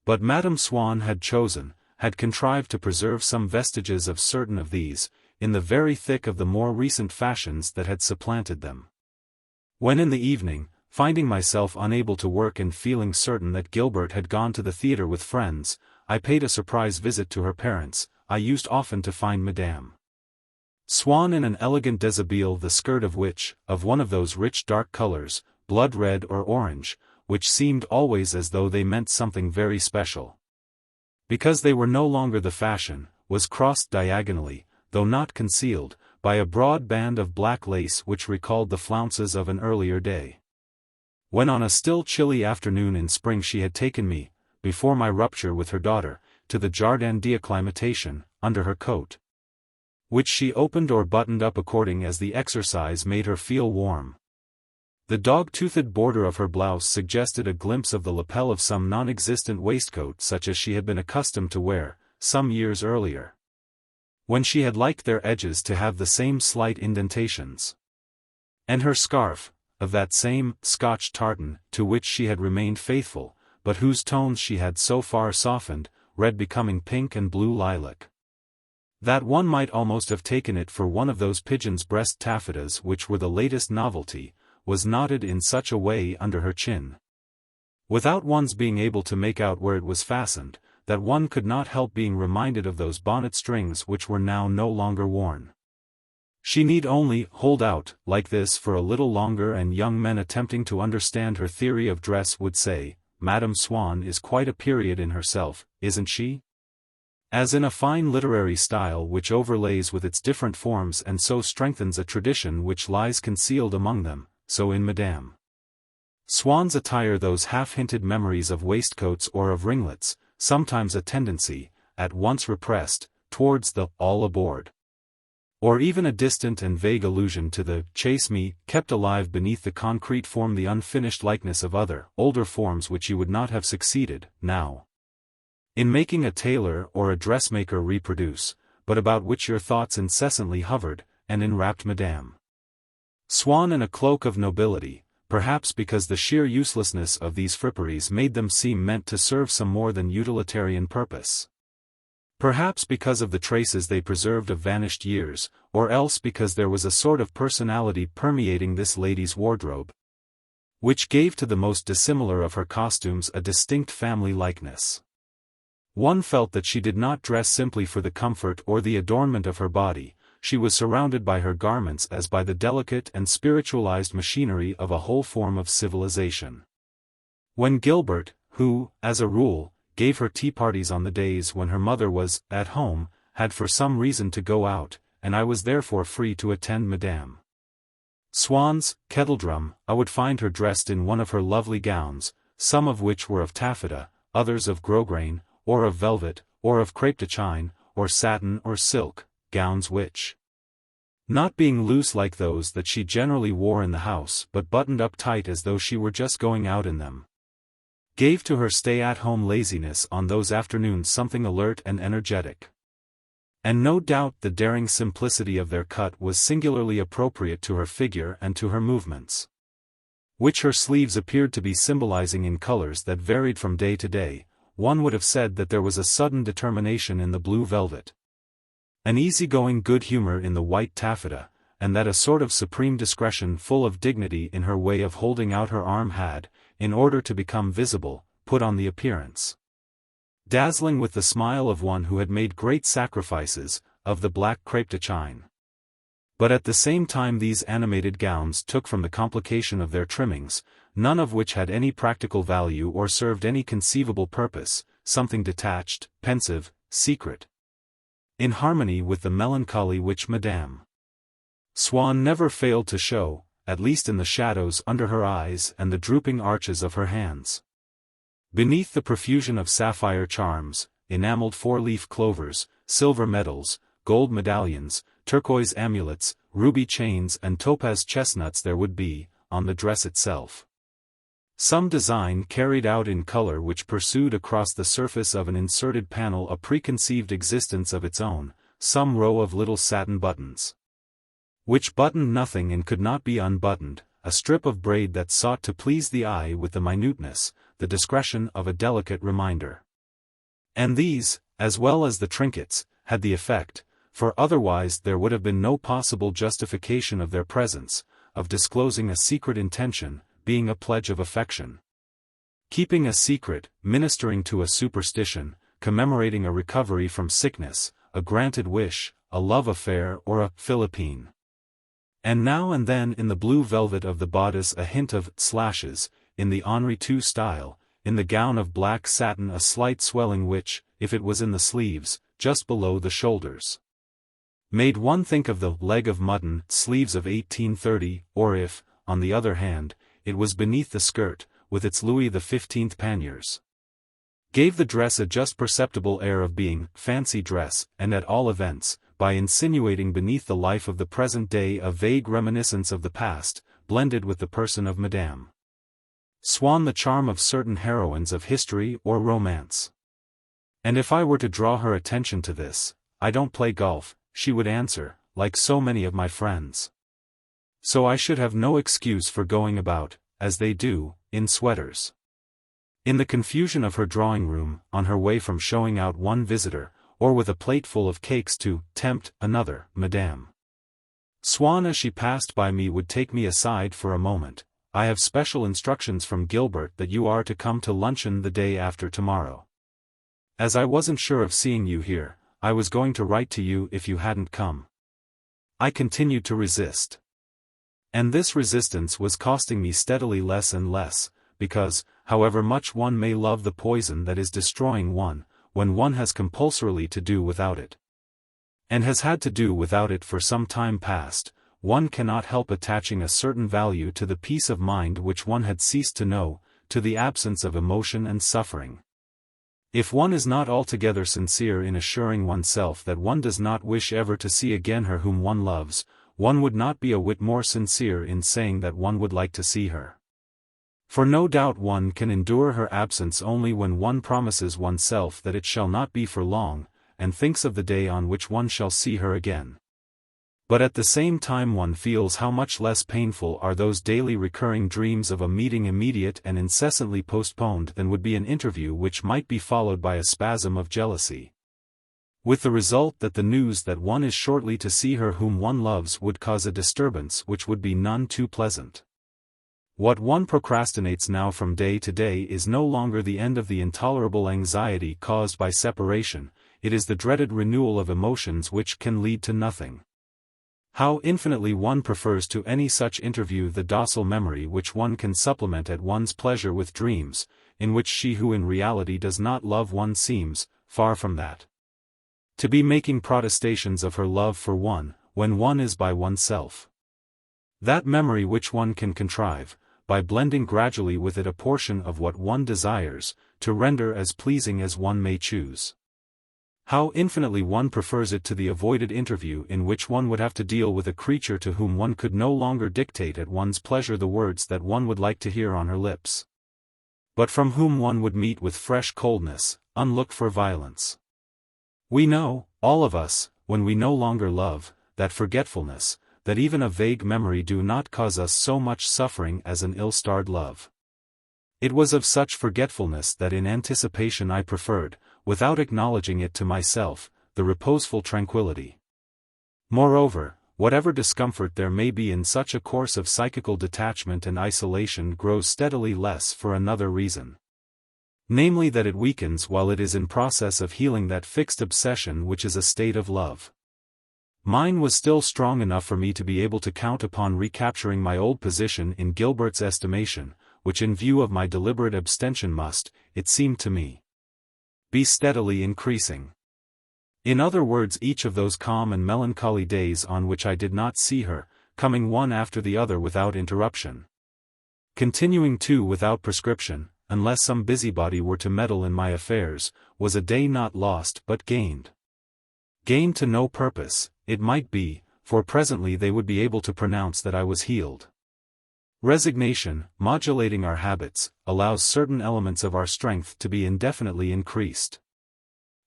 But Madame Swann had contrived to preserve some vestiges of certain of these, in the very thick of the more recent fashions that had supplanted them. When in the evening, finding myself unable to work and feeling certain that Gilbert had gone to the theatre with friends, I paid a surprise visit to her parents, I used often to find Madame Swann in an elegant deshabille, the skirt of which, of one of those rich dark colors, blood red or orange, which seemed always as though they meant something very special, because they were no longer the fashion, was crossed diagonally, though not concealed, by a broad band of black lace which recalled the flounces of an earlier day, when on a still chilly afternoon in spring she had taken me, before my rupture with her daughter, to the Jardin d'Acclimatation, under her coat, which she opened or buttoned up according as the exercise made her feel warm. The dog-toothed border of her blouse suggested a glimpse of the lapel of some non-existent waistcoat such as she had been accustomed to wear, some years earlier, when she had liked their edges to have the same slight indentations. And her scarf, of that same Scotch tartan, to which she had remained faithful, but whose tones she had so far softened, red becoming pink and blue lilac, that one might almost have taken it for one of those pigeon's breast taffetas which were the latest novelty, was knotted in such a way under her chin, without one's being able to make out where it was fastened, that one could not help being reminded of those bonnet strings which were now no longer worn. She need only hold out like this for a little longer, and young men attempting to understand her theory of dress would say, "Madame Swann is quite a period in herself, isn't she?" As in a fine literary style which overlays with its different forms and so strengthens a tradition which lies concealed among them, so in Madame Swann's attire those half-hinted memories of waistcoats or of ringlets, sometimes a tendency, at once repressed, towards the all aboard, or even a distant and vague allusion to the chasse me, kept alive beneath the concrete form, the unfinished likeness of other, older forms which you would not have succeeded, now, in making a tailor or a dressmaker reproduce, but about which your thoughts incessantly hovered, and enwrapped Madame Swann in a cloak of nobility, perhaps because the sheer uselessness of these fripperies made them seem meant to serve some more than utilitarian purpose. Perhaps because of the traces they preserved of vanished years, or else because there was a sort of personality permeating this lady's wardrobe, which gave to the most dissimilar of her costumes a distinct family likeness. One felt that she did not dress simply for the comfort or the adornment of her body, she was surrounded by her garments as by the delicate and spiritualized machinery of a whole form of civilization. When Gilbert, who, as a rule, gave her tea parties on the days when her mother was at home, had for some reason to go out, and I was therefore free to attend Madame Swann's kettledrum, I would find her dressed in one of her lovely gowns, some of which were of taffeta, others of grosgrain, or of velvet, or of crêpe de chine, or satin or silk, gowns which, not being loose like those that she generally wore in the house but buttoned up tight as though she were just going out in them, gave to her stay-at-home laziness on those afternoons something alert and energetic. And no doubt the daring simplicity of their cut was singularly appropriate to her figure and to her movements, which her sleeves appeared to be symbolizing in colors that varied from day to day. One would have said that there was a sudden determination in the blue velvet, an easy-going good humor in the white taffeta, and that a sort of supreme discretion full of dignity in her way of holding out her arm had, in order to become visible, put on the appearance, dazzling with the smile of one who had made great sacrifices, of the black crêpe de chine. But at the same time these animated gowns took from the complication of their trimmings, none of which had any practical value or served any conceivable purpose, something detached, pensive, secret, in harmony with the melancholy which Madame Swann never failed to show, at least in the shadows under her eyes and the drooping arches of her hands. Beneath the profusion of sapphire charms, enameled four-leaf clovers, silver medals, gold medallions, turquoise amulets, ruby chains and topaz chestnuts there would be, on the dress itself, some design carried out in color which pursued across the surface of an inserted panel a preconceived existence of its own, some row of little satin buttons, which buttoned nothing and could not be unbuttoned, a strip of braid that sought to please the eye with the minuteness, the discretion of a delicate reminder. And these, as well as the trinkets, had the effect, for otherwise there would have been no possible justification of their presence, of disclosing a secret intention, being a pledge of affection, keeping a secret, ministering to a superstition, commemorating a recovery from sickness, a granted wish, a love affair or a Philippine. And now and then in the blue velvet of the bodice a hint of slashes, in the Henri II style, in the gown of black satin a slight swelling which, if it was in the sleeves, just below the shoulders, made one think of the leg of mutton sleeves of 1830, or if, on the other hand, it was beneath the skirt, with its Louis XV panniers, gave the dress a just perceptible air of being fancy dress, and at all events, by insinuating beneath the life of the present day a vague reminiscence of the past, blended with the person of Madame Swann the charm of certain heroines of history or romance. And if I were to draw her attention to this, "I don't play golf," she would answer, like so many of my friends. So I should have no excuse for going about, as they do, in sweaters. In the confusion of her drawing-room, on her way from showing out one visitor, or with a plateful of cakes to tempt another, Madame Swann as she passed by me would take me aside for a moment. "I have special instructions from Gilbert that you are to come to luncheon the day after tomorrow. As I wasn't sure of seeing you here, I was going to write to you if you hadn't come." I continued to resist. And this resistance was costing me steadily less and less, because, however much one may love the poison that is destroying one, when one has compulsorily to do without it, and has had to do without it for some time past, one cannot help attaching a certain value to the peace of mind which one had ceased to know, to the absence of emotion and suffering. If one is not altogether sincere in assuring oneself that one does not wish ever to see again her whom one loves, one would not be a whit more sincere in saying that one would like to see her. For no doubt one can endure her absence only when one promises oneself that it shall not be for long, and thinks of the day on which one shall see her again. But at the same time one feels how much less painful are those daily recurring dreams of a meeting immediate and incessantly postponed than would be an interview which might be followed by a spasm of jealousy, with the result that the news that one is shortly to see her whom one loves would cause a disturbance which would be none too pleasant. What one procrastinates now from day to day is no longer the end of the intolerable anxiety caused by separation, it is the dreaded renewal of emotions which can lead to nothing. How infinitely one prefers to any such interview the docile memory which one can supplement at one's pleasure with dreams, in which she who in reality does not love one seems, far from that, to be making protestations of her love for one, when one is by oneself. That memory which one can contrive, by blending gradually with it a portion of what one desires, to render as pleasing as one may choose. How infinitely one prefers it to the avoided interview in which one would have to deal with a creature to whom one could no longer dictate at one's pleasure the words that one would like to hear on her lips, but from whom one would meet with fresh coldness, unlooked-for violence. We know, all of us, when we no longer love, that forgetfulness, that even a vague memory do not cause us so much suffering as an ill-starred love. It was of such forgetfulness that in anticipation I preferred, without acknowledging it to myself, the reposeful tranquility. Moreover, whatever discomfort there may be in such a course of psychical detachment and isolation grows steadily less for another reason. Namely that it weakens while it is in process of healing that fixed obsession which is a state of love. Mine was still strong enough for me to be able to count upon recapturing my old position in Gilbert's estimation, which in view of my deliberate abstention must, it seemed to me, be steadily increasing. In other words, each of those calm and melancholy days on which I did not see her, coming one after the other without interruption, continuing too without prescription, unless some busybody were to meddle in my affairs, was a day not lost but gained. Gained to no purpose, it might be, for presently they would be able to pronounce that I was healed. Resignation, modulating our habits, allows certain elements of our strength to be indefinitely increased.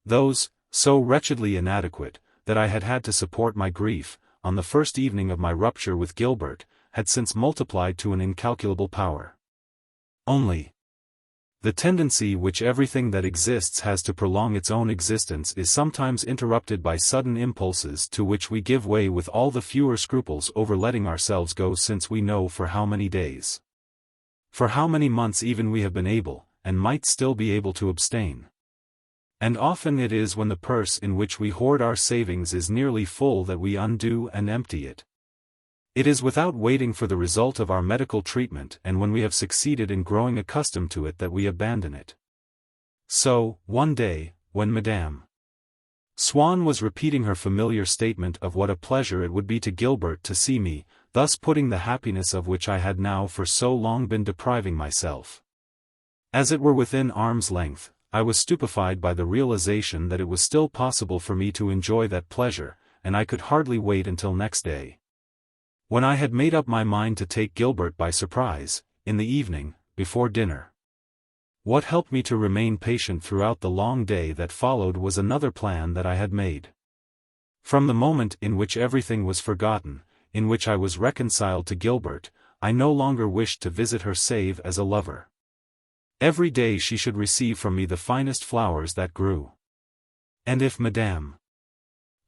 Those, so wretchedly inadequate, that I had had to support my grief, on the first evening of my rupture with Gilbert, had since multiplied to an incalculable power. Only, the tendency which everything that exists has to prolong its own existence is sometimes interrupted by sudden impulses to which we give way with all the fewer scruples over letting ourselves go, since we know for how many days, for how many months even we have been able, and might still be able to abstain. And often it is when the purse in which we hoard our savings is nearly full that we undo and empty it. It is without waiting for the result of our medical treatment and when we have succeeded in growing accustomed to it that we abandon it. So, one day, when Madame Swann was repeating her familiar statement of what a pleasure it would be to Gilbert to see me, thus putting the happiness of which I had now for so long been depriving myself, as it were within arm's length, I was stupefied by the realization that it was still possible for me to enjoy that pleasure, and I could hardly wait until next day, when I had made up my mind to take Gilbert by surprise, in the evening, before dinner. What helped me to remain patient throughout the long day that followed was another plan that I had made. From the moment in which everything was forgotten, in which I was reconciled to Gilbert, I no longer wished to visit her save as a lover. Every day she should receive from me the finest flowers that grew. And if Madame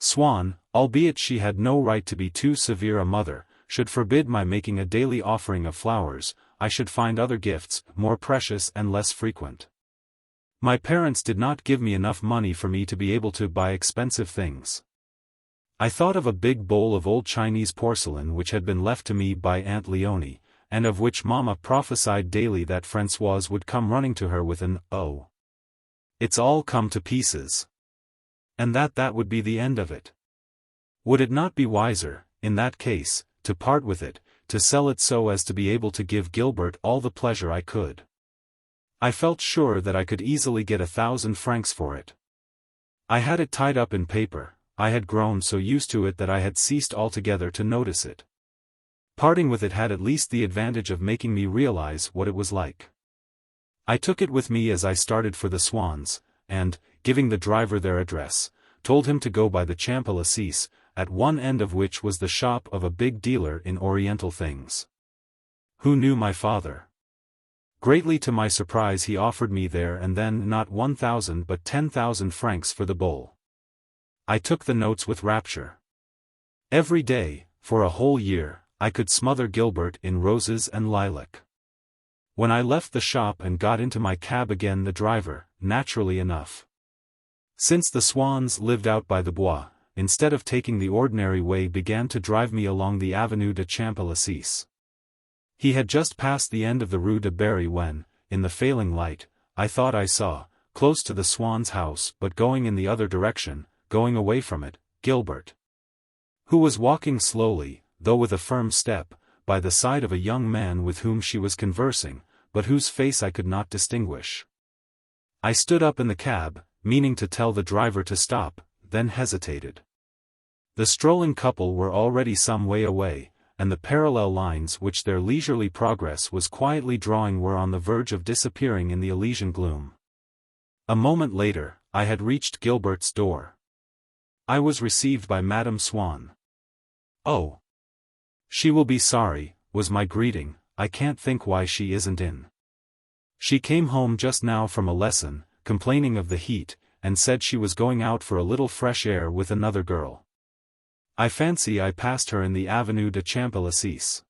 Swann, albeit she had no right to be too severe a mother, should forbid my making a daily offering of flowers, I should find other gifts, more precious and less frequent. My parents did not give me enough money for me to be able to buy expensive things. I thought of a big bowl of old Chinese porcelain which had been left to me by Aunt Leonie, and of which Mamma prophesied daily that Françoise would come running to her with an, "Oh, it's all come to pieces," and that would be the end of it. Would it not be wiser, in that case, to part with it, to sell it so as to be able to give Gilbert all the pleasure I could? I felt sure that I could easily get 1,000 francs for it. I had it tied up in paper. I had grown so used to it that I had ceased altogether to notice it. Parting with it had at least the advantage of making me realize what it was like. I took it with me as I started for the Swanns, and, giving the driver their address, told him to go by the Champs-Élysées, at one end of which was the shop of a big dealer in Oriental things, who knew my father. Greatly to my surprise he offered me there and then not 1,000 but 10,000 francs for the bowl. I took the notes with rapture. Every day, for a whole year, I could smother Gilbert in roses and lilac. When I left the shop and got into my cab again, the driver, naturally enough, since the Swanns lived out by the Bois, instead of taking the ordinary way, began to drive me along the Avenue de Champs-Élysées. He had just passed the end of the Rue de Berry when, in the failing light, I thought I saw, close to the Swann's house but going in the other direction, going away from it, Gilbert, who was walking slowly, though with a firm step, by the side of a young man with whom she was conversing, but whose face I could not distinguish. I stood up in the cab, meaning to tell the driver to stop, then hesitated. The strolling couple were already some way away, and the parallel lines which their leisurely progress was quietly drawing were on the verge of disappearing in the Elysian gloom. A moment later, I had reached Gilbert's door. I was received by Madame Swann. "Oh! She will be sorry," was my greeting. "I can't think why she isn't in. She came home just now from a lesson, complaining of the heat, and said she was going out for a little fresh air with another girl. I fancy I passed her in the Avenue de Champs-Élysées."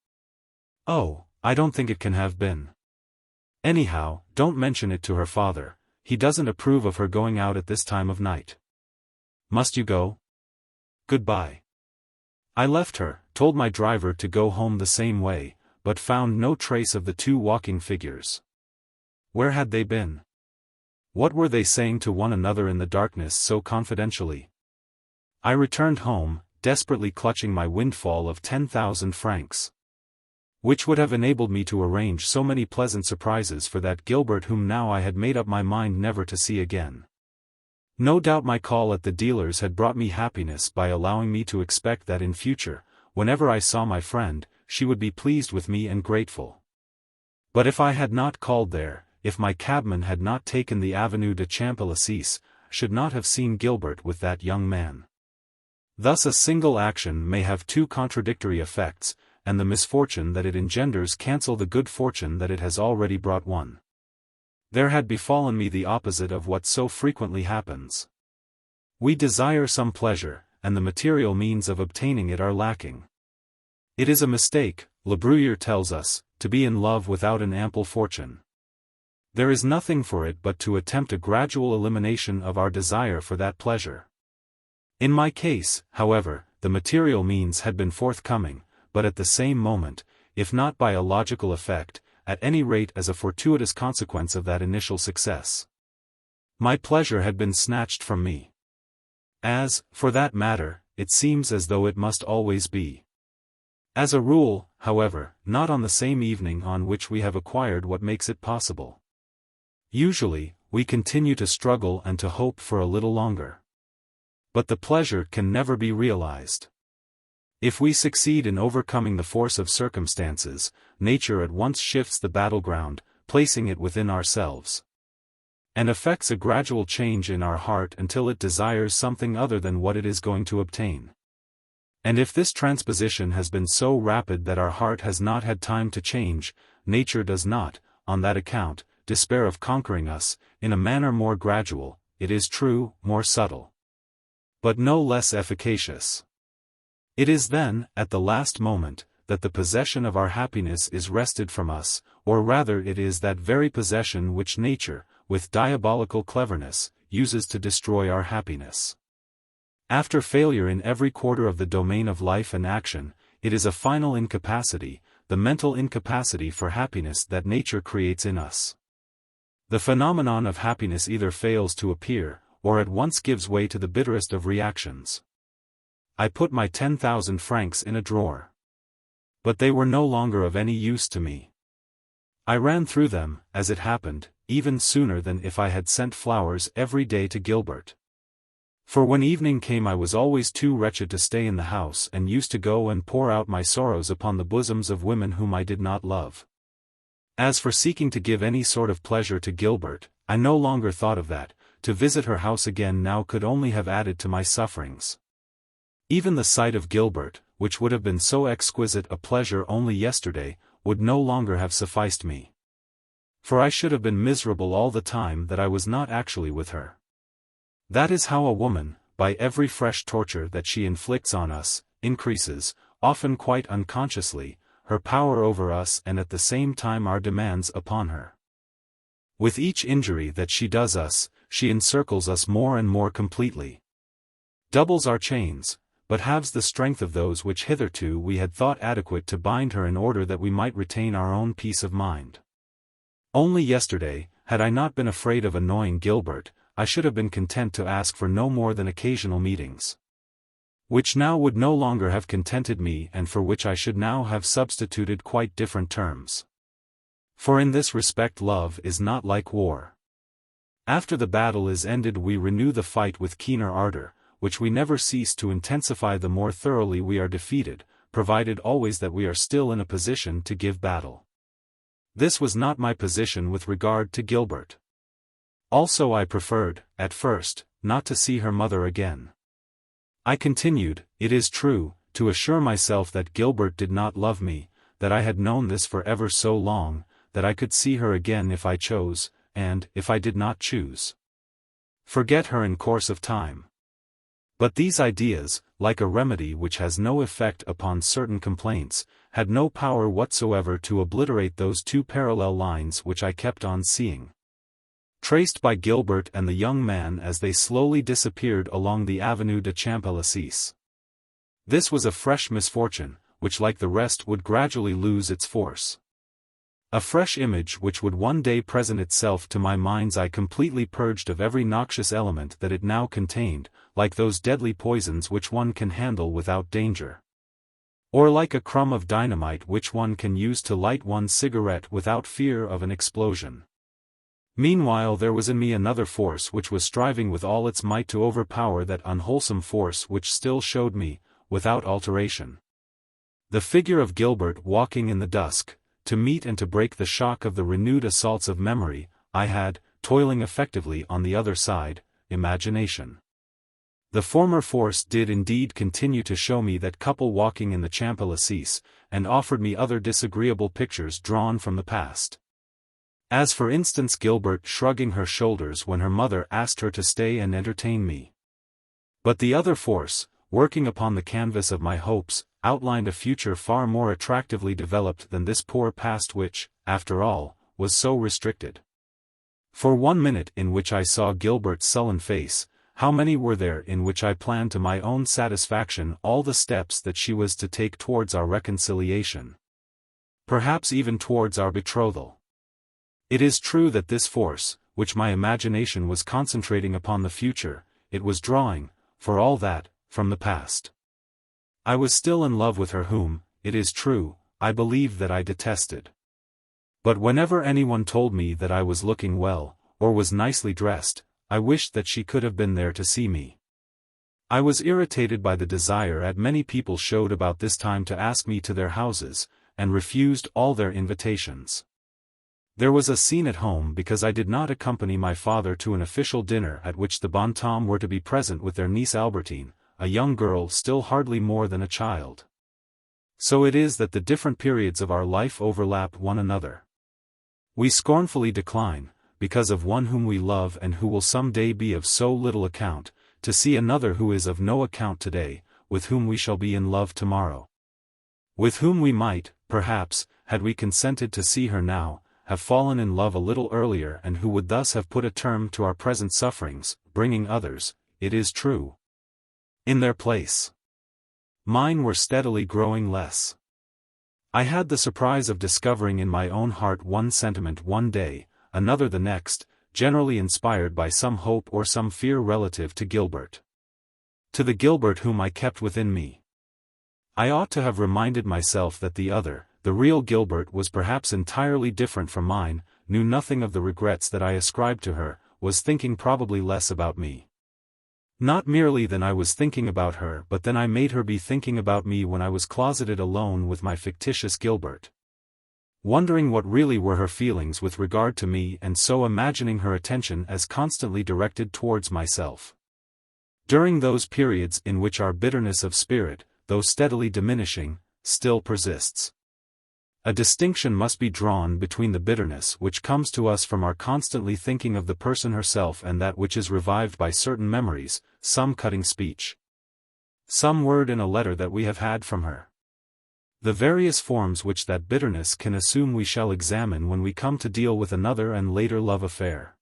"Oh, I don't think it can have been. Anyhow, don't mention it to her father. He doesn't approve of her going out at this time of night. Must you go? Goodbye." I left her, told my driver to go home the same way, but found no trace of the two walking figures. Where had they been? What were they saying to one another in the darkness so confidentially? I returned home, desperately clutching my windfall of 10,000 francs. Which would have enabled me to arrange so many pleasant surprises for that Gilbert whom now I had made up my mind never to see again. No doubt my call at the dealer's had brought me happiness by allowing me to expect that in future, whenever I saw my friend, she would be pleased with me and grateful. But if I had not called there, if my cabman had not taken the Avenue de Champs-Élysées, I should not have seen Gilbert with that young man. Thus a single action may have two contradictory effects, and the misfortune that it engenders cancel the good fortune that it has already brought one. There had befallen me the opposite of what so frequently happens. We desire some pleasure, and the material means of obtaining it are lacking. It is a mistake, Le Bruyère tells us, to be in love without an ample fortune. There is nothing for it but to attempt a gradual elimination of our desire for that pleasure. In my case, however, the material means had been forthcoming, but at the same moment, if not by a logical effect, at any rate as a fortuitous consequence of that initial success. My pleasure had been snatched from me. As, for that matter, it seems as though it must always be. As a rule, however, not on the same evening on which we have acquired what makes it possible. Usually, we continue to struggle and to hope for a little longer. But the pleasure can never be realized. If we succeed in overcoming the force of circumstances, nature at once shifts the battleground, placing it within ourselves, and effects a gradual change in our heart until it desires something other than what it is going to obtain. And if this transposition has been so rapid that our heart has not had time to change, nature does not, on that account, despair of conquering us, in a manner more gradual, it is true, more subtle, but no less efficacious. It is then, at the last moment, that the possession of our happiness is wrested from us, or rather it is that very possession which nature, with diabolical cleverness, uses to destroy our happiness. After failure in every quarter of the domain of life and action, it is a final incapacity, the mental incapacity for happiness that nature creates in us. The phenomenon of happiness either fails to appear, or at once gives way to the bitterest of reactions. I put my 10,000 francs in a drawer. But they were no longer of any use to me. I ran through them, as it happened, even sooner than if I had sent flowers every day to Gilbert. For when evening came I was always too wretched to stay in the house and used to go and pour out my sorrows upon the bosoms of women whom I did not love. As for seeking to give any sort of pleasure to Gilbert, I no longer thought of that. To visit her house again now could only have added to my sufferings. Even the sight of Gilbert, which would have been so exquisite a pleasure only yesterday, would no longer have sufficed me. For I should have been miserable all the time that I was not actually with her. That is how a woman, by every fresh torture that she inflicts on us, increases, often quite unconsciously, her power over us and at the same time our demands upon her. With each injury that she does us, she encircles us more and more completely. Doubles our chains, but halves the strength of those which hitherto we had thought adequate to bind her in order that we might retain our own peace of mind. Only yesterday, had I not been afraid of annoying Gilbert, I should have been content to ask for no more than occasional meetings, which now would no longer have contented me and for which I should now have substituted quite different terms. For in this respect love is not like war. After the battle is ended we renew the fight with keener ardor, which we never cease to intensify the more thoroughly we are defeated, provided always that we are still in a position to give battle. This was not my position with regard to Gilbert. Also I preferred, at first, not to see her mother again. I continued, it is true, to assure myself that Gilbert did not love me, that I had known this for ever so long, that I could see her again if I chose, and, if I did not choose, forget her in course of time. But these ideas, like a remedy which has no effect upon certain complaints, had no power whatsoever to obliterate those two parallel lines which I kept on seeing, traced by Gilbert and the young man as they slowly disappeared along the Avenue de Champs-Élysées. This was a fresh misfortune, which like the rest would gradually lose its force. A fresh image which would one day present itself to my mind's eye completely purged of every noxious element that it now contained, like those deadly poisons which one can handle without danger, or like a crumb of dynamite which one can use to light one's cigarette without fear of an explosion. Meanwhile there was in me another force which was striving with all its might to overpower that unwholesome force which still showed me, without alteration, the figure of Gilbert walking in the dusk, to meet and to break the shock of the renewed assaults of memory. I had, toiling effectively on the other side, imagination. The former force did indeed continue to show me that couple walking in the Champs-Élysées, and offered me other disagreeable pictures drawn from the past. As for instance Gilbert shrugging her shoulders when her mother asked her to stay and entertain me. But the other force, working upon the canvas of my hopes, outlined a future far more attractively developed than this poor past which, after all, was so restricted. For 1 minute in which I saw Gilbert's sullen face, how many were there in which I planned to my own satisfaction all the steps that she was to take towards our reconciliation, perhaps even towards our betrothal. It is true that this force, which my imagination was concentrating upon the future, it was drawing, for all that, from the past. I was still in love with her whom, it is true, I believed that I detested. But whenever anyone told me that I was looking well, or was nicely dressed, I wished that she could have been there to see me. I was irritated by the desire that many people showed about this time to ask me to their houses, and refused all their invitations. There was a scene at home because I did not accompany my father to an official dinner at which the Bontemps were to be present with their niece Albertine, a young girl still hardly more than a child. So it is that the different periods of our life overlap one another. We scornfully decline, because of one whom we love and who will some day be of so little account, to see another who is of no account today, with whom we shall be in love tomorrow. With whom we might, perhaps, had we consented to see her now, have fallen in love a little earlier and who would thus have put a term to our present sufferings, bringing others, it is true, in their place. Mine were steadily growing less. I had the surprise of discovering in my own heart one sentiment one day, another the next, generally inspired by some hope or some fear relative to Gilbert. To the Gilbert whom I kept within me. I ought to have reminded myself that the other, the real Gilbert, was perhaps entirely different from mine, knew nothing of the regrets that I ascribed to her, was thinking probably less about me. Not merely than I was thinking about her, but than I made her be thinking about me when I was closeted alone with my fictitious Gilbert. Wondering what really were her feelings with regard to me, and so imagining her attention as constantly directed towards myself. During those periods in which our bitterness of spirit, though steadily diminishing, still persists. A distinction must be drawn between the bitterness which comes to us from our constantly thinking of the person herself and that which is revived by certain memories, some cutting speech, some word in a letter that we have had from her. The various forms which that bitterness can assume we shall examine when we come to deal with another and later love affair.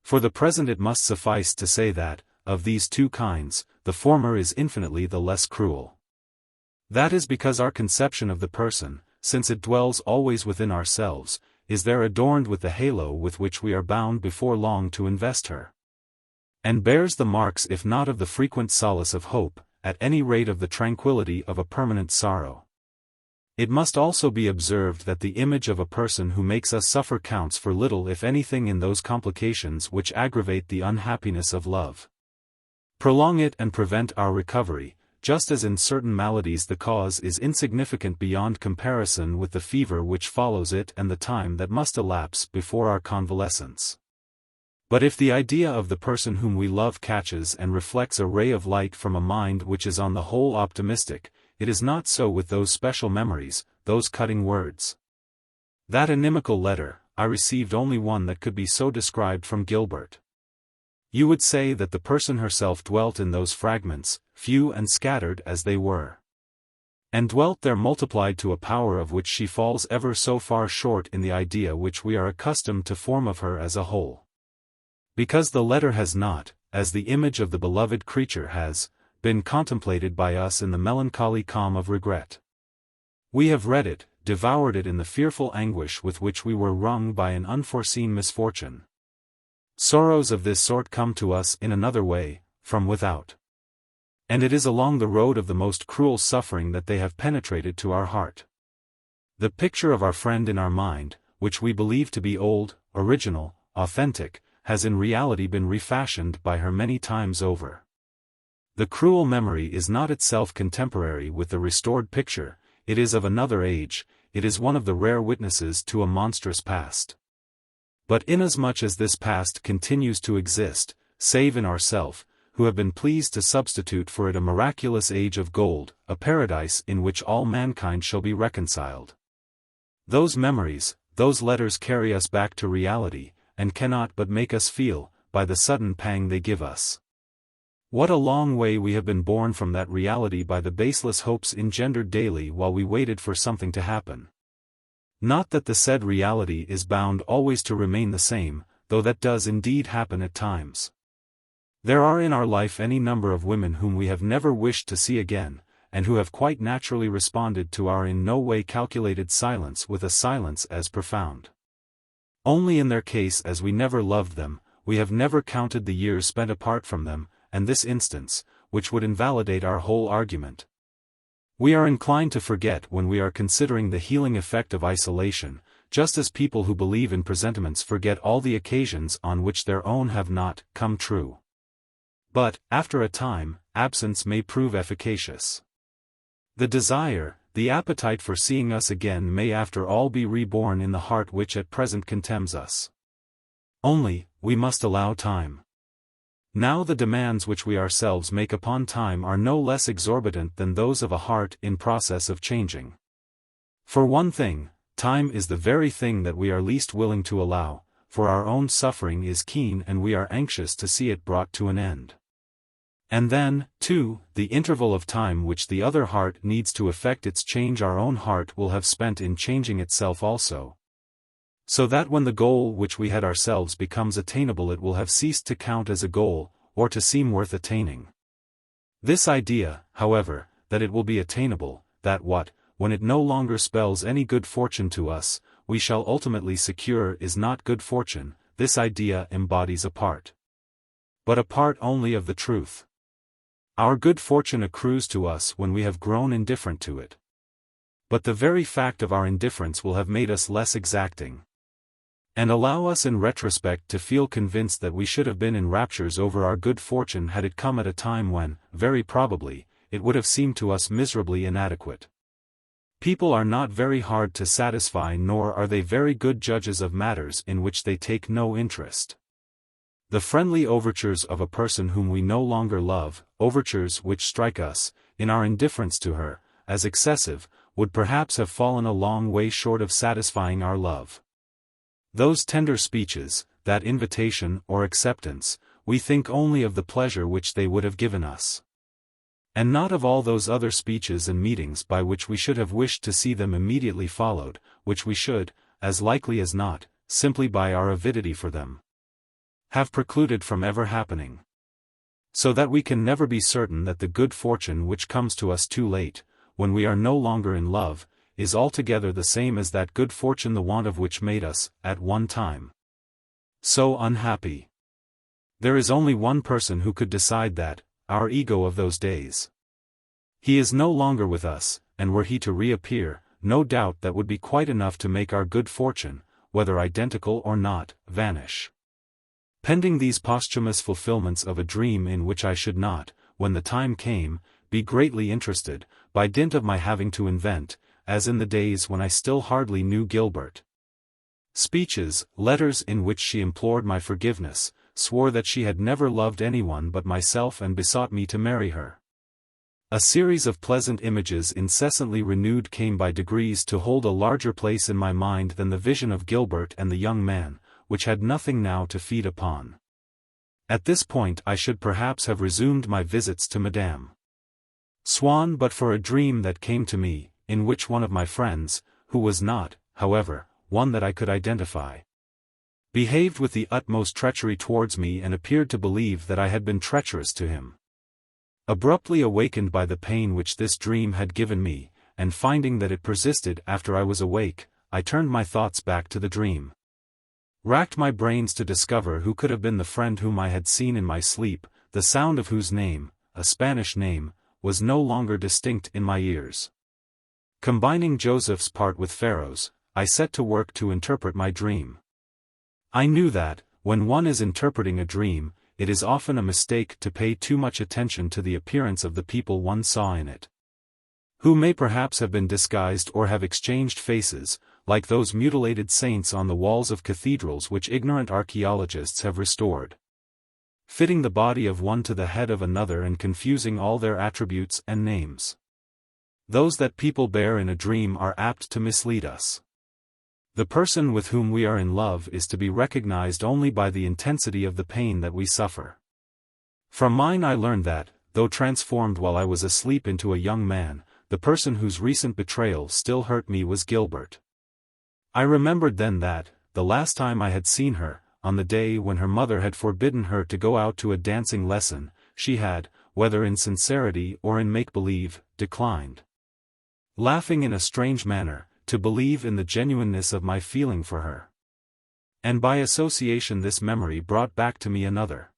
For the present it must suffice to say that, of these two kinds, the former is infinitely the less cruel. That is because our conception of the person, since it dwells always within ourselves, is there adorned with the halo with which we are bound before long to invest her, and bears the marks if not of the frequent solace of hope, at any rate of the tranquillity of a permanent sorrow. It must also be observed that the image of a person who makes us suffer counts for little if anything in those complications which aggravate the unhappiness of love. Prolong it and prevent our recovery, just as in certain maladies the cause is insignificant beyond comparison with the fever which follows it and the time that must elapse before our convalescence. But if the idea of the person whom we love catches and reflects a ray of light from a mind which is on the whole optimistic, it is not so with those special memories, those cutting words. That inimical letter, I received only one that could be so described from Gilbert. You would say that the person herself dwelt in those fragments, few and scattered as they were. And dwelt there multiplied to a power of which she falls ever so far short in the idea which we are accustomed to form of her as a whole. Because the letter has not, as the image of the beloved creature has, been contemplated by us in the melancholy calm of regret. We have read it, devoured it in the fearful anguish with which we were wrung by an unforeseen misfortune. Sorrows of this sort come to us in another way, from without. And it is along the road of the most cruel suffering that they have penetrated to our heart. The picture of our friend in our mind, which we believe to be old, original, authentic, has in reality been refashioned by her many times over. The cruel memory is not itself contemporary with the restored picture, it is of another age, it is one of the rare witnesses to a monstrous past. But inasmuch as this past continues to exist, save in ourself, who have been pleased to substitute for it a miraculous age of gold, a paradise in which all mankind shall be reconciled. Those memories, those letters carry us back to reality, and cannot but make us feel, by the sudden pang they give us. What a long way we have been borne from that reality by the baseless hopes engendered daily while we waited for something to happen. Not that the said reality is bound always to remain the same, though that does indeed happen at times. There are in our life any number of women whom we have never wished to see again, and who have quite naturally responded to our in no way calculated silence with a silence as profound. Only in their case, as we never loved them, we have never counted the years spent apart from them, and this instance, which would invalidate our whole argument. We are inclined to forget when we are considering the healing effect of isolation, just as people who believe in presentiments forget all the occasions on which their own have not come true. But, after a time, absence may prove efficacious. The desire, the appetite for seeing us again may after all be reborn in the heart which at present contemns us. Only, we must allow time. Now the demands which we ourselves make upon time are no less exorbitant than those of a heart in process of changing. For one thing, time is the very thing that we are least willing to allow, for our own suffering is keen and we are anxious to see it brought to an end. And then, too, the interval of time which the other heart needs to effect its change our own heart will have spent in changing itself also. So that when the goal which we had ourselves becomes attainable it will have ceased to count as a goal, or to seem worth attaining. This idea, however, that it will be attainable, that what, when it no longer spells any good fortune to us, we shall ultimately secure is not good fortune, this idea embodies a part. But a part only of the truth. Our good fortune accrues to us when we have grown indifferent to it. But the very fact of our indifference will have made us less exacting. And allow us in retrospect to feel convinced that we should have been in raptures over our good fortune had it come at a time when, very probably, it would have seemed to us miserably inadequate. People are not very hard to satisfy nor are they very good judges of matters in which they take no interest. The friendly overtures of a person whom we no longer love, overtures which strike us, in our indifference to her, as excessive, would perhaps have fallen a long way short of satisfying our love. Those tender speeches, that invitation or acceptance, we think only of the pleasure which they would have given us. And not of all those other speeches and meetings by which we should have wished to see them immediately followed, which we should, as likely as not, simply by our avidity for them, have precluded from ever happening. So that we can never be certain that the good fortune which comes to us too late, when we are no longer in love, is altogether the same as that good fortune the want of which made us, at one time, so unhappy. There is only one person who could decide that, our ego of those days. He is no longer with us, and were he to reappear, no doubt that would be quite enough to make our good fortune, whether identical or not, vanish. Pending these posthumous fulfillments of a dream in which I should not, when the time came, be greatly interested, by dint of my having to invent, as in the days when I still hardly knew Gilbert. Speeches, letters in which she implored my forgiveness, swore that she had never loved anyone but myself and besought me to marry her. A series of pleasant images incessantly renewed came by degrees to hold a larger place in my mind than the vision of Gilbert and the young man, which had nothing now to feed upon. At this point I should perhaps have resumed my visits to Madame Swann but for a dream that came to me, in which one of my friends, who was not, however, one that I could identify, behaved with the utmost treachery towards me and appeared to believe that I had been treacherous to him. Abruptly awakened by the pain which this dream had given me, and finding that it persisted after I was awake, I turned my thoughts back to the dream. Racked my brains to discover who could have been the friend whom I had seen in my sleep, the sound of whose name, a Spanish name, was no longer distinct in my ears. Combining Joseph's part with Pharaoh's, I set to work to interpret my dream. I knew that, when one is interpreting a dream, it is often a mistake to pay too much attention to the appearance of the people one saw in it, who may perhaps have been disguised or have exchanged faces, like those mutilated saints on the walls of cathedrals which ignorant archaeologists have restored, fitting the body of one to the head of another and confusing all their attributes and names. Those that people bear in a dream are apt to mislead us. The person with whom we are in love is to be recognized only by the intensity of the pain that we suffer. From mine I learned that, though transformed while I was asleep into a young man, the person whose recent betrayal still hurt me was Gilbert. I remembered then that, the last time I had seen her, on the day when her mother had forbidden her to go out to a dancing lesson, she had, whether in sincerity or in make-believe, declined, laughing in a strange manner, to believe in the genuineness of my feeling for her. And by association this memory brought back to me another.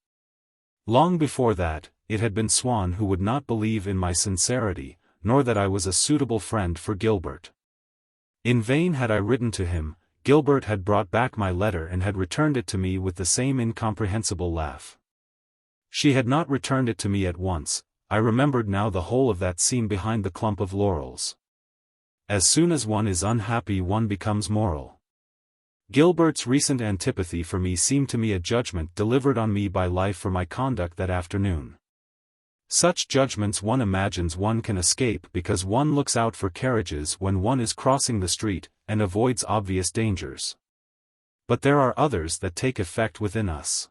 Long before that, it had been Swann who would not believe in my sincerity, nor that I was a suitable friend for Gilbert. In vain had I written to him, Gilbert had brought back my letter and had returned it to me with the same incomprehensible laugh. She had not returned it to me at once. I remembered now the whole of that scene behind the clump of laurels. As soon as one is unhappy one becomes moral. Gilbert's recent antipathy for me seemed to me a judgment delivered on me by life for my conduct that afternoon. Such judgments one imagines one can escape because one looks out for carriages when one is crossing the street, and avoids obvious dangers. But there are others that take effect within us.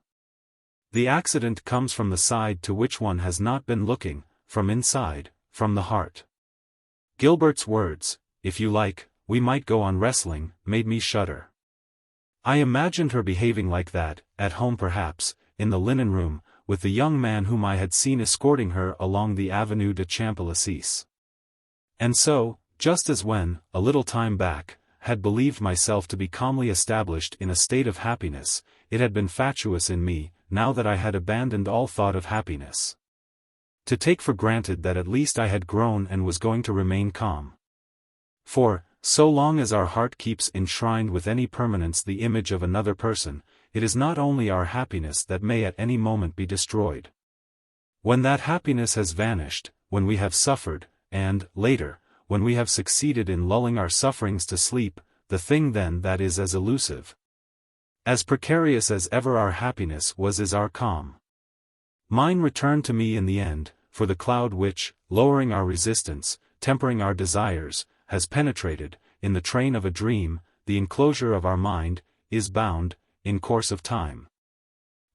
The accident comes from the side to which one has not been looking, from inside, from the heart. Gilbert's words, "If you like, we might go on wrestling," made me shudder. I imagined her behaving like that, at home perhaps, in the linen room, with the young man whom I had seen escorting her along the Avenue de Champs-Élysées. And so, just as when, a little time back, had believed myself to be calmly established in a state of happiness, it had been fatuous in me, now that I had abandoned all thought of happiness, to take for granted that at least I had grown and was going to remain calm. For, so long as our heart keeps enshrined with any permanence the image of another person, it is not only our happiness that may at any moment be destroyed. When that happiness has vanished, when we have suffered, and, later, when we have succeeded in lulling our sufferings to sleep, the thing then that is as elusive, as precarious as ever our happiness was is our calm. Mine returned to me in the end, for the cloud which, lowering our resistance, tempering our desires, has penetrated, in the train of a dream, the enclosure of our mind, is bound, in course of time,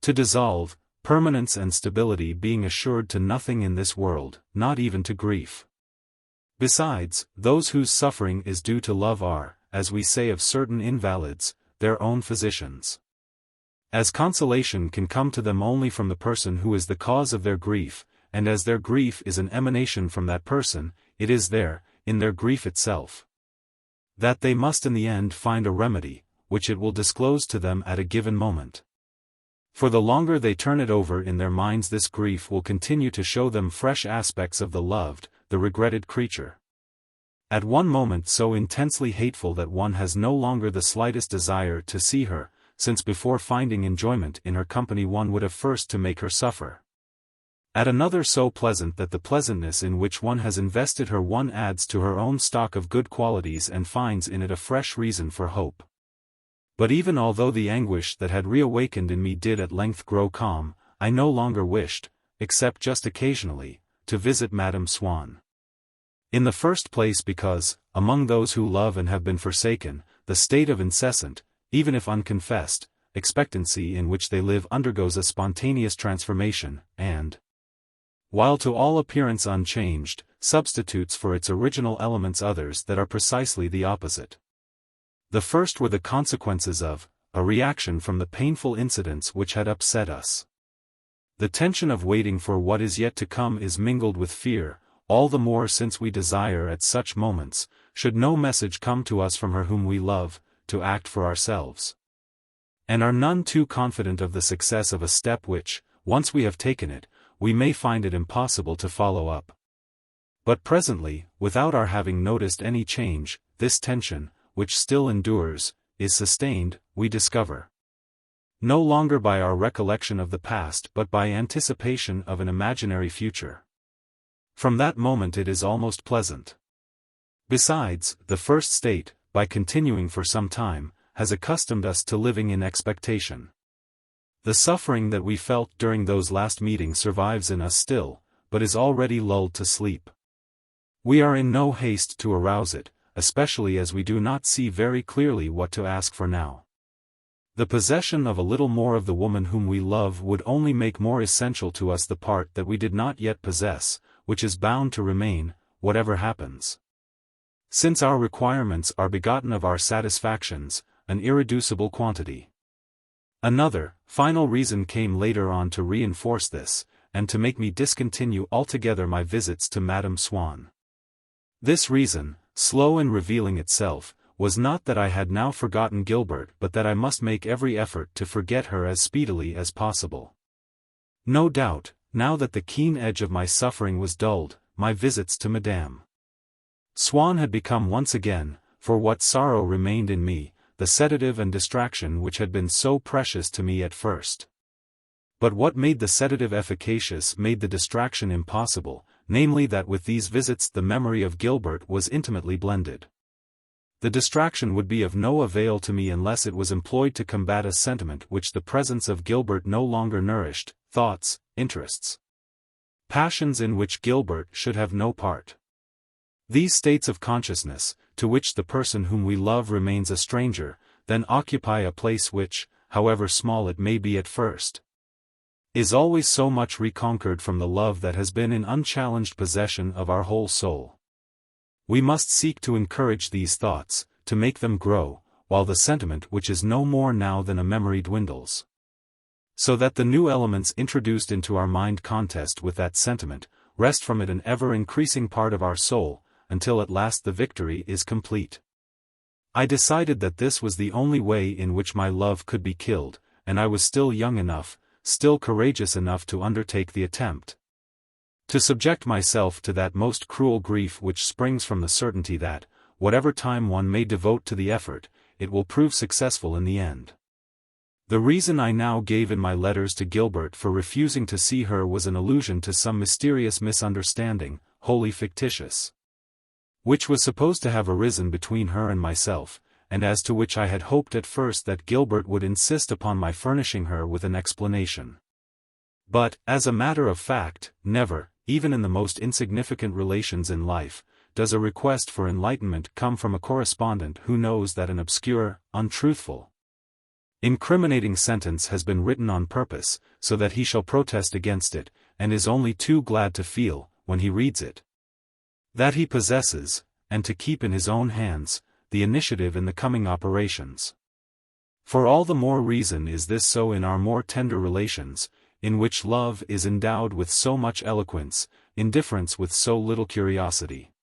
to dissolve, permanence and stability being assured to nothing in this world, not even to grief. Besides, those whose suffering is due to love are, as we say of certain invalids, their own physicians. As consolation can come to them only from the person who is the cause of their grief, and as their grief is an emanation from that person, it is there, in their grief itself, that they must in the end find a remedy, which it will disclose to them at a given moment. For the longer they turn it over in their minds, this grief will continue to show them fresh aspects of the loved, the regretted creature. At one moment so intensely hateful that one has no longer the slightest desire to see her, since before finding enjoyment in her company one would have first to make her suffer. At another so pleasant that the pleasantness in which one has invested her one adds to her own stock of good qualities and finds in it a fresh reason for hope. But even although the anguish that had reawakened in me did at length grow calm, I no longer wished, except just occasionally, to visit Madame Swann. In the first place because, among those who love and have been forsaken, the state of incessant, even if unconfessed, expectancy in which they live undergoes a spontaneous transformation, and, while to all appearance unchanged, substitutes for its original elements others that are precisely the opposite. The first were the consequences of a reaction from the painful incidents which had upset us. The tension of waiting for what is yet to come is mingled with fear, all the more since we desire at such moments, should no message come to us from her whom we love, to act for ourselves. And are none too confident of the success of a step which, once we have taken it, we may find it impossible to follow up. But presently, without our having noticed any change, this tension, which still endures, is sustained, we discover. No longer by our recollection of the past but by anticipation of an imaginary future. From that moment it is almost pleasant. Besides, the first state, by continuing for some time, has accustomed us to living in expectation. The suffering that we felt during those last meetings survives in us still, but is already lulled to sleep. We are in no haste to arouse it, especially as we do not see very clearly what to ask for now. The possession of a little more of the woman whom we love would only make more essential to us the part that we did not yet possess, which is bound to remain, whatever happens. Since our requirements are begotten of our satisfactions, an irreducible quantity. Another, final reason came later on to reinforce this, and to make me discontinue altogether my visits to Madame Swann. This reason, slow in revealing itself, was not that I had now forgotten Gilbert but that I must make every effort to forget her as speedily as possible. No doubt, now that the keen edge of my suffering was dulled, my visits to Madame Swann had become once again, for what sorrow remained in me, the sedative and distraction which had been so precious to me at first. But what made the sedative efficacious made the distraction impossible, namely that with these visits the memory of Gilbert was intimately blended. The distraction would be of no avail to me unless it was employed to combat a sentiment which the presence of Gilbert no longer nourished, thoughts, interests, passions in which Gilbert should have no part. These states of consciousness, to which the person whom we love remains a stranger, then occupy a place which, however small it may be at first, is always so much reconquered from the love that has been in unchallenged possession of our whole soul. We must seek to encourage these thoughts, to make them grow, while the sentiment which is no more now than a memory dwindles. So that the new elements introduced into our mind contest with that sentiment, wrest from it an ever-increasing part of our soul, until at last the victory is complete. I decided that this was the only way in which my love could be killed, and I was still young enough, still courageous enough to undertake the attempt. To subject myself to that most cruel grief which springs from the certainty that, whatever time one may devote to the effort, it will prove successful in the end. The reason I now gave in my letters to Gilbert for refusing to see her was an allusion to some mysterious misunderstanding, wholly fictitious, which was supposed to have arisen between her and myself, and as to which I had hoped at first that Gilbert would insist upon my furnishing her with an explanation. But, as a matter of fact, never, even in the most insignificant relations in life, does a request for enlightenment come from a correspondent who knows that an obscure, untruthful, incriminating sentence has been written on purpose, so that he shall protest against it, and is only too glad to feel, when he reads it, that he possesses, and to keep in his own hands, the initiative in the coming operations. For all the more reason is this so in our more tender relations, in which love is endowed with so much eloquence, indifference with so little curiosity.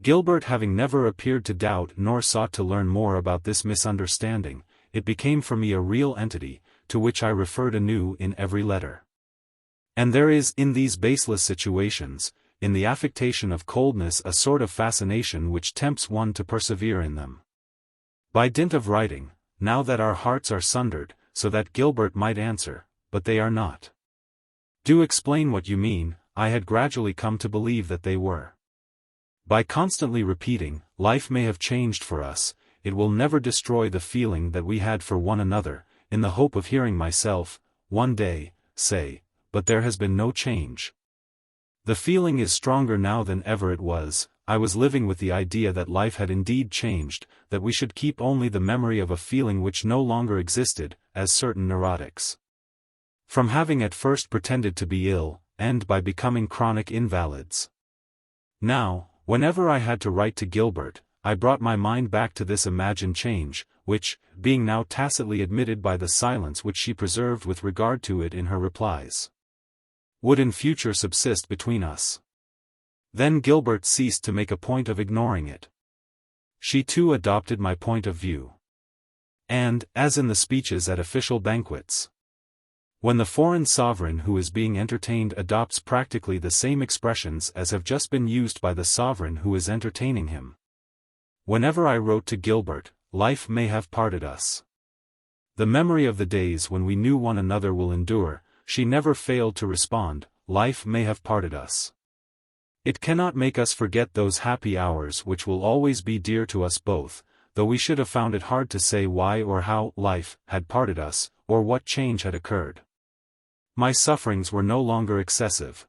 Gilbert having never appeared to doubt nor sought to learn more about this misunderstanding, it became for me a real entity, to which I referred anew in every letter. And there is in these baseless situations, in the affectation of coldness a sort of fascination which tempts one to persevere in them. By dint of writing, now that our hearts are sundered, so that Gilbert might answer, but they are not. Do explain what you mean, I had gradually come to believe that they were. By constantly repeating, life may have changed for us, it will never destroy the feeling that we had for one another, in the hope of hearing myself, one day, say, but there has been no change. The feeling is stronger now than ever it was. I was living with the idea that life had indeed changed, that we should keep only the memory of a feeling which no longer existed, as certain neurotics. From having at first pretended to be ill, end by becoming chronic invalids. Now, whenever I had to write to Gilbert, I brought my mind back to this imagined change, which, being now tacitly admitted by the silence which she preserved with regard to it in her replies, would in future subsist between us. Then Gilbert ceased to make a point of ignoring it. She too adopted my point of view. And, as in the speeches at official banquets, when the foreign sovereign who is being entertained adopts practically the same expressions as have just been used by the sovereign who is entertaining him. Whenever I wrote to Gilbert, life may have parted us. The memory of the days when we knew one another will endure, she never failed to respond, life may have parted us. It cannot make us forget those happy hours which will always be dear to us both, though we should have found it hard to say why or how life had parted us, or what change had occurred. My sufferings were no longer excessive.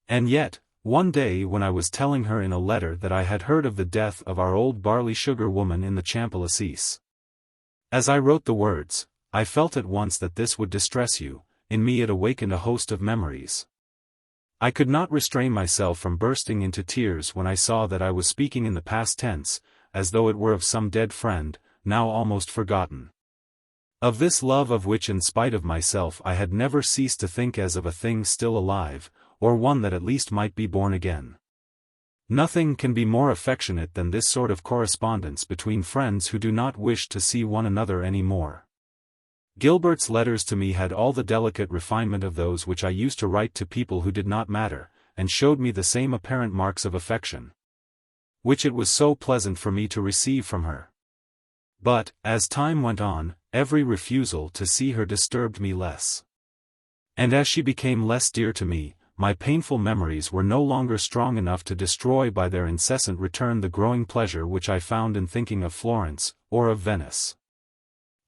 And yet, one day when I was telling her in a letter that I had heard of the death of our old barley sugar woman in the Champs-Élysées, as I wrote the words, I felt at once that this would distress you. In me it awakened a host of memories. I could not restrain myself from bursting into tears when I saw that I was speaking in the past tense, as though it were of some dead friend, now almost forgotten. Of this love of which in spite of myself I had never ceased to think as of a thing still alive, or one that at least might be born again. Nothing can be more affectionate than this sort of correspondence between friends who do not wish to see one another any more. Gilbert's letters to me had all the delicate refinement of those which I used to write to people who did not matter, and showed me the same apparent marks of affection, which it was so pleasant for me to receive from her. But, as time went on, every refusal to see her disturbed me less. And as she became less dear to me, my painful memories were no longer strong enough to destroy by their incessant return the growing pleasure which I found in thinking of Florence, or of Venice.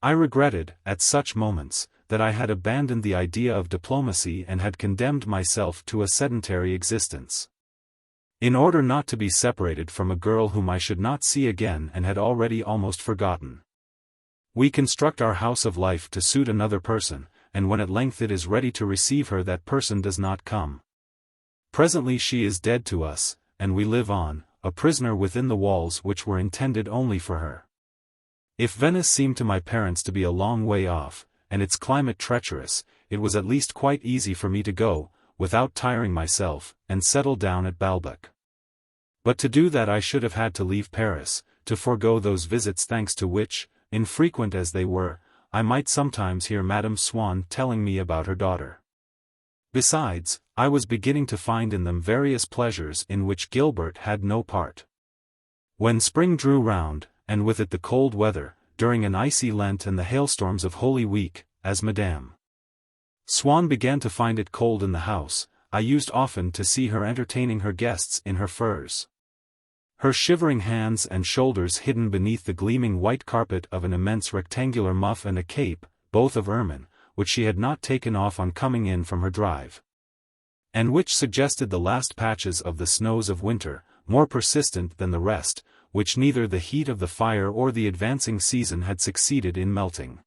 I regretted, at such moments, that I had abandoned the idea of diplomacy and had condemned myself to a sedentary existence, in order not to be separated from a girl whom I should not see again and had already almost forgotten. We construct our house of life to suit another person, and when at length it is ready to receive her that person does not come. Presently she is dead to us, and we live on, a prisoner within the walls which were intended only for her. If Venice seemed to my parents to be a long way off, and its climate treacherous, it was at least quite easy for me to go, without tiring myself, and settle down at Balbec. But to do that I should have had to leave Paris, to forego those visits thanks to which, infrequent as they were, I might sometimes hear Madame Swann telling me about her daughter. Besides, I was beginning to find in them various pleasures in which Gilbert had no part. When spring drew round, and with it the cold weather, during an icy Lent and the hailstorms of Holy Week, as Madame Swann began to find it cold in the house, I used often to see her entertaining her guests in her furs. Her shivering hands and shoulders hidden beneath the gleaming white carpet of an immense rectangular muff and a cape, both of ermine, which she had not taken off on coming in from her drive, and which suggested the last patches of the snows of winter, more persistent than the rest, which neither the heat of the fire or the advancing season had succeeded in melting.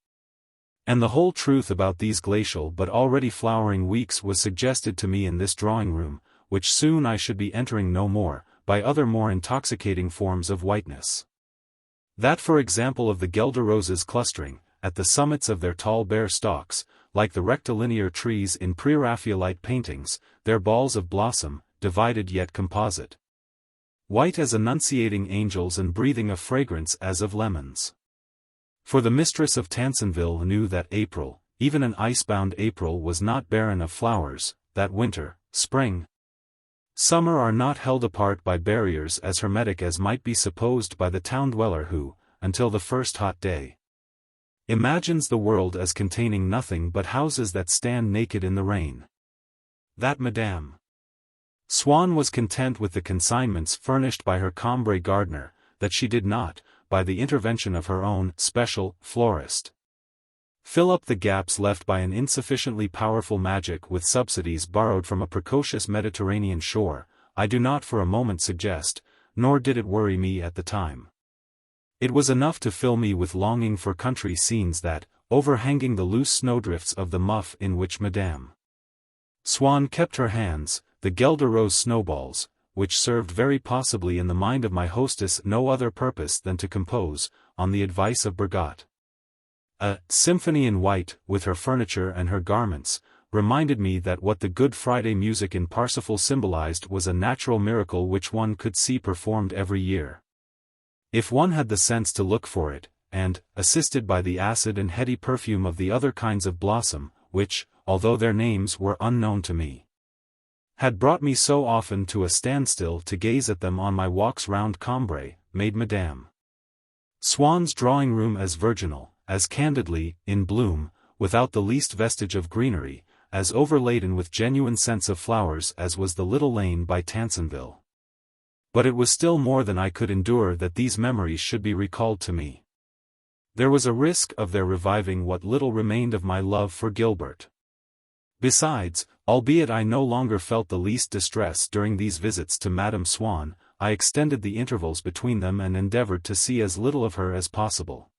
And the whole truth about these glacial but already flowering weeks was suggested to me in this drawing-room, which soon I should be entering no more, by other more intoxicating forms of whiteness. That for example of the guelder roses clustering, at the summits of their tall bare stalks, like the rectilinear trees in pre-Raphaelite paintings, their balls of blossom, divided yet composite, white as annunciating angels and breathing a fragrance as of lemons. For the mistress of Tansonville knew that April, even an ice-bound April was not barren of flowers, that winter, spring, Summer are not held apart by barriers as hermetic as might be supposed by the town dweller who, until the first hot day, imagines the world as containing nothing but houses that stand naked in the rain. That Madame Swann was content with the consignments furnished by her Cambrai gardener, that she did not, by the intervention of her own special florist, fill up the gaps left by an insufficiently powerful magic with subsidies borrowed from a precocious Mediterranean shore, I do not for a moment suggest, nor did it worry me at the time. It was enough to fill me with longing for country scenes that, overhanging the loose snowdrifts of the muff in which Madame Swann kept her hands, the Guelder rose snowballs, which served very possibly in the mind of my hostess no other purpose than to compose, on the advice of Bergotte, a symphony in white, with her furniture and her garments, reminded me that what the Good Friday music in Parsifal symbolized was a natural miracle which one could see performed every year, if one had the sense to look for it, and, assisted by the acid and heady perfume of the other kinds of blossom, which, although their names were unknown to me, had brought me so often to a standstill to gaze at them on my walks round Cambrai, made Madame Swann's drawing-room as virginal, as candidly, in bloom, without the least vestige of greenery, as overladen with genuine scents of flowers as was the little lane by Tansonville. But it was still more than I could endure that these memories should be recalled to me. There was a risk of their reviving what little remained of my love for Gilbert. Besides, albeit I no longer felt the least distress during these visits to Madame Swann, I extended the intervals between them and endeavored to see as little of her as possible.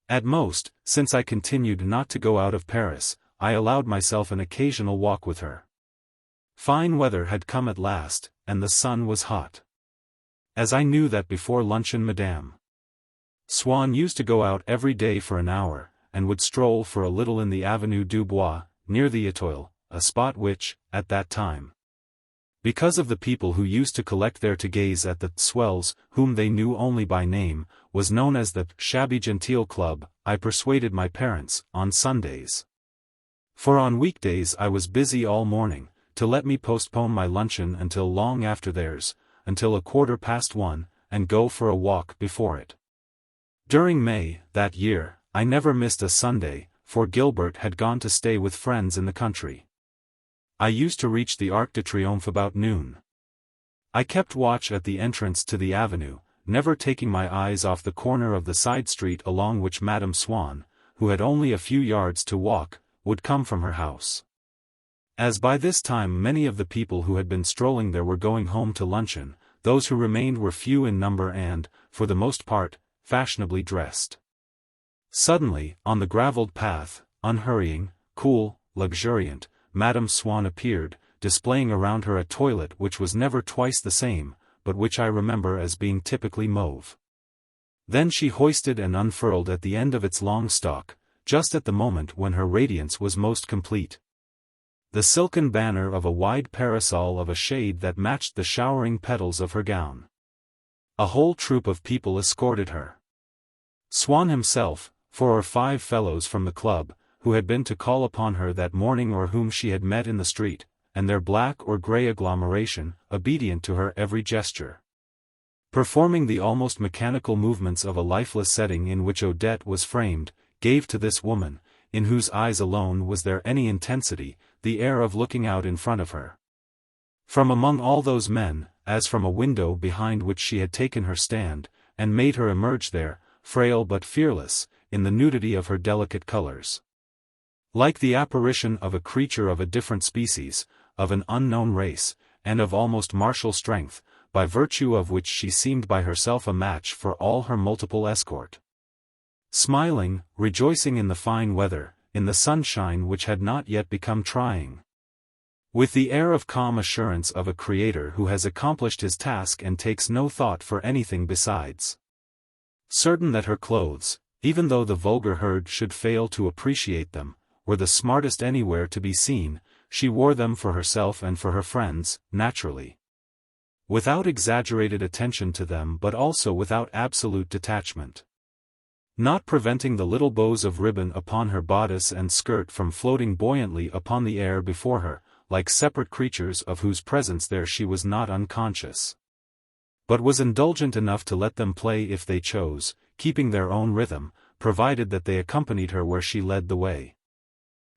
At most, since I continued not to go out of Paris, I allowed myself an occasional walk with her. Fine weather had come at last, and the sun was hot. As I knew that before luncheon Madame Swann used to go out every day for an hour, and would stroll for a little in the Avenue du Bois, near the Étoile, a spot which, at that time, because of the people who used to collect there to gaze at the swells, whom they knew only by name, was known as the Shabby Genteel Club, I persuaded my parents, on Sundays, for on weekdays I was busy all morning, to let me postpone my luncheon until long after theirs, until 1:15, and go for a walk before it. During May, that year, I never missed a Sunday, for Gilbert had gone to stay with friends in the country. I used to reach the Arc de Triomphe about noon. I kept watch at the entrance to the avenue, never taking my eyes off the corner of the side street along which Madame Swann, who had only a few yards to walk, would come from her house. As by this time many of the people who had been strolling there were going home to luncheon, those who remained were few in number and, for the most part, fashionably dressed. Suddenly, on the gravelled path, unhurrying, cool, luxuriant, Madame Swann appeared, displaying around her a toilet which was never twice the same, but which I remember as being typically mauve. Then she hoisted and unfurled at the end of its long stalk, just at the moment when her radiance was most complete, the silken banner of a wide parasol of a shade that matched the showering petals of her gown. A whole troop of people escorted her. Swann himself, 4 or 5 fellows from the club, who had been to call upon her that morning or whom she had met in the street, and their black or grey agglomeration, obedient to her every gesture, performing the almost mechanical movements of a lifeless setting in which Odette was framed, gave to this woman, in whose eyes alone was there any intensity, the air of looking out in front of her. From among all those men, as from a window behind which she had taken her stand, and made her emerge there, frail but fearless, in the nudity of her delicate colors, like the apparition of a creature of a different species, of an unknown race, and of almost martial strength, by virtue of which she seemed by herself a match for all her multiple escort. Smiling, rejoicing in the fine weather, in the sunshine which had not yet become trying, with the air of calm assurance of a creator who has accomplished his task and takes no thought for anything besides. Certain that her clothes, even though the vulgar herd should fail to appreciate them, were the smartest anywhere to be seen, she wore them for herself and for her friends, naturally, without exaggerated attention to them but also without absolute detachment, not preventing the little bows of ribbon upon her bodice and skirt from floating buoyantly upon the air before her, like separate creatures of whose presence there she was not unconscious, but was indulgent enough to let them play if they chose, keeping their own rhythm, provided that they accompanied her where she led the way.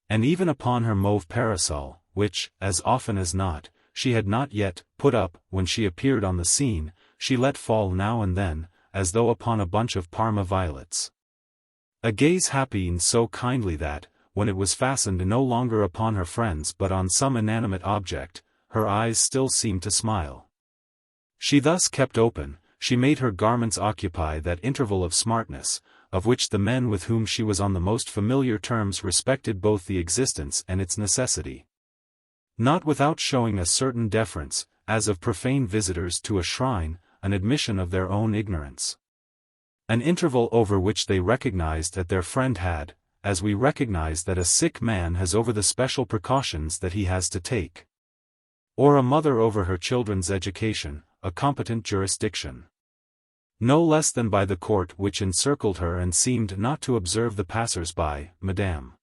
And even upon her mauve parasol, which, as often as not, she had not yet put up when she appeared on the scene, she let fall now and then, as though upon a bunch of Parma violets. A gaze happy and so kindly that, when it was fastened no longer upon her friends but on some inanimate object, her eyes still seemed to smile. She thus kept open, she made her garments occupy that interval of smartness, of which the men with whom she was on the most familiar terms respected both the existence and its necessity. Not without showing a certain deference, as of profane visitors to a shrine, an admission of their own ignorance. An interval over which they recognized that their friend had, as we recognize that a sick man has over the special precautions that he has to take. Or a mother over her children's education, a competent jurisdiction. No less than by the court which encircled her and seemed not to observe the passers-by, Madame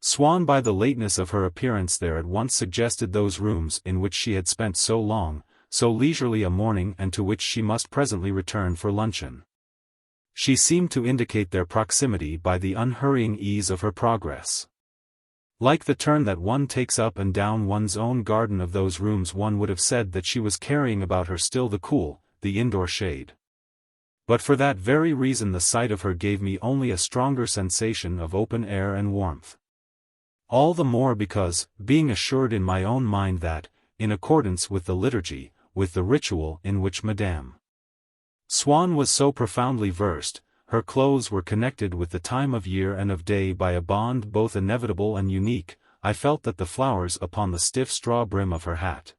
Swann by the lateness of her appearance there at once suggested those rooms in which she had spent so long, so leisurely a morning and to which she must presently return for luncheon. She seemed to indicate their proximity by the unhurrying ease of her progress. Like the turn that one takes up and down one's own garden of those rooms, one would have said that she was carrying about her still the cool, the indoor shade. But for that very reason the sight of her gave me only a stronger sensation of open air and warmth. All the more because, being assured in my own mind that, in accordance with the liturgy, with the ritual in which Madame Swann was so profoundly versed, her clothes were connected with the time of year and of day by a bond both inevitable and unique, I felt that the flowers upon the stiff straw brim of her hat,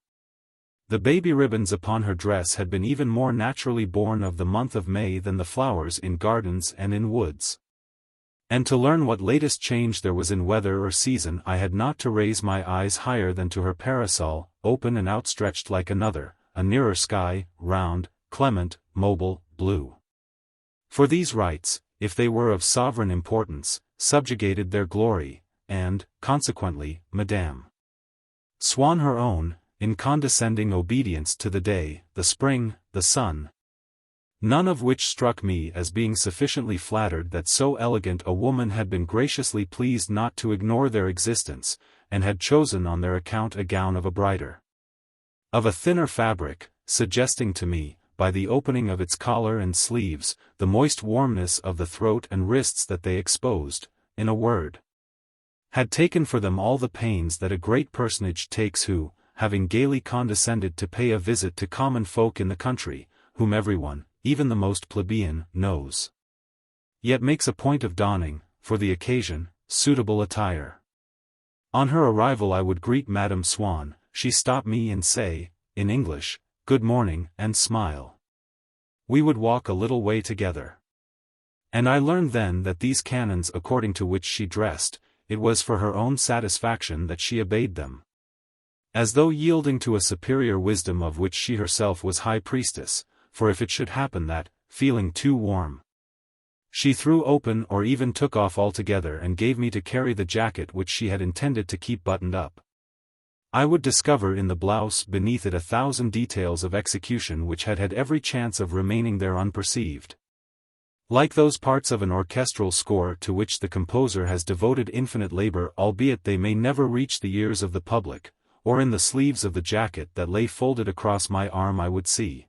the baby ribbons upon her dress had been even more naturally born of the month of May than the flowers in gardens and in woods. And to learn what latest change there was in weather or season I had not to raise my eyes higher than to her parasol, open and outstretched like another, a nearer sky, round, clement, mobile, blue. For these rites, if they were of sovereign importance, subjugated their glory, and, consequently, Madame Swann her own, in condescending obedience to the day, the spring, the sun. None of which struck me as being sufficiently flattered that so elegant a woman had been graciously pleased not to ignore their existence, and had chosen on their account a gown of a thinner fabric, suggesting to me, by the opening of its collar and sleeves, the moist warmness of the throat and wrists that they exposed, in a word, had taken for them all the pains that a great personage takes who, having gaily condescended to pay a visit to common folk in the country, whom everyone, even the most plebeian, knows, yet makes a point of donning, for the occasion, suitable attire. On her arrival I would greet Madame Swann, she stop me and say, in English, "Good morning," and smile. We would walk a little way together. And I learned then that these canons according to which she dressed, it was for her own satisfaction that she obeyed them. As though yielding to a superior wisdom of which she herself was high priestess, for if it should happen that, feeling too warm, she threw open or even took off altogether and gave me to carry the jacket which she had intended to keep buttoned up, I would discover in the blouse beneath it 1,000 details of execution which had every chance of remaining there unperceived. Like those parts of an orchestral score to which the composer has devoted infinite labor albeit they may never reach the ears of the public, or in the sleeves of the jacket that lay folded across my arm I would see.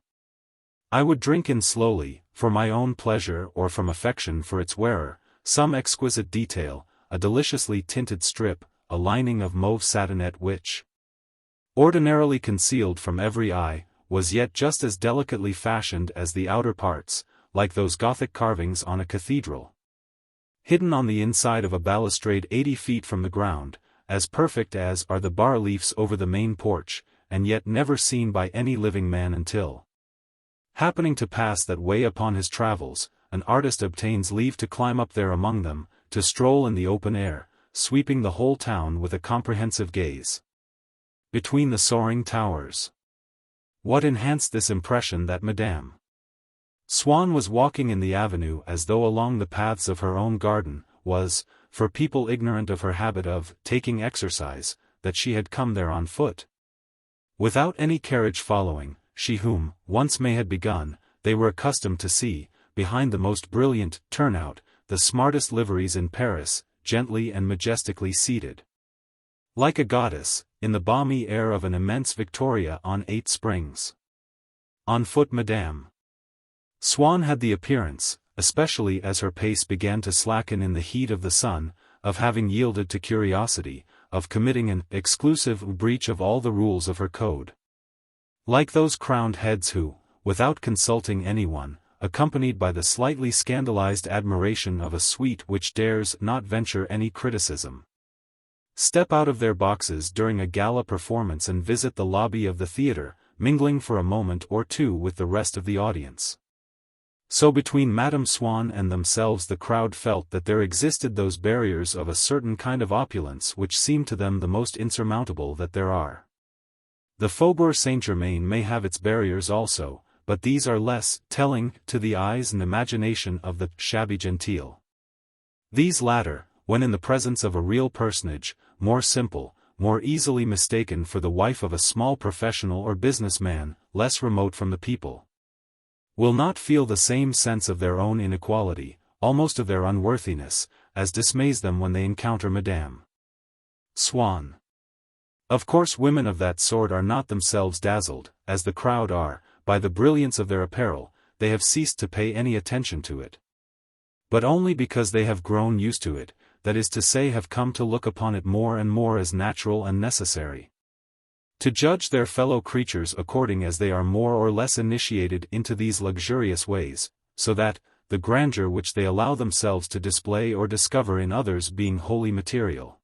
I would drink in slowly, for my own pleasure or from affection for its wearer, some exquisite detail, a deliciously tinted strip, a lining of mauve satinette which, ordinarily concealed from every eye, was yet just as delicately fashioned as the outer parts, like those Gothic carvings on a cathedral, hidden on the inside of a balustrade 80 feet from the ground, as perfect as are the bas-reliefs over the main porch, and yet never seen by any living man until, happening to pass that way upon his travels, an artist obtains leave to climb up there among them, to stroll in the open air, sweeping the whole town with a comprehensive gaze between the soaring towers. What enhanced this impression that Madame Swann was walking in the avenue as though along the paths of her own garden, was, for people ignorant of her habit of taking exercise, that she had come there on foot. Without any carriage following, she whom, once May had begun, they were accustomed to see, behind the most brilliant turnout, the smartest liveries in Paris, gently and majestically seated. Like a goddess, in the balmy air of an immense Victoria on 8 Springs. On foot Madame Swann had the appearance, especially as her pace began to slacken in the heat of the sun, of having yielded to curiosity, of committing an exclusive breach of all the rules of her code. Like those crowned heads who, without consulting anyone, accompanied by the slightly scandalized admiration of a suite which dares not venture any criticism, step out of their boxes during a gala performance and visit the lobby of the theatre, mingling for a moment or two with the rest of the audience. So between Madame Swann and themselves the crowd felt that there existed those barriers of a certain kind of opulence which seem to them the most insurmountable that there are. The Faubourg Saint-Germain may have its barriers also, but these are less telling to the eyes and imagination of the shabby genteel. These latter, when in the presence of a real personage, more simple, more easily mistaken for the wife of a small professional or businessman, less remote from the people, will not feel the same sense of their own inequality, almost of their unworthiness, as dismays them when they encounter Madame Swann. Of course women of that sort are not themselves dazzled, as the crowd are, by the brilliance of their apparel, they have ceased to pay any attention to it. But only because they have grown used to it, that is to say have come to look upon it more and more as natural and necessary. To judge their fellow creatures according as they are more or less initiated into these luxurious ways, so that, the grandeur which they allow themselves to display or discover in others being wholly material,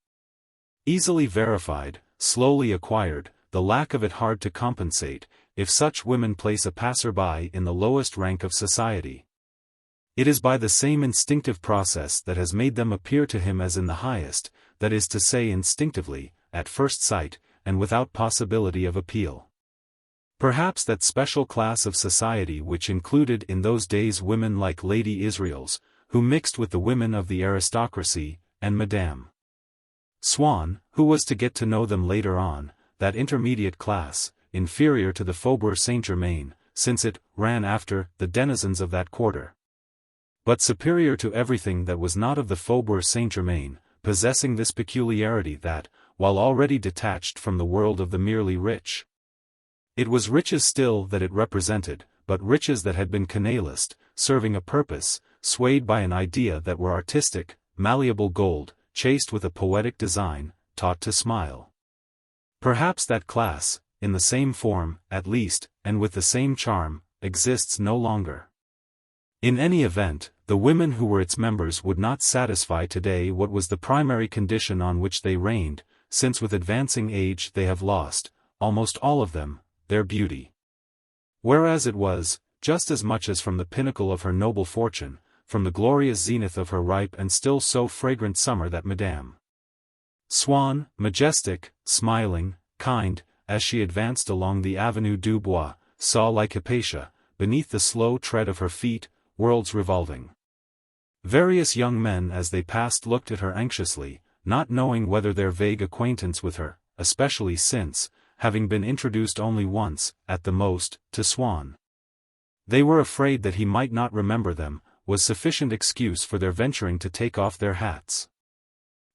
easily verified, slowly acquired, the lack of it hard to compensate, if such women place a passer-by in the lowest rank of society. It is by the same instinctive process that has made them appear to him as in the highest, that is to say instinctively, at first sight, and without possibility of appeal. Perhaps that special class of society which included in those days women like Lady Israel's, who mixed with the women of the aristocracy, and Madame Swann, who was to get to know them later on, that intermediate class, inferior to the Faubourg Saint-Germain, since it ran after the denizens of that quarter, but superior to everything that was not of the Faubourg Saint-Germain, possessing this peculiarity that, while already detached from the world of the merely rich, it was riches still that it represented, but riches that had been canalist, serving a purpose, swayed by an idea that were artistic, malleable gold, chased with a poetic design, taught to smile. Perhaps that class, in the same form, at least, and with the same charm, exists no longer. In any event, the women who were its members would not satisfy today what was the primary condition on which they reigned, since with advancing age they have lost, almost all of them, their beauty. Whereas it was, just as much as from the pinnacle of her noble fortune, from the glorious zenith of her ripe and still so fragrant summer that Madame Swann, majestic, smiling, kind, as she advanced along the Avenue du Bois, saw like Hypatia, beneath the slow tread of her feet, worlds revolving. Various young men as they passed looked at her anxiously, not knowing whether their vague acquaintance with her, especially since, having been introduced only once, at the most, to Swann, they were afraid that he might not remember them, was sufficient excuse for their venturing to take off their hats.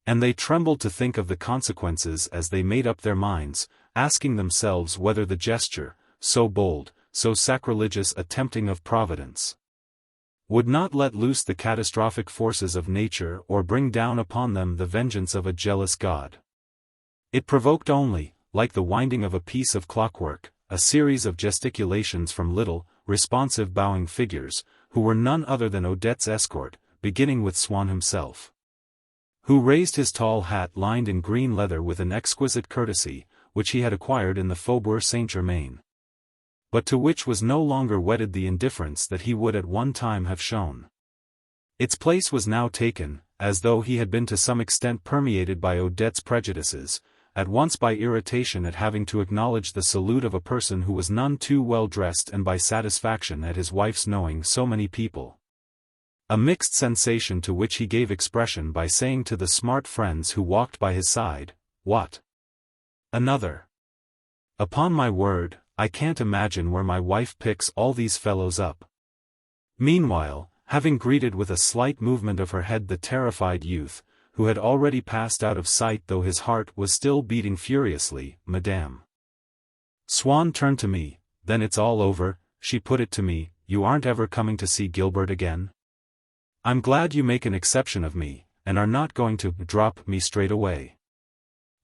And they trembled to think of the consequences as they made up their minds, asking themselves whether the gesture, so bold, so sacrilegious a tempting of Providence, would not let loose the catastrophic forces of nature or bring down upon them the vengeance of a jealous God. It provoked only, like the winding of a piece of clockwork, a series of gesticulations from little, responsive bowing figures, who were none other than Odette's escort, beginning with Swann himself, who raised his tall hat lined in green leather with an exquisite courtesy, which he had acquired in the Faubourg Saint-Germain, but to which was no longer wedded the indifference that he would at one time have shown. Its place was now taken, as though he had been to some extent permeated by Odette's prejudices, at once by irritation at having to acknowledge the salute of a person who was none too well dressed and by satisfaction at his wife's knowing so many people. A mixed sensation to which he gave expression by saying to the smart friends who walked by his side, "What? Another. Upon my word, I can't imagine where my wife picks all these fellows up. Meanwhile, having greeted with a slight movement of her head the terrified youth, who had already passed out of sight though his heart was still beating furiously, Madame Swann turned to me. Then it's all over, she put it to me, you aren't ever coming to see Gilbert again? I'm glad you make an exception of me, and are not going to drop me straight away.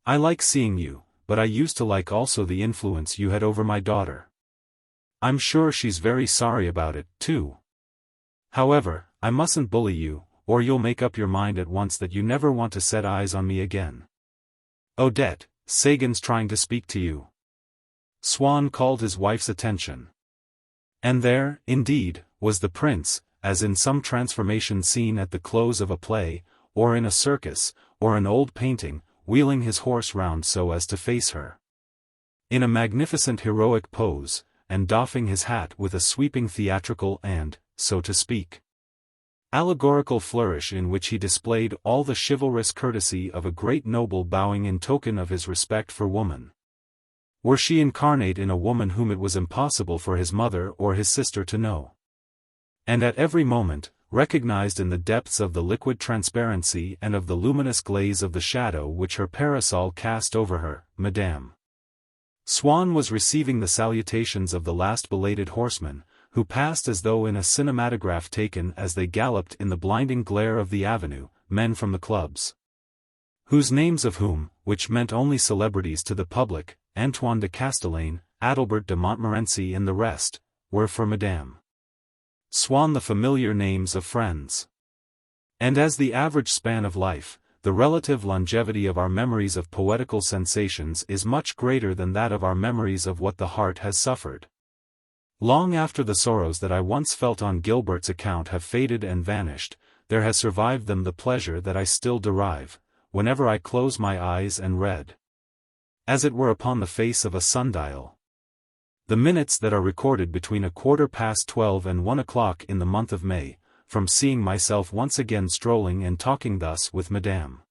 I like seeing you, but I used to like also the influence you had over my daughter. I'm sure she's very sorry about it, too. However, I mustn't bully you, or you'll make up your mind at once that you never want to set eyes on me again. Odette, Sagan's trying to speak to you. Swann called his wife's attention. And there, indeed, was the prince, as in some transformation scene at the close of a play, or in a circus, or an old painting, wheeling his horse round so as to face her. In a magnificent heroic pose, and doffing his hat with a sweeping theatrical and, so to speak, allegorical flourish in which he displayed all the chivalrous courtesy of a great noble bowing in token of his respect for woman. Were she incarnate in a woman whom it was impossible for his mother or his sister to know. And at every moment, recognized in the depths of the liquid transparency and of the luminous glaze of the shadow which her parasol cast over her, Madame Swann was receiving the salutations of the last belated horsemen, who passed as though in a cinematograph taken as they galloped in the blinding glare of the avenue, men from the clubs. Whose names of whom, which meant only celebrities to the public, Antoine de Castellane, Adalbert de Montmorency and the rest, were for Madame Swann the familiar names of friends. And as the average span of life, the relative longevity of our memories of poetical sensations is much greater than that of our memories of what the heart has suffered. Long after the sorrows that I once felt on Gilbert's account have faded and vanished, there has survived them the pleasure that I still derive, whenever I close my eyes and read, as it were upon the face of a sundial, the minutes that are recorded between 12:15 and 1 o'clock in the month of May, from seeing myself once again strolling and talking thus with Madame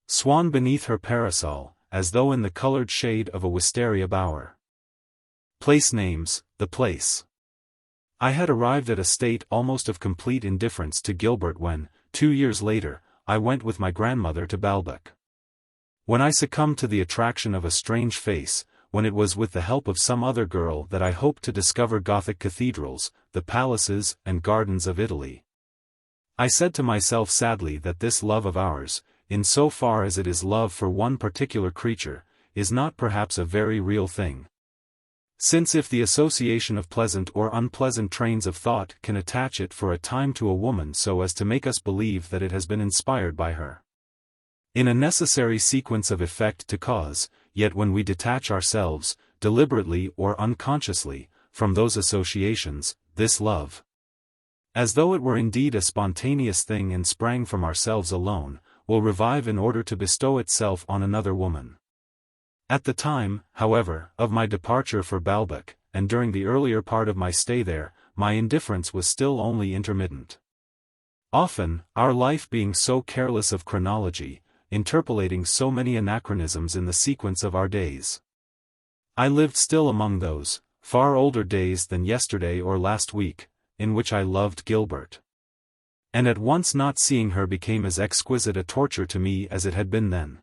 Swann beneath her parasol, as though in the colored shade of a wisteria bower. Place names, the place. I had arrived at a state almost of complete indifference to Gilbert when, 2 years later, I went with my grandmother to Balbec. When I succumbed to the attraction of a strange face, when it was with the help of some other girl that I hoped to discover Gothic cathedrals, the palaces and gardens of Italy, I said to myself sadly that this love of ours, in so far as it is love for one particular creature, is not perhaps a very real thing. Since if the association of pleasant or unpleasant trains of thought can attach it for a time to a woman so as to make us believe that it has been inspired by her, in a necessary sequence of effect to cause, yet when we detach ourselves, deliberately or unconsciously, from those associations, this love, as though it were indeed a spontaneous thing and sprang from ourselves alone, will revive in order to bestow itself on another woman. At the time, however, of my departure for Balbec, and during the earlier part of my stay there, my indifference was still only intermittent. Often, our life being so careless of chronology, interpolating so many anachronisms in the sequence of our days, I lived still among those, far older days than yesterday or last week, in which I loved Gilbert. And at once not seeing her became as exquisite a torture to me as it had been then.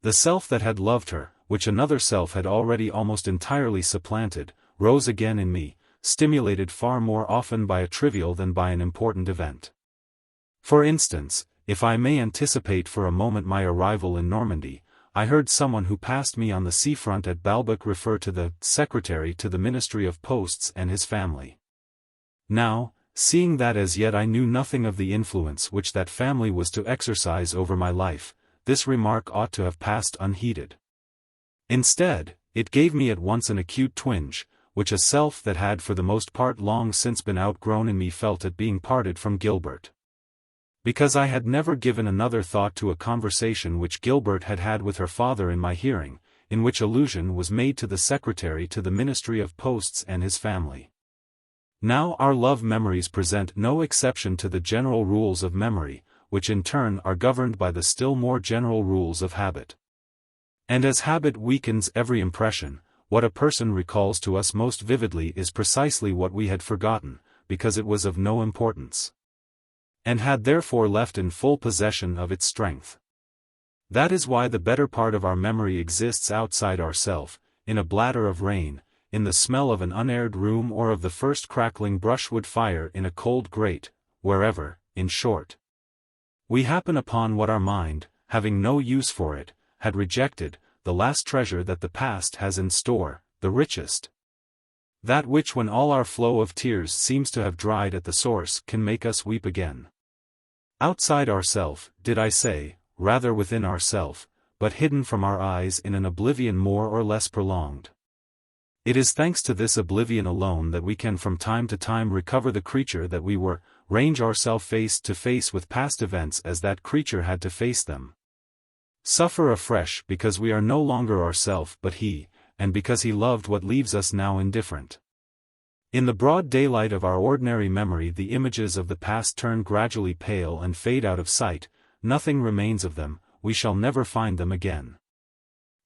The self that had loved her, which another self had already almost entirely supplanted, rose again in me, stimulated far more often by a trivial than by an important event. For instance, if I may anticipate for a moment my arrival in Normandy, I heard someone who passed me on the seafront at Balbec refer to the secretary to the Ministry of Posts and his family. Now, seeing that as yet I knew nothing of the influence which that family was to exercise over my life, this remark ought to have passed unheeded. Instead, it gave me at once an acute twinge, which a self that had for the most part long since been outgrown in me felt at being parted from Gilbert. Because I had never given another thought to a conversation which Gilbert had had with her father in my hearing, in which allusion was made to the secretary to the Ministry of Posts and his family. Now our love memories present no exception to the general rules of memory, which in turn are governed by the still more general rules of habit. And as habit weakens every impression, what a person recalls to us most vividly is precisely what we had forgotten, because it was of no importance, and had therefore left in full possession of its strength. That is why the better part of our memory exists outside ourself, in a bladder of rain, in the smell of an unaired room, or of the first crackling brushwood fire in a cold grate, wherever, in short, we happen upon what our mind, having no use for it, had rejected, the last treasure that the past has in store, the richest. That which, when all our flow of tears seems to have dried at the source, can make us weep again. Outside ourself, did I say, rather within ourself, but hidden from our eyes in an oblivion more or less prolonged. It is thanks to this oblivion alone that we can from time to time recover the creature that we were, range ourselves face to face with past events as that creature had to face them. Suffer afresh because we are no longer ourself but he, and because he loved what leaves us now indifferent. In the broad daylight of our ordinary memory the images of the past turn gradually pale and fade out of sight, nothing remains of them, we shall never find them again.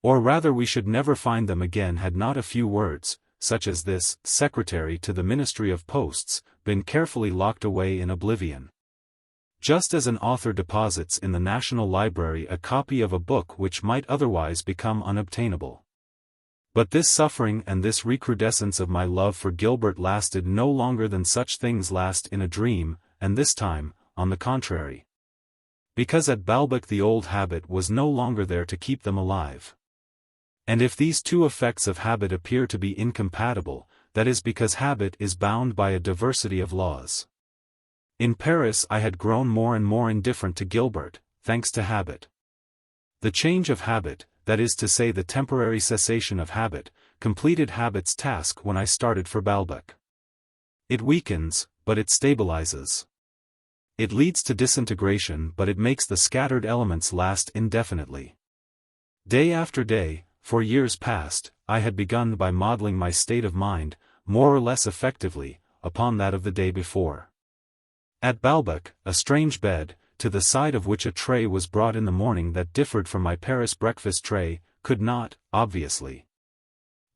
Or rather we should never find them again had not a few words, such as this, Secretary to the Ministry of Posts, been carefully locked away in oblivion. Just as an author deposits in the National Library a copy of a book which might otherwise become unobtainable. But this suffering and this recrudescence of my love for Gilbert lasted no longer than such things last in a dream, and this time, on the contrary. Because at Balbec the old habit was no longer there to keep them alive. And if these two effects of habit appear to be incompatible, that is because habit is bound by a diversity of laws. In Paris I had grown more and more indifferent to Gilbert, thanks to habit. The change of habit, that is to say the temporary cessation of habit, completed habit's task when I started for Balbec. It weakens, but it stabilizes. It leads to disintegration, but it makes the scattered elements last indefinitely. Day after day, for years past, I had begun by modeling my state of mind, more or less effectively, upon that of the day before. At Balbec, a strange bed, to the side of which a tray was brought in the morning that differed from my Paris breakfast tray, could not, obviously,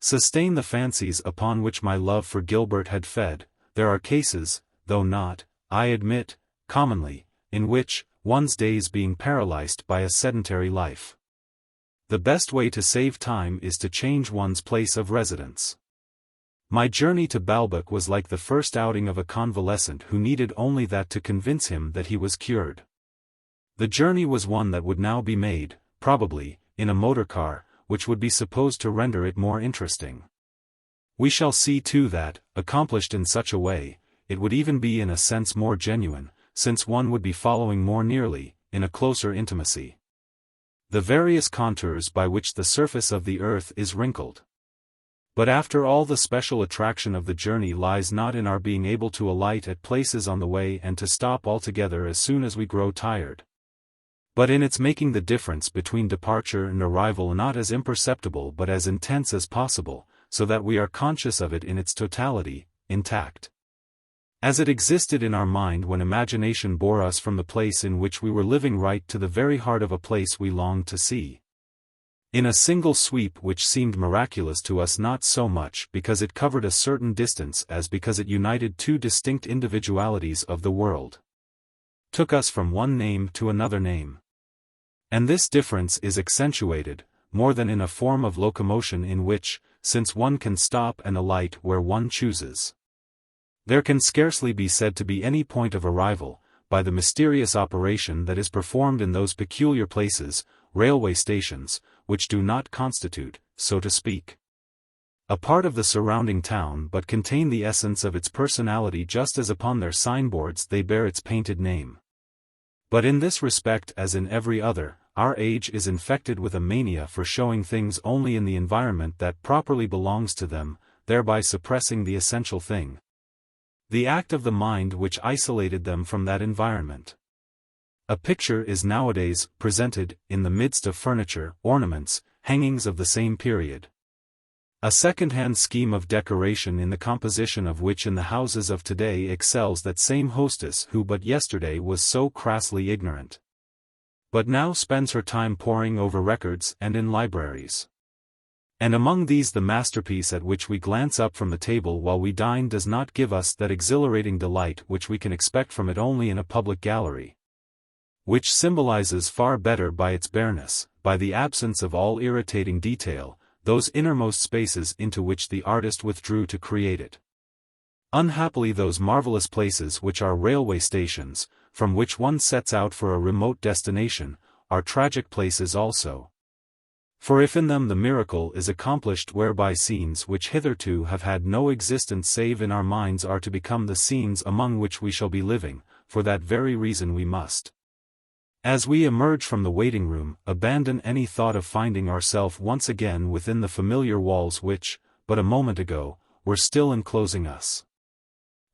sustain the fancies upon which my love for Gilbert had fed. There are cases, though not, I admit, commonly, in which, one's days being paralyzed by a sedentary life, the best way to save time is to change one's place of residence. My journey to Balbec was like the first outing of a convalescent who needed only that to convince him that he was cured. The journey was one that would now be made, probably, in a motor car, which would be supposed to render it more interesting. We shall see too that, accomplished in such a way, it would even be in a sense more genuine, since one would be following more nearly, in a closer intimacy, the various contours by which the surface of the earth is wrinkled. But after all, the special attraction of the journey lies not in our being able to alight at places on the way and to stop altogether as soon as we grow tired, but in its making the difference between departure and arrival not as imperceptible but as intense as possible, so that we are conscious of it in its totality, intact, as it existed in our mind when imagination bore us from the place in which we were living right to the very heart of a place we longed to see. In a single sweep which seemed miraculous to us not so much because it covered a certain distance as because it united two distinct individualities of the world, took us from one name to another name. And this difference is accentuated, more than in a form of locomotion in which, since one can stop and alight where one chooses, there can scarcely be said to be any point of arrival, by the mysterious operation that is performed in those peculiar places, railway stations, which do not constitute, so to speak, a part of the surrounding town but contain the essence of its personality just as upon their signboards they bear its painted name. But in this respect as in every other, our age is infected with a mania for showing things only in the environment that properly belongs to them, thereby suppressing the essential thing, the act of the mind which isolated them from that environment. A picture is nowadays presented in the midst of furniture, ornaments, hangings of the same period. A second-hand scheme of decoration in the composition of which in the houses of today excels that same hostess who but yesterday was so crassly ignorant. but now spends her time poring over records and in libraries. And among these the masterpiece at which we glance up from the table while we dine does not give us that exhilarating delight which we can expect from it only in a public gallery, which symbolizes far better by its bareness, by the absence of all irritating detail, those innermost spaces into which the artist withdrew to create it. Unhappily those marvelous places which are railway stations, from which one sets out for a remote destination, are tragic places also. For if in them the miracle is accomplished whereby scenes which hitherto have had no existence save in our minds are to become the scenes among which we shall be living, for that very reason we must, as we emerge from the waiting room, abandon any thought of finding ourselves once again within the familiar walls which, but a moment ago, were still enclosing us.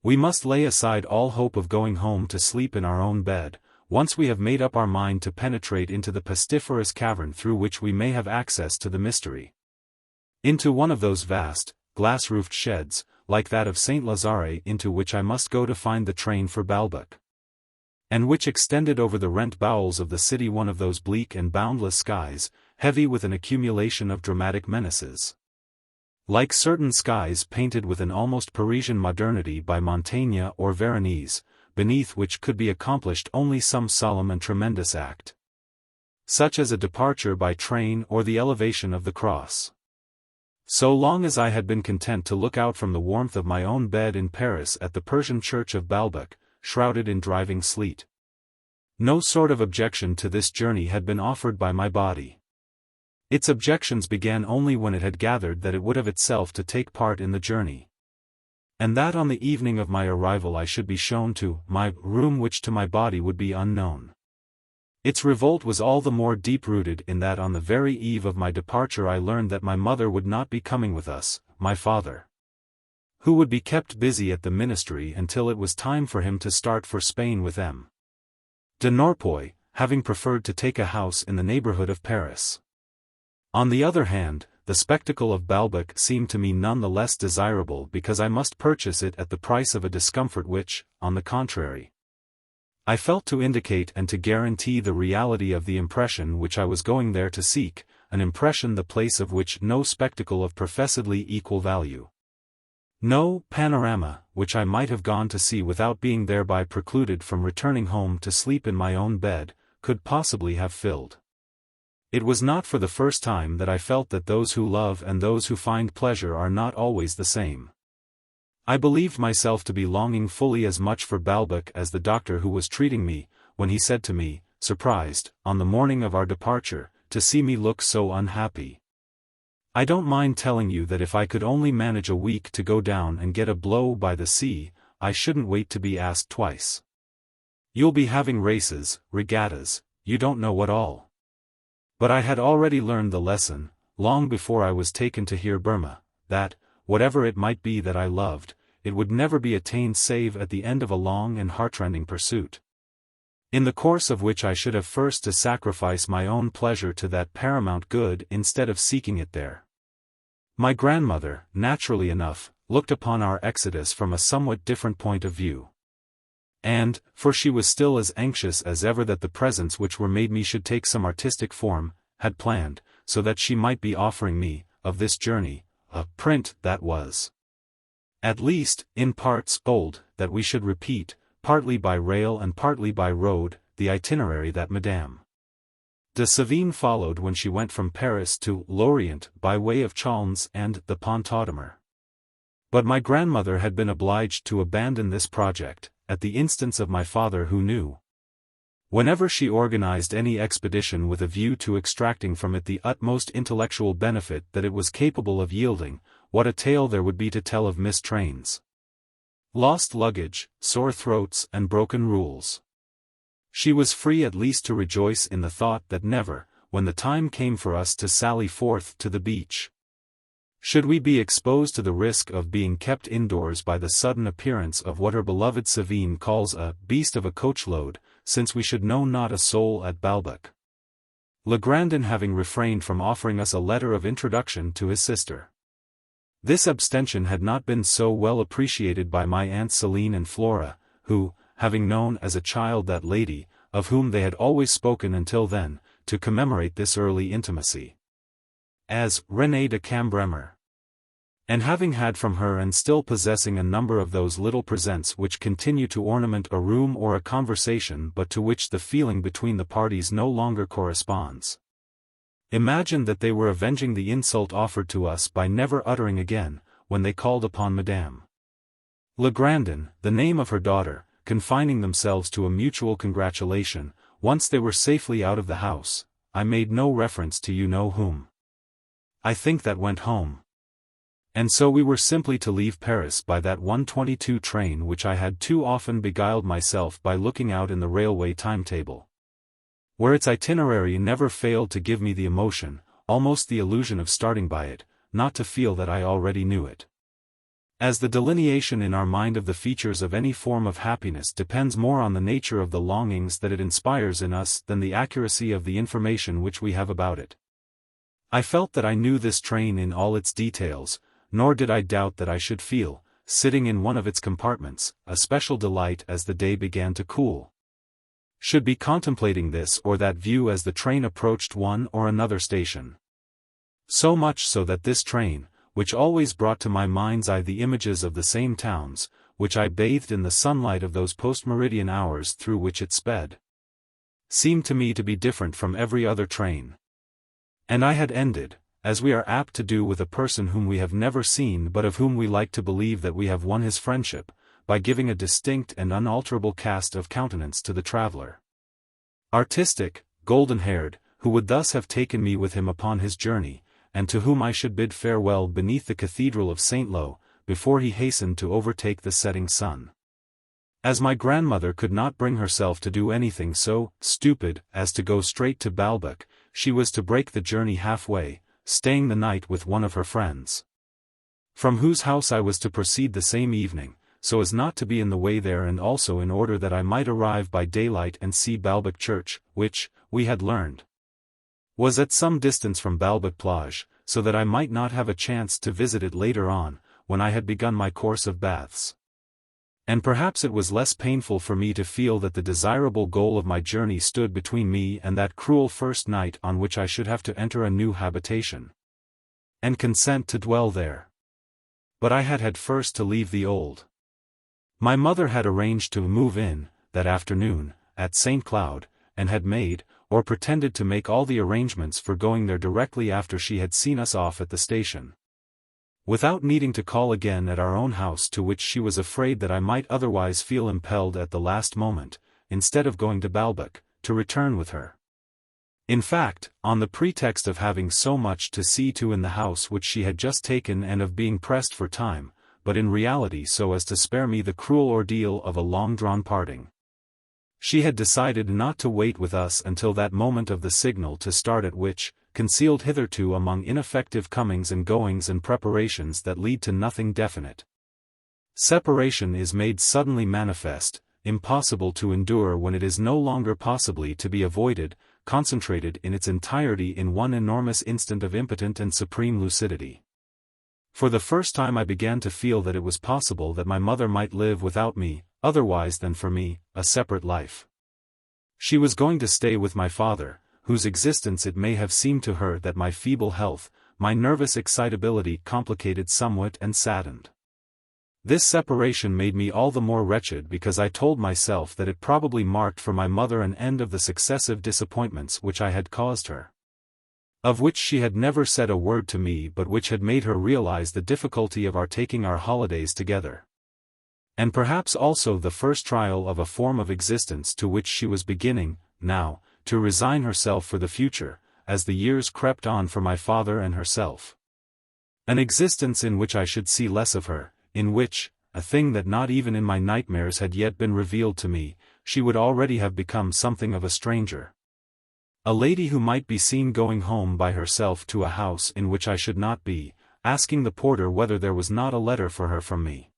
We must lay aside all hope of going home to sleep in our own bed, once we have made up our mind to penetrate into the pestiferous cavern through which we may have access to the mystery. Into one of those vast, glass-roofed sheds, like that of Saint Lazare, into which I must go to find the train for Balbec, and which extended over the rent bowels of the city, one of those bleak and boundless skies, heavy with an accumulation of dramatic menaces, like certain skies painted with an almost Parisian modernity by Montaigne or Veronese, beneath which could be accomplished only some solemn and tremendous act, such as a departure by train or the elevation of the cross. So long as I had been content to look out from the warmth of my own bed in Paris at the Persian church of Balbec, shrouded in driving sleet, no sort of objection to this journey had been offered by my body. Its objections began only when it had gathered that it would of itself to take part in the journey, and that on the evening of my arrival I should be shown to my room which to my body would be unknown. Its revolt was all the more deep-rooted in that on the very eve of my departure I learned that my mother would not be coming with us, my father, who would be kept busy at the ministry until it was time for him to start for Spain with M. de Norpois, having preferred to take a house in the neighborhood of Paris. On the other hand, the spectacle of Balbec seemed to me none the less desirable because I must purchase it at the price of a discomfort which, on the contrary, I felt to indicate and to guarantee the reality of the impression which I was going there to seek, an impression the place of which no spectacle of professedly equal value, no panorama, which I might have gone to see without being thereby precluded from returning home to sleep in my own bed, could possibly have filled. It was not for the first time that I felt that those who love and those who find pleasure are not always the same. I believed myself to be longing fully as much for Balbec as the doctor who was treating me, when he said to me, surprised, on the morning of our departure, to see me look so unhappy. I don't mind telling you that if I could only manage a week to go down and get a blow by the sea, I shouldn't wait to be asked twice. You'll be having races, regattas, you don't know what all. But I had already learned the lesson, long before I was taken to hear Burma, that, whatever it might be that I loved, it would never be attained save at the end of a long and heartrending pursuit, in the course of which I should have first to sacrifice my own pleasure to that paramount good instead of seeking it there. My grandmother, naturally enough, looked upon our exodus from a somewhat different point of view. And, for she was still as anxious as ever that the presents which were made me should take some artistic form, had planned, so that she might be offering me, of this journey, a print that was, at least, in parts old, that we should repeat, partly by rail and partly by road, the itinerary that Madame de Sévigné followed when she went from Paris to Lorient by way of Chalons and the Pont-Audemer. But my grandmother had been obliged to abandon this project, at the instance of my father who knew, whenever she organized any expedition with a view to extracting from it the utmost intellectual benefit that it was capable of yielding, what a tale there would be to tell of missed trains, lost luggage, sore throats and broken rules. She was free at least to rejoice in the thought that never, when the time came for us to sally forth to the beach, should we be exposed to the risk of being kept indoors by the sudden appearance of what her beloved Sévigné calls a beast of a coachload, since we should know not a soul at Balbec, Legrandin having refrained from offering us a letter of introduction to his sister. This abstention had not been so well appreciated by my Aunts Céline and Flora, who, having known as a child that lady, of whom they had always spoken until then, to commemorate this early intimacy, as Renée de Cambremer. And having had from her and still possessing a number of those little presents which continue to ornament a room or a conversation but to which the feeling between the parties no longer corresponds, imagine that they were avenging the insult offered to us by never uttering again, when they called upon Madame Legrandin, the name of her daughter, confining themselves to a mutual congratulation. Once they were safely out of the house, I made no reference to you know whom. I think that went home. And so we were simply to leave Paris by that 1:22 train which I had too often beguiled myself by looking out in the railway timetable, where its itinerary never failed to give me the emotion, almost the illusion of starting by it, not to feel that I already knew it. As the delineation in our mind of the features of any form of happiness depends more on the nature of the longings that it inspires in us than the accuracy of the information which we have about it, I felt that I knew this train in all its details, nor did I doubt that I should feel, sitting in one of its compartments, a special delight as the day began to cool. Should be contemplating this or that view as the train approached one or another station. So much so that this train, which always brought to my mind's eye the images of the same towns, which I bathed in the sunlight of those post-meridian hours through which it sped, seemed to me to be different from every other train. And I had ended, as we are apt to do with a person whom we have never seen but of whom we like to believe that we have won his friendship, by giving a distinct and unalterable cast of countenance to the traveler. Artistic, golden-haired, who would thus have taken me with him upon his journey, and to whom I should bid farewell beneath the cathedral of St. Lo, before he hastened to overtake the setting sun. As my grandmother could not bring herself to do anything so stupid as to go straight to Balbec, she was to break the journey halfway, staying the night with one of her friends, from whose house I was to proceed the same evening, so as not to be in the way there, and also in order that I might arrive by daylight and see Balbec Church, which, we had learned, was at some distance from Balbec Plage, so that I might not have a chance to visit it later on, when I had begun my course of baths. And perhaps it was less painful for me to feel that the desirable goal of my journey stood between me and that cruel first night on which I should have to enter a new habitation, and consent to dwell there. But I had first to leave the old. My mother had arranged to move in, that afternoon, at St. Cloud, and had made, or pretended to make all the arrangements for going there directly after she had seen us off at the station, without needing to call again at our own house, to which she was afraid that I might otherwise feel impelled at the last moment, instead of going to Balbec, to return with her. In fact, on the pretext of having so much to see to in the house which she had just taken and of being pressed for time, but in reality so as to spare me the cruel ordeal of a long-drawn parting, she had decided not to wait with us until that moment of the signal to start, at which, concealed hitherto among ineffective comings and goings and preparations that lead to nothing definite, separation is made suddenly manifest, impossible to endure when it is no longer possibly to be avoided, concentrated in its entirety in one enormous instant of impotent and supreme lucidity. For the first time I began to feel that it was possible that my mother might live without me, otherwise than for me, a separate life. She was going to stay with my father, whose existence it may have seemed to her that my feeble health, my nervous excitability complicated somewhat and saddened. This separation made me all the more wretched because I told myself that it probably marked for my mother an end of the successive disappointments which I had caused her, of which she had never said a word to me but which had made her realize the difficulty of our taking our holidays together, and perhaps also the first trial of a form of existence to which she was beginning, now, to resign herself for the future, as the years crept on for my father and herself. An existence in which I should see less of her, in which, a thing that not even in my nightmares had yet been revealed to me, she would already have become something of a stranger. A lady who might be seen going home by herself to a house in which I should not be, asking the porter whether there was not a letter for her from me.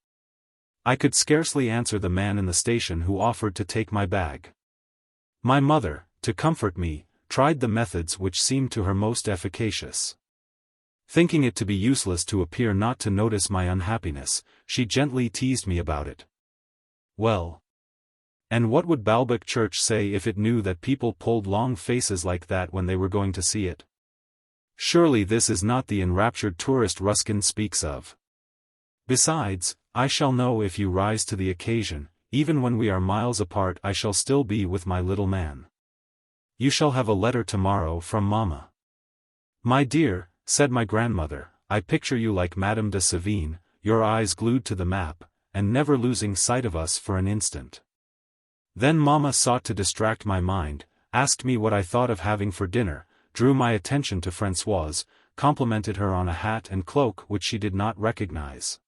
I could scarcely answer the man in the station who offered to take my bag. My mother, to comfort me, tried the methods which seemed to her most efficacious. Thinking it to be useless to appear not to notice my unhappiness, she gently teased me about it. Well, And what would Balbec Church say if it knew that people pulled long faces like that when they were going to see it? Surely this is not the enraptured tourist Ruskin speaks of. Besides, I shall know if you rise to the occasion. Even when we are miles apart I shall still be with my little man. You shall have a letter tomorrow from Mamma. My dear, said my grandmother, I picture you like Madame de Sévigné, your eyes glued to the map, and never losing sight of us for an instant. Then Mamma sought to distract my mind, asked me what I thought of having for dinner, drew my attention to Françoise, complimented her on a hat and cloak which she did not recognize.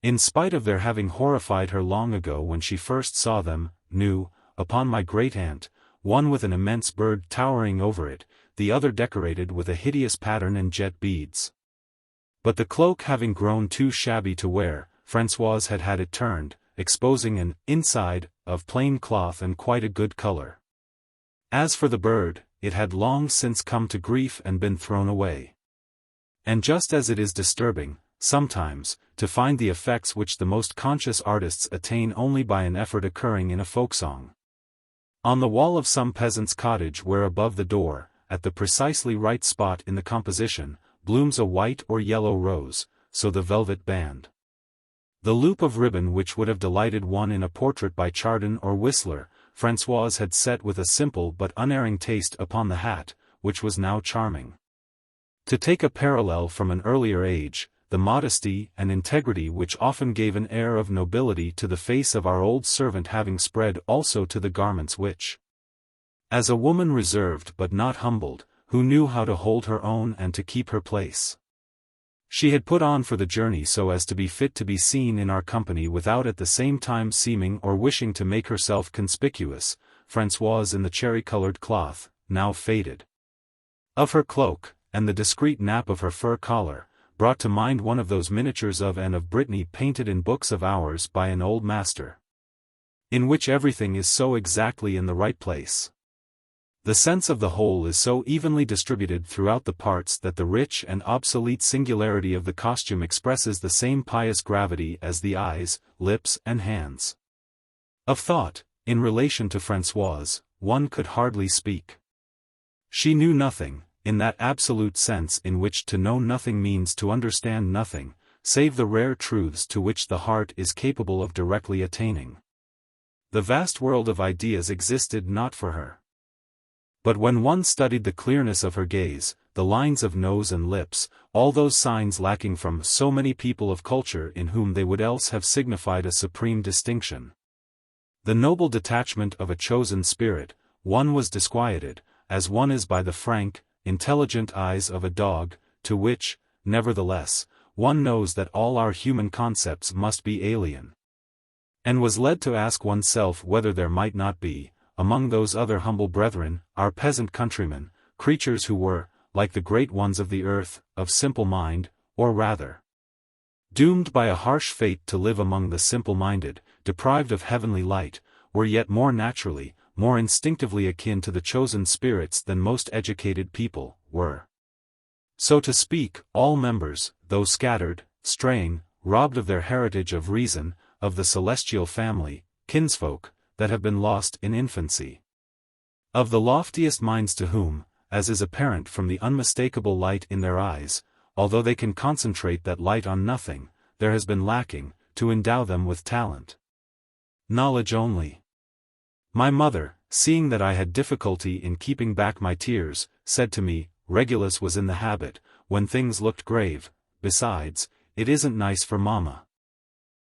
In spite of their having horrified her long ago when she first saw them, new, upon my great-aunt, one with an immense bird towering over it, the other decorated with a hideous pattern and jet beads. But the cloak having grown too shabby to wear, Françoise had had it turned, exposing an inside of plain cloth and quite a good color. As for the bird, it had long since come to grief and been thrown away. And just as it is disturbing, sometimes, to find the effects which the most conscious artists attain only by an effort occurring in a folk song. On the wall of some peasant's cottage where above the door, at the precisely right spot in the composition, blooms a white or yellow rose, so the velvet band. The loop of ribbon which would have delighted one in a portrait by Chardin or Whistler, Françoise had set with a simple but unerring taste upon the hat, which was now charming. To take a parallel from an earlier age, the modesty and integrity which often gave an air of nobility to the face of our old servant having spread also to the garments which, as a woman reserved but not humbled, who knew how to hold her own and to keep her place, she had put on for the journey so as to be fit to be seen in our company without at the same time seeming or wishing to make herself conspicuous, Françoise in the cherry-colored cloth, now faded, of her cloak, and the discreet nap of her fur collar, brought to mind one of those miniatures of Anne of Brittany painted in books of hours by an old master, in which everything is so exactly in the right place. The sense of the whole is so evenly distributed throughout the parts that the rich and obsolete singularity of the costume expresses the same pious gravity as the eyes, lips and hands. Of thought, in relation to Françoise, one could hardly speak. She knew nothing, in that absolute sense in which to know nothing means to understand nothing, save the rare truths to which the heart is capable of directly attaining. The vast world of ideas existed not for her. But when one studied the clearness of her gaze, the lines of nose and lips, all those signs lacking from so many people of culture in whom they would else have signified a supreme distinction, the noble detachment of a chosen spirit, one was disquieted, as one is by the frank, intelligent eyes of a dog, to which, nevertheless, one knows that all our human concepts must be alien. And was led to ask oneself whether there might not be, among those other humble brethren, our peasant countrymen, creatures who were, like the great ones of the earth, of simple mind, or rather, doomed by a harsh fate to live among the simple-minded, deprived of heavenly light, were yet more naturally, more instinctively akin to the chosen spirits than most educated people, were. So to speak, all members, though scattered, straying, robbed of their heritage of reason, of the celestial family, kinsfolk, that have been lost in infancy. Of the loftiest minds to whom, as is apparent from the unmistakable light in their eyes, although they can concentrate that light on nothing, there has been lacking, to endow them with talent. Knowledge only. My mother, seeing that I had difficulty in keeping back my tears, said to me, Regulus was in the habit, when things looked grave, besides, it isn't nice for Mamma.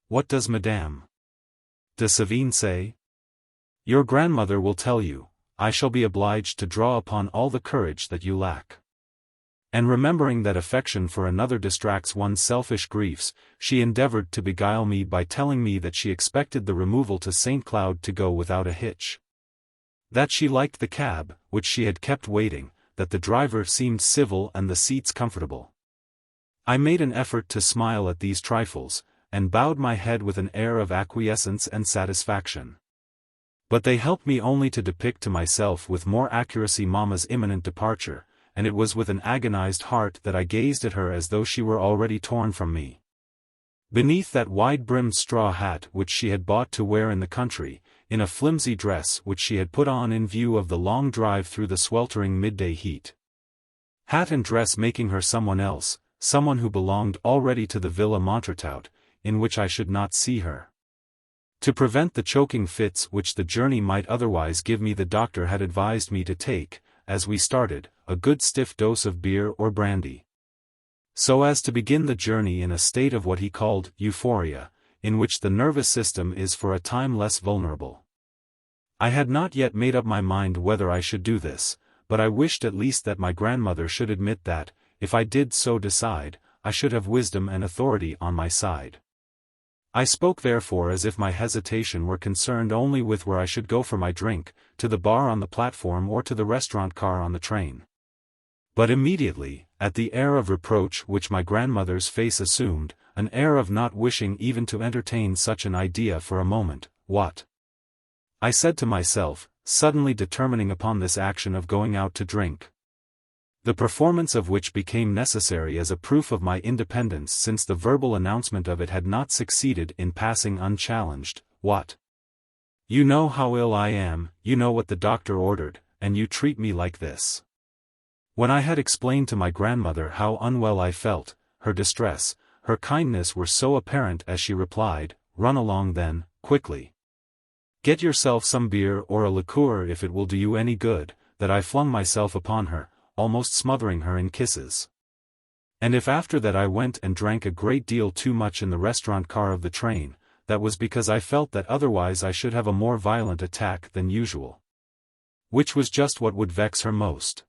What does Madame de Sévigné say? Your grandmother will tell you, I shall be obliged to draw upon all the courage that you lack. And remembering that affection for another distracts one's selfish griefs, she endeavored to beguile me by telling me that she expected the removal to St. Cloud to go without a hitch. That she liked the cab, which she had kept waiting, that the driver seemed civil and the seats comfortable. I made an effort to smile at these trifles, and bowed my head with an air of acquiescence and satisfaction. But they helped me only to depict to myself with more accuracy Mamma's imminent departure, and it was with an agonized heart that I gazed at her as though she were already torn from me. Beneath that wide-brimmed straw hat which she had bought to wear in the country, in a flimsy dress which she had put on in view of the long drive through the sweltering midday heat. Hat and dress making her someone else, someone who belonged already to the Villa Montretout, in which I should not see her. To prevent the choking fits which the journey might otherwise give me, the doctor had advised me to take, as we started, a good stiff dose of beer or brandy, so as to begin the journey in a state of what he called euphoria, in which the nervous system is for a time less vulnerable. I had not yet made up my mind whether I should do this, but I wished at least that my grandmother should admit that, if I did so decide, I should have wisdom and authority on my side. I spoke therefore as if my hesitation were concerned only with where I should go for my drink, to the bar on the platform or to the restaurant car on the train. But immediately, at the air of reproach which my grandmother's face assumed, an air of not wishing even to entertain such an idea for a moment, what? I said to myself, suddenly determining upon this action of going out to drink, the performance of which became necessary as a proof of my independence, since the verbal announcement of it had not succeeded in passing unchallenged. What? You know how ill I am, you know what the doctor ordered, and you treat me like this. When I had explained to my grandmother how unwell I felt, her distress, her kindness were so apparent as she replied, "Run along then, quickly. Get yourself some beer or a liqueur if it will do you any good," that I flung myself upon her, almost smothering her in kisses. And if after that I went and drank a great deal too much in the restaurant car of the train, that was because I felt that otherwise I should have a more violent attack than usual. Which was just what would vex her most.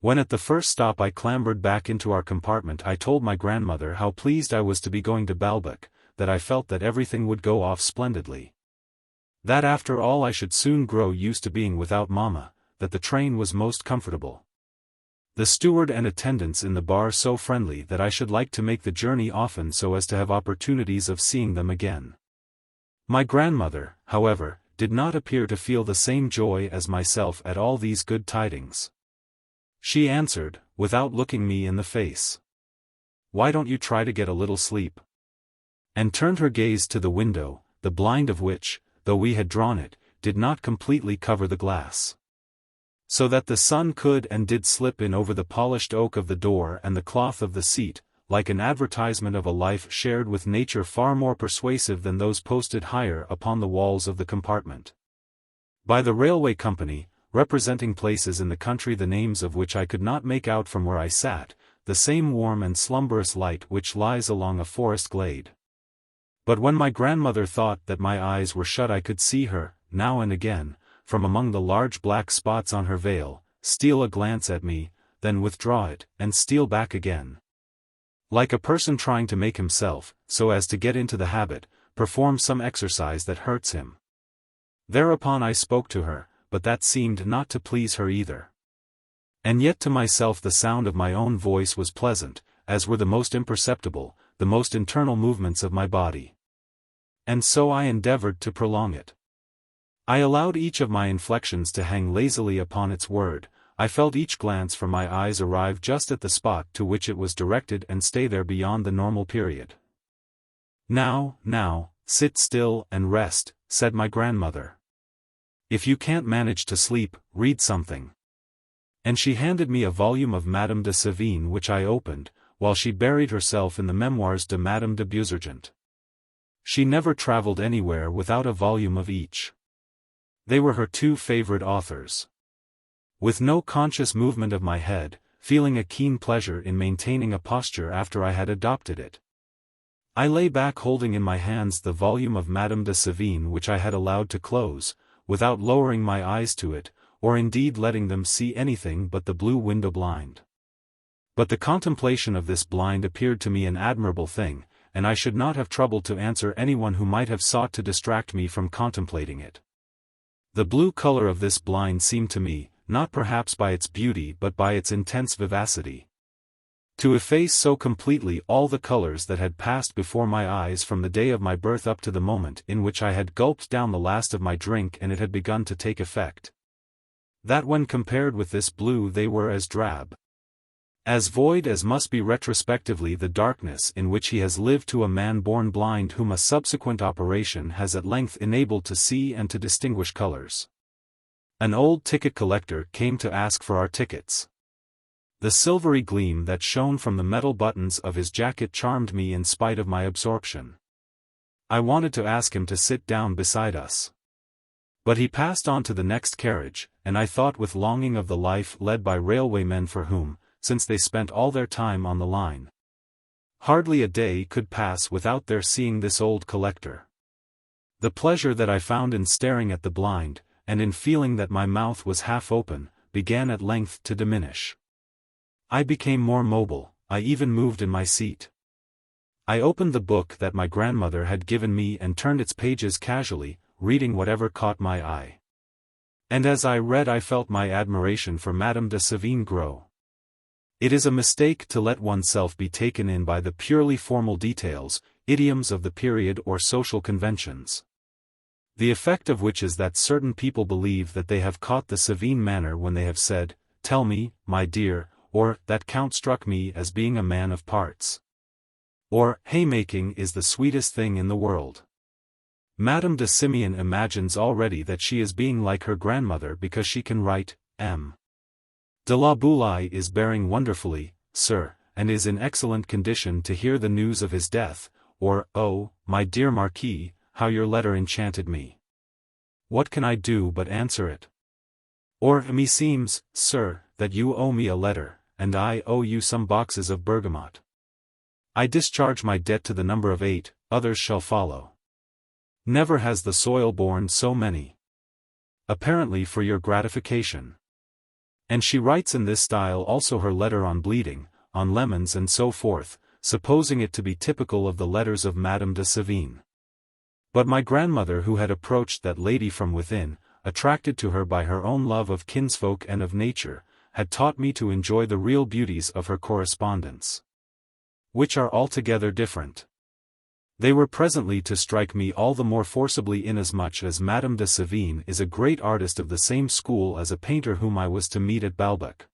When at the first stop I clambered back into our compartment, I told my grandmother how pleased I was to be going to Balbec, that I felt that everything would go off splendidly. That after all I should soon grow used to being without Mamma, that the train was most comfortable, the steward and attendants in the bar so friendly that I should like to make the journey often so as to have opportunities of seeing them again. My grandmother, however, did not appear to feel the same joy as myself at all these good tidings. She answered, without looking me in the face, "Why don't you try to get a little sleep?" and turned her gaze to the window, the blind of which, though we had drawn it, did not completely cover the glass, so that the sun could and did slip in over the polished oak of the door and the cloth of the seat, like an advertisement of a life shared with nature far more persuasive than those posted higher upon the walls of the compartment by the railway company, representing places in the country the names of which I could not make out from where I sat, the same warm and slumberous light which lies along a forest glade. But when my grandmother thought that my eyes were shut, I could see her, now and again, from among the large black spots on her veil, steal a glance at me, then withdraw it, and steal back again, like a person trying to make himself, so as to get into the habit, perform some exercise that hurts him. Thereupon I spoke to her, but that seemed not to please her either. And yet to myself the sound of my own voice was pleasant, as were the most imperceptible, the most internal movements of my body. And so I endeavored to prolong it. I allowed each of my inflections to hang lazily upon its word, I felt each glance from my eyes arrive just at the spot to which it was directed and stay there beyond the normal period. Now, sit still and rest," said my grandmother. "If you can't manage to sleep, read something." And she handed me a volume of Madame de Sévigné which I opened, while she buried herself in the Memoirs de Madame de Beausergent. She never travelled anywhere without a volume of each. They were her two favorite authors. With no conscious movement of my head, feeling a keen pleasure in maintaining a posture after I had adopted it, I lay back holding in my hands the volume of Madame de Sévigné which I had allowed to close, without lowering my eyes to it, or indeed letting them see anything but the blue window blind. But the contemplation of this blind appeared to me an admirable thing, and I should not have troubled to answer anyone who might have sought to distract me from contemplating it. The blue color of this blind seemed to me, not perhaps by its beauty but by its intense vivacity, to efface so completely all the colors that had passed before my eyes from the day of my birth up to the moment in which I had gulped down the last of my drink and it had begun to take effect, that when compared with this blue they were as drab As void as must be retrospectively the darkness in which he has lived to a man born blind whom a subsequent operation has at length enabled to see and to distinguish colors. An old ticket collector came to ask for our tickets. The silvery gleam that shone from the metal buttons of his jacket charmed me in spite of my absorption. I wanted to ask him to sit down beside us. But he passed on to the next carriage, and I thought with longing of the life led by railwaymen for whom, since they spent all their time on the line, hardly a day could pass without their seeing this old collector. The pleasure that I found in staring at the blind, and in feeling that my mouth was half open, began at length to diminish. I became more mobile, I even moved in my seat. I opened the book that my grandmother had given me and turned its pages casually, reading whatever caught my eye. And as I read I felt my admiration for Madame de Sévigné grow. It is a mistake to let oneself be taken in by the purely formal details, idioms of the period or social conventions, the effect of which is that certain people believe that they have caught the Sévigné manner when they have said, "Tell me, my dear," or "That Count struck me as being a man of parts," or "Haymaking is the sweetest thing in the world." Madame de Sévigné imagines already that she is being like her grandmother because she can write, M. de la Boulaye is bearing wonderfully, sir, and is in excellent condition to hear the news of his death, or, "Oh, my dear Marquis, how your letter enchanted me. What can I do but answer it?" Or, "Meseems, sir, that you owe me a letter, and I owe you some boxes of bergamot. I discharge my debt to the number of 8, others shall follow. Never has the soil borne so many. Apparently for your gratification." And she writes in this style also her letter on bleeding, on lemons and so forth, supposing it to be typical of the letters of Madame de Sévigné. But my grandmother, who had approached that lady from within, attracted to her by her own love of kinsfolk and of nature, had taught me to enjoy the real beauties of her correspondence, which are altogether different. They were presently to strike me all the more forcibly inasmuch as Madame de Sévigné is a great artist of the same school as a painter whom I was to meet at Balbec,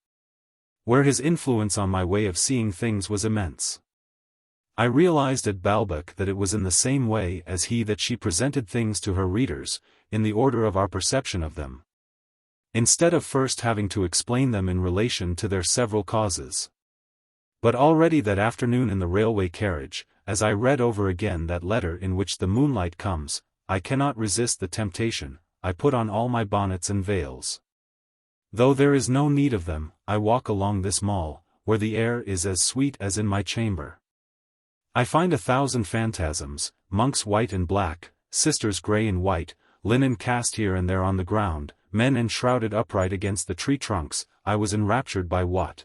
where his influence on my way of seeing things was immense. I realized at Balbec that it was in the same way as he that she presented things to her readers, in the order of our perception of them, instead of first having to explain them in relation to their several causes. But already that afternoon in the railway carriage, as I read over again that letter in which the moonlight comes, I cannot resist the temptation, I put on all my bonnets and veils. Though there is no need of them, I walk along this mall, where the air is as sweet as in my chamber. I find 1,000 phantasms, monks white and black, sisters grey and white, linen cast here and there on the ground, men enshrouded upright against the tree trunks. I was enraptured by what,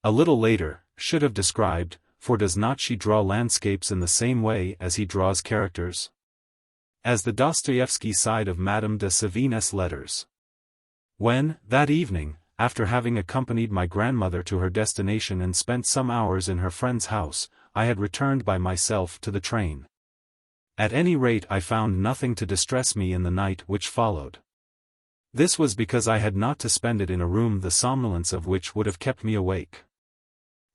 a little later, should have described, for does not she draw landscapes in the same way as he draws characters? As the Dostoevsky side of Madame de Sévigné's letters. When, that evening, after having accompanied my grandmother to her destination and spent some hours in her friend's house, I had returned by myself to the train. At any rate I found nothing to distress me in the night which followed. This was because I had not to spend it in a room the somnolence of which would have kept me awake.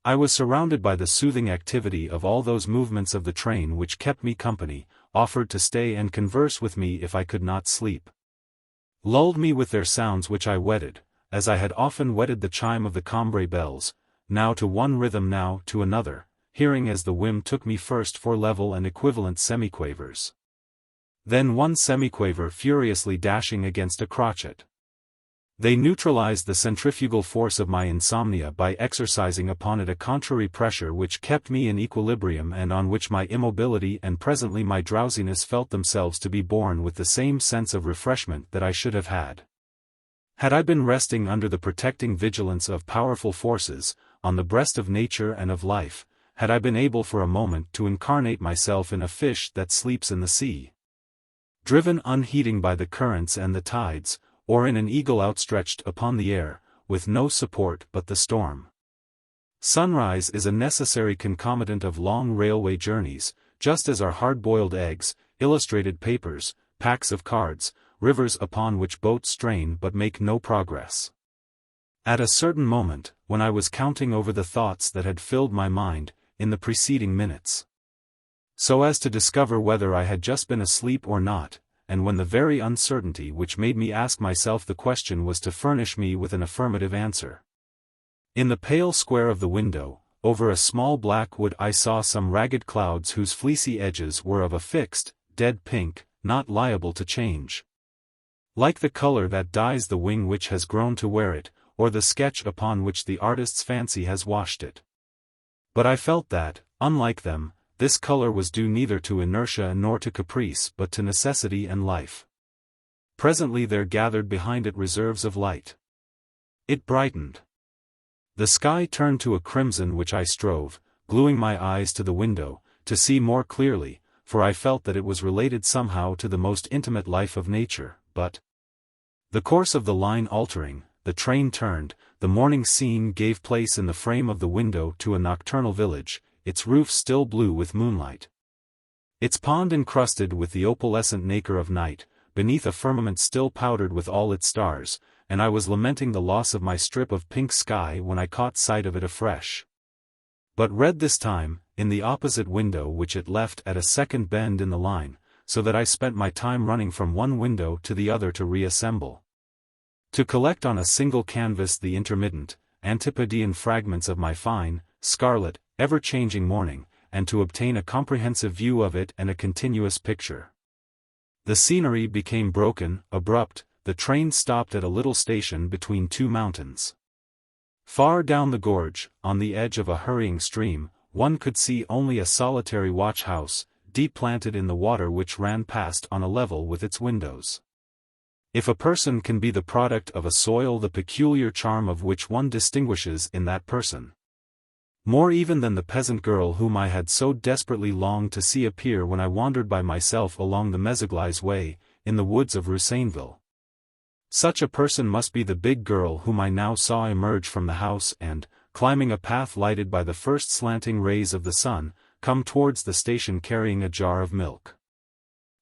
I was surrounded by the soothing activity of all those movements of the train which kept me company, offered to stay and converse with me if I could not sleep, lulled me with their sounds which I wedded, as I had often wedded the chime of the Cambrai bells, now to one rhythm now to another, hearing as the whim took me first 4 level and equivalent semiquavers, then one semiquaver furiously dashing against a crotchet. They neutralized the centrifugal force of my insomnia by exercising upon it a contrary pressure which kept me in equilibrium and on which my immobility and presently my drowsiness felt themselves to be borne with the same sense of refreshment that I should have had. Had I been resting under the protecting vigilance of powerful forces, on the breast of nature and of life, had I been able for a moment to incarnate myself in a fish that sleeps in the sea, driven unheeding by the currents and the tides, or in an eagle outstretched upon the air, with no support but the storm. Sunrise is a necessary concomitant of long railway journeys, just as are hard-boiled eggs, illustrated papers, packs of cards, rivers upon which boats strain but make no progress. At a certain moment, when I was counting over the thoughts that had filled my mind, in the preceding minutes, so as to discover whether I had just been asleep or not, and when the very uncertainty which made me ask myself the question was to furnish me with an affirmative answer. In the pale square of the window, over a small black wood, I saw some ragged clouds whose fleecy edges were of a fixed, dead pink, not liable to change. Like the color that dyes the wing which has grown to wear it, or the sketch upon which the artist's fancy has washed it. But I felt that, unlike them, this color was due neither to inertia nor to caprice but to necessity and life. Presently there gathered behind it reserves of light. It brightened. The sky turned to a crimson which I strove, gluing my eyes to the window, to see more clearly, for I felt that it was related somehow to the most intimate life of nature, but the course of the line altering, the train turned, the morning scene gave place in the frame of the window to a nocturnal village, its roof still blue with moonlight, its pond encrusted with the opalescent nacre of night, beneath a firmament still powdered with all its stars, and I was lamenting the loss of my strip of pink sky when I caught sight of it afresh. But red this time, in the opposite window which it left at a second bend in the line, so that I spent my time running from one window to the other to reassemble, to collect on a single canvas the intermittent, antipodean fragments of my fine, scarlet, ever-changing morning, and to obtain a comprehensive view of it and a continuous picture. The scenery became broken, abrupt. The train stopped at a little station between two mountains. Far down the gorge, on the edge of a hurrying stream, one could see only a solitary watch-house, deep planted in the water which ran past on a level with its windows. If a person can be the product of a soil the peculiar charm of which one distinguishes in that person, more even than the peasant girl whom I had so desperately longed to see appear when I wandered by myself along the Méséglise way, in the woods of Roussainville, such a person must be the big girl whom I now saw emerge from the house and, climbing a path lighted by the first slanting rays of the sun, come towards the station carrying a jar of milk.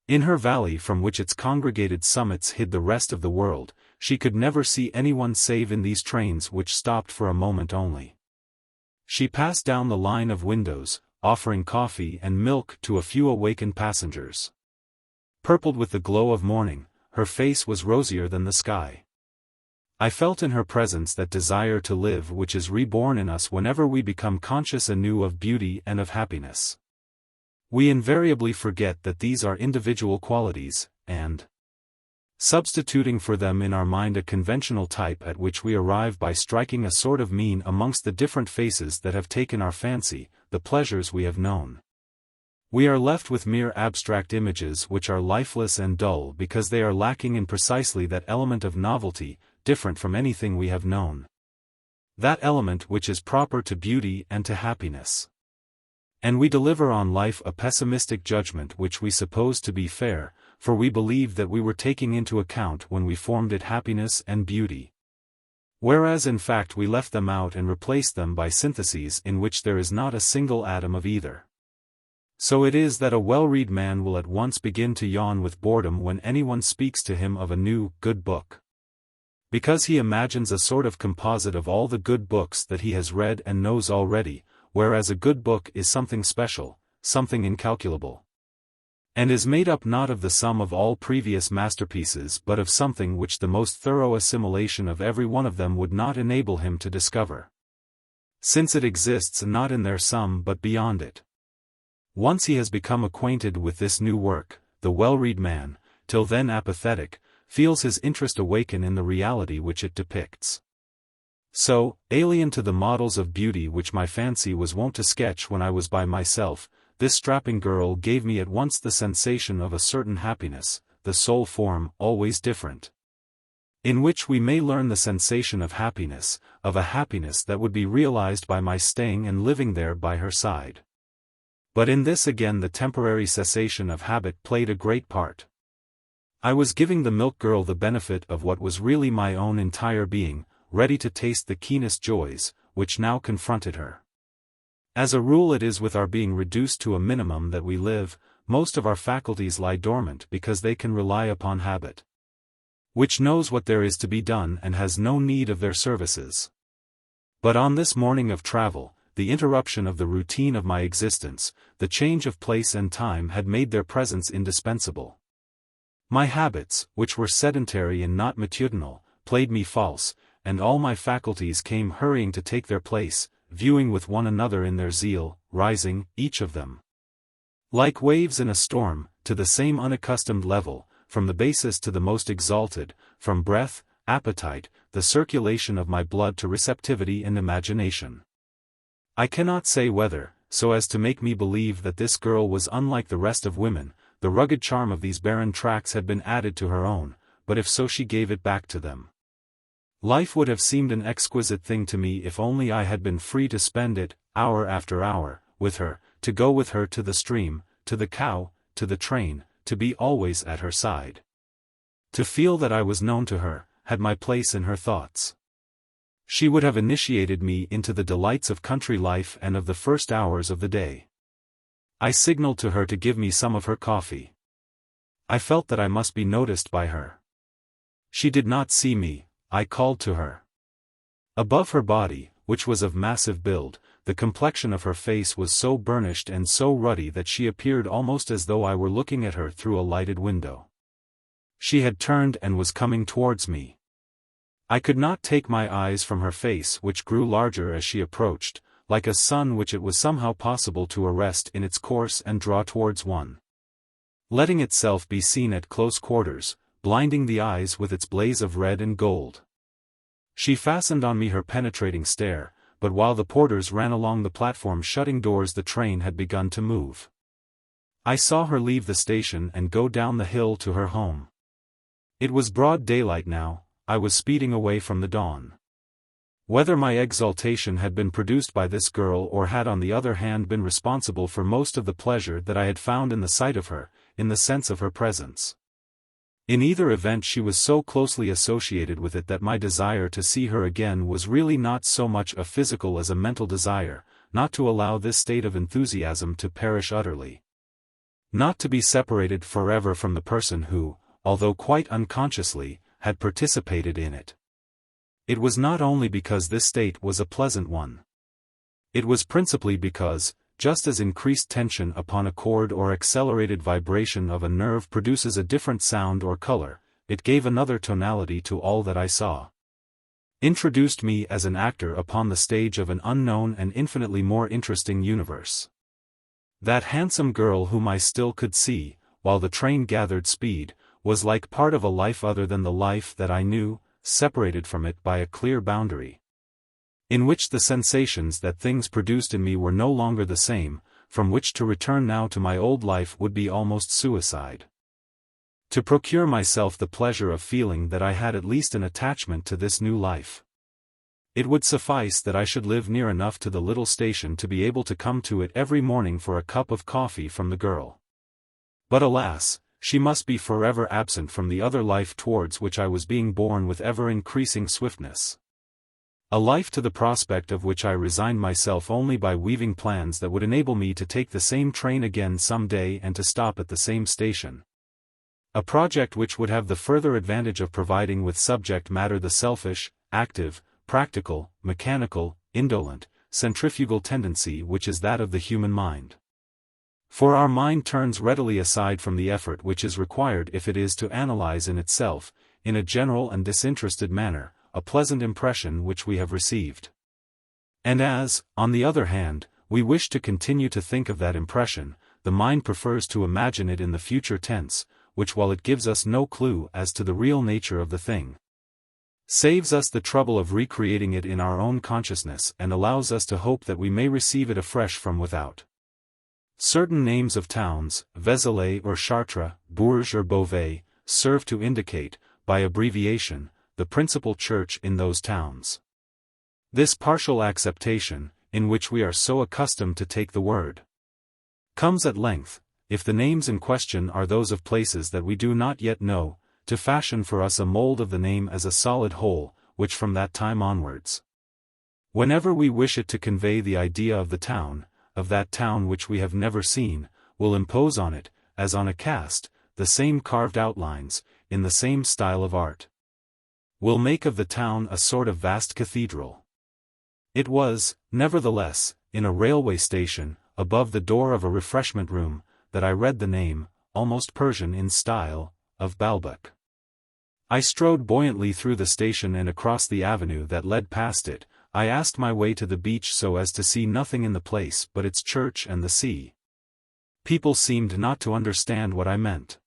In her valley from which its congregated summits hid the rest of the world, she could never see anyone save in these trains which stopped for a moment only. She passed down the line of windows, offering coffee and milk to a few awakened passengers. Purpled with the glow of morning, her face was rosier than the sky. I felt in her presence that desire to live which is reborn in us whenever we become conscious anew of beauty and of happiness. We invariably forget that these are individual qualities, and, substituting for them in our mind a conventional type at which we arrive by striking a sort of mean amongst the different faces that have taken our fancy, the pleasures we have known, we are left with mere abstract images which are lifeless and dull because they are lacking in precisely that element of novelty, different from anything we have known. That element which is proper to beauty and to happiness. And we deliver on life a pessimistic judgment which we suppose to be fair, for we believe that we were taking into account when we formed it happiness and beauty. Whereas in fact we left them out and replaced them by syntheses in which there is not a single atom of either. So it is that a well-read man will at once begin to yawn with boredom when anyone speaks to him of a new, good book. Because he imagines a sort of composite of all the good books that he has read and knows already, whereas a good book is something special, something incalculable, and is made up not of the sum of all previous masterpieces but of something which the most thorough assimilation of every one of them would not enable him to discover, since it exists not in their sum but beyond it. Once he has become acquainted with this new work, the well-read man, till then apathetic, feels his interest awaken in the reality which it depicts. So, alien to the models of beauty which my fancy was wont to sketch when I was by myself, this strapping girl gave me at once the sensation of a certain happiness, the sole form, always different, in which we may learn the sensation of happiness, of a happiness that would be realized by my staying and living there by her side. But in this again the temporary cessation of habit played a great part. I was giving the milk girl the benefit of what was really my own entire being, ready to taste the keenest joys, which now confronted her. As a rule it is with our being reduced to a minimum that we live, most of our faculties lie dormant because they can rely upon habit. which knows what there is to be done and has no need of their services. But on this morning of travel, the interruption of the routine of my existence, the change of place and time had made their presence indispensable. My habits, which were sedentary and not matutinal, played me false, and all my faculties came hurrying to take their place, viewing with one another in their zeal, rising, each of them, like waves in a storm, to the same unaccustomed level, from the basest to the most exalted, from breath, appetite, the circulation of my blood to receptivity and imagination. I cannot say whether, so as to make me believe that this girl was unlike the rest of women, the rugged charm of these barren tracts had been added to her own, but if so she gave it back to them. Life would have seemed an exquisite thing to me if only I had been free to spend it, hour after hour, with her, to go with her to the stream, to the cow, to the train, to be always at her side. To feel that I was known to her, had my place in her thoughts. She would have initiated me into the delights of country life and of the first hours of the day. I signaled to her to give me some of her coffee. I felt that I must be noticed by her. She did not see me. I called to her. Above her body, which was of massive build, the complexion of her face was so burnished and so ruddy that she appeared almost as though I were looking at her through a lighted window. She had turned and was coming towards me. I could not take my eyes from her face, which grew larger as she approached, like a sun which it was somehow possible to arrest in its course and draw towards one, letting itself be seen at close quarters, blinding the eyes with its blaze of red and gold. She fastened on me her penetrating stare, but while the porters ran along the platform shutting doors the train had begun to move. I saw her leave the station and go down the hill to her home. It was broad daylight now, I was speeding away from the dawn. Whether my exaltation had been produced by this girl or had on the other hand been responsible for most of the pleasure that I had found in the sight of her, in the sense of her presence. In either event she was so closely associated with it that my desire to see her again was really not so much a physical as a mental desire, not to allow this state of enthusiasm to perish utterly. Not to be separated forever from the person who, although quite unconsciously, had participated in it. It was not only because this state was a pleasant one. It was principally because, just as increased tension upon a cord or accelerated vibration of a nerve produces a different sound or color, it gave another tonality to all that I saw. Introduced me as an actor upon the stage of an unknown and infinitely more interesting universe. That handsome girl whom I still could see, while the train gathered speed, was like part of a life other than the life that I knew, separated from it by a clear boundary, in which the sensations that things produced in me were no longer the same, from which to return now to my old life would be almost suicide. To procure myself the pleasure of feeling that I had at least an attachment to this new life, it would suffice that I should live near enough to the little station to be able to come to it every morning for a cup of coffee from the girl. But alas, she must be forever absent from the other life towards which I was being borne with ever-increasing swiftness. A life to the prospect of which I resigned myself only by weaving plans that would enable me to take the same train again some day and to stop at the same station. A project which would have the further advantage of providing with subject matter the selfish, active, practical, mechanical, indolent, centrifugal tendency which is that of the human mind. For our mind turns readily aside from the effort which is required if it is to analyze in itself, in a general and disinterested manner, a pleasant impression which we have received. And as, on the other hand, we wish to continue to think of that impression, the mind prefers to imagine it in the future tense, which while it gives us no clue as to the real nature of the thing, saves us the trouble of recreating it in our own consciousness and allows us to hope that we may receive it afresh from without. Certain names of towns, Vézelay or Chartres, Bourges or Beauvais, serve to indicate, by abbreviation, the principal church in those towns. This partial acceptation, in which we are so accustomed to take the word, comes at length, if the names in question are those of places that we do not yet know, to fashion for us a mold of the name as a solid whole, which from that time onwards, whenever we wish it to convey the idea of the town, of that town which we have never seen, will impose on it, as on a cast, the same carved outlines, in the same style of art. Will make of the town a sort of vast cathedral. It was, nevertheless, in a railway station, above the door of a refreshment room, that I read the name, almost Persian in style, of Baalbek. I strode buoyantly through the station and across the avenue that led past it. I asked my way to the beach so as to see nothing in the place but its church and the sea. People seemed not to understand what I meant.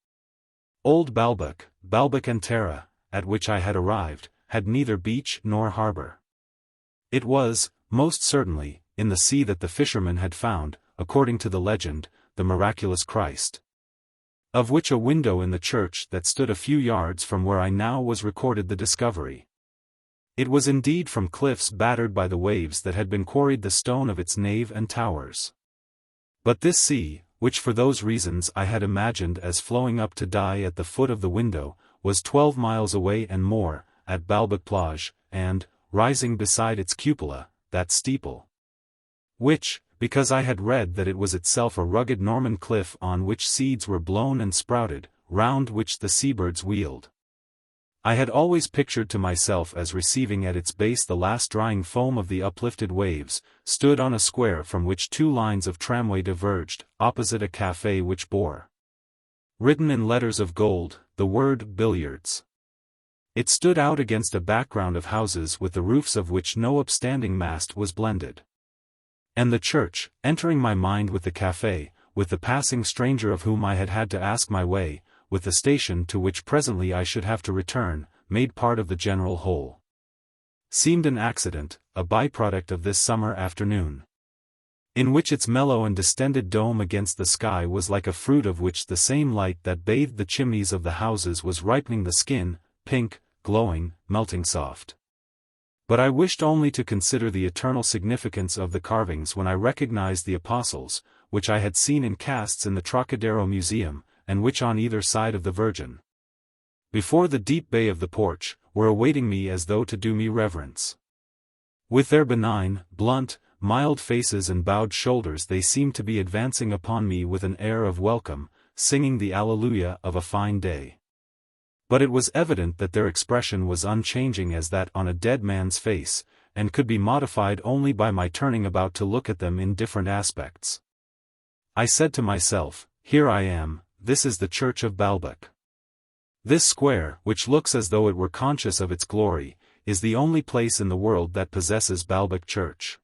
Old Baalbek, Baalbek and Tara, at which I had arrived, had neither beach nor harbor. It was, most certainly, in the sea that the fishermen had found, according to the legend, the miraculous Christ. Of which a window in the church that stood a few yards from where I now was recorded the discovery. It was indeed from cliffs battered by the waves that had been quarried the stone of its nave and towers. But this sea, which for those reasons I had imagined as flowing up to die at the foot of the window, was 12 miles away and more, at Baalbek plage, and, rising beside its cupola, that steeple. Which, because I had read that it was itself a rugged Norman cliff on which seeds were blown and sprouted, round which the seabirds wheeled. I had always pictured to myself as receiving at its base the last drying foam of the uplifted waves, stood on a square from which 2 lines of tramway diverged, opposite a café which bore, written in letters of gold, the word billiards. It stood out against a background of houses with the roofs of which no upstanding mast was blended. And the church, entering my mind with the café, with the passing stranger of whom I had had to ask my way, with the station to which presently I should have to return, made part of the general whole. Seemed an accident, a byproduct of this summer afternoon, in which its mellow and distended dome against the sky was like a fruit of which the same light that bathed the chimneys of the houses was ripening the skin, pink, glowing, melting soft. But I wished only to consider the eternal significance of the carvings when I recognized the apostles, which I had seen in casts in the Trocadero Museum, and which on either side of the Virgin, before the deep bay of the porch, were awaiting me as though to do me reverence. With their benign, blunt, mild faces and bowed shoulders they seemed to be advancing upon me with an air of welcome, singing the Alleluia of a fine day. But it was evident that their expression was unchanging as that on a dead man's face, and could be modified only by my turning about to look at them in different aspects. I said to myself, here I am, this is the church of Baalbek. This square, which looks as though it were conscious of its glory, is the only place in the world that possesses Baalbek church.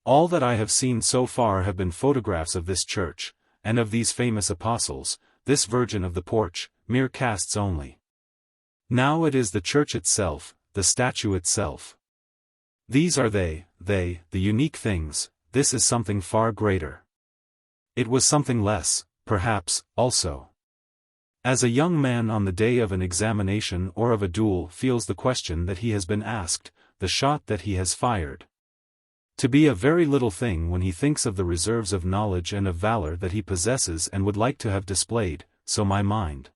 All that I have seen so far have been photographs of this church, and of these famous apostles, this Virgin of the porch, mere casts only. Now it is the church itself, the statue itself. These are the unique things, this is something far greater. It was something less, perhaps, also. As a young man on the day of an examination or of a duel feels the question that he has been asked, the shot that he has fired, to be a very little thing when he thinks of the reserves of knowledge and of valor that he possesses and would like to have displayed, so my mind,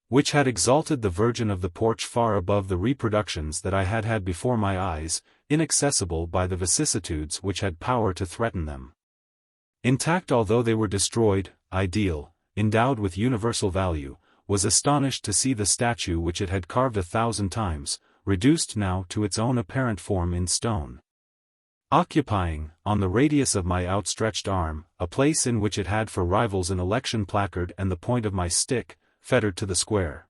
which had exalted the Virgin of the porch far above the reproductions that I had had before my eyes, inaccessible by the vicissitudes which had power to threaten them, intact although they were destroyed, ideal, endowed with universal value, was astonished to see the statue which it had carved 1,000 times, reduced now to its own apparent form in stone, occupying, on the radius of my outstretched arm, a place in which it had for rivals an election placard and the point of my stick, fettered to the square.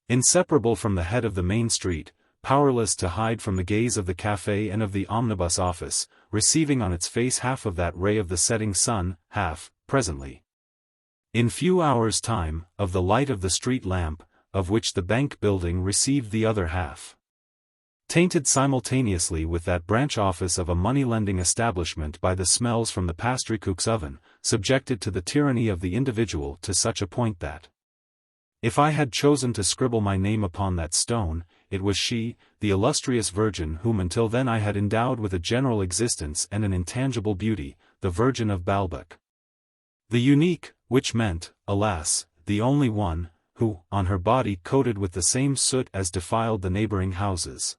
Inseparable from the head of the main street, powerless to hide from the gaze of the café and of the omnibus office, receiving on its face half of that ray of the setting sun, half, presently, in few hours' time, of the light of the street lamp, of which the bank building received the other half, tainted simultaneously with that branch office of a money-lending establishment by the smells from the pastrycook's oven, subjected to the tyranny of the individual to such a point that, if I had chosen to scribble my name upon that stone, it was she, the illustrious Virgin whom until then I had endowed with a general existence and an intangible beauty, the Virgin of Baalbek. The unique, which meant, alas, the only one, who, on her body coated with the same soot as defiled the neighboring houses,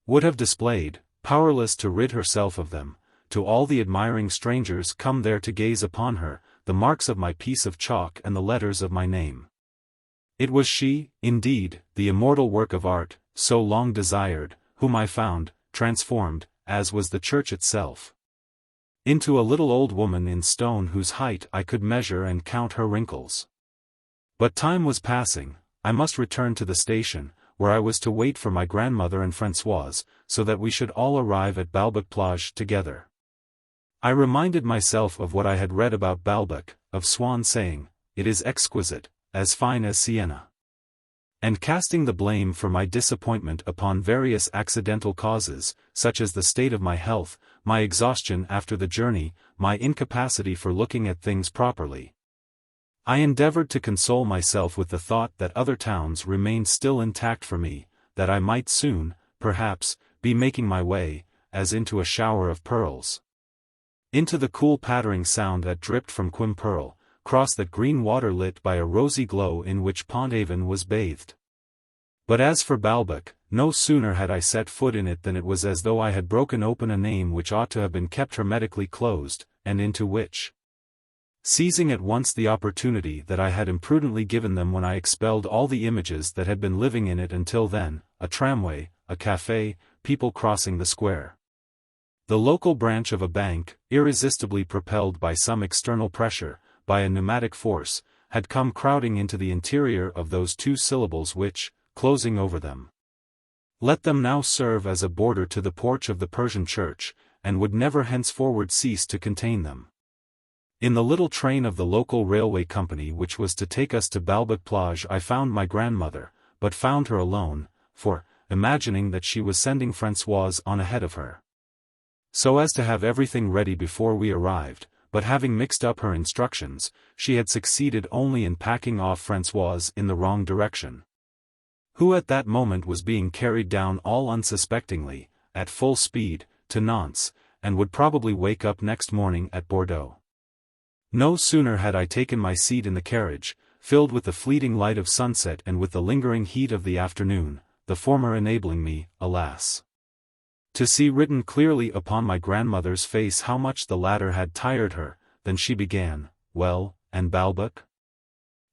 would have displayed, powerless to rid herself of them, to all the admiring strangers come there to gaze upon her, the marks of my piece of chalk and the letters of my name. It was she, indeed, the immortal work of art, so long desired, whom I found, transformed, as was the church itself, into a little old woman in stone whose height I could measure and count her wrinkles. But time was passing, I must return to the station, where I was to wait for my grandmother and Françoise, so that we should all arrive at Balbec-Plage together. I reminded myself of what I had read about Balbec, of Swann saying, "It is exquisite, as fine as Sienna." And casting the blame for my disappointment upon various accidental causes, such as the state of my health, my exhaustion after the journey, my incapacity for looking at things properly, I endeavored to console myself with the thought that other towns remained still intact for me, that I might soon, perhaps, be making my way, as into a shower of pearls, into the cool pattering sound that dripped from Quimperle, cross that green water lit by a rosy glow in which Pont-Aven was bathed. But as for Balbec, no sooner had I set foot in it than it was as though I had broken open a name which ought to have been kept hermetically closed, and into which, seizing at once the opportunity that I had imprudently given them when I expelled all the images that had been living in it until then, a tramway, a café, people crossing the square, the local branch of a bank, irresistibly propelled by some external pressure, by a pneumatic force, had come crowding into the interior of those two syllables which, closing over them, let them now serve as a border to the porch of the Persian church, and would never henceforward cease to contain them. In the little train of the local railway company which was to take us to Balbec-Plage I found my grandmother, but found her alone, for, imagining that she was sending Françoise on ahead of her, so as to have everything ready before we arrived, but having mixed up her instructions, she had succeeded only in packing off Françoise in the wrong direction, who at that moment was being carried down all unsuspectingly, at full speed, to Nantes, and would probably wake up next morning at Bordeaux. No sooner had I taken my seat in the carriage, filled with the fleeting light of sunset and with the lingering heat of the afternoon, the former enabling me, alas, to see written clearly upon my grandmother's face how much the latter had tired her, than she began, "Well, and Balbec?"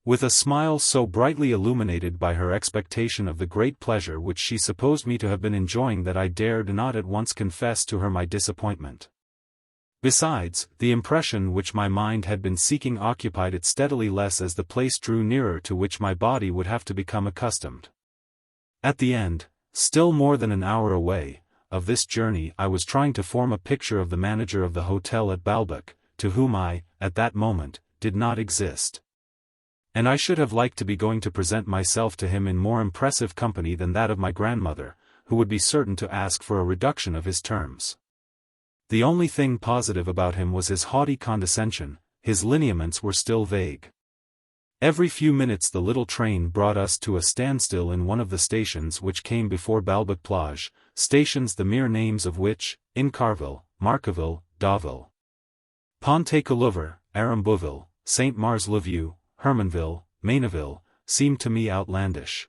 With a smile so brightly illuminated by her expectation of the great pleasure which she supposed me to have been enjoying that I dared not at once confess to her my disappointment. Besides, the impression which my mind had been seeking occupied it steadily less as the place drew nearer to which my body would have to become accustomed. At the end, still more than an hour away, of this journey I was trying to form a picture of the manager of the hotel at Balbec, to whom I, at that moment, did not exist. And I should have liked to be going to present myself to him in more impressive company than that of my grandmother, who would be certain to ask for a reduction of his terms. The only thing positive about him was his haughty condescension, his lineaments were still vague. Every few minutes the little train brought us to a standstill in one of the stations which came before Balbec-Plage, stations the mere names of which, Incarville, Marcaville, Deauville, Pontet-Couleuvre, Arambouville, Saint-Mars-le-Vieux, Hermanville, Maineville, seemed to me outlandish.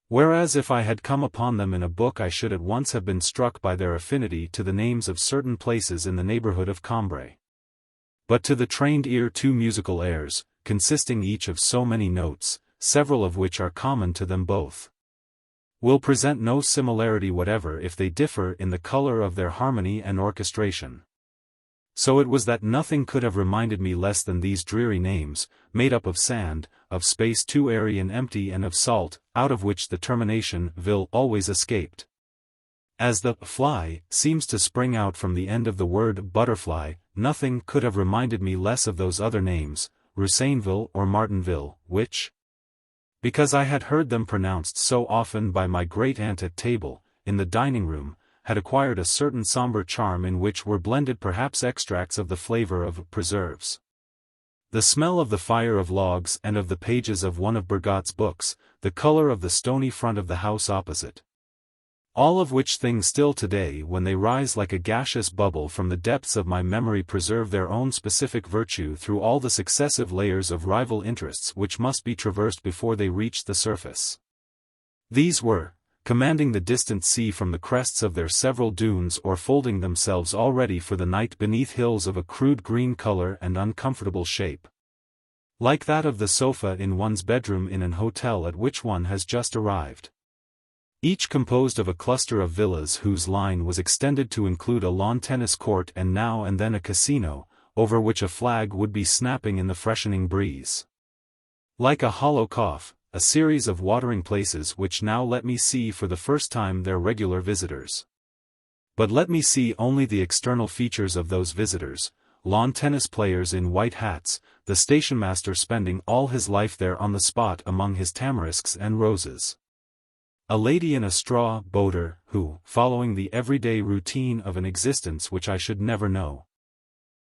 Whereas if I had come upon them in a book I should at once have been struck by their affinity to the names of certain places in the neighborhood of Cambrai. But to the trained ear two musical airs, consisting each of so many notes, several of which are common to them both, will present no similarity whatever if they differ in the color of their harmony and orchestration. So it was that nothing could have reminded me less than these dreary names, made up of sand, of space too airy and empty and of salt, out of which the termination ville always escaped. As the fly seems to spring out from the end of the word butterfly, nothing could have reminded me less of those other names, Roussainville or Martinville, which, because I had heard them pronounced so often by my great-aunt at table, in the dining-room, had acquired a certain sombre charm in which were blended perhaps extracts of the flavor of preserves, the smell of the fire of logs and of the pages of one of Bergot's books, the color of the stony front of the house opposite. All of which things still today when they rise like a gaseous bubble from the depths of my memory preserve their own specific virtue through all the successive layers of rival interests which must be traversed before they reach the surface. These were, commanding the distant sea from the crests of their several dunes or folding themselves already for the night beneath hills of a crude green color and uncomfortable shape. like that of the sofa in one's bedroom in an hotel at which one has just arrived. Each composed of a cluster of villas whose line was extended to include a lawn tennis court and now and then a casino, over which a flag would be snapping in the freshening breeze. Like a hollow cough, a series of watering places which now let me see for the first time their regular visitors. But let me see only the external features of those visitors: lawn tennis players in white hats, the stationmaster spending all his life there on the spot among his tamarisks and roses. A lady in a straw boater who, following the everyday routine of an existence which I should never know,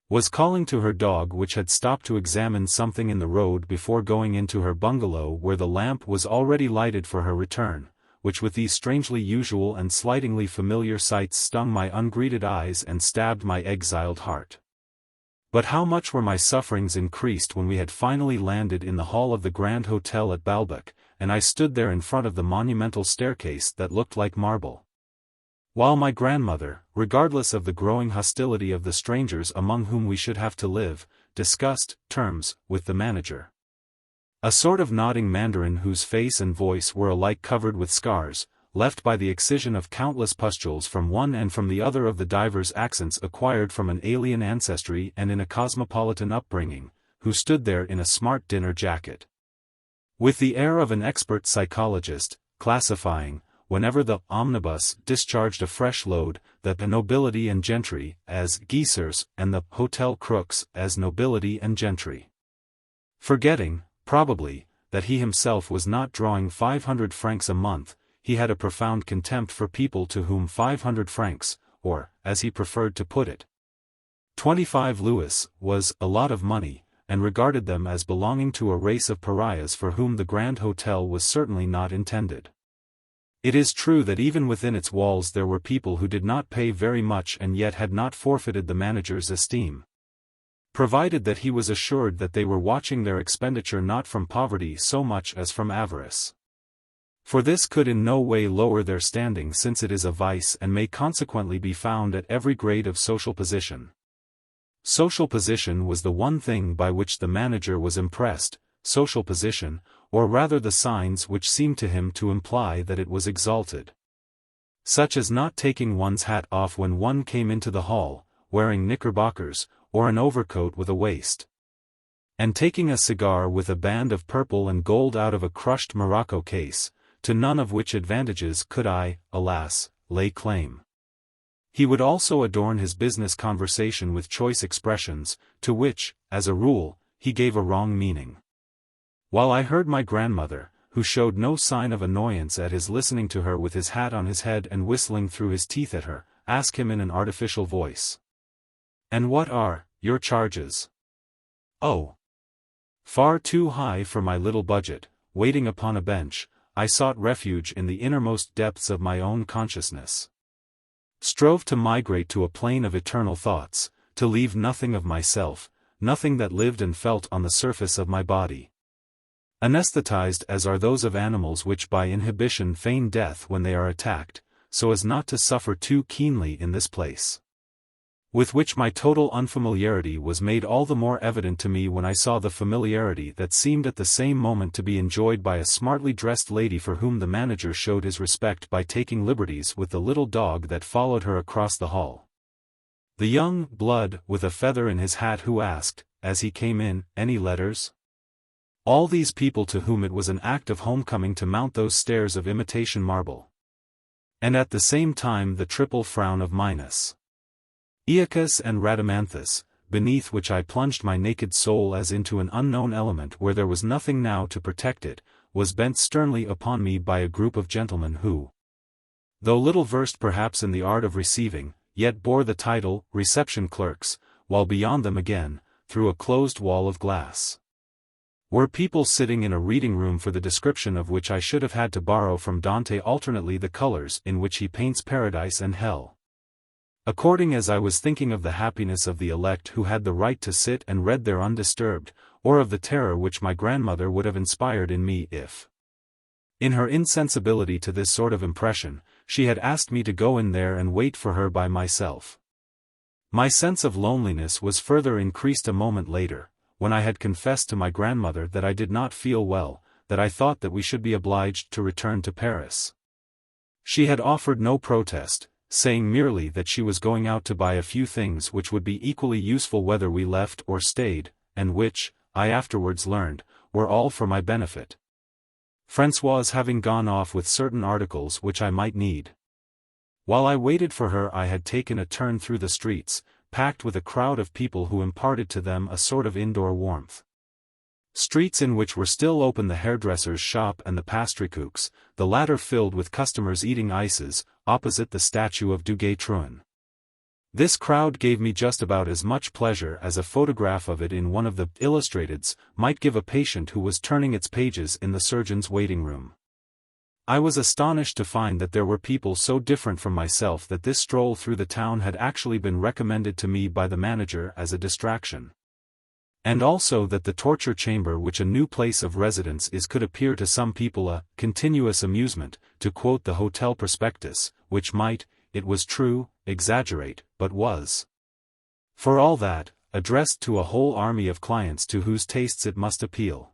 was calling to her dog which had stopped to examine something in the road before going into her bungalow where the lamp was already lighted for her return, which with these strangely usual and slightingly familiar sights stung my ungreeted eyes and stabbed my exiled heart. But how much were my sufferings increased when we had finally landed in the hall of the Grand Hotel at Baalbek, and I stood there in front of the monumental staircase that looked like marble, while my grandmother, regardless of the growing hostility of the strangers among whom we should have to live, discussed terms with the manager, a sort of nodding mandarin whose face and voice were alike covered with scars, left by the excision of countless pustules from one and from the other of the divers accents acquired from an alien ancestry and in a cosmopolitan upbringing, who stood there in a smart dinner jacket, with the air of an expert psychologist, classifying, whenever the omnibus discharged a fresh load, the nobility and gentry as geesers and the hotel crooks as nobility and gentry, forgetting, probably, that he himself was not drawing 500 francs a month. He had a profound contempt for people to whom 500 francs, or, as he preferred to put it, 25 louis, was a lot of money, and regarded them as belonging to a race of pariahs for whom the Grand Hotel was certainly not intended. It is true that even within its walls there were people who did not pay very much and yet had not forfeited the manager's esteem, provided that he was assured that they were watching their expenditure not from poverty so much as from avarice. For this could in no way lower their standing, since it is a vice and may consequently be found at every grade of social position. Social position was the one thing by which the manager was impressed, social position, or rather the signs which seemed to him to imply that it was exalted. Such as not taking one's hat off when one came into the hall, wearing knickerbockers, or an overcoat with a waist, and taking a cigar with a band of purple and gold out of a crushed morocco case, to none of which advantages could I, alas, lay claim. He would also adorn his business conversation with choice expressions, to which, as a rule, he gave a wrong meaning. While I heard my grandmother, who showed no sign of annoyance at his listening to her with his hat on his head and whistling through his teeth at her, ask him in an artificial voice, "And what are your charges?" "Oh, far too high for my little budget." Waiting upon a bench, I sought refuge in the innermost depths of my own consciousness, strove to migrate to a plane of eternal thoughts, to leave nothing of myself, nothing that lived and felt on the surface of my body, anesthetized as are those of animals which by inhibition feign death when they are attacked, so as not to suffer too keenly in this place, with which my total unfamiliarity was made all the more evident to me when I saw the familiarity that seemed at the same moment to be enjoyed by a smartly dressed lady for whom the manager showed his respect by taking liberties with the little dog that followed her across the hall. The young blood with a feather in his hat who asked, as he came in, "Any letters?" All these people to whom it was an act of homecoming to mount those stairs of imitation marble, and at the same time the triple frown of Minos, Aeacus and Rhadamanthus, beneath which I plunged my naked soul as into an unknown element where there was nothing now to protect it, was bent sternly upon me by a group of gentlemen who, though little versed perhaps in the art of receiving, yet bore the title, reception clerks, while beyond them again, through a closed wall of glass, were people sitting in a reading room for the description of which I should have had to borrow from Dante alternately the colors in which he paints paradise and hell, according as I was thinking of the happiness of the elect who had the right to sit and read there undisturbed, or of the terror which my grandmother would have inspired in me if, in her insensibility to this sort of impression, she had asked me to go in there and wait for her by myself. My sense of loneliness was further increased a moment later, when I had confessed to my grandmother that I did not feel well, that I thought that we should be obliged to return to Paris. She had offered no protest, saying merely that she was going out to buy a few things which would be equally useful whether we left or stayed, and which, I afterwards learned, were all for my benefit. Françoise having gone off with certain articles which I might need. While I waited for her, I had taken a turn through the streets, packed with a crowd of people who imparted to them a sort of indoor warmth. Streets in which were still open the hairdresser's shop and the pastrycook's, the latter filled with customers eating ices, opposite the statue of Duguay-Trouin. This crowd gave me just about as much pleasure as a photograph of it in one of the illustrateds might give a patient who was turning its pages in the surgeon's waiting room. I was astonished to find that there were people so different from myself that this stroll through the town had actually been recommended to me by the manager as a distraction. And also that the torture chamber which a new place of residence is could appear to some people a continuous amusement, to quote the hotel prospectus, which might, it was true, exaggerate, but was, for all that, addressed to a whole army of clients to whose tastes it must appeal.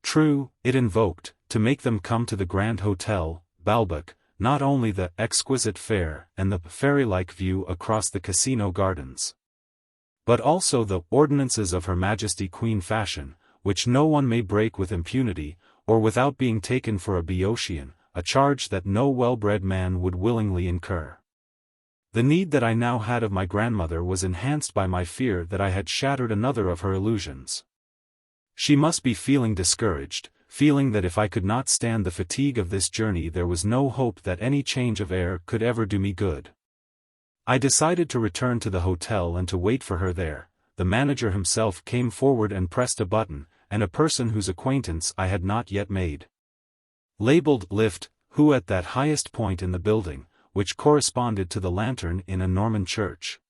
True, it invoked, to make them come to the Grand Hotel, Balbec, not only the exquisite fare and the fairy-like view across the casino gardens, but also the ordinances of Her Majesty Queen Fashion, which no one may break with impunity, or without being taken for a Boeotian, a charge that no well-bred man would willingly incur. The need that I now had of my grandmother was enhanced by my fear that I had shattered another of her illusions. She must be feeling discouraged, feeling that if I could not stand the fatigue of this journey there was no hope that any change of air could ever do me good. I decided to return to the hotel and to wait for her there. The manager himself came forward and pressed a button, and a person whose acquaintance I had not yet made, labeled lift, who at that highest point in the building, which corresponded to the lantern in a Norman church,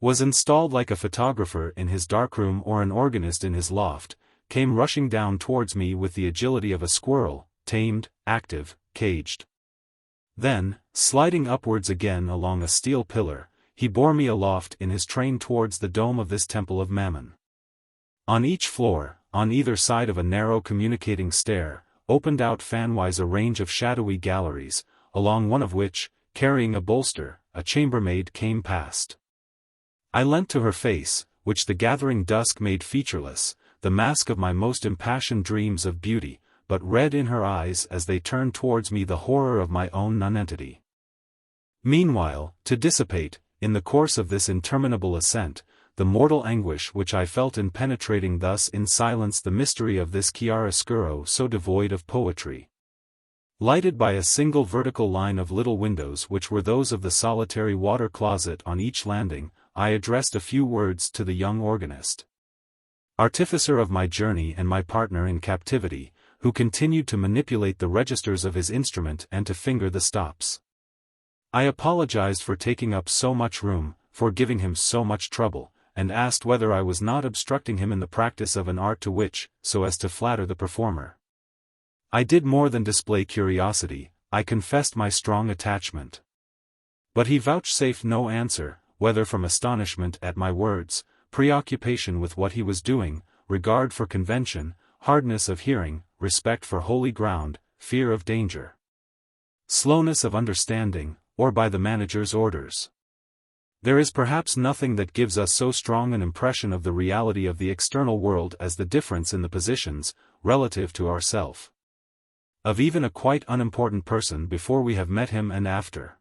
was installed like a photographer in his darkroom or an organist in his loft, came rushing down towards me with the agility of a squirrel, tamed, active, caged. Then, sliding upwards again along a steel pillar, he bore me aloft in his train towards the dome of this temple of Mammon. On each floor, on either side of a narrow communicating stair, opened out fanwise a range of shadowy galleries, along one of which, carrying a bolster, a chambermaid came past. I leant to her face, which the gathering dusk made featureless, the mask of my most impassioned dreams of beauty, but read in her eyes as they turned towards me the horror of my own nonentity. Meanwhile, to dissipate, in the course of this interminable ascent, the mortal anguish which I felt in penetrating thus in silence the mystery of this chiaroscuro so devoid of poetry. Lighted by a single vertical line of little windows which were those of the solitary water closet on each landing, I addressed a few words to the young organist, artificer of my journey and my partner in captivity, who continued to manipulate the registers of his instrument and to finger the stops. I apologized for taking up so much room, for giving him so much trouble, and asked whether I was not obstructing him in the practice of an art to which, so as to flatter the performer, I did more than display curiosity. I confessed my strong attachment. But he vouchsafed no answer, whether from astonishment at my words, preoccupation with what he was doing, regard for convention, hardness of hearing, respect for holy ground, fear of danger, slowness of understanding, or by the manager's orders. There is perhaps nothing that gives us so strong an impression of the reality of the external world as the difference in the positions, relative to ourself, of even a quite unimportant person before we have met him and after.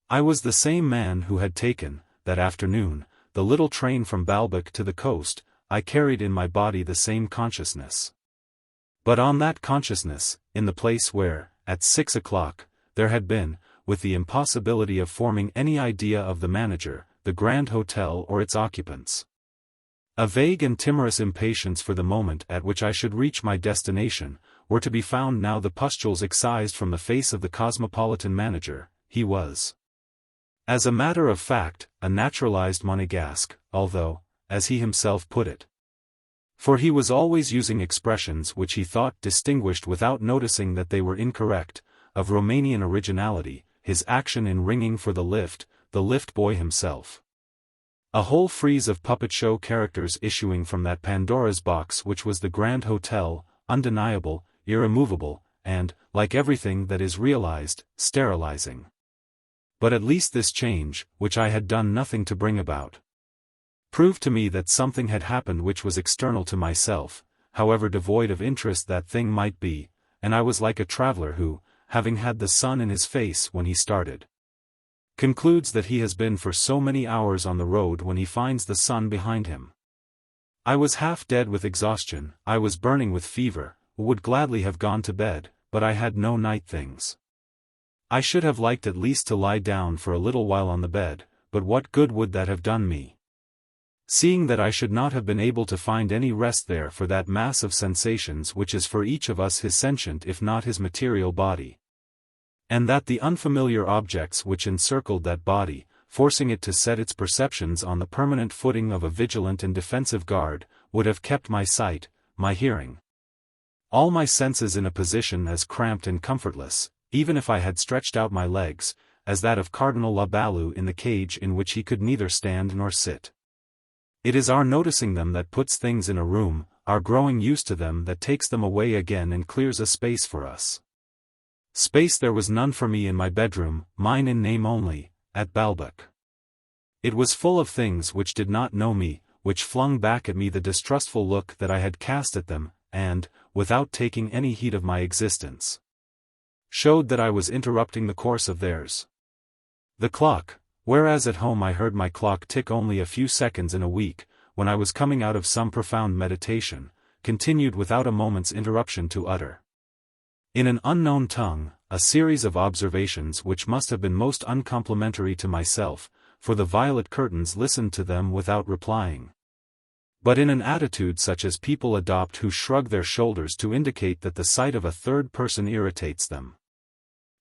I was the same man who had taken, that afternoon, the little train from Balbec to the coast. I carried in my body the same consciousness. But on that consciousness, in the place where, at 6 o'clock, there had been, with the impossibility of forming any idea of the manager, the Grand Hotel or its occupants, a vague and timorous impatience for the moment at which I should reach my destination, were to be found now the pustules excised from the face of the cosmopolitan manager. He was, as a matter of fact, a naturalized Monegasque, although, as he himself put it, for he was always using expressions which he thought distinguished without noticing that they were incorrect, of Romanian originality, his action in ringing for the lift boy himself, A whole frieze of puppet show characters issuing from that Pandora's box which was the Grand Hotel, undeniable, irremovable, and, like everything that is realized, sterilizing. But at least this change, which I had done nothing to bring about, proved to me that something had happened which was external to myself, however devoid of interest that thing might be, and I was like a traveler who, having had the sun in his face when he started, concludes that he has been for so many hours on the road when he finds the sun behind him. I was half dead with exhaustion, I was burning with fever, would gladly have gone to bed, but I had no night things. I should have liked at least to lie down for a little while on the bed, but what good would that have done me? Seeing that I should not have been able to find any rest there for that mass of sensations which is for each of us his sentient if not his material body. And that the unfamiliar objects which encircled that body, forcing it to set its perceptions on the permanent footing of a vigilant and defensive guard, would have kept my sight, my hearing, all my senses in a position as cramped and comfortless, even if I had stretched out my legs, as that of Cardinal La Balue in the cage in which he could neither stand nor sit. It is our noticing them that puts things in a room, our growing used to them that takes them away again and clears a space for us. Space there was none for me in my bedroom, mine in name only, at Balbec. It was full of things which did not know me, which flung back at me the distrustful look that I had cast at them, and, without taking any heed of my existence, showed that I was interrupting the course of theirs. The clock, whereas at home I heard my clock tick only a few seconds in a week, when I was coming out of some profound meditation, continued without a moment's interruption to utter, in an unknown tongue, a series of observations which must have been most uncomplimentary to myself, for the violet curtains listened to them without replying, but in an attitude such as people adopt who shrug their shoulders to indicate that the sight of a third person irritates them.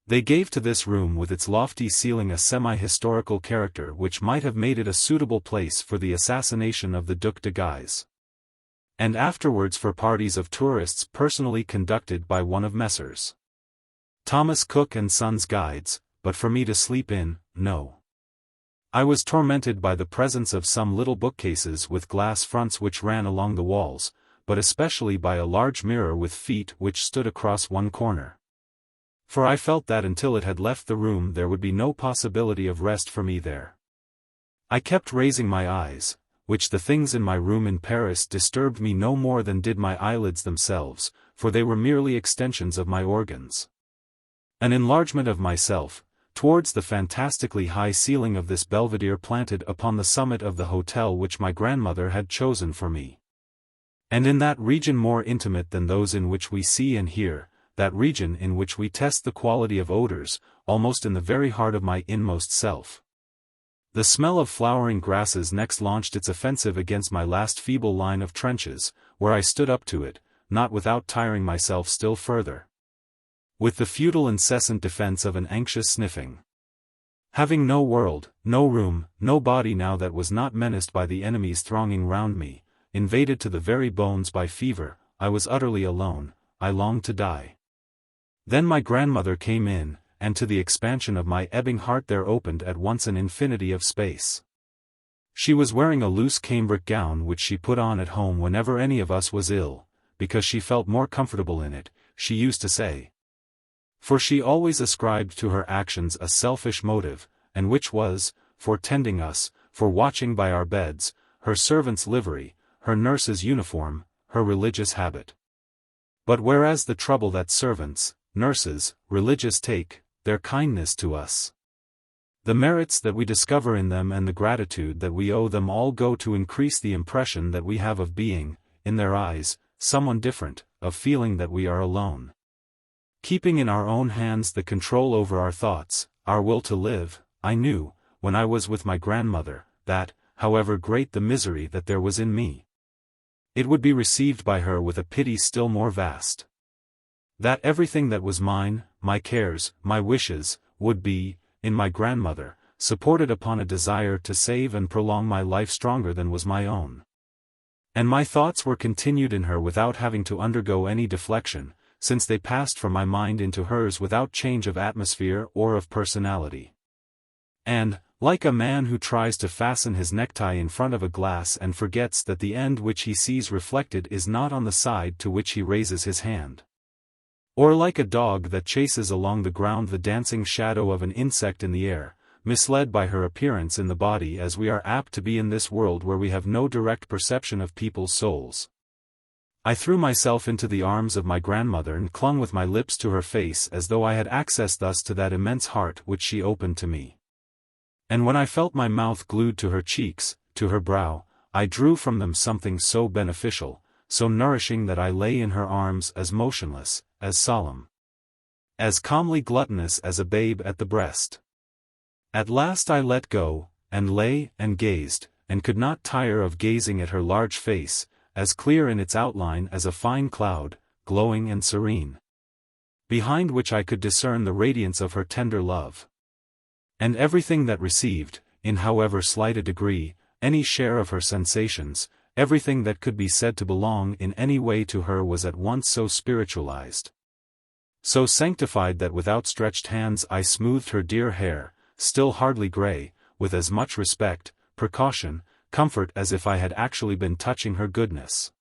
They gave to this room with its lofty ceiling a semi-historical character which might have made it a suitable place for the assassination of the Duc de Guise, and afterwards for parties of tourists personally conducted by one of Messrs. Thomas Cook and Sons guides, but for me to sleep in, no. I was tormented by the presence of some little bookcases with glass fronts which ran along the walls, but especially by a large mirror with feet which stood across one corner. For I felt that until it had left the room there would be no possibility of rest for me there. I kept raising my eyes, which the things in my room in Paris disturbed me no more than did my eyelids themselves, for they were merely extensions of my organs. An enlargement of myself, towards the fantastically high ceiling of this belvedere planted upon the summit of the hotel which my grandmother had chosen for me. And in that region more intimate than those in which we see and hear, that region in which we test the quality of odors, almost in the very heart of my inmost self, the smell of flowering grasses next launched its offensive against my last feeble line of trenches, where I stood up to it, not without tiring myself still further, with the futile incessant defense of an anxious sniffing. Having no world, no room, no body now that was not menaced by the enemies thronging round me, invaded to the very bones by fever, I was utterly alone, I longed to die. Then my grandmother came in, and to the expansion of my ebbing heart there opened at once an infinity of space. She was wearing a loose cambric gown which she put on at home whenever any of us was ill, because she felt more comfortable in it, she used to say. For she always ascribed to her actions a selfish motive, and which was, for tending us, for watching by our beds, her servant's livery, her nurse's uniform, her religious habit. But whereas the trouble that servants, nurses, religious take, their kindness to us, the merits that we discover in them and the gratitude that we owe them all go to increase the impression that we have of being, in their eyes, someone different, of feeling that we are alone, keeping in our own hands the control over our thoughts, our will to live. I knew, when I was with my grandmother, that, however great the misery that there was in me, it would be received by her with a pity still more vast. That everything that was mine, my cares, my wishes, would be, in my grandmother, supported upon a desire to save and prolong my life stronger than was my own. And my thoughts were continued in her without having to undergo any deflection, since they passed from my mind into hers without change of atmosphere or of personality. And, like a man who tries to fasten his necktie in front of a glass and forgets that the end which he sees reflected is not on the side to which he raises his hand. Or like a dog that chases along the ground the dancing shadow of an insect in the air, misled by her appearance in the body, as we are apt to be in this world where we have no direct perception of people's souls. I threw myself into the arms of my grandmother and clung with my lips to her face as though I had access thus to that immense heart which she opened to me. And when I felt my mouth glued to her cheeks, to her brow, I drew from them something so beneficial, so nourishing that I lay in her arms as motionless, as solemn, as calmly gluttonous as a babe at the breast. At last I let go, and lay, and gazed, and could not tire of gazing at her large face, as clear in its outline as a fine cloud, glowing and serene, behind which I could discern the radiance of her tender love. And everything that received, in however slight a degree, any share of her sensations, everything that could be said to belong in any way to her was at once so spiritualized, so sanctified that with outstretched hands I smoothed her dear hair, still hardly gray, with as much respect, precaution, comfort as if I had actually been touching her goodness.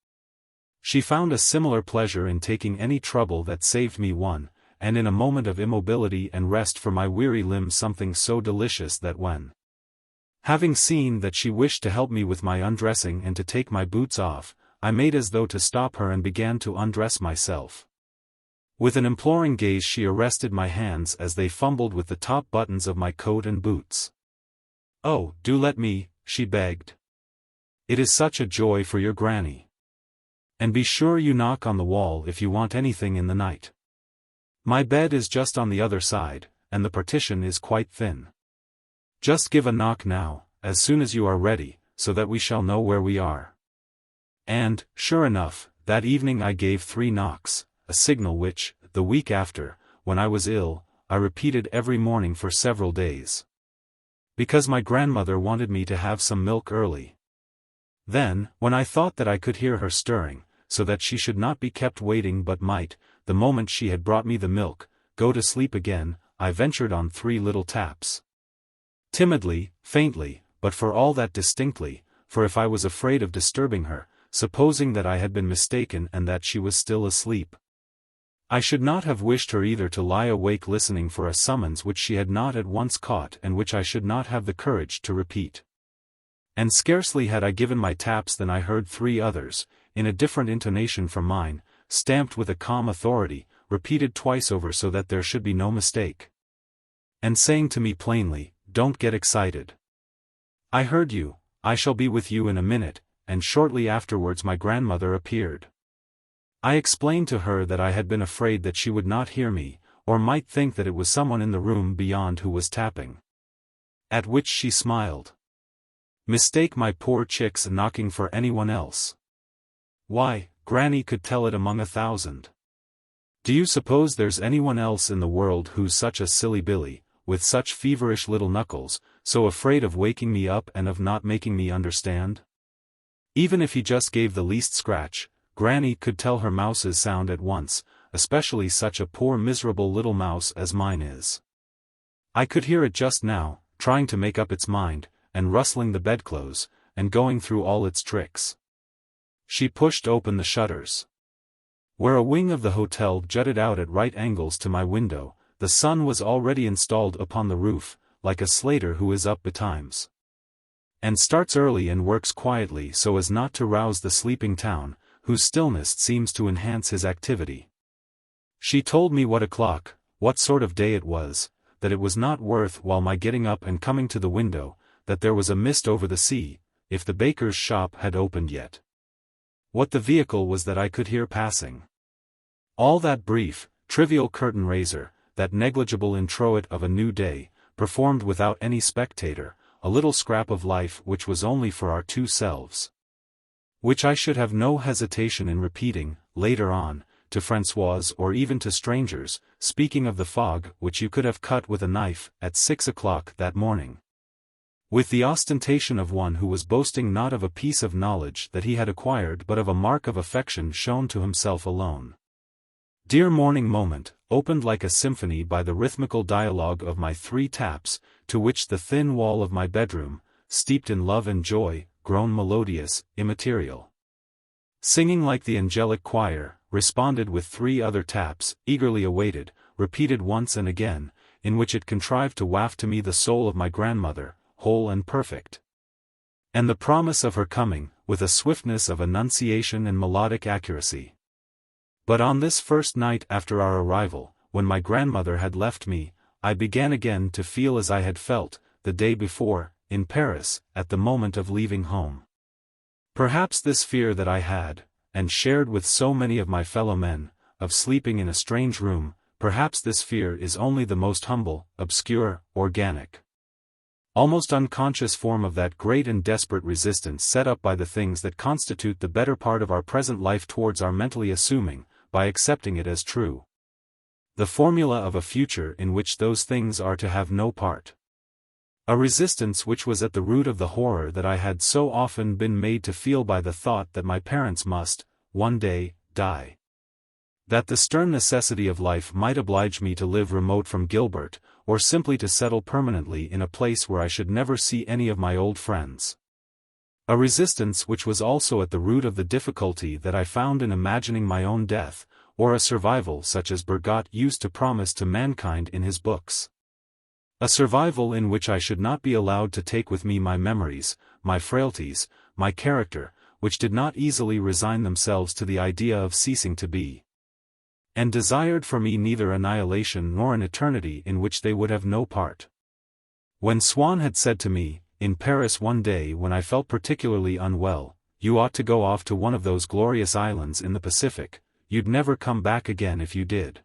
She found a similar pleasure in taking any trouble that saved me one, and in a moment of immobility and rest for my weary limbs something so delicious that when, having seen that she wished to help me with my undressing and to take my boots off, I made as though to stop her and began to undress myself. With an imploring gaze she arrested my hands as they fumbled with the top buttons of my coat and boots. "Oh, do let me," she begged. "It is such a joy for your granny. And be sure you knock on the wall if you want anything in the night. My bed is just on the other side, and the partition is quite thin. Just give a knock now, as soon as you are ready, so that we shall know where we are." And, sure enough, that evening I gave 3 knocks, a signal which, the week after, when I was ill, I repeated every morning for several days. Because my grandmother wanted me to have some milk early. Then, when I thought that I could hear her stirring, so that she should not be kept waiting but might, the moment she had brought me the milk, go to sleep again, I ventured on 3 little taps. Timidly, faintly, but for all that distinctly, for if I was afraid of disturbing her, supposing that I had been mistaken and that she was still asleep, I should not have wished her either to lie awake listening for a summons which she had not at once caught and which I should not have the courage to repeat. And scarcely had I given my taps than I heard 3 others, in a different intonation from mine, stamped with a calm authority, repeated twice over so that there should be no mistake, and saying to me plainly, "Don't get excited. I heard you, I shall be with you in a minute," and shortly afterwards my grandmother appeared. I explained to her that I had been afraid that she would not hear me, or might think that it was someone in the room beyond who was tapping. At which she smiled. "Mistake my poor chicks knocking for anyone else? Why, Granny could tell it among 1,000. Do you suppose there's anyone else in the world who's such a silly Billy, with such feverish little knuckles, so afraid of waking me up and of not making me understand? Even if he just gave the least scratch, Granny could tell her mouse's sound at once, especially such a poor miserable little mouse as mine is. I could hear it just now, trying to make up its mind, and rustling the bedclothes, and going through all its tricks." She pushed open the shutters. Where a wing of the hotel jutted out at right angles to my window, the sun was already installed upon the roof, like a slater who is up betimes, and starts early and works quietly so as not to rouse the sleeping town, whose stillness seems to enhance his activity. She told me what o'clock, what sort of day it was, that it was not worth while my getting up and coming to the window, that there was a mist over the sea, if the baker's shop had opened yet. What the vehicle was that I could hear passing. All that brief, trivial curtain raiser, that negligible introit of a new day, performed without any spectator, a little scrap of life which was only for our 2 selves. Which I should have no hesitation in repeating, later on, to Françoise or even to strangers, speaking of the fog which you could have cut with a knife, at 6 o'clock that morning. With the ostentation of one who was boasting not of a piece of knowledge that he had acquired but of a mark of affection shown to himself alone. Dear morning moment, opened like a symphony by the rhythmical dialogue of my 3 taps, to which the thin wall of my bedroom, steeped in love and joy, grown melodious, immaterial. Singing like the angelic choir, responded with 3 other taps, eagerly awaited, repeated once and again, in which it contrived to waft to me the soul of my grandmother, whole and perfect. And the promise of her coming, with a swiftness of enunciation and melodic accuracy. But on this first night after our arrival, when my grandmother had left me, I began again to feel as I had felt, the day before, in Paris, at the moment of leaving home. Perhaps this fear that I had, and shared with so many of my fellow men, of sleeping in a strange room, perhaps this fear is only the most humble, obscure, organic, almost unconscious form of that great and desperate resistance set up by the things that constitute the better part of our present life towards our mentally assuming, by accepting it as true, the formula of a future in which those things are to have no part. A resistance which was at the root of the horror that I had so often been made to feel by the thought that my parents must, one day, die. That the stern necessity of life might oblige me to live remote from Gilbert, or simply to settle permanently in a place where I should never see any of my old friends. A resistance which was also at the root of the difficulty that I found in imagining my own death, or a survival such as Bergot used to promise to mankind in his books. A survival in which I should not be allowed to take with me my memories, my frailties, my character, which did not easily resign themselves to the idea of ceasing to be, and desired for me neither annihilation nor an eternity in which they would have no part. When Swann had said to me, in Paris one day when I felt particularly unwell, "You ought to go off to one of those glorious islands in the Pacific, you'd never come back again if you did,"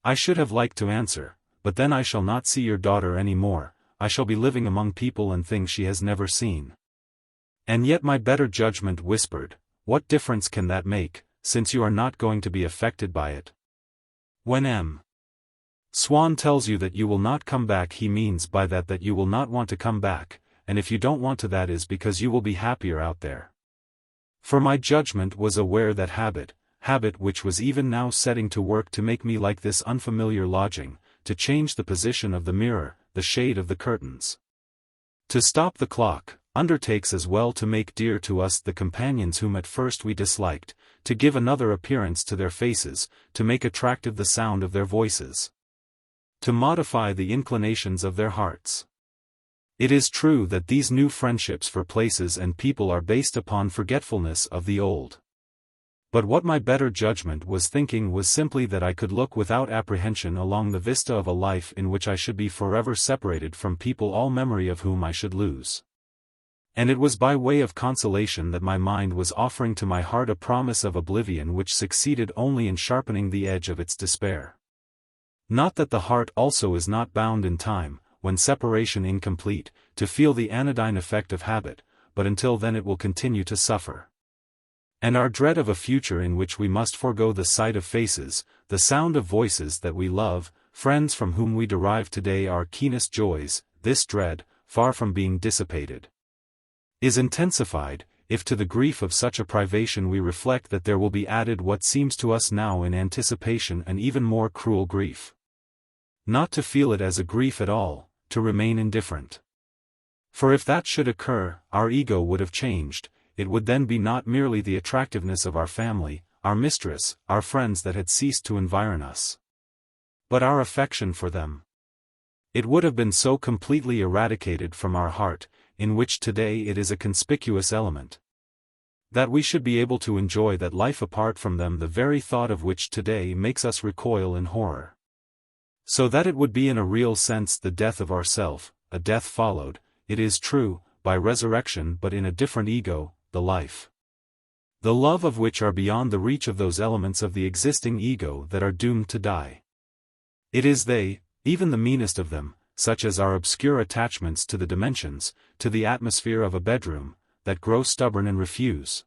I should have liked to answer, "But then I shall not see your daughter any more, I shall be living among people and things she has never seen." And yet my better judgment whispered, "What difference can that make, since you are not going to be affected by it?" When M. Swann tells you that you will not come back, he means by that you will not want to come back, and if you don't want to, that is because you will be happier out there. For my judgment was aware that habit which was even now setting to work to make me like this unfamiliar lodging, to change the position of the mirror, the shade of the curtains, to stop the clock, undertakes as well to make dear to us the companions whom at first we disliked, to give another appearance to their faces, to make attractive the sound of their voices, to modify the inclinations of their hearts. It is true that these new friendships for places and people are based upon forgetfulness of the old. But what my better judgment was thinking was simply that I could look without apprehension along the vista of a life in which I should be forever separated from people all memory of whom I should lose. And it was by way of consolation that my mind was offering to my heart a promise of oblivion which succeeded only in sharpening the edge of its despair. Not that the heart also is not bound in time, when separation incomplete, to feel the anodyne effect of habit, but until then it will continue to suffer. And our dread of a future in which we must forego the sight of faces, the sound of voices that we love, friends from whom we derive today our keenest joys, this dread, far from being dissipated, is intensified, if to the grief of such a privation we reflect that there will be added what seems to us now in anticipation an even more cruel grief. Not to feel it as a grief at all, to remain indifferent. For if that should occur, our ego would have changed. It would then be not merely the attractiveness of our family, our mistress, our friends that had ceased to environ us, but our affection for them. It would have been so completely eradicated from our heart, in which today it is a conspicuous element, that we should be able to enjoy that life apart from them, the very thought of which today makes us recoil in horror. So that it would be in a real sense the death of ourself, a death followed, it is true, by resurrection, but in a different ego, the life, the love of which are beyond the reach of those elements of the existing ego that are doomed to die. It is they, even the meanest of them, such as our obscure attachments to the dimensions, to the atmosphere of a bedroom, that grow stubborn and refuse,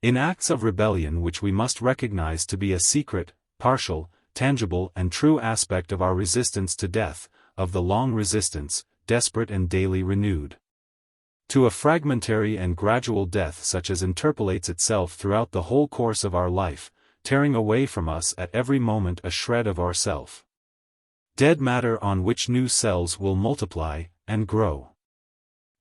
in acts of rebellion which we must recognize to be a secret, partial, tangible and true aspect of our resistance to death, of the long resistance, desperate and daily renewed, to a fragmentary and gradual death such as interpolates itself throughout the whole course of our life, tearing away from us at every moment a shred of ourself. Dead matter on which new cells will multiply and grow.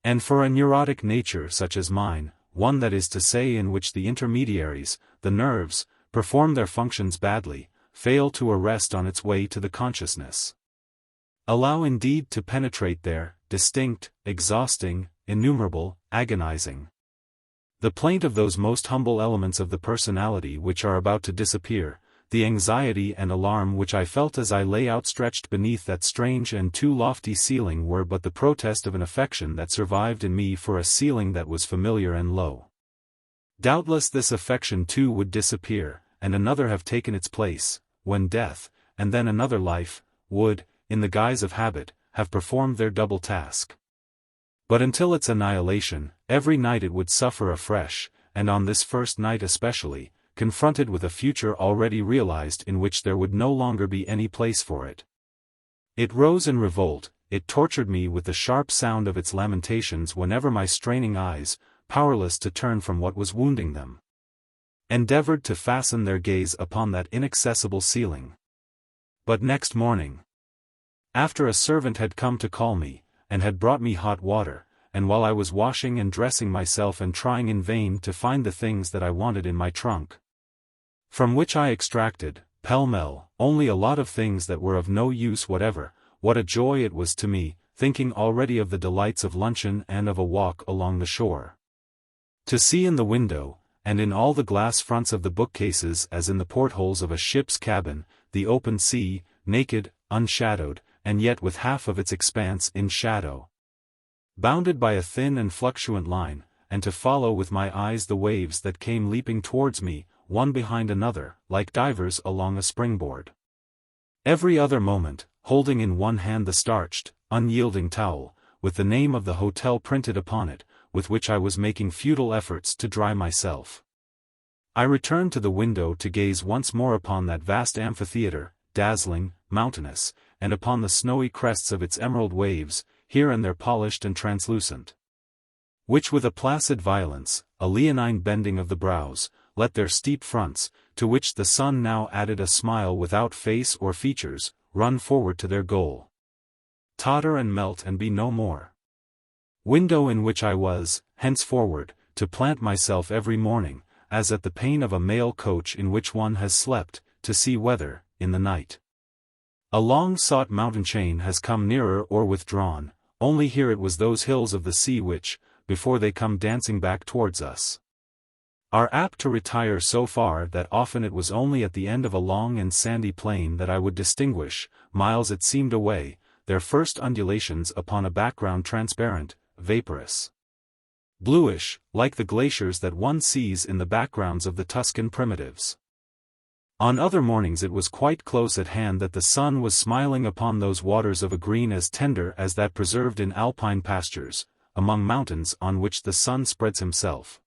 And for a neurotic nature such as mine, one that is to say in which the intermediaries, the nerves, perform their functions badly, fail to arrest on its way to the consciousness. Allow indeed to penetrate there, distinct, exhausting, innumerable, agonizing. The plaint of those most humble elements of the personality which are about to disappear, the anxiety and alarm which I felt as I lay outstretched beneath that strange and too lofty ceiling were but the protest of an affection that survived in me for a ceiling that was familiar and low. Doubtless this affection too would disappear, and another have taken its place, when death, and then another life, would, in the guise of habit, have performed their double task. But until its annihilation, every night it would suffer afresh, and on this first night especially, confronted with a future already realized in which there would no longer be any place for it. It rose in revolt, it tortured me with the sharp sound of its lamentations whenever my straining eyes, powerless to turn from what was wounding them, endeavored to fasten their gaze upon that inaccessible ceiling. But next morning, after a servant had come to call me, and had brought me hot water, and while I was washing and dressing myself and trying in vain to find the things that I wanted in my trunk, from which I extracted, pell-mell, only a lot of things that were of no use whatever, what a joy it was to me, thinking already of the delights of luncheon and of a walk along the shore, to see in the window, and in all the glass fronts of the bookcases as in the portholes of a ship's cabin, the open sea, naked, unshadowed, and yet with half of its expanse in shadow, bounded by a thin and fluctuant line, and to follow with my eyes the waves that came leaping towards me, one behind another, like divers along a springboard. Every other moment, holding in one hand the starched, unyielding towel, with the name of the hotel printed upon it, with which I was making futile efforts to dry myself, I returned to the window to gaze once more upon that vast amphitheater, dazzling, mountainous, and upon the snowy crests of its emerald waves, here and there polished and translucent, which with a placid violence, a leonine bending of the brows, let their steep fronts, to which the sun now added a smile without face or features, run forward to their goal, totter and melt and be no more. Window in which I was, henceforward, to plant myself every morning, as at the pane of a mail coach in which one has slept, to see whether, in the night, a long-sought mountain chain has come nearer or withdrawn, only here it was those hills of the sea which, before they come dancing back towards us, are apt to retire so far that often it was only at the end of a long and sandy plain that I would distinguish, miles it seemed away, their first undulations upon a background transparent, vaporous, bluish, like the glaciers that one sees in the backgrounds of the Tuscan primitives. On other mornings it was quite close at hand that the sun was smiling upon those waters of a green as tender as that preserved in alpine pastures, among mountains on which the sun spreads himself,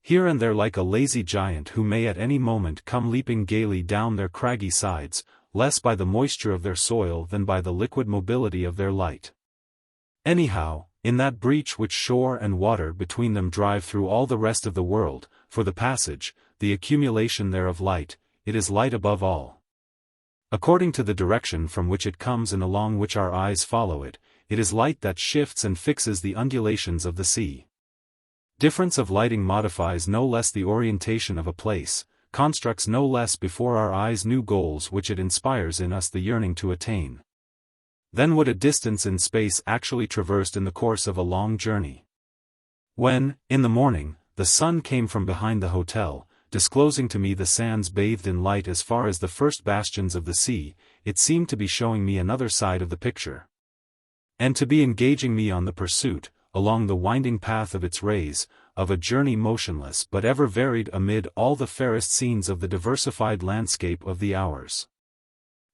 here and there like a lazy giant who may at any moment come leaping gaily down their craggy sides, less by the moisture of their soil than by the liquid mobility of their light. Anyhow, in that breach which shore and water between them drive through all the rest of the world, for the passage, the accumulation there of light, it is light above all. According to the direction from which it comes and along which our eyes follow it, it is light that shifts and fixes the undulations of the sea. Difference of lighting modifies no less the orientation of a place, constructs no less before our eyes new goals which it inspires in us the yearning to attain, than would a distance in space actually traversed in the course of a long journey. When, in the morning, the sun came from behind the hotel, disclosing to me the sands bathed in light as far as the first bastions of the sea, it seemed to be showing me another side of the picture, and to be engaging me on the pursuit, along the winding path of its rays, of a journey motionless but ever varied amid all the fairest scenes of the diversified landscape of the hours.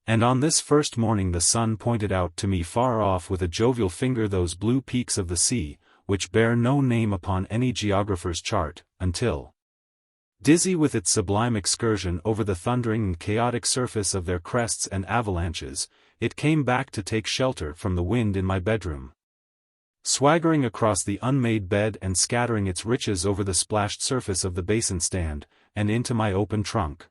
And on this first morning the sun pointed out to me far off with a jovial finger those blue peaks of the sea, which bear no name upon any geographer's chart, until, dizzy with its sublime excursion over the thundering and chaotic surface of their crests and avalanches, it came back to take shelter from the wind in my bedroom, swaggering across the unmade bed and scattering its riches over the splashed surface of the basin stand, and into my open trunk.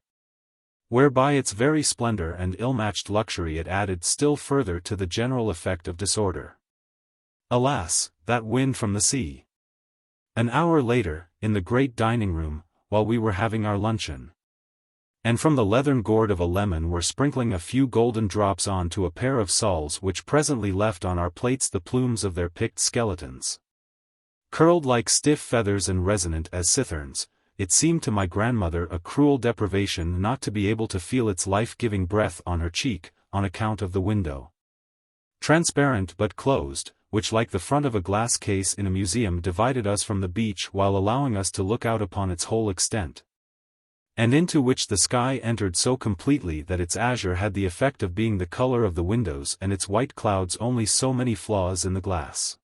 where by its very splendor and ill-matched luxury it added still further to the general effect of disorder. Alas, that wind from the sea! An hour later, in the great dining-room, while we were having our luncheon, and from the leathern gourd of a lemon were sprinkling a few golden drops on to a pair of soles which presently left on our plates the plumes of their picked skeletons, curled like stiff feathers and resonant as citherns. It seemed to my grandmother a cruel deprivation not to be able to feel its life-giving breath on her cheek, on account of the window, transparent but closed, which like the front of a glass case in a museum divided us from the beach while allowing us to look out upon its whole extent, and into which the sky entered so completely that its azure had the effect of being the color of the windows and its white clouds only so many flaws in the glass.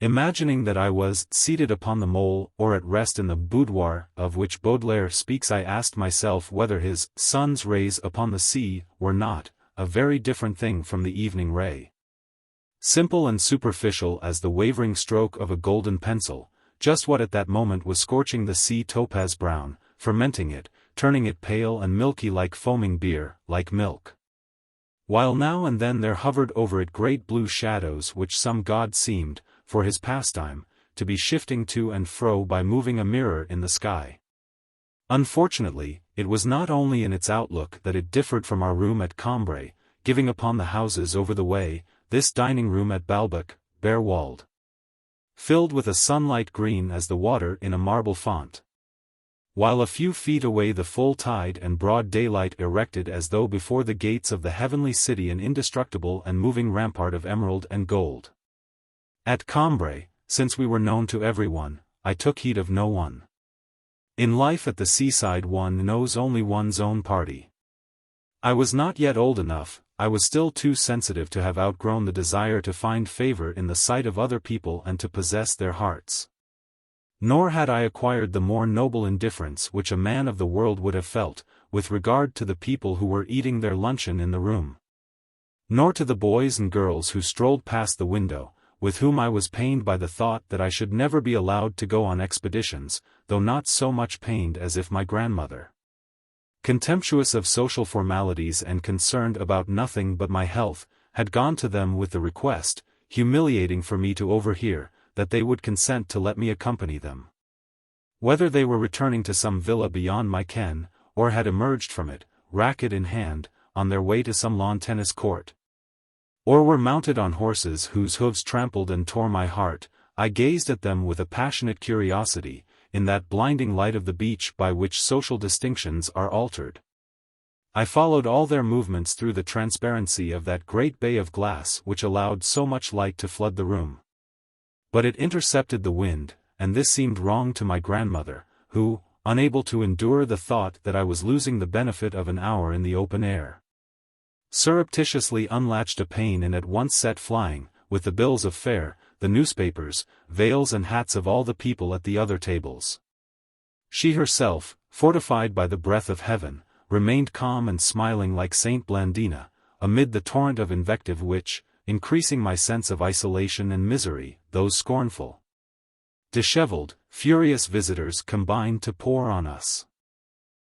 Imagining that I was seated upon the mole or at rest in the boudoir of which Baudelaire speaks, I asked myself whether his sun's rays upon the sea were not a very different thing from the evening ray, simple and superficial as the wavering stroke of a golden pencil, just what at that moment was scorching the sea topaz brown, fermenting it, turning it pale and milky like foaming beer, like milk, while now and then there hovered over it great blue shadows which some god seemed, for his pastime, to be shifting to and fro by moving a mirror in the sky. Unfortunately, it was not only in its outlook that it differed from our room at Cambrai, giving upon the houses over the way, this dining-room at Balbec, bare-walled, filled with a sunlight green as the water in a marble font, while a few feet away the full tide and broad daylight erected as though before the gates of the heavenly city an indestructible and moving rampart of emerald and gold. At Cambrai, since we were known to everyone, I took heed of no one. In life at the seaside one knows only one's own party. I was not yet old enough, I was still too sensitive to have outgrown the desire to find favor in the sight of other people and to possess their hearts. Nor had I acquired the more noble indifference which a man of the world would have felt, with regard to the people who were eating their luncheon in the room, nor to the boys and girls who strolled past the window, with whom I was pained by the thought that I should never be allowed to go on expeditions, though not so much pained as if my grandmother, contemptuous of social formalities and concerned about nothing but my health, had gone to them with the request, humiliating for me to overhear, that they would consent to let me accompany them. Whether they were returning to some villa beyond my ken, or had emerged from it, racket in hand, on their way to some lawn tennis court, or were mounted on horses whose hooves trampled and tore my heart, I gazed at them with a passionate curiosity, in that blinding light of the beach by which social distinctions are altered. I followed all their movements through the transparency of that great bay of glass which allowed so much light to flood the room. But it intercepted the wind, and this seemed wrong to my grandmother, who, unable to endure the thought that I was losing the benefit of an hour in the open air, surreptitiously unlatched a pane and at once set flying, with the bills of fare, the newspapers, veils and hats of all the people at the other tables. She herself, fortified by the breath of heaven, remained calm and smiling like Saint Blandina, amid the torrent of invective which, increasing my sense of isolation and misery, those scornful, disheveled, furious visitors combined to pour on us.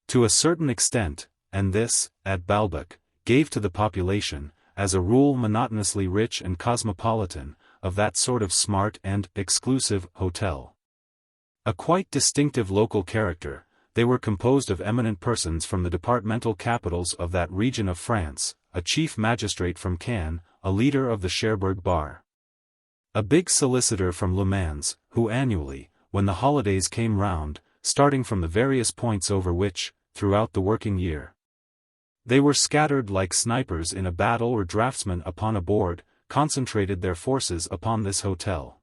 To a certain extent, and this, at Balbec, gave to the population, as a rule monotonously rich and cosmopolitan, of that sort of smart and exclusive hotel, a quite distinctive local character. They were composed of eminent persons from the departmental capitals of that region of France, a chief magistrate from Caen, a leader of the Cherbourg bar, a big solicitor from Le Mans, who annually, when the holidays came round, starting from the various points over which, throughout the working year, they were scattered like snipers in a battle or draftsmen upon a board, concentrated their forces upon this hotel.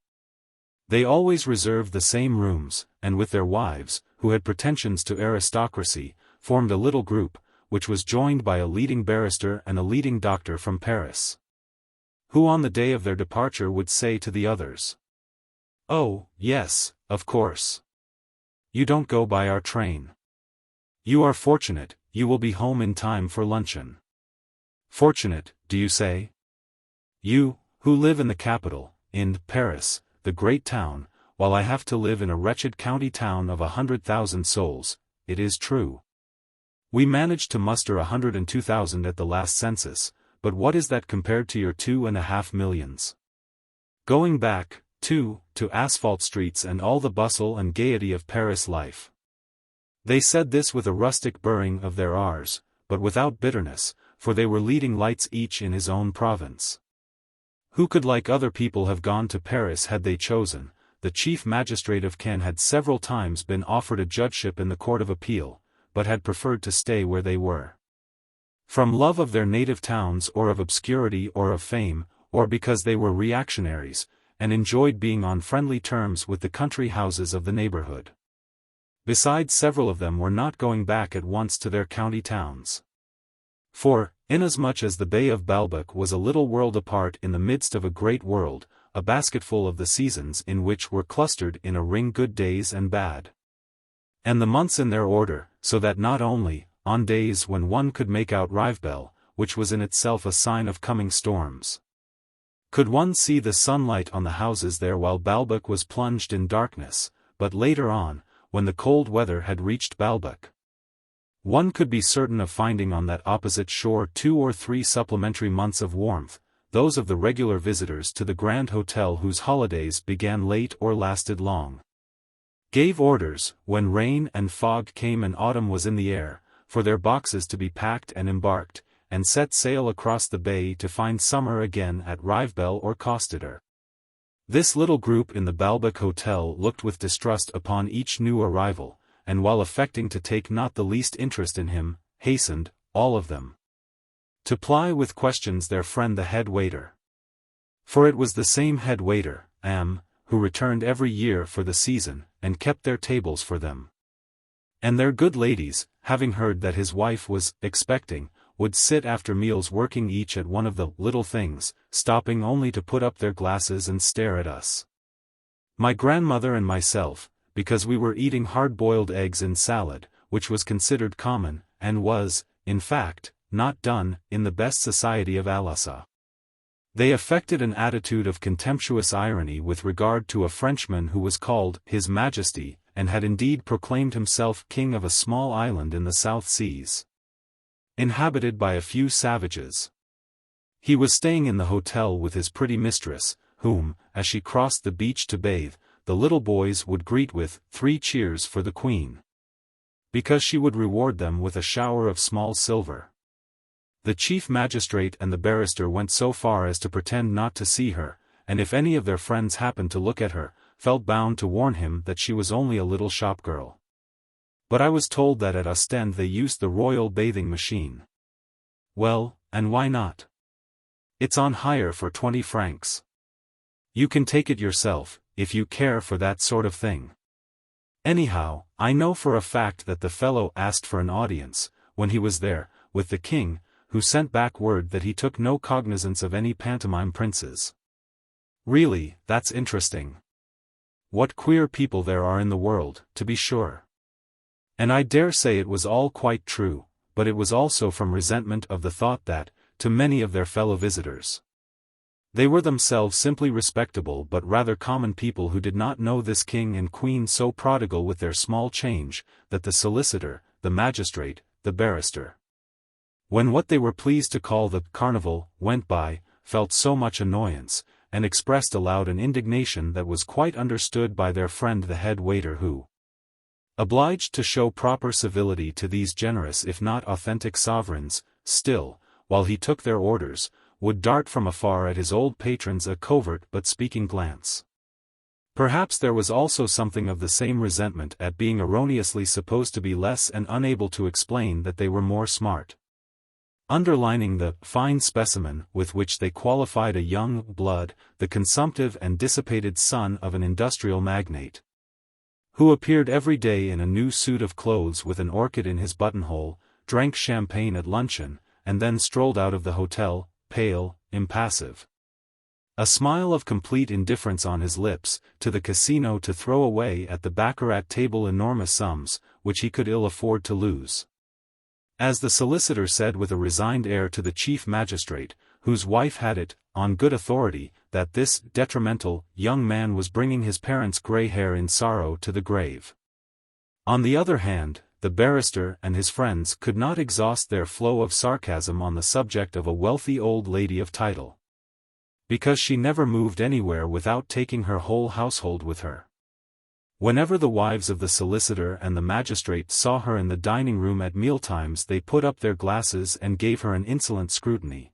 They always reserved the same rooms, and with their wives, who had pretensions to aristocracy, formed a little group, which was joined by a leading barrister and a leading doctor from Paris, who on the day of their departure would say to the others, "Oh, yes, of course. You don't go by our train. You are fortunate, you will be home in time for luncheon. Fortunate, do you say? You, who live in the capital, in Paris, the great town, while I have to live in a wretched county town of 100,000 souls, it is true. We managed to muster 102,000 at the last census, but what is that compared to your 2.5 millions? Going back, too, to asphalt streets and all the bustle and gaiety of Paris life. They said this with a rustic burring of their R's, but without bitterness, for they were leading lights each in his own province. Who could like other people have gone to Paris had they chosen? The chief magistrate of Caen had several times been offered a judgeship in the Court of Appeal, but had preferred to stay where they were. From love of their native towns or of obscurity or of fame, or because they were reactionaries, and enjoyed being on friendly terms with the country houses of the neighborhood. Besides, several of them were not going back at once to their county towns. For, inasmuch as the Bay of Balbec was a little world apart in the midst of a great world, a basketful of the seasons in which were clustered in a ring good days and bad, and the months in their order, so that not only, on days when one could make out Rivebelle, which was in itself a sign of coming storms, could one see the sunlight on the houses there while Balbec was plunged in darkness, but later on, when the cold weather had reached Balbec, one could be certain of finding on that opposite shore 2 or 3 supplementary months of warmth, those of the regular visitors to the Grand Hotel whose holidays began late or lasted long. Gave orders, when rain and fog came and autumn was in the air, for their boxes to be packed and embarked, and set sail across the bay to find summer again at Rivebelle or Costeter. This little group in the Balbec Hotel looked with distrust upon each new arrival, and while affecting to take not the least interest in him, hastened, all of them, to ply with questions their friend the head waiter. For it was the same head waiter, who returned every year for the season, and kept their tables for them. And their good ladies, having heard that his wife was expecting, would sit after meals working each at one of the little things, stopping only to put up their glasses and stare at us. My grandmother and myself, because we were eating hard-boiled eggs in salad, which was considered common, and was, in fact, not done, in the best society of Alsace. They affected an attitude of contemptuous irony with regard to a Frenchman who was called His Majesty, and had indeed proclaimed himself king of a small island in the South Seas, inhabited by a few savages. He was staying in the hotel with his pretty mistress, whom, as she crossed the beach to bathe, the little boys would greet with 3 cheers for the Queen, because she would reward them with a shower of small silver. The chief magistrate and the barrister went so far as to pretend not to see her, and if any of their friends happened to look at her, felt bound to warn him that she was only a little shop girl. But I was told that at Ostend they used the royal bathing machine. Well, and why not? It's on hire for 20 francs. You can take it yourself, if you care for that sort of thing. Anyhow, I know for a fact that the fellow asked for an audience, when he was there, with the king, who sent back word that he took no cognizance of any pantomime princes. Really, that's interesting. What queer people there are in the world, to be sure. And I dare say it was all quite true, but it was also from resentment of the thought that, to many of their fellow visitors, they were themselves simply respectable but rather common people who did not know this king and queen so prodigal with their small change, that the solicitor, the magistrate, the barrister, when what they were pleased to call the carnival went by, felt so much annoyance, and expressed aloud an indignation that was quite understood by their friend the head waiter who, obliged to show proper civility to these generous if not authentic sovereigns, still, while he took their orders, would dart from afar at his old patrons a covert but speaking glance. Perhaps there was also something of the same resentment at being erroneously supposed to be less and unable to explain that they were more smart. Underlining the fine specimen with which they qualified a young blood, the consumptive and dissipated son of an industrial magnate, who appeared every day in a new suit of clothes with an orchid in his buttonhole, drank champagne at luncheon, and then strolled out of the hotel, pale, impassive, a smile of complete indifference on his lips, to the casino to throw away at the baccarat table enormous sums, which he could ill afford to lose. As the solicitor said with a resigned air to the chief magistrate, whose wife had it, on good authority, that this detrimental young man was bringing his parents' grey hair in sorrow to the grave. On the other hand, the barrister and his friends could not exhaust their flow of sarcasm on the subject of a wealthy old lady of title. Because she never moved anywhere without taking her whole household with her. Whenever the wives of the solicitor and the magistrate saw her in the dining room at mealtimes, they put up their glasses and gave her an insolent scrutiny.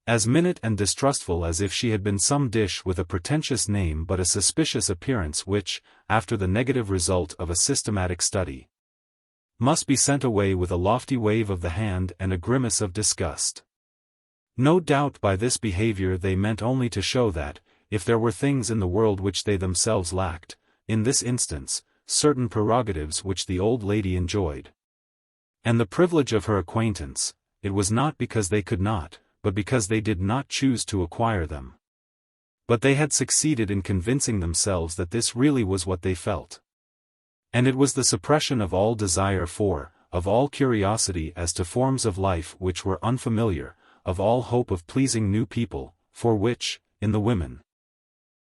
As minute and distrustful as if she had been some dish with a pretentious name but a suspicious appearance which, after the negative result of a systematic study, must be sent away with a lofty wave of the hand and a grimace of disgust. No doubt by this behavior they meant only to show that, if there were things in the world which they themselves lacked, in this instance, certain prerogatives which the old lady enjoyed, and the privilege of her acquaintance, it was not because they could not, but because they did not choose to acquire them. But they had succeeded in convincing themselves that this really was what they felt. And it was the suppression of all desire for, of all curiosity as to forms of life which were unfamiliar, of all hope of pleasing new people, for which, in the women,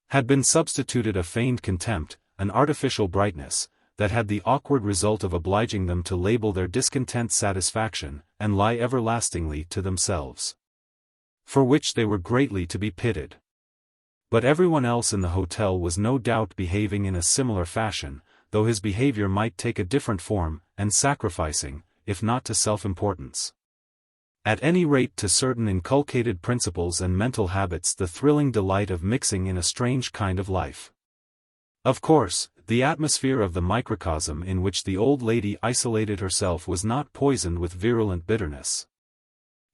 had been substituted a feigned contempt, an artificial brightness, that had the awkward result of obliging them to label their discontent satisfaction, and lie everlastingly to themselves. For which they were greatly to be pitied. But everyone else in the hotel was no doubt behaving in a similar fashion, though his behavior might take a different form, and sacrificing, if not to self-importance, at any rate to certain inculcated principles and mental habits, the thrilling delight of mixing in a strange kind of life. Of course, the atmosphere of the microcosm in which the old lady isolated herself was not poisoned with virulent bitterness,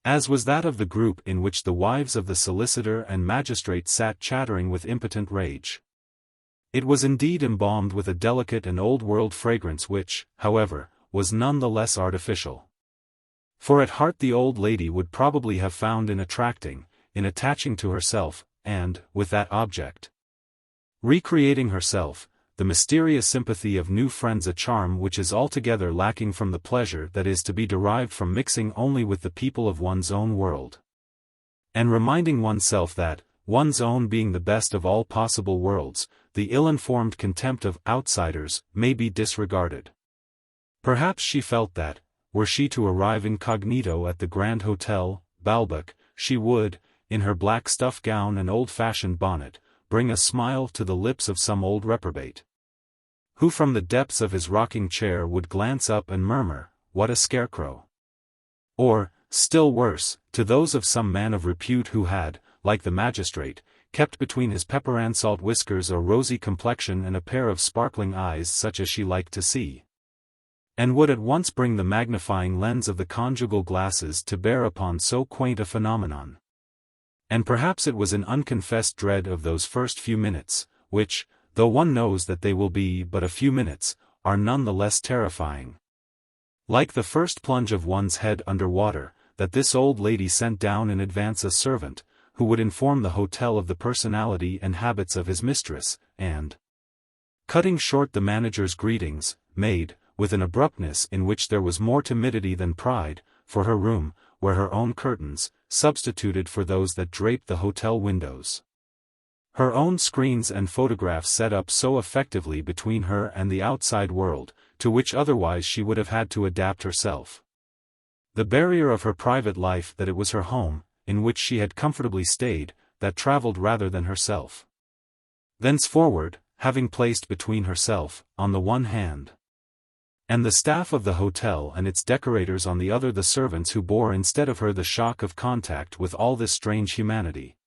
as was that of the group in which the wives of the solicitor and magistrate sat chattering with impotent rage. It was indeed embalmed with a delicate and old-world fragrance which, however, was none the less artificial. For at heart the old lady would probably have found in attaching to herself, and, with that object, recreating herself, the mysterious sympathy of new friends, a charm which is altogether lacking from the pleasure that is to be derived from mixing only with the people of one's own world, and reminding oneself that, one's own being the best of all possible worlds, the ill-informed contempt of outsiders may be disregarded. Perhaps she felt that, were she to arrive incognito at the Grand Hotel, Balbec, she would, in her black stuff gown and old-fashioned bonnet, bring a smile to the lips of some old reprobate, who from the depths of his rocking chair would glance up and murmur, "What a scarecrow!" Or, still worse, to those of some man of repute who had, like the magistrate, kept between his pepper-and-salt whiskers a rosy complexion and a pair of sparkling eyes such as she liked to see, and would at once bring the magnifying lens of the conjugal glasses to bear upon so quaint a phenomenon. And perhaps it was an unconfessed dread of those first few minutes, which, though one knows that they will be but a few minutes, are none the less terrifying, like the first plunge of one's head under water, that this old lady sent down in advance a servant, who would inform the hotel of the personality and habits of his mistress, and, cutting short the manager's greetings, made, with an abruptness in which there was more timidity than pride, for her room, where her own curtains, substituted for those that draped the hotel windows, her own screens and photographs set up so effectively between her and the outside world, to which otherwise she would have had to adapt herself, the barrier of her private life, that it was her home, in which she had comfortably stayed, that travelled rather than herself. Thenceforward, having placed between herself, on the one hand, and the staff of the hotel and its decorators on the other, the servants who bore instead of her the shock of contact with all this strange humanity,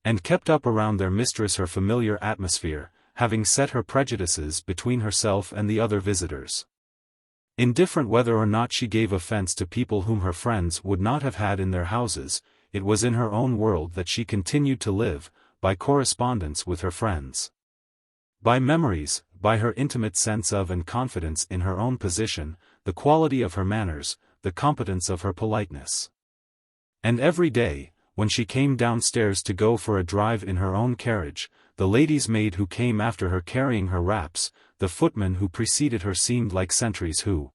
and kept up around their mistress her familiar atmosphere, having set her prejudices between herself and the other visitors, indifferent whether or not she gave offense to people whom her friends would not have had in their houses, it was in her own world that she continued to live, by correspondence with her friends, by memories, by her intimate sense of and confidence in her own position, the quality of her manners, the competence of her politeness. And every day, when she came downstairs to go for a drive in her own carriage, the lady's maid who came after her carrying her wraps, the footmen who preceded her seemed like sentries who,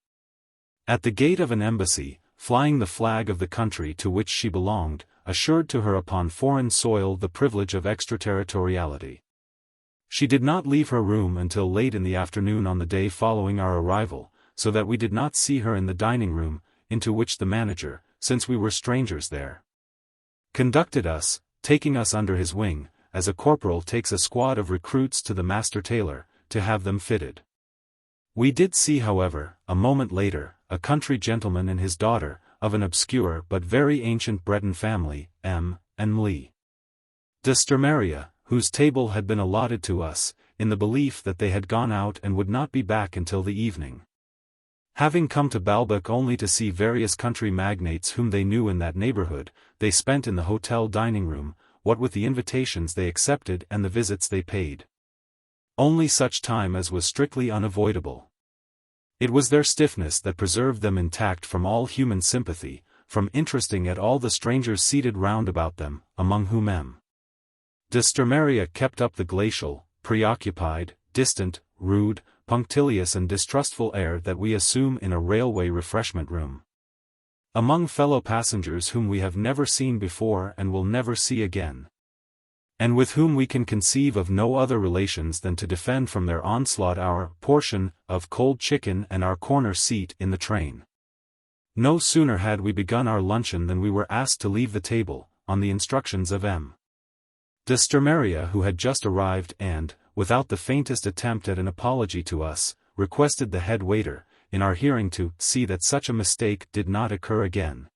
at the gate of an embassy, flying the flag of the country to which she belonged, assured to her upon foreign soil the privilege of extraterritoriality. She did not leave her room until late in the afternoon on the day following our arrival, so that we did not see her in the dining room, into which the manager, since we were strangers there, conducted us, taking us under his wing, as a corporal takes a squad of recruits to the master tailor, to have them fitted. We did see, however, a moment later, a country gentleman and his daughter, of an obscure but very ancient Breton family, and de Sturmaria, whose table had been allotted to us, in the belief that they had gone out and would not be back until the evening. Having come to Balbec only to see various country magnates whom they knew in that neighborhood, they spent in the hotel dining room, what with the invitations they accepted and the visits they paid, only such time as was strictly unavoidable. It was their stiffness that preserved them intact from all human sympathy, from interesting at all the strangers seated round about them, among whom de Sturmaria kept up the glacial, preoccupied, distant, rude, punctilious and distrustful air that we assume in a railway refreshment room, among fellow passengers whom we have never seen before and will never see again, and with whom we can conceive of no other relations than to defend from their onslaught our portion of cold chicken and our corner seat in the train. No sooner had we begun our luncheon than we were asked to leave the table, on the instructions of de Sturmaria, who had just arrived and, without the faintest attempt at an apology to us, requested the head waiter, in our hearing, to see that such a mistake did not occur again.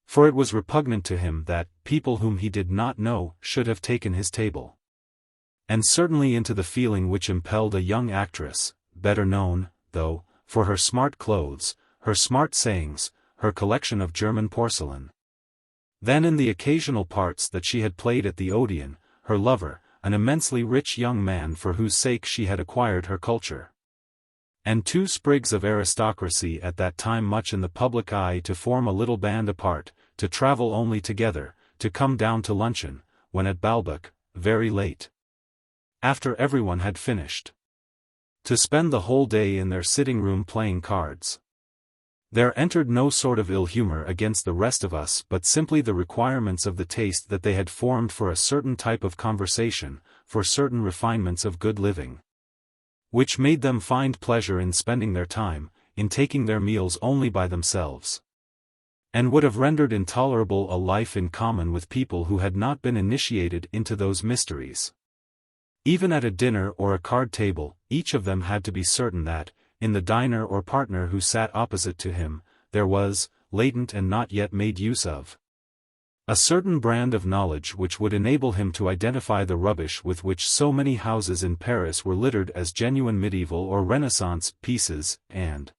For it was repugnant to him that people whom he did not know should have taken his table. And certainly into the feeling which impelled a young actress, better known, though, for her smart clothes, her smart sayings, her collection of German porcelain, than in the occasional parts that she had played at the Odeon, her lover, an immensely rich young man for whose sake she had acquired her culture, and two sprigs of aristocracy at that time much in the public eye, to form a little band apart, to travel only together, to come down to luncheon, when at Balbec, very late, after everyone had finished, to spend the whole day in their sitting-room playing cards. There entered no sort of ill humor against the rest of us, but simply the requirements of the taste that they had formed for a certain type of conversation, for certain refinements of good living, which made them find pleasure in spending their time, in taking their meals only by themselves, and would have rendered intolerable a life in common with people who had not been initiated into those mysteries. Even at a dinner or a card table, each of them had to be certain that, in the diner or partner who sat opposite to him, there was, latent and not yet made use of, a certain brand of knowledge which would enable him to identify the rubbish with which so many houses in Paris were littered as genuine medieval or Renaissance pieces, and,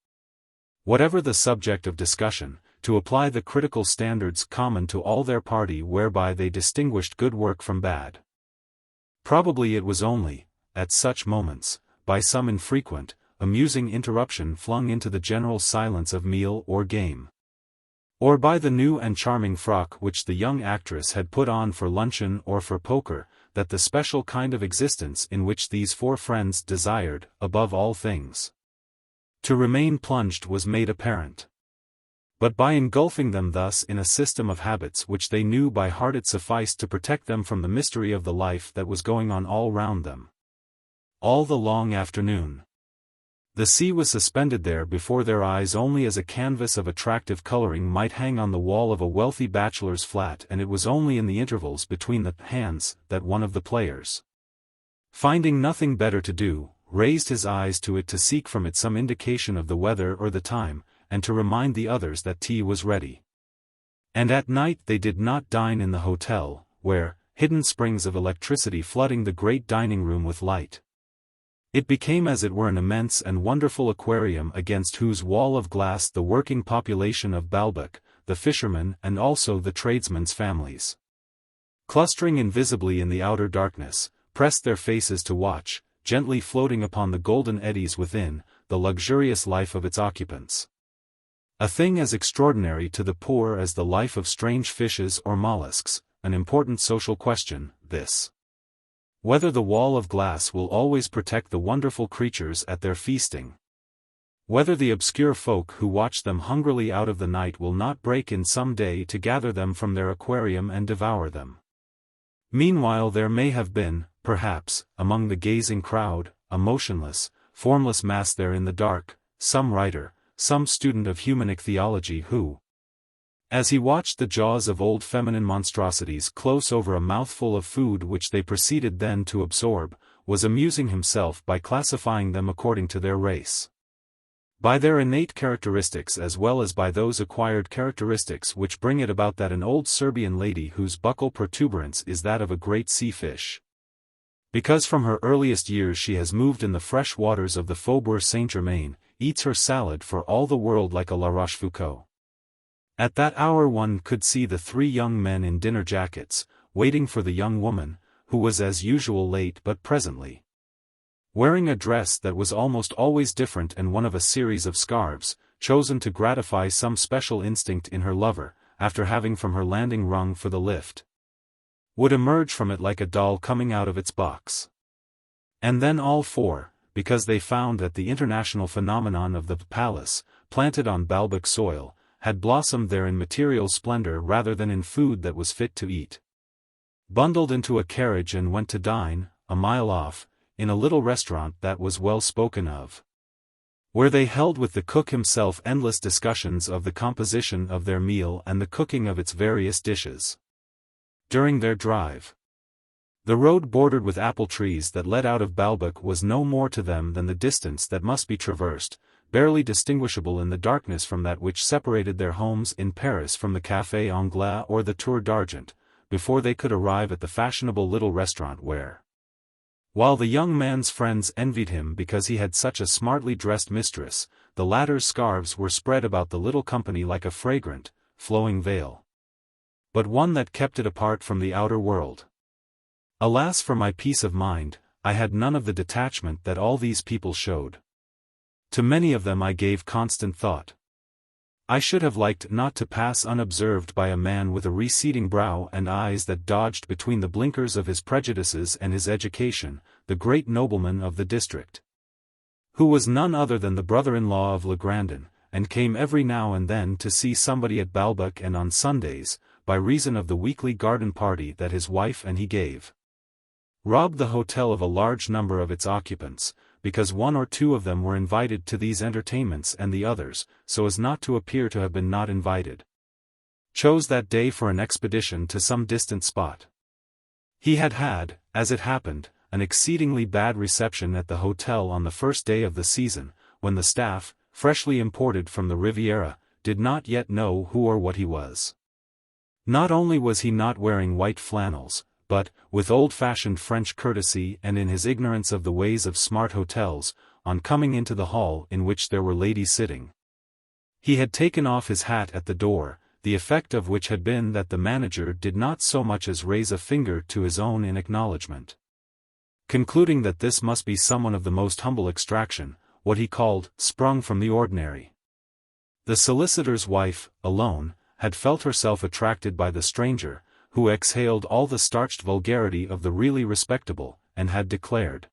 whatever the subject of discussion, to apply the critical standards common to all their party whereby they distinguished good work from bad. Probably it was only, at such moments, by some infrequent, amusing interruption flung into the general silence of meal or game, or by the new and charming frock which the young actress had put on for luncheon or for poker, that the special kind of existence in which these four friends desired, above all things, to remain plunged was made apparent. But by engulfing them thus in a system of habits which they knew by heart, it sufficed to protect them from the mystery of the life that was going on all round them. All the long afternoon, the sea was suspended there before their eyes only as a canvas of attractive coloring might hang on the wall of a wealthy bachelor's flat, and it was only in the intervals between the hands that one of the players, finding nothing better to do, raised his eyes to it to seek from it some indication of the weather or the time, and to remind the others that tea was ready. And at night they did not dine in the hotel, where, hidden springs of electricity flooding the great dining room with light, it became as it were an immense and wonderful aquarium against whose wall of glass the working population of Balbec, the fishermen and also the tradesmen's families, clustering invisibly in the outer darkness, pressed their faces to watch, gently floating upon the golden eddies within, the luxurious life of its occupants. A thing as extraordinary to the poor as the life of strange fishes or mollusks, an important social question, this. Whether the wall of glass will always protect the wonderful creatures at their feasting. Whether the obscure folk who watch them hungrily out of the night will not break in some day to gather them from their aquarium and devour them. Meanwhile there may have been, perhaps, among the gazing crowd, a motionless, formless mass there in the dark, some writer, some student of humanic theology who, as he watched the jaws of old feminine monstrosities close over a mouthful of food which they proceeded then to absorb, was amusing himself by classifying them according to their race. By their innate characteristics as well as by those acquired characteristics which bring it about that an old Serbian lady whose buccal protuberance is that of a great sea fish, because from her earliest years she has moved in the fresh waters of the Faubourg Saint-Germain, eats her salad for all the world like a La Rochefoucauld. At that hour one could see the three young men in dinner jackets, waiting for the young woman, who was as usual late but presently wearing a dress that was almost always different and one of a series of scarves, chosen to gratify some special instinct in her lover, after having from her landing rung for the lift, would emerge from it like a doll coming out of its box. And then all four, because they found that the international phenomenon of the palace, planted on Baalbek soil, had blossomed there in material splendor rather than in food that was fit to eat, bundled into a carriage and went to dine, a mile off, in a little restaurant that was well spoken of, where they held with the cook himself endless discussions of the composition of their meal and the cooking of its various dishes. During their drive, the road bordered with apple trees that led out of Baalbek was no more to them than the distance that must be traversed, barely distinguishable in the darkness from that which separated their homes in Paris from the Café Anglais or the Tour d'Argent, before they could arrive at the fashionable little restaurant where, while the young man's friends envied him because he had such a smartly dressed mistress, the latter's scarves were spread about the little company like a fragrant, flowing veil, but one that kept it apart from the outer world. Alas for my peace of mind, I had none of the detachment that all these people showed. To many of them I gave constant thought. I should have liked not to pass unobserved by a man with a receding brow and eyes that dodged between the blinkers of his prejudices and his education, the great nobleman of the district, who was none other than the brother-in-law of Legrandin, and came every now and then to see somebody at Baalbek and on Sundays, by reason of the weekly garden party that his wife and he gave, robbed the hotel of a large number of its occupants, because one or two of them were invited to these entertainments and the others, so as not to appear to have been not invited, chose that day for an expedition to some distant spot. He had had, as it happened, an exceedingly bad reception at the hotel on the first day of the season, when the staff, freshly imported from the Riviera, did not yet know who or what he was. Not only was he not wearing white flannels, but, with old-fashioned French courtesy and in his ignorance of the ways of smart hotels, on coming into the hall in which there were ladies sitting, he had taken off his hat at the door, the effect of which had been that the manager did not so much as raise a finger to his own in acknowledgment. Concluding that this must be someone of the most humble extraction, what he called, sprung from the ordinary. The solicitor's wife, alone, had felt herself attracted by the stranger, who exhaled all the starched vulgarity of the really respectable, and had declared,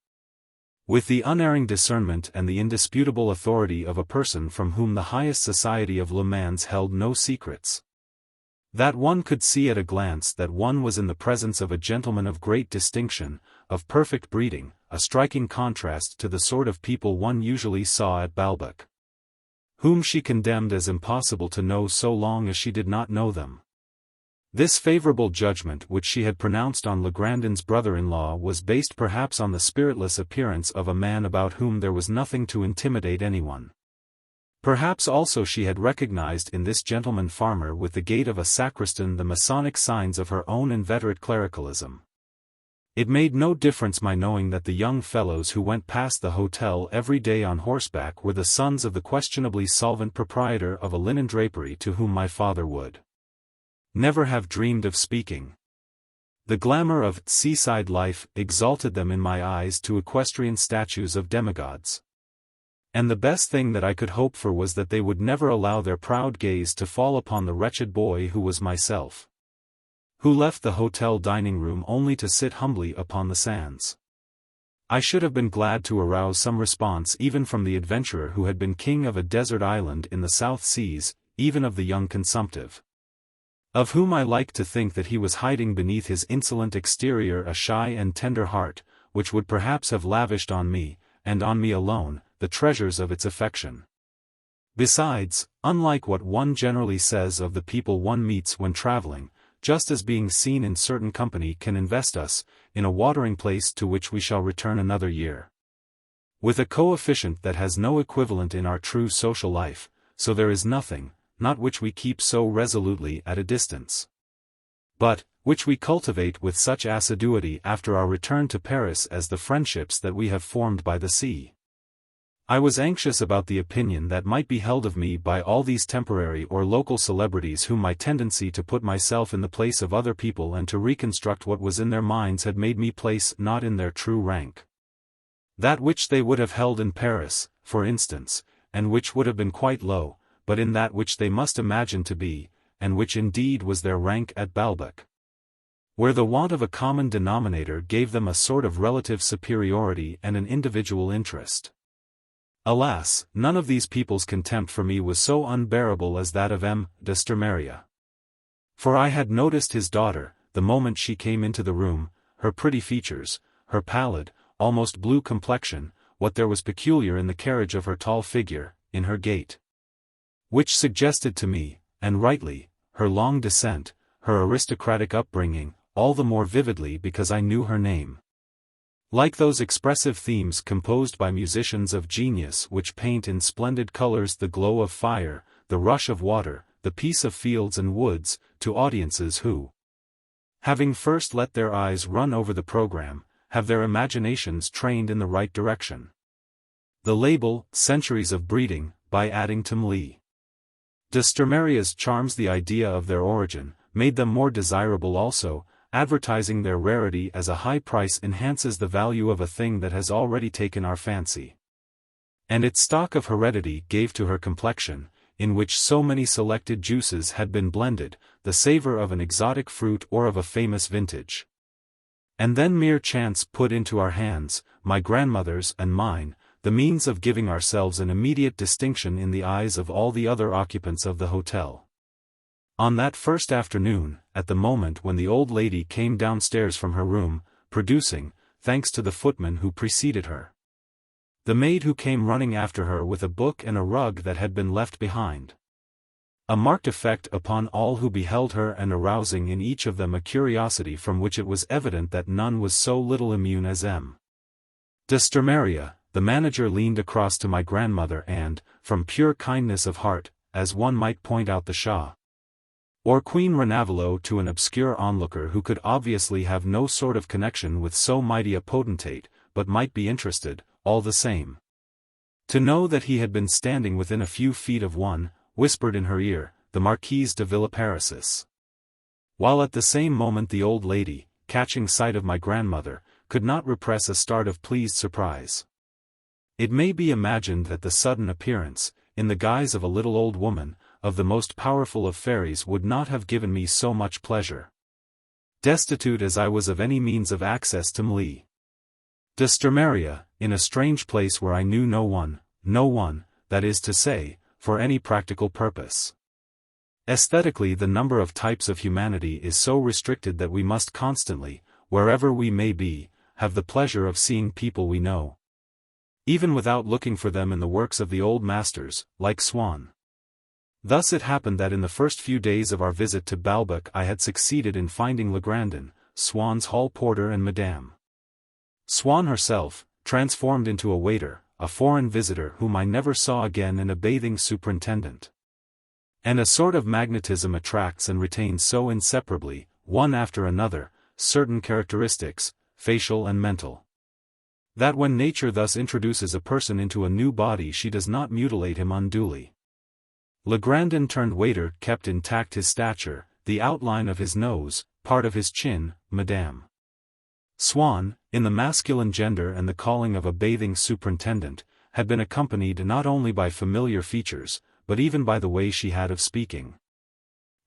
with the unerring discernment and the indisputable authority of a person from whom the highest society of Le Mans held no secrets, that one could see at a glance that one was in the presence of a gentleman of great distinction, of perfect breeding, a striking contrast to the sort of people one usually saw at Baalbek, whom she condemned as impossible to know so long as she did not know them. This favorable judgment which she had pronounced on Legrandin's brother-in-law was based perhaps on the spiritless appearance of a man about whom there was nothing to intimidate anyone. Perhaps also she had recognized in this gentleman farmer with the gait of a sacristan the Masonic signs of her own inveterate clericalism. It made no difference my knowing that the young fellows who went past the hotel every day on horseback were the sons of the questionably solvent proprietor of a linen drapery to whom my father would never have dreamed of speaking. The glamour of seaside life exalted them in my eyes to equestrian statues of demigods. And the best thing that I could hope for was that they would never allow their proud gaze to fall upon the wretched boy who was myself, who left the hotel dining-room only to sit humbly upon the sands. I should have been glad to arouse some response even from the adventurer who had been king of a desert island in the South Seas, even of the young consumptive, of whom I liked to think that he was hiding beneath his insolent exterior a shy and tender heart, which would perhaps have lavished on me, and on me alone, the treasures of its affection. Besides, unlike what one generally says of the people one meets when traveling, just as being seen in certain company can invest us in a watering place to which we shall return another year, with a coefficient that has no equivalent in our true social life, so there is nothing, not which we keep so resolutely at a distance, but which we cultivate with such assiduity after our return to Paris as the friendships that we have formed by the sea. I was anxious about the opinion that might be held of me by all these temporary or local celebrities whom my tendency to put myself in the place of other people and to reconstruct what was in their minds had made me place not in their true rank. That which they would have held in Paris, for instance, and which would have been quite low, but in that which they must imagine to be, and which indeed was their rank at Balbec, where the want of a common denominator gave them a sort of relative superiority and an individual interest. Alas, none of these people's contempt for me was so unbearable as that of M. de Sturmaria. For I had noticed his daughter, the moment she came into the room, her pretty features, her pallid, almost blue complexion, what there was peculiar in the carriage of her tall figure, in her gait, which suggested to me, and rightly, her long descent, her aristocratic upbringing, all the more vividly because I knew her name. Like those expressive themes composed by musicians of genius which paint in splendid colors the glow of fire, the rush of water, the peace of fields and woods, to audiences who, having first let their eyes run over the program, have their imaginations trained in the right direction. The label, Centuries of Breeding, by Addington Lee. De Sturmaria's charms, the idea of their origin, made them more desirable also. Advertising their rarity as a high price enhances the value of a thing that has already taken our fancy. And its stock of heredity gave to her complexion, in which so many selected juices had been blended, the savor of an exotic fruit or of a famous vintage. And then mere chance put into our hands, my grandmother's and mine, the means of giving ourselves an immediate distinction in the eyes of all the other occupants of the hotel. On that first afternoon, at the moment when the old lady came downstairs from her room, producing, thanks to the footman who preceded her, the maid who came running after her with a book and a rug that had been left behind, a marked effect upon all who beheld her and arousing in each of them a curiosity from which it was evident that none was so little immune as M. de Sturmaria. The manager leaned across to my grandmother and, from pure kindness of heart, as one might point out the Shah or Queen Renavalo to an obscure onlooker who could obviously have no sort of connection with so mighty a potentate, but might be interested, all the same, to know that he had been standing within a few feet of one, whispered in her ear, the Marquise de Villeparisis. While at the same moment the old lady, catching sight of my grandmother, could not repress a start of pleased surprise. It may be imagined that the sudden appearance, in the guise of a little old woman, of the most powerful of fairies would not have given me so much pleasure, destitute as I was of any means of access to Mli de Sturmaria, in a strange place where I knew no one, that is to say, for any practical purpose. Aesthetically, the number of types of humanity is so restricted that we must constantly, wherever we may be, have the pleasure of seeing people we know, even without looking for them in the works of the old masters, like Swann. Thus it happened that in the first few days of our visit to Balbec I had succeeded in finding Legrandin, Swann's hall porter and Madame Swann herself, transformed into a waiter, a foreign visitor whom I never saw again, and a bathing superintendent. And a sort of magnetism attracts and retains so inseparably, one after another, certain characteristics, facial and mental, that when nature thus introduces a person into a new body she does not mutilate him unduly. Legrandin turned waiter kept intact his stature, the outline of his nose, part of his chin. Madame Swann, in the masculine gender and the calling of a bathing superintendent, had been accompanied not only by familiar features, but even by the way she had of speaking.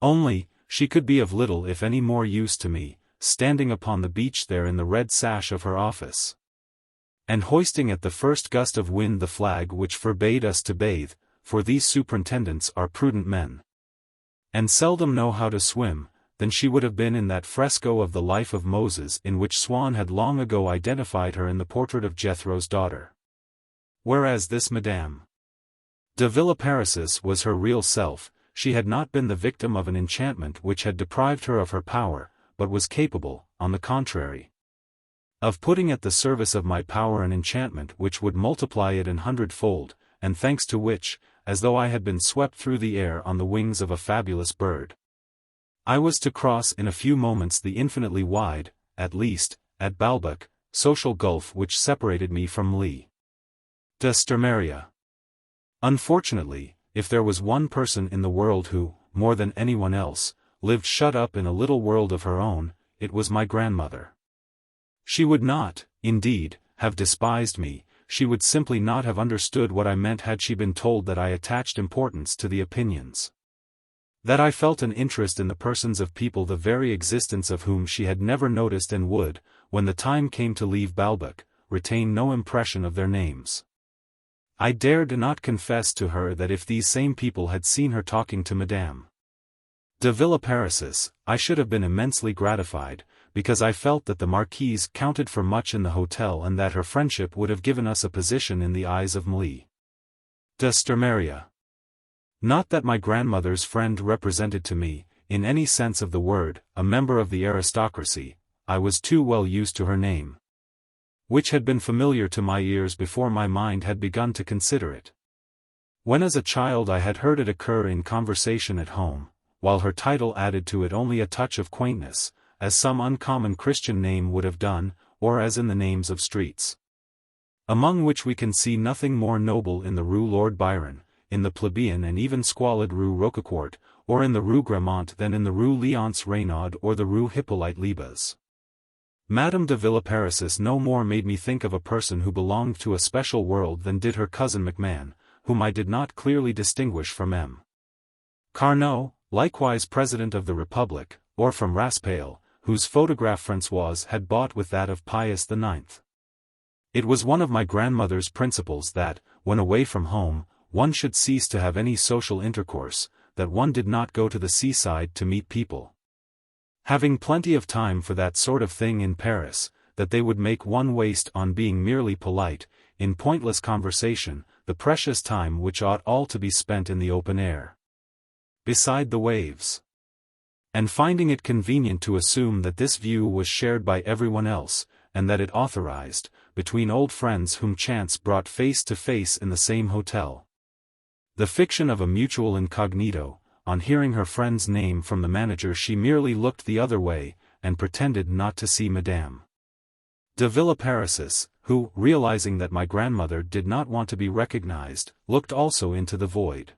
Only, she could be of little if any more use to me, standing upon the beach there in the red sash of her office, and hoisting at the first gust of wind the flag which forbade us to bathe, for these superintendents are prudent men, and seldom know how to swim, than she would have been in that fresco of the life of Moses in which Swann had long ago identified her in the portrait of Jethro's daughter. Whereas this Madame De Villeparisis was her real self. She had not been the victim of an enchantment which had deprived her of her power, but was capable, on the contrary, of putting at the service of my power an enchantment which would multiply it 100-fold, and thanks to which, as though I had been swept through the air on the wings of a fabulous bird, I was to cross in a few moments the infinitely wide, at least, at Balbec, social gulf which separated me from Lee de Sturmaria. Unfortunately, if there was one person in the world who, more than anyone else, lived shut up in a little world of her own, it was my grandmother. She would not, indeed, have despised me, she would simply not have understood what I meant had she been told that I attached importance to the opinions, that I felt an interest in the persons of people the very existence of whom she had never noticed and would, when the time came to leave Balbec, retain no impression of their names. I dared not confess to her that if these same people had seen her talking to Madame de Villeparisis, I should have been immensely gratified, because I felt that the Marquise counted for much in the hotel and that her friendship would have given us a position in the eyes of Lee de Sturmaria. Not that my grandmother's friend represented to me, in any sense of the word, a member of the aristocracy. I was too well used to her name, which had been familiar to my ears before my mind had begun to consider it. When as a child I had heard it occur in conversation at home, while her title added to it only a touch of quaintness, as some uncommon Christian name would have done, or as in the names of streets, among which we can see nothing more noble in the Rue Lord Byron, in the plebeian and even squalid Rue Roquecourt, or in the Rue Gramont than in the Rue Léonce Reynaud or the Rue Hippolyte Libas. Madame de Villeparisis no more made me think of a person who belonged to a special world than did her cousin MacMahon, whom I did not clearly distinguish from M. Carnot, likewise President of the Republic, or from Raspail, whose photograph Françoise had bought with that of Pius IX. It was one of my grandmother's principles that, when away from home, one should cease to have any social intercourse, that one did not go to the seaside to meet people, having plenty of time for that sort of thing in Paris, that they would make one waste on being merely polite, in pointless conversation, the precious time which ought all to be spent in the open air, beside the waves. And finding it convenient to assume that this view was shared by everyone else, and that it authorized, between old friends whom chance brought face to face in the same hotel, the fiction of a mutual incognito, on hearing her friend's name from the manager she merely looked the other way, and pretended not to see Madame de Villeparisis, who, realizing that my grandmother did not want to be recognized, looked also into the void.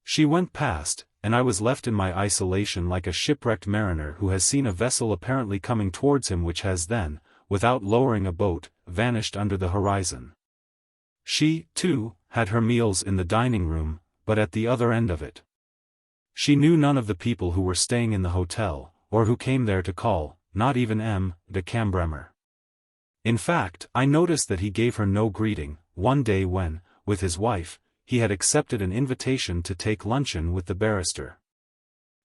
She went past, and I was left in my isolation like a shipwrecked mariner who has seen a vessel apparently coming towards him which has then, without lowering a boat, vanished under the horizon. She, too, had her meals in the dining room, but at the other end of it. She knew none of the people who were staying in the hotel, or who came there to call, not even M. de Cambremer. In fact, I noticed that he gave her no greeting, one day when, with his wife, he had accepted an invitation to take luncheon with the barrister,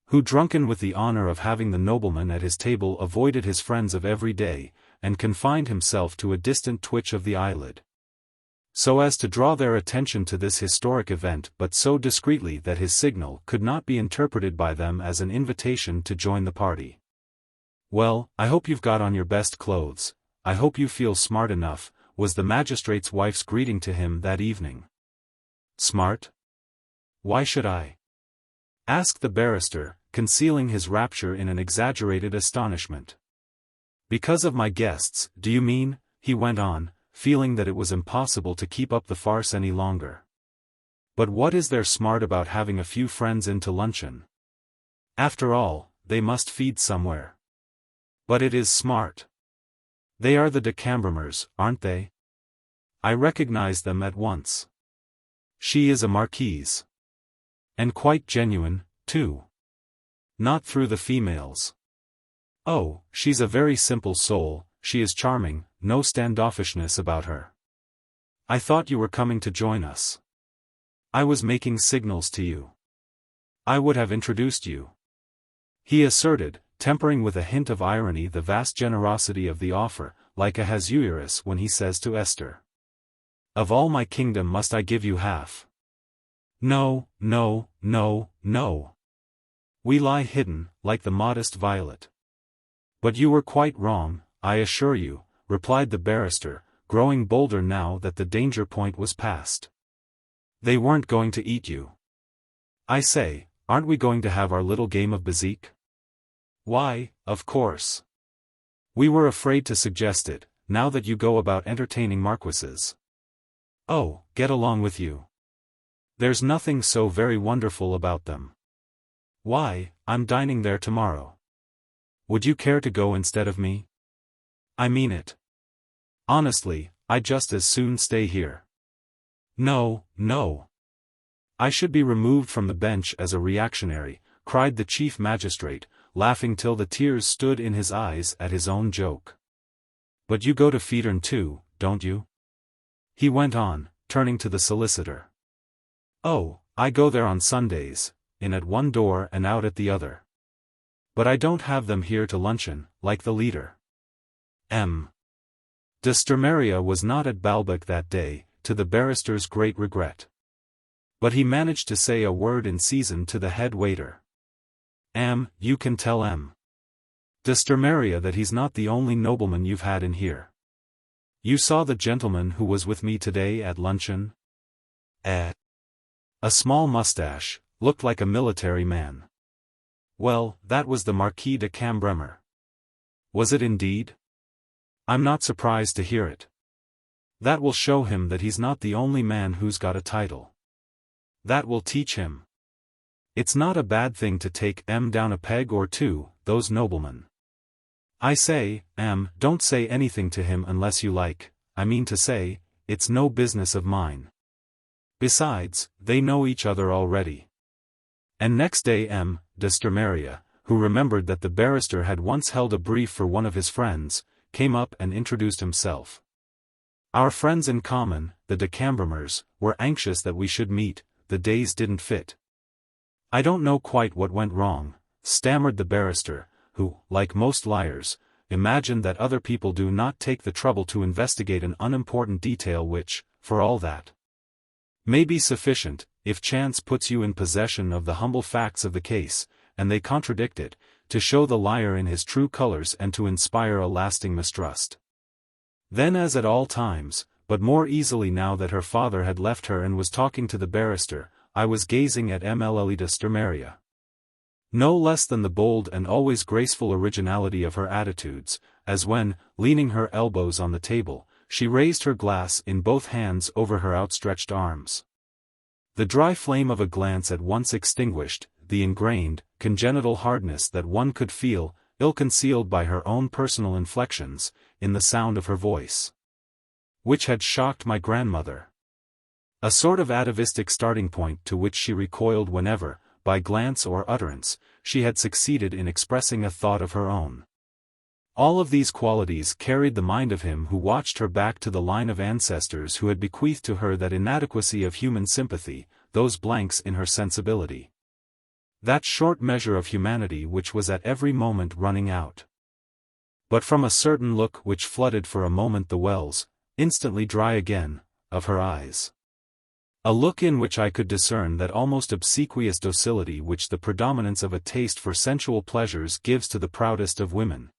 who, drunken with the honor of having the nobleman at his table, avoided his friends of every day, and confined himself to a distant twitch of the eyelid, so as to draw their attention to this historic event, but so discreetly that his signal could not be interpreted by them as an invitation to join the party. "Well, I hope you've got on your best clothes, I hope you feel smart enough," was the magistrate's wife's greeting to him that evening. "Smart? Why should I?" asked the barrister, concealing his rapture in an exaggerated astonishment. "Because of my guests, do you mean?" he went on, feeling that it was impossible to keep up the farce any longer. "But what is there smart about having a few friends in to luncheon? After all, they must feed somewhere." "But it is smart. They are the de Cambremers, aren't they? I recognize them at once. She is a marquise. And quite genuine, too. Not through the females. Oh, she's a very simple soul, she is charming, no standoffishness about her. I thought you were coming to join us. I was making signals to you. I would have introduced you," he asserted, tempering with a hint of irony the vast generosity of the offer, like Ahasuerus when he says to Esther, "Of all my kingdom must I give you half?" No, no, no, no. We lie hidden, like the modest violet. But you were quite wrong, I assure you, replied the barrister, growing bolder now that the danger point was past. They weren't going to eat you. I say, aren't we going to have our little game of bezique? Why, of course. We were afraid to suggest it, now that you go about entertaining marquises. Oh, get along with you. There's nothing so very wonderful about them. Why, I'm dining there tomorrow. Would you care to go instead of me? I mean it. Honestly, I'd just as soon stay here. No, no. I should be removed from the bench as a reactionary, cried the chief magistrate, laughing till the tears stood in his eyes at his own joke. But you go to Feedern too, don't you? He went on, turning to the solicitor. Oh, I go there on Sundays, in at one door and out at the other. But I don't have them here to luncheon, like the leader. M. de Sturmeria was not at Baalbek that day, to the barrister's great regret. But he managed to say a word in season to the head waiter. You can tell M. de Sturmeria that he's not the only nobleman you've had in here. You saw the gentleman who was with me today at luncheon? A small mustache, looked like a military man. Well, that was the Marquis de Cambremer. Was it indeed? I'm not surprised to hear it. That will show him that he's not the only man who's got a title. That will teach him. It's not a bad thing to take M down a peg or two, those noblemen. I say, don't say anything to him unless you like, I mean to say, it's no business of mine. Besides, they know each other already. And next day M. de Sturmeria, who remembered that the barrister had once held a brief for one of his friends, came up and introduced himself. Our friends in common, the de Cambremers, were anxious that we should meet, the days didn't fit. I don't know quite what went wrong, stammered the barrister, who, like most liars, imagined that other people do not take the trouble to investigate an unimportant detail which, for all that, may be sufficient, if chance puts you in possession of the humble facts of the case, and they contradict it, to show the liar in his true colors and to inspire a lasting mistrust. Then as at all times, but more easily now that her father had left her and was talking to the barrister, I was gazing at Mlle de Sturmeria. No less than the bold and always graceful originality of her attitudes, as when, leaning her elbows on the table, she raised her glass in both hands over her outstretched arms. The dry flame of a glance at once extinguished, the ingrained, congenital hardness that one could feel, ill-concealed by her own personal inflections, in the sound of her voice, which had shocked my grandmother. A sort of atavistic starting point to which she recoiled whenever, by glance or utterance, she had succeeded in expressing a thought of her own. All of these qualities carried the mind of him who watched her back to the line of ancestors who had bequeathed to her that inadequacy of human sympathy, those blanks in her sensibility. That short measure of humanity which was at every moment running out. But from a certain look which flooded for a moment the wells, instantly dry again, of her eyes. A look in which I could discern that almost obsequious docility which the predominance of a taste for sensual pleasures gives to the proudest of women,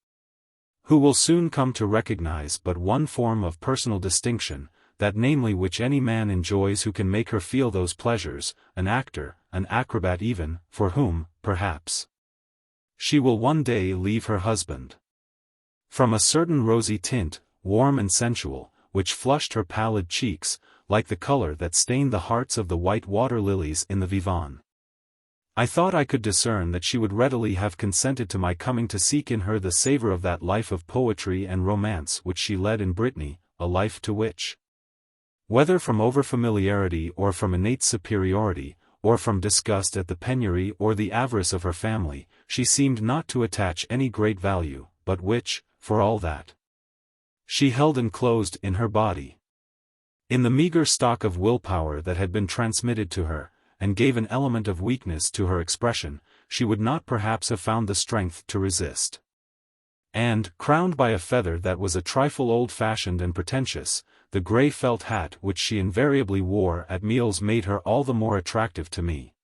who will soon come to recognize but one form of personal distinction, that namely which any man enjoys who can make her feel those pleasures, an actor, an acrobat even, for whom, perhaps, she will one day leave her husband. From a certain rosy tint, warm and sensual, which flushed her pallid cheeks, like the color that stained the hearts of the white water lilies in the Vivonne, I thought I could discern that she would readily have consented to my coming to seek in her the savor of that life of poetry and romance which she led in Brittany, a life to which, whether from overfamiliarity or from innate superiority, or from disgust at the penury or the avarice of her family, she seemed not to attach any great value, but which, for all that, she held enclosed in her body. In the meager stock of willpower that had been transmitted to her, and gave an element of weakness to her expression, she would not perhaps have found the strength to resist. And, crowned by a feather that was a trifle old-fashioned and pretentious, the grey felt hat which she invariably wore at meals made her all the more attractive to me.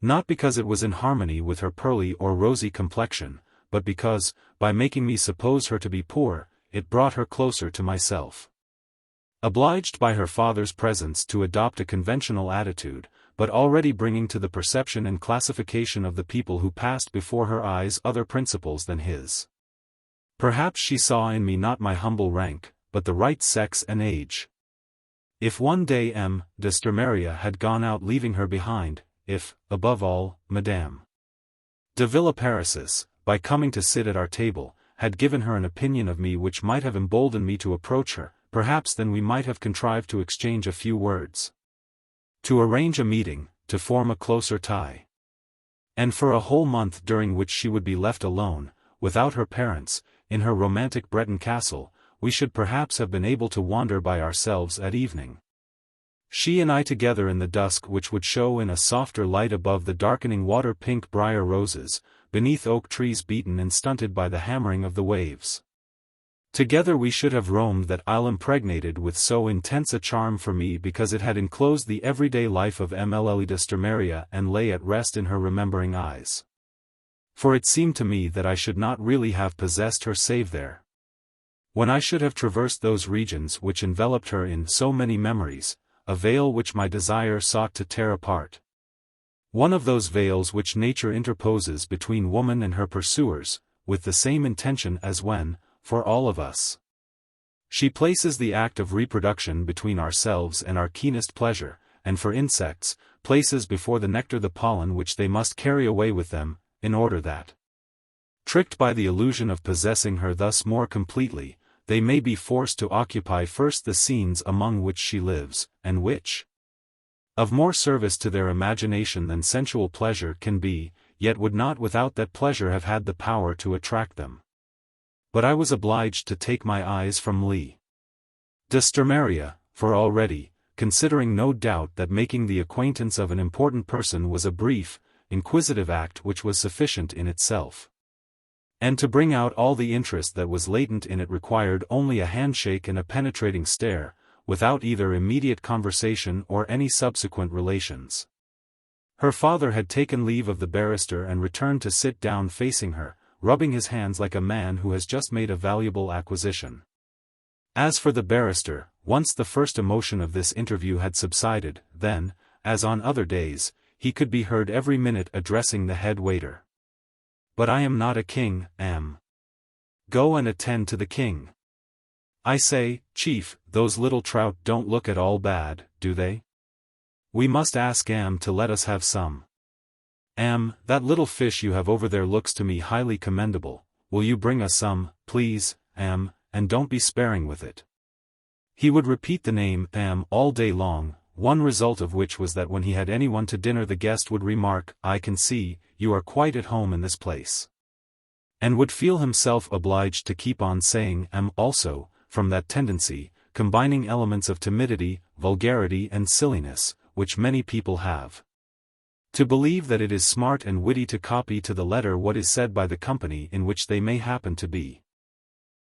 Not because it was in harmony with her pearly or rosy complexion, but because, by making me suppose her to be poor, it brought her closer to myself. Obliged by her father's presence to adopt a conventional attitude, but already bringing to the perception and classification of the people who passed before her eyes other principles than his. Perhaps she saw in me not my humble rank, but the right sex and age. If one day M. de Sturmeria had gone out leaving her behind, if, above all, Madame de Villeparisis, by coming to sit at our table, had given her an opinion of me which might have emboldened me to approach her, perhaps then we might have contrived to exchange a few words. To arrange a meeting, to form a closer tie. And for a whole month during which she would be left alone, without her parents, in her romantic Breton castle, we should perhaps have been able to wander by ourselves at evening. She and I together in the dusk which would show in a softer light above the darkening water-pink briar roses, beneath oak trees beaten and stunted by the hammering of the waves. Together we should have roamed that isle impregnated with so intense a charm for me because it had enclosed the everyday life of Mlle de Sturmeria and lay at rest in her remembering eyes. For it seemed to me that I should not really have possessed her save there. When I should have traversed those regions which enveloped her in so many memories, a veil which my desire sought to tear apart. One of those veils which nature interposes between woman and her pursuers, with the same intention as when, for all of us, she places the act of reproduction between ourselves and our keenest pleasure, and for insects, places before the nectar the pollen which they must carry away with them, in order that, tricked by the illusion of possessing her thus more completely, they may be forced to occupy first the scenes among which she lives, and which, of more service to their imagination than sensual pleasure can be, yet would not without that pleasure have had the power to attract them. But I was obliged to take my eyes from Lee de Sturmeria, for already, considering no doubt that making the acquaintance of an important person was a brief, inquisitive act which was sufficient in itself. And to bring out all the interest that was latent in it required only a handshake and a penetrating stare, without either immediate conversation or any subsequent relations. Her father had taken leave of the barrister and returned to sit down facing her, rubbing his hands like a man who has just made a valuable acquisition. As for the barrister, once the first emotion of this interview had subsided, then, as on other days, he could be heard every minute addressing the head waiter. "But I am not a king, am. Go and attend to the king. I say, chief, those little trout don't look at all bad, do they? We must ask Am to let us have some. Am, that little fish you have over there looks to me highly commendable, will you bring us some, please, Am, and don't be sparing with it." He would repeat the name Am all day long, one result of which was that when he had anyone to dinner the guest would remark, "I can see, you are quite at home in this place." And would feel himself obliged to keep on saying Am also, from that tendency, combining elements of timidity, vulgarity and silliness, which many people have. To believe that it is smart and witty to copy to the letter what is said by the company in which they may happen to be.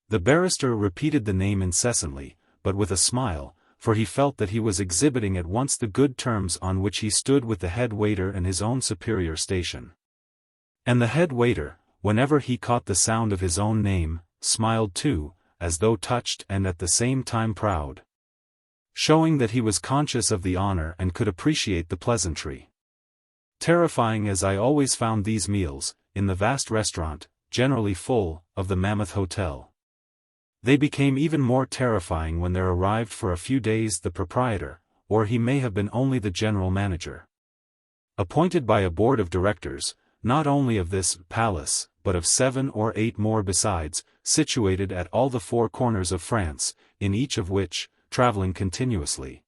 The barrister repeated the name incessantly, but with a smile, for he felt that he was exhibiting at once the good terms on which he stood with the head waiter and his own superior station. And the head waiter, whenever he caught the sound of his own name, smiled too, as though touched and at the same time proud, showing that he was conscious of the honor and could appreciate the pleasantry. Terrifying as I always found these meals, in the vast restaurant, generally full, of the Mammoth Hotel, they became even more terrifying when there arrived for a few days the proprietor, or he may have been only the general manager, appointed by a board of directors, not only of this palace, but of 7 or 8 more besides, situated at all the 4 corners of France, in each of which, traveling continuously,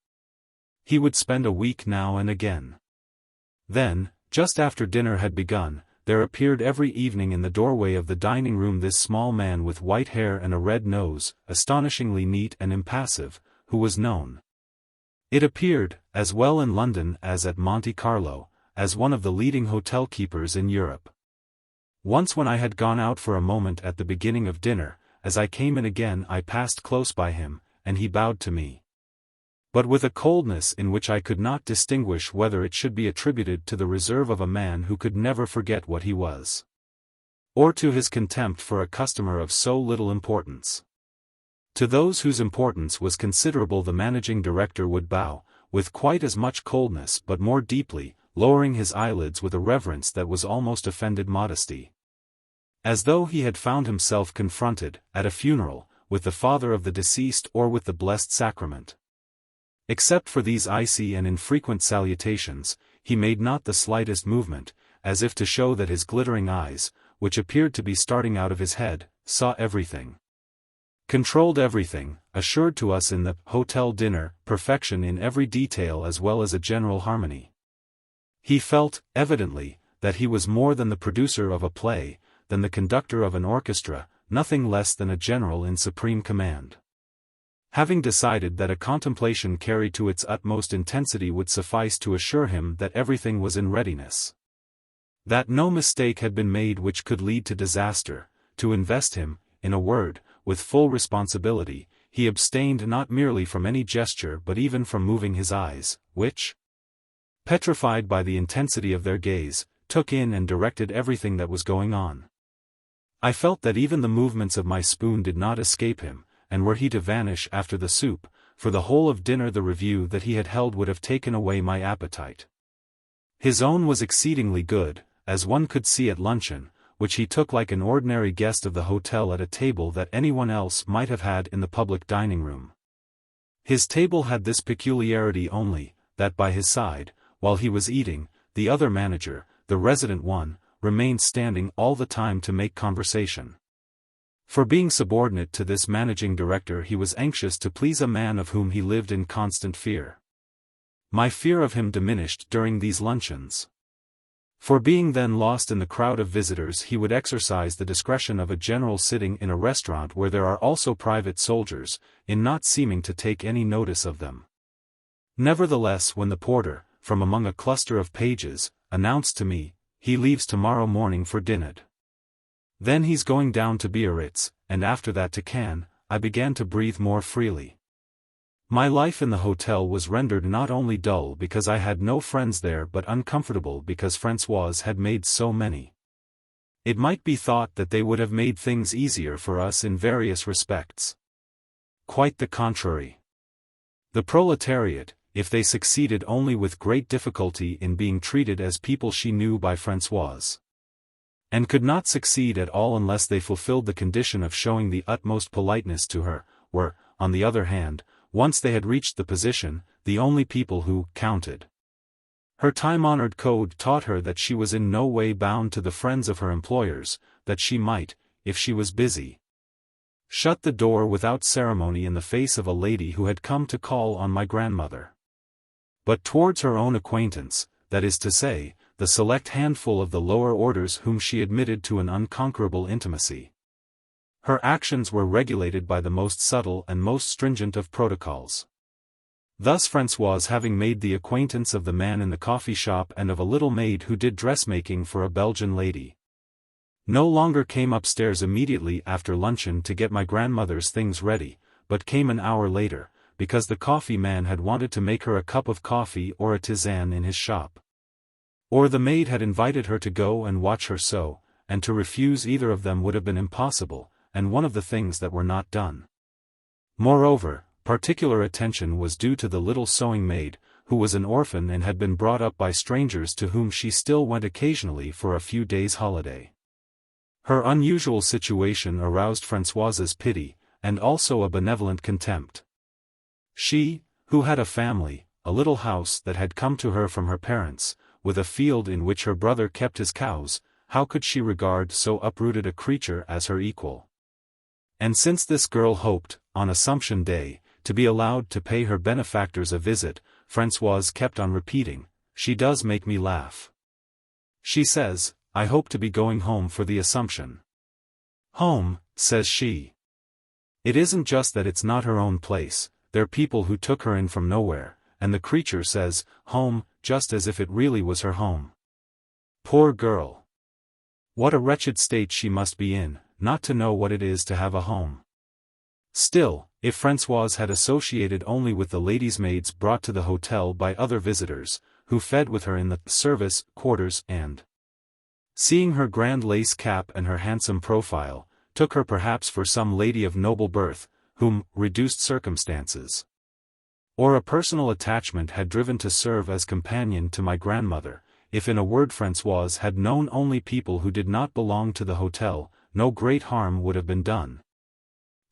he would spend a week now and again. Then, just after dinner had begun, there appeared every evening in the doorway of the dining room this small man with white hair and a red nose, astonishingly neat and impassive, who was known, it appeared, as well in London as at Monte Carlo, as one of the leading hotel keepers in Europe. Once when I had gone out for a moment at the beginning of dinner, as I came in again I passed close by him, and he bowed to me. But with a coldness in which I could not distinguish whether it should be attributed to the reserve of a man who could never forget what he was, or to his contempt for a customer of so little importance. To those whose importance was considerable the managing director would bow, with quite as much coldness but more deeply, lowering his eyelids with a reverence that was almost offended modesty. As though he had found himself confronted, at a funeral, with the father of the deceased or with the blessed sacrament. Except for these icy and infrequent salutations, he made not the slightest movement, as if to show that his glittering eyes, which appeared to be starting out of his head, saw everything, controlled everything, assured to us in the hotel dinner perfection in every detail as well as a general harmony. He felt, evidently, that he was more than the producer of a play, than the conductor of an orchestra, nothing less than a general in supreme command. Having decided that a contemplation carried to its utmost intensity would suffice to assure him that everything was in readiness, that no mistake had been made which could lead to disaster, to invest him, in a word, with full responsibility, he abstained not merely from any gesture but even from moving his eyes, which, petrified by the intensity of their gaze, took in and directed everything that was going on. I felt that even the movements of my spoon did not escape him, and were he to vanish after the soup, for the whole of dinner the review that he had held would have taken away my appetite. His own was exceedingly good, as one could see at luncheon, which he took like an ordinary guest of the hotel at a table that anyone else might have had in the public dining room. His table had this peculiarity only, that by his side, while he was eating, the other manager, the resident one, remained standing all the time to make conversation. For being subordinate to this managing director he was anxious to please a man of whom he lived in constant fear. My fear of him diminished during these luncheons. For being then lost in the crowd of visitors he would exercise the discretion of a general sitting in a restaurant where there are also private soldiers, in not seeming to take any notice of them. Nevertheless when the porter, from among a cluster of pages, announced to me, "He leaves tomorrow morning for Dinant. Then he's going down to Biarritz, and after that to Cannes," I began to breathe more freely. My life in the hotel was rendered not only dull because I had no friends there but uncomfortable because Françoise had made so many. It might be thought that they would have made things easier for us in various respects. Quite the contrary. The proletariat, if they succeeded only with great difficulty in being treated as people she knew by Françoise, and could not succeed at all unless they fulfilled the condition of showing the utmost politeness to her, were, on the other hand, once they had reached the position, the only people who counted. Her time-honored code taught her that she was in no way bound to the friends of her employers, that she might, if she was busy, shut the door without ceremony in the face of a lady who had come to call on my grandmother. But towards her own acquaintance, that is to say, the select handful of the lower orders whom she admitted to an unconquerable intimacy, her actions were regulated by the most subtle and most stringent of protocols. Thus Françoise, having made the acquaintance of the man in the coffee shop and of a little maid who did dressmaking for a Belgian lady, no longer came upstairs immediately after luncheon to get my grandmother's things ready, but came an hour later, because the coffee man had wanted to make her a cup of coffee or a tisane in his shop, or the maid had invited her to go and watch her sew, and to refuse either of them would have been impossible, and one of the things that were not done. Moreover, particular attention was due to the little sewing maid, who was an orphan and had been brought up by strangers to whom she still went occasionally for a few days' holiday. Her unusual situation aroused Françoise's pity, and also a benevolent contempt. She, who had a family, a little house that had come to her from her parents, with a field in which her brother kept his cows, how could she regard so uprooted a creature as her equal? And since this girl hoped, on Assumption Day, to be allowed to pay her benefactors a visit, Françoise kept on repeating, "She does make me laugh. She says, I hope to be going home for the Assumption." "Home," says she. "It isn't just that it's not her own place, they're people who took her in from nowhere, and the creature says, home, just as if it really was her home. Poor girl. What a wretched state she must be in, not to know what it is to have a home." Still, if Françoise had associated only with the ladies' maids brought to the hotel by other visitors, who fed with her in the service quarters and, seeing her grand lace cap and her handsome profile, took her perhaps for some lady of noble birth, whom reduced circumstances or a personal attachment had driven to serve as companion to my grandmother, if in a word Françoise had known only people who did not belong to the hotel, no great harm would have been done,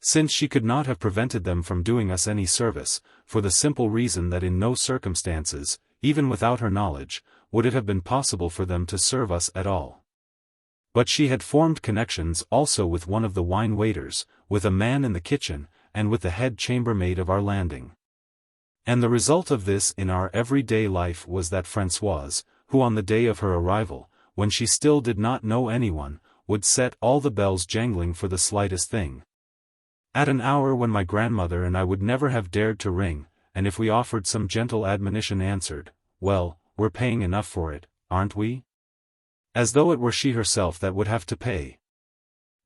since she could not have prevented them from doing us any service, for the simple reason that in no circumstances, even without her knowledge, would it have been possible for them to serve us at all. But she had formed connections also with one of the wine waiters, with a man in the kitchen, and with the head chambermaid of our landing. And the result of this in our everyday life was that Françoise, who on the day of her arrival, when she still did not know anyone, would set all the bells jangling for the slightest thing, at an hour when my grandmother and I would never have dared to ring, and if we offered some gentle admonition answered, "Well, we're paying enough for it, aren't we?" As though it were she herself that would have to pay.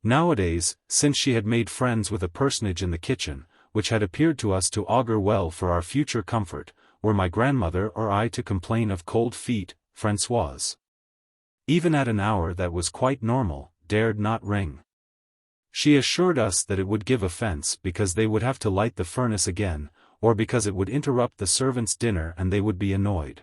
Nowadays, since she had made friends with a personage in the kitchen, which had appeared to us to augur well for our future comfort, were my grandmother or I to complain of cold feet, Françoise, even at an hour that was quite normal, dared not ring. She assured us that it would give offense because they would have to light the furnace again, or because it would interrupt the servants' dinner and they would be annoyed.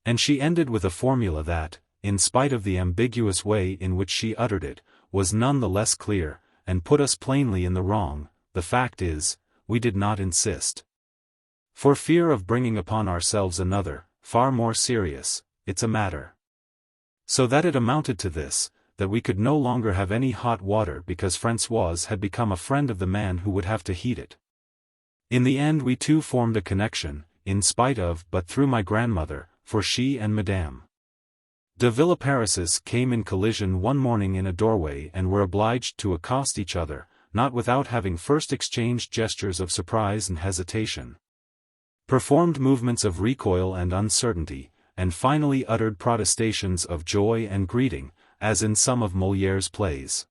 And she ended with a formula that, in spite of the ambiguous way in which she uttered it, was none the less clear, and put us plainly in the wrong. The fact is, we did not insist, for fear of bringing upon ourselves another, far more serious, "It's a matter." So that it amounted to this, that we could no longer have any hot water because Françoise had become a friend of the man who would have to heat it. In the end we too formed a connection, in spite of but through my grandmother, for she and Madame de Villeparisis came in collision one morning in a doorway and were obliged to accost each other, not without having first exchanged gestures of surprise and hesitation, performed movements of recoil and uncertainty, and finally uttered protestations of joy and greeting, as in some of Molière's plays,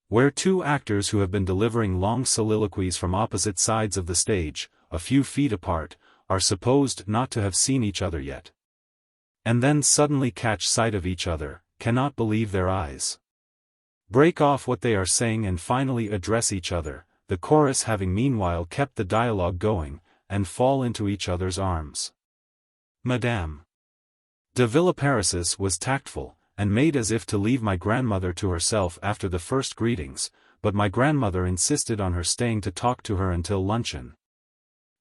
where two actors who have been delivering long soliloquies from opposite sides of the stage, a few feet apart, are supposed not to have seen each other yet, and then suddenly catch sight of each other, cannot believe their eyes, break off what they are saying and finally address each other, the chorus having meanwhile kept the dialogue going, and fall into each other's arms. Madame de Villeparisis was tactful, and made as if to leave my grandmother to herself after the first greetings, but my grandmother insisted on her staying to talk to her until luncheon,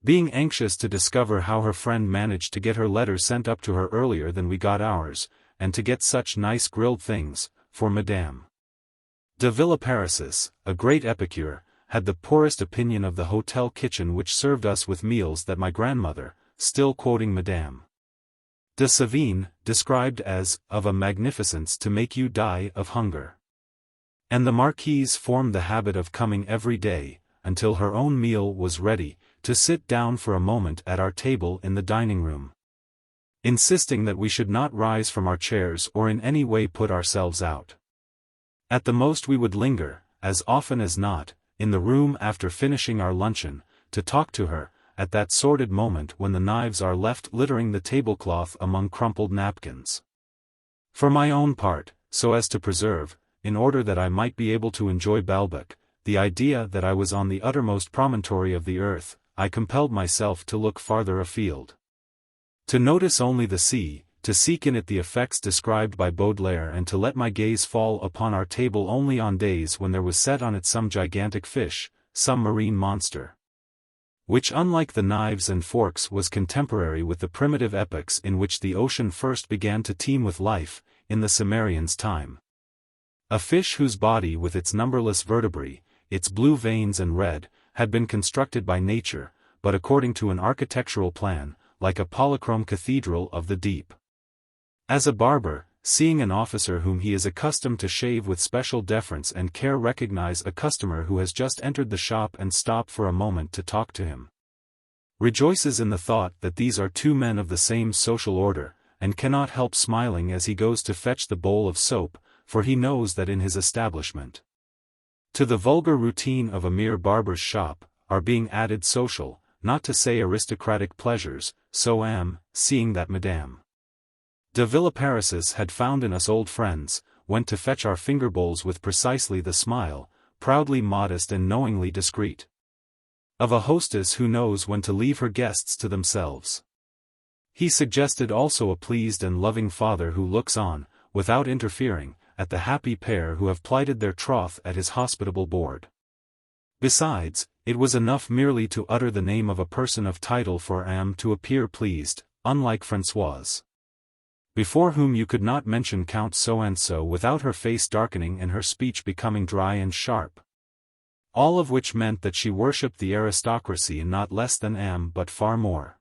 being anxious to discover how her friend managed to get her letter sent up to her earlier than we got ours, and to get such nice grilled things, for Madame de Villeparisis, a great epicure, had the poorest opinion of the hotel kitchen which served us with meals that my grandmother, still quoting Madame de Sévigné, described as, of a magnificence to make you die of hunger. And the Marquise formed the habit of coming every day, until her own meal was ready, to sit down for a moment at our table in the dining room, insisting that we should not rise from our chairs or in any way put ourselves out. At the most we would linger, as often as not, in the room after finishing our luncheon, to talk to her, at that sordid moment when the knives are left littering the tablecloth among crumpled napkins. For my own part, so as to preserve, in order that I might be able to enjoy Balbec, the idea that I was on the uttermost promontory of the earth, I compelled myself to look farther afield, to notice only the sea, to seek in it the effects described by Baudelaire and to let my gaze fall upon our table only on days when there was set on it some gigantic fish, some marine monster, which unlike the knives and forks was contemporary with the primitive epochs in which the ocean first began to teem with life, in the Sumerians' time. A fish whose body with its numberless vertebrae, its blue veins and red, had been constructed by nature, but according to an architectural plan, like a polychrome cathedral of the deep. As a barber, seeing an officer whom he is accustomed to shave with special deference and care recognize a customer who has just entered the shop and stop for a moment to talk to him, rejoices in the thought that these are two men of the same social order, and cannot help smiling as he goes to fetch the bowl of soap, for he knows that in his establishment To the vulgar routine of a mere barber's shop, are being added social, not to say aristocratic pleasures, so seeing that Madame de Villeparisis had found in us old friends, went to fetch our finger bowls with precisely the smile, proudly modest and knowingly discreet, of a hostess who knows when to leave her guests to themselves. He suggested also a pleased and loving father who looks on, without interfering, at the happy pair who have plighted their troth at his hospitable board. Besides, it was enough merely to utter the name of a person of title for to appear pleased, unlike Françoise, before whom you could not mention Count so-and-so without her face darkening and her speech becoming dry and sharp. All of which meant that she worshipped the aristocracy and not less than but far more.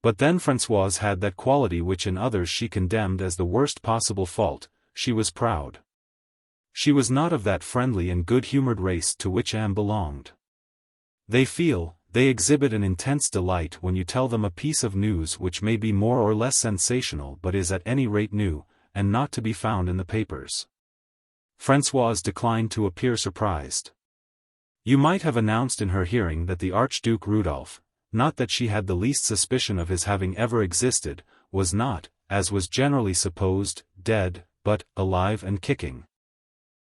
But then Françoise had that quality which in others she condemned as the worst possible fault: she was proud. She was not of that friendly and good-humored race to which belonged. They exhibit an intense delight when you tell them a piece of news which may be more or less sensational but is at any rate new, and not to be found in the papers. Françoise declined to appear surprised. You might have announced in her hearing that the Archduke Rudolph, not that she had the least suspicion of his having ever existed, was not, as was generally supposed, dead, but alive and kicking.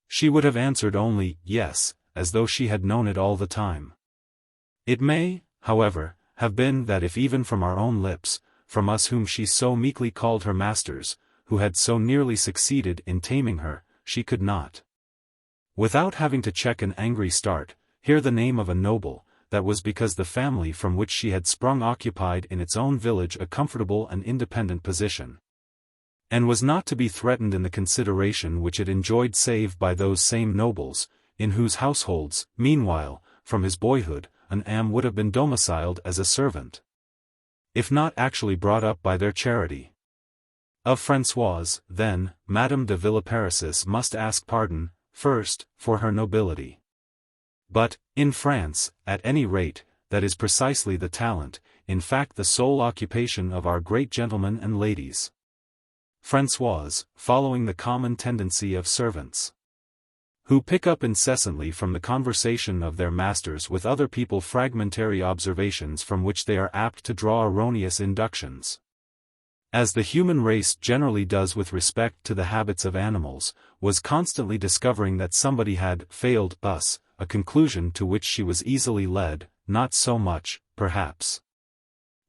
She would have answered only, yes, as though she had known it all the time. It may, however, have been that if even from our own lips, from us whom she so meekly called her masters, who had so nearly succeeded in taming her, she could not, without having to check an angry start, hear the name of a noble, that was because the family from which she had sprung occupied in its own village a comfortable and independent position, and was not to be threatened in the consideration which it enjoyed save by those same nobles, in whose households, meanwhile, from his boyhood, an would have been domiciled as a servant, if not actually brought up by their charity. Of Françoise, then, Madame de Villeparisis must ask pardon, first, for her nobility. But, in France, at any rate, that is precisely the talent, in fact the sole occupation of our great gentlemen and ladies. Françoise, following the common tendency of servants, who pick up incessantly from the conversation of their masters with other people fragmentary observations from which they are apt to draw erroneous inductions, as the human race generally does with respect to the habits of animals, was constantly discovering that somebody had failed us, a conclusion to which she was easily led, not so much, perhaps,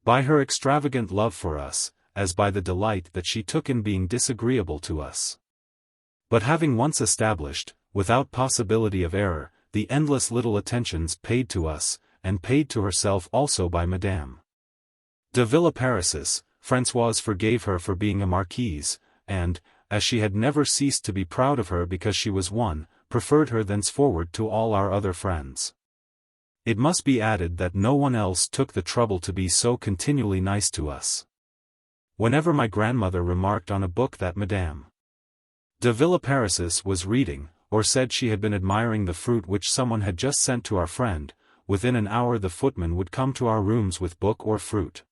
by her extravagant love for us, as by the delight that she took in being disagreeable to us. But having once established, without possibility of error, the endless little attentions paid to us, and paid to herself also by Madame de Villeparisis, Françoise forgave her for being a marquise, and, as she had never ceased to be proud of her because she was one, preferred her thenceforward to all our other friends. It must be added that no one else took the trouble to be so continually nice to us. Whenever my grandmother remarked on a book that Madame de Villeparisis was reading, or said she had been admiring the fruit which someone had just sent to our friend, within an hour the footman would come to our rooms with book or fruit.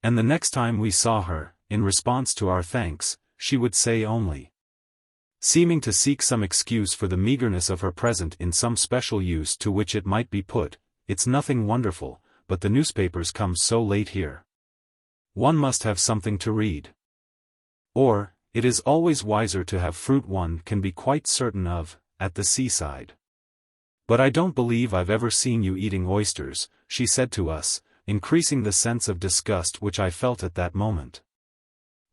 And the next time we saw her, in response to our thanks, she would say only, seeming to seek some excuse for the meagerness of her present in some special use to which it might be put, "It's nothing wonderful, but the newspapers come so late here. One must have something to read." Or, "It is always wiser to have fruit one can be quite certain of, at the seaside. But I don't believe I've ever seen you eating oysters," she said to us, increasing the sense of disgust which I felt at that moment.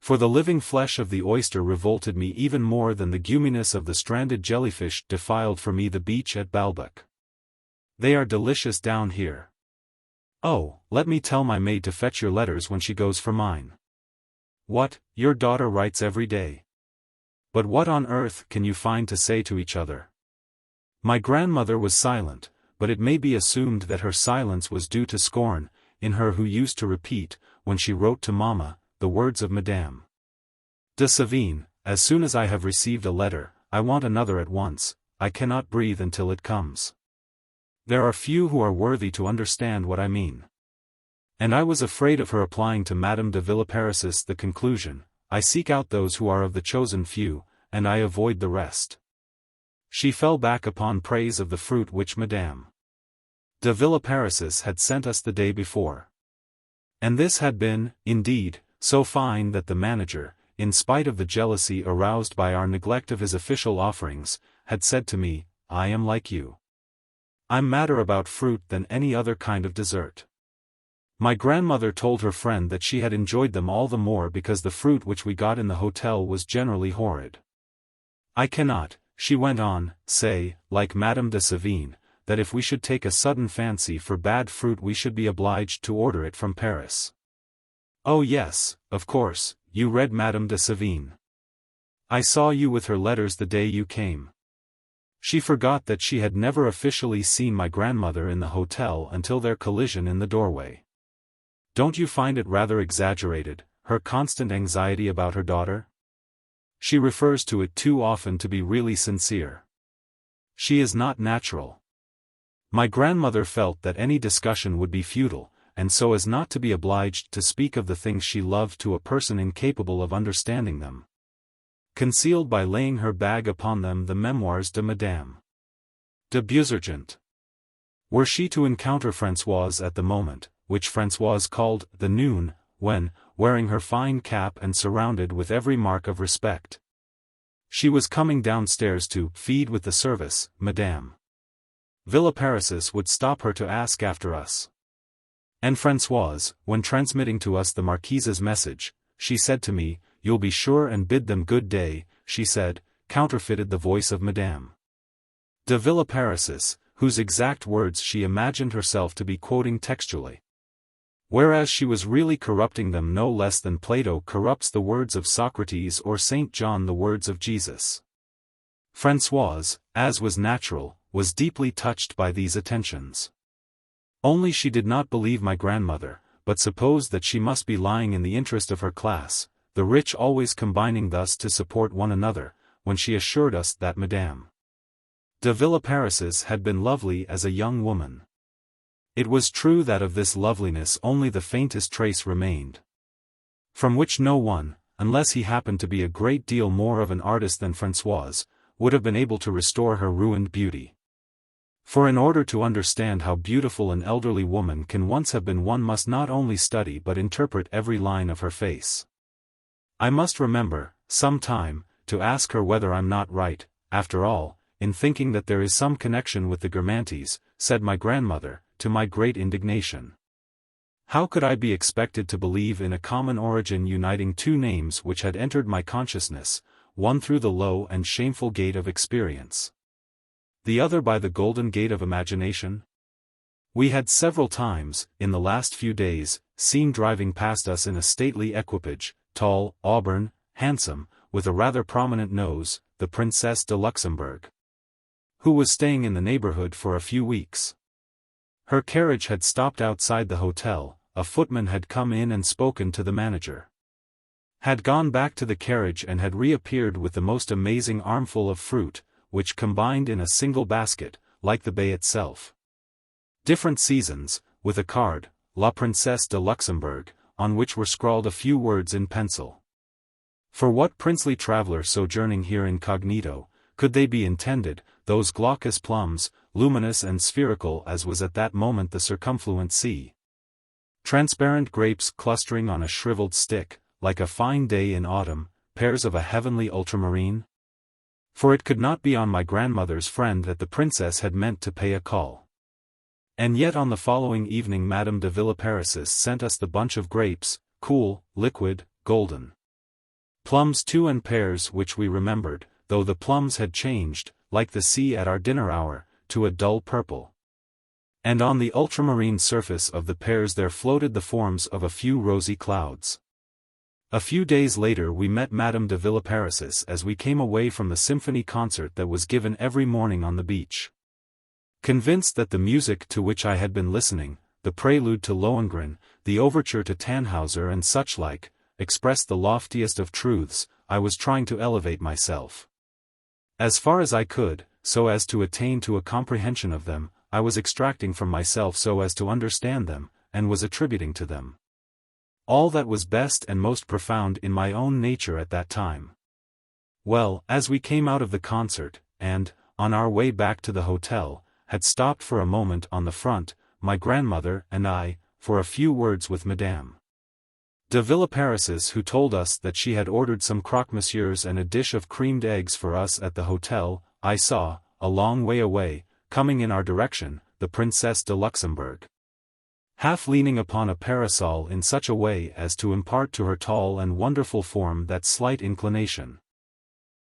For the living flesh of the oyster revolted me even more than the guminess of the stranded jellyfish defiled for me the beach at Balbec. "They are delicious down here. Oh, let me tell my maid to fetch your letters when she goes for mine." "What, your daughter writes every day? But what on earth can you find to say to each other?" My grandmother was silent, but it may be assumed that her silence was due to scorn, in her who used to repeat, when she wrote to Mamma, the words of Madame de Sévigné, "As soon as I have received a letter, I want another at once, I cannot breathe until it comes." There are few who are worthy to understand what I mean. And I was afraid of her applying to Madame de Villeparisis the conclusion, "I seek out those who are of the chosen few, and I avoid the rest." She fell back upon praise of the fruit which Madame de Villeparisis had sent us the day before. And this had been, indeed, so fine that the manager, in spite of the jealousy aroused by our neglect of his official offerings, had said to me, "I am like you. I'm madder about fruit than any other kind of dessert." My grandmother told her friend that she had enjoyed them all the more because the fruit which we got in the hotel was generally horrid. "I cannot," she went on, "say, like Madame de Sévigné, that if we should take a sudden fancy for bad fruit we should be obliged to order it from Paris." "Oh yes, of course, you read Madame de Sévigné. I saw you with her letters the day you came." She forgot that she had never officially seen my grandmother in the hotel until their collision in the doorway. "Don't you find it rather exaggerated, her constant anxiety about her daughter? She refers to it too often to be really sincere. She is not natural." My grandmother felt that any discussion would be futile, and so as not to be obliged to speak of the things she loved to a person incapable of understanding them, concealed by laying her bag upon them the memoirs de Madame de Beausergent. Were she to encounter Françoise at the moment, which Françoise called the noon, when, wearing her fine cap and surrounded with every mark of respect, she was coming downstairs to feed with the service, Madame Villeparisis would stop her to ask after us. And Françoise, when transmitting to us the Marquise's message, she said to me, "You'll be sure and bid them good day," she said, counterfeited the voice of Madame de Villeparisis, whose exact words she imagined herself to be quoting textually, whereas she was really corrupting them no less than Plato corrupts the words of Socrates or St. John the words of Jesus. Françoise, as was natural, was deeply touched by these attentions. Only she did not believe my grandmother, but supposed that she must be lying in the interest of her class, the rich always combining thus to support one another, when she assured us that Madame de Villeparisis had been lovely as a young woman. It was true that of this loveliness only the faintest trace remained, from which no one, unless he happened to be a great deal more of an artist than Françoise, would have been able to restore her ruined beauty. For in order to understand how beautiful an elderly woman can once have been, one must not only study but interpret every line of her face. I must remember, some time, to ask her whether I'm not right, after all, in thinking that there is some connection with the Guermantes, said my grandmother, to my great indignation. How could I be expected to believe in a common origin uniting two names which had entered my consciousness, one through the low and shameful gate of experience, the other by the golden gate of imagination? We had several times, in the last few days, seen driving past us in a stately equipage, tall, auburn, handsome, with a rather prominent nose, the Princess de Luxembourg, who was staying in the neighborhood for a few weeks. Her carriage had stopped outside the hotel, a footman had come in and spoken to the manager, had gone back to the carriage and had reappeared with the most amazing armful of fruit, which combined in a single basket, like the bay itself. Different seasons, with a card, La Princesse de Luxembourg, on which were scrawled a few words in pencil. For what princely traveller sojourning here incognito, could they be intended, those glaucous plums, luminous and spherical as was at that moment the circumfluent sea? Transparent grapes clustering on a shriveled stick, like a fine day in autumn, pears of a heavenly ultramarine? For it could not be on my grandmother's friend that the princess had meant to pay a call. And yet on the following evening Madame de Villeparisis sent us the bunch of grapes, cool, liquid, golden. Plums too, and pears which we remembered, though the plums had changed, like the sea at our dinner hour, to a dull purple. And on the ultramarine surface of the pears there floated the forms of a few rosy clouds. A few days later we met Madame de Villeparisis as we came away from the symphony concert that was given every morning on the beach. Convinced that the music to which I had been listening, the prelude to Lohengrin, the overture to Tannhauser and such like, expressed the loftiest of truths, I was trying to elevate myself as far as I could, so as to attain to a comprehension of them. I was extracting from myself so as to understand them, and was attributing to them all that was best and most profound in my own nature at that time. Well, as we came out of the concert, and, on our way back to the hotel, had stopped for a moment on the front, my grandmother and I, for a few words with Madame de Villeparisis, who told us that she had ordered some croque-monsieurs and a dish of creamed eggs for us at the hotel. I saw, a long way away, coming in our direction, the Princess de Luxembourg, half leaning upon a parasol in such a way as to impart to her tall and wonderful form that slight inclination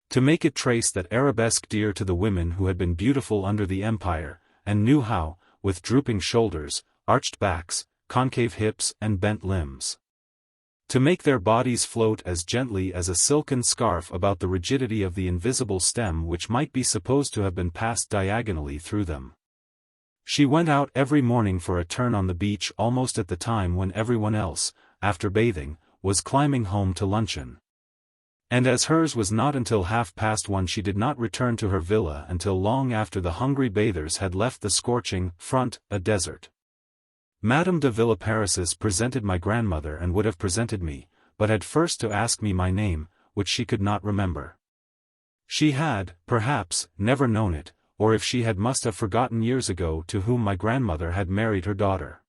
to make it trace that arabesque dear to the women who had been beautiful under the Empire, and knew how, with drooping shoulders, arched backs, concave hips and bent limbs, to make their bodies float as gently as a silken scarf about the rigidity of the invisible stem which might be supposed to have been passed diagonally through them. She went out every morning for a turn on the beach almost at the time when everyone else, after bathing, was climbing home to luncheon. And as hers was not until 1:30, she did not return to her villa until long after the hungry bathers had left the scorching front, a desert. Madame de Villeparisis presented my grandmother and would have presented me, but had first to ask me my name, which she could not remember. She had, perhaps, never known it, or if she had must have forgotten years ago to whom my grandmother had married her daughter.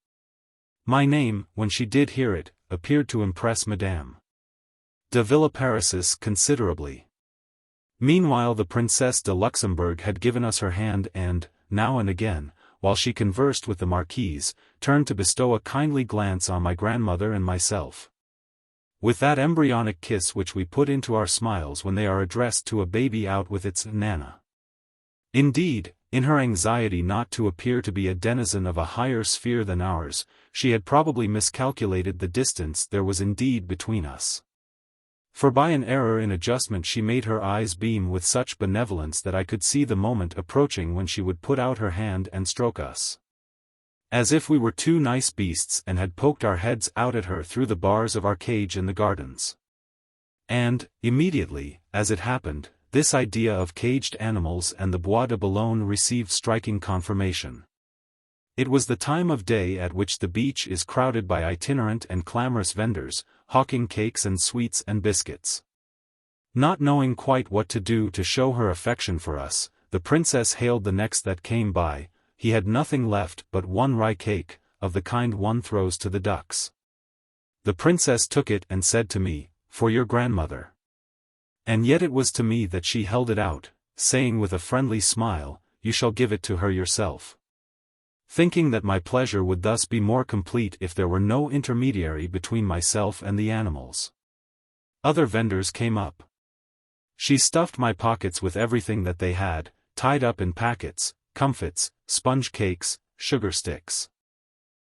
My name, when she did hear it, appeared to impress Madame de Villeparisis considerably. Meanwhile the Princess de Luxembourg had given us her hand and, now and again, while she conversed with the Marquise, turned to bestow a kindly glance on my grandmother and myself, with that embryonic kiss which we put into our smiles when they are addressed to a baby out with its nana. Indeed, in her anxiety not to appear to be a denizen of a higher sphere than ours, she had probably miscalculated the distance there was indeed between us. For by an error in adjustment she made her eyes beam with such benevolence that I could see the moment approaching when she would put out her hand and stroke us, as if we were two nice beasts and had poked our heads out at her through the bars of our cage in the gardens. And, immediately, as it happened, this idea of caged animals and the Bois de Boulogne received striking confirmation. It was the time of day at which the beach is crowded by itinerant and clamorous vendors, hawking cakes and sweets and biscuits. Not knowing quite what to do to show her affection for us, the princess hailed the next that came by. He had nothing left but one rye cake, of the kind one throws to the ducks. The princess took it and said to me, "For your grandmother." And yet it was to me that she held it out, saying with a friendly smile, "You shall give it to her yourself." Thinking that my pleasure would thus be more complete if there were no intermediary between myself and the animals. Other vendors came up. She stuffed my pockets with everything that they had, tied up in packets, comfits, sponge cakes, sugar sticks.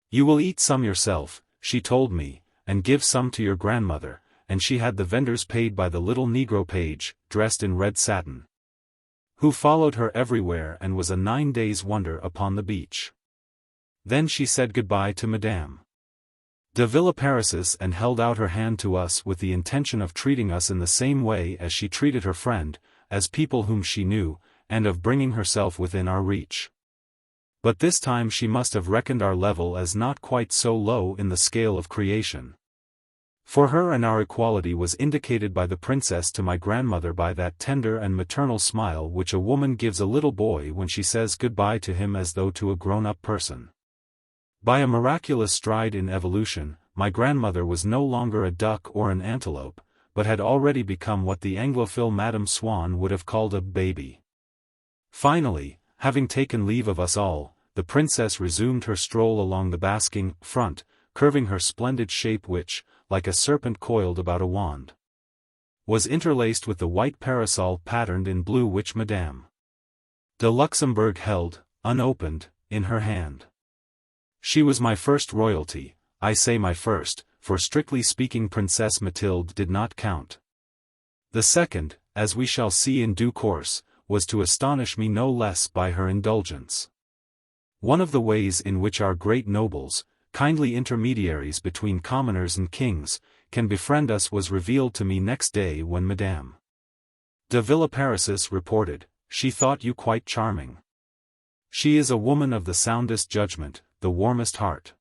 "You will eat some yourself," she told me, "and give some to your grandmother," and she had the vendors paid by the little Negro page, dressed in red satin, who followed her everywhere and was a 9 days' wonder upon the beach. Then she said goodbye to Madame de Villeparisis and held out her hand to us with the intention of treating us in the same way as she treated her friend, as people whom she knew, and of bringing herself within our reach. But this time she must have reckoned our level as not quite so low in the scale of creation. For her and our equality was indicated by the princess to my grandmother by that tender and maternal smile which a woman gives a little boy when she says goodbye to him as though to a grown-up person. By a miraculous stride in evolution, my grandmother was no longer a duck or an antelope, but had already become what the Anglophile Madame Swann would have called a baby. Finally, having taken leave of us all, the princess resumed her stroll along the basking front, curving her splendid shape which, like a serpent coiled about a wand, was interlaced with the white parasol patterned in blue which Madame de Luxembourg held, unopened, in her hand. She was my first royalty, I say my first, for strictly speaking Princess Mathilde did not count. The second, as we shall see in due course, was to astonish me no less by her indulgence. One of the ways in which our great nobles, kindly intermediaries between commoners and kings, can befriend us was revealed to me next day when Madame de Villeparisis reported, "She thought you quite charming. She is a woman of the soundest judgment, the warmest heart.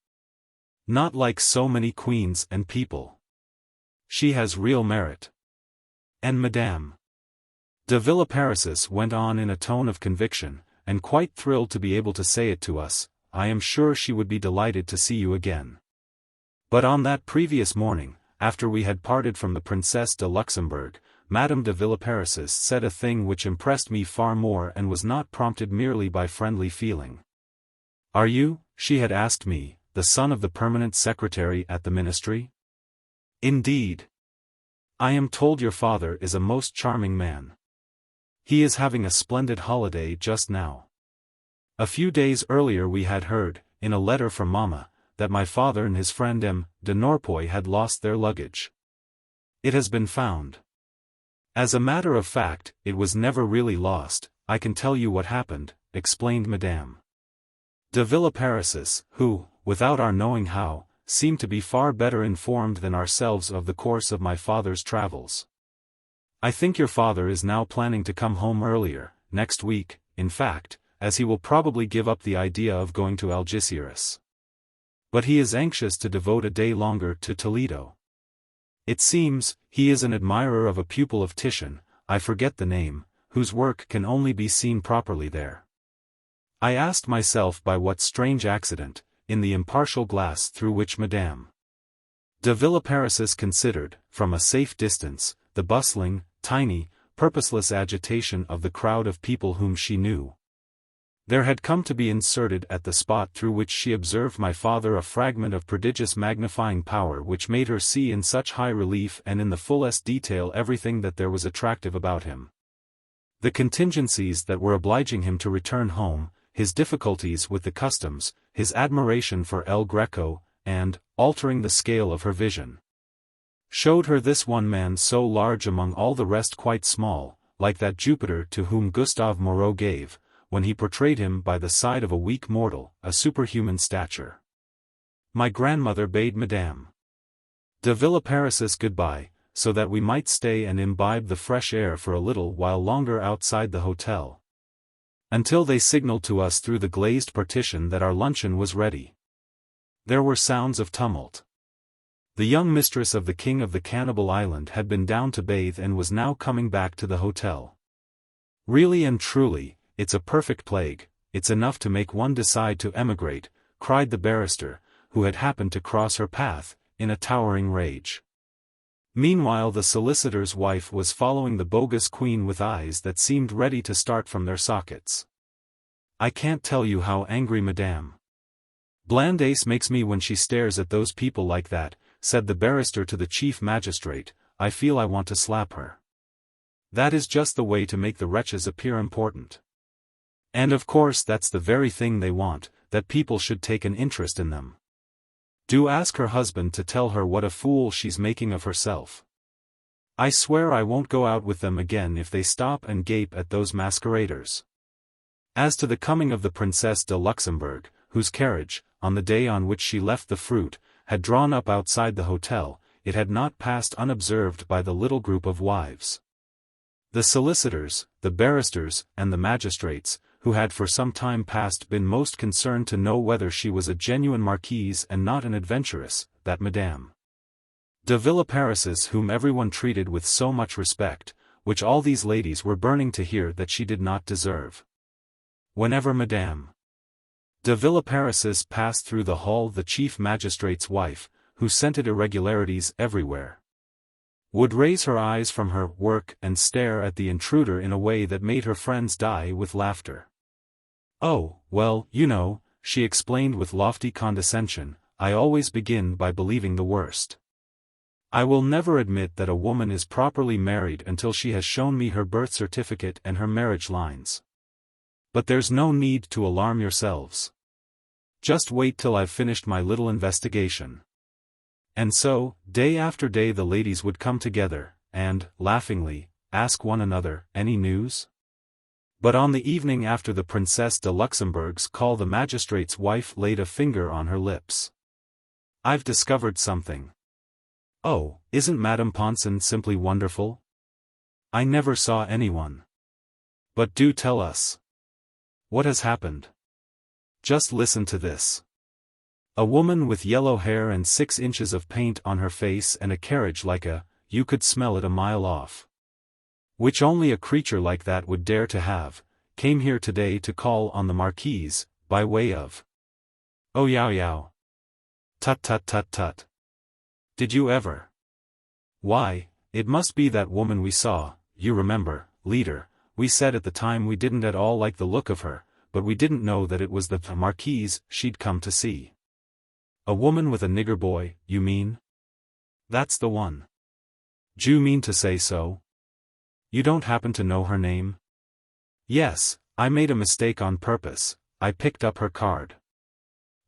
Not like so many queens and people. She has real merit." And Madame De Villeparisis went on in a tone of conviction, and quite thrilled to be able to say it to us, I am sure she would be delighted to see you again. But on that previous morning, after we had parted from the Princesse de Luxembourg, Madame de Villeparisis said a thing which impressed me far more and was not prompted merely by friendly feeling. Are you, she had asked me, the son of the permanent secretary at the ministry? Indeed. I am told your father is a most charming man. He is having a splendid holiday just now. A few days earlier we had heard, in a letter from Mamma, that my father and his friend M. de Norpois had lost their luggage. It has been found. As a matter of fact, it was never really lost. I can tell you what happened, explained Madame de Villeparisis, who, without our knowing how, seemed to be far better informed than ourselves of the course of my father's travels. I think your father is now planning to come home earlier, next week, in fact, as he will probably give up the idea of going to Algeciras. But he is anxious to devote a day longer to Toledo. It seems, he is an admirer of a pupil of Titian, I forget the name, whose work can only be seen properly there. I asked myself by what strange accident, in the impartial glass through which Madame de Villeparisis considered, from a safe distance, the bustling, tiny, purposeless agitation of the crowd of people whom she knew. There had come to be inserted at the spot through which she observed my father a fragment of prodigious magnifying power which made her see in such high relief and in the fullest detail everything that there was attractive about him. The contingencies that were obliging him to return home, his difficulties with the customs, his admiration for El Greco, and, altering the scale of her vision, showed her this one man so large among all the rest quite small, like that Jupiter to whom Gustave Moreau gave, when he portrayed him by the side of a weak mortal, a superhuman stature. My grandmother bade Madame de Villeparisis goodbye, so that we might stay and imbibe the fresh air for a little while longer outside the hotel, until they signaled to us through the glazed partition that our luncheon was ready. There were sounds of tumult. The young mistress of the king of the cannibal island had been down to bathe and was now coming back to the hotel. Really and truly, it's a perfect plague, it's enough to make one decide to emigrate, cried the barrister, who had happened to cross her path, in a towering rage. Meanwhile the solicitor's wife was following the bogus queen with eyes that seemed ready to start from their sockets. I can't tell you how angry Madame Blandace makes me when she stares at those people like that, said the barrister to the chief magistrate. I feel I want to slap her. That is just the way to make the wretches appear important. And of course that's the very thing they want, that people should take an interest in them. Do ask her husband to tell her what a fool she's making of herself. I swear I won't go out with them again if they stop and gape at those masqueraders. As to the coming of the Princesse de Luxembourg, whose carriage, on the day on which she left the fruit, had drawn up outside the hotel, it had not passed unobserved by the little group of wives. The solicitors, the barristers, and the magistrates, who had for some time past been most concerned to know whether she was a genuine marquise and not an adventuress, that Madame de Villeparisis whom everyone treated with so much respect, which all these ladies were burning to hear that she did not deserve. Whenever Madame de Villeparisis passed through the hall the chief magistrate's wife, who scented irregularities everywhere, would raise her eyes from her work and stare at the intruder in a way that made her friends die with laughter. Oh, well, you know, she explained with lofty condescension, I always begin by believing the worst. I will never admit that a woman is properly married until she has shown me her birth certificate and her marriage lines. But there's no need to alarm yourselves. Just wait till I've finished my little investigation. And so, day after day the ladies would come together, and, laughingly, ask one another, any news? But on the evening after the Princesse de Luxembourg's call the magistrate's wife laid a finger on her lips. I've discovered something. Oh, isn't Madame Ponson simply wonderful? I never saw anyone. But do tell us. What has happened? Just listen to this. A woman with yellow hair and 6 inches of paint on her face and a carriage like you could smell it a mile off. which only a creature like that would dare to have, came here today to call on the marquise, by way of. Oh yow yow. Tut tut tut tut. Did you ever? Why, it must be that woman we saw, you remember, leader. We said at the time we didn't at all like the look of her, but we didn't know that it was the marquise she'd come to see. A woman with a nigger boy, you mean? That's the one. D'you mean to say so? You don't happen to know her name? Yes, I made a mistake on purpose. I picked up her card.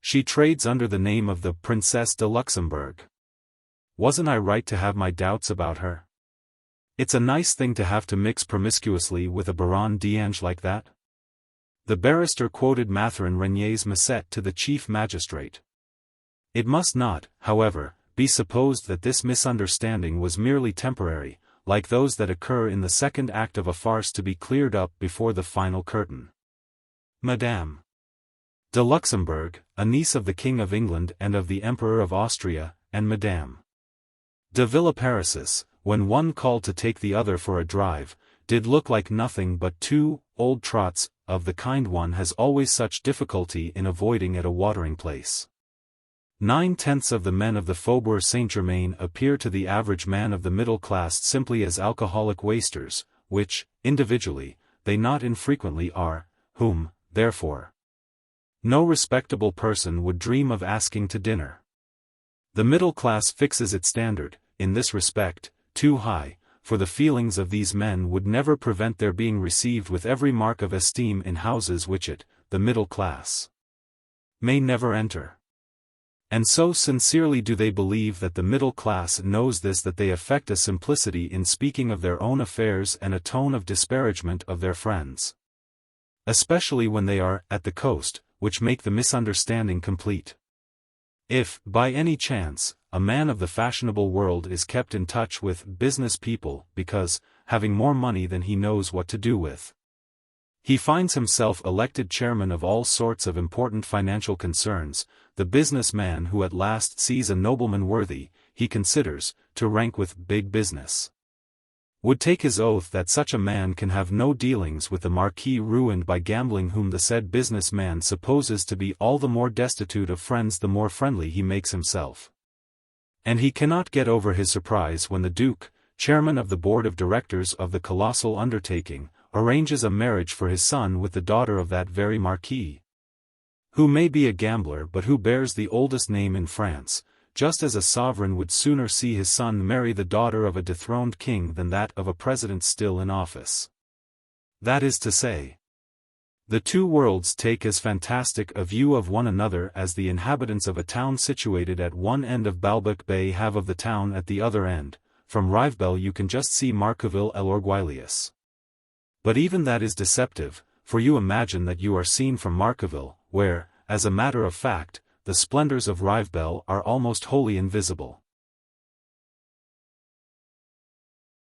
She trades under the name of the Princess de Luxembourg. Wasn't I right to have my doubts about her? It's a nice thing to have to mix promiscuously with a Baron d'Ange like that. The barrister quoted Mathurin Regnier's Macette to the chief magistrate. It must not, however, be supposed that this misunderstanding was merely temporary, like those that occur in the second act of a farce to be cleared up before the final curtain. Madame de Luxembourg, a niece of the King of England and of the Emperor of Austria, and Madame de Villeparisis, when one called to take the other for a drive, did look like nothing but two old trots, of the kind one has always such difficulty in avoiding at a watering place. 9/10 of the men of the Faubourg Saint-Germain appear to the average man of the middle class simply as alcoholic wasters, which, individually, they not infrequently are, whom, therefore, no respectable person would dream of asking to dinner. The middle class fixes its standard, in this respect, too high, for the feelings of these men would never prevent their being received with every mark of esteem in houses which it, the middle class, may never enter. And so sincerely do they believe that the middle class knows this that they affect a simplicity in speaking of their own affairs and a tone of disparagement of their friends. Especially when they are at the coast, which make the misunderstanding complete. If, by any chance, a man of the fashionable world is kept in touch with business people because, having more money than he knows what to do with, he finds himself elected chairman of all sorts of important financial concerns, the business man who at last sees a nobleman worthy, he considers, to rank with big business, would take his oath that such a man can have no dealings with the marquis ruined by gambling, whom the said business man supposes to be all the more destitute of friends the more friendly he makes himself. And he cannot get over his surprise when the Duke, chairman of the board of directors of the colossal undertaking, arranges a marriage for his son with the daughter of that very marquis, who may be a gambler but who bears the oldest name in France, just as a sovereign would sooner see his son marry the daughter of a dethroned king than that of a president still in office. That is to say, the two worlds take as fantastic a view of one another as the inhabitants of a town situated at one end of Balbec Bay have of the town at the other end. From Rivebelle you can just see Marcaville-l'Orgueilleus. But even that is deceptive, for you imagine that you are seen from Marcaville, where, as a matter of fact, the splendors of Rivebelle are almost wholly invisible.